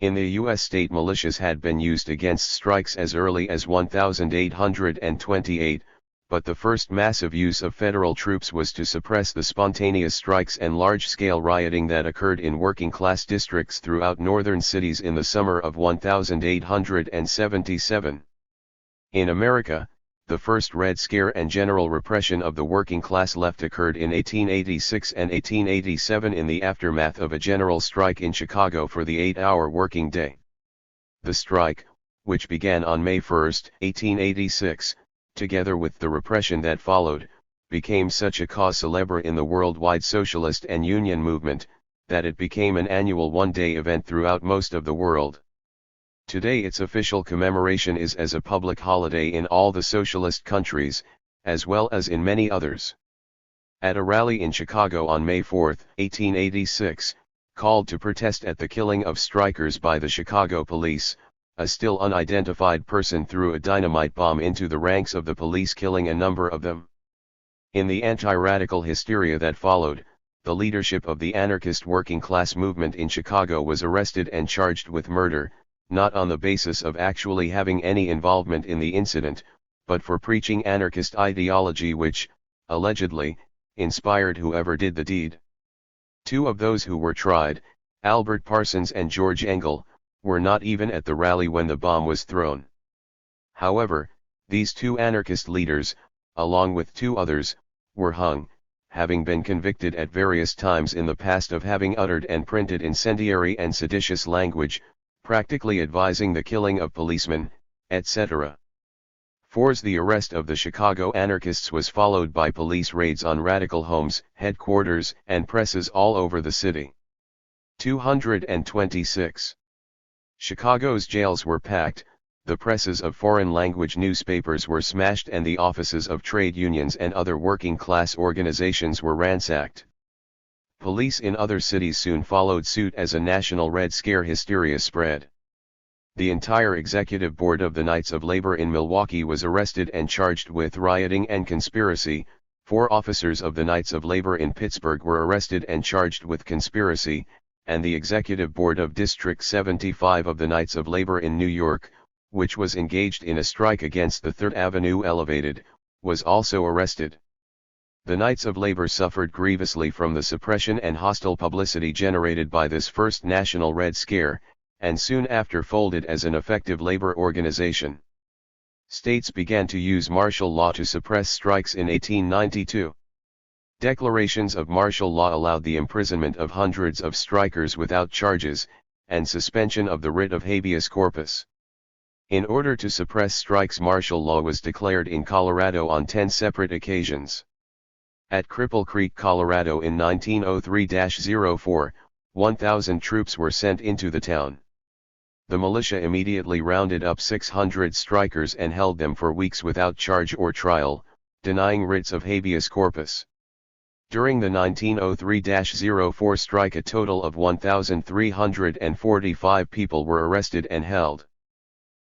A: In the U.S. state, militias had been used against strikes as early as 1828, but the first massive use of federal troops was to suppress the spontaneous strikes and large-scale rioting that occurred in working-class districts throughout northern cities in the summer of 1877. In America, the first Red Scare and general repression of the working class left occurred in 1886 and 1887 in the aftermath of a general strike in Chicago for the 8-hour working day. The strike, which began on May 1, 1886, together with the repression that followed, became such a cause célèbre in the worldwide socialist and union movement, that it became an annual one-day event throughout most of the world. Today its official commemoration is as a public holiday in all the socialist countries, as well as in many others. At a rally in Chicago on May 4, 1886, called to protest at the killing of strikers by the Chicago police, a still unidentified person threw a dynamite bomb into the ranks of the police, killing a number of them. In the anti-radical hysteria that followed, the leadership of the anarchist working class movement in Chicago was arrested and charged with murder, not on the basis of actually having any involvement in the incident, but for preaching anarchist ideology which, allegedly, inspired whoever did the deed. 2 of those who were tried, Albert Parsons and George Engel, were not even at the rally when the bomb was thrown. However, these 2 anarchist leaders, along with 2 others, were hung, having been convicted at various times in the past of having uttered and printed incendiary and seditious language, practically advising the killing of policemen, etc. 4. The arrest of the Chicago anarchists was followed by police raids on radical homes, headquarters, and presses all over the city. 226. Chicago's jails were packed, the presses of foreign-language newspapers were smashed, and the offices of trade unions and other working-class organizations were ransacked. Police in other cities soon followed suit as a national Red Scare hysteria spread. The entire executive board of the Knights of Labor in Milwaukee was arrested and charged with rioting and conspiracy. 4 officers of the Knights of Labor in Pittsburgh were arrested and charged with conspiracy, and the executive board of District 75 of the Knights of Labor in New York, which was engaged in a strike against the 3rd Avenue Elevated, was also arrested. The Knights of Labor suffered grievously from the suppression and hostile publicity generated by this first national Red Scare, and soon after folded as an effective labor organization. States began to use martial law to suppress strikes in 1892. Declarations of martial law allowed the imprisonment of hundreds of strikers without charges, and suspension of the writ of habeas corpus. In order to suppress strikes, martial law was declared in Colorado on 10 separate occasions. At Cripple Creek, Colorado in 1903-04, 1,000 troops were sent into the town. The militia immediately rounded up 600 strikers and held them for weeks without charge or trial, denying writs of habeas corpus. During the 1903-04 strike, a total of 1,345 people were arrested and held.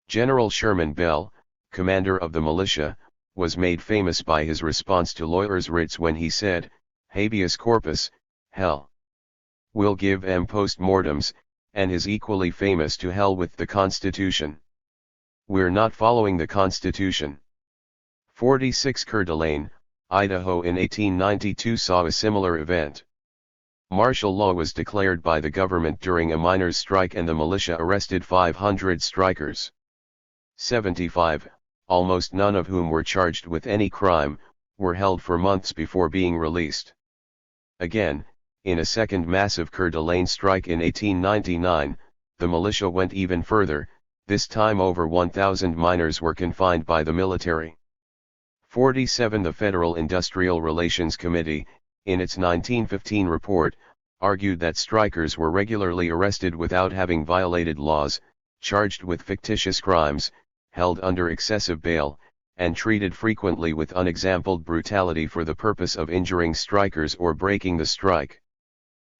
A: General Sherman Bell, commander of the militia, was made famous by his response to lawyers' writs when he said, "Habeas corpus, hell. We'll give 'em post-mortems," and is equally famous to hell with the Constitution. We're not following the Constitution. 46 Coeur d'Alene, Idaho in 1892 saw a similar event. Martial law was declared by the government during a miners' strike and the militia arrested 500 strikers. 75, almost none of whom were charged with any crime, were held for months before being released. Again, in a second massive Coeur d'Alene strike in 1899, the militia went even further. This time over 1,000 miners were confined by the military. 47 The Federal Industrial Relations Committee, in its 1915 report, argued that strikers were regularly arrested without having violated laws, charged with fictitious crimes, held under excessive bail, and treated frequently with unexampled brutality for the purpose of injuring strikers or breaking the strike.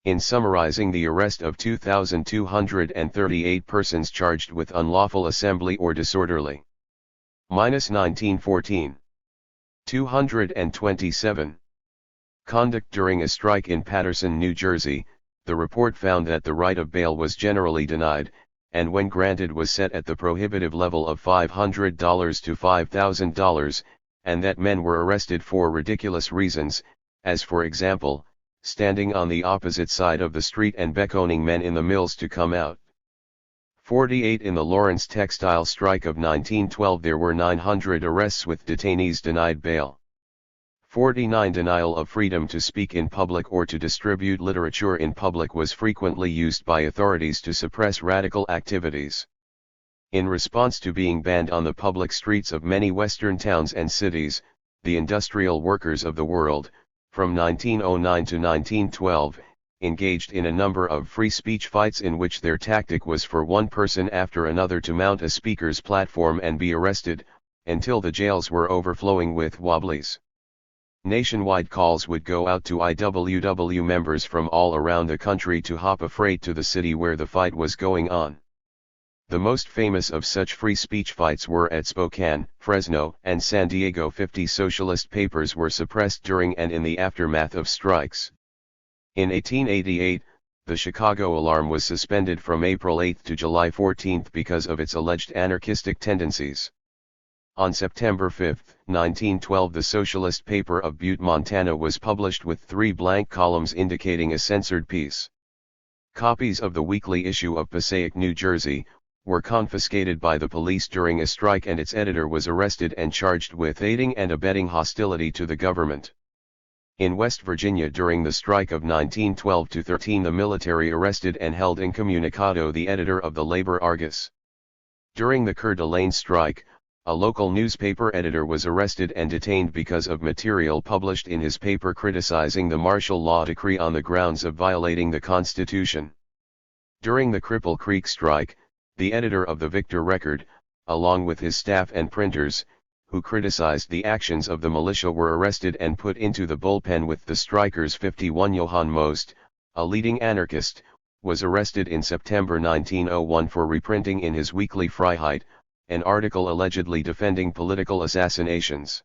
A: In summarizing the arrest of 2,238 persons charged with unlawful assembly or disorderly. -1914. 227. Conduct during a strike in Paterson, New Jersey, the report found that the right of bail was generally denied, and when granted was set at the prohibitive level of $500 to $5,000, and that men were arrested for ridiculous reasons, as for example, standing on the opposite side of the street and beckoning men in the mills to come out. 48 In the Lawrence textile strike of 1912 there were 900 arrests with detainees denied bail. 49 Denial of freedom to speak in public or to distribute literature in public was frequently used by authorities to suppress radical activities. In response to being banned on the public streets of many Western towns and cities, the industrial workers of the world, from 1909 to 1912, engaged in a number of free speech fights in which their tactic was for one person after another to mount a speaker's platform and be arrested, until the jails were overflowing with wobblies. Nationwide calls would go out to IWW members from all around the country to hop a freight to the city where the fight was going on. The most famous of such free speech fights were at Spokane, Fresno, and San Diego. 50 socialist papers were suppressed during and in the aftermath of strikes. In 1888, the Chicago Alarm was suspended from April 8 to July 14 because of its alleged anarchistic tendencies. On September 5, 1912, the socialist paper of Butte, Montana was published with 3 blank columns indicating a censored piece. Copies of the weekly issue of Passaic, New Jersey, were confiscated by the police during a strike and its editor was arrested and charged with aiding and abetting hostility to the government. In West Virginia during the strike of 1912-13 the military arrested and held incommunicado the editor of the Labor Argus. During the Coeur d'Alene strike, a local newspaper editor was arrested and detained because of material published in his paper criticizing the martial law decree on the grounds of violating the Constitution. During the Cripple Creek strike, the editor of the Victor Record, along with his staff and printers, who criticized the actions of the militia were arrested and put into the bullpen with the strikers. 51 Johann Most, a leading anarchist, was arrested in September 1901 for reprinting in his weekly Freiheit, an article allegedly defending political assassinations.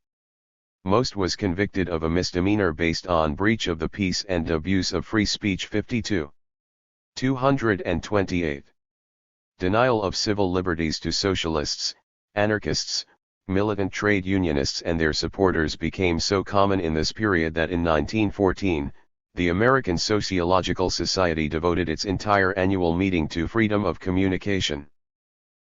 A: Most was convicted of a misdemeanor based on breach of the peace and abuse of free speech. 52. 228. Denial of civil liberties to socialists, anarchists, militant trade unionists and their supporters became so common in this period that in 1914, the American Sociological Society devoted its entire annual meeting to freedom of communication.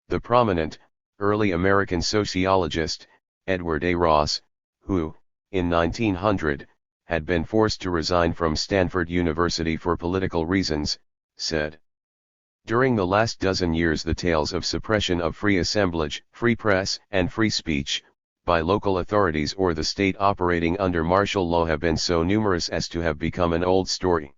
A: The prominent, early American sociologist, Edward A. Ross, who, in 1900, had been forced to resign from Stanford University for political reasons, said, During the last dozen years the tales of suppression of free assemblage, free press, and free speech, by local authorities or the state operating under martial law have been so numerous as to have become an old story.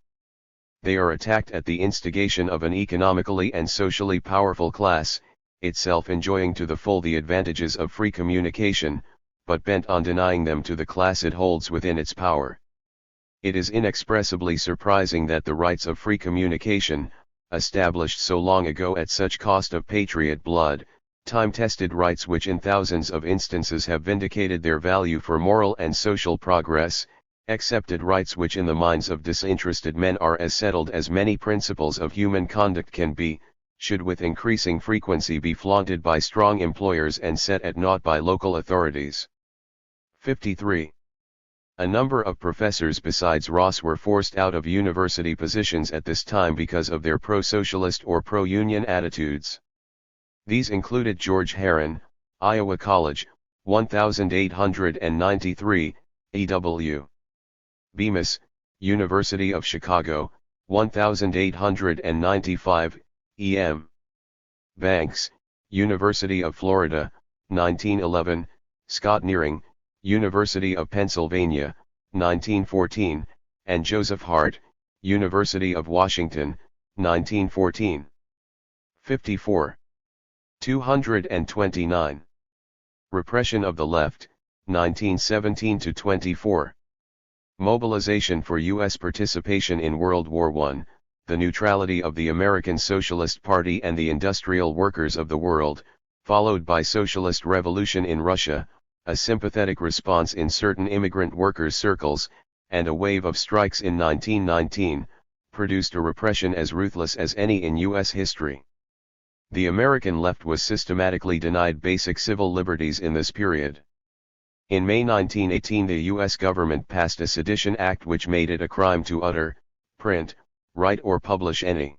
A: They are attacked at the instigation of an economically and socially powerful class, itself enjoying to the full the advantages of free communication, but bent on denying them to the class it holds within its power. It is inexpressibly surprising that the rights of free communication, established so long ago at such cost of patriot blood, time-tested rights which in thousands of instances have vindicated their value for moral and social progress, accepted rights which in the minds of disinterested men are as settled as many principles of human conduct can be, should with increasing frequency be flaunted by strong employers and set at naught by local authorities. 53. A number of professors besides Ross were forced out of university positions at this time because of their pro-socialist or pro-union attitudes. These included George Herron, Iowa College, 1893, E.W. Bemis, University of Chicago, 1895, E.M. Banks, University of Florida, 1911, Scott Nearing, University of Pennsylvania, 1914, and Joseph Hart, University of Washington, 1914. 54. 229. Repression of the Left, 1917-24. Mobilization for U.S. participation in World War I, the neutrality of the American Socialist Party and the industrial workers of the world, followed by socialist revolution in Russia, a sympathetic response in certain immigrant workers' circles, and a wave of strikes in 1919, produced a repression as ruthless as any in U.S. history. The American left was systematically denied basic civil liberties in this period. In May 1918 the U.S. government passed a Sedition Act which made it a crime to utter, print, write or publish any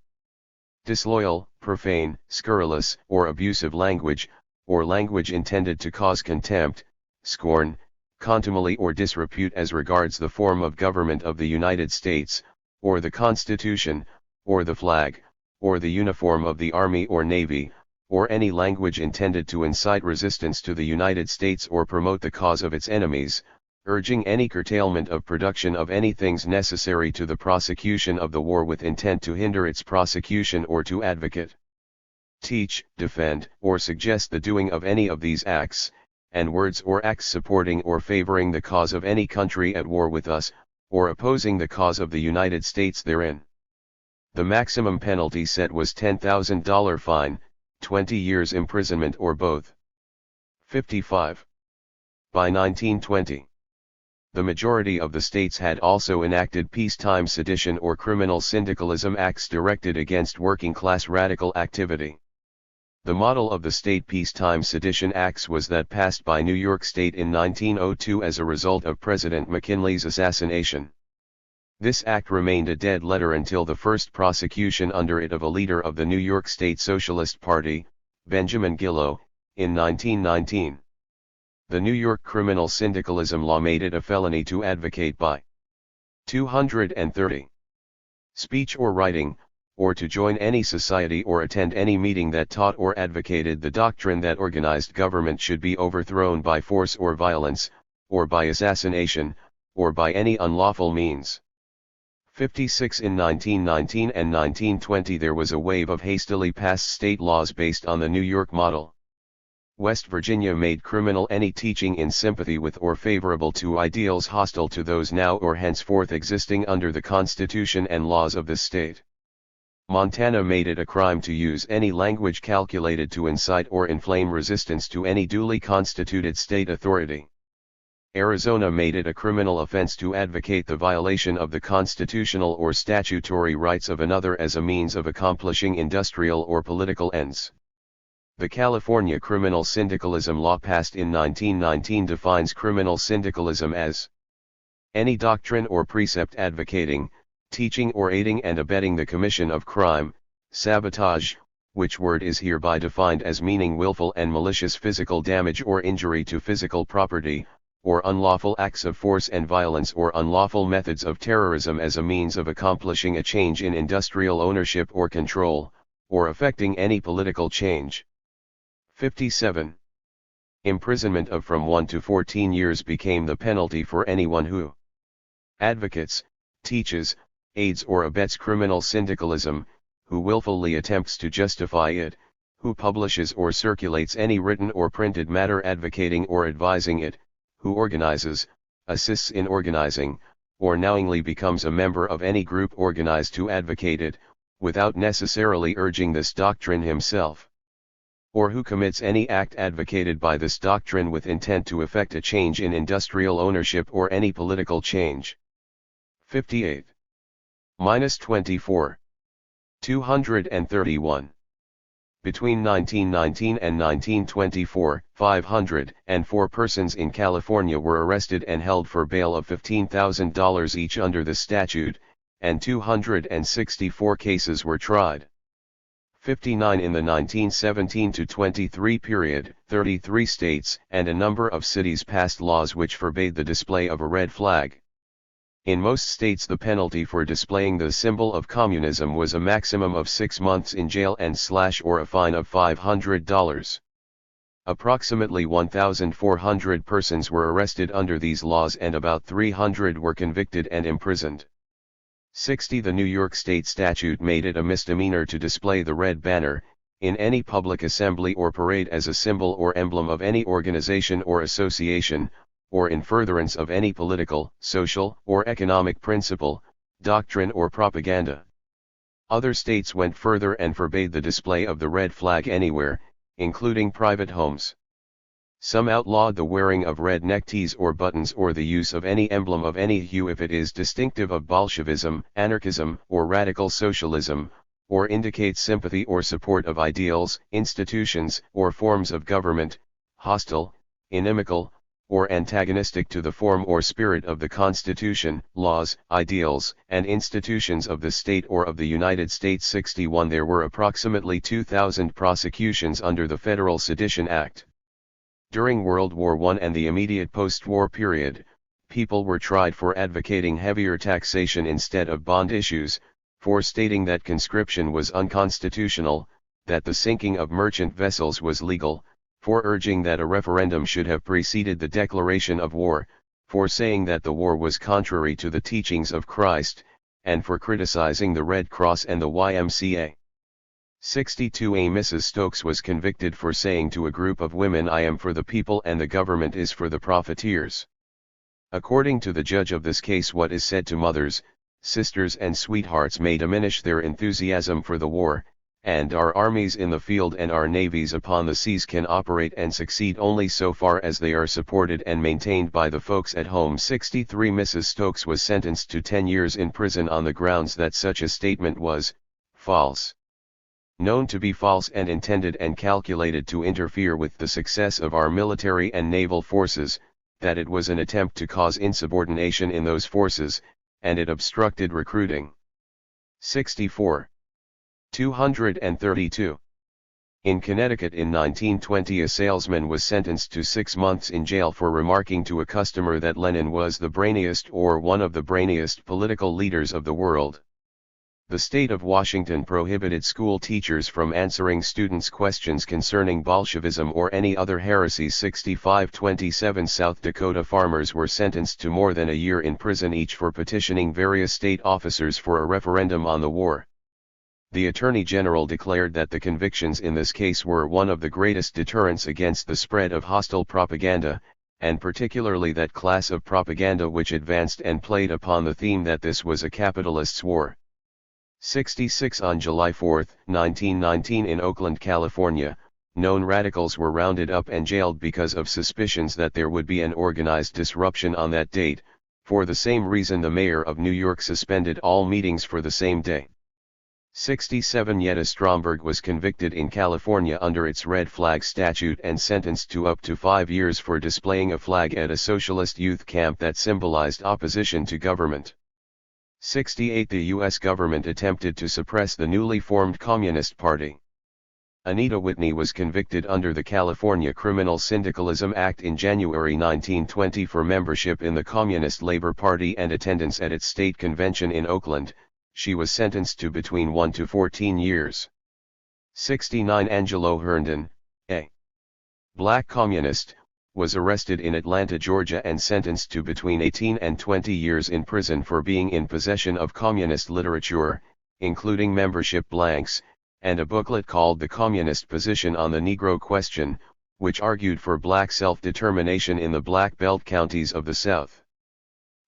A: disloyal, profane, scurrilous, or abusive language, or language intended to cause contempt, scorn, contumely or disrepute as regards the form of government of the United States, or the Constitution, or the flag, or the uniform of the Army or Navy, or any language intended to incite resistance to the United States or promote the cause of its enemies, urging any curtailment of production of any things necessary to the prosecution of the war with intent to hinder its prosecution or to advocate, teach, defend, or suggest the doing of any of these acts, and words or acts supporting or favoring the cause of any country at war with us, or opposing the cause of the United States therein. The maximum penalty set was $10,000 fine, 20 years imprisonment or both. 55. By 1920, the majority of the states had also enacted peacetime sedition or criminal syndicalism acts directed against working-class radical activity. The model of the state peacetime sedition acts was that passed by New York State in 1902 as a result of President McKinley's assassination. This act remained a dead letter until the first prosecution under it of a leader of the New York State Socialist Party, Benjamin Gillow, in 1919. The New York criminal syndicalism law made it a felony to advocate by 230 speech or writing, or to join any society or attend any meeting that taught or advocated the doctrine that organized government should be overthrown by force or violence, or by assassination, or by any unlawful means. 56. In 1919 and 1920 there was a wave of hastily passed state laws based on the New York model. West Virginia made criminal any teaching in sympathy with or favorable to ideals hostile to those now or henceforth existing under the Constitution and laws of the state. Montana made it a crime to use any language calculated to incite or inflame resistance to any duly constituted state authority. Arizona made it a criminal offense to advocate the violation of the constitutional or statutory rights of another as a means of accomplishing industrial or political ends. The California criminal syndicalism law passed in 1919 defines criminal syndicalism as any doctrine or precept advocating, teaching or aiding and abetting the commission of crime, sabotage, which word is hereby defined as meaning willful and malicious physical damage or injury to physical property, or unlawful acts of force and violence or unlawful methods of terrorism as a means of accomplishing a change in industrial ownership or control, or affecting any political change. 57. Imprisonment of from 1 to 14 years became the penalty for anyone who advocates, teaches, aids or abets criminal syndicalism, who willfully attempts to justify it, who publishes or circulates any written or printed matter advocating or advising it, who organizes, assists in organizing, or knowingly becomes a member of any group organized to advocate it, without necessarily urging this doctrine himself, or who commits any act advocated by this doctrine with intent to effect a change in industrial ownership or any political change. 58. -24. 231. Between 1919 and 1924, 504 persons in California were arrested and held for bail of $15,000 each under the statute, and 264 cases were tried. 59 in the 1917 to 23 period, 33 states and a number of cities passed laws which forbade the display of a red flag. In most states the penalty for displaying the symbol of communism was a maximum of 6 months in jail and or a fine of $500. Approximately 1,400 persons were arrested under these laws and about 300 were convicted and imprisoned. 60 The New York State statute made it a misdemeanor to display the red banner, in any public assembly or parade as a symbol or emblem of any organization or association, or in furtherance of any political, social, or economic principle, doctrine or propaganda. Other states went further and forbade the display of the red flag anywhere, including private homes. Some outlawed the wearing of red neckties or buttons or the use of any emblem of any hue if it is distinctive of Bolshevism, anarchism, or radical socialism, or indicates sympathy or support of ideals, institutions, or forms of government, hostile, inimical, or antagonistic to the form or spirit of the Constitution, laws, ideals, and institutions of the state or of the United States. 61 There were approximately 2,000 prosecutions under the Federal Sedition Act. During World War I and the immediate post-war period, people were tried for advocating heavier taxation instead of bond issues, for stating that conscription was unconstitutional, that the sinking of merchant vessels was legal, for urging that a referendum should have preceded the declaration of war, for saying that the war was contrary to the teachings of Christ, and for criticizing the Red Cross and the YMCA. 62 A Mrs. Stokes was convicted for saying to a group of women, "I am for the people and the government is for the profiteers." According to the judge of this case, what is said to mothers, sisters and sweethearts may diminish their enthusiasm for the war, and our armies in the field and our navies upon the seas can operate and succeed only so far as they are supported and maintained by the folks at home. 63 Mrs. Stokes was sentenced to 10 years in prison on the grounds that such a statement was false. Known to be false and intended and calculated to interfere with the success of our military and naval forces, that it was an attempt to cause insubordination in those forces, and it obstructed recruiting. 64. 232. In Connecticut in 1920 a salesman was sentenced to 6 months in jail for remarking to a customer that Lenin was the brainiest or one of the brainiest political leaders of the world. The state of Washington prohibited school teachers from answering students' questions concerning Bolshevism or any other heresy. 65. 27 South Dakota farmers were sentenced to more than a year in prison each for petitioning various state officers for a referendum on the war. The Attorney General declared that the convictions in this case were one of the greatest deterrents against the spread of hostile propaganda, and particularly that class of propaganda which advanced and played upon the theme that this was a capitalist's war. 66 On July 4, 1919 in Oakland, California, known radicals were rounded up and jailed because of suspicions that there would be an organized disruption on that date. For the same reason the mayor of New York suspended all meetings for the same day. 67 Yetta Stromberg was convicted in California under its red flag statute and sentenced to up to 5 years for displaying a flag at a socialist youth camp that symbolized opposition to government. 68 The U.S. government attempted to suppress the newly formed Communist Party. Anita Whitney was convicted under the California Criminal Syndicalism Act in January 1920 for membership in the Communist Labor Party and attendance at its state convention in Oakland. She was sentenced to between 1 to 14 years. 69 Angelo Herndon, a black communist, was arrested in Atlanta, Georgia and sentenced to between 18 and 20 years in prison for being in possession of communist literature, including membership blanks, and a booklet called The Communist Position on the Negro Question, which argued for black self-determination in the Black Belt counties of the South.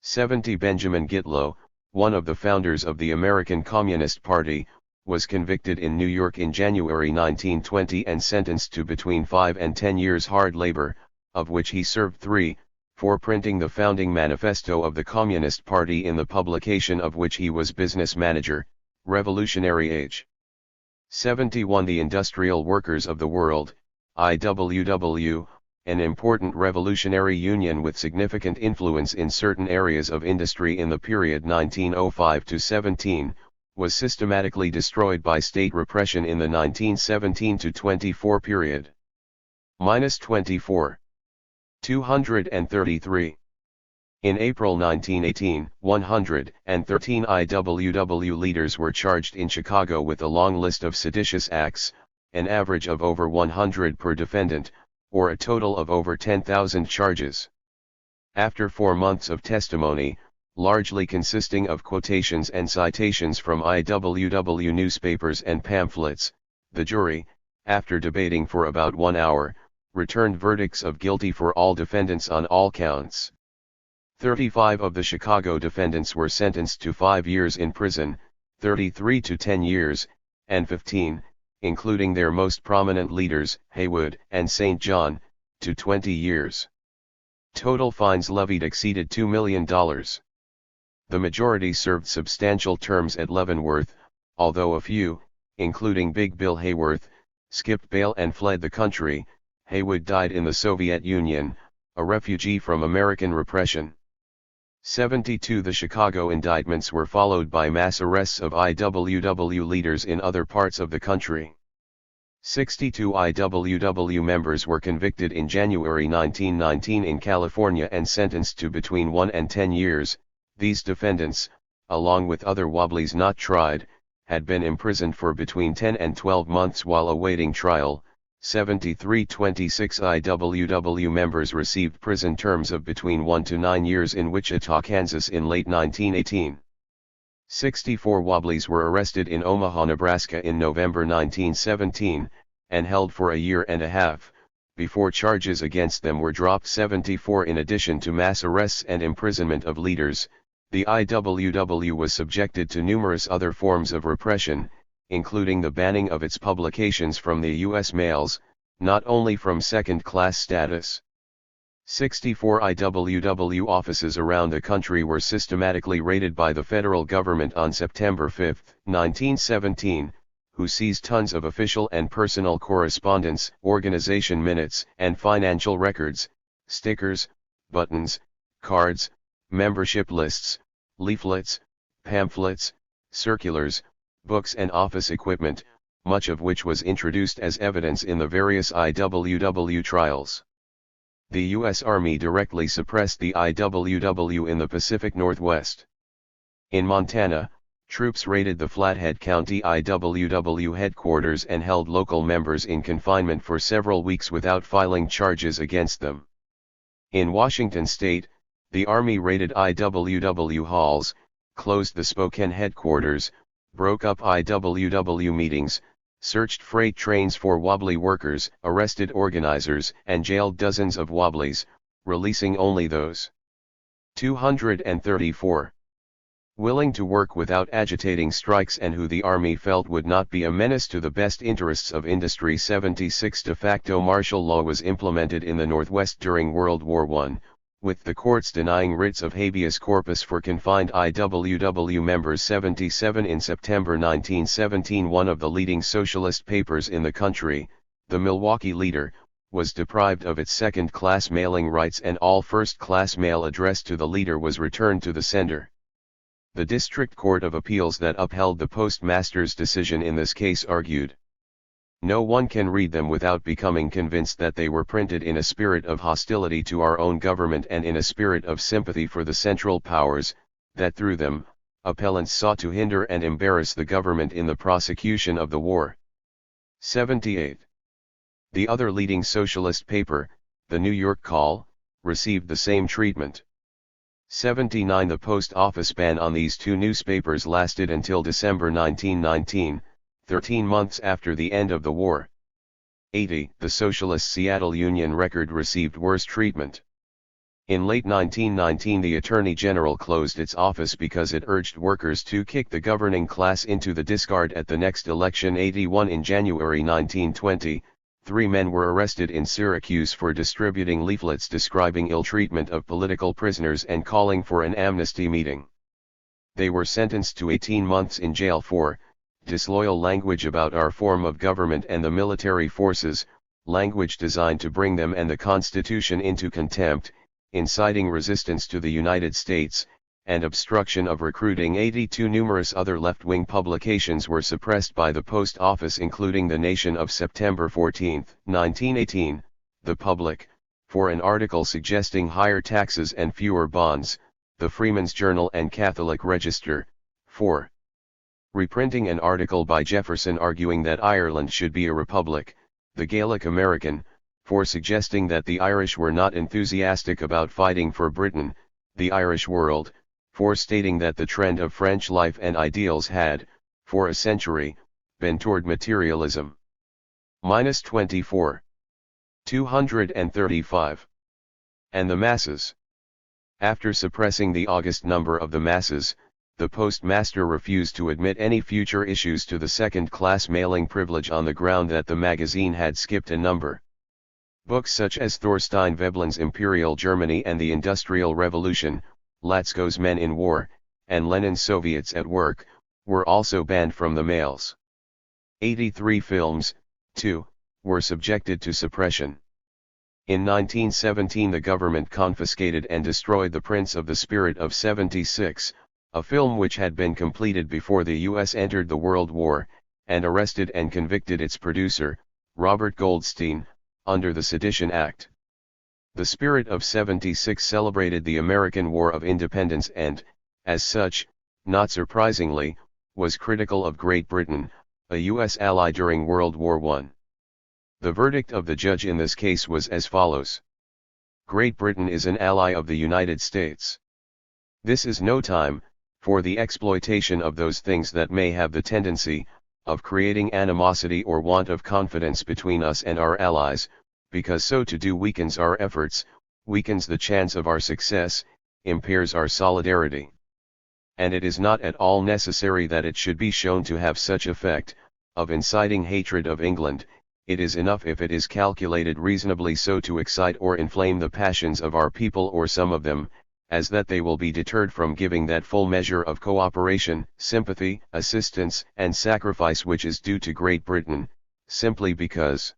A: 70 Benjamin Gitlow, one of the founders of the American Communist Party, was convicted in New York in January 1920 and sentenced to between 5 and 10 years hard labor, of which he served 3, for printing the founding manifesto of the Communist Party, in the publication of which he was business manager. Revolutionary Age. 71 The Industrial Workers of the World, IWW, an important revolutionary union with significant influence in certain areas of industry in the period 1905 to 17, was systematically destroyed by state repression in the 1917 to 24 period. -24. 233. In April 1918, 113 IWW leaders were charged in Chicago with a long list of seditious acts, an average of over 100 per defendant, or a total of over 10,000 charges. After 4 months of testimony, largely consisting of quotations and citations from IWW newspapers and pamphlets, the jury, after debating for about 1 hour, returned verdicts of guilty for all defendants on all counts. 35 of the Chicago defendants were sentenced to 5 years in prison, 33 to 10 years, and 15, including their most prominent leaders, Haywood and St. John, to 20 years. Total fines levied exceeded $2 million. The majority served substantial terms at Leavenworth, although a few, including Big Bill Hayworth, skipped bail and fled the country. Haywood died in the Soviet Union, a refugee from American repression. 72 The Chicago indictments were followed by mass arrests of IWW leaders in other parts of the country. 62 IWW members were convicted in January 1919 in California and sentenced to between 1 and 10 years. These defendants, along with other Wobblies not tried, had been imprisoned for between 10 and 12 months while awaiting trial. 73 26 IWW members received prison terms of between 1 to 9 years in Wichita, Kansas in late 1918. 64 Wobblies were arrested in Omaha, Nebraska in November 1917, and held for a year and a half, before charges against them were dropped. 74 In addition to mass arrests and imprisonment of leaders, the IWW was subjected to numerous other forms of repression, including the banning of its publications from the U.S. mails, not only from second-class status. 64 IWW offices around the country were systematically raided by the federal government on September 5, 1917, who seized tons of official and personal correspondence, organization minutes and financial records, stickers, buttons, cards, membership lists, leaflets, pamphlets, circulars, books and office equipment, much of which was introduced as evidence in the various IWW trials. The U.S. Army directly suppressed the IWW in the Pacific Northwest. In Montana, troops raided the Flathead County IWW headquarters and held local members in confinement for several weeks without filing charges against them. In Washington state, the Army raided IWW halls, closed the Spokane headquarters, broke up IWW meetings, searched freight trains for Wobbly workers, arrested organizers, and jailed dozens of Wobblies, releasing only those 234 willing to work without agitating strikes and who the Army felt would not be a menace to the best interests of industry. 76 De facto martial law was implemented in the Northwest during World War I, with the courts denying writs of habeas corpus for confined IWW members. 77 In September 1917, one of the leading socialist papers in the country, the Milwaukee Leader, was deprived of its second-class mailing rights and all first-class mail addressed to the leader was returned to the sender. The District Court of Appeals that upheld the postmaster's decision in this case argued, "No one can read them without becoming convinced that they were printed in a spirit of hostility to our own government and in a spirit of sympathy for the Central Powers, that through them, appellants sought to hinder and embarrass the government in the prosecution of the war." 78. The other leading socialist paper, the New York Call, received the same treatment. 79. The post office ban on these two newspapers lasted until December 1919, 13 months after the end of the war. 80. The Socialist Seattle Union Record received worse treatment. In late 1919 the Attorney General closed its office because it urged workers to kick the governing class into the discard at the next election. 81. In January 1920, 3 men were arrested in Syracuse for distributing leaflets describing ill treatment of political prisoners and calling for an amnesty meeting. They were sentenced to 18 months in jail for disloyal language about our form of government and the military forces, language designed to bring them and the Constitution into contempt, inciting resistance to the United States, and obstruction of recruiting. 82. Numerous other left-wing publications were suppressed by the Post Office including The Nation of September 14, 1918, The Public, for an article suggesting higher taxes and fewer bonds, The Freeman's Journal and Catholic Register, for reprinting an article by Jefferson arguing that Ireland should be a republic, The Gaelic American, for suggesting that the Irish were not enthusiastic about fighting for Britain, The Irish World, for stating that the trend of French life and ideals had, for a century, been toward materialism. -24. 235. And the masses. After suppressing the August number of the masses, the postmaster refused to admit any future issues to the second-class mailing privilege on the ground that the magazine had skipped a number. Books such as Thorstein Veblen's Imperial Germany and the Industrial Revolution, Latsko's Men in War, and Lenin's Soviets at Work, were also banned from the mails. 83 films, too, were subjected to suppression. In 1917 the government confiscated and destroyed The Prince of the Spirit of 76, a film which had been completed before the U.S. entered the World War, and arrested and convicted its producer, Robert Goldstein, under the Sedition Act. The Spirit of 76 celebrated the American War of Independence and, as such, not surprisingly, was critical of Great Britain, a U.S. ally during World War I. The verdict of the judge in this case was as follows. Great Britain is an ally of the United States. This is no time, for the exploitation of those things that may have the tendency, of creating animosity or want of confidence between us and our allies, because so to do weakens our efforts, weakens the chance of our success, impairs our solidarity. And it is not at all necessary that it should be shown to have such effect, of inciting hatred of England. It is enough if it is calculated reasonably so to excite or inflame the passions of our people or some of them, as that they will be deterred from giving that full measure of cooperation, sympathy, assistance, and sacrifice which is due to Great Britain, simply because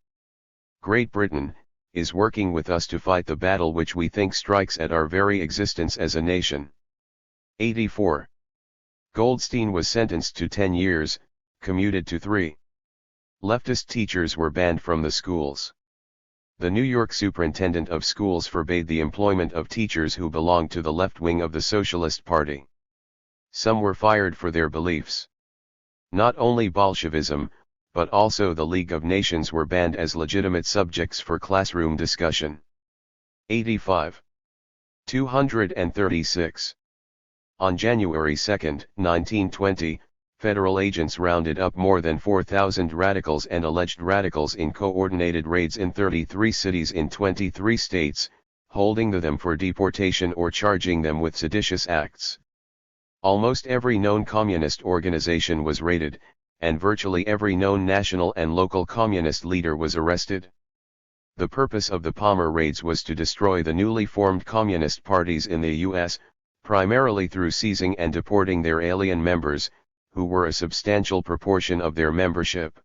A: Great Britain is working with us to fight the battle which we think strikes at our very existence as a nation. 84. Goldstein was sentenced to 10 years, commuted to 3. Leftist teachers were banned from the schools. The New York Superintendent of Schools forbade the employment of teachers who belonged to the left wing of the Socialist Party. Some were fired for their beliefs. Not only Bolshevism, but also the League of Nations were banned as legitimate subjects for classroom discussion. 85. 236. On January 2, 1920, federal agents rounded up more than 4,000 radicals and alleged radicals in coordinated raids in 33 cities in 23 states, holding them for deportation or charging them with seditious acts. Almost every known communist organization was raided, and virtually every known national and local communist leader was arrested. The purpose of the Palmer raids was to destroy the newly formed communist parties in the U.S., primarily through seizing and deporting their alien members, who were a substantial proportion of their membership.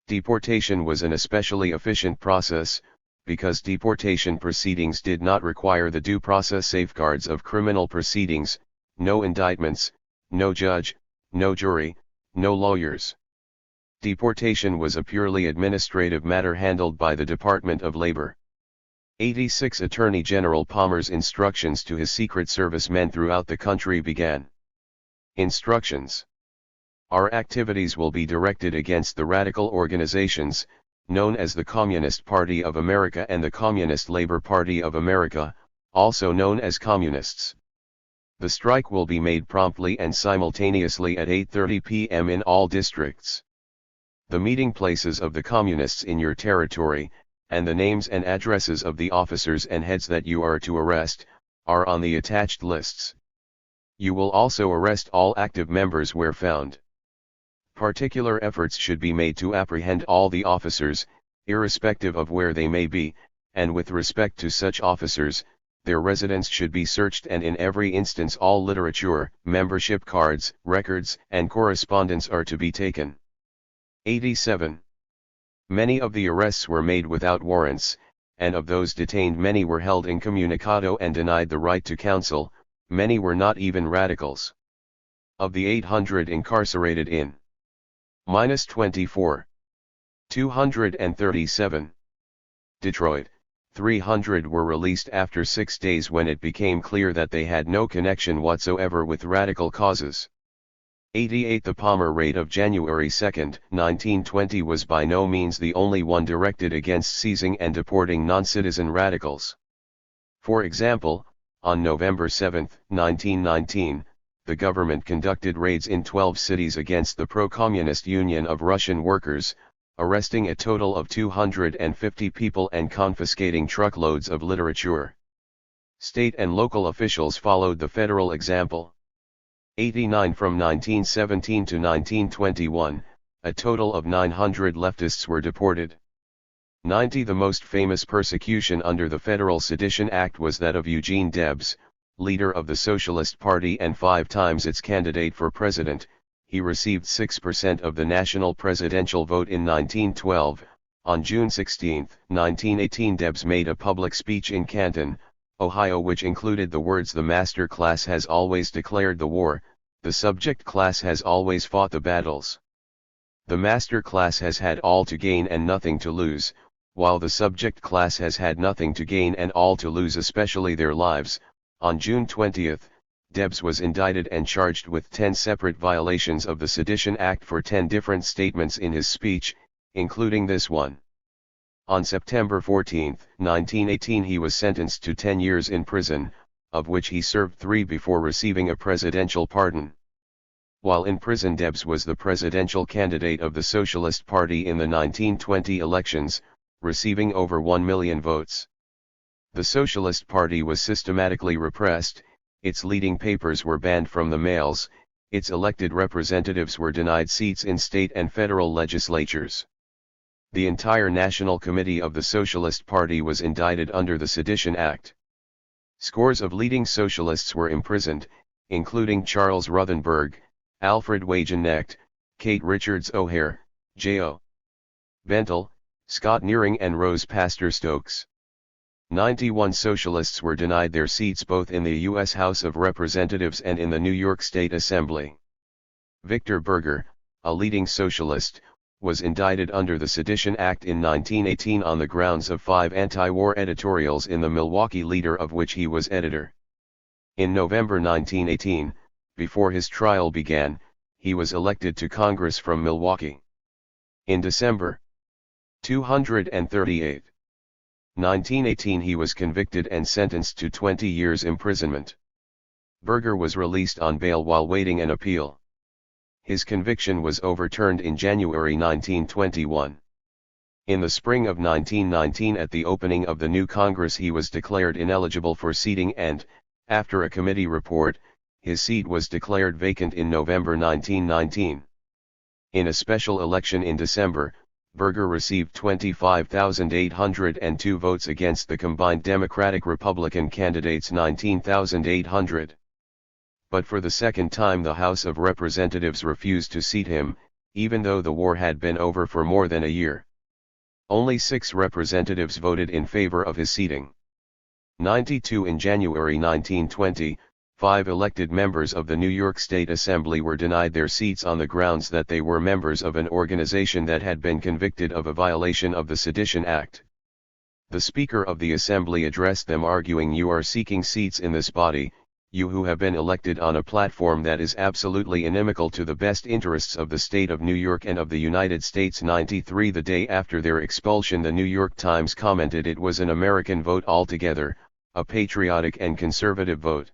A: Deportation was an especially efficient process, because deportation proceedings did not require the due process safeguards of criminal proceedings, no indictments, no judge, no jury, no lawyers. Deportation was a purely administrative matter handled by the Department of Labor. 86. Attorney General Palmer's instructions to his Secret Service men throughout the country began. Instructions. Our activities will be directed against the radical organizations, known as the Communist Party of America and the Communist Labor Party of America, also known as Communists. The strike will be made promptly and simultaneously at 8:30 p.m. in all districts. The meeting places of the Communists in your territory, and the names and addresses of the officers and heads that you are to arrest, are on the attached lists. You will also arrest all active members where found. Particular efforts should be made to apprehend all the officers, irrespective of where they may be, and with respect to such officers, their residence should be searched, and in every instance all literature, membership cards, records, and correspondence are to be taken. 87. Many of the arrests were made without warrants, and of those detained many were held incommunicado and denied the right to counsel, many were not even radicals. Of the 800 incarcerated in -24. 237. Detroit, 300 were released after 6 days when it became clear that they had no connection whatsoever with radical causes. 88. The Palmer raid of January 2, 1920 was by no means the only one directed against seizing and deporting non-citizen radicals. For example, on November 7, 1919, the government conducted raids in 12 cities against the pro-communist Union of Russian Workers, arresting a total of 250 people and confiscating truckloads of literature. State and local officials followed the federal example. 89. From 1917 to 1921, a total of 900 leftists were deported. 90. The most famous persecution under the Federal Sedition Act was that of Eugene Debs, leader of the Socialist Party and 5 times its candidate for president. He received 6% of the national presidential vote in 1912. On June 16, 1918, Debs made a public speech in Canton, Ohio, which included the words, "The master class has always declared the war, the subject class has always fought the battles. The master class has had all to gain and nothing to lose, while the subject class has had nothing to gain and all to lose, especially their lives." On June 20, Debs was indicted and charged with 10 separate violations of the Sedition Act for 10 different statements in his speech, including this one. On September 14, 1918, he was sentenced to 10 years in prison, of which he served 3 before receiving a presidential pardon. While in prison, Debs was the presidential candidate of the Socialist Party in the 1920 elections, receiving over 1 million votes. The Socialist Party was systematically repressed, its leading papers were banned from the mails, its elected representatives were denied seats in state and federal legislatures. The entire National Committee of the Socialist Party was indicted under the Sedition Act. Scores of leading socialists were imprisoned, including Charles Ruthenberg, Alfred Wagenknecht, Kate Richards O'Hare, J.O. Bentel, Scott Nearing and Rose Pastor Stokes. 91 socialists were denied their seats both in the U.S. House of Representatives and in the New York State Assembly. Victor Berger, a leading socialist, was indicted under the Sedition Act in 1918 on the grounds of 5 anti-war editorials in the Milwaukee Leader, of which he was editor. In November 1918, before his trial began, he was elected to Congress from Milwaukee. In December 238. 1918, he was convicted and sentenced to 20 years imprisonment. Berger was released on bail while waiting an appeal. His conviction was overturned in January 1921. In the spring of 1919, at the opening of the new Congress, he was declared ineligible for seating and, after a committee report, his seat was declared vacant in November 1919. In a special election in December, Berger received 25,802 votes against the combined Democratic-Republican candidates' 19,800. But for the second time the House of Representatives refused to seat him, even though the war had been over for more than a year. Only 6 representatives voted in favor of his seating. 92. In January 1920, 5 elected members of the New York State Assembly were denied their seats on the grounds that they were members of an organization that had been convicted of a violation of the Sedition Act. The Speaker of the Assembly addressed them arguing, "You are seeking seats in this body, you who have been elected on a platform that is absolutely inimical to the best interests of the state of New York and of the United States. 93 The day after their expulsion, the New York Times commented it was an American vote altogether, a patriotic and conservative vote.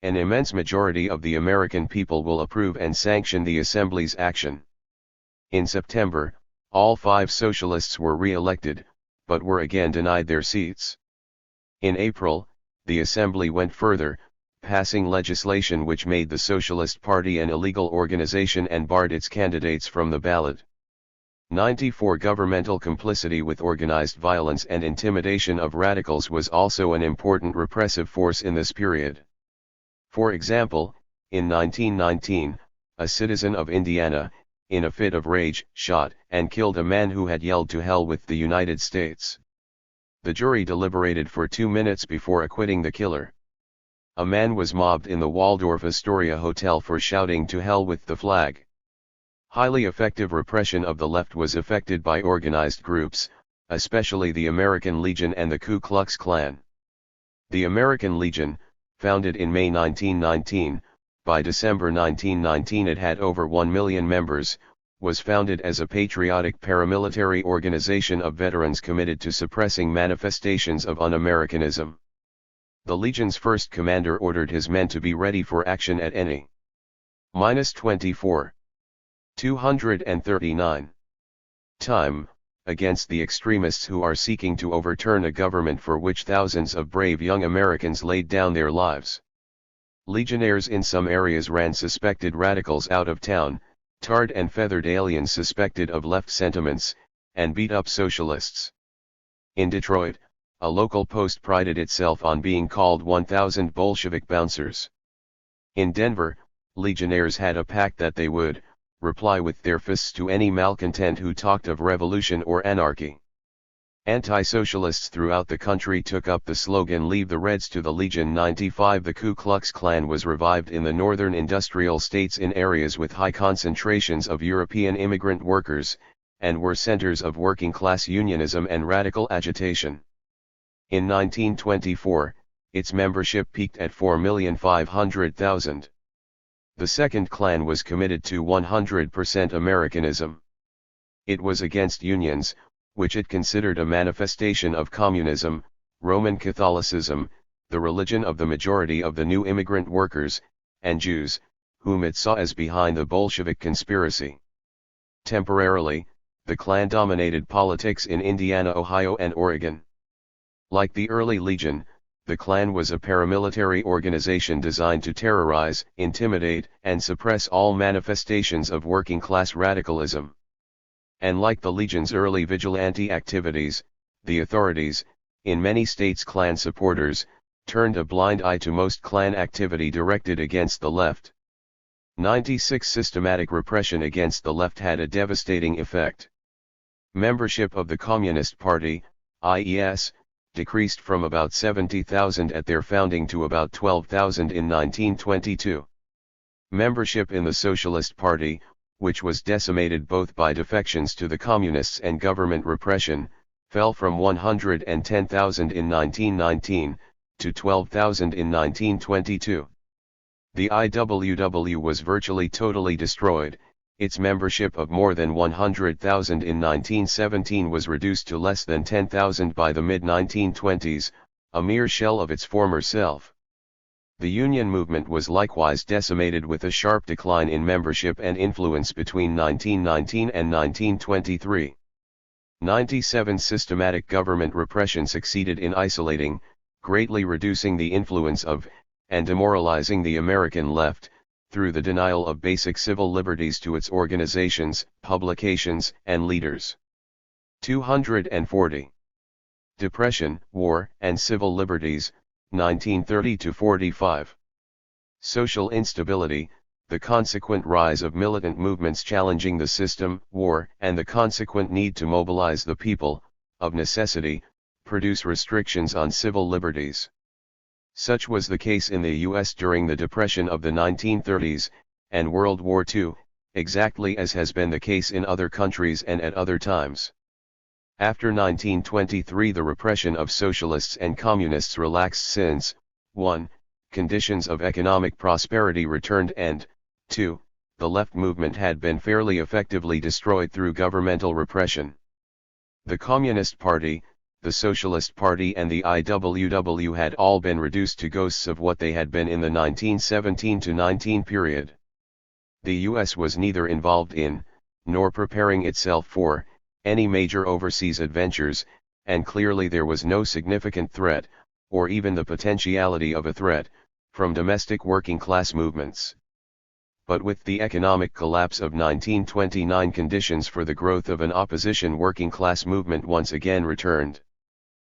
A: An immense majority of the American people will approve and sanction the Assembly's action. In September, all 5 socialists were re-elected, but were again denied their seats. In April, the Assembly went further, passing legislation which made the Socialist Party an illegal organization and barred its candidates from the ballot. 94 Governmental complicity with organized violence and intimidation of radicals was also an important repressive force in this period. For example, in 1919, a citizen of Indiana, in a fit of rage, shot and killed a man who had yelled "to hell with the United States." The jury deliberated for 2 minutes before acquitting the killer. A man was mobbed in the Waldorf Astoria Hotel for shouting "to hell with the flag." Highly effective repression of the left was effected by organized groups, especially the American Legion and the Ku Klux Klan. The American Legion, founded in May 1919, by December 1919 it had over 1 million members, was founded as a patriotic paramilitary organization of veterans committed to suppressing manifestations of un-Americanism. The Legion's first commander ordered his men to be ready for action at any -24. 239. Time, against the extremists who are seeking to overturn a government for which thousands of brave young Americans laid down their lives. Legionnaires in some areas ran suspected radicals out of town, tarred and feathered aliens suspected of left sentiments, and beat up socialists. In Detroit, a local post prided itself on being called 1,000 Bolshevik bouncers. In Denver, legionnaires had a pact that they would reply with their fists to any malcontent who talked of revolution or anarchy. Anti-socialists throughout the country took up the slogan "Leave the Reds to the Legion." 95 The Ku Klux Klan was revived in the northern industrial states in areas with high concentrations of European immigrant workers, and were centers of working-class unionism and radical agitation. In 1924, its membership peaked at 4,500,000. The second Klan was committed to 100% Americanism. It was against unions, which it considered a manifestation of communism, Roman Catholicism, the religion of the majority of the new immigrant workers, and Jews, whom it saw as behind the Bolshevik conspiracy. Temporarily, the Klan dominated politics in Indiana, Ohio, and Oregon. Like the early Legion, the Klan was a paramilitary organization designed to terrorize, intimidate, and suppress all manifestations of working-class radicalism. And like the Legion's early vigilante activities, the authorities, in many states Klan supporters, turned a blind eye to most Klan activity directed against the left. 96 Systematic repression against the left had a devastating effect. Membership of the Communist Party, IES, decreased from about 70,000 at their founding to about 12,000 in 1922. Membership in the Socialist Party, which was decimated both by defections to the Communists and government repression, fell from 110,000 in 1919, to 12,000 in 1922. The IWW was virtually totally destroyed. Its membership of more than 100,000 in 1917 was reduced to less than 10,000 by the mid-1920s, a mere shell of its former self. The Union movement was likewise decimated with a sharp decline in membership and influence between 1919 and 1923. 97 Systematic government repression succeeded in isolating, greatly reducing the influence of, and demoralizing the American left, through the denial of basic civil liberties to its organizations, publications, and leaders. 240. Depression, War, and Civil Liberties, 1930–45. Social instability, the consequent rise of militant movements challenging the system, war, and the consequent need to mobilize the people, of necessity, produce restrictions on civil liberties. Such was the case in the U.S. during the Depression of the 1930s, and World War II, exactly as has been the case in other countries and at other times. After 1923 the repression of socialists and communists relaxed since, 1. conditions of economic prosperity returned and, 2. The left movement had been fairly effectively destroyed through governmental repression. The Communist Party, the Socialist Party and the IWW had all been reduced to ghosts of what they had been in the 1917-19 period. The US was neither involved in, nor preparing itself for, any major overseas adventures, and clearly there was no significant threat, or even the potentiality of a threat, from domestic working-class movements. But with the economic collapse of 1929, conditions for the growth of an opposition working-class movement once again returned.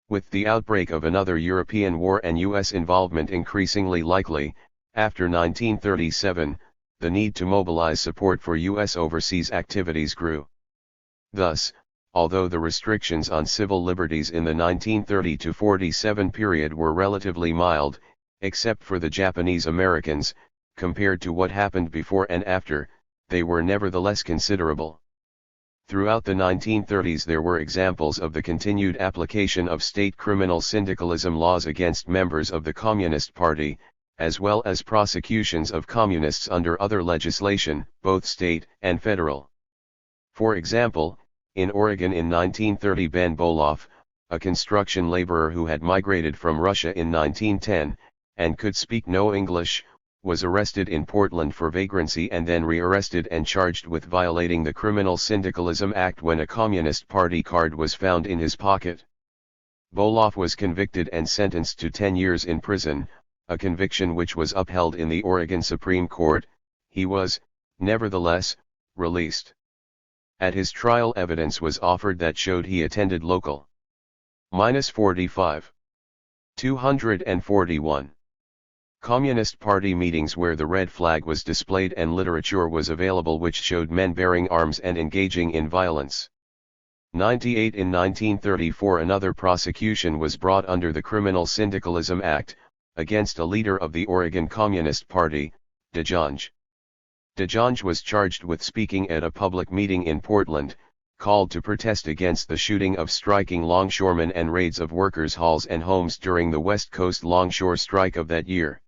A: With the outbreak of another European war and US involvement increasingly likely, after 1937, the need to mobilize support for US overseas activities grew. Thus, although the restrictions on civil liberties in the 1930-47 period were relatively mild, except for the Japanese Americans, compared to what happened before and after, they were nevertheless considerable. Throughout the 1930s there were examples of the continued application of state criminal syndicalism laws against members of the Communist Party, as well as prosecutions of communists under other legislation, both state and federal. For example, in Oregon in 1930 Ben Boloff, a construction laborer who had migrated from Russia in 1910, and could speak no English, was arrested in Portland for vagrancy and then rearrested and charged with violating the Criminal Syndicalism Act when a Communist Party card was found in his pocket. Boloff was convicted and sentenced to 10 years in prison, a conviction which was upheld in the Oregon Supreme Court. He was, nevertheless, released. At his trial evidence was offered that showed he attended local. -45. 241. Communist Party meetings where the red flag was displayed and literature was available which showed men bearing arms and engaging in violence. 98. In 1934 another prosecution was brought under the Criminal Syndicalism Act, against a leader of the Oregon Communist Party, DeJonge. DeJonge was charged with speaking at a public meeting in Portland, called to protest against the shooting of striking longshoremen and raids of workers' halls and homes during the West Coast longshore strike of that year.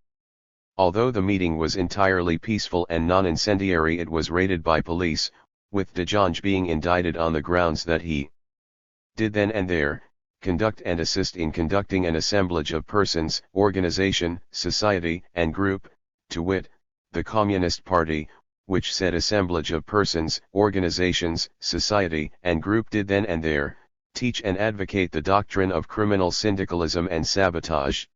A: Although the meeting was entirely peaceful and non-incendiary, it was raided by police, with DeJonge being indicted on the grounds that he did then and there conduct and assist in conducting an assemblage of persons, organization, society, and group, to wit, the Communist Party, which said assemblage of persons, organizations, society, and group did then and there teach and advocate the doctrine of criminal syndicalism and sabotage.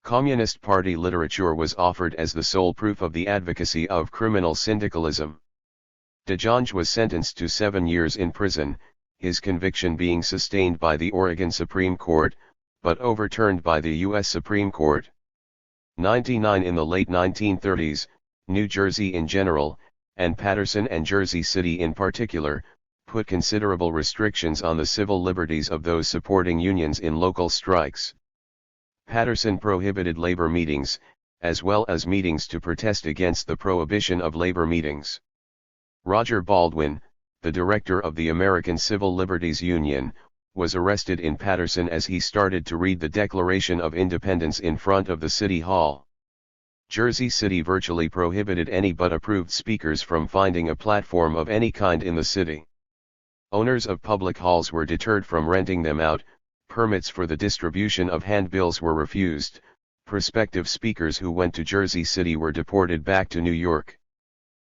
A: Communist Party literature was offered as the sole proof of the advocacy of criminal syndicalism. DeJonge was sentenced to 7 years in prison, his conviction being sustained by the Oregon Supreme Court, but overturned by the U.S. Supreme Court. 99. In the late 1930s, New Jersey in general, and Paterson and Jersey City in particular, put considerable restrictions on the civil liberties of those supporting unions in local strikes. Paterson prohibited labor meetings, as well as meetings to protest against the prohibition of labor meetings. Roger Baldwin, the director of the American Civil Liberties Union, was arrested in Paterson as he started to read the Declaration of Independence in front of the City Hall. Jersey City virtually prohibited any but approved speakers from finding a platform of any kind in the city. Owners of public halls were deterred from renting them out, permits for the distribution of handbills were refused, prospective speakers who went to Jersey City were deported back to New York.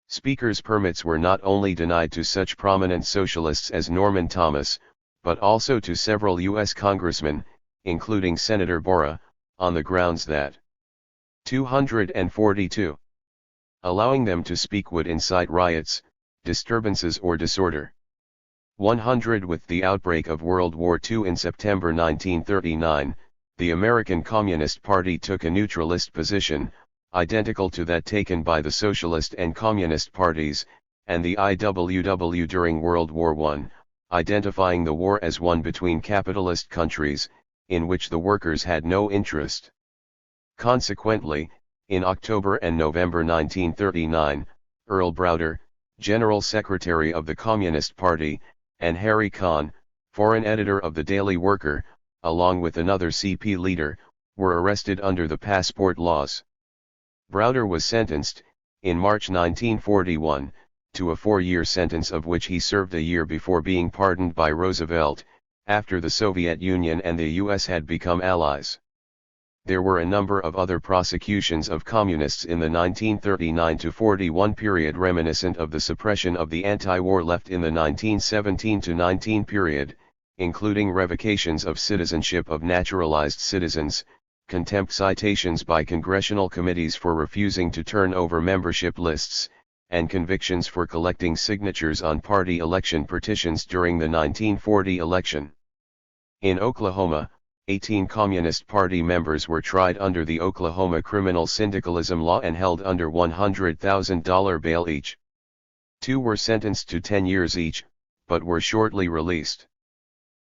A: Speakers' permits were not only denied to such prominent socialists as Norman Thomas, but also to several U.S. congressmen, including Senator Borah, on the grounds that 242. Allowing them to speak would incite riots, disturbances or disorder. 100. With the outbreak of World War II in September 1939, the American Communist Party took a neutralist position, identical to that taken by the Socialist and Communist parties, and the IWW during World War I, identifying the war as one between capitalist countries, in which the workers had no interest. Consequently, in October and November 1939, Earl Browder, General Secretary of the Communist Party, and Harry Kahn, foreign editor of the Daily Worker, along with another CP leader, were arrested under the passport laws. Browder was sentenced, in March 1941, to a 4-year sentence of which he served a year before being pardoned by Roosevelt, after the Soviet Union and the US had become allies. There were a number of other prosecutions of communists in the 1939-41 period reminiscent of the suppression of the anti-war left in the 1917-19 period, including revocations of citizenship of naturalized citizens, contempt citations by congressional committees for refusing to turn over membership lists, and convictions for collecting signatures on party election petitions during the 1940 election. In Oklahoma, 18 Communist Party members were tried under the Oklahoma criminal syndicalism law and held under $100,000 bail each. 2 were sentenced to 10 years each, but were shortly released.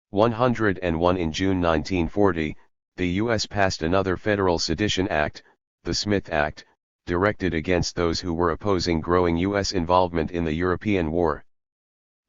A: 101 In June 1940, the U.S. passed another federal sedition act, the Smith Act, directed against those who were opposing growing U.S. involvement in the European War.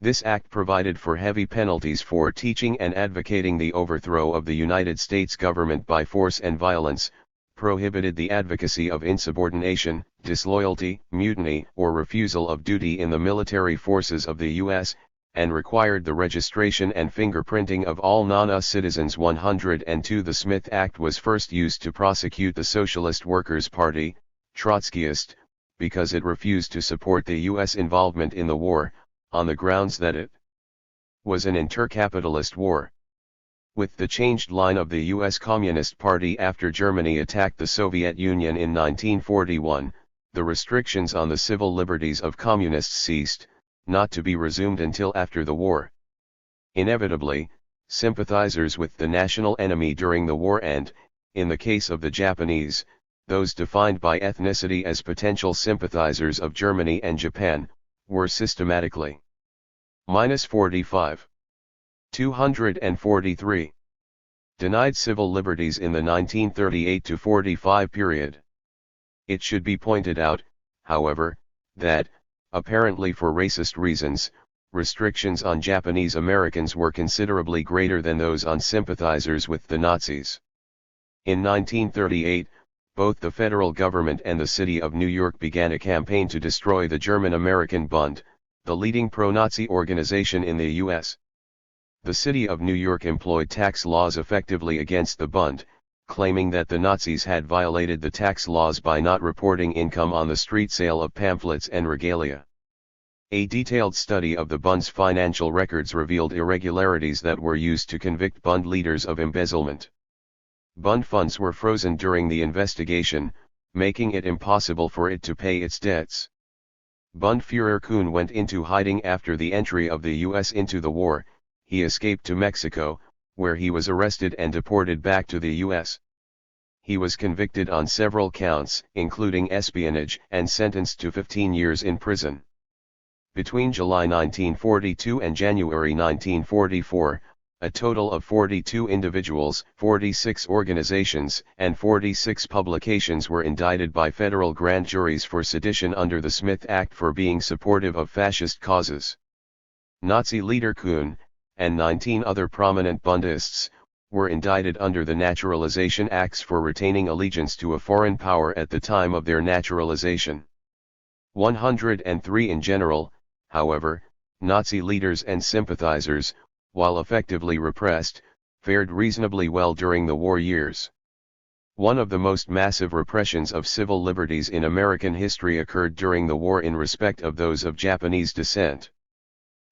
A: This act provided for heavy penalties for teaching and advocating the overthrow of the United States government by force and violence, prohibited the advocacy of insubordination, disloyalty, mutiny, or refusal of duty in the military forces of the U.S., and required the registration and fingerprinting of all non-US citizens. 102 The Smith Act was first used to prosecute the Socialist Workers' Party, Trotskyist, because it refused to support the U.S. involvement in the war, on the grounds that it was an intercapitalist war. With the changed line of the U.S. Communist Party after Germany attacked the Soviet Union in 1941, the restrictions on the civil liberties of communists ceased, not to be resumed until after the war. Inevitably, sympathizers with the national enemy during the war and, in the case of the Japanese, those defined by ethnicity as potential sympathizers of Germany and Japan, were systematically -45. 243. Denied civil liberties in the 1938-45 period. It should be pointed out, however, that, apparently for racist reasons, restrictions on Japanese Americans were considerably greater than those on sympathizers with the Nazis. In 1938, both the federal government and the city of New York began a campaign to destroy the German-American Bund, the leading pro-Nazi organization in the U.S. The city of New York employed tax laws effectively against the Bund, claiming that the Nazis had violated the tax laws by not reporting income on the street sale of pamphlets and regalia. A detailed study of the Bund's financial records revealed irregularities that were used to convict Bund leaders of embezzlement. Bund funds were frozen during the investigation, making it impossible for it to pay its debts. Bund Führer Kuhn went into hiding after the entry of the U.S. into the war. He escaped to Mexico, where he was arrested and deported back to the U.S. He was convicted on several counts, including espionage, and sentenced to 15 years in prison. Between July 1942 and January 1944, a total of 42 individuals, 46 organizations, and 46 publications were indicted by federal grand juries for sedition under the Smith Act for being supportive of fascist causes. Nazi leader Kuhn, and 19 other prominent Bundists, were indicted under the Naturalization Acts for retaining allegiance to a foreign power at the time of their naturalization. 103 In general, however, Nazi leaders and sympathizers, while effectively repressed, fared reasonably well during the war years. One of the most massive repressions of civil liberties in American history occurred during the war in respect of those of Japanese descent.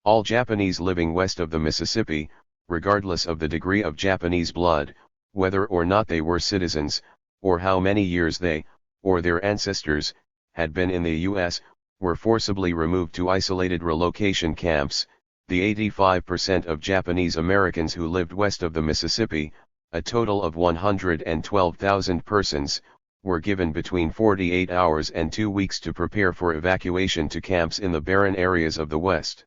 A: All Japanese living west of the Mississippi, regardless of the degree of Japanese blood, whether or not they were citizens, or how many years they, or their ancestors, had been in the U.S., were forcibly removed to isolated relocation camps. The 85% of Japanese Americans who lived west of the Mississippi, a total of 112,000 persons, were given between 48 hours and 2 weeks to prepare for evacuation to camps in the barren areas of the West.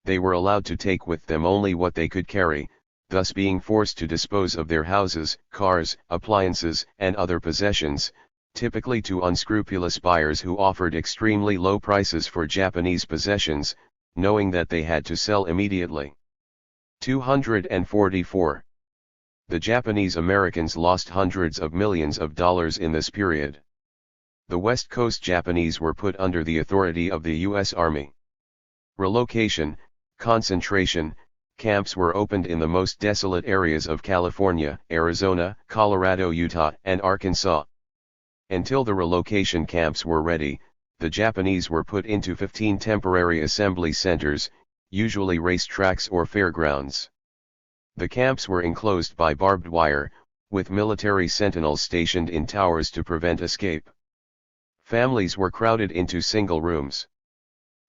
A: They were allowed to take with them only what they could carry, thus being forced to dispose of their houses, cars, appliances, and other possessions, typically to unscrupulous buyers who offered extremely low prices for Japanese possessions, knowing that they had to sell immediately. 244. The Japanese Americans lost hundreds of millions of dollars in this period. The West Coast Japanese were put under the authority of the U.S. Army. Relocation, concentration, camps were opened in the most desolate areas of California, Arizona, Colorado, Utah, and Arkansas. Until the relocation camps were ready, the Japanese were put into 15 temporary assembly centers, usually racetracks or fairgrounds. The camps were enclosed by barbed wire, with military sentinels stationed in towers to prevent escape. Families were crowded into single rooms.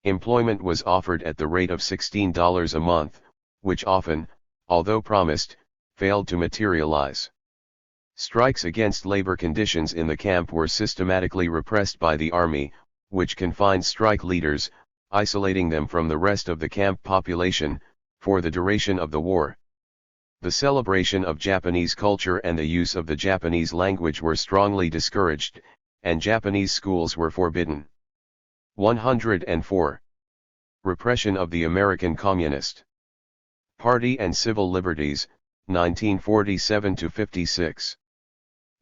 A: Employment was offered at the rate of $16 a month, which often, although promised, failed to materialize. Strikes against labor conditions in the camp were systematically repressed by the Army, which confined strike leaders, isolating them from the rest of the camp population, for the duration of the war. The celebration of Japanese culture and the use of the Japanese language were strongly discouraged, and Japanese schools were forbidden. 104. Repression of the American Communist Party and Civil Liberties, 1947–56.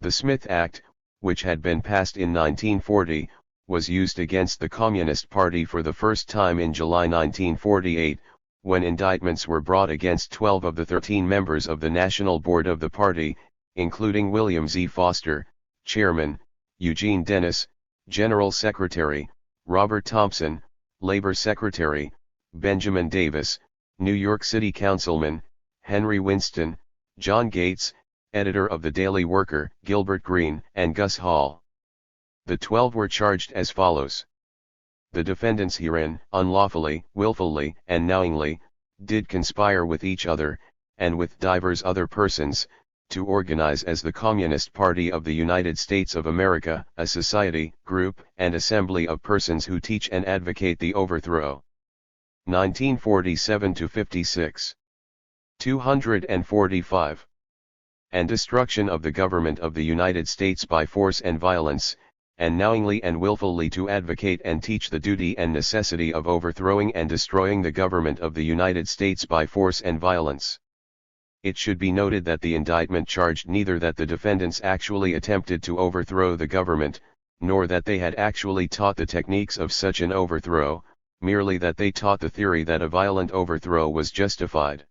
A: The Smith Act, which had been passed in 1940, was used against the Communist Party for the first time in July 1948, when indictments were brought against 12 of the 13 members of the National Board of the party, including William Z. Foster, Chairman, Eugene Dennis, General Secretary, Robert Thompson, Labor Secretary, Benjamin Davis, New York City Councilman, Henry Winston, John Gates, editor of the Daily Worker, Gilbert Green, and Gus Hall. The 12 were charged as follows. The defendants herein, unlawfully, willfully, and knowingly, did conspire with each other, and with divers other persons, to organize as the Communist Party of the United States of America, a society, group, and assembly of persons who teach and advocate the overthrow. 1947–56. 245. And destruction of the government of the United States by force and violence, and knowingly and willfully to advocate and teach the duty and necessity of overthrowing and destroying the government of the United States by force and violence. It should be noted that the indictment charged neither that the defendants actually attempted to overthrow the government, nor that they had actually taught the techniques of such an overthrow, merely that they taught the theory that a violent overthrow was justified.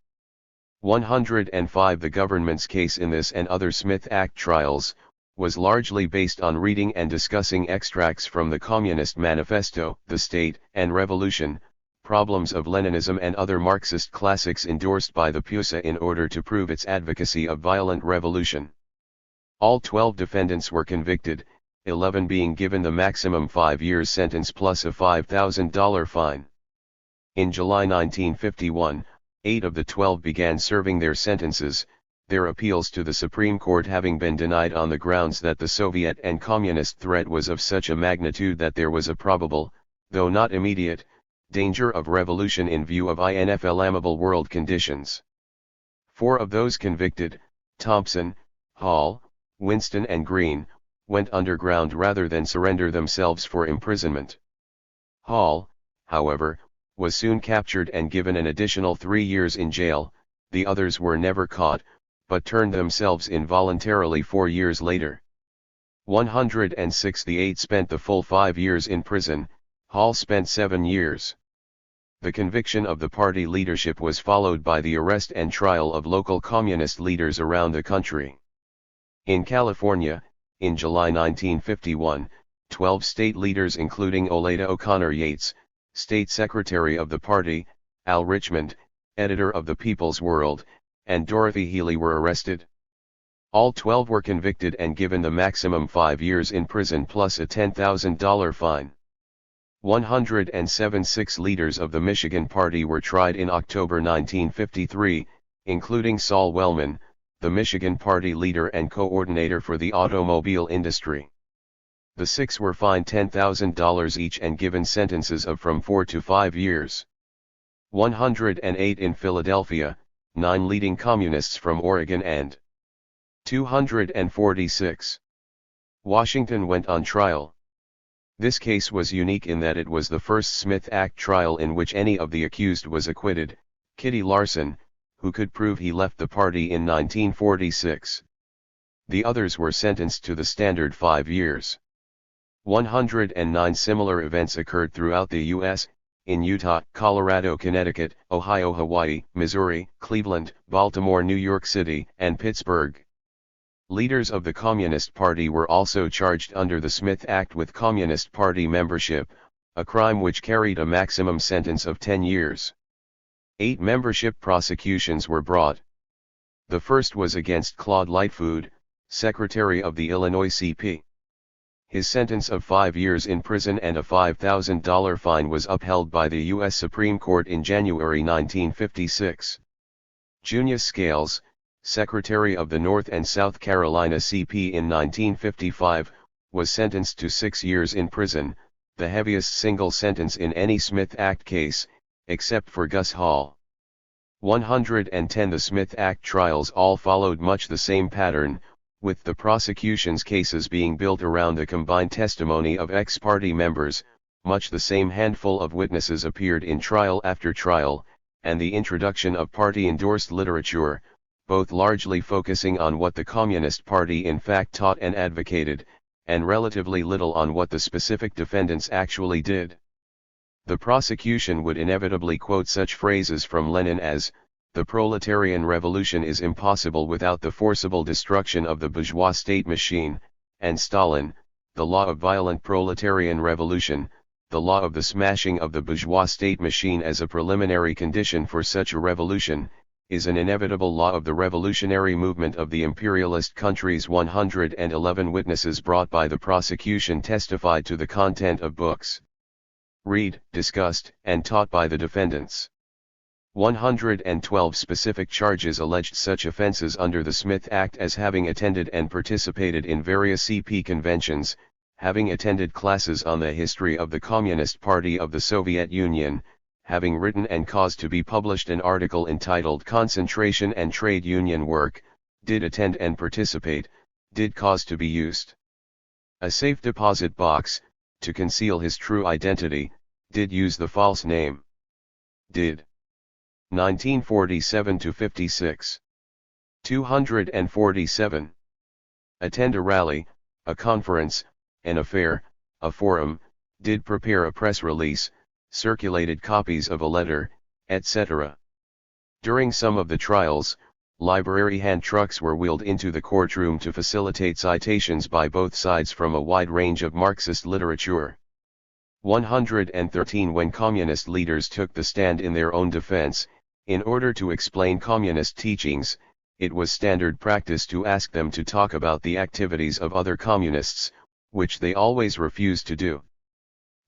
A: 105. The government's case in this and other Smith Act trials was largely based on reading and discussing extracts from the Communist Manifesto, The State and Revolution, Problems of Leninism, and other Marxist classics endorsed by the PUSA in order to prove its advocacy of violent revolution. All 12 defendants were convicted, 11 being given the maximum 5 years sentence plus a $5,000 fine. In July 1951, 8 of the 12 began serving their sentences, their appeals to the Supreme Court having been denied on the grounds that the Soviet and Communist threat was of such a magnitude that there was a probable, though not immediate, danger of revolution in view of inflammable world conditions. 4 of those convicted, Thompson, Hall, Winston and Green, went underground rather than surrender themselves for imprisonment. Hall, however, was soon captured and given an additional 3 years in jail. The others were never caught, but turned themselves in voluntarily 4 years later. 106. The 8 spent the full 5 years in prison, Hall spent 7 years. The conviction of the party leadership was followed by the arrest and trial of local communist leaders around the country. In California, in July 1951, 12 state leaders including Oleta O'Connor Yates, State Secretary of the party, Al Richmond, editor of the People's World, and Dorothy Healy were arrested. All 12 were convicted and given the maximum 5 years in prison plus a $10,000 fine. 107. 6 leaders of the Michigan Party were tried in October 1953, including Saul Wellman, the Michigan Party leader and coordinator for the automobile industry. The 6 were fined $10,000 each and given sentences of from 4 to 5 years. 108. In Philadelphia, 9 leading communists from Oregon and 246. Washington went on trial. This case was unique in that it was the first Smith Act trial in which any of the accused was acquitted. Kitty Larson, who could prove he left the party in 1946. The others were sentenced to the standard 5 years. 109 similar events occurred throughout the U.S., in Utah, Colorado, Connecticut, Ohio, Hawaii, Missouri, Cleveland, Baltimore, New York City, and Pittsburgh. Leaders of the Communist Party were also charged under the Smith Act with Communist Party membership, a crime which carried a maximum sentence of 10 years. 8 membership prosecutions were brought. The first was against Claude Lightfoot, secretary of the Illinois CP. His sentence of 5 years in prison and a $5,000 fine was upheld by the U.S. Supreme Court in January 1956. Junius Scales, secretary of the North and South Carolina CP in 1955, was sentenced to 6 years in prison, the heaviest single sentence in any Smith Act case, except for Gus Hall. 110 The Smith Act trials all followed much the same pattern, with the prosecution's cases being built around the combined testimony of ex-party members. Much the same handful of witnesses appeared in trial after trial, and the introduction of party-endorsed literature, both largely focusing on what the Communist Party in fact taught and advocated, and relatively little on what the specific defendants actually did. The prosecution would inevitably quote such phrases from Lenin as, "The proletarian revolution is impossible without the forcible destruction of the bourgeois state machine," and Stalin, "The law of violent proletarian revolution, the law of the smashing of the bourgeois state machine as a preliminary condition for such a revolution, is an inevitable law of the revolutionary movement of the imperialist countries." 111 witnesses brought by the prosecution testified to the content of books read, discussed, and taught by the defendants. 112 specific charges alleged such offenses under the Smith Act as having attended and participated in various CP conventions, having attended classes on the history of the Communist Party of the Soviet Union, having written and caused to be published an article entitled Concentration and Trade Union Work, did attend and participate, did cause to be used a safe deposit box, to conceal his true identity, did use the false name, did 1947-56. 247. Attend a rally, a conference, an affair, a forum, did prepare a press release, circulated copies of a letter, etc. During some of the trials, library hand trucks were wheeled into the courtroom to facilitate citations by both sides from a wide range of Marxist literature. 113 When communist leaders took the stand in their own defense, in order to explain communist teachings, it was standard practice to ask them to talk about the activities of other communists, which they always refused to do.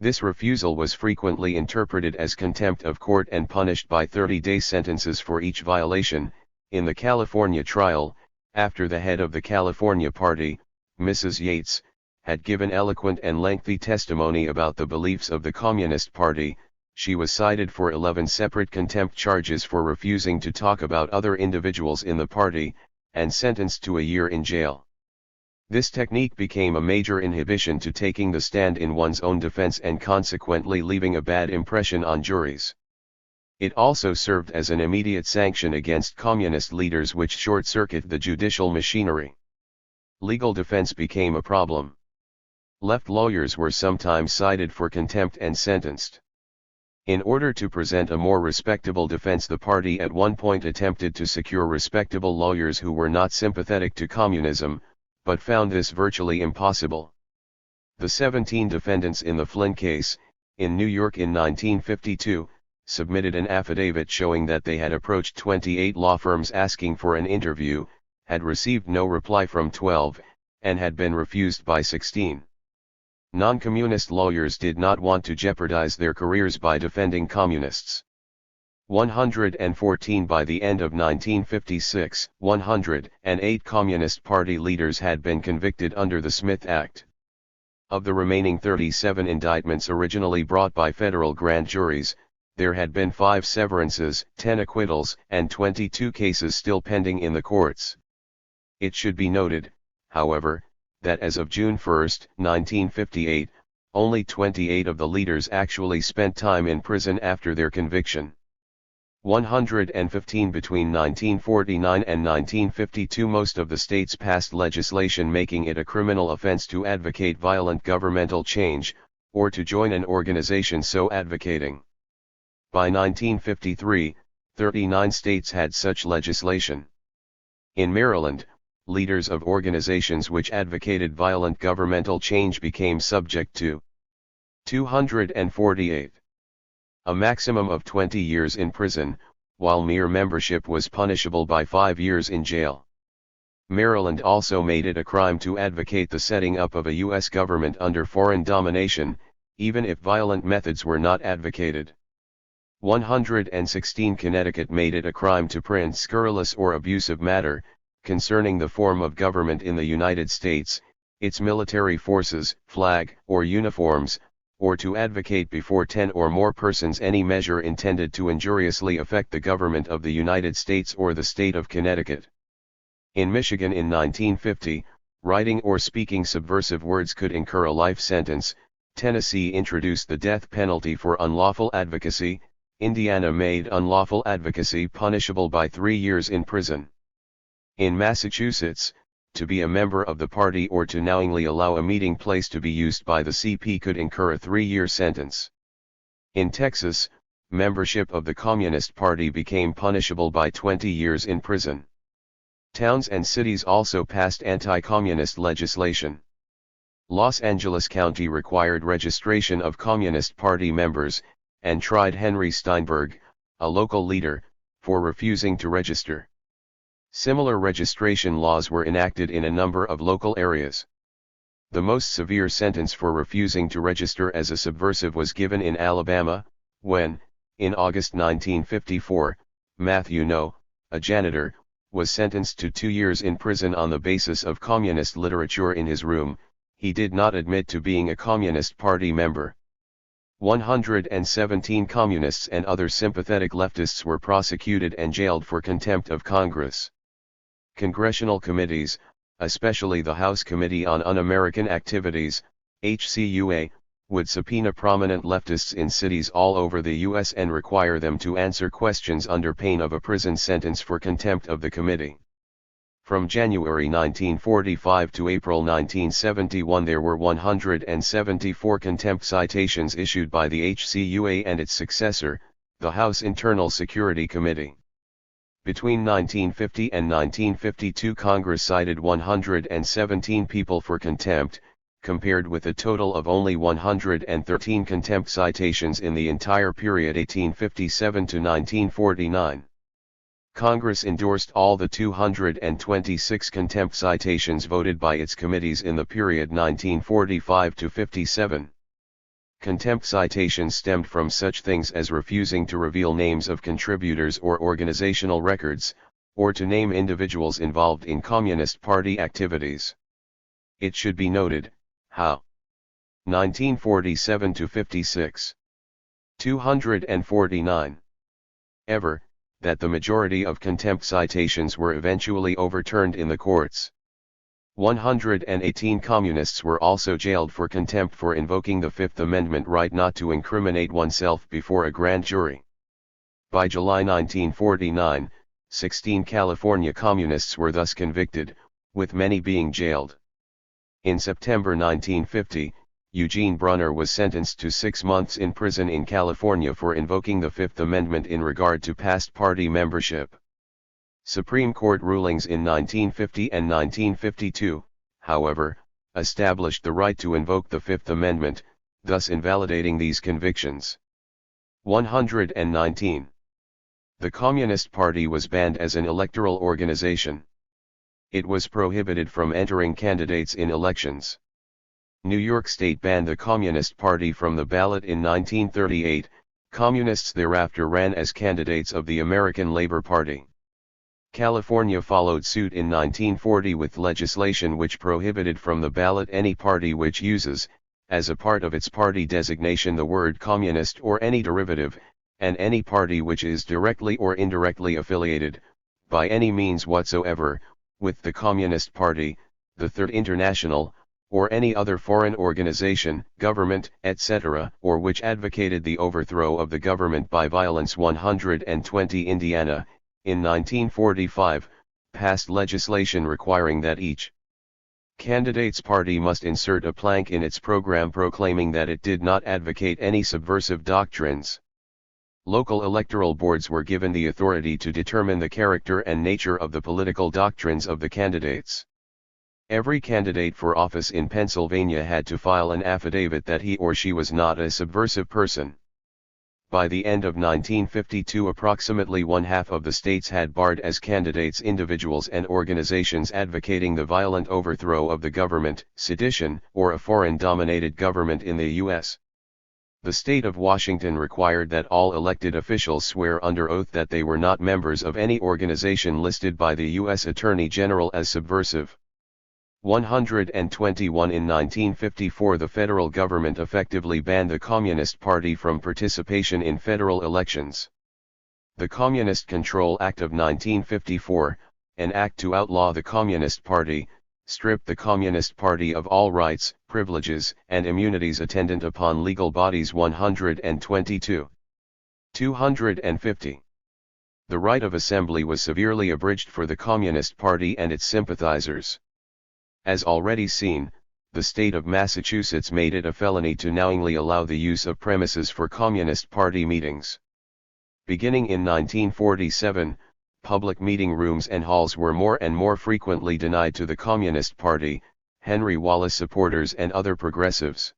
A: This refusal was frequently interpreted as contempt of court and punished by 30-day sentences for each violation. In the California trial, after the head of the California Party, Mrs. Yates, had given eloquent and lengthy testimony about the beliefs of the Communist Party, she was cited for 11 separate contempt charges for refusing to talk about other individuals in the party, and sentenced to a year in jail. This technique became a major inhibition to taking the stand in one's own defense and consequently leaving a bad impression on juries. It also served as an immediate sanction against communist leaders which short-circuit the judicial machinery. Legal defense became a problem. Left lawyers were sometimes cited for contempt and sentenced. In order to present a more respectable defense, the party at one point attempted to secure respectable lawyers who were not sympathetic to communism, but found this virtually impossible. The 17 defendants in the Flynn case, in New York in 1952, submitted an affidavit showing that they had approached 28 law firms asking for an interview, had received no reply from 12, and had been refused by 16. Non-communist lawyers did not want to jeopardize their careers by defending communists. 114 By the end of 1956, 108 Communist Party leaders had been convicted under the Smith Act. Of the remaining 37 indictments originally brought by federal grand juries, there had been 5 severances, 10 acquittals, and 22 cases still pending in the courts. It should be noted, however, that as of June 1, 1958, only 28 of the leaders actually spent time in prison after their conviction. 115 Between 1949 and 1952 most of the states passed legislation making it a criminal offense to advocate violent governmental change, or to join an organization so advocating. By 1953, 39 states had such legislation. In Maryland, leaders of organizations which advocated violent governmental change became subject to 248. A maximum of 20 years in prison, while mere membership was punishable by 5 years in jail. Maryland also made it a crime to advocate the setting up of a U.S. government under foreign domination, even if violent methods were not advocated. 116 Connecticut made it a crime to print scurrilous or abusive matter, concerning the form of government in the United States, its military forces, flag, or uniforms, or to advocate before 10 or more persons any measure intended to injuriously affect the government of the United States or the state of Connecticut. In Michigan in 1950, writing or speaking subversive words could incur a life sentence. Tennessee introduced the death penalty for unlawful advocacy. Indiana made unlawful advocacy punishable by 3 years in prison. In Massachusetts, to be a member of the party or to knowingly allow a meeting place to be used by the CP could incur a 3-year sentence. In Texas, membership of the Communist Party became punishable by 20 years in prison. Towns and cities also passed anti-communist legislation. Los Angeles County required registration of Communist Party members, and tried Henry Steinberg, a local leader, for refusing to register. Similar registration laws were enacted in a number of local areas. The most severe sentence for refusing to register as a subversive was given in Alabama, when, in August 1954, Matthew No, a janitor, was sentenced to 2 years in prison on the basis of communist literature in his room. He did not admit to being a Communist Party member. 117 communists and other sympathetic leftists were prosecuted and jailed for contempt of Congress. Congressional committees, especially the House Committee on Un-American Activities, HCUA, would subpoena prominent leftists in cities all over the U.S. and require them to answer questions under pain of a prison sentence for contempt of the committee. From January 1945 to April 1971 there were 174 contempt citations issued by the HCUA and its successor, the House Internal Security Committee. Between 1950 and 1952 Congress cited 117 people for contempt, compared with a total of only 113 contempt citations in the entire period 1857 to 1949. Congress endorsed all the 226 contempt citations voted by its committees in the period 1945 to 57. Contempt citations stemmed from such things as refusing to reveal names of contributors or organizational records, or to name individuals involved in Communist Party activities. It should be noted, how 1947 to 56. 249. Ever, that the majority of contempt citations were eventually overturned in the courts. 118 communists were also jailed for contempt for invoking the Fifth Amendment right not to incriminate oneself before a grand jury. By July 1949, 16 California communists were thus convicted, with many being jailed. In September 1950, Eugene Brunner was sentenced to 6 months in prison in California for invoking the Fifth Amendment in regard to past party membership. Supreme Court rulings in 1950 and 1952, however, established the right to invoke the Fifth Amendment, thus invalidating these convictions. 119. The Communist Party was banned as an electoral organization. It was prohibited from entering candidates in elections. New York State banned the Communist Party from the ballot in 1938, Communists thereafter ran as candidates of the American Labor Party. California followed suit in 1940 with legislation which prohibited from the ballot any party which uses, as a part of its party designation the word communist or any derivative, and any party which is directly or indirectly affiliated, by any means whatsoever, with the Communist Party, the Third International, or any other foreign organization, government, etc., or which advocated the overthrow of the government by violence. 120 Indiana, in 1945, passed legislation requiring that each candidate's party must insert a plank in its program proclaiming that it did not advocate any subversive doctrines. Local electoral boards were given the authority to determine the character and nature of the political doctrines of the candidates. Every candidate for office in Pennsylvania had to file an affidavit that he or she was not a subversive person. By the end of 1952, approximately one-half of the states had barred as candidates individuals and organizations advocating the violent overthrow of the government, sedition, or a foreign-dominated government in the U.S. The state of Washington required that all elected officials swear under oath that they were not members of any organization listed by the U.S. Attorney General as subversive. 121 In 1954, the federal government effectively banned the Communist Party from participation in federal elections. The Communist Control Act of 1954, an act to outlaw the Communist Party, stripped the Communist Party of all rights, privileges, and immunities attendant upon legal bodies. 122. 250. The right of assembly was severely abridged for the Communist Party and its sympathizers. As already seen, the state of Massachusetts made it a felony to knowingly allow the use of premises for Communist Party meetings. Beginning in 1947, public meeting rooms and halls were more and more frequently denied to the Communist Party, Henry Wallace supporters and other progressives.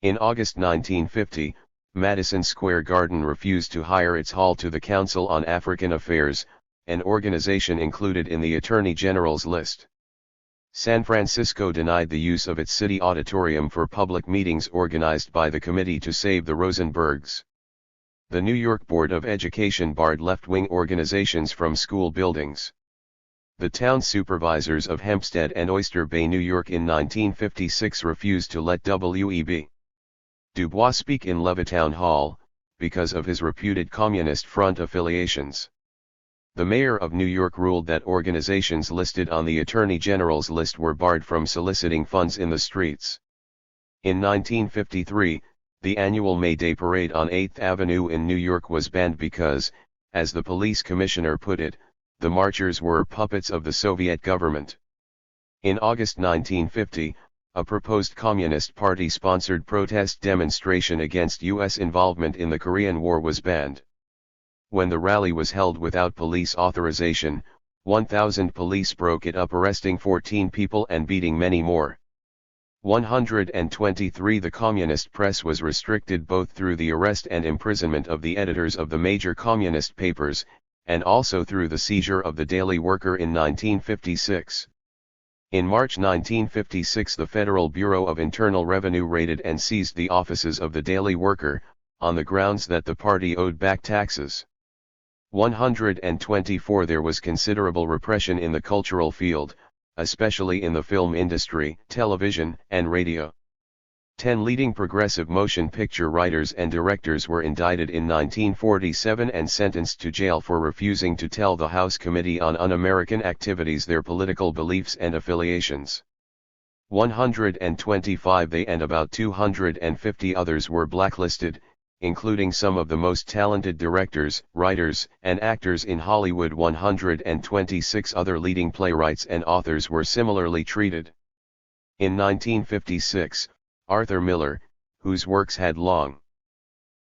A: In August 1950, Madison Square Garden refused to hire its hall to the Council on African Affairs, an organization included in the Attorney General's list. San Francisco denied the use of its city auditorium for public meetings organized by the Committee to Save the Rosenbergs. The New York Board of Education barred left-wing organizations from school buildings. The town supervisors of Hempstead and Oyster Bay, New York in 1956 refused to let W.E.B. Du Bois speak in Levittown Hall, because of his reputed Communist Front affiliations. The mayor of New York ruled that organizations listed on the Attorney General's list were barred from soliciting funds in the streets. In 1953, the annual May Day parade on 8th Avenue in New York was banned because, as the police commissioner put it, the marchers were puppets of the Soviet government. In August 1950, a proposed Communist Party-sponsored protest demonstration against U.S. involvement in the Korean War was banned. When the rally was held without police authorization, 1,000 police broke it up, arresting 14 people and beating many more. 123 The communist press was restricted both through the arrest and imprisonment of the editors of the major communist papers, and also through the seizure of the Daily Worker in 1956. In March 1956, the Federal Bureau of Internal Revenue raided and seized the offices of the Daily Worker, on the grounds that the party owed back taxes. 124 There was considerable repression in the cultural field, especially in the film industry, television, and radio. 10 leading progressive motion picture writers and directors were indicted in 1947 and sentenced to jail for refusing to tell the House Committee on Un-American Activities their political beliefs and affiliations. 125 They and about 250 others were blacklisted, including some of the most talented directors, writers, and actors in Hollywood. 126 other leading playwrights and authors were similarly treated. In 1956, Arthur Miller, whose works had long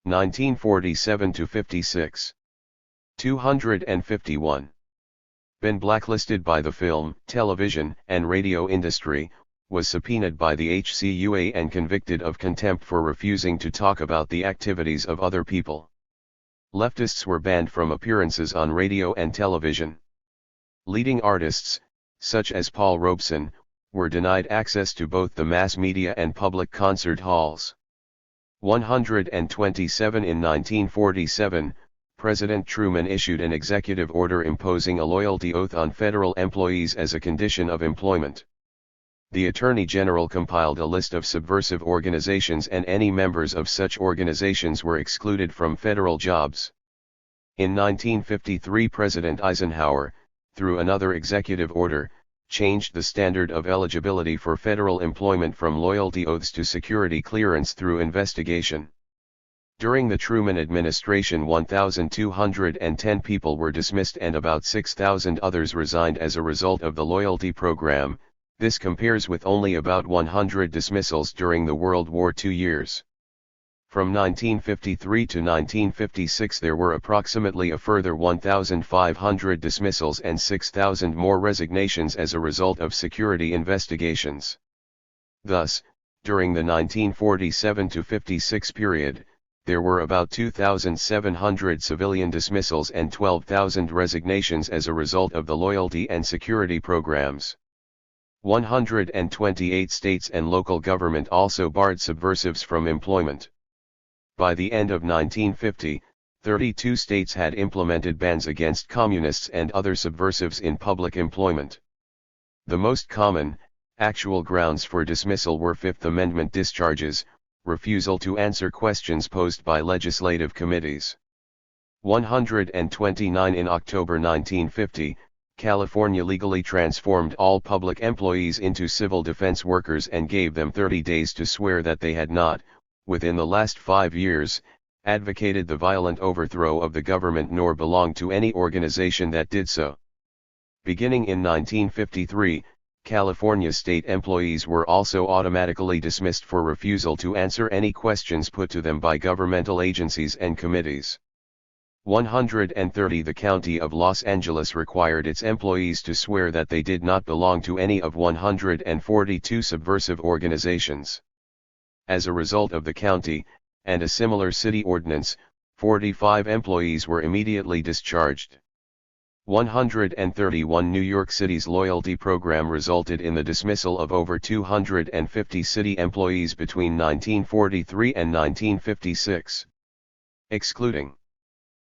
A: 1947–56. 251. Been blacklisted by the film, television, and radio industry, was subpoenaed by the HCUA and convicted of contempt for refusing to talk about the activities of other people. Leftists were banned from appearances on radio and television. Leading artists, such as Paul Robeson, were denied access to both the mass media and public concert halls. 127 In 1947, President Truman issued an executive order imposing a loyalty oath on federal employees as a condition of employment. The Attorney General compiled a list of subversive organizations, and any members of such organizations were excluded from federal jobs. In 1953, President Eisenhower, through another executive order, changed the standard of eligibility for federal employment from loyalty oaths to security clearance through investigation. During the Truman administration 1,210 people were dismissed and about 6,000 others resigned as a result of the loyalty program. This compares with only about 100 dismissals during the World War II years. From 1953 to 1956 there were approximately a further 1,500 dismissals and 6,000 more resignations as a result of security investigations. Thus, during the 1947 to 56 period, there were about 2,700 civilian dismissals and 12,000 resignations as a result of the loyalty and security programs. 128 states and local government also barred subversives from employment. By the end of 1950, 32 states had implemented bans against communists and other subversives in public employment. The most common, actual grounds for dismissal were Fifth Amendment discharges, refusal to answer questions posed by legislative committees. 129 In October 1950, California legally transformed all public employees into civil defense workers and gave them 30 days to swear that they had not, within the last 5 years, advocated the violent overthrow of the government nor belonged to any organization that did so. Beginning in 1953, California state employees were also automatically dismissed for refusal to answer any questions put to them by governmental agencies and committees. 130 The County of Los Angeles required its employees to swear that they did not belong to any of 142 subversive organizations. As a result of the county, and a similar city ordinance, 45 employees were immediately discharged. 131 New York City's loyalty program resulted in the dismissal of over 250 city employees between 1943 and 1956. Excluding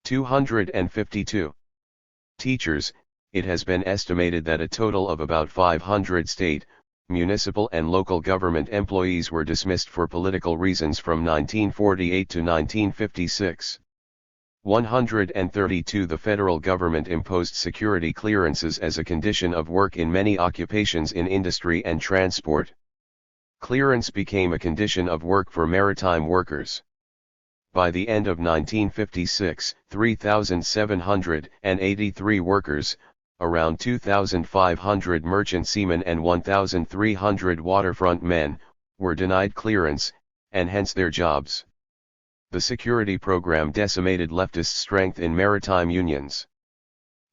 A: 252 teachers, it has been estimated that a total of about 500 state, municipal and local government employees were dismissed for political reasons from 1948 to 1956. 132 The federal government imposed security clearances as a condition of work in many occupations in industry and transport. Clearance became a condition of work for maritime workers. By the end of 1956, 3,783 workers, around 2,500 merchant seamen and 1,300 waterfront men, were denied clearance, and hence their jobs. The security program decimated leftist strength in maritime unions.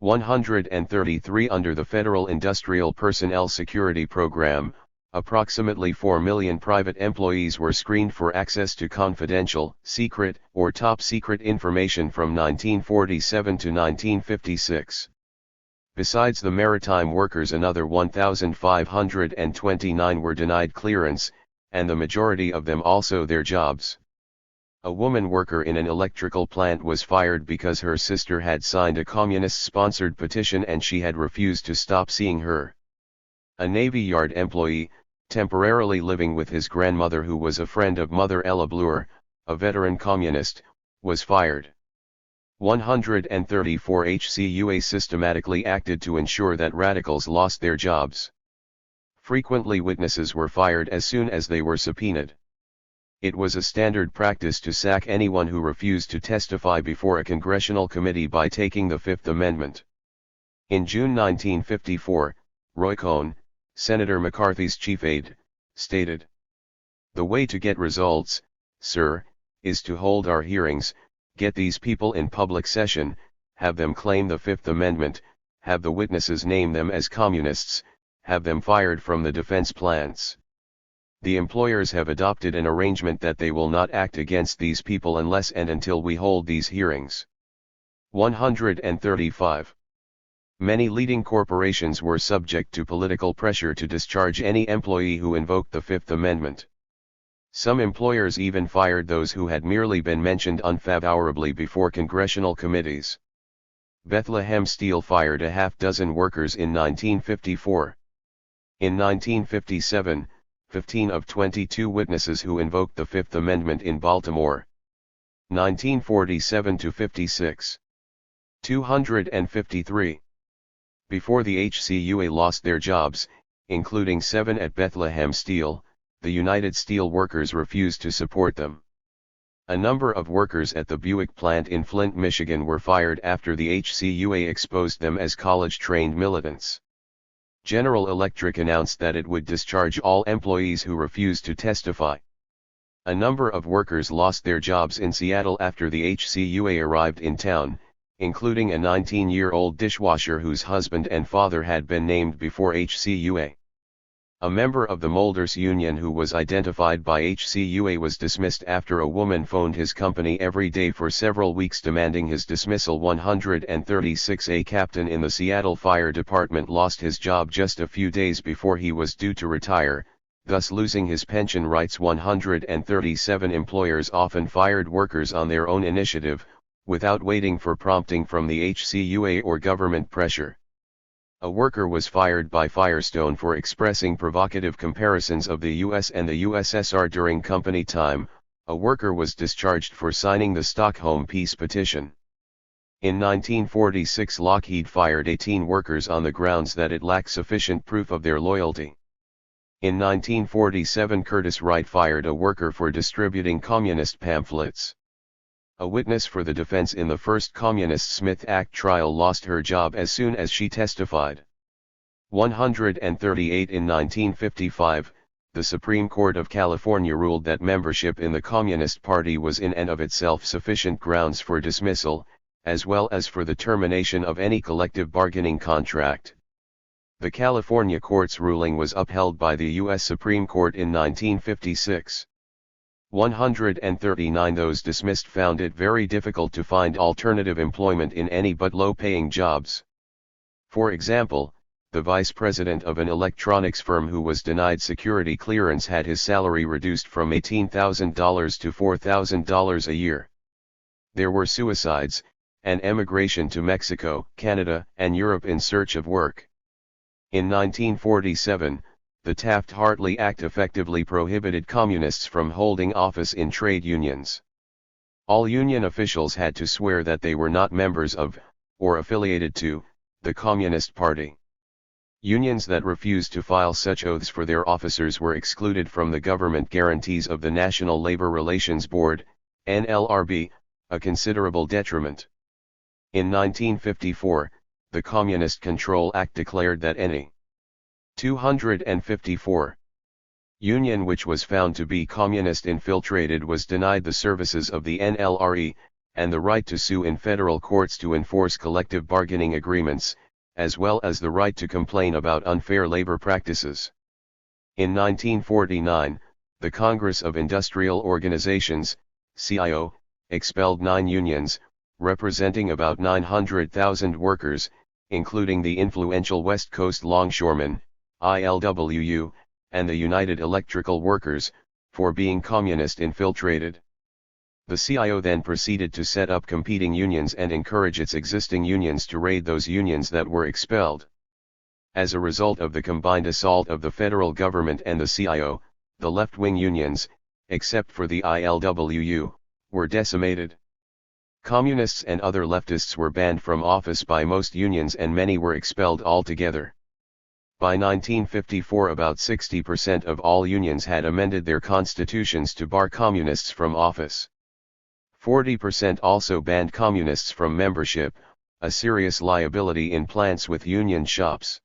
A: 133 Under the Federal Industrial Personnel Security Program, approximately 4 million private employees were screened for access to confidential, secret, or top-secret information from 1947 to 1956. Besides the maritime workers, another 1,529 were denied clearance, and the majority of them also their jobs. A woman worker in an electrical plant was fired because her sister had signed a communist-sponsored petition and she had refused to stop seeing her. A Navy Yard employee, temporarily living with his grandmother who was a friend of Mother Ella Bleuer, a veteran communist, was fired. 134 HCUA systematically acted to ensure that radicals lost their jobs. Frequently witnesses were fired as soon as they were subpoenaed. It was a standard practice to sack anyone who refused to testify before a congressional committee by taking the Fifth Amendment. In June 1954, Roy Cohn, Senator McCarthy's chief aide, stated, "The way to get results, sir, is to hold our hearings, get these people in public session, have them claim the Fifth Amendment, have the witnesses name them as communists, have them fired from the defense plants. The employers have adopted an arrangement that they will not act against these people unless and until we hold these hearings." 135. Many leading corporations were subject to political pressure to discharge any employee who invoked the Fifth Amendment. Some employers even fired those who had merely been mentioned unfavorably before congressional committees. Bethlehem Steel fired a half-dozen workers in 1954. In 1957, 15 of 22 witnesses who invoked the Fifth Amendment in Baltimore. 1947 to 56. 253. Before the HCUA lost their jobs, including 7 at Bethlehem Steel, the United Steel Workers refused to support them. A number of workers at the Buick plant in Flint, Michigan were fired after the HCUA exposed them as college-trained militants. General Electric announced that it would discharge all employees who refused to testify. A number of workers lost their jobs in Seattle after the HCUA arrived in town, including a 19-year-old dishwasher whose husband and father had been named before HCUA. A member of the molders union who was identified by HCUA was dismissed after a woman phoned his company every day for several weeks demanding his dismissal. 136A captain in the Seattle Fire Department lost his job just a few days before he was due to retire, thus losing his pension rights. 137 employers often fired workers on their own initiative, without waiting for prompting from the HCUA or government pressure. A worker was fired by Firestone for expressing provocative comparisons of the US and the USSR during company time. A worker was discharged for signing the Stockholm Peace Petition. In 1946, Lockheed fired 18 workers on the grounds that it lacked sufficient proof of their loyalty. In 1947, Curtis Wright fired a worker for distributing communist pamphlets. A witness for the defense in the first Communist Smith Act trial lost her job as soon as she testified. 138 In 1955, the Supreme Court of California ruled that membership in the Communist Party was in and of itself sufficient grounds for dismissal, as well as for the termination of any collective bargaining contract. The California court's ruling was upheld by the U.S. Supreme Court in 1956. 139 Those dismissed found it very difficult to find alternative employment in any but low-paying jobs. For example, the vice president of an electronics firm who was denied security clearance had his salary reduced from $18,000 to $4,000 a year. There were suicides, and emigration to Mexico, Canada, and Europe in search of work. In 1947, the Taft-Hartley Act effectively prohibited communists from holding office in trade unions. All union officials had to swear that they were not members of, or affiliated to, the Communist Party. Unions that refused to file such oaths for their officers were excluded from the government guarantees of the National Labor Relations Board, NLRB, a considerable detriment. In 1954, the Communist Control Act declared that any 254 union which was found to be communist infiltrated was denied the services of the NLRE, and the right to sue in federal courts to enforce collective bargaining agreements, as well as the right to complain about unfair labor practices. In 1949, the Congress of Industrial Organizations, CIO, expelled 9 unions, representing about 900,000 workers, including the influential West Coast Longshoremen, ILWU, and the United Electrical Workers, for being communist infiltrated. The CIO then proceeded to set up competing unions and encourage its existing unions to raid those unions that were expelled. As a result of the combined assault of the federal government and the CIO, the left-wing unions, except for the ILWU, were decimated. Communists and other leftists were banned from office by most unions and many were expelled altogether. By 1954 about 60% of all unions had amended their constitutions to bar communists from office. 40% also banned communists from membership, a serious liability in plants with union shops.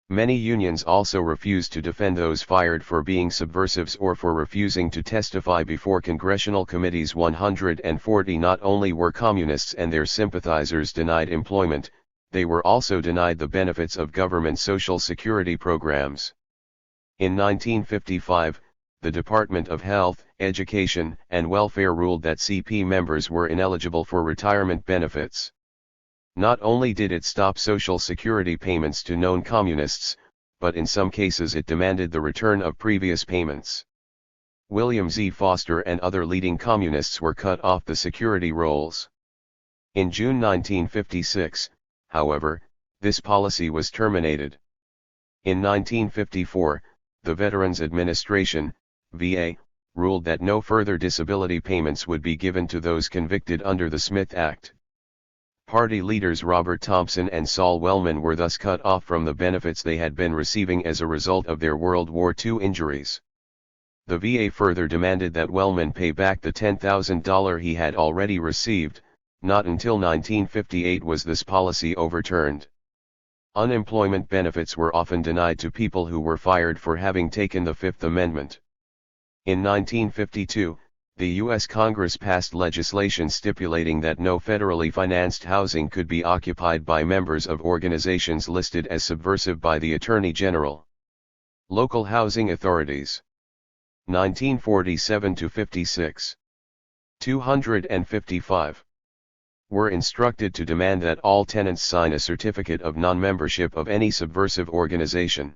A: Many unions also refused to defend those fired for being subversives or for refusing to testify before congressional committees. 140 Not only were communists and their sympathizers denied employment, they were also denied the benefits of government social security programs. In 1955, the Department of Health, Education, and Welfare ruled that CP members were ineligible for retirement benefits. Not only did it stop social security payments to known communists, but in some cases it demanded the return of previous payments. William Z. Foster and other leading communists were cut off the security rolls. In June 1956, however, this policy was terminated. In 1954, the Veterans Administration, VA, ruled that no further disability payments would be given to those convicted under the Smith Act. Party leaders Robert Thompson and Saul Wellman were thus cut off from the benefits they had been receiving as a result of their World War II injuries. The VA further demanded that Wellman pay back the $10,000 he had already received. Not until 1958 was this policy overturned. Unemployment benefits were often denied to people who were fired for having taken the Fifth Amendment. In 1952, the U.S. Congress passed legislation stipulating that no federally financed housing could be occupied by members of organizations listed as subversive by the Attorney General. Local housing authorities. 1947-56. 255. Were instructed to demand that all tenants sign a certificate of non-membership of any subversive organization.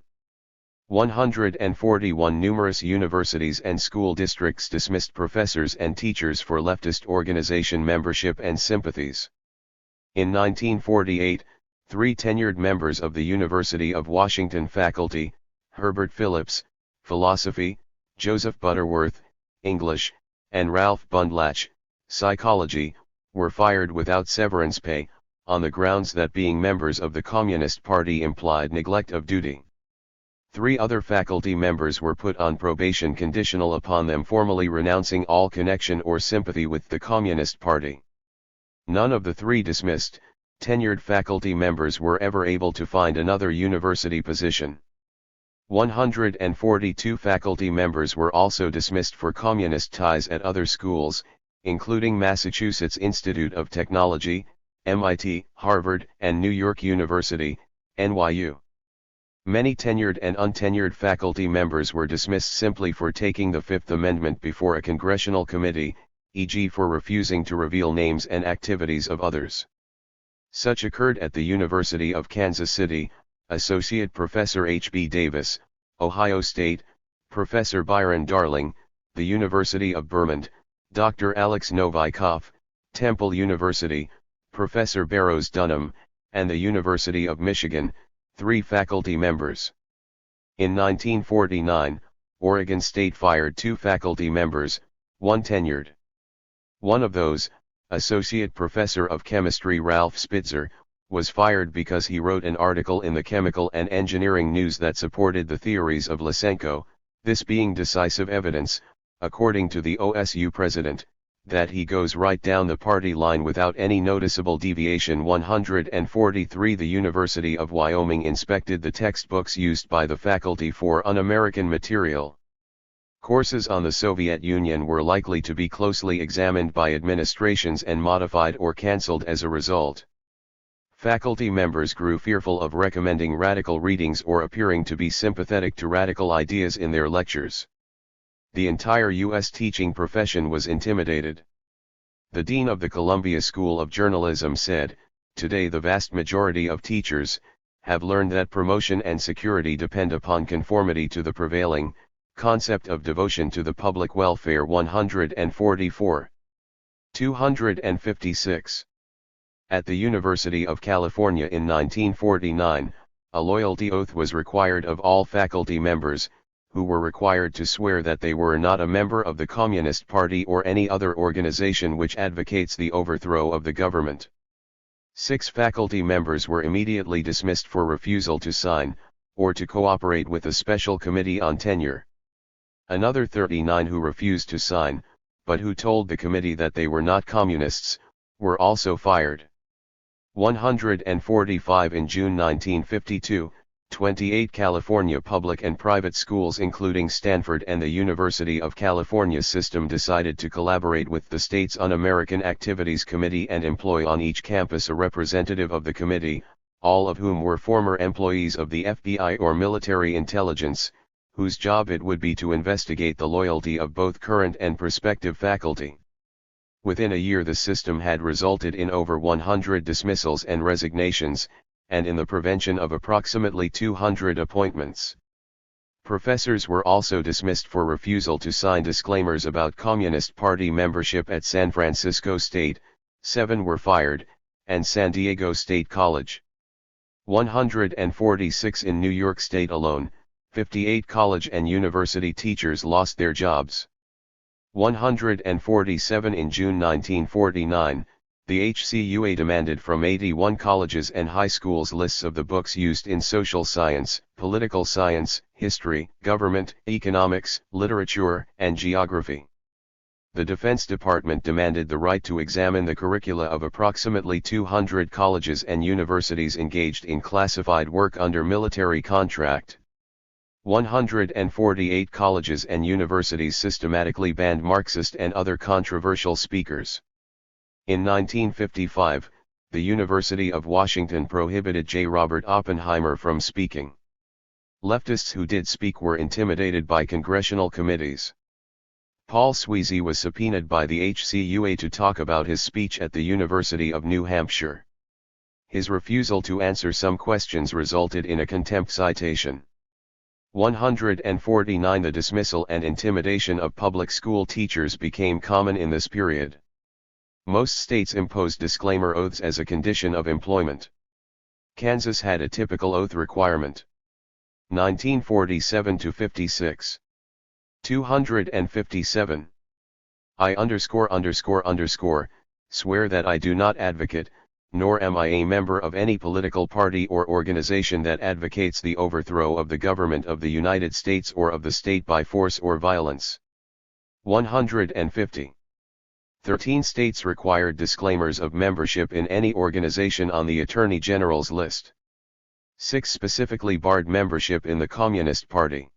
A: 141. Numerous universities and school districts dismissed professors and teachers for leftist organization membership and sympathies. In 1948, 3 tenured members of the University of Washington faculty, Herbert Phillips, philosophy, Joseph Butterworth, English, and Ralph Bundlach, psychology, were fired without severance pay, on the grounds that being members of the Communist Party implied neglect of duty. 3 other faculty members were put on probation conditional upon them formally renouncing all connection or sympathy with the Communist Party. None of the 3 dismissed, tenured faculty members were ever able to find another university position. 142 faculty members were also dismissed for communist ties at other schools, including Massachusetts Institute of Technology, MIT, Harvard, and New York University, NYU. Many tenured and untenured faculty members were dismissed simply for taking the Fifth Amendment before a congressional committee, e.g. for refusing to reveal names and activities of others. Such occurred at the University of Kansas City, Associate Professor H.B. Davis, Ohio State, Professor Byron Darling, the University of Vermont, Dr. Alex Novikov, Temple University, Professor Barrows Dunham, and the University of Michigan, 3 faculty members. In 1949, Oregon State fired 2 faculty members, 1 tenured. One of those, Associate Professor of Chemistry Ralph Spitzer, was fired because he wrote an article in the Chemical and Engineering News that supported the theories of Lysenko, this being decisive evidence, according to the OSU president, that he goes right down the party line without any noticeable deviation. 143. The University of Wyoming inspected the textbooks used by the faculty for un-American material. Courses on the Soviet Union were likely to be closely examined by administrations and modified or cancelled as a result. Faculty members grew fearful of recommending radical readings or appearing to be sympathetic to radical ideas in their lectures. The entire U.S. teaching profession was intimidated. The dean of the Columbia School of Journalism said, "Today the vast majority of teachers have learned that promotion and security depend upon conformity to the prevailing concept of devotion to the public welfare." 144. 256. At the University of California in 1949, a loyalty oath was required of all faculty members, who were required to swear that they were not a member of the Communist Party or any other organization which advocates the overthrow of the government. 6 faculty members were immediately dismissed for refusal to sign, or to cooperate with a special committee on tenure. Another 39 who refused to sign, but who told the committee that they were not communists, were also fired. 145. In June 1952, 28 California public and private schools including Stanford and the University of California system decided to collaborate with the state's Un-American Activities Committee and employ on each campus a representative of the committee, all of whom were former employees of the FBI or military intelligence, whose job it would be to investigate the loyalty of both current and prospective faculty. Within a year the system had resulted in over 100 dismissals and resignations, and in the prevention of approximately 200 appointments. Professors were also dismissed for refusal to sign disclaimers about Communist Party membership at San Francisco State, 7 were fired, and San Diego State College. 146. In New York State alone, 58 college and university teachers lost their jobs. 147. In June 1949, The HCUA demanded from 81 colleges and high schools lists of the books used in social science, political science, history, government, economics, literature, and geography. The Defense Department demanded the right to examine the curricula of approximately 200 colleges and universities engaged in classified work under military contract. 148 colleges and universities systematically banned Marxist and other controversial speakers. In 1955, the University of Washington prohibited J. Robert Oppenheimer from speaking. Leftists who did speak were intimidated by congressional committees. Paul Sweezy was subpoenaed by the HCUA to talk about his speech at the University of New Hampshire. His refusal to answer some questions resulted in a contempt citation. 149 The dismissal and intimidation of public school teachers became common in this period. Most states imposed disclaimer oaths as a condition of employment. Kansas had a typical oath requirement. 1947-56. 257. I___, swear that I do not advocate, nor am I a member of any political party or organization that advocates the overthrow of the government of the United States or of the state by force or violence. 150. 13 states required disclaimers of membership in any organization on the Attorney General's list. 6 specifically barred membership in the Communist Party.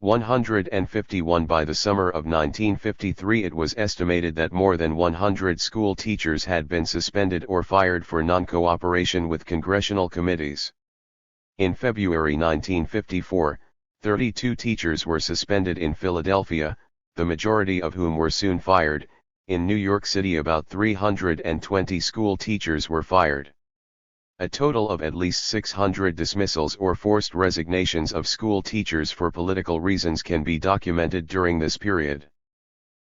A: 151 By the summer of 1953 it was estimated that more than 100 school teachers had been suspended or fired for non-cooperation with congressional committees. In February 1954, 32 teachers were suspended in Philadelphia, the majority of whom were soon fired. In New York City about 320 school teachers were fired. A total of at least 600 dismissals or forced resignations of school teachers for political reasons can be documented during this period.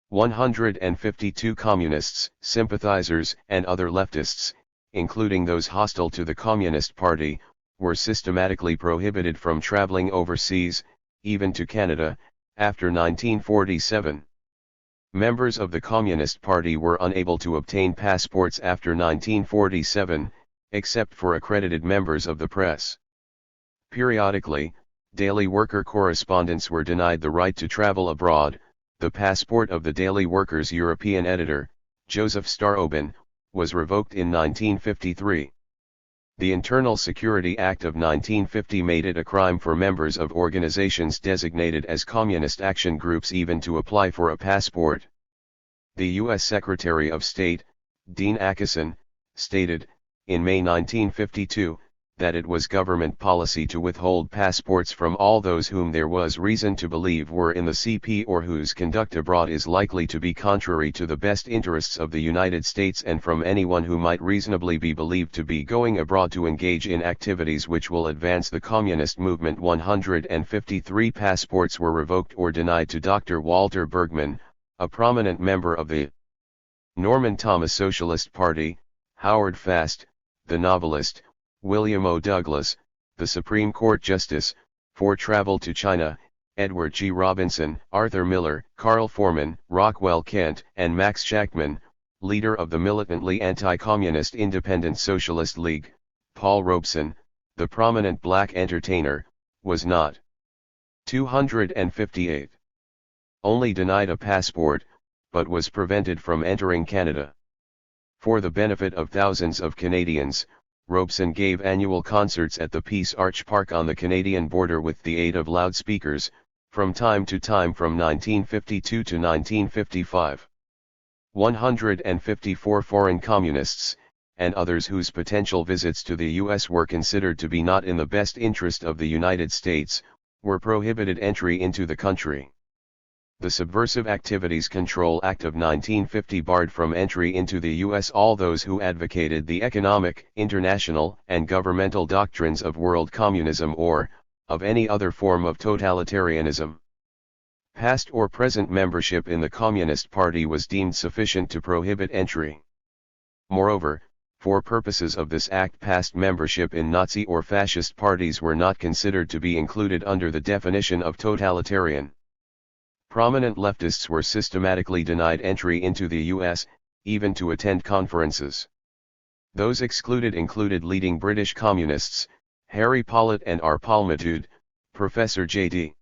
A: 152 communists, sympathizers, and other leftists, including those hostile to the Communist Party, were systematically prohibited from traveling overseas, even to Canada, after 1947. Members of the Communist Party were unable to obtain passports after 1947, except for accredited members of the press. Periodically, Daily Worker correspondents were denied the right to travel abroad. The passport of the Daily Worker's European editor, Joseph Starobin, was revoked in 1953. The Internal Security Act of 1950 made it a crime for members of organizations designated as communist action groups even to apply for a passport. The U.S. Secretary of State, Dean Acheson, stated, in May 1952, that it was government policy to withhold passports from all those whom there was reason to believe were in the CP or whose conduct abroad is likely to be contrary to the best interests of the United States, and from anyone who might reasonably be believed to be going abroad to engage in activities which will advance the communist movement. 153 passports were revoked or denied to Dr. Walter Bergman, a prominent member of the Norman Thomas Socialist Party, Howard Fast, the novelist, William O. Douglas, the Supreme Court Justice, for travel to China, Edward G. Robinson, Arthur Miller, Carl Foreman, Rockwell Kent, and Max Shachtman, leader of the militantly anti-communist Independent Socialist League. Paul Robeson, the prominent black entertainer, was not. 258. Only denied a passport, but was prevented from entering Canada. For the benefit of thousands of Canadians, Robeson gave annual concerts at the Peace Arch Park on the Canadian border with the aid of loudspeakers, from time to time from 1952 to 1955. 154 foreign communists, and others whose potential visits to the U.S. were considered to be not in the best interest of the United States, were prohibited entry into the country. The Subversive Activities Control Act of 1950 barred from entry into the U.S. all those who advocated the economic, international, and governmental doctrines of world communism or, of any other form of totalitarianism. Past or present membership in the Communist Party was deemed sufficient to prohibit entry. Moreover, for purposes of this act, past membership in Nazi or fascist parties were not considered to be included under the definition of totalitarian. Prominent leftists were systematically denied entry into the U.S., even to attend conferences. Those excluded included leading British communists, Harry Pollitt and R. Palmatude, Professor J.D.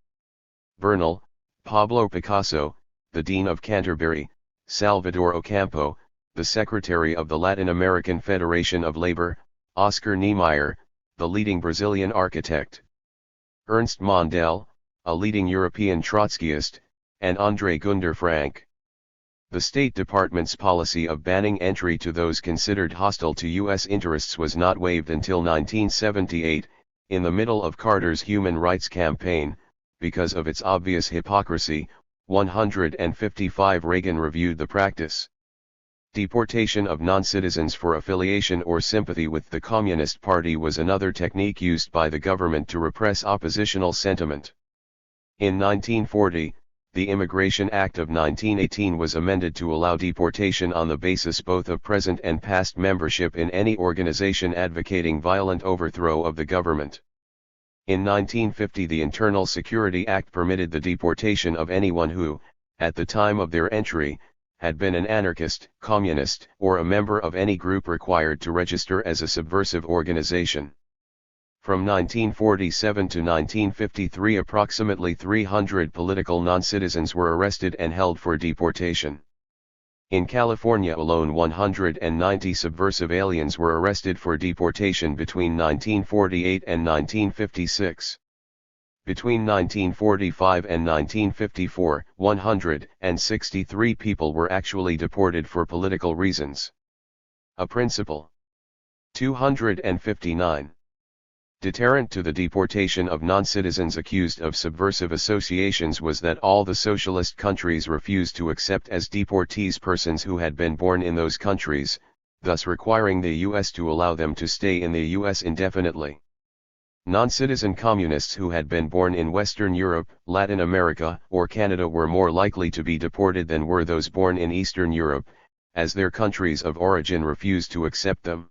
A: Bernal, Pablo Picasso, the Dean of Canterbury, Salvador Ocampo, the Secretary of the Latin American Federation of Labor, Oscar Niemeyer, the leading Brazilian architect, Ernst Mondel, a leading European Trotskyist, and André Gunder Frank. The State Department's policy of banning entry to those considered hostile to U.S. interests was not waived until 1978, in the middle of Carter's human rights campaign. Because of its obvious hypocrisy, 155 Reagan reviewed the practice. Deportation of non-citizens for affiliation or sympathy with the Communist Party was another technique used by the government to repress oppositional sentiment. In 1940, the Immigration Act of 1918 was amended to allow deportation on the basis both of present and past membership in any organization advocating violent overthrow of the government. In 1950, the Internal Security Act permitted the deportation of anyone who, at the time of their entry, had been an anarchist, communist, or a member of any group required to register as a subversive organization. From 1947 to 1953, approximately 300 political non-citizens were arrested and held for deportation. In California alone, 190 subversive aliens were arrested for deportation between 1948 and 1956. Between 1945 and 1954, 163 people were actually deported for political reasons. A principle. 259. Deterrent to the deportation of non-citizens accused of subversive associations was that all the socialist countries refused to accept as deportees persons who had been born in those countries, thus requiring the U.S. to allow them to stay in the U.S. indefinitely. Non-citizen communists who had been born in Western Europe, Latin America, or Canada were more likely to be deported than were those born in Eastern Europe, as their countries of origin refused to accept them.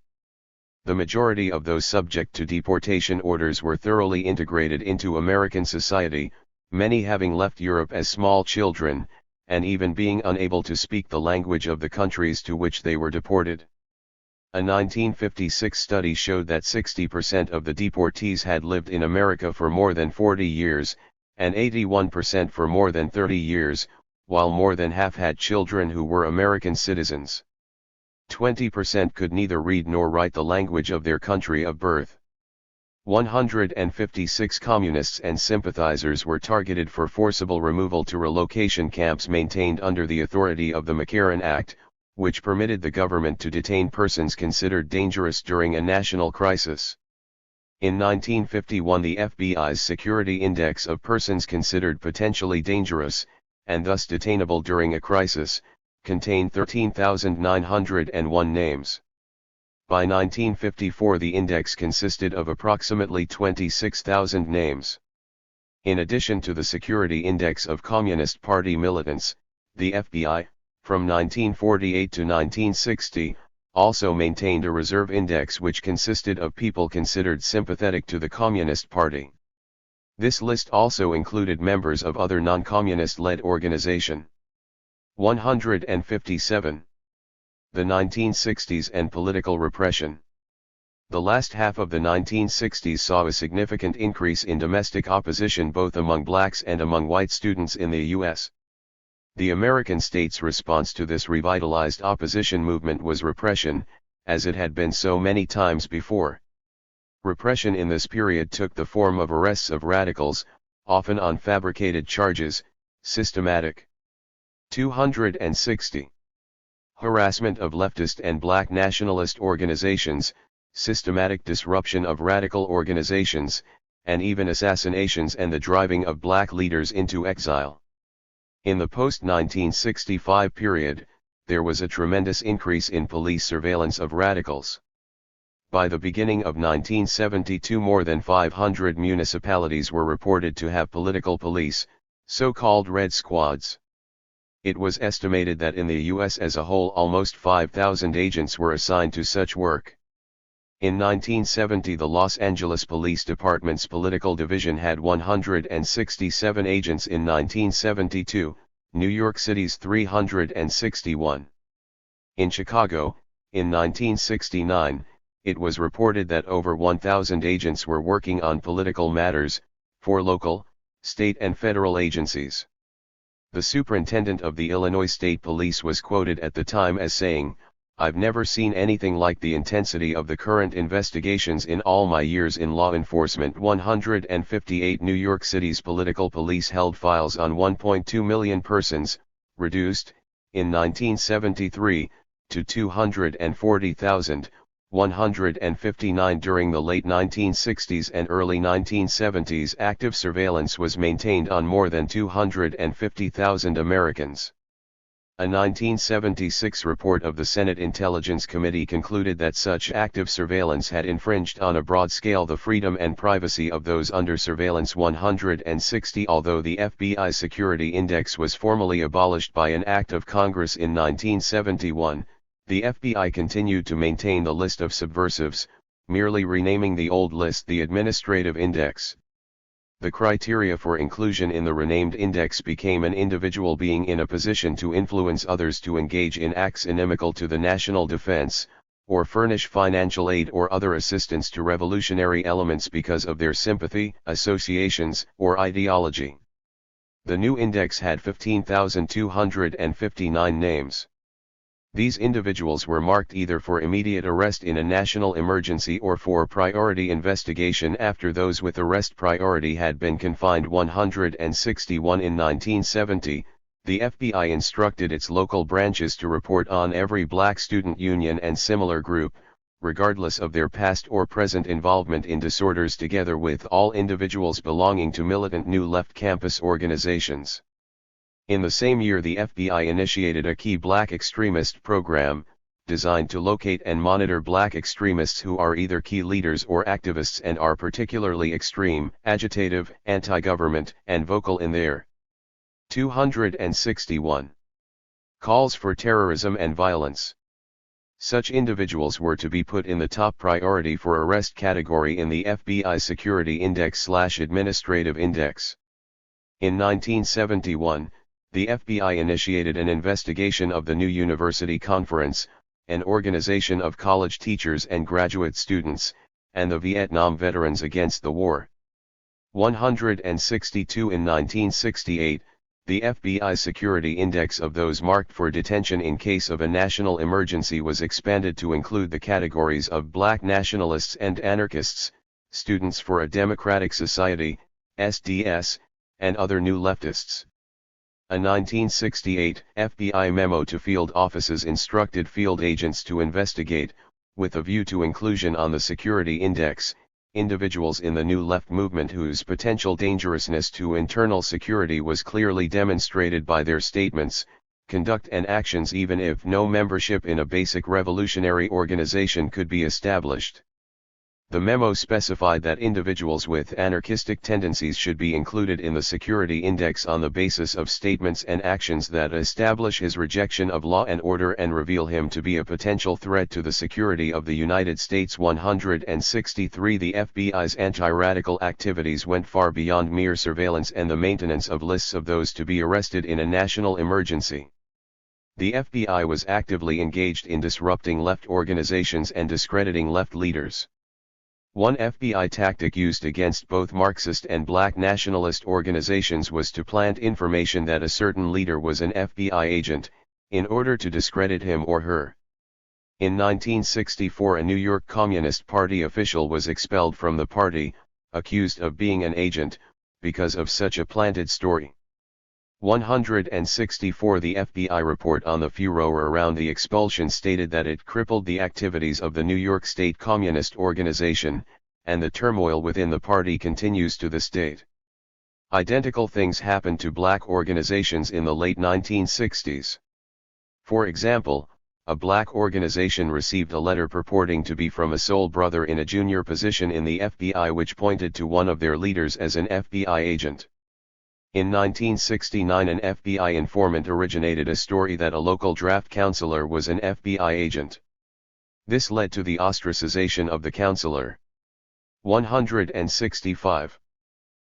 A: The majority of those subject to deportation orders were thoroughly integrated into American society, many having left Europe as small children, and even being unable to speak the language of the countries to which they were deported. A 1956 study showed that 60% of the deportees had lived in America for more than 40 years, and 81% for more than 30 years, while more than half had children who were American citizens. 20% could neither read nor write the language of their country of birth. 156 communists and sympathizers were targeted for forcible removal to relocation camps maintained under the authority of the McCarran Act, which permitted the government to detain persons considered dangerous during a national crisis. In 1951, the FBI's Security Index of persons considered potentially dangerous, and thus detainable during a crisis, contained 13,901 names. By 1954, the index consisted of approximately 26,000 names. In addition to the Security Index of Communist Party militants, the FBI, from 1948 to 1960, also maintained a reserve index which consisted of people considered sympathetic to the Communist Party. This list also included members of other non-communist-led organizations. 157. The 1960s and political repression. The last half of the 1960s saw a significant increase in domestic opposition both among blacks and among white students in the U.S. The American state's response to this revitalized opposition movement was repression, as it had been so many times before. Repression in this period took the form of arrests of radicals, often on fabricated charges, systematic. 260. Harassment of leftist and black nationalist organizations, systematic disruption of radical organizations, and even assassinations and the driving of black leaders into exile. In the post-1965 period, there was a tremendous increase in police surveillance of radicals. By the beginning of 1972, more than 500 municipalities were reported to have political police, so-called red squads. It was estimated that in the U.S. as a whole almost 5,000 agents were assigned to such work. In 1970, the Los Angeles Police Department's political division had 167 agents. In 1972, New York City's 361. In Chicago, in 1969, it was reported that over 1,000 agents were working on political matters, for local, state and federal agencies. The superintendent of the Illinois State Police was quoted at the time as saying, "I've never seen anything like the intensity of the current investigations in all my years in law enforcement." 158 New York City's political police held files on 1.2 million persons, reduced, in 1973, to 240,000, 159 during the late 1960s and early 1970s. Active surveillance was maintained on more than 250,000 Americans. A 1976 report of the Senate Intelligence Committee concluded that such active surveillance had infringed on a broad scale the freedom and privacy of those under surveillance. 160 Although the FBI Security Index was formally abolished by an act of Congress in 1971, the FBI continued to maintain the list of subversives, merely renaming the old list the Administrative Index. The criteria for inclusion in the renamed index became an individual being in a position to influence others to engage in acts inimical to the national defense, or furnish financial aid or other assistance to revolutionary elements because of their sympathy, associations, or ideology. The new index had 15,259 names. These individuals were marked either for immediate arrest in a national emergency or for priority investigation after those with arrest priority had been confined. 161 In 1970, the FBI instructed its local branches to report on every black student union and similar group, regardless of their past or present involvement in disorders, together with all individuals belonging to militant New Left campus organizations. In the same year, the FBI initiated a key black extremist program, designed to locate and monitor black extremists who are either key leaders or activists and are particularly extreme, agitative, anti-government, and vocal in their 261 calls for terrorism and violence. Such individuals were to be put in the top priority for arrest category in the FBI Security Index/Administrative Index. In 1971, the FBI initiated an investigation of the New University Conference, an organization of college teachers and graduate students, and the Vietnam Veterans Against the War. 162 In 1968, the FBI Security Index of those marked for detention in case of a national emergency was expanded to include the categories of black nationalists and anarchists, Students for a Democratic Society, SDS, and other new leftists. A 1968 FBI memo to field offices instructed field agents to investigate, with a view to inclusion on the Security Index, individuals in the New Left movement whose potential dangerousness to internal security was clearly demonstrated by their statements, conduct and actions, even if no membership in a basic revolutionary organization could be established. The memo specified that individuals with anarchistic tendencies should be included in the Security Index on the basis of statements and actions that establish his rejection of law and order and reveal him to be a potential threat to the security of the United States. 163 The FBI's anti-radical activities went far beyond mere surveillance and the maintenance of lists of those to be arrested in a national emergency. The FBI was actively engaged in disrupting left organizations and discrediting left leaders. One FBI tactic used against both Marxist and black nationalist organizations was to plant information that a certain leader was an FBI agent, in order to discredit him or her. In 1964, a New York Communist Party official was expelled from the party, accused of being an agent, because of such a planted story. 164 The FBI report on the furor around the expulsion stated that it crippled the activities of the New York State Communist Organization, and the turmoil within the party continues to this date. Identical things happened to black organizations in the late 1960s. For example, a black organization received a letter purporting to be from a soul brother in a junior position in the FBI which pointed to one of their leaders as an FBI agent. In 1969, an FBI informant originated a story that a local draft counselor was an FBI agent. This led to the ostracization of the counselor. 165.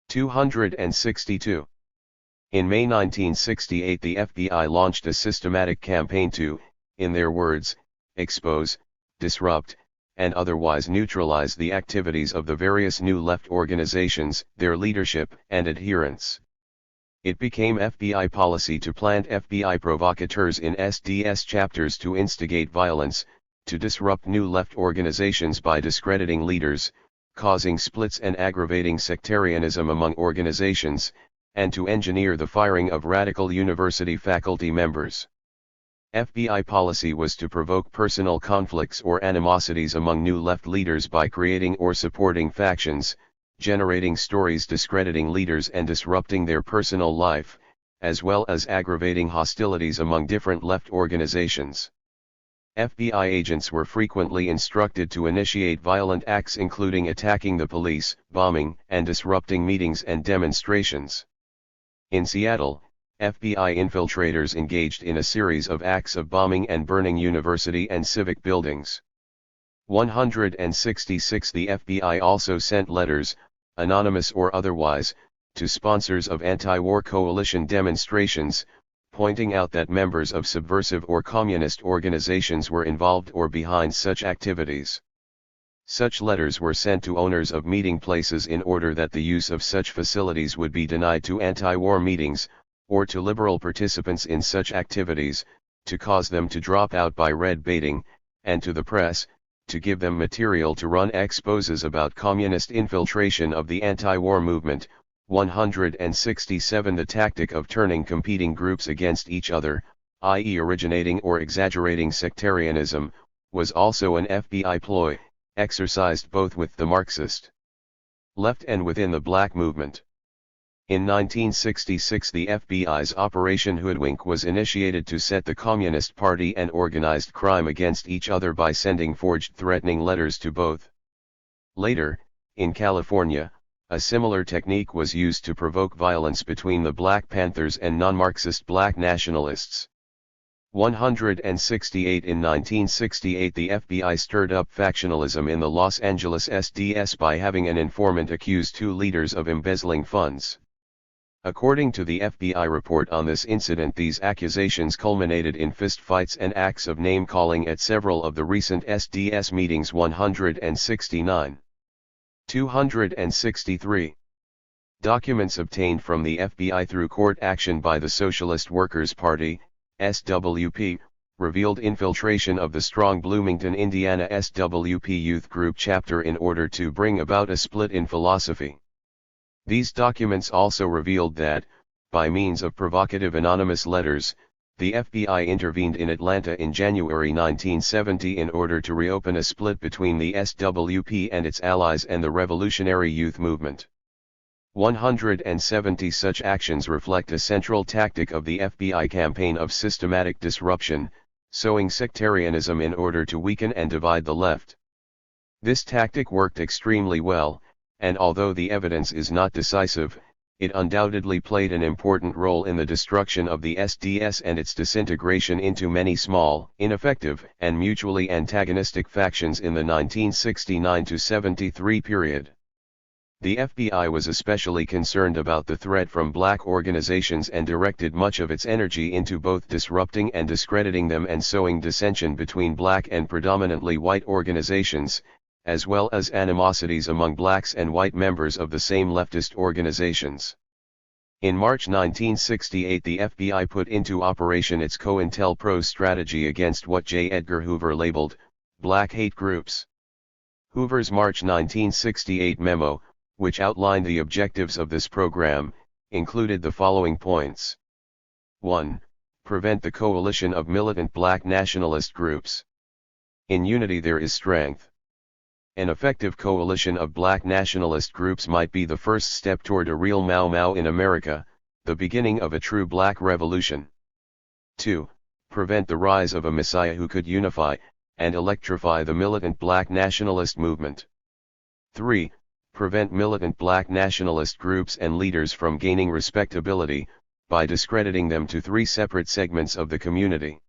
A: 262. In May 1968, the FBI launched a systematic campaign to in their words, expose, disrupt, and otherwise neutralize the activities of the various new left organizations, their leadership and adherents. It became FBI policy to plant FBI provocateurs in SDS chapters to instigate violence, to disrupt new left organizations by discrediting leaders, causing splits and aggravating sectarianism among organizations, and to engineer the firing of radical university faculty members. FBI policy was to provoke personal conflicts or animosities among new left leaders by creating or supporting factions, generating stories discrediting leaders and disrupting their personal life, as well as aggravating hostilities among different left organizations. FBI agents were frequently instructed to initiate violent acts including attacking the police, bombing, and disrupting meetings and demonstrations. In Seattle, FBI infiltrators engaged in a series of acts of bombing and burning university and civic buildings. 166 The FBI also sent letters, anonymous or otherwise, to sponsors of anti-war coalition demonstrations, pointing out that members of subversive or communist organizations were involved or behind such activities. Such letters were sent to owners of meeting places in order that the use of such facilities would be denied to anti-war meetings, or to liberal participants in such activities, to cause them to drop out by red baiting, and to the press, to give them material to run exposes about communist infiltration of the anti-war movement. 167 The tactic of turning competing groups against each other, i.e. originating or exaggerating sectarianism, was also an FBI ploy, exercised both with the Marxist left and within the black movement. In 1966 the FBI's Operation Hoodwink was initiated to set the Communist Party and organized crime against each other by sending forged threatening letters to both. Later, in California, a similar technique was used to provoke violence between the Black Panthers and non-Marxist black nationalists. 168 In 1968 the FBI stirred up factionalism in the Los Angeles SDS by having an informant accuse two leaders of embezzling funds. According to the FBI report on this incident, these accusations culminated in fistfights and acts of name-calling at several of the recent SDS meetings. 169. 263. Documents obtained from the FBI through court action by the Socialist Workers' Party, SWP, revealed infiltration of the strong Bloomington, Indiana SWP youth group chapter in order to bring about a split in philosophy. These documents also revealed that, by means of provocative anonymous letters, the FBI intervened in Atlanta in January 1970 in order to reopen a split between the SWP and its allies and the Revolutionary Youth Movement. 170 Such actions reflect a central tactic of the FBI campaign of systematic disruption, sowing sectarianism in order to weaken and divide the left. This tactic worked extremely well, and although the evidence is not decisive, it undoubtedly played an important role in the destruction of the SDS and its disintegration into many small, ineffective, and mutually antagonistic factions in the 1969-73 period. The FBI was especially concerned about the threat from black organizations and directed much of its energy into both disrupting and discrediting them and sowing dissension between black and predominantly white organizations, as well as animosities among blacks and white members of the same leftist organizations. In March 1968 the FBI put into operation its COINTELPRO strategy against what J. Edgar Hoover labeled, black hate groups. Hoover's March 1968 memo, which outlined the objectives of this program, included the following points. 1. Prevent the coalition of militant black nationalist groups. In unity there is strength. An effective coalition of black nationalist groups might be the first step toward a real Mau Mau in America, the beginning of a true black revolution. 2. Prevent the rise of a messiah who could unify and electrify the militant black nationalist movement. 3. Prevent militant black nationalist groups and leaders from gaining respectability, by discrediting them to three separate segments of the community: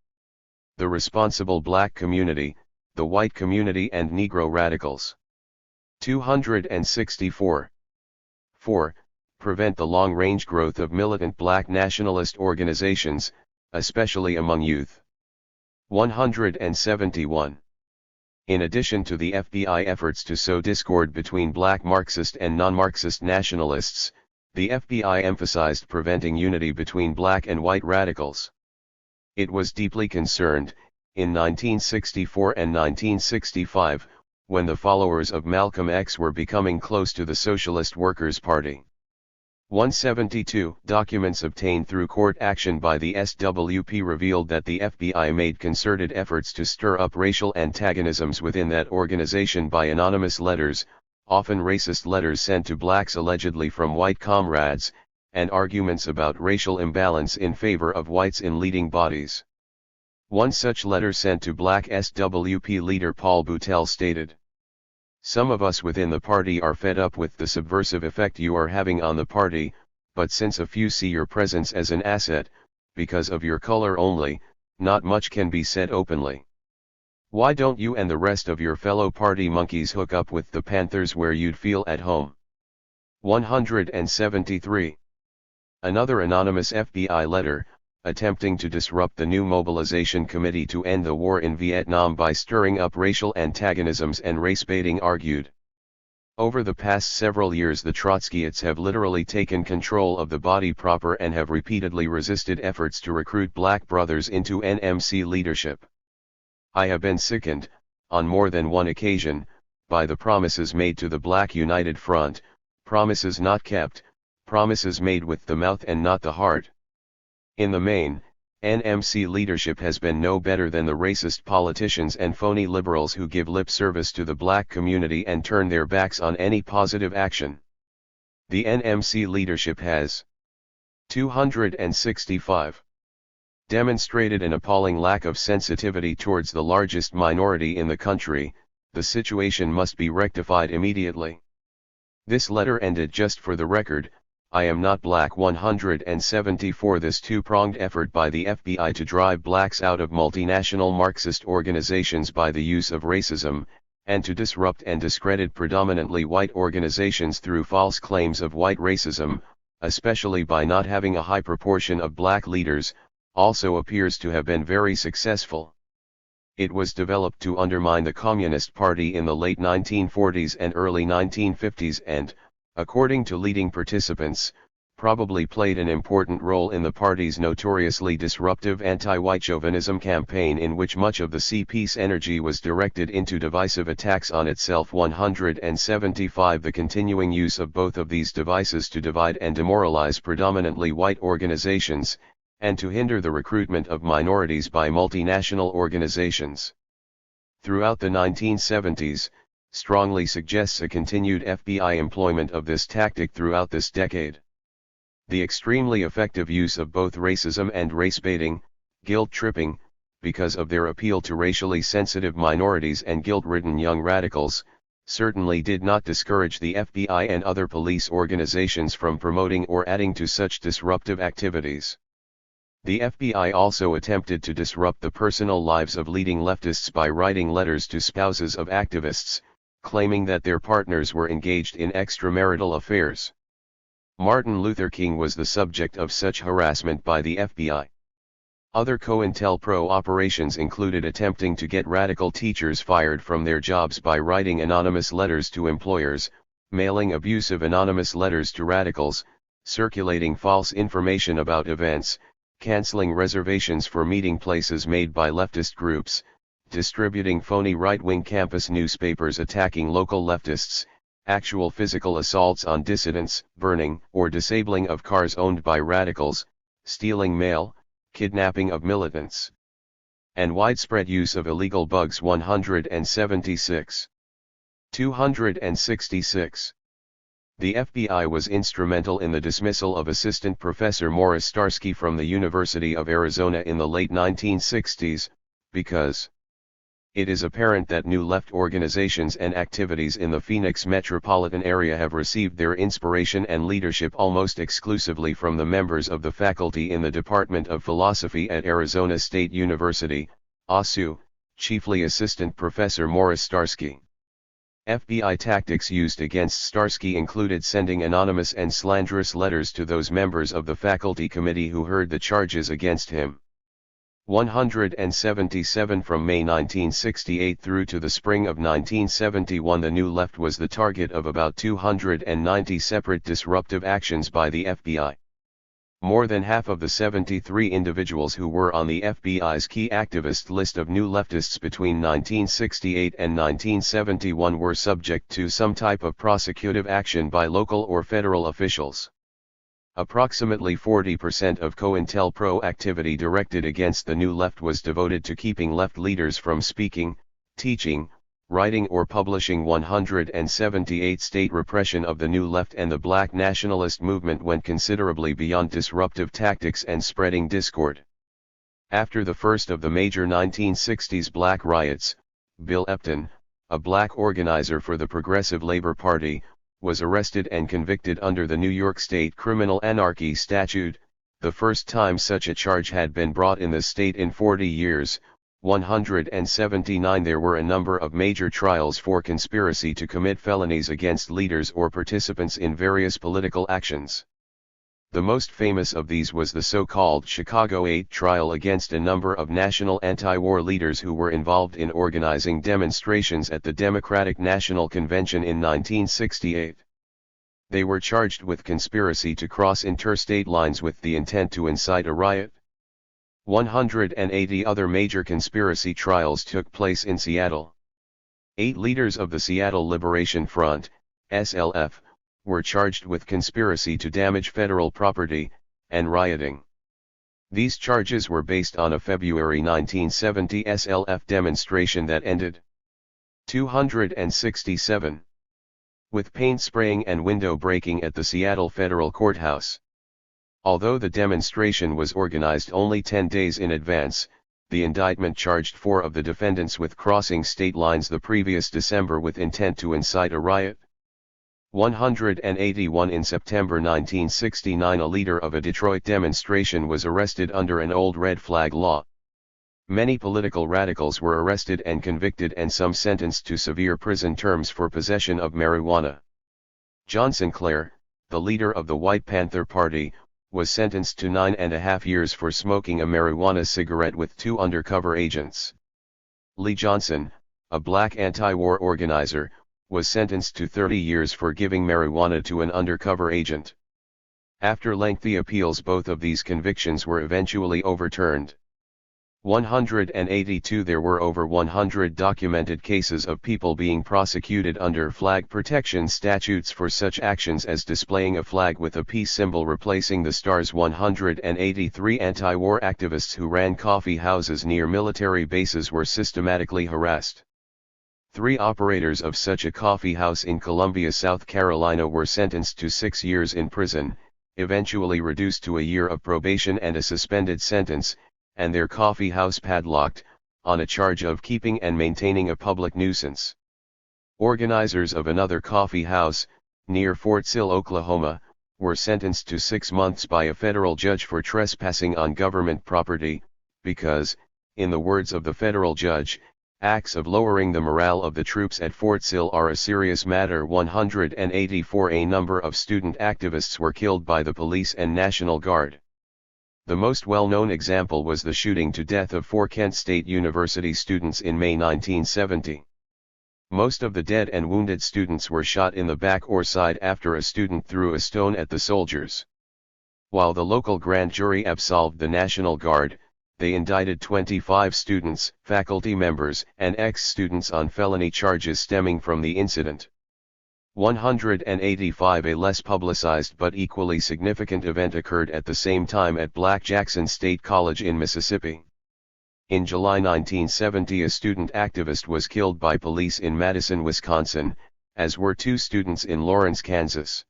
A: the responsible black community, the white community and Negro radicals. 264. 4. Prevent the long-range growth of militant black nationalist organizations, especially among youth. 171. In addition to the FBI efforts to sow discord between black Marxist and non-Marxist nationalists, the FBI emphasized preventing unity between black and white radicals. It was deeply concerned, in 1964 and 1965, when the followers of Malcolm X were becoming close to the Socialist Workers' Party. 172. Documents obtained through court action by the SWP revealed that the FBI made concerted efforts to stir up racial antagonisms within that organization by anonymous letters, often racist letters sent to blacks allegedly from white comrades, and arguments about racial imbalance in favor of whites in leading bodies. One such letter sent to black SWP leader Paul Boutel stated, "Some of us within the party are fed up with the subversive effect you are having on the party, but since a few see your presence as an asset, because of your color only, not much can be said openly. Why don't you and the rest of your fellow party monkeys hook up with the Panthers where you'd feel at home?" 173. Another anonymous FBI letter, attempting to disrupt the new mobilization committee to end the war in Vietnam by stirring up racial antagonisms and race-baiting, argued, "Over the past several years the Trotskyites have literally taken control of the body proper and have repeatedly resisted efforts to recruit black brothers into NMC leadership. I have been sickened, on more than one occasion, by the promises made to the Black United Front, promises not kept, promises made with the mouth and not the heart. In the main, NMC leadership has been no better than the racist politicians and phony liberals who give lip service to the black community and turn their backs on any positive action. The NMC leadership has 265 demonstrated an appalling lack of sensitivity towards the largest minority in the country. The situation must be rectified immediately." This letter ended, "Just for the record, I am not black." 174. This two-pronged effort by the FBI to drive blacks out of multinational Marxist organizations by the use of racism, and to disrupt and discredit predominantly white organizations through false claims of white racism, especially by not having a high proportion of black leaders, also appears to have been very successful. It was developed to undermine the Communist Party in the late 1940s and early 1950s and, according to leading participants, probably played an important role in the party's notoriously disruptive anti-white chauvinism campaign, in which much of the CP's energy was directed into divisive attacks on itself. 175. The continuing use of both of these devices to divide and demoralize predominantly white organizations, and to hinder the recruitment of minorities by multinational organizations throughout the 1970s, strongly suggests a continued FBI employment of this tactic throughout this decade. The extremely effective use of both racism and race-baiting, guilt-tripping, because of their appeal to racially sensitive minorities and guilt-ridden young radicals, certainly did not discourage the FBI and other police organizations from promoting or adding to such disruptive activities. The FBI also attempted to disrupt the personal lives of leading leftists by writing letters to spouses of activists, claiming that their partners were engaged in extramarital affairs. Martin Luther King was the subject of such harassment by the FBI. Other COINTELPRO operations included attempting to get radical teachers fired from their jobs by writing anonymous letters to employers, mailing abusive anonymous letters to radicals, circulating false information about events, canceling reservations for meeting places made by leftist groups, distributing phony right-wing campus newspapers attacking local leftists, actual physical assaults on dissidents, burning or disabling of cars owned by radicals, stealing mail, kidnapping of militants, and widespread use of illegal bugs. 176. 266. The FBI was instrumental in the dismissal of Assistant Professor Morris Starsky from the University of Arizona in the late 1960s, because it is apparent that new left organizations and activities in the Phoenix metropolitan area have received their inspiration and leadership almost exclusively from the members of the faculty in the Department of Philosophy at Arizona State University, ASU, chiefly Assistant Professor Morris Starsky. FBI tactics used against Starsky included sending anonymous and slanderous letters to those members of the faculty committee who heard the charges against him. 177 From May 1968 through to the spring of 1971, the New Left was the target of about 290 separate disruptive actions by the FBI. More than half of the 73 individuals who were on the FBI's key activist list of New Leftists between 1968 and 1971 were subject to some type of prosecutive action by local or federal officials. Approximately 40% of COINTELPRO activity directed against the New Left was devoted to keeping left leaders from speaking, teaching, writing or publishing. 178 State repression of the New Left and the Black nationalist movement went considerably beyond disruptive tactics and spreading discord. After the first of the major 1960s black riots, Bill Epton, a black organizer for the Progressive Labor Party, was arrested and convicted under the New York State Criminal Anarchy Statute, the first time such a charge had been brought in the state in 40 years. 179 There were a number of major trials for conspiracy to commit felonies against leaders or participants in various political actions. The most famous of these was the so-called Chicago 8 trial against a number of national anti-war leaders who were involved in organizing demonstrations at the Democratic National Convention in 1968. They were charged with conspiracy to cross interstate lines with the intent to incite a riot. 180 other major conspiracy trials took place in Seattle. 8 leaders of the Seattle Liberation Front, SLF, were charged with conspiracy to damage federal property, and rioting. These charges were based on a February 1970 SLF demonstration that ended. 267. With paint spraying and window breaking at the Seattle Federal Courthouse. Although the demonstration was organized only 10 days in advance, the indictment charged 4 of the defendants with crossing state lines the previous December with intent to incite a riot. 181 In September 1969, a leader of a Detroit demonstration was arrested under an old red flag law. Many political radicals were arrested and convicted, and some sentenced to severe prison terms for possession of marijuana. John Sinclair, the leader of the White Panther Party, was sentenced to 9.5 years for smoking a marijuana cigarette with 2 undercover agents. Lee Johnson, a black anti-war organizer, was sentenced to 30 years for giving marijuana to an undercover agent. After lengthy appeals, both of these convictions were eventually overturned. 182 There were over 100 documented cases of people being prosecuted under flag protection statutes for such actions as displaying a flag with a peace symbol replacing the stars. 183 Anti-war activists who ran coffee houses near military bases were systematically harassed. 3 operators of such a coffee house in Columbia, South Carolina were sentenced to 6 years in prison, eventually reduced to a year of probation and a suspended sentence, and their coffee house padlocked, on a charge of keeping and maintaining a public nuisance. Organizers of another coffee house, near Fort Sill, Oklahoma, were sentenced to 6 months by a federal judge for trespassing on government property, because, in the words of the federal judge, acts of lowering the morale of the troops at Fort Sill are a serious matter. 184 A number of student activists were killed by the police and National Guard. The most well-known example was the shooting to death of 4 Kent State University students in May 1970. Most of the dead and wounded students were shot in the back or side after a student threw a stone at the soldiers. While the local grand jury absolved the National Guard, they indicted 25 students, faculty members, and ex-students on felony charges stemming from the incident. 185 A less publicized but equally significant event occurred at the same time at Black Jackson State College in Mississippi. In July 1970, a student activist was killed by police in Madison, Wisconsin, as were 2 students in Lawrence, Kansas.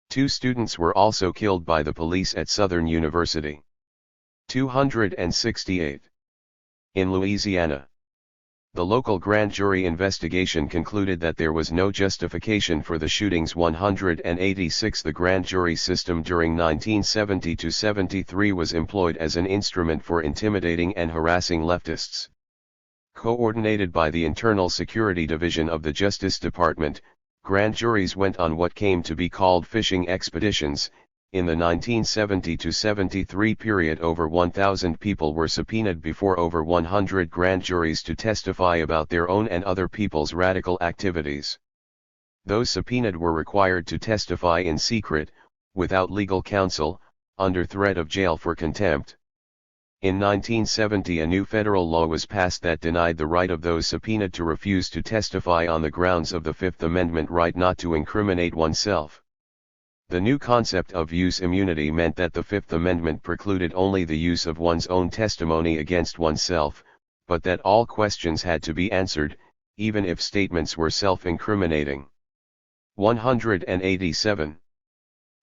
A: 2 students were also killed by the police at Southern University. 268. In Louisiana. The local grand jury investigation concluded that there was no justification for the shootings. 186 The grand jury system during 1970–73 was employed as an instrument for intimidating and harassing leftists. Coordinated by the Internal Security Division of the Justice Department, grand juries went on what came to be called fishing expeditions, In the 1970–73 period, over 1,000 people were subpoenaed before over 100 grand juries to testify about their own and other people's radical activities. Those subpoenaed were required to testify in secret, without legal counsel, under threat of jail for contempt. In 1970 a new federal law was passed that denied the right of those subpoenaed to refuse to testify on the grounds of the Fifth Amendment right not to incriminate oneself. The new concept of use immunity meant that the Fifth Amendment precluded only the use of one's own testimony against oneself, but that all questions had to be answered, even if statements were self-incriminating. 187.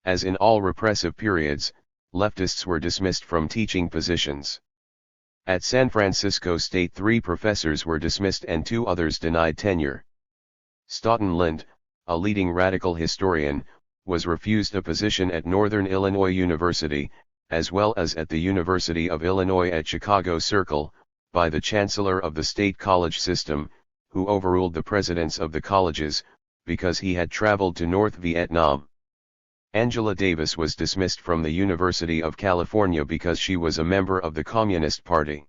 A: As in all repressive periods, leftists were dismissed from teaching positions. At San Francisco State 3 professors were dismissed and 2 others denied tenure. Stoughton Lynd, a leading radical historian, was refused a position at Northern Illinois University, as well as at the University of Illinois at Chicago Circle, by the chancellor of the state college system, who overruled the presidents of the colleges, because he had traveled to North Vietnam. Angela Davis was dismissed from the University of California because she was a member of the Communist Party.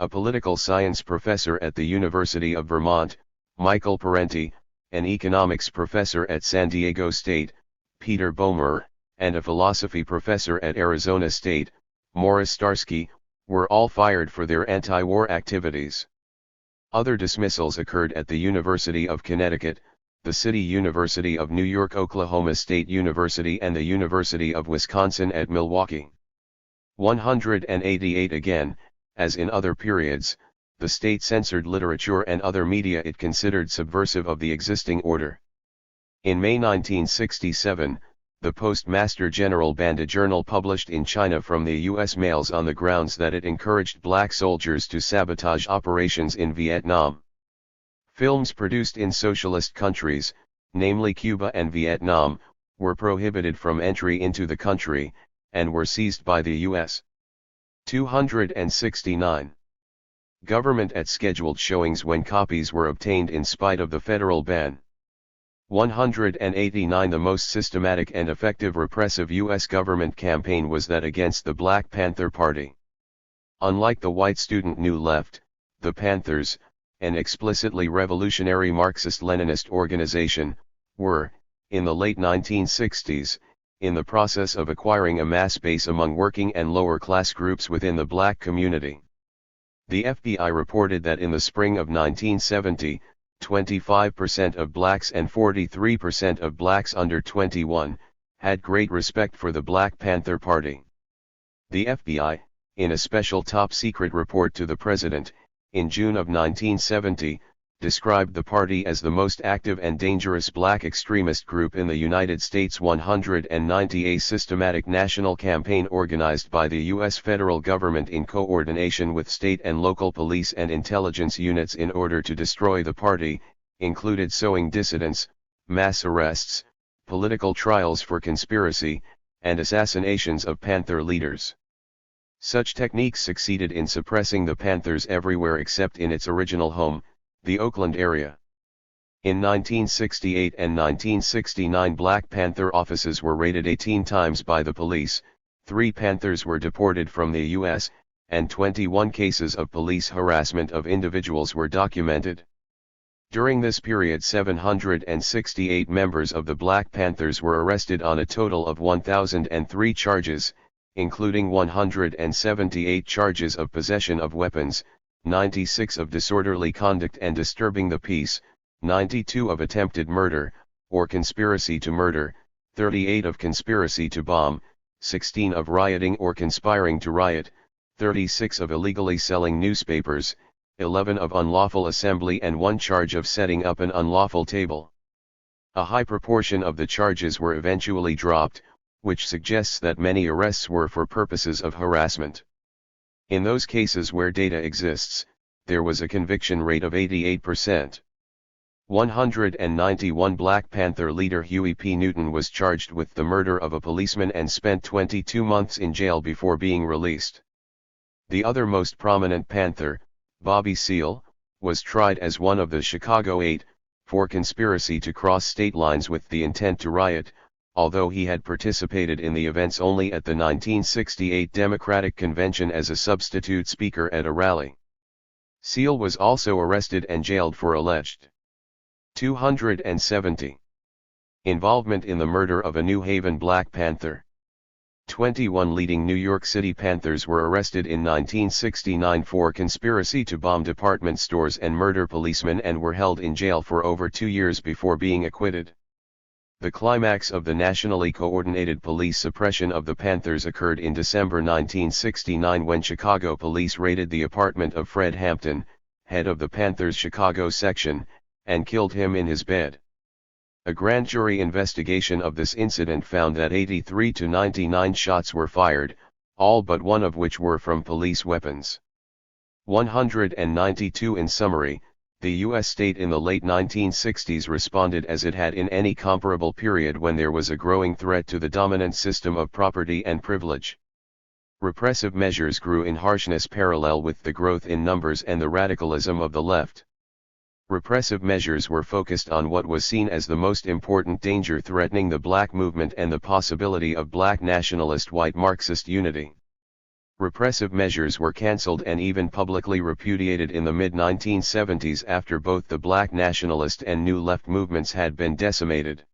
A: A political science professor at the University of Vermont, Michael Parenti, an economics professor at San Diego State, Peter Boehmer, and a philosophy professor at Arizona State, Morris Starsky, were all fired for their anti-war activities. Other dismissals occurred at the University of Connecticut, the City University of New York, Oklahoma State University, and the University of Wisconsin at Milwaukee. 188 Again, as in other periods, the state censored literature and other media it considered subversive of the existing order. In May 1967, the Postmaster General banned a journal published in China from the U.S. mails on the grounds that it encouraged black soldiers to sabotage operations in Vietnam. Films produced in socialist countries, namely Cuba and Vietnam, were prohibited from entry into the country, and were seized by the U.S. 269. Government at scheduled showings when copies were obtained in spite of the federal ban. 189 The most systematic and effective repressive U.S. government campaign was that against the Black Panther Party. Unlike the white student New Left, the Panthers, an explicitly revolutionary Marxist-Leninist organization, were, in the late 1960s, in the process of acquiring a mass base among working and lower-class groups within the black community. The FBI reported that in the spring of 1970, 25% of blacks and 43% of blacks under 21, had great respect for the Black Panther Party. The FBI, in a special top-secret report to the President, in June of 1970, described the party as the most active and dangerous black extremist group in the United States. 190 A systematic national campaign organized by the U.S. federal government in coordination with state and local police and intelligence units in order to destroy the party, included sowing dissidents, mass arrests, political trials for conspiracy, and assassinations of Panther leaders. Such techniques succeeded in suppressing the Panthers everywhere except in its original home, the Oakland area. In 1968 and 1969 Black Panther offices were raided 18 times by the police, 3 Panthers were deported from the U.S., and 21 cases of police harassment of individuals were documented. During this period 768 members of the Black Panthers were arrested on a total of 1,003 charges, including 178 charges of possession of weapons, 96 of disorderly conduct and disturbing the peace, 92 of attempted murder, or conspiracy to murder, 38 of conspiracy to bomb, 16 of rioting or conspiring to riot, 36 of illegally selling newspapers, 11 of unlawful assembly and 1 charge of setting up an unlawful table. A high proportion of the charges were eventually dropped, which suggests that many arrests were for purposes of harassment. In those cases where data exists, there was a conviction rate of 88%. 191 Black Panther leader Huey P. Newton was charged with the murder of a policeman and spent 22 months in jail before being released. The other most prominent Panther, Bobby Seale, was tried as one of the Chicago 8, for conspiracy to cross state lines with the intent to riot, although he had participated in the events only at the 1968 Democratic Convention as a substitute speaker at a rally. Seal was also arrested and jailed for alleged 270 involvement in the murder of a New Haven Black Panther. 21 leading New York City Panthers were arrested in 1969 for conspiracy to bomb department stores and murder policemen and were held in jail for over 2 years before being acquitted. The climax of the nationally coordinated police suppression of the Panthers occurred in December 1969 when Chicago police raided the apartment of Fred Hampton, head of the Panthers' Chicago section, and killed him in his bed. A grand jury investigation of this incident found that 83 to 99 shots were fired, all but one of which were from police weapons. 192 in summary. The U.S. state in the late 1960s responded as it had in any comparable period when there was a growing threat to the dominant system of property and privilege. Repressive measures grew in harshness parallel with the growth in numbers and the radicalism of the left. Repressive measures were focused on what was seen as the most important danger threatening the black movement and the possibility of black nationalist white Marxist unity. Repressive measures were cancelled and even publicly repudiated in the mid-1970s after both the black nationalist and New Left movements had been decimated.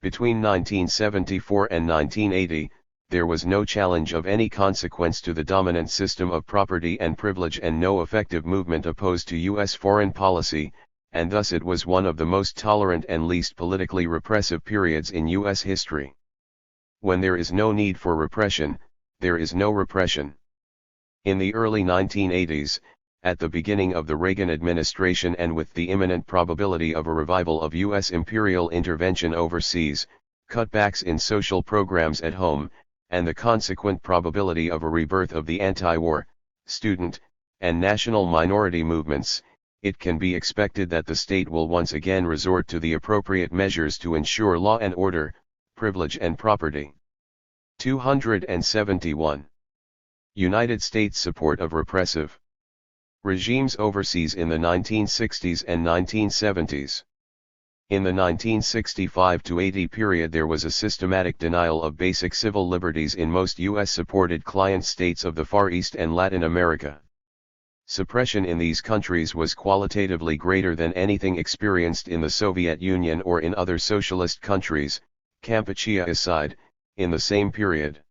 A: Between 1974 and 1980, there was no challenge of any consequence to the dominant system of property and privilege and no effective movement opposed to U.S. foreign policy, and thus it was one of the most tolerant and least politically repressive periods in U.S. history. When there is no need for repression, there is no repression. In the early 1980s, at the beginning of the Reagan administration and with the imminent probability of a revival of U.S. imperial intervention overseas, cutbacks in social programs at home, and the consequent probability of a rebirth of the anti-war, student, and national minority movements, it can be expected that the state will once again resort to the appropriate measures to ensure law and order, privilege and property. 271. United States support of repressive regimes overseas in the 1960s and 1970s. In the 1965-80 period there was a systematic denial of basic civil liberties in most U.S.-supported client states of the Far East and Latin America. Suppression in these countries was qualitatively greater than anything experienced in the Soviet Union or in other socialist countries, Kampuchea aside, in the same period.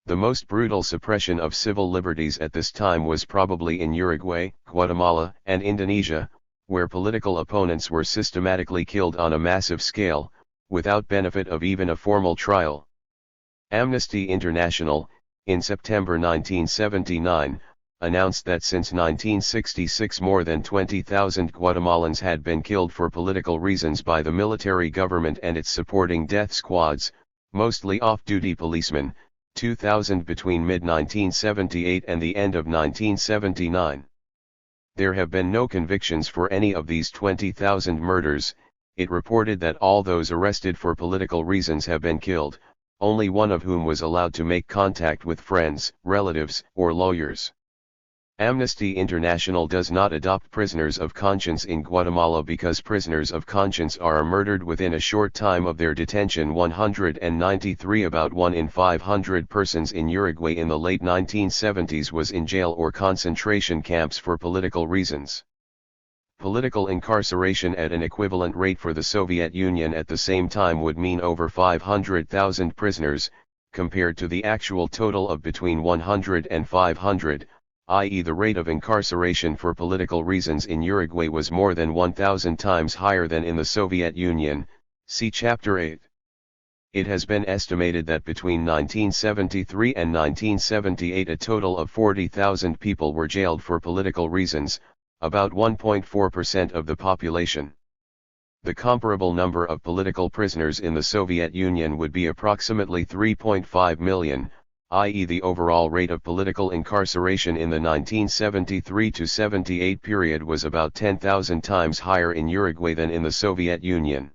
A: The most brutal suppression of civil liberties at this time was probably in Uruguay, Guatemala, and Indonesia, where political opponents were systematically killed on a massive scale, without benefit of even a formal trial. Amnesty International, in September 1979, announced that since 1966 more than 20,000 Guatemalans had been killed for political reasons by the military government and its supporting death squads, mostly off-duty policemen, 2,000 between mid-1978 and the end of 1979. There have been no convictions for any of these 20,000 murders. It reported that all those arrested for political reasons have been killed, only one of whom was allowed to make contact with friends, relatives, or lawyers. Amnesty International does not adopt prisoners of conscience in Guatemala because prisoners of conscience are murdered within a short time of their detention. 193 About 1 in 500 persons in Uruguay in the late 1970s was in jail or concentration camps for political reasons. Political incarceration at an equivalent rate for the Soviet Union at the same time would mean over 500,000 prisoners, compared to the actual total of between 100 and 500. I.e. the rate of incarceration for political reasons in Uruguay was more than 1,000 times higher than in the Soviet Union, see Chapter 8. It has been estimated that between 1973 and 1978 a total of 40,000 people were jailed for political reasons, about 1.4% of the population. The comparable number of political prisoners in the Soviet Union would be approximately 3.5 million, i.e. the overall rate of political incarceration in the 1973-78 period was about 10,000 times higher in Uruguay than in the Soviet Union.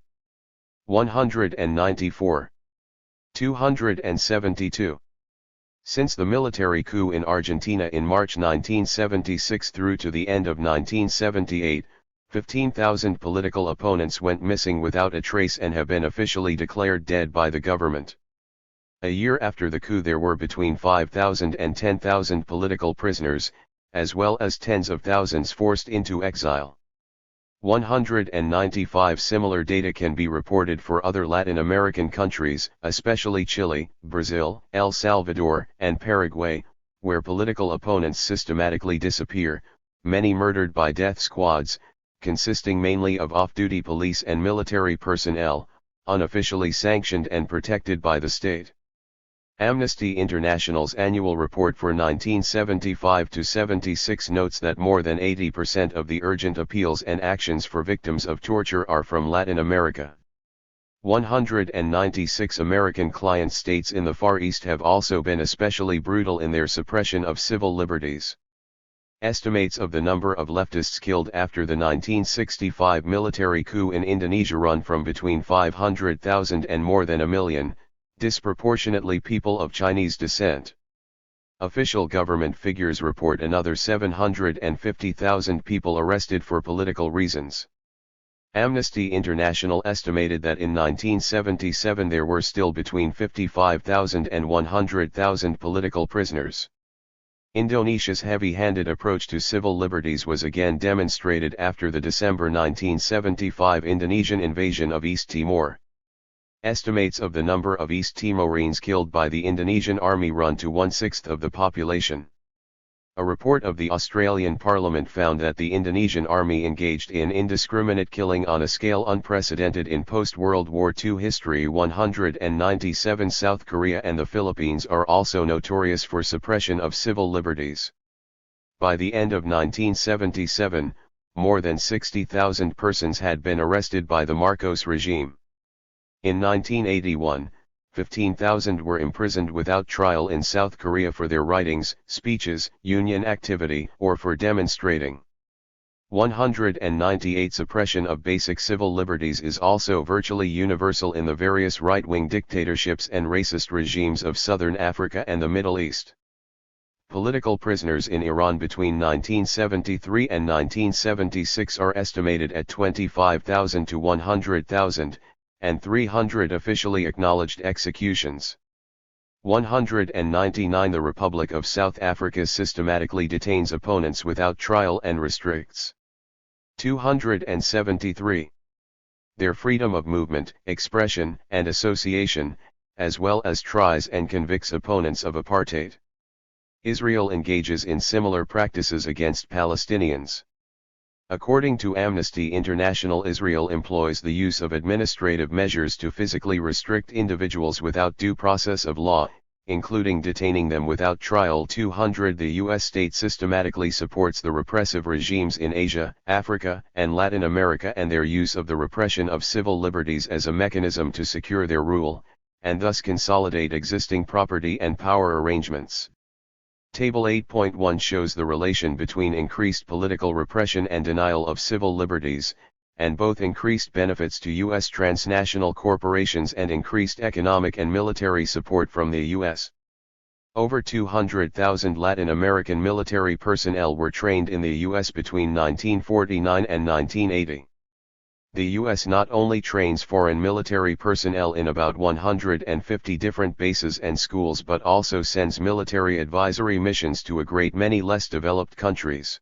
A: 194. 272. Since the military coup in Argentina in March 1976 through to the end of 1978, 15,000 political opponents went missing without a trace and have been officially declared dead by the government. A year after the coup there were between 5,000 and 10,000 political prisoners, as well as tens of thousands forced into exile. 195 similar data can be reported for other Latin American countries, especially Chile, Brazil, El Salvador, and Paraguay, where political opponents systematically disappear, many murdered by death squads, consisting mainly of off-duty police and military personnel, unofficially sanctioned and protected by the state. Amnesty International's annual report for 1975-76 notes that more than 80% of the urgent appeals and actions for victims of torture are from Latin America. 196 American client states in the Far East have also been especially brutal in their suppression of civil liberties. Estimates of the number of leftists killed after the 1965 military coup in Indonesia run from between 500,000 and more than 1 million, disproportionately people of Chinese descent. Official government figures report another 750,000 people arrested for political reasons. Amnesty International estimated that in 1977 there were still between 55,000 and 100,000 political prisoners. Indonesia's heavy-handed approach to civil liberties was again demonstrated after the December 1975 Indonesian invasion of East Timor. Estimates of the number of East Timorese killed by the Indonesian army run to 1/6 of the population. A report of the Australian Parliament found that the Indonesian army engaged in indiscriminate killing on a scale unprecedented in post-World War II history. 197 South Korea and the Philippines are also notorious for suppression of civil liberties. By the end of 1977, more than 60,000 persons had been arrested by the Marcos regime. In 1981, 15,000 were imprisoned without trial in South Korea for their writings, speeches, union activity, or for demonstrating. 198 Suppression of basic civil liberties is also virtually universal in the various right-wing dictatorships and racist regimes of Southern Africa and the Middle East. Political prisoners in Iran between 1973 and 1976 are estimated at 25,000 to 100,000, and 300 officially acknowledged executions. 199 The Republic of South Africa systematically detains opponents without trial and restricts 273 their freedom of movement, expression, and association, as well as tries and convicts opponents of apartheid. Israel engages in similar practices against Palestinians. According to Amnesty International, Israel employs the use of administrative measures to physically restrict individuals without due process of law, including detaining them without trial. 200 The U.S. state systematically supports the repressive regimes in Asia, Africa, and Latin America and their use of the repression of civil liberties as a mechanism to secure their rule, and thus consolidate existing property and power arrangements. Table 8.1 shows the relation between increased political repression and denial of civil liberties, and both increased benefits to U.S. transnational corporations and increased economic and military support from the U.S. Over 200,000 Latin American military personnel were trained in the U.S. between 1949 and 1980. The U.S. not only trains foreign military personnel in about 150 different bases and schools but also sends military advisory missions to a great many less developed countries.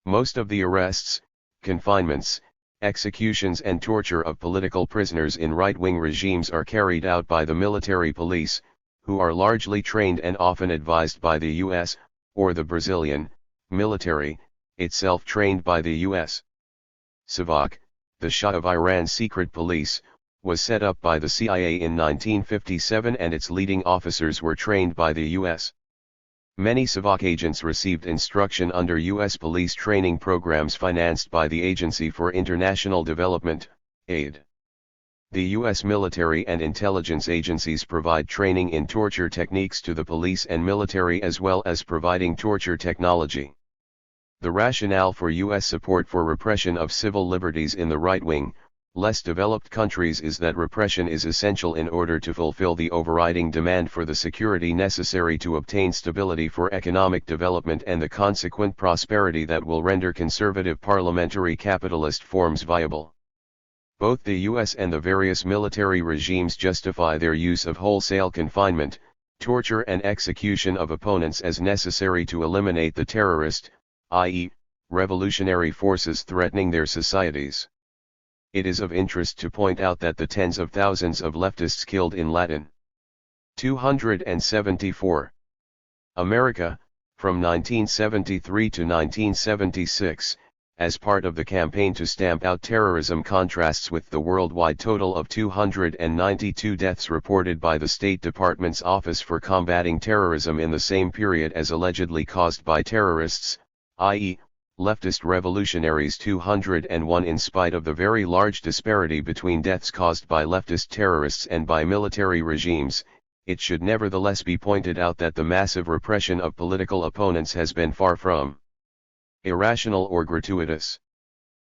A: Most of the arrests, confinements, executions and torture of political prisoners in right-wing regimes are carried out by the military police, who are largely trained and often advised by the U.S., or the Brazilian military, itself trained by the U.S. Savak, the Shah of Iran's secret police, was set up by the CIA in 1957 and its leading officers were trained by the U.S. Many Savak agents received instruction under U.S. police training programs financed by the Agency for International Development, AID. The U.S. military and intelligence agencies provide training in torture techniques to the police and military as well as providing torture technology. The rationale for U.S. support for repression of civil liberties in the right wing, less developed countries is that repression is essential in order to fulfill the overriding demand for the security necessary to obtain stability for economic development and the consequent prosperity that will render conservative parliamentary capitalist forms viable. Both the US and the various military regimes justify their use of wholesale confinement, torture and execution of opponents as necessary to eliminate the terrorist, i.e., revolutionary forces threatening their societies. It is of interest to point out that the tens of thousands of leftists killed in Latin 274 America, from 1973 to 1976, as part of the campaign to stamp out terrorism contrasts with the worldwide total of 292 deaths reported by the State Department's Office for Combating Terrorism in the same period as allegedly caused by terrorists, i.e., leftist revolutionaries. 201 In spite of the very large disparity between deaths caused by leftist terrorists and by military regimes, it should nevertheless be pointed out that the massive repression of political opponents has been far from irrational or gratuitous.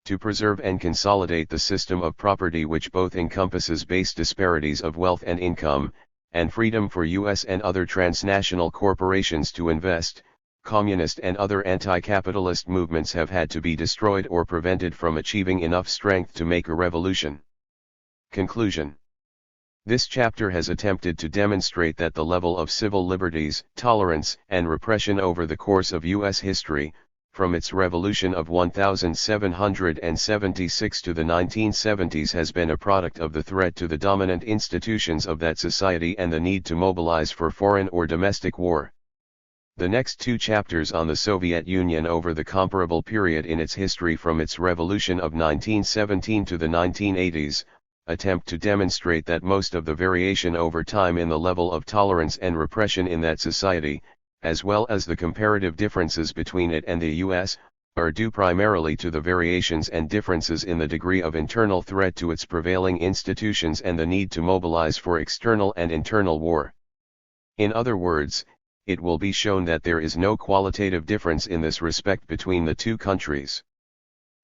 A: To preserve and consolidate the system of property which both encompasses base disparities of wealth and income, and freedom for US and other transnational corporations to invest, communist and other anti-capitalist movements have had to be destroyed or prevented from achieving enough strength to make a revolution. Conclusion. This chapter has attempted to demonstrate that the level of civil liberties, tolerance, and repression over the course of US history, from its revolution of 1776 to the 1970s, has been a product of the threat to the dominant institutions of that society and the need to mobilize for foreign or domestic war. The next two chapters on the Soviet Union over the comparable period in its history from its revolution of 1917 to the 1980s, attempt to demonstrate that most of the variation over time in the level of tolerance and repression in that society, as well as the comparative differences between it and the US, are due primarily to the variations and differences in the degree of internal threat to its prevailing institutions and the need to mobilize for external and internal war. In other words, it will be shown that there is no qualitative difference in this respect between the two countries.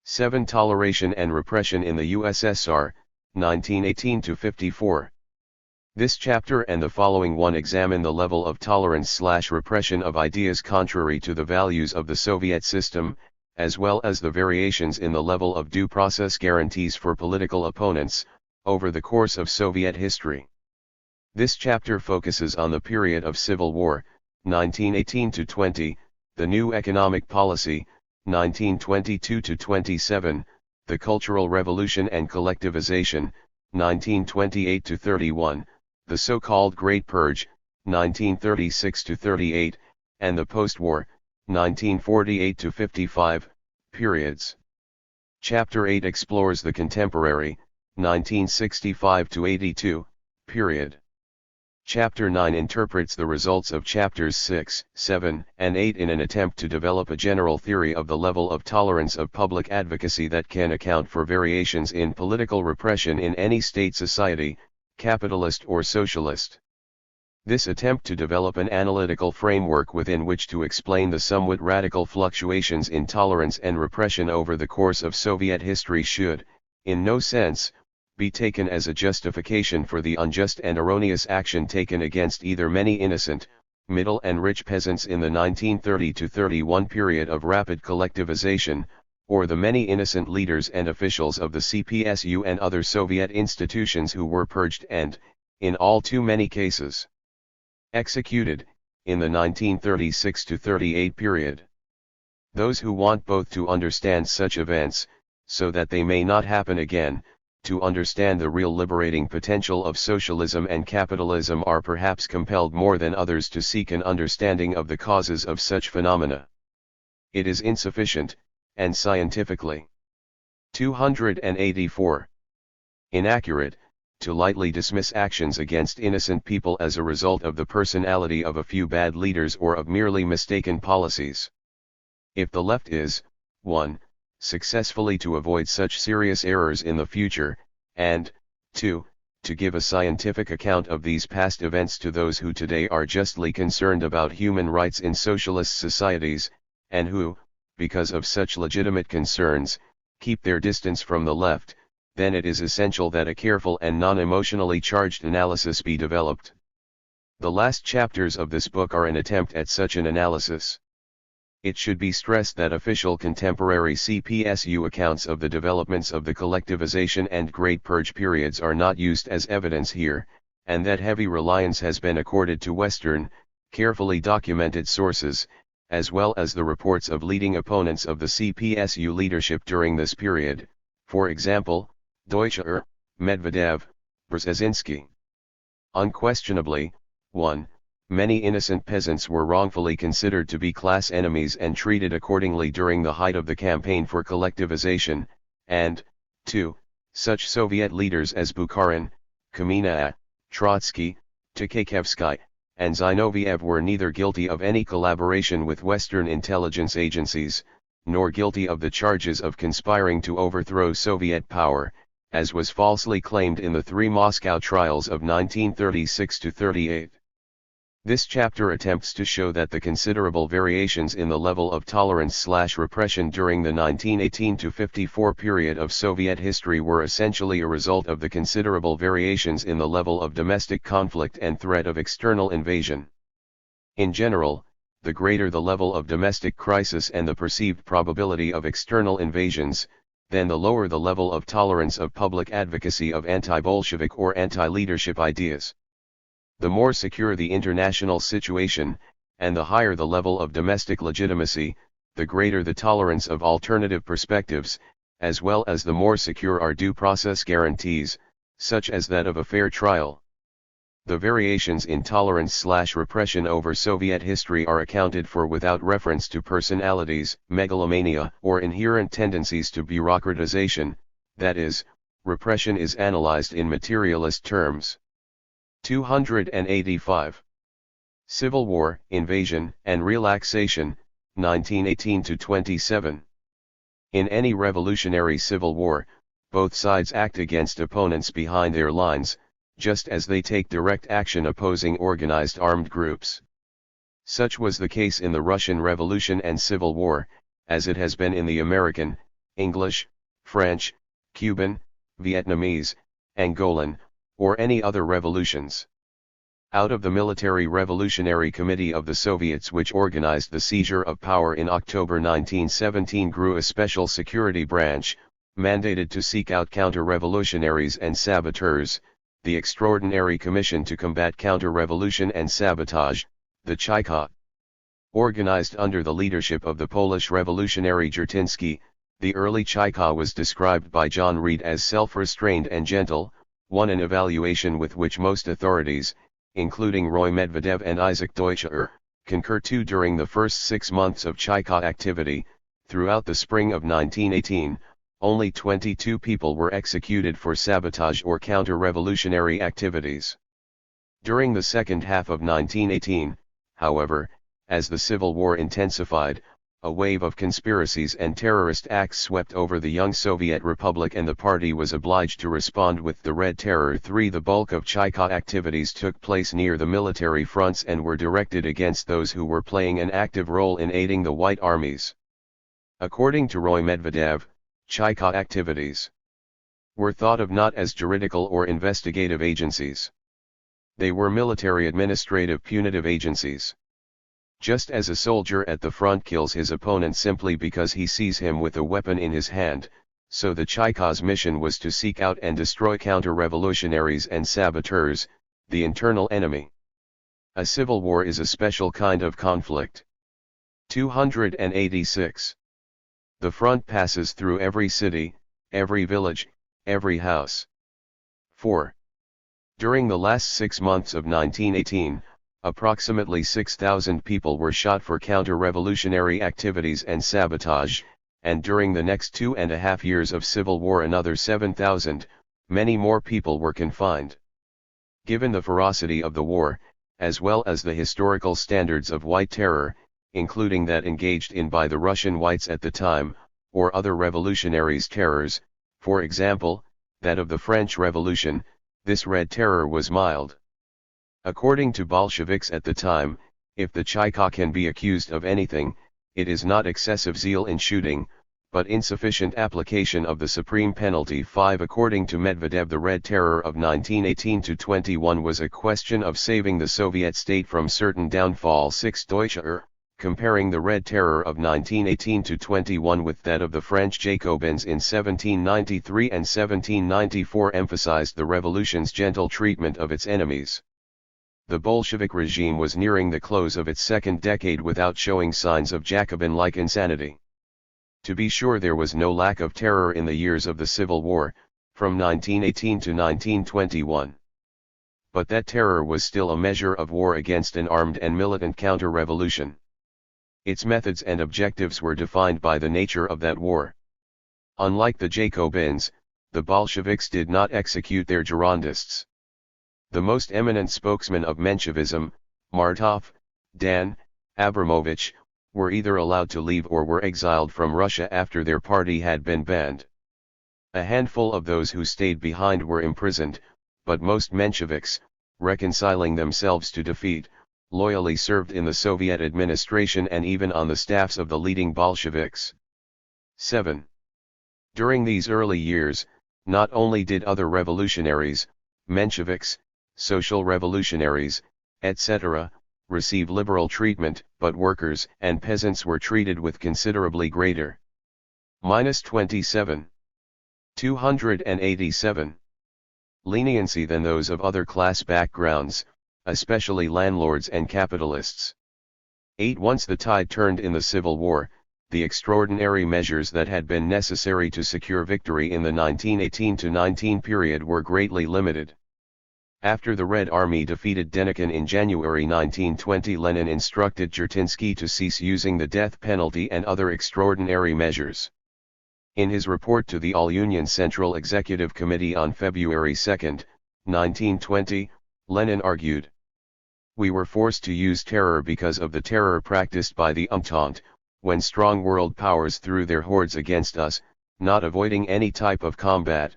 A: 7. Toleration and repression in the USSR, 1918 to 54. This chapter and the following one examine the level of tolerance/repression of ideas contrary to the values of the Soviet system, as well as the variations in the level of due process guarantees for political opponents, over the course of Soviet history. This chapter focuses on the period of civil war, 1918 to 20, the new economic policy, 1922 to 27, the Cultural Revolution and collectivization, 1928 to 31, the so-called Great Purge, 1936 to 38, and the post-war, 1948 to 55, periods. Chapter 8 explores the contemporary, 1965 to 82, period. Chapter 9 interprets the results of chapters 6, 7, and 8 in an attempt to develop a general theory of the level of tolerance of public advocacy that can account for variations in political repression in any state society, capitalist or socialist. This attempt to develop an analytical framework within which to explain the somewhat radical fluctuations in tolerance and repression over the course of Soviet history should, in no sense, be taken as a justification for the unjust and erroneous action taken against either many innocent, middle and rich peasants in the 1930-31 period of rapid collectivization, or the many innocent leaders and officials of the CPSU and other Soviet institutions who were purged and, in all too many cases, executed, in the 1936-38 period. Those who want both to understand such events, so that they may not happen again, to understand the real liberating potential of socialism and capitalism are perhaps compelled more than others to seek an understanding of the causes of such phenomena. It is insufficient, and scientifically 284. Inaccurate, to lightly dismiss actions against innocent people as a result of the personality of a few bad leaders or of merely mistaken policies. If the left is, 1. Successfully to avoid such serious errors in the future, and, 2. To give a scientific account of these past events to those who today are justly concerned about human rights in socialist societies, and who, because of such legitimate concerns, keep their distance from the left, then it is essential that a careful and non-emotionally charged analysis be developed. The last chapters of this book are an attempt at such an analysis. It should be stressed that official contemporary CPSU accounts of the developments of the collectivization and Great Purge periods are not used as evidence here, and that heavy reliance has been accorded to Western, carefully documented sources, as well as the reports of leading opponents of the CPSU leadership during this period, for example, Deutscher, Medvedev, Brzezinski. Unquestionably, 1. Many innocent peasants were wrongfully considered to be class enemies and treated accordingly during the height of the campaign for collectivization, and, 2. Such Soviet leaders as Bukharin, Kamenev, Trotsky, Tukhachevsky, and Zinoviev were neither guilty of any collaboration with Western intelligence agencies, nor guilty of the charges of conspiring to overthrow Soviet power, as was falsely claimed in the 3 Moscow trials of 1936–38. This chapter attempts to show that the considerable variations in the level of tolerance/repression during the 1918–54 period of Soviet history were essentially a result of the considerable variations in the level of domestic conflict and threat of external invasion. In general, the greater the level of domestic crisis and the perceived probability of external invasions, then the lower the level of tolerance of public advocacy of anti-Bolshevik or anti-leadership ideas. The more secure the international situation, and the higher the level of domestic legitimacy, the greater the tolerance of alternative perspectives, as well as the more secure are due process guarantees, such as that of a fair trial. The variations in tolerance/repression over Soviet history are accounted for without reference to personalities, megalomania, or inherent tendencies to bureaucratization, that is, repression is analyzed in materialist terms. 285. Civil War, Invasion, and Relaxation, 1918–27. In any revolutionary civil war, both sides act against opponents behind their lines, just as they take direct action opposing organized armed groups. Such was the case in the Russian Revolution and Civil War, as it has been in the American, English, French, Cuban, Vietnamese, Angolan, or any other revolutions. Out of the Military Revolutionary Committee of the Soviets, which organized the seizure of power in October 1917, grew a special security branch, mandated to seek out counter-revolutionaries and saboteurs, the Extraordinary Commission to Combat Counter-Revolution and Sabotage, the CHIKA. Organized under the leadership of the Polish revolutionary Jarutyński, the early CHIKA was described by John Reed as self-restrained and gentle, an evaluation with which most authorities, including Roy Medvedev and Isaac Deutscher, concur too. During the first 6 months of CHIKA activity, throughout the spring of 1918, only 22 people were executed for sabotage or counter-revolutionary activities. During the second half of 1918, however, as the Civil War intensified, a wave of conspiracies and terrorist acts swept over the young Soviet Republic and the party was obliged to respond with the Red Terror. The bulk of CHIKA activities took place near the military fronts and were directed against those who were playing an active role in aiding the White Armies. According to Roy Medvedev, CHIKA activities were thought of not as juridical or investigative agencies. They were military administrative punitive agencies. Just as a soldier at the front kills his opponent simply because he sees him with a weapon in his hand, so the CHIKA's mission was to seek out and destroy counter-revolutionaries and saboteurs, the internal enemy. A civil war is a special kind of conflict. 286. The front passes through every city, every village, every house. 4. During the last 6 months of 1918, approximately 6,000 people were shot for counter-revolutionary activities and sabotage, and during the next 2.5 years of civil war another 7,000, many more people were confined. Given the ferocity of the war, as well as the historical standards of White Terror, including that engaged in by the Russian Whites at the time, or other revolutionaries' terrors, for example, that of the French Revolution, this Red Terror was mild. According to Bolsheviks at the time, if the CHIKA can be accused of anything, it is not excessive zeal in shooting, but insufficient application of the supreme penalty. 5. According to Medvedev, the Red Terror of 1918-21 was a question of saving the Soviet state from certain downfall. 6. Deutsche comparing the Red Terror of 1918-21 with that of the French Jacobins in 1793 and 1794, emphasized the revolution's gentle treatment of its enemies. The Bolshevik regime was nearing the close of its second decade without showing signs of Jacobin-like insanity. To be sure, there was no lack of terror in the years of the Civil War, from 1918 to 1921. But that terror was still a measure of war against an armed and militant counter-revolution. Its methods and objectives were defined by the nature of that war. Unlike the Jacobins, the Bolsheviks did not execute their Girondists. The most eminent spokesmen of Menshevism, Martov, Dan, Abramovich, were either allowed to leave or were exiled from Russia after their party had been banned. A handful of those who stayed behind were imprisoned, but most Mensheviks, reconciling themselves to defeat, loyally served in the Soviet administration and even on the staffs of the leading Bolsheviks. 7. During these early years, not only did other revolutionaries, Mensheviks, social revolutionaries, etc., receive liberal treatment, but workers and peasants were treated with considerably greater -27. 287. Leniency than those of other class backgrounds, especially landlords and capitalists. 8. Once the tide turned in the Civil War, the extraordinary measures that had been necessary to secure victory in the 1918-19 period were greatly limited. After the Red Army defeated Denikin in January 1920, Lenin instructed Chertinsky to cease using the death penalty and other extraordinary measures. In his report to the All-Union Central Executive Committee on February 2, 1920, Lenin argued, "We were forced to use terror because of the terror practiced by the Entente, when strong world powers threw their hordes against us, not avoiding any type of combat.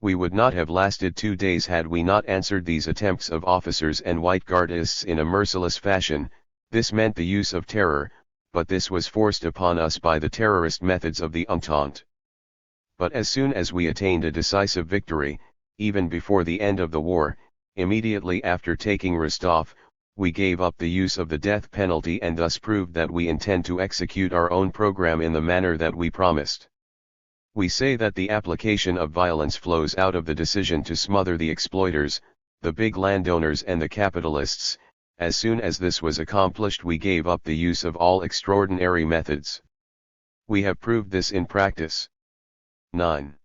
A: We would not have lasted 2 days had we not answered these attempts of officers and white guardists in a merciless fashion. This meant the use of terror, but this was forced upon us by the terrorist methods of the Entente. But as soon as we attained a decisive victory, even before the end of the war, immediately after taking Rostov, we gave up the use of the death penalty and thus proved that we intend to execute our own program in the manner that we promised. We say that the application of violence flows out of the decision to smother the exploiters, the big landowners and the capitalists. As soon as this was accomplished, we gave up the use of all extraordinary methods. We have proved this in practice." 9.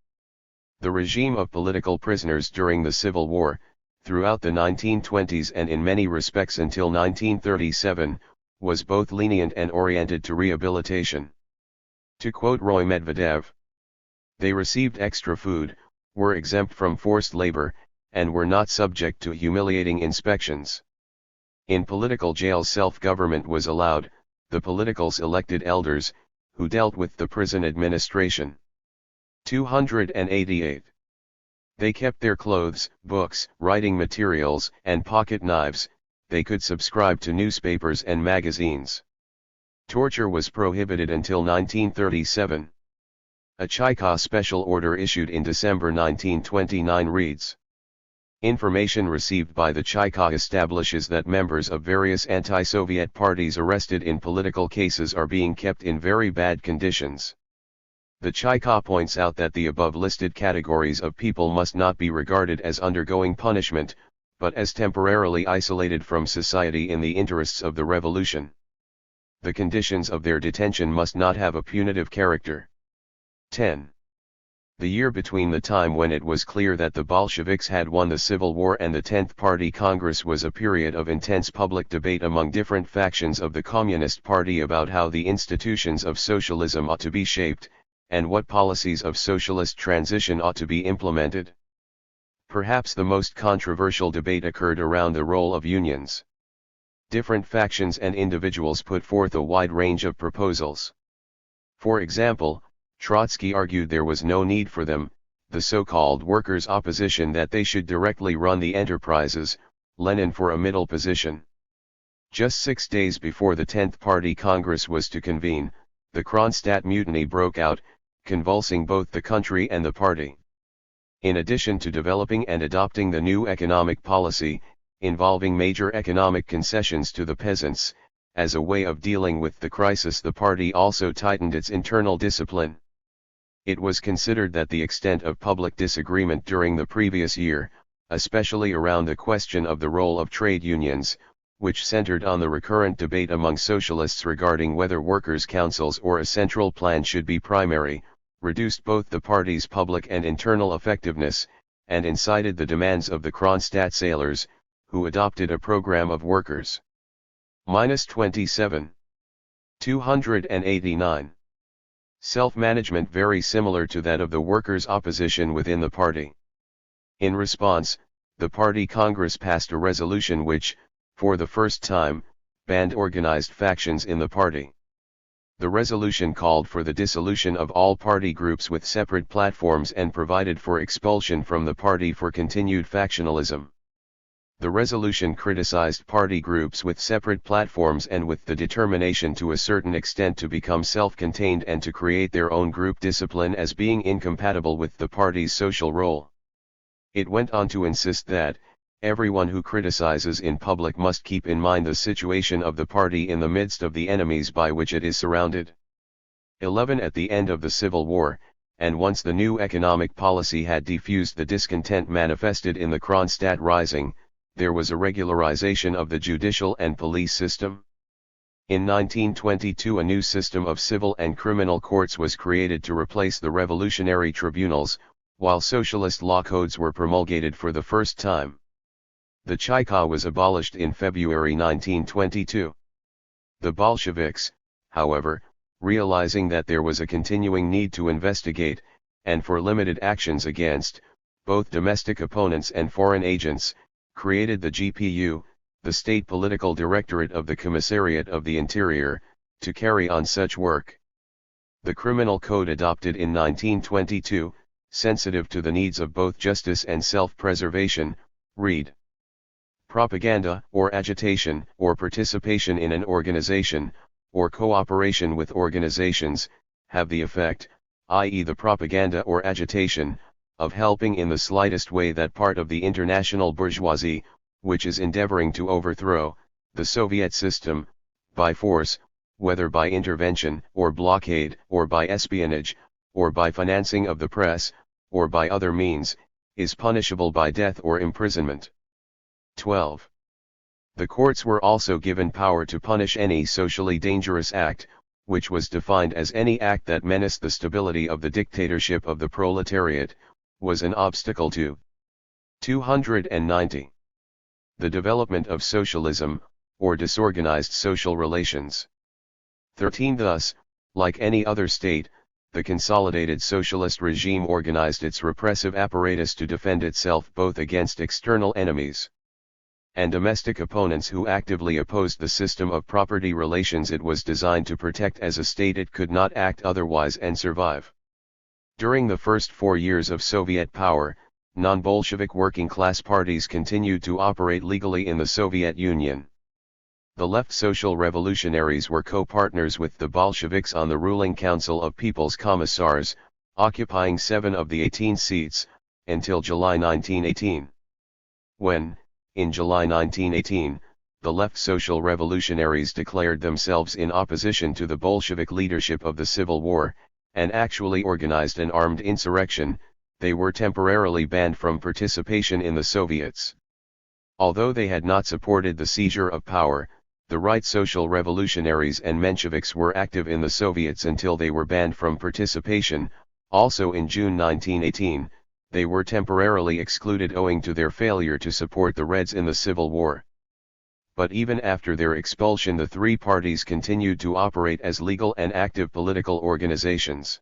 A: The regime of political prisoners during the Civil War, throughout the 1920s and in many respects until 1937, was both lenient and oriented to rehabilitation. To quote Roy Medvedev, "They received extra food, were exempt from forced labor, and were not subject to humiliating inspections. In political jails self-government was allowed, the politicals elected elders, who dealt with the prison administration." 288. They kept their clothes, books, writing materials, and pocket knives. They could subscribe to newspapers and magazines. Torture was prohibited until 1937. A Chayka special order issued in December 1929 reads, "Information received by the Chayka establishes that members of various anti-Soviet parties arrested in political cases are being kept in very bad conditions. The Chayka points out that the above-listed categories of people must not be regarded as undergoing punishment, but as temporarily isolated from society in the interests of the revolution. The conditions of their detention must not have a punitive character." 10. The year between the time when it was clear that the Bolsheviks had won the Civil War and the 10th Party Congress was a period of intense public debate among different factions of the Communist Party about how the institutions of socialism ought to be shaped, and what policies of socialist transition ought to be implemented. Perhaps the most controversial debate occurred around the role of unions. Different factions and individuals put forth a wide range of proposals. For example, Trotsky argued there was no need for them, the so-called workers' opposition that they should directly run the enterprises, Lenin for a middle position. Just 6 days before the 10th Party Congress was to convene, the Kronstadt Mutiny broke out, convulsing both the country and the party. In addition to developing and adopting the new economic policy, involving major economic concessions to the peasants, as a way of dealing with the crisis, the party also tightened its internal discipline. It was considered that the extent of public disagreement during the previous year, especially around the question of the role of trade unions, which centered on the recurrent debate among socialists regarding whether workers' councils or a central plan should be primary, reduced both the party's public and internal effectiveness, and incited the demands of the Kronstadt sailors, who adopted a program of workers. -27. 289. Self-management very similar to that of the workers' opposition within the party. In response, the party Congress passed a resolution which, for the first time, banned organized factions in the party. The resolution called for the dissolution of all party groups with separate platforms and provided for expulsion from the party for continued factionalism. The resolution criticized party groups with separate platforms and with the determination to a certain extent to become self-contained and to create their own group discipline as being incompatible with the party's social role. It went on to insist that, everyone who criticizes in public must keep in mind the situation of the party in the midst of the enemies by which it is surrounded. 11. At the end of the Civil War, and once the new economic policy had diffused the discontent manifested in the Kronstadt Rising, there was a regularization of the judicial and police system. In 1922 a new system of civil and criminal courts was created to replace the revolutionary tribunals, while socialist law codes were promulgated for the first time. The Chayka was abolished in February 1922. The Bolsheviks, however, realizing that there was a continuing need to investigate, and for limited actions against, both domestic opponents and foreign agents, created the GPU, the State Political Directorate of the Commissariat of the Interior, to carry on such work. The criminal code adopted in 1922, sensitive to the needs of both justice and self-preservation, read: propaganda, or agitation, or participation in an organization, or cooperation with organizations, have the effect, i.e. the propaganda or agitation, of helping in the slightest way that part of the international bourgeoisie, which is endeavoring to overthrow the Soviet system, by force, whether by intervention, or blockade, or by espionage, or by financing of the press, or by other means, is punishable by death or imprisonment. 12. The courts were also given power to punish any socially dangerous act, which was defined as any act that menaced the stability of the dictatorship of the proletariat, was an obstacle to 290. The development of socialism, or disorganized social relations. 13. Thus, like any other state, the consolidated socialist regime organized its repressive apparatus to defend itself both against external enemies and domestic opponents who actively opposed the system of property relations it was designed to protect. As a state it could not act otherwise and survive. During the first 4 years of Soviet power, non-Bolshevik working-class parties continued to operate legally in the Soviet Union. The left social revolutionaries were co-partners with the Bolsheviks on the ruling Council of People's Commissars, occupying 7 of the 18 seats, until July 1918. When, in July 1918, the left social revolutionaries declared themselves in opposition to the Bolshevik leadership of the Civil War, and actually organized an armed insurrection, they were temporarily banned from participation in the Soviets. Although they had not supported the seizure of power, the right social revolutionaries and Mensheviks were active in the Soviets until they were banned from participation. Also in June 1918, they were temporarily excluded owing to their failure to support the Reds in the Civil War. But even after their expulsion the three parties continued to operate as legal and active political organizations.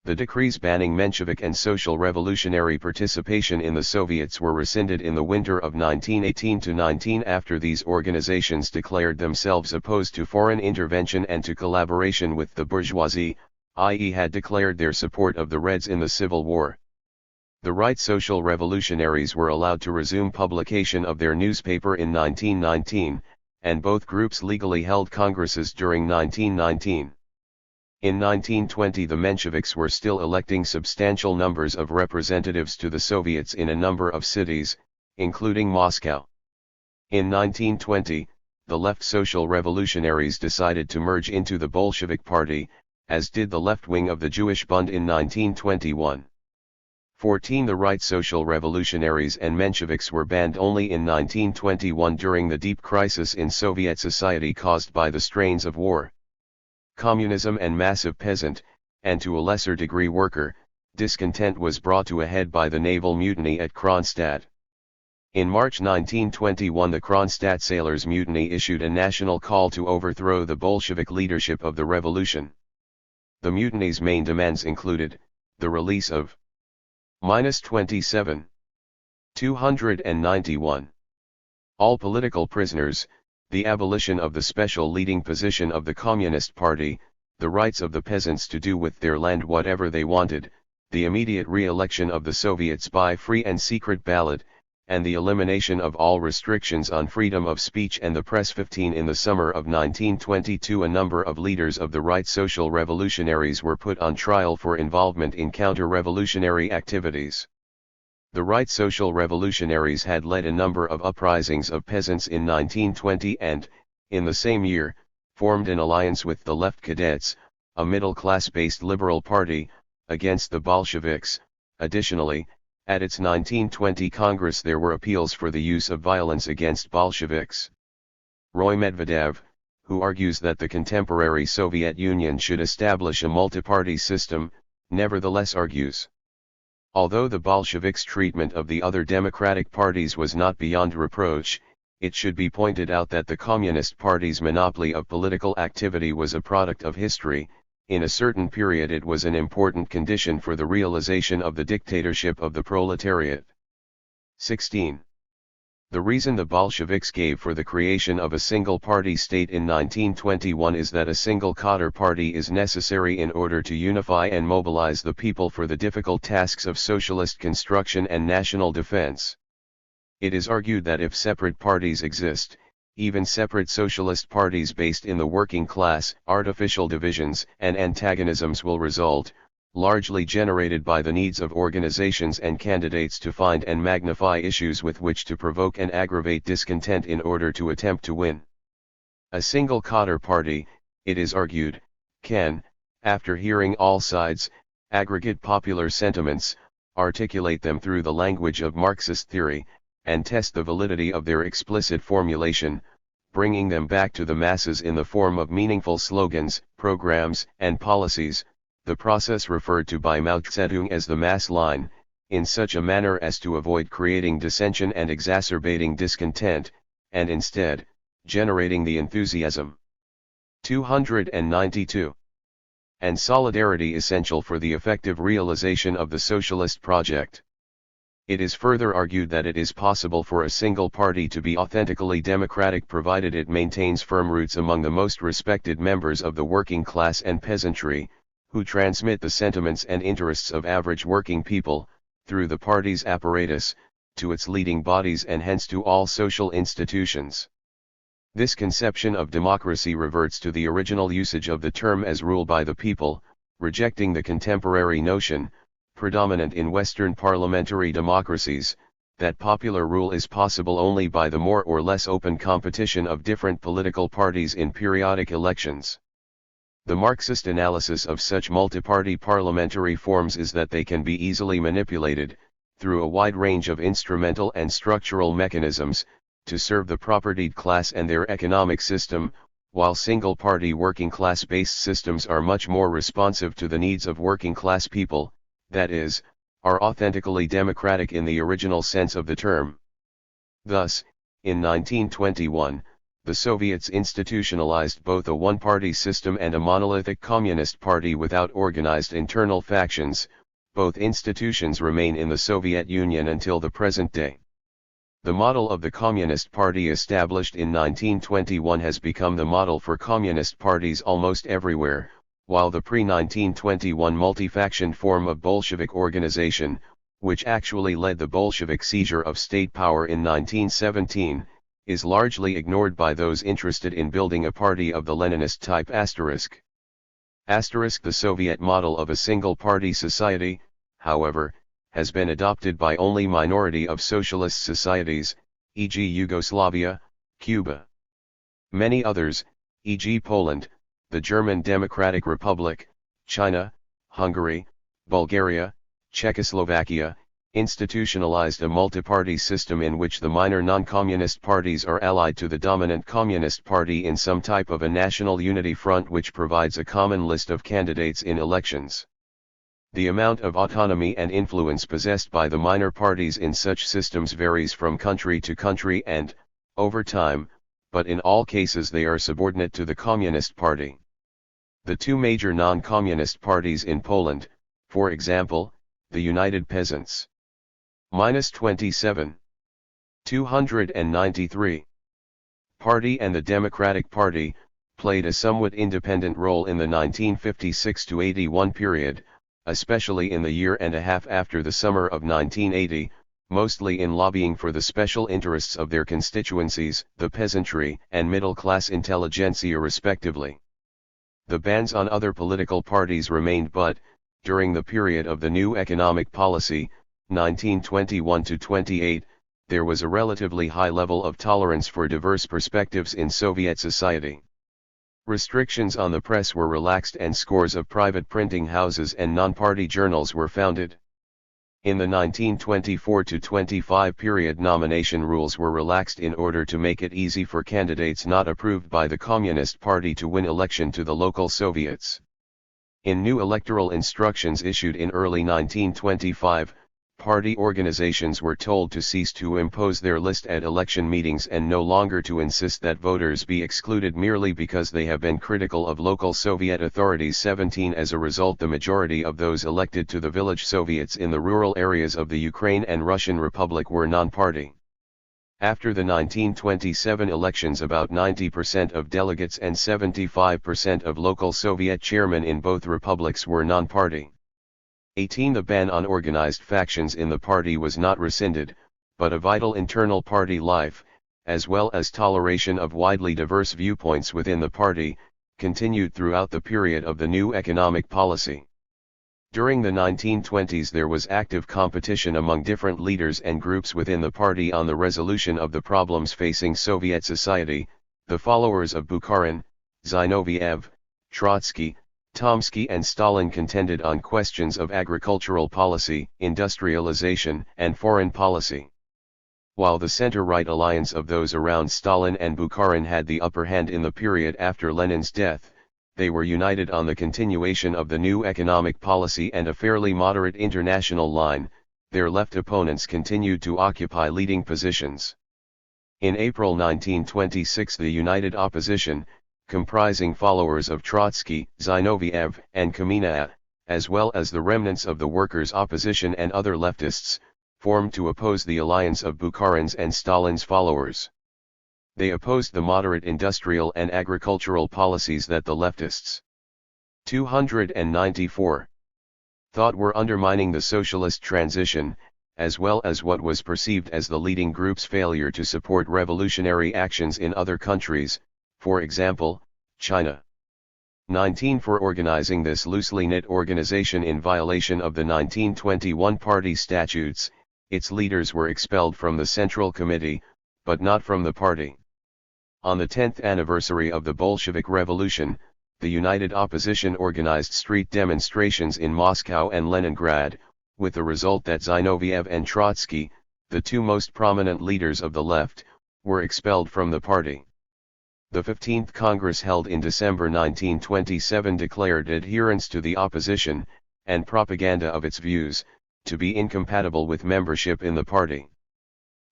A: The decrees banning Menshevik and social revolutionary participation in the Soviets were rescinded in the winter of 1918-19 after these organizations declared themselves opposed to foreign intervention and to collaboration with the bourgeoisie, i.e. had declared their support of the Reds in the Civil War. The right social revolutionaries were allowed to resume publication of their newspaper in 1919, and both groups legally held congresses during 1919. In 1920 the Mensheviks were still electing substantial numbers of representatives to the Soviets in a number of cities, including Moscow. In 1920, the left social revolutionaries decided to merge into the Bolshevik Party, as did the left wing of the Jewish Bund in 1921. 14 The right social revolutionaries and Mensheviks were banned only in 1921 during the deep crisis in Soviet society caused by the strains of war, communism and massive peasant, and to a lesser degree worker, discontent was brought to a head by the naval mutiny at Kronstadt. In March 1921 the Kronstadt sailors' mutiny issued a national call to overthrow the Bolshevik leadership of the revolution. The mutiny's main demands included, the release of -27,291 all political prisoners, the abolition of the special leading position of the Communist Party, the rights of the peasants to do with their land whatever they wanted, the immediate re-election of the Soviets by free and secret ballot, and the elimination of all restrictions on freedom of speech and the press. 15 In the summer of 1922 a number of leaders of the right social revolutionaries were put on trial for involvement in counter-revolutionary activities. The right social revolutionaries had led a number of uprisings of peasants in 1920 and, in the same year, formed an alliance with the Left Cadets, a middle-class-based liberal party, against the Bolsheviks. Additionally, at its 1920 Congress there were appeals for the use of violence against Bolsheviks. Roy Medvedev, who argues that the contemporary Soviet Union should establish a multi-party system, nevertheless argues, although the Bolsheviks' treatment of the other democratic parties was not beyond reproach, it should be pointed out that the Communist Party's monopoly of political activity was a product of history. In a certain period it was an important condition for the realization of the dictatorship of the proletariat. 16. The reason the Bolsheviks gave for the creation of a single-party state in 1921 is that a single cadre party is necessary in order to unify and mobilize the people for the difficult tasks of socialist construction and national defense. It is argued that if separate parties exist, even separate socialist parties based in the working class, artificial divisions and antagonisms will result, largely generated by the needs of organizations and candidates to find and magnify issues with which to provoke and aggravate discontent in order to attempt to win. A single cadre party, it is argued, can, after hearing all sides, aggregate popular sentiments, articulate them through the language of Marxist theory, and test the validity of their explicit formulation, bringing them back to the masses in the form of meaningful slogans, programs, and policies, the process referred to by Mao Zedong as the mass line, in such a manner as to avoid creating dissension and exacerbating discontent, and instead, generating the enthusiasm. 292. And solidarity essential for the effective realization of the socialist project. It is further argued that it is possible for a single party to be authentically democratic provided it maintains firm roots among the most respected members of the working class and peasantry, who transmit the sentiments and interests of average working people, through the party's apparatus, to its leading bodies and hence to all social institutions. This conception of democracy reverts to the original usage of the term as rule by the people, rejecting the contemporary notion, predominant in Western parliamentary democracies, that popular rule is possible only by the more or less open competition of different political parties in periodic elections. The Marxist analysis of such multi-party parliamentary forms is that they can be easily manipulated, through a wide range of instrumental and structural mechanisms, to serve the propertied class and their economic system, while single-party working-class-based systems are much more responsive to the needs of working-class people, that is, are authentically democratic in the original sense of the term. Thus, in 1921, the Soviets institutionalized both a one-party system and a monolithic communist party without organized internal factions. Both institutions remain in the Soviet Union until the present day. The model of the Communist Party established in 1921 has become the model for communist parties almost everywhere, while the pre-1921 multi-faction form of Bolshevik organization, which actually led the Bolshevik seizure of state power in 1917, is largely ignored by those interested in building a party of the Leninist type *. The Soviet model of a single-party society, however, has been adopted by only minority of socialist societies, e.g. Yugoslavia, Cuba. Many others, e.g. Poland, the German Democratic Republic, China, Hungary, Bulgaria, Czechoslovakia, institutionalized a multi-party system in which the minor non-communist parties are allied to the dominant communist party in some type of a national unity front which provides a common list of candidates in elections. The amount of autonomy and influence possessed by the minor parties in such systems varies from country to country and, over time, but in all cases they are subordinate to the Communist Party. The two major non-communist parties in Poland, for example, the United Peasants' -27. 293. Party and the Democratic Party, played a somewhat independent role in the 1956–81 period, especially in the year and a half after the summer of 1980, mostly in lobbying for the special interests of their constituencies, the peasantry and middle-class intelligentsia respectively. The bans on other political parties remained but, during the period of the new economic policy, 1921–28, there was a relatively high level of tolerance for diverse perspectives in Soviet society. Restrictions on the press were relaxed and scores of private printing houses and non-party journals were founded. In the 1924–25 period, nomination rules were relaxed in order to make it easy for candidates not approved by the Communist Party to win election to the local Soviets. In new electoral instructions issued in early 1925, party organizations were told to cease to impose their list at election meetings and no longer to insist that voters be excluded merely because they have been critical of local Soviet authorities. 17 As a result, the majority of those elected to the village Soviets in the rural areas of the Ukraine and Russian Republic were non-party. After the 1927 elections, about 90% of delegates and 75% of local Soviet chairmen in both republics were non-party. 18 The ban on organized factions in the party was not rescinded, but a vital internal party life, as well as toleration of widely diverse viewpoints within the party, continued throughout the period of the new economic policy. During the 1920s there was active competition among different leaders and groups within the party on the resolution of the problems facing Soviet society. The followers of Bukharin, Zinoviev, Trotsky, Tomsky and Stalin contended on questions of agricultural policy, industrialization, and foreign policy. While the center-right alliance of those around Stalin and Bukharin had the upper hand in the period after Lenin's death, they were united on the continuation of the new economic policy and a fairly moderate international line. Their left opponents continued to occupy leading positions. In April 1926 the United Opposition, comprising followers of Trotsky, Zinoviev, and Kamina, as well as the remnants of the workers' opposition and other leftists, formed to oppose the alliance of Bukharin's and Stalin's followers. They opposed the moderate industrial and agricultural policies that the leftists 294 thought were undermining the socialist transition, as well as what was perceived as the leading group's failure to support revolutionary actions in other countries, for example, China. 19 For organizing this loosely knit organization in violation of the 1921 party statutes, its leaders were expelled from the Central Committee, but not from the party. On the 10th anniversary of the Bolshevik Revolution, the United Opposition organized street demonstrations in Moscow and Leningrad, with the result that Zinoviev and Trotsky, the two most prominent leaders of the left, were expelled from the party. The 15th Congress held in December 1927 declared adherence to the opposition, and propaganda of its views, to be incompatible with membership in the party.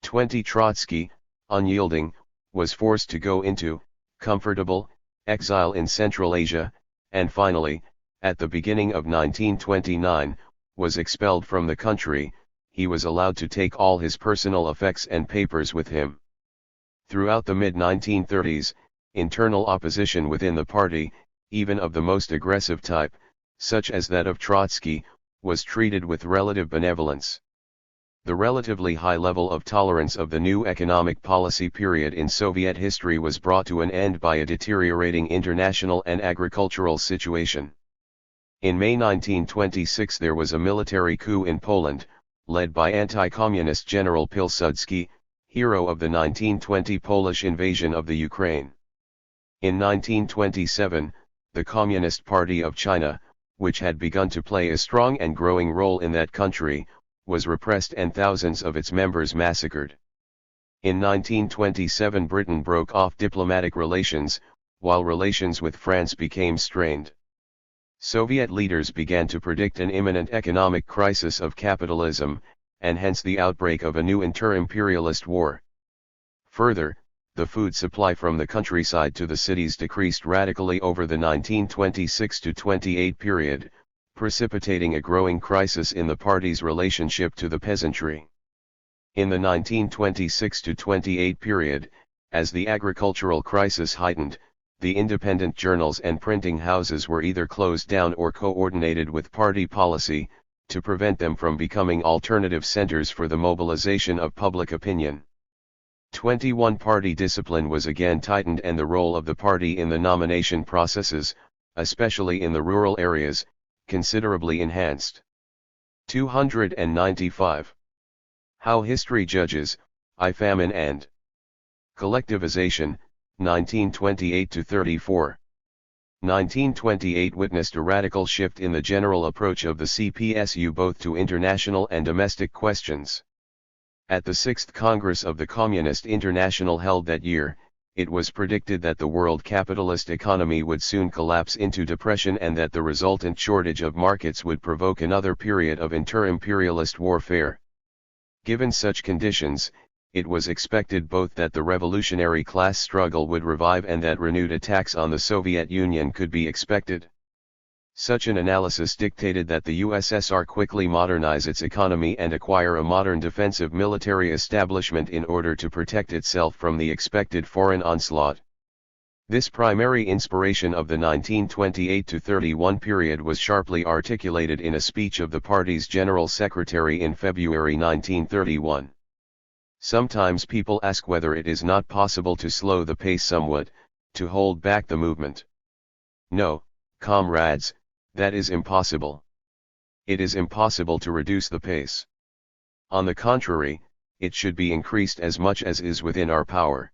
A: 20 Trotsky, unyielding, was forced to go into comfortable exile in Central Asia, and finally, at the beginning of 1929, was expelled from the country. He was allowed to take all his personal effects and papers with him. Throughout the mid-1930s, internal opposition within the party, even of the most aggressive type, such as that of Trotsky, was treated with relative benevolence. The relatively high level of tolerance of the new economic policy period in Soviet history was brought to an end by a deteriorating international and agricultural situation. In May 1926 there was a military coup in Poland, led by anti-communist General Pilsudski, hero of the 1920 Polish invasion of the Ukraine. In 1927, the Communist Party of China, which had begun to play a strong and growing role in that country, was repressed and thousands of its members massacred. In 1927 Britain broke off diplomatic relations, while relations with France became strained. Soviet leaders began to predict an imminent economic crisis of capitalism, and hence the outbreak of a new inter-imperialist war. Further, the food supply from the countryside to the cities decreased radically over the 1926-28 period, precipitating a growing crisis in the party's relationship to the peasantry. In the 1926-28 period, as the agricultural crisis heightened, the independent journals and printing houses were either closed down or coordinated with party policy, to prevent them from becoming alternative centers for the mobilization of public opinion. 21 Party discipline was again tightened and the role of the party in the nomination processes, especially in the rural areas, considerably enhanced. 295. How History Judges, Famine and Collectivization, 1928-34. 1928 witnessed a radical shift in the general approach of the CPSU both to international and domestic questions. At the 6th Congress of the Communist International held that year, it was predicted that the world capitalist economy would soon collapse into depression and that the resultant shortage of markets would provoke another period of inter-imperialist warfare. Given such conditions, it was expected both that the revolutionary class struggle would revive and that renewed attacks on the Soviet Union could be expected. Such an analysis dictated that the USSR quickly modernize its economy and acquire a modern defensive military establishment in order to protect itself from the expected foreign onslaught. This primary inspiration of the 1928-31 period was sharply articulated in a speech of the party's General Secretary in February 1931. Sometimes people ask whether it is not possible to slow the pace somewhat, to hold back the movement. No, comrades, that is impossible. It is impossible to reduce the pace. On the contrary, it should be increased as much as is within our power.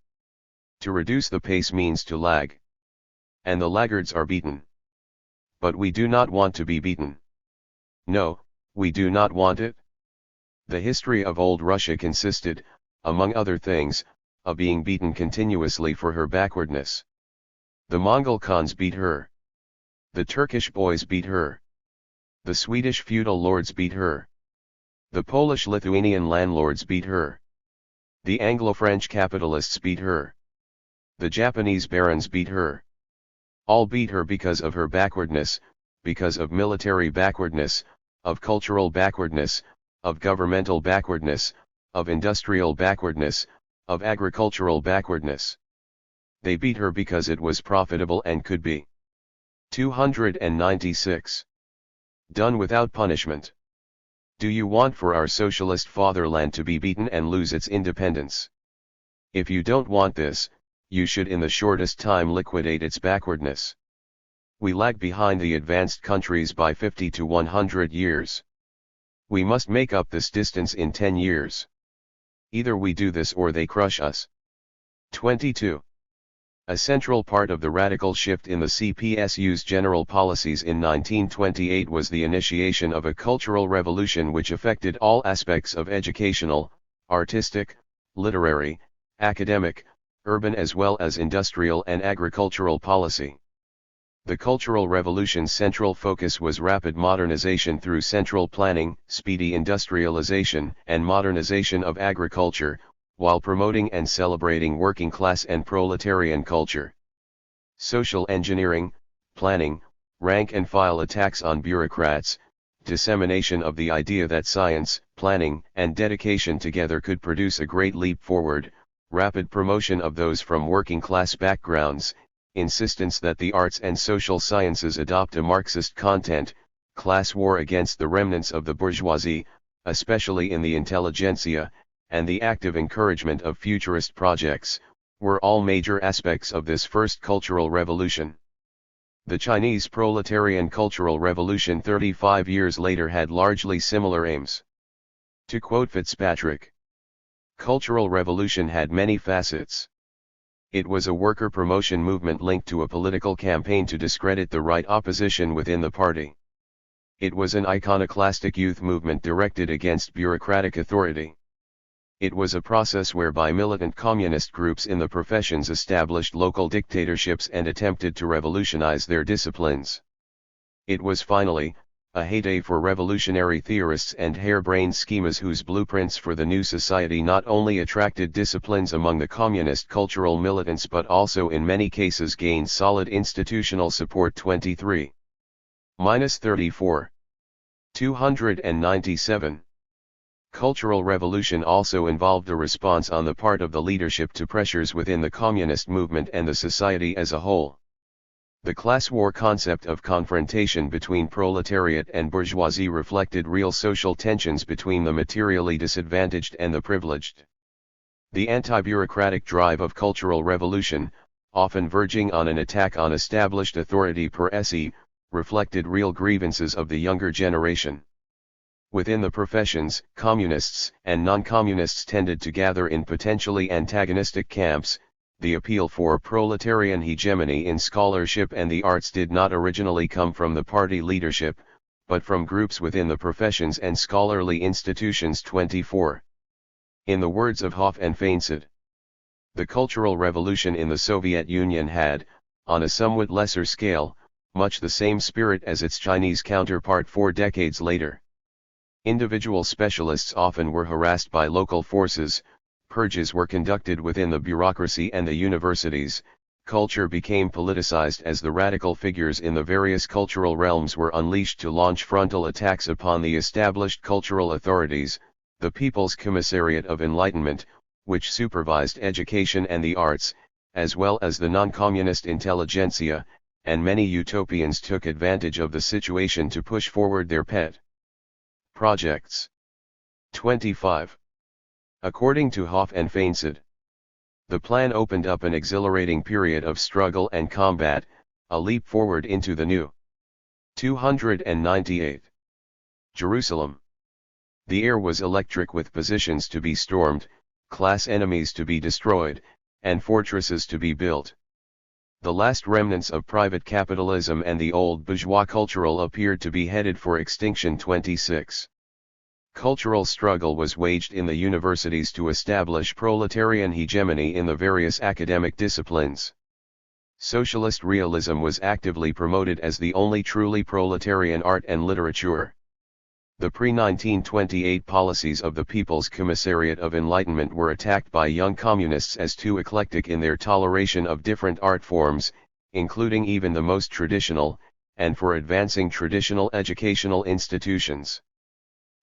A: To reduce the pace means to lag. And the laggards are beaten. But we do not want to be beaten. No, we do not want it. The history of old Russia consisted, among other things, of being beaten continuously for her backwardness. The Mongol Khans beat her. The Turkish boys beat her. The Swedish feudal lords beat her. The Polish-Lithuanian landlords beat her. The Anglo-French capitalists beat her. The Japanese barons beat her. All beat her because of her backwardness, because of military backwardness, of cultural backwardness, of governmental backwardness, of industrial backwardness, of agricultural backwardness. They beat her because it was profitable and could be. 296. Done without punishment. Do you want for our socialist fatherland to be beaten and lose its independence? If you don't want this, you should in the shortest time liquidate its backwardness. We lag behind the advanced countries by 50 to 100 years. We must make up this distance in 10 years. Either we do this or they crush us. 22. A central part of the radical shift in the CPSU's general policies in 1928 was the initiation of a cultural revolution which affected all aspects of educational, artistic, literary, academic, urban as well as industrial and agricultural policy. The Cultural Revolution's central focus was rapid modernization through central planning, speedy industrialization, and modernization of agriculture, while promoting and celebrating working class and proletarian culture. Social engineering, planning, rank and file attacks on bureaucrats, dissemination of the idea that science, planning, and dedication together could produce a great leap forward, rapid promotion of those from working class backgrounds, insistence that the arts and social sciences adopt a Marxist content, class war against the remnants of the bourgeoisie, especially in the intelligentsia, and the active encouragement of futurist projects, were all major aspects of this first cultural revolution. The Chinese proletarian cultural revolution 35 years later had largely similar aims. To quote Fitzpatrick, "Cultural revolution had many facets. It was a worker promotion movement linked to a political campaign to discredit the right opposition within the party. It was an iconoclastic youth movement directed against bureaucratic authority. It was a process whereby militant communist groups in the professions established local dictatorships and attempted to revolutionize their disciplines. It was finally, a heyday for revolutionary theorists and harebrained schemas whose blueprints for the new society not only attracted disciplines among the communist cultural militants but also in many cases gained solid institutional support." 23-34. 297. Cultural revolution also involved a response on the part of the leadership to pressures within the communist movement and the society as a whole. The class war concept of confrontation between proletariat and bourgeoisie reflected real social tensions between the materially disadvantaged and the privileged. The anti-bureaucratic drive of cultural revolution, often verging on an attack on established authority per se, reflected real grievances of the younger generation. Within the professions, communists and non-communists tended to gather in potentially antagonistic camps. The appeal for proletarian hegemony in scholarship and the arts did not originally come from the party leadership, but from groups within the professions and scholarly institutions. 24. In the words of Hoff and Feinsod, the Cultural Revolution in the Soviet Union had, on a somewhat lesser scale, much the same spirit as its Chinese counterpart 4 decades later. Individual specialists often were harassed by local forces, purges were conducted within the bureaucracy and the universities, culture became politicized as the radical figures in the various cultural realms were unleashed to launch frontal attacks upon the established cultural authorities. The People's Commissariat of Enlightenment, which supervised education and the arts, as well as the non-communist intelligentsia, and many utopians took advantage of the situation to push forward their pet projects. 25. According to Hoff and Feinsod, the plan opened up an exhilarating period of struggle and combat, a leap forward into the new. 298. Jerusalem. The air was electric with positions to be stormed, class enemies to be destroyed, and fortresses to be built. The last remnants of private capitalism and the old bourgeois cultural appeared to be headed for extinction. 26. Cultural struggle was waged in the universities to establish proletarian hegemony in the various academic disciplines. Socialist realism was actively promoted as the only truly proletarian art and literature. The pre-1928 policies of the People's Commissariat of Enlightenment were attacked by young communists as too eclectic in their toleration of different art forms, including even the most traditional, and for advancing traditional educational institutions.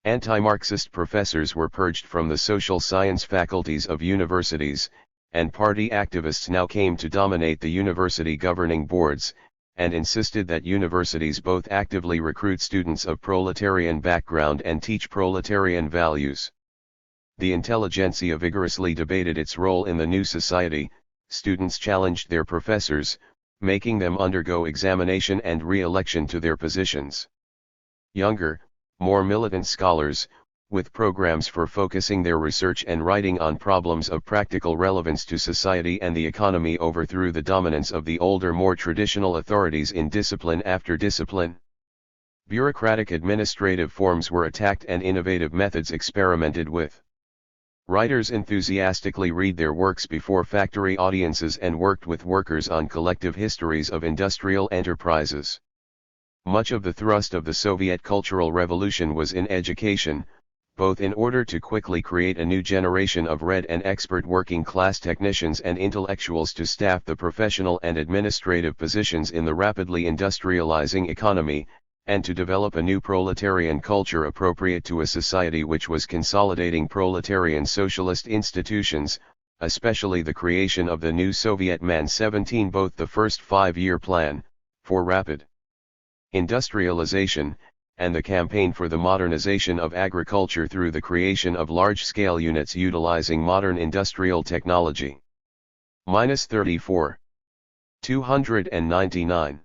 A: Anti-Marxist professors were purged from the social science faculties of universities, and party activists now came to dominate the university governing boards, and insisted that universities both actively recruit students of proletarian background and teach proletarian values. The intelligentsia vigorously debated its role in the new society. Students challenged their professors, making them undergo examination and re-election to their positions. Younger, more militant scholars, with programs for focusing their research and writing on problems of practical relevance to society and the economy, overthrew the dominance of the older, more traditional authorities in discipline after discipline. Bureaucratic administrative forms were attacked and innovative methods experimented with. Writers enthusiastically read their works before factory audiences and worked with workers on collective histories of industrial enterprises. Much of the thrust of the Soviet Cultural Revolution was in education, both in order to quickly create a new generation of read and expert working-class technicians and intellectuals to staff the professional and administrative positions in the rapidly industrializing economy, and to develop a new proletarian culture appropriate to a society which was consolidating proletarian socialist institutions, especially the creation of the new Soviet Man 17, both the first 5-year plan, for rapid industrialization, and the campaign for the modernization of agriculture through the creation of large-scale units utilizing modern industrial technology. -34. 299.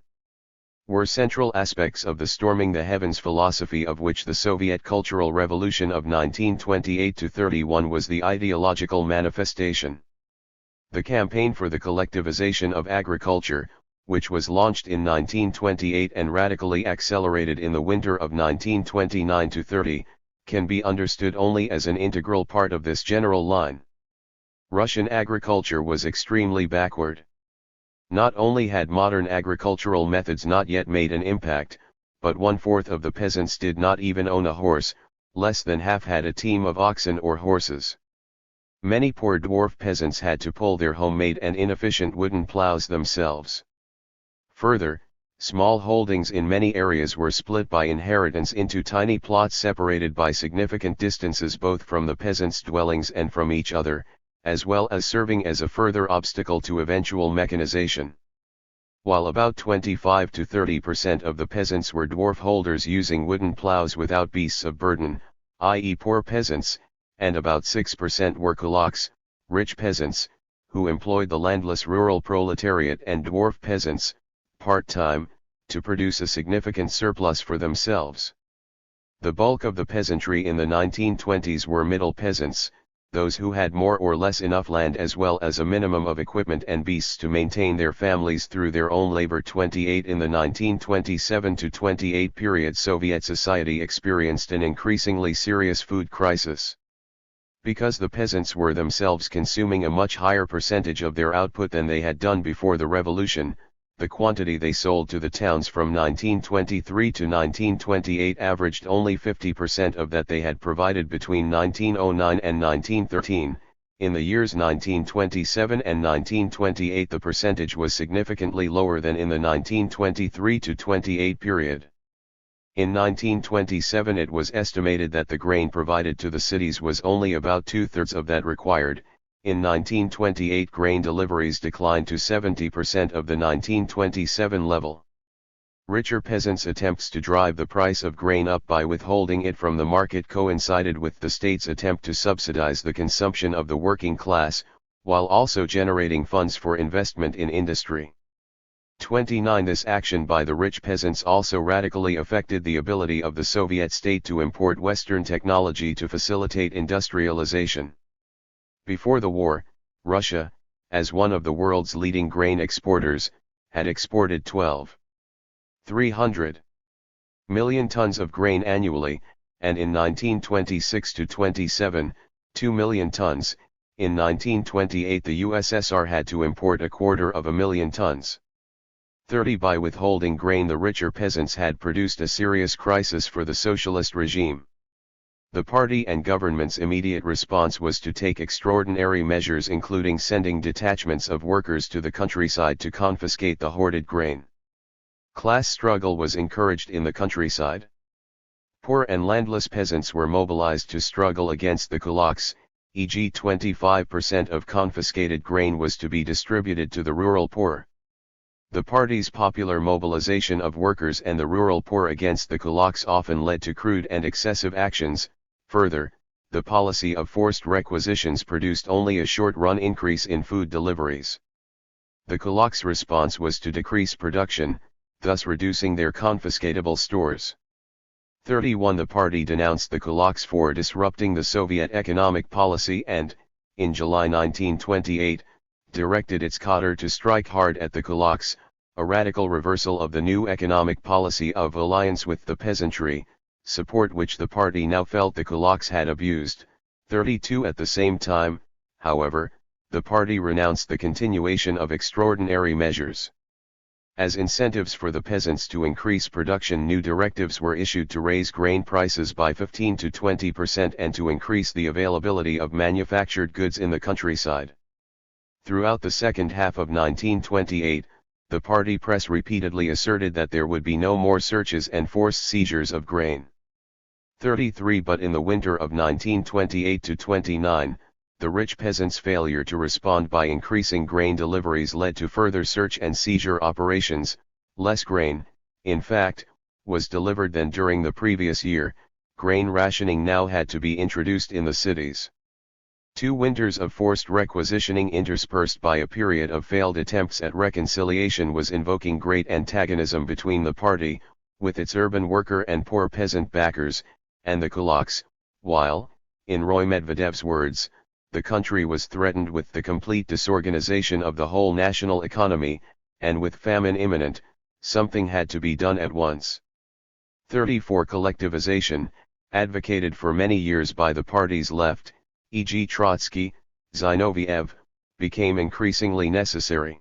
A: were central aspects of the storming the heavens philosophy, of which the Soviet Cultural Revolution of 1928-31 was the ideological manifestation. The campaign for the collectivization of agriculture, which was launched in 1928 and radically accelerated in the winter of 1929-30, can be understood only as an integral part of this general line. Russian agriculture was extremely backward. Not only had modern agricultural methods not yet made an impact, but 1/4 of the peasants did not even own a horse, less than half had a team of oxen or horses. Many poor dwarf peasants had to pull their homemade and inefficient wooden plows themselves. Further, small holdings in many areas were split by inheritance into tiny plots separated by significant distances both from the peasants' dwellings and from each other, as well as serving as a further obstacle to eventual mechanization. While about 25 to 30% of the peasants were dwarf holders using wooden plows without beasts of burden, i.e. poor peasants, and about 6% were kulaks, rich peasants, who employed the landless rural proletariat and dwarf peasants, part-time, to produce a significant surplus for themselves. The bulk of the peasantry in the 1920s were middle peasants, those who had more or less enough land as well as a minimum of equipment and beasts to maintain their families through their own labor. 28 In the 1927-28 period, Soviet society experienced an increasingly serious food crisis. Because the peasants were themselves consuming a much higher percentage of their output than they had done before the revolution, the quantity they sold to the towns from 1923 to 1928 averaged only 50% of that they had provided between 1909 and 1913. In the years 1927 and 1928 the percentage was significantly lower than in the 1923 to 28 period. In 1927 it was estimated that the grain provided to the cities was only about 2/3 of that required. In 1928 grain deliveries declined to 70% of the 1927 level. Richer peasants' attempts to drive the price of grain up by withholding it from the market coincided with the state's attempt to subsidize the consumption of the working class, while also generating funds for investment in industry. 29 This action by the rich peasants also radically affected the ability of the Soviet state to import Western technology to facilitate industrialization. Before the war, Russia, as one of the world's leading grain exporters, had exported 12.3 million tons of grain annually, and in 1926-27, 2 million tons. In 1928 the USSR had to import 250,000 tons. 30 By withholding grain, the richer peasants had produced a serious crisis for the socialist regime. The party and government's immediate response was to take extraordinary measures, including sending detachments of workers to the countryside to confiscate the hoarded grain. Class struggle was encouraged in the countryside. Poor and landless peasants were mobilized to struggle against the kulaks, e.g. 25% of confiscated grain was to be distributed to the rural poor. The party's popular mobilization of workers and the rural poor against the kulaks often led to crude and excessive actions. Further, the policy of forced requisitions produced only a short-run increase in food deliveries. The kulaks' response was to decrease production, thus reducing their confiscatable stores. 31 The party denounced the kulaks for disrupting the Soviet economic policy and, in July 1928, directed its cadre to strike hard at the kulaks, a radical reversal of the new economic policy of alliance with the peasantry, support which the party now felt the kulaks had abused. 32 At the same time, however, the party renounced the continuation of extraordinary measures. As incentives for the peasants to increase production, new directives were issued to raise grain prices by 15 to 20% and to increase the availability of manufactured goods in the countryside. Throughout the second half of 1928, the party press repeatedly asserted that there would be no more searches and forced seizures of grain. 33 But in the winter of 1928-29, the rich peasants' failure to respond by increasing grain deliveries led to further search and seizure operations. Less grain, in fact, was delivered than during the previous year. Grain rationing now had to be introduced in the cities. 2 winters of forced requisitioning interspersed by a period of failed attempts at reconciliation was invoking great antagonism between the party, with its urban worker and poor peasant backers, and the kulaks, while, in Roy Medvedev's words, the country was threatened with the complete disorganization of the whole national economy, and with famine imminent, something had to be done at once. 34 Collectivization, advocated for many years by the party's left, e.g. Trotsky, Zinoviev, became increasingly necessary.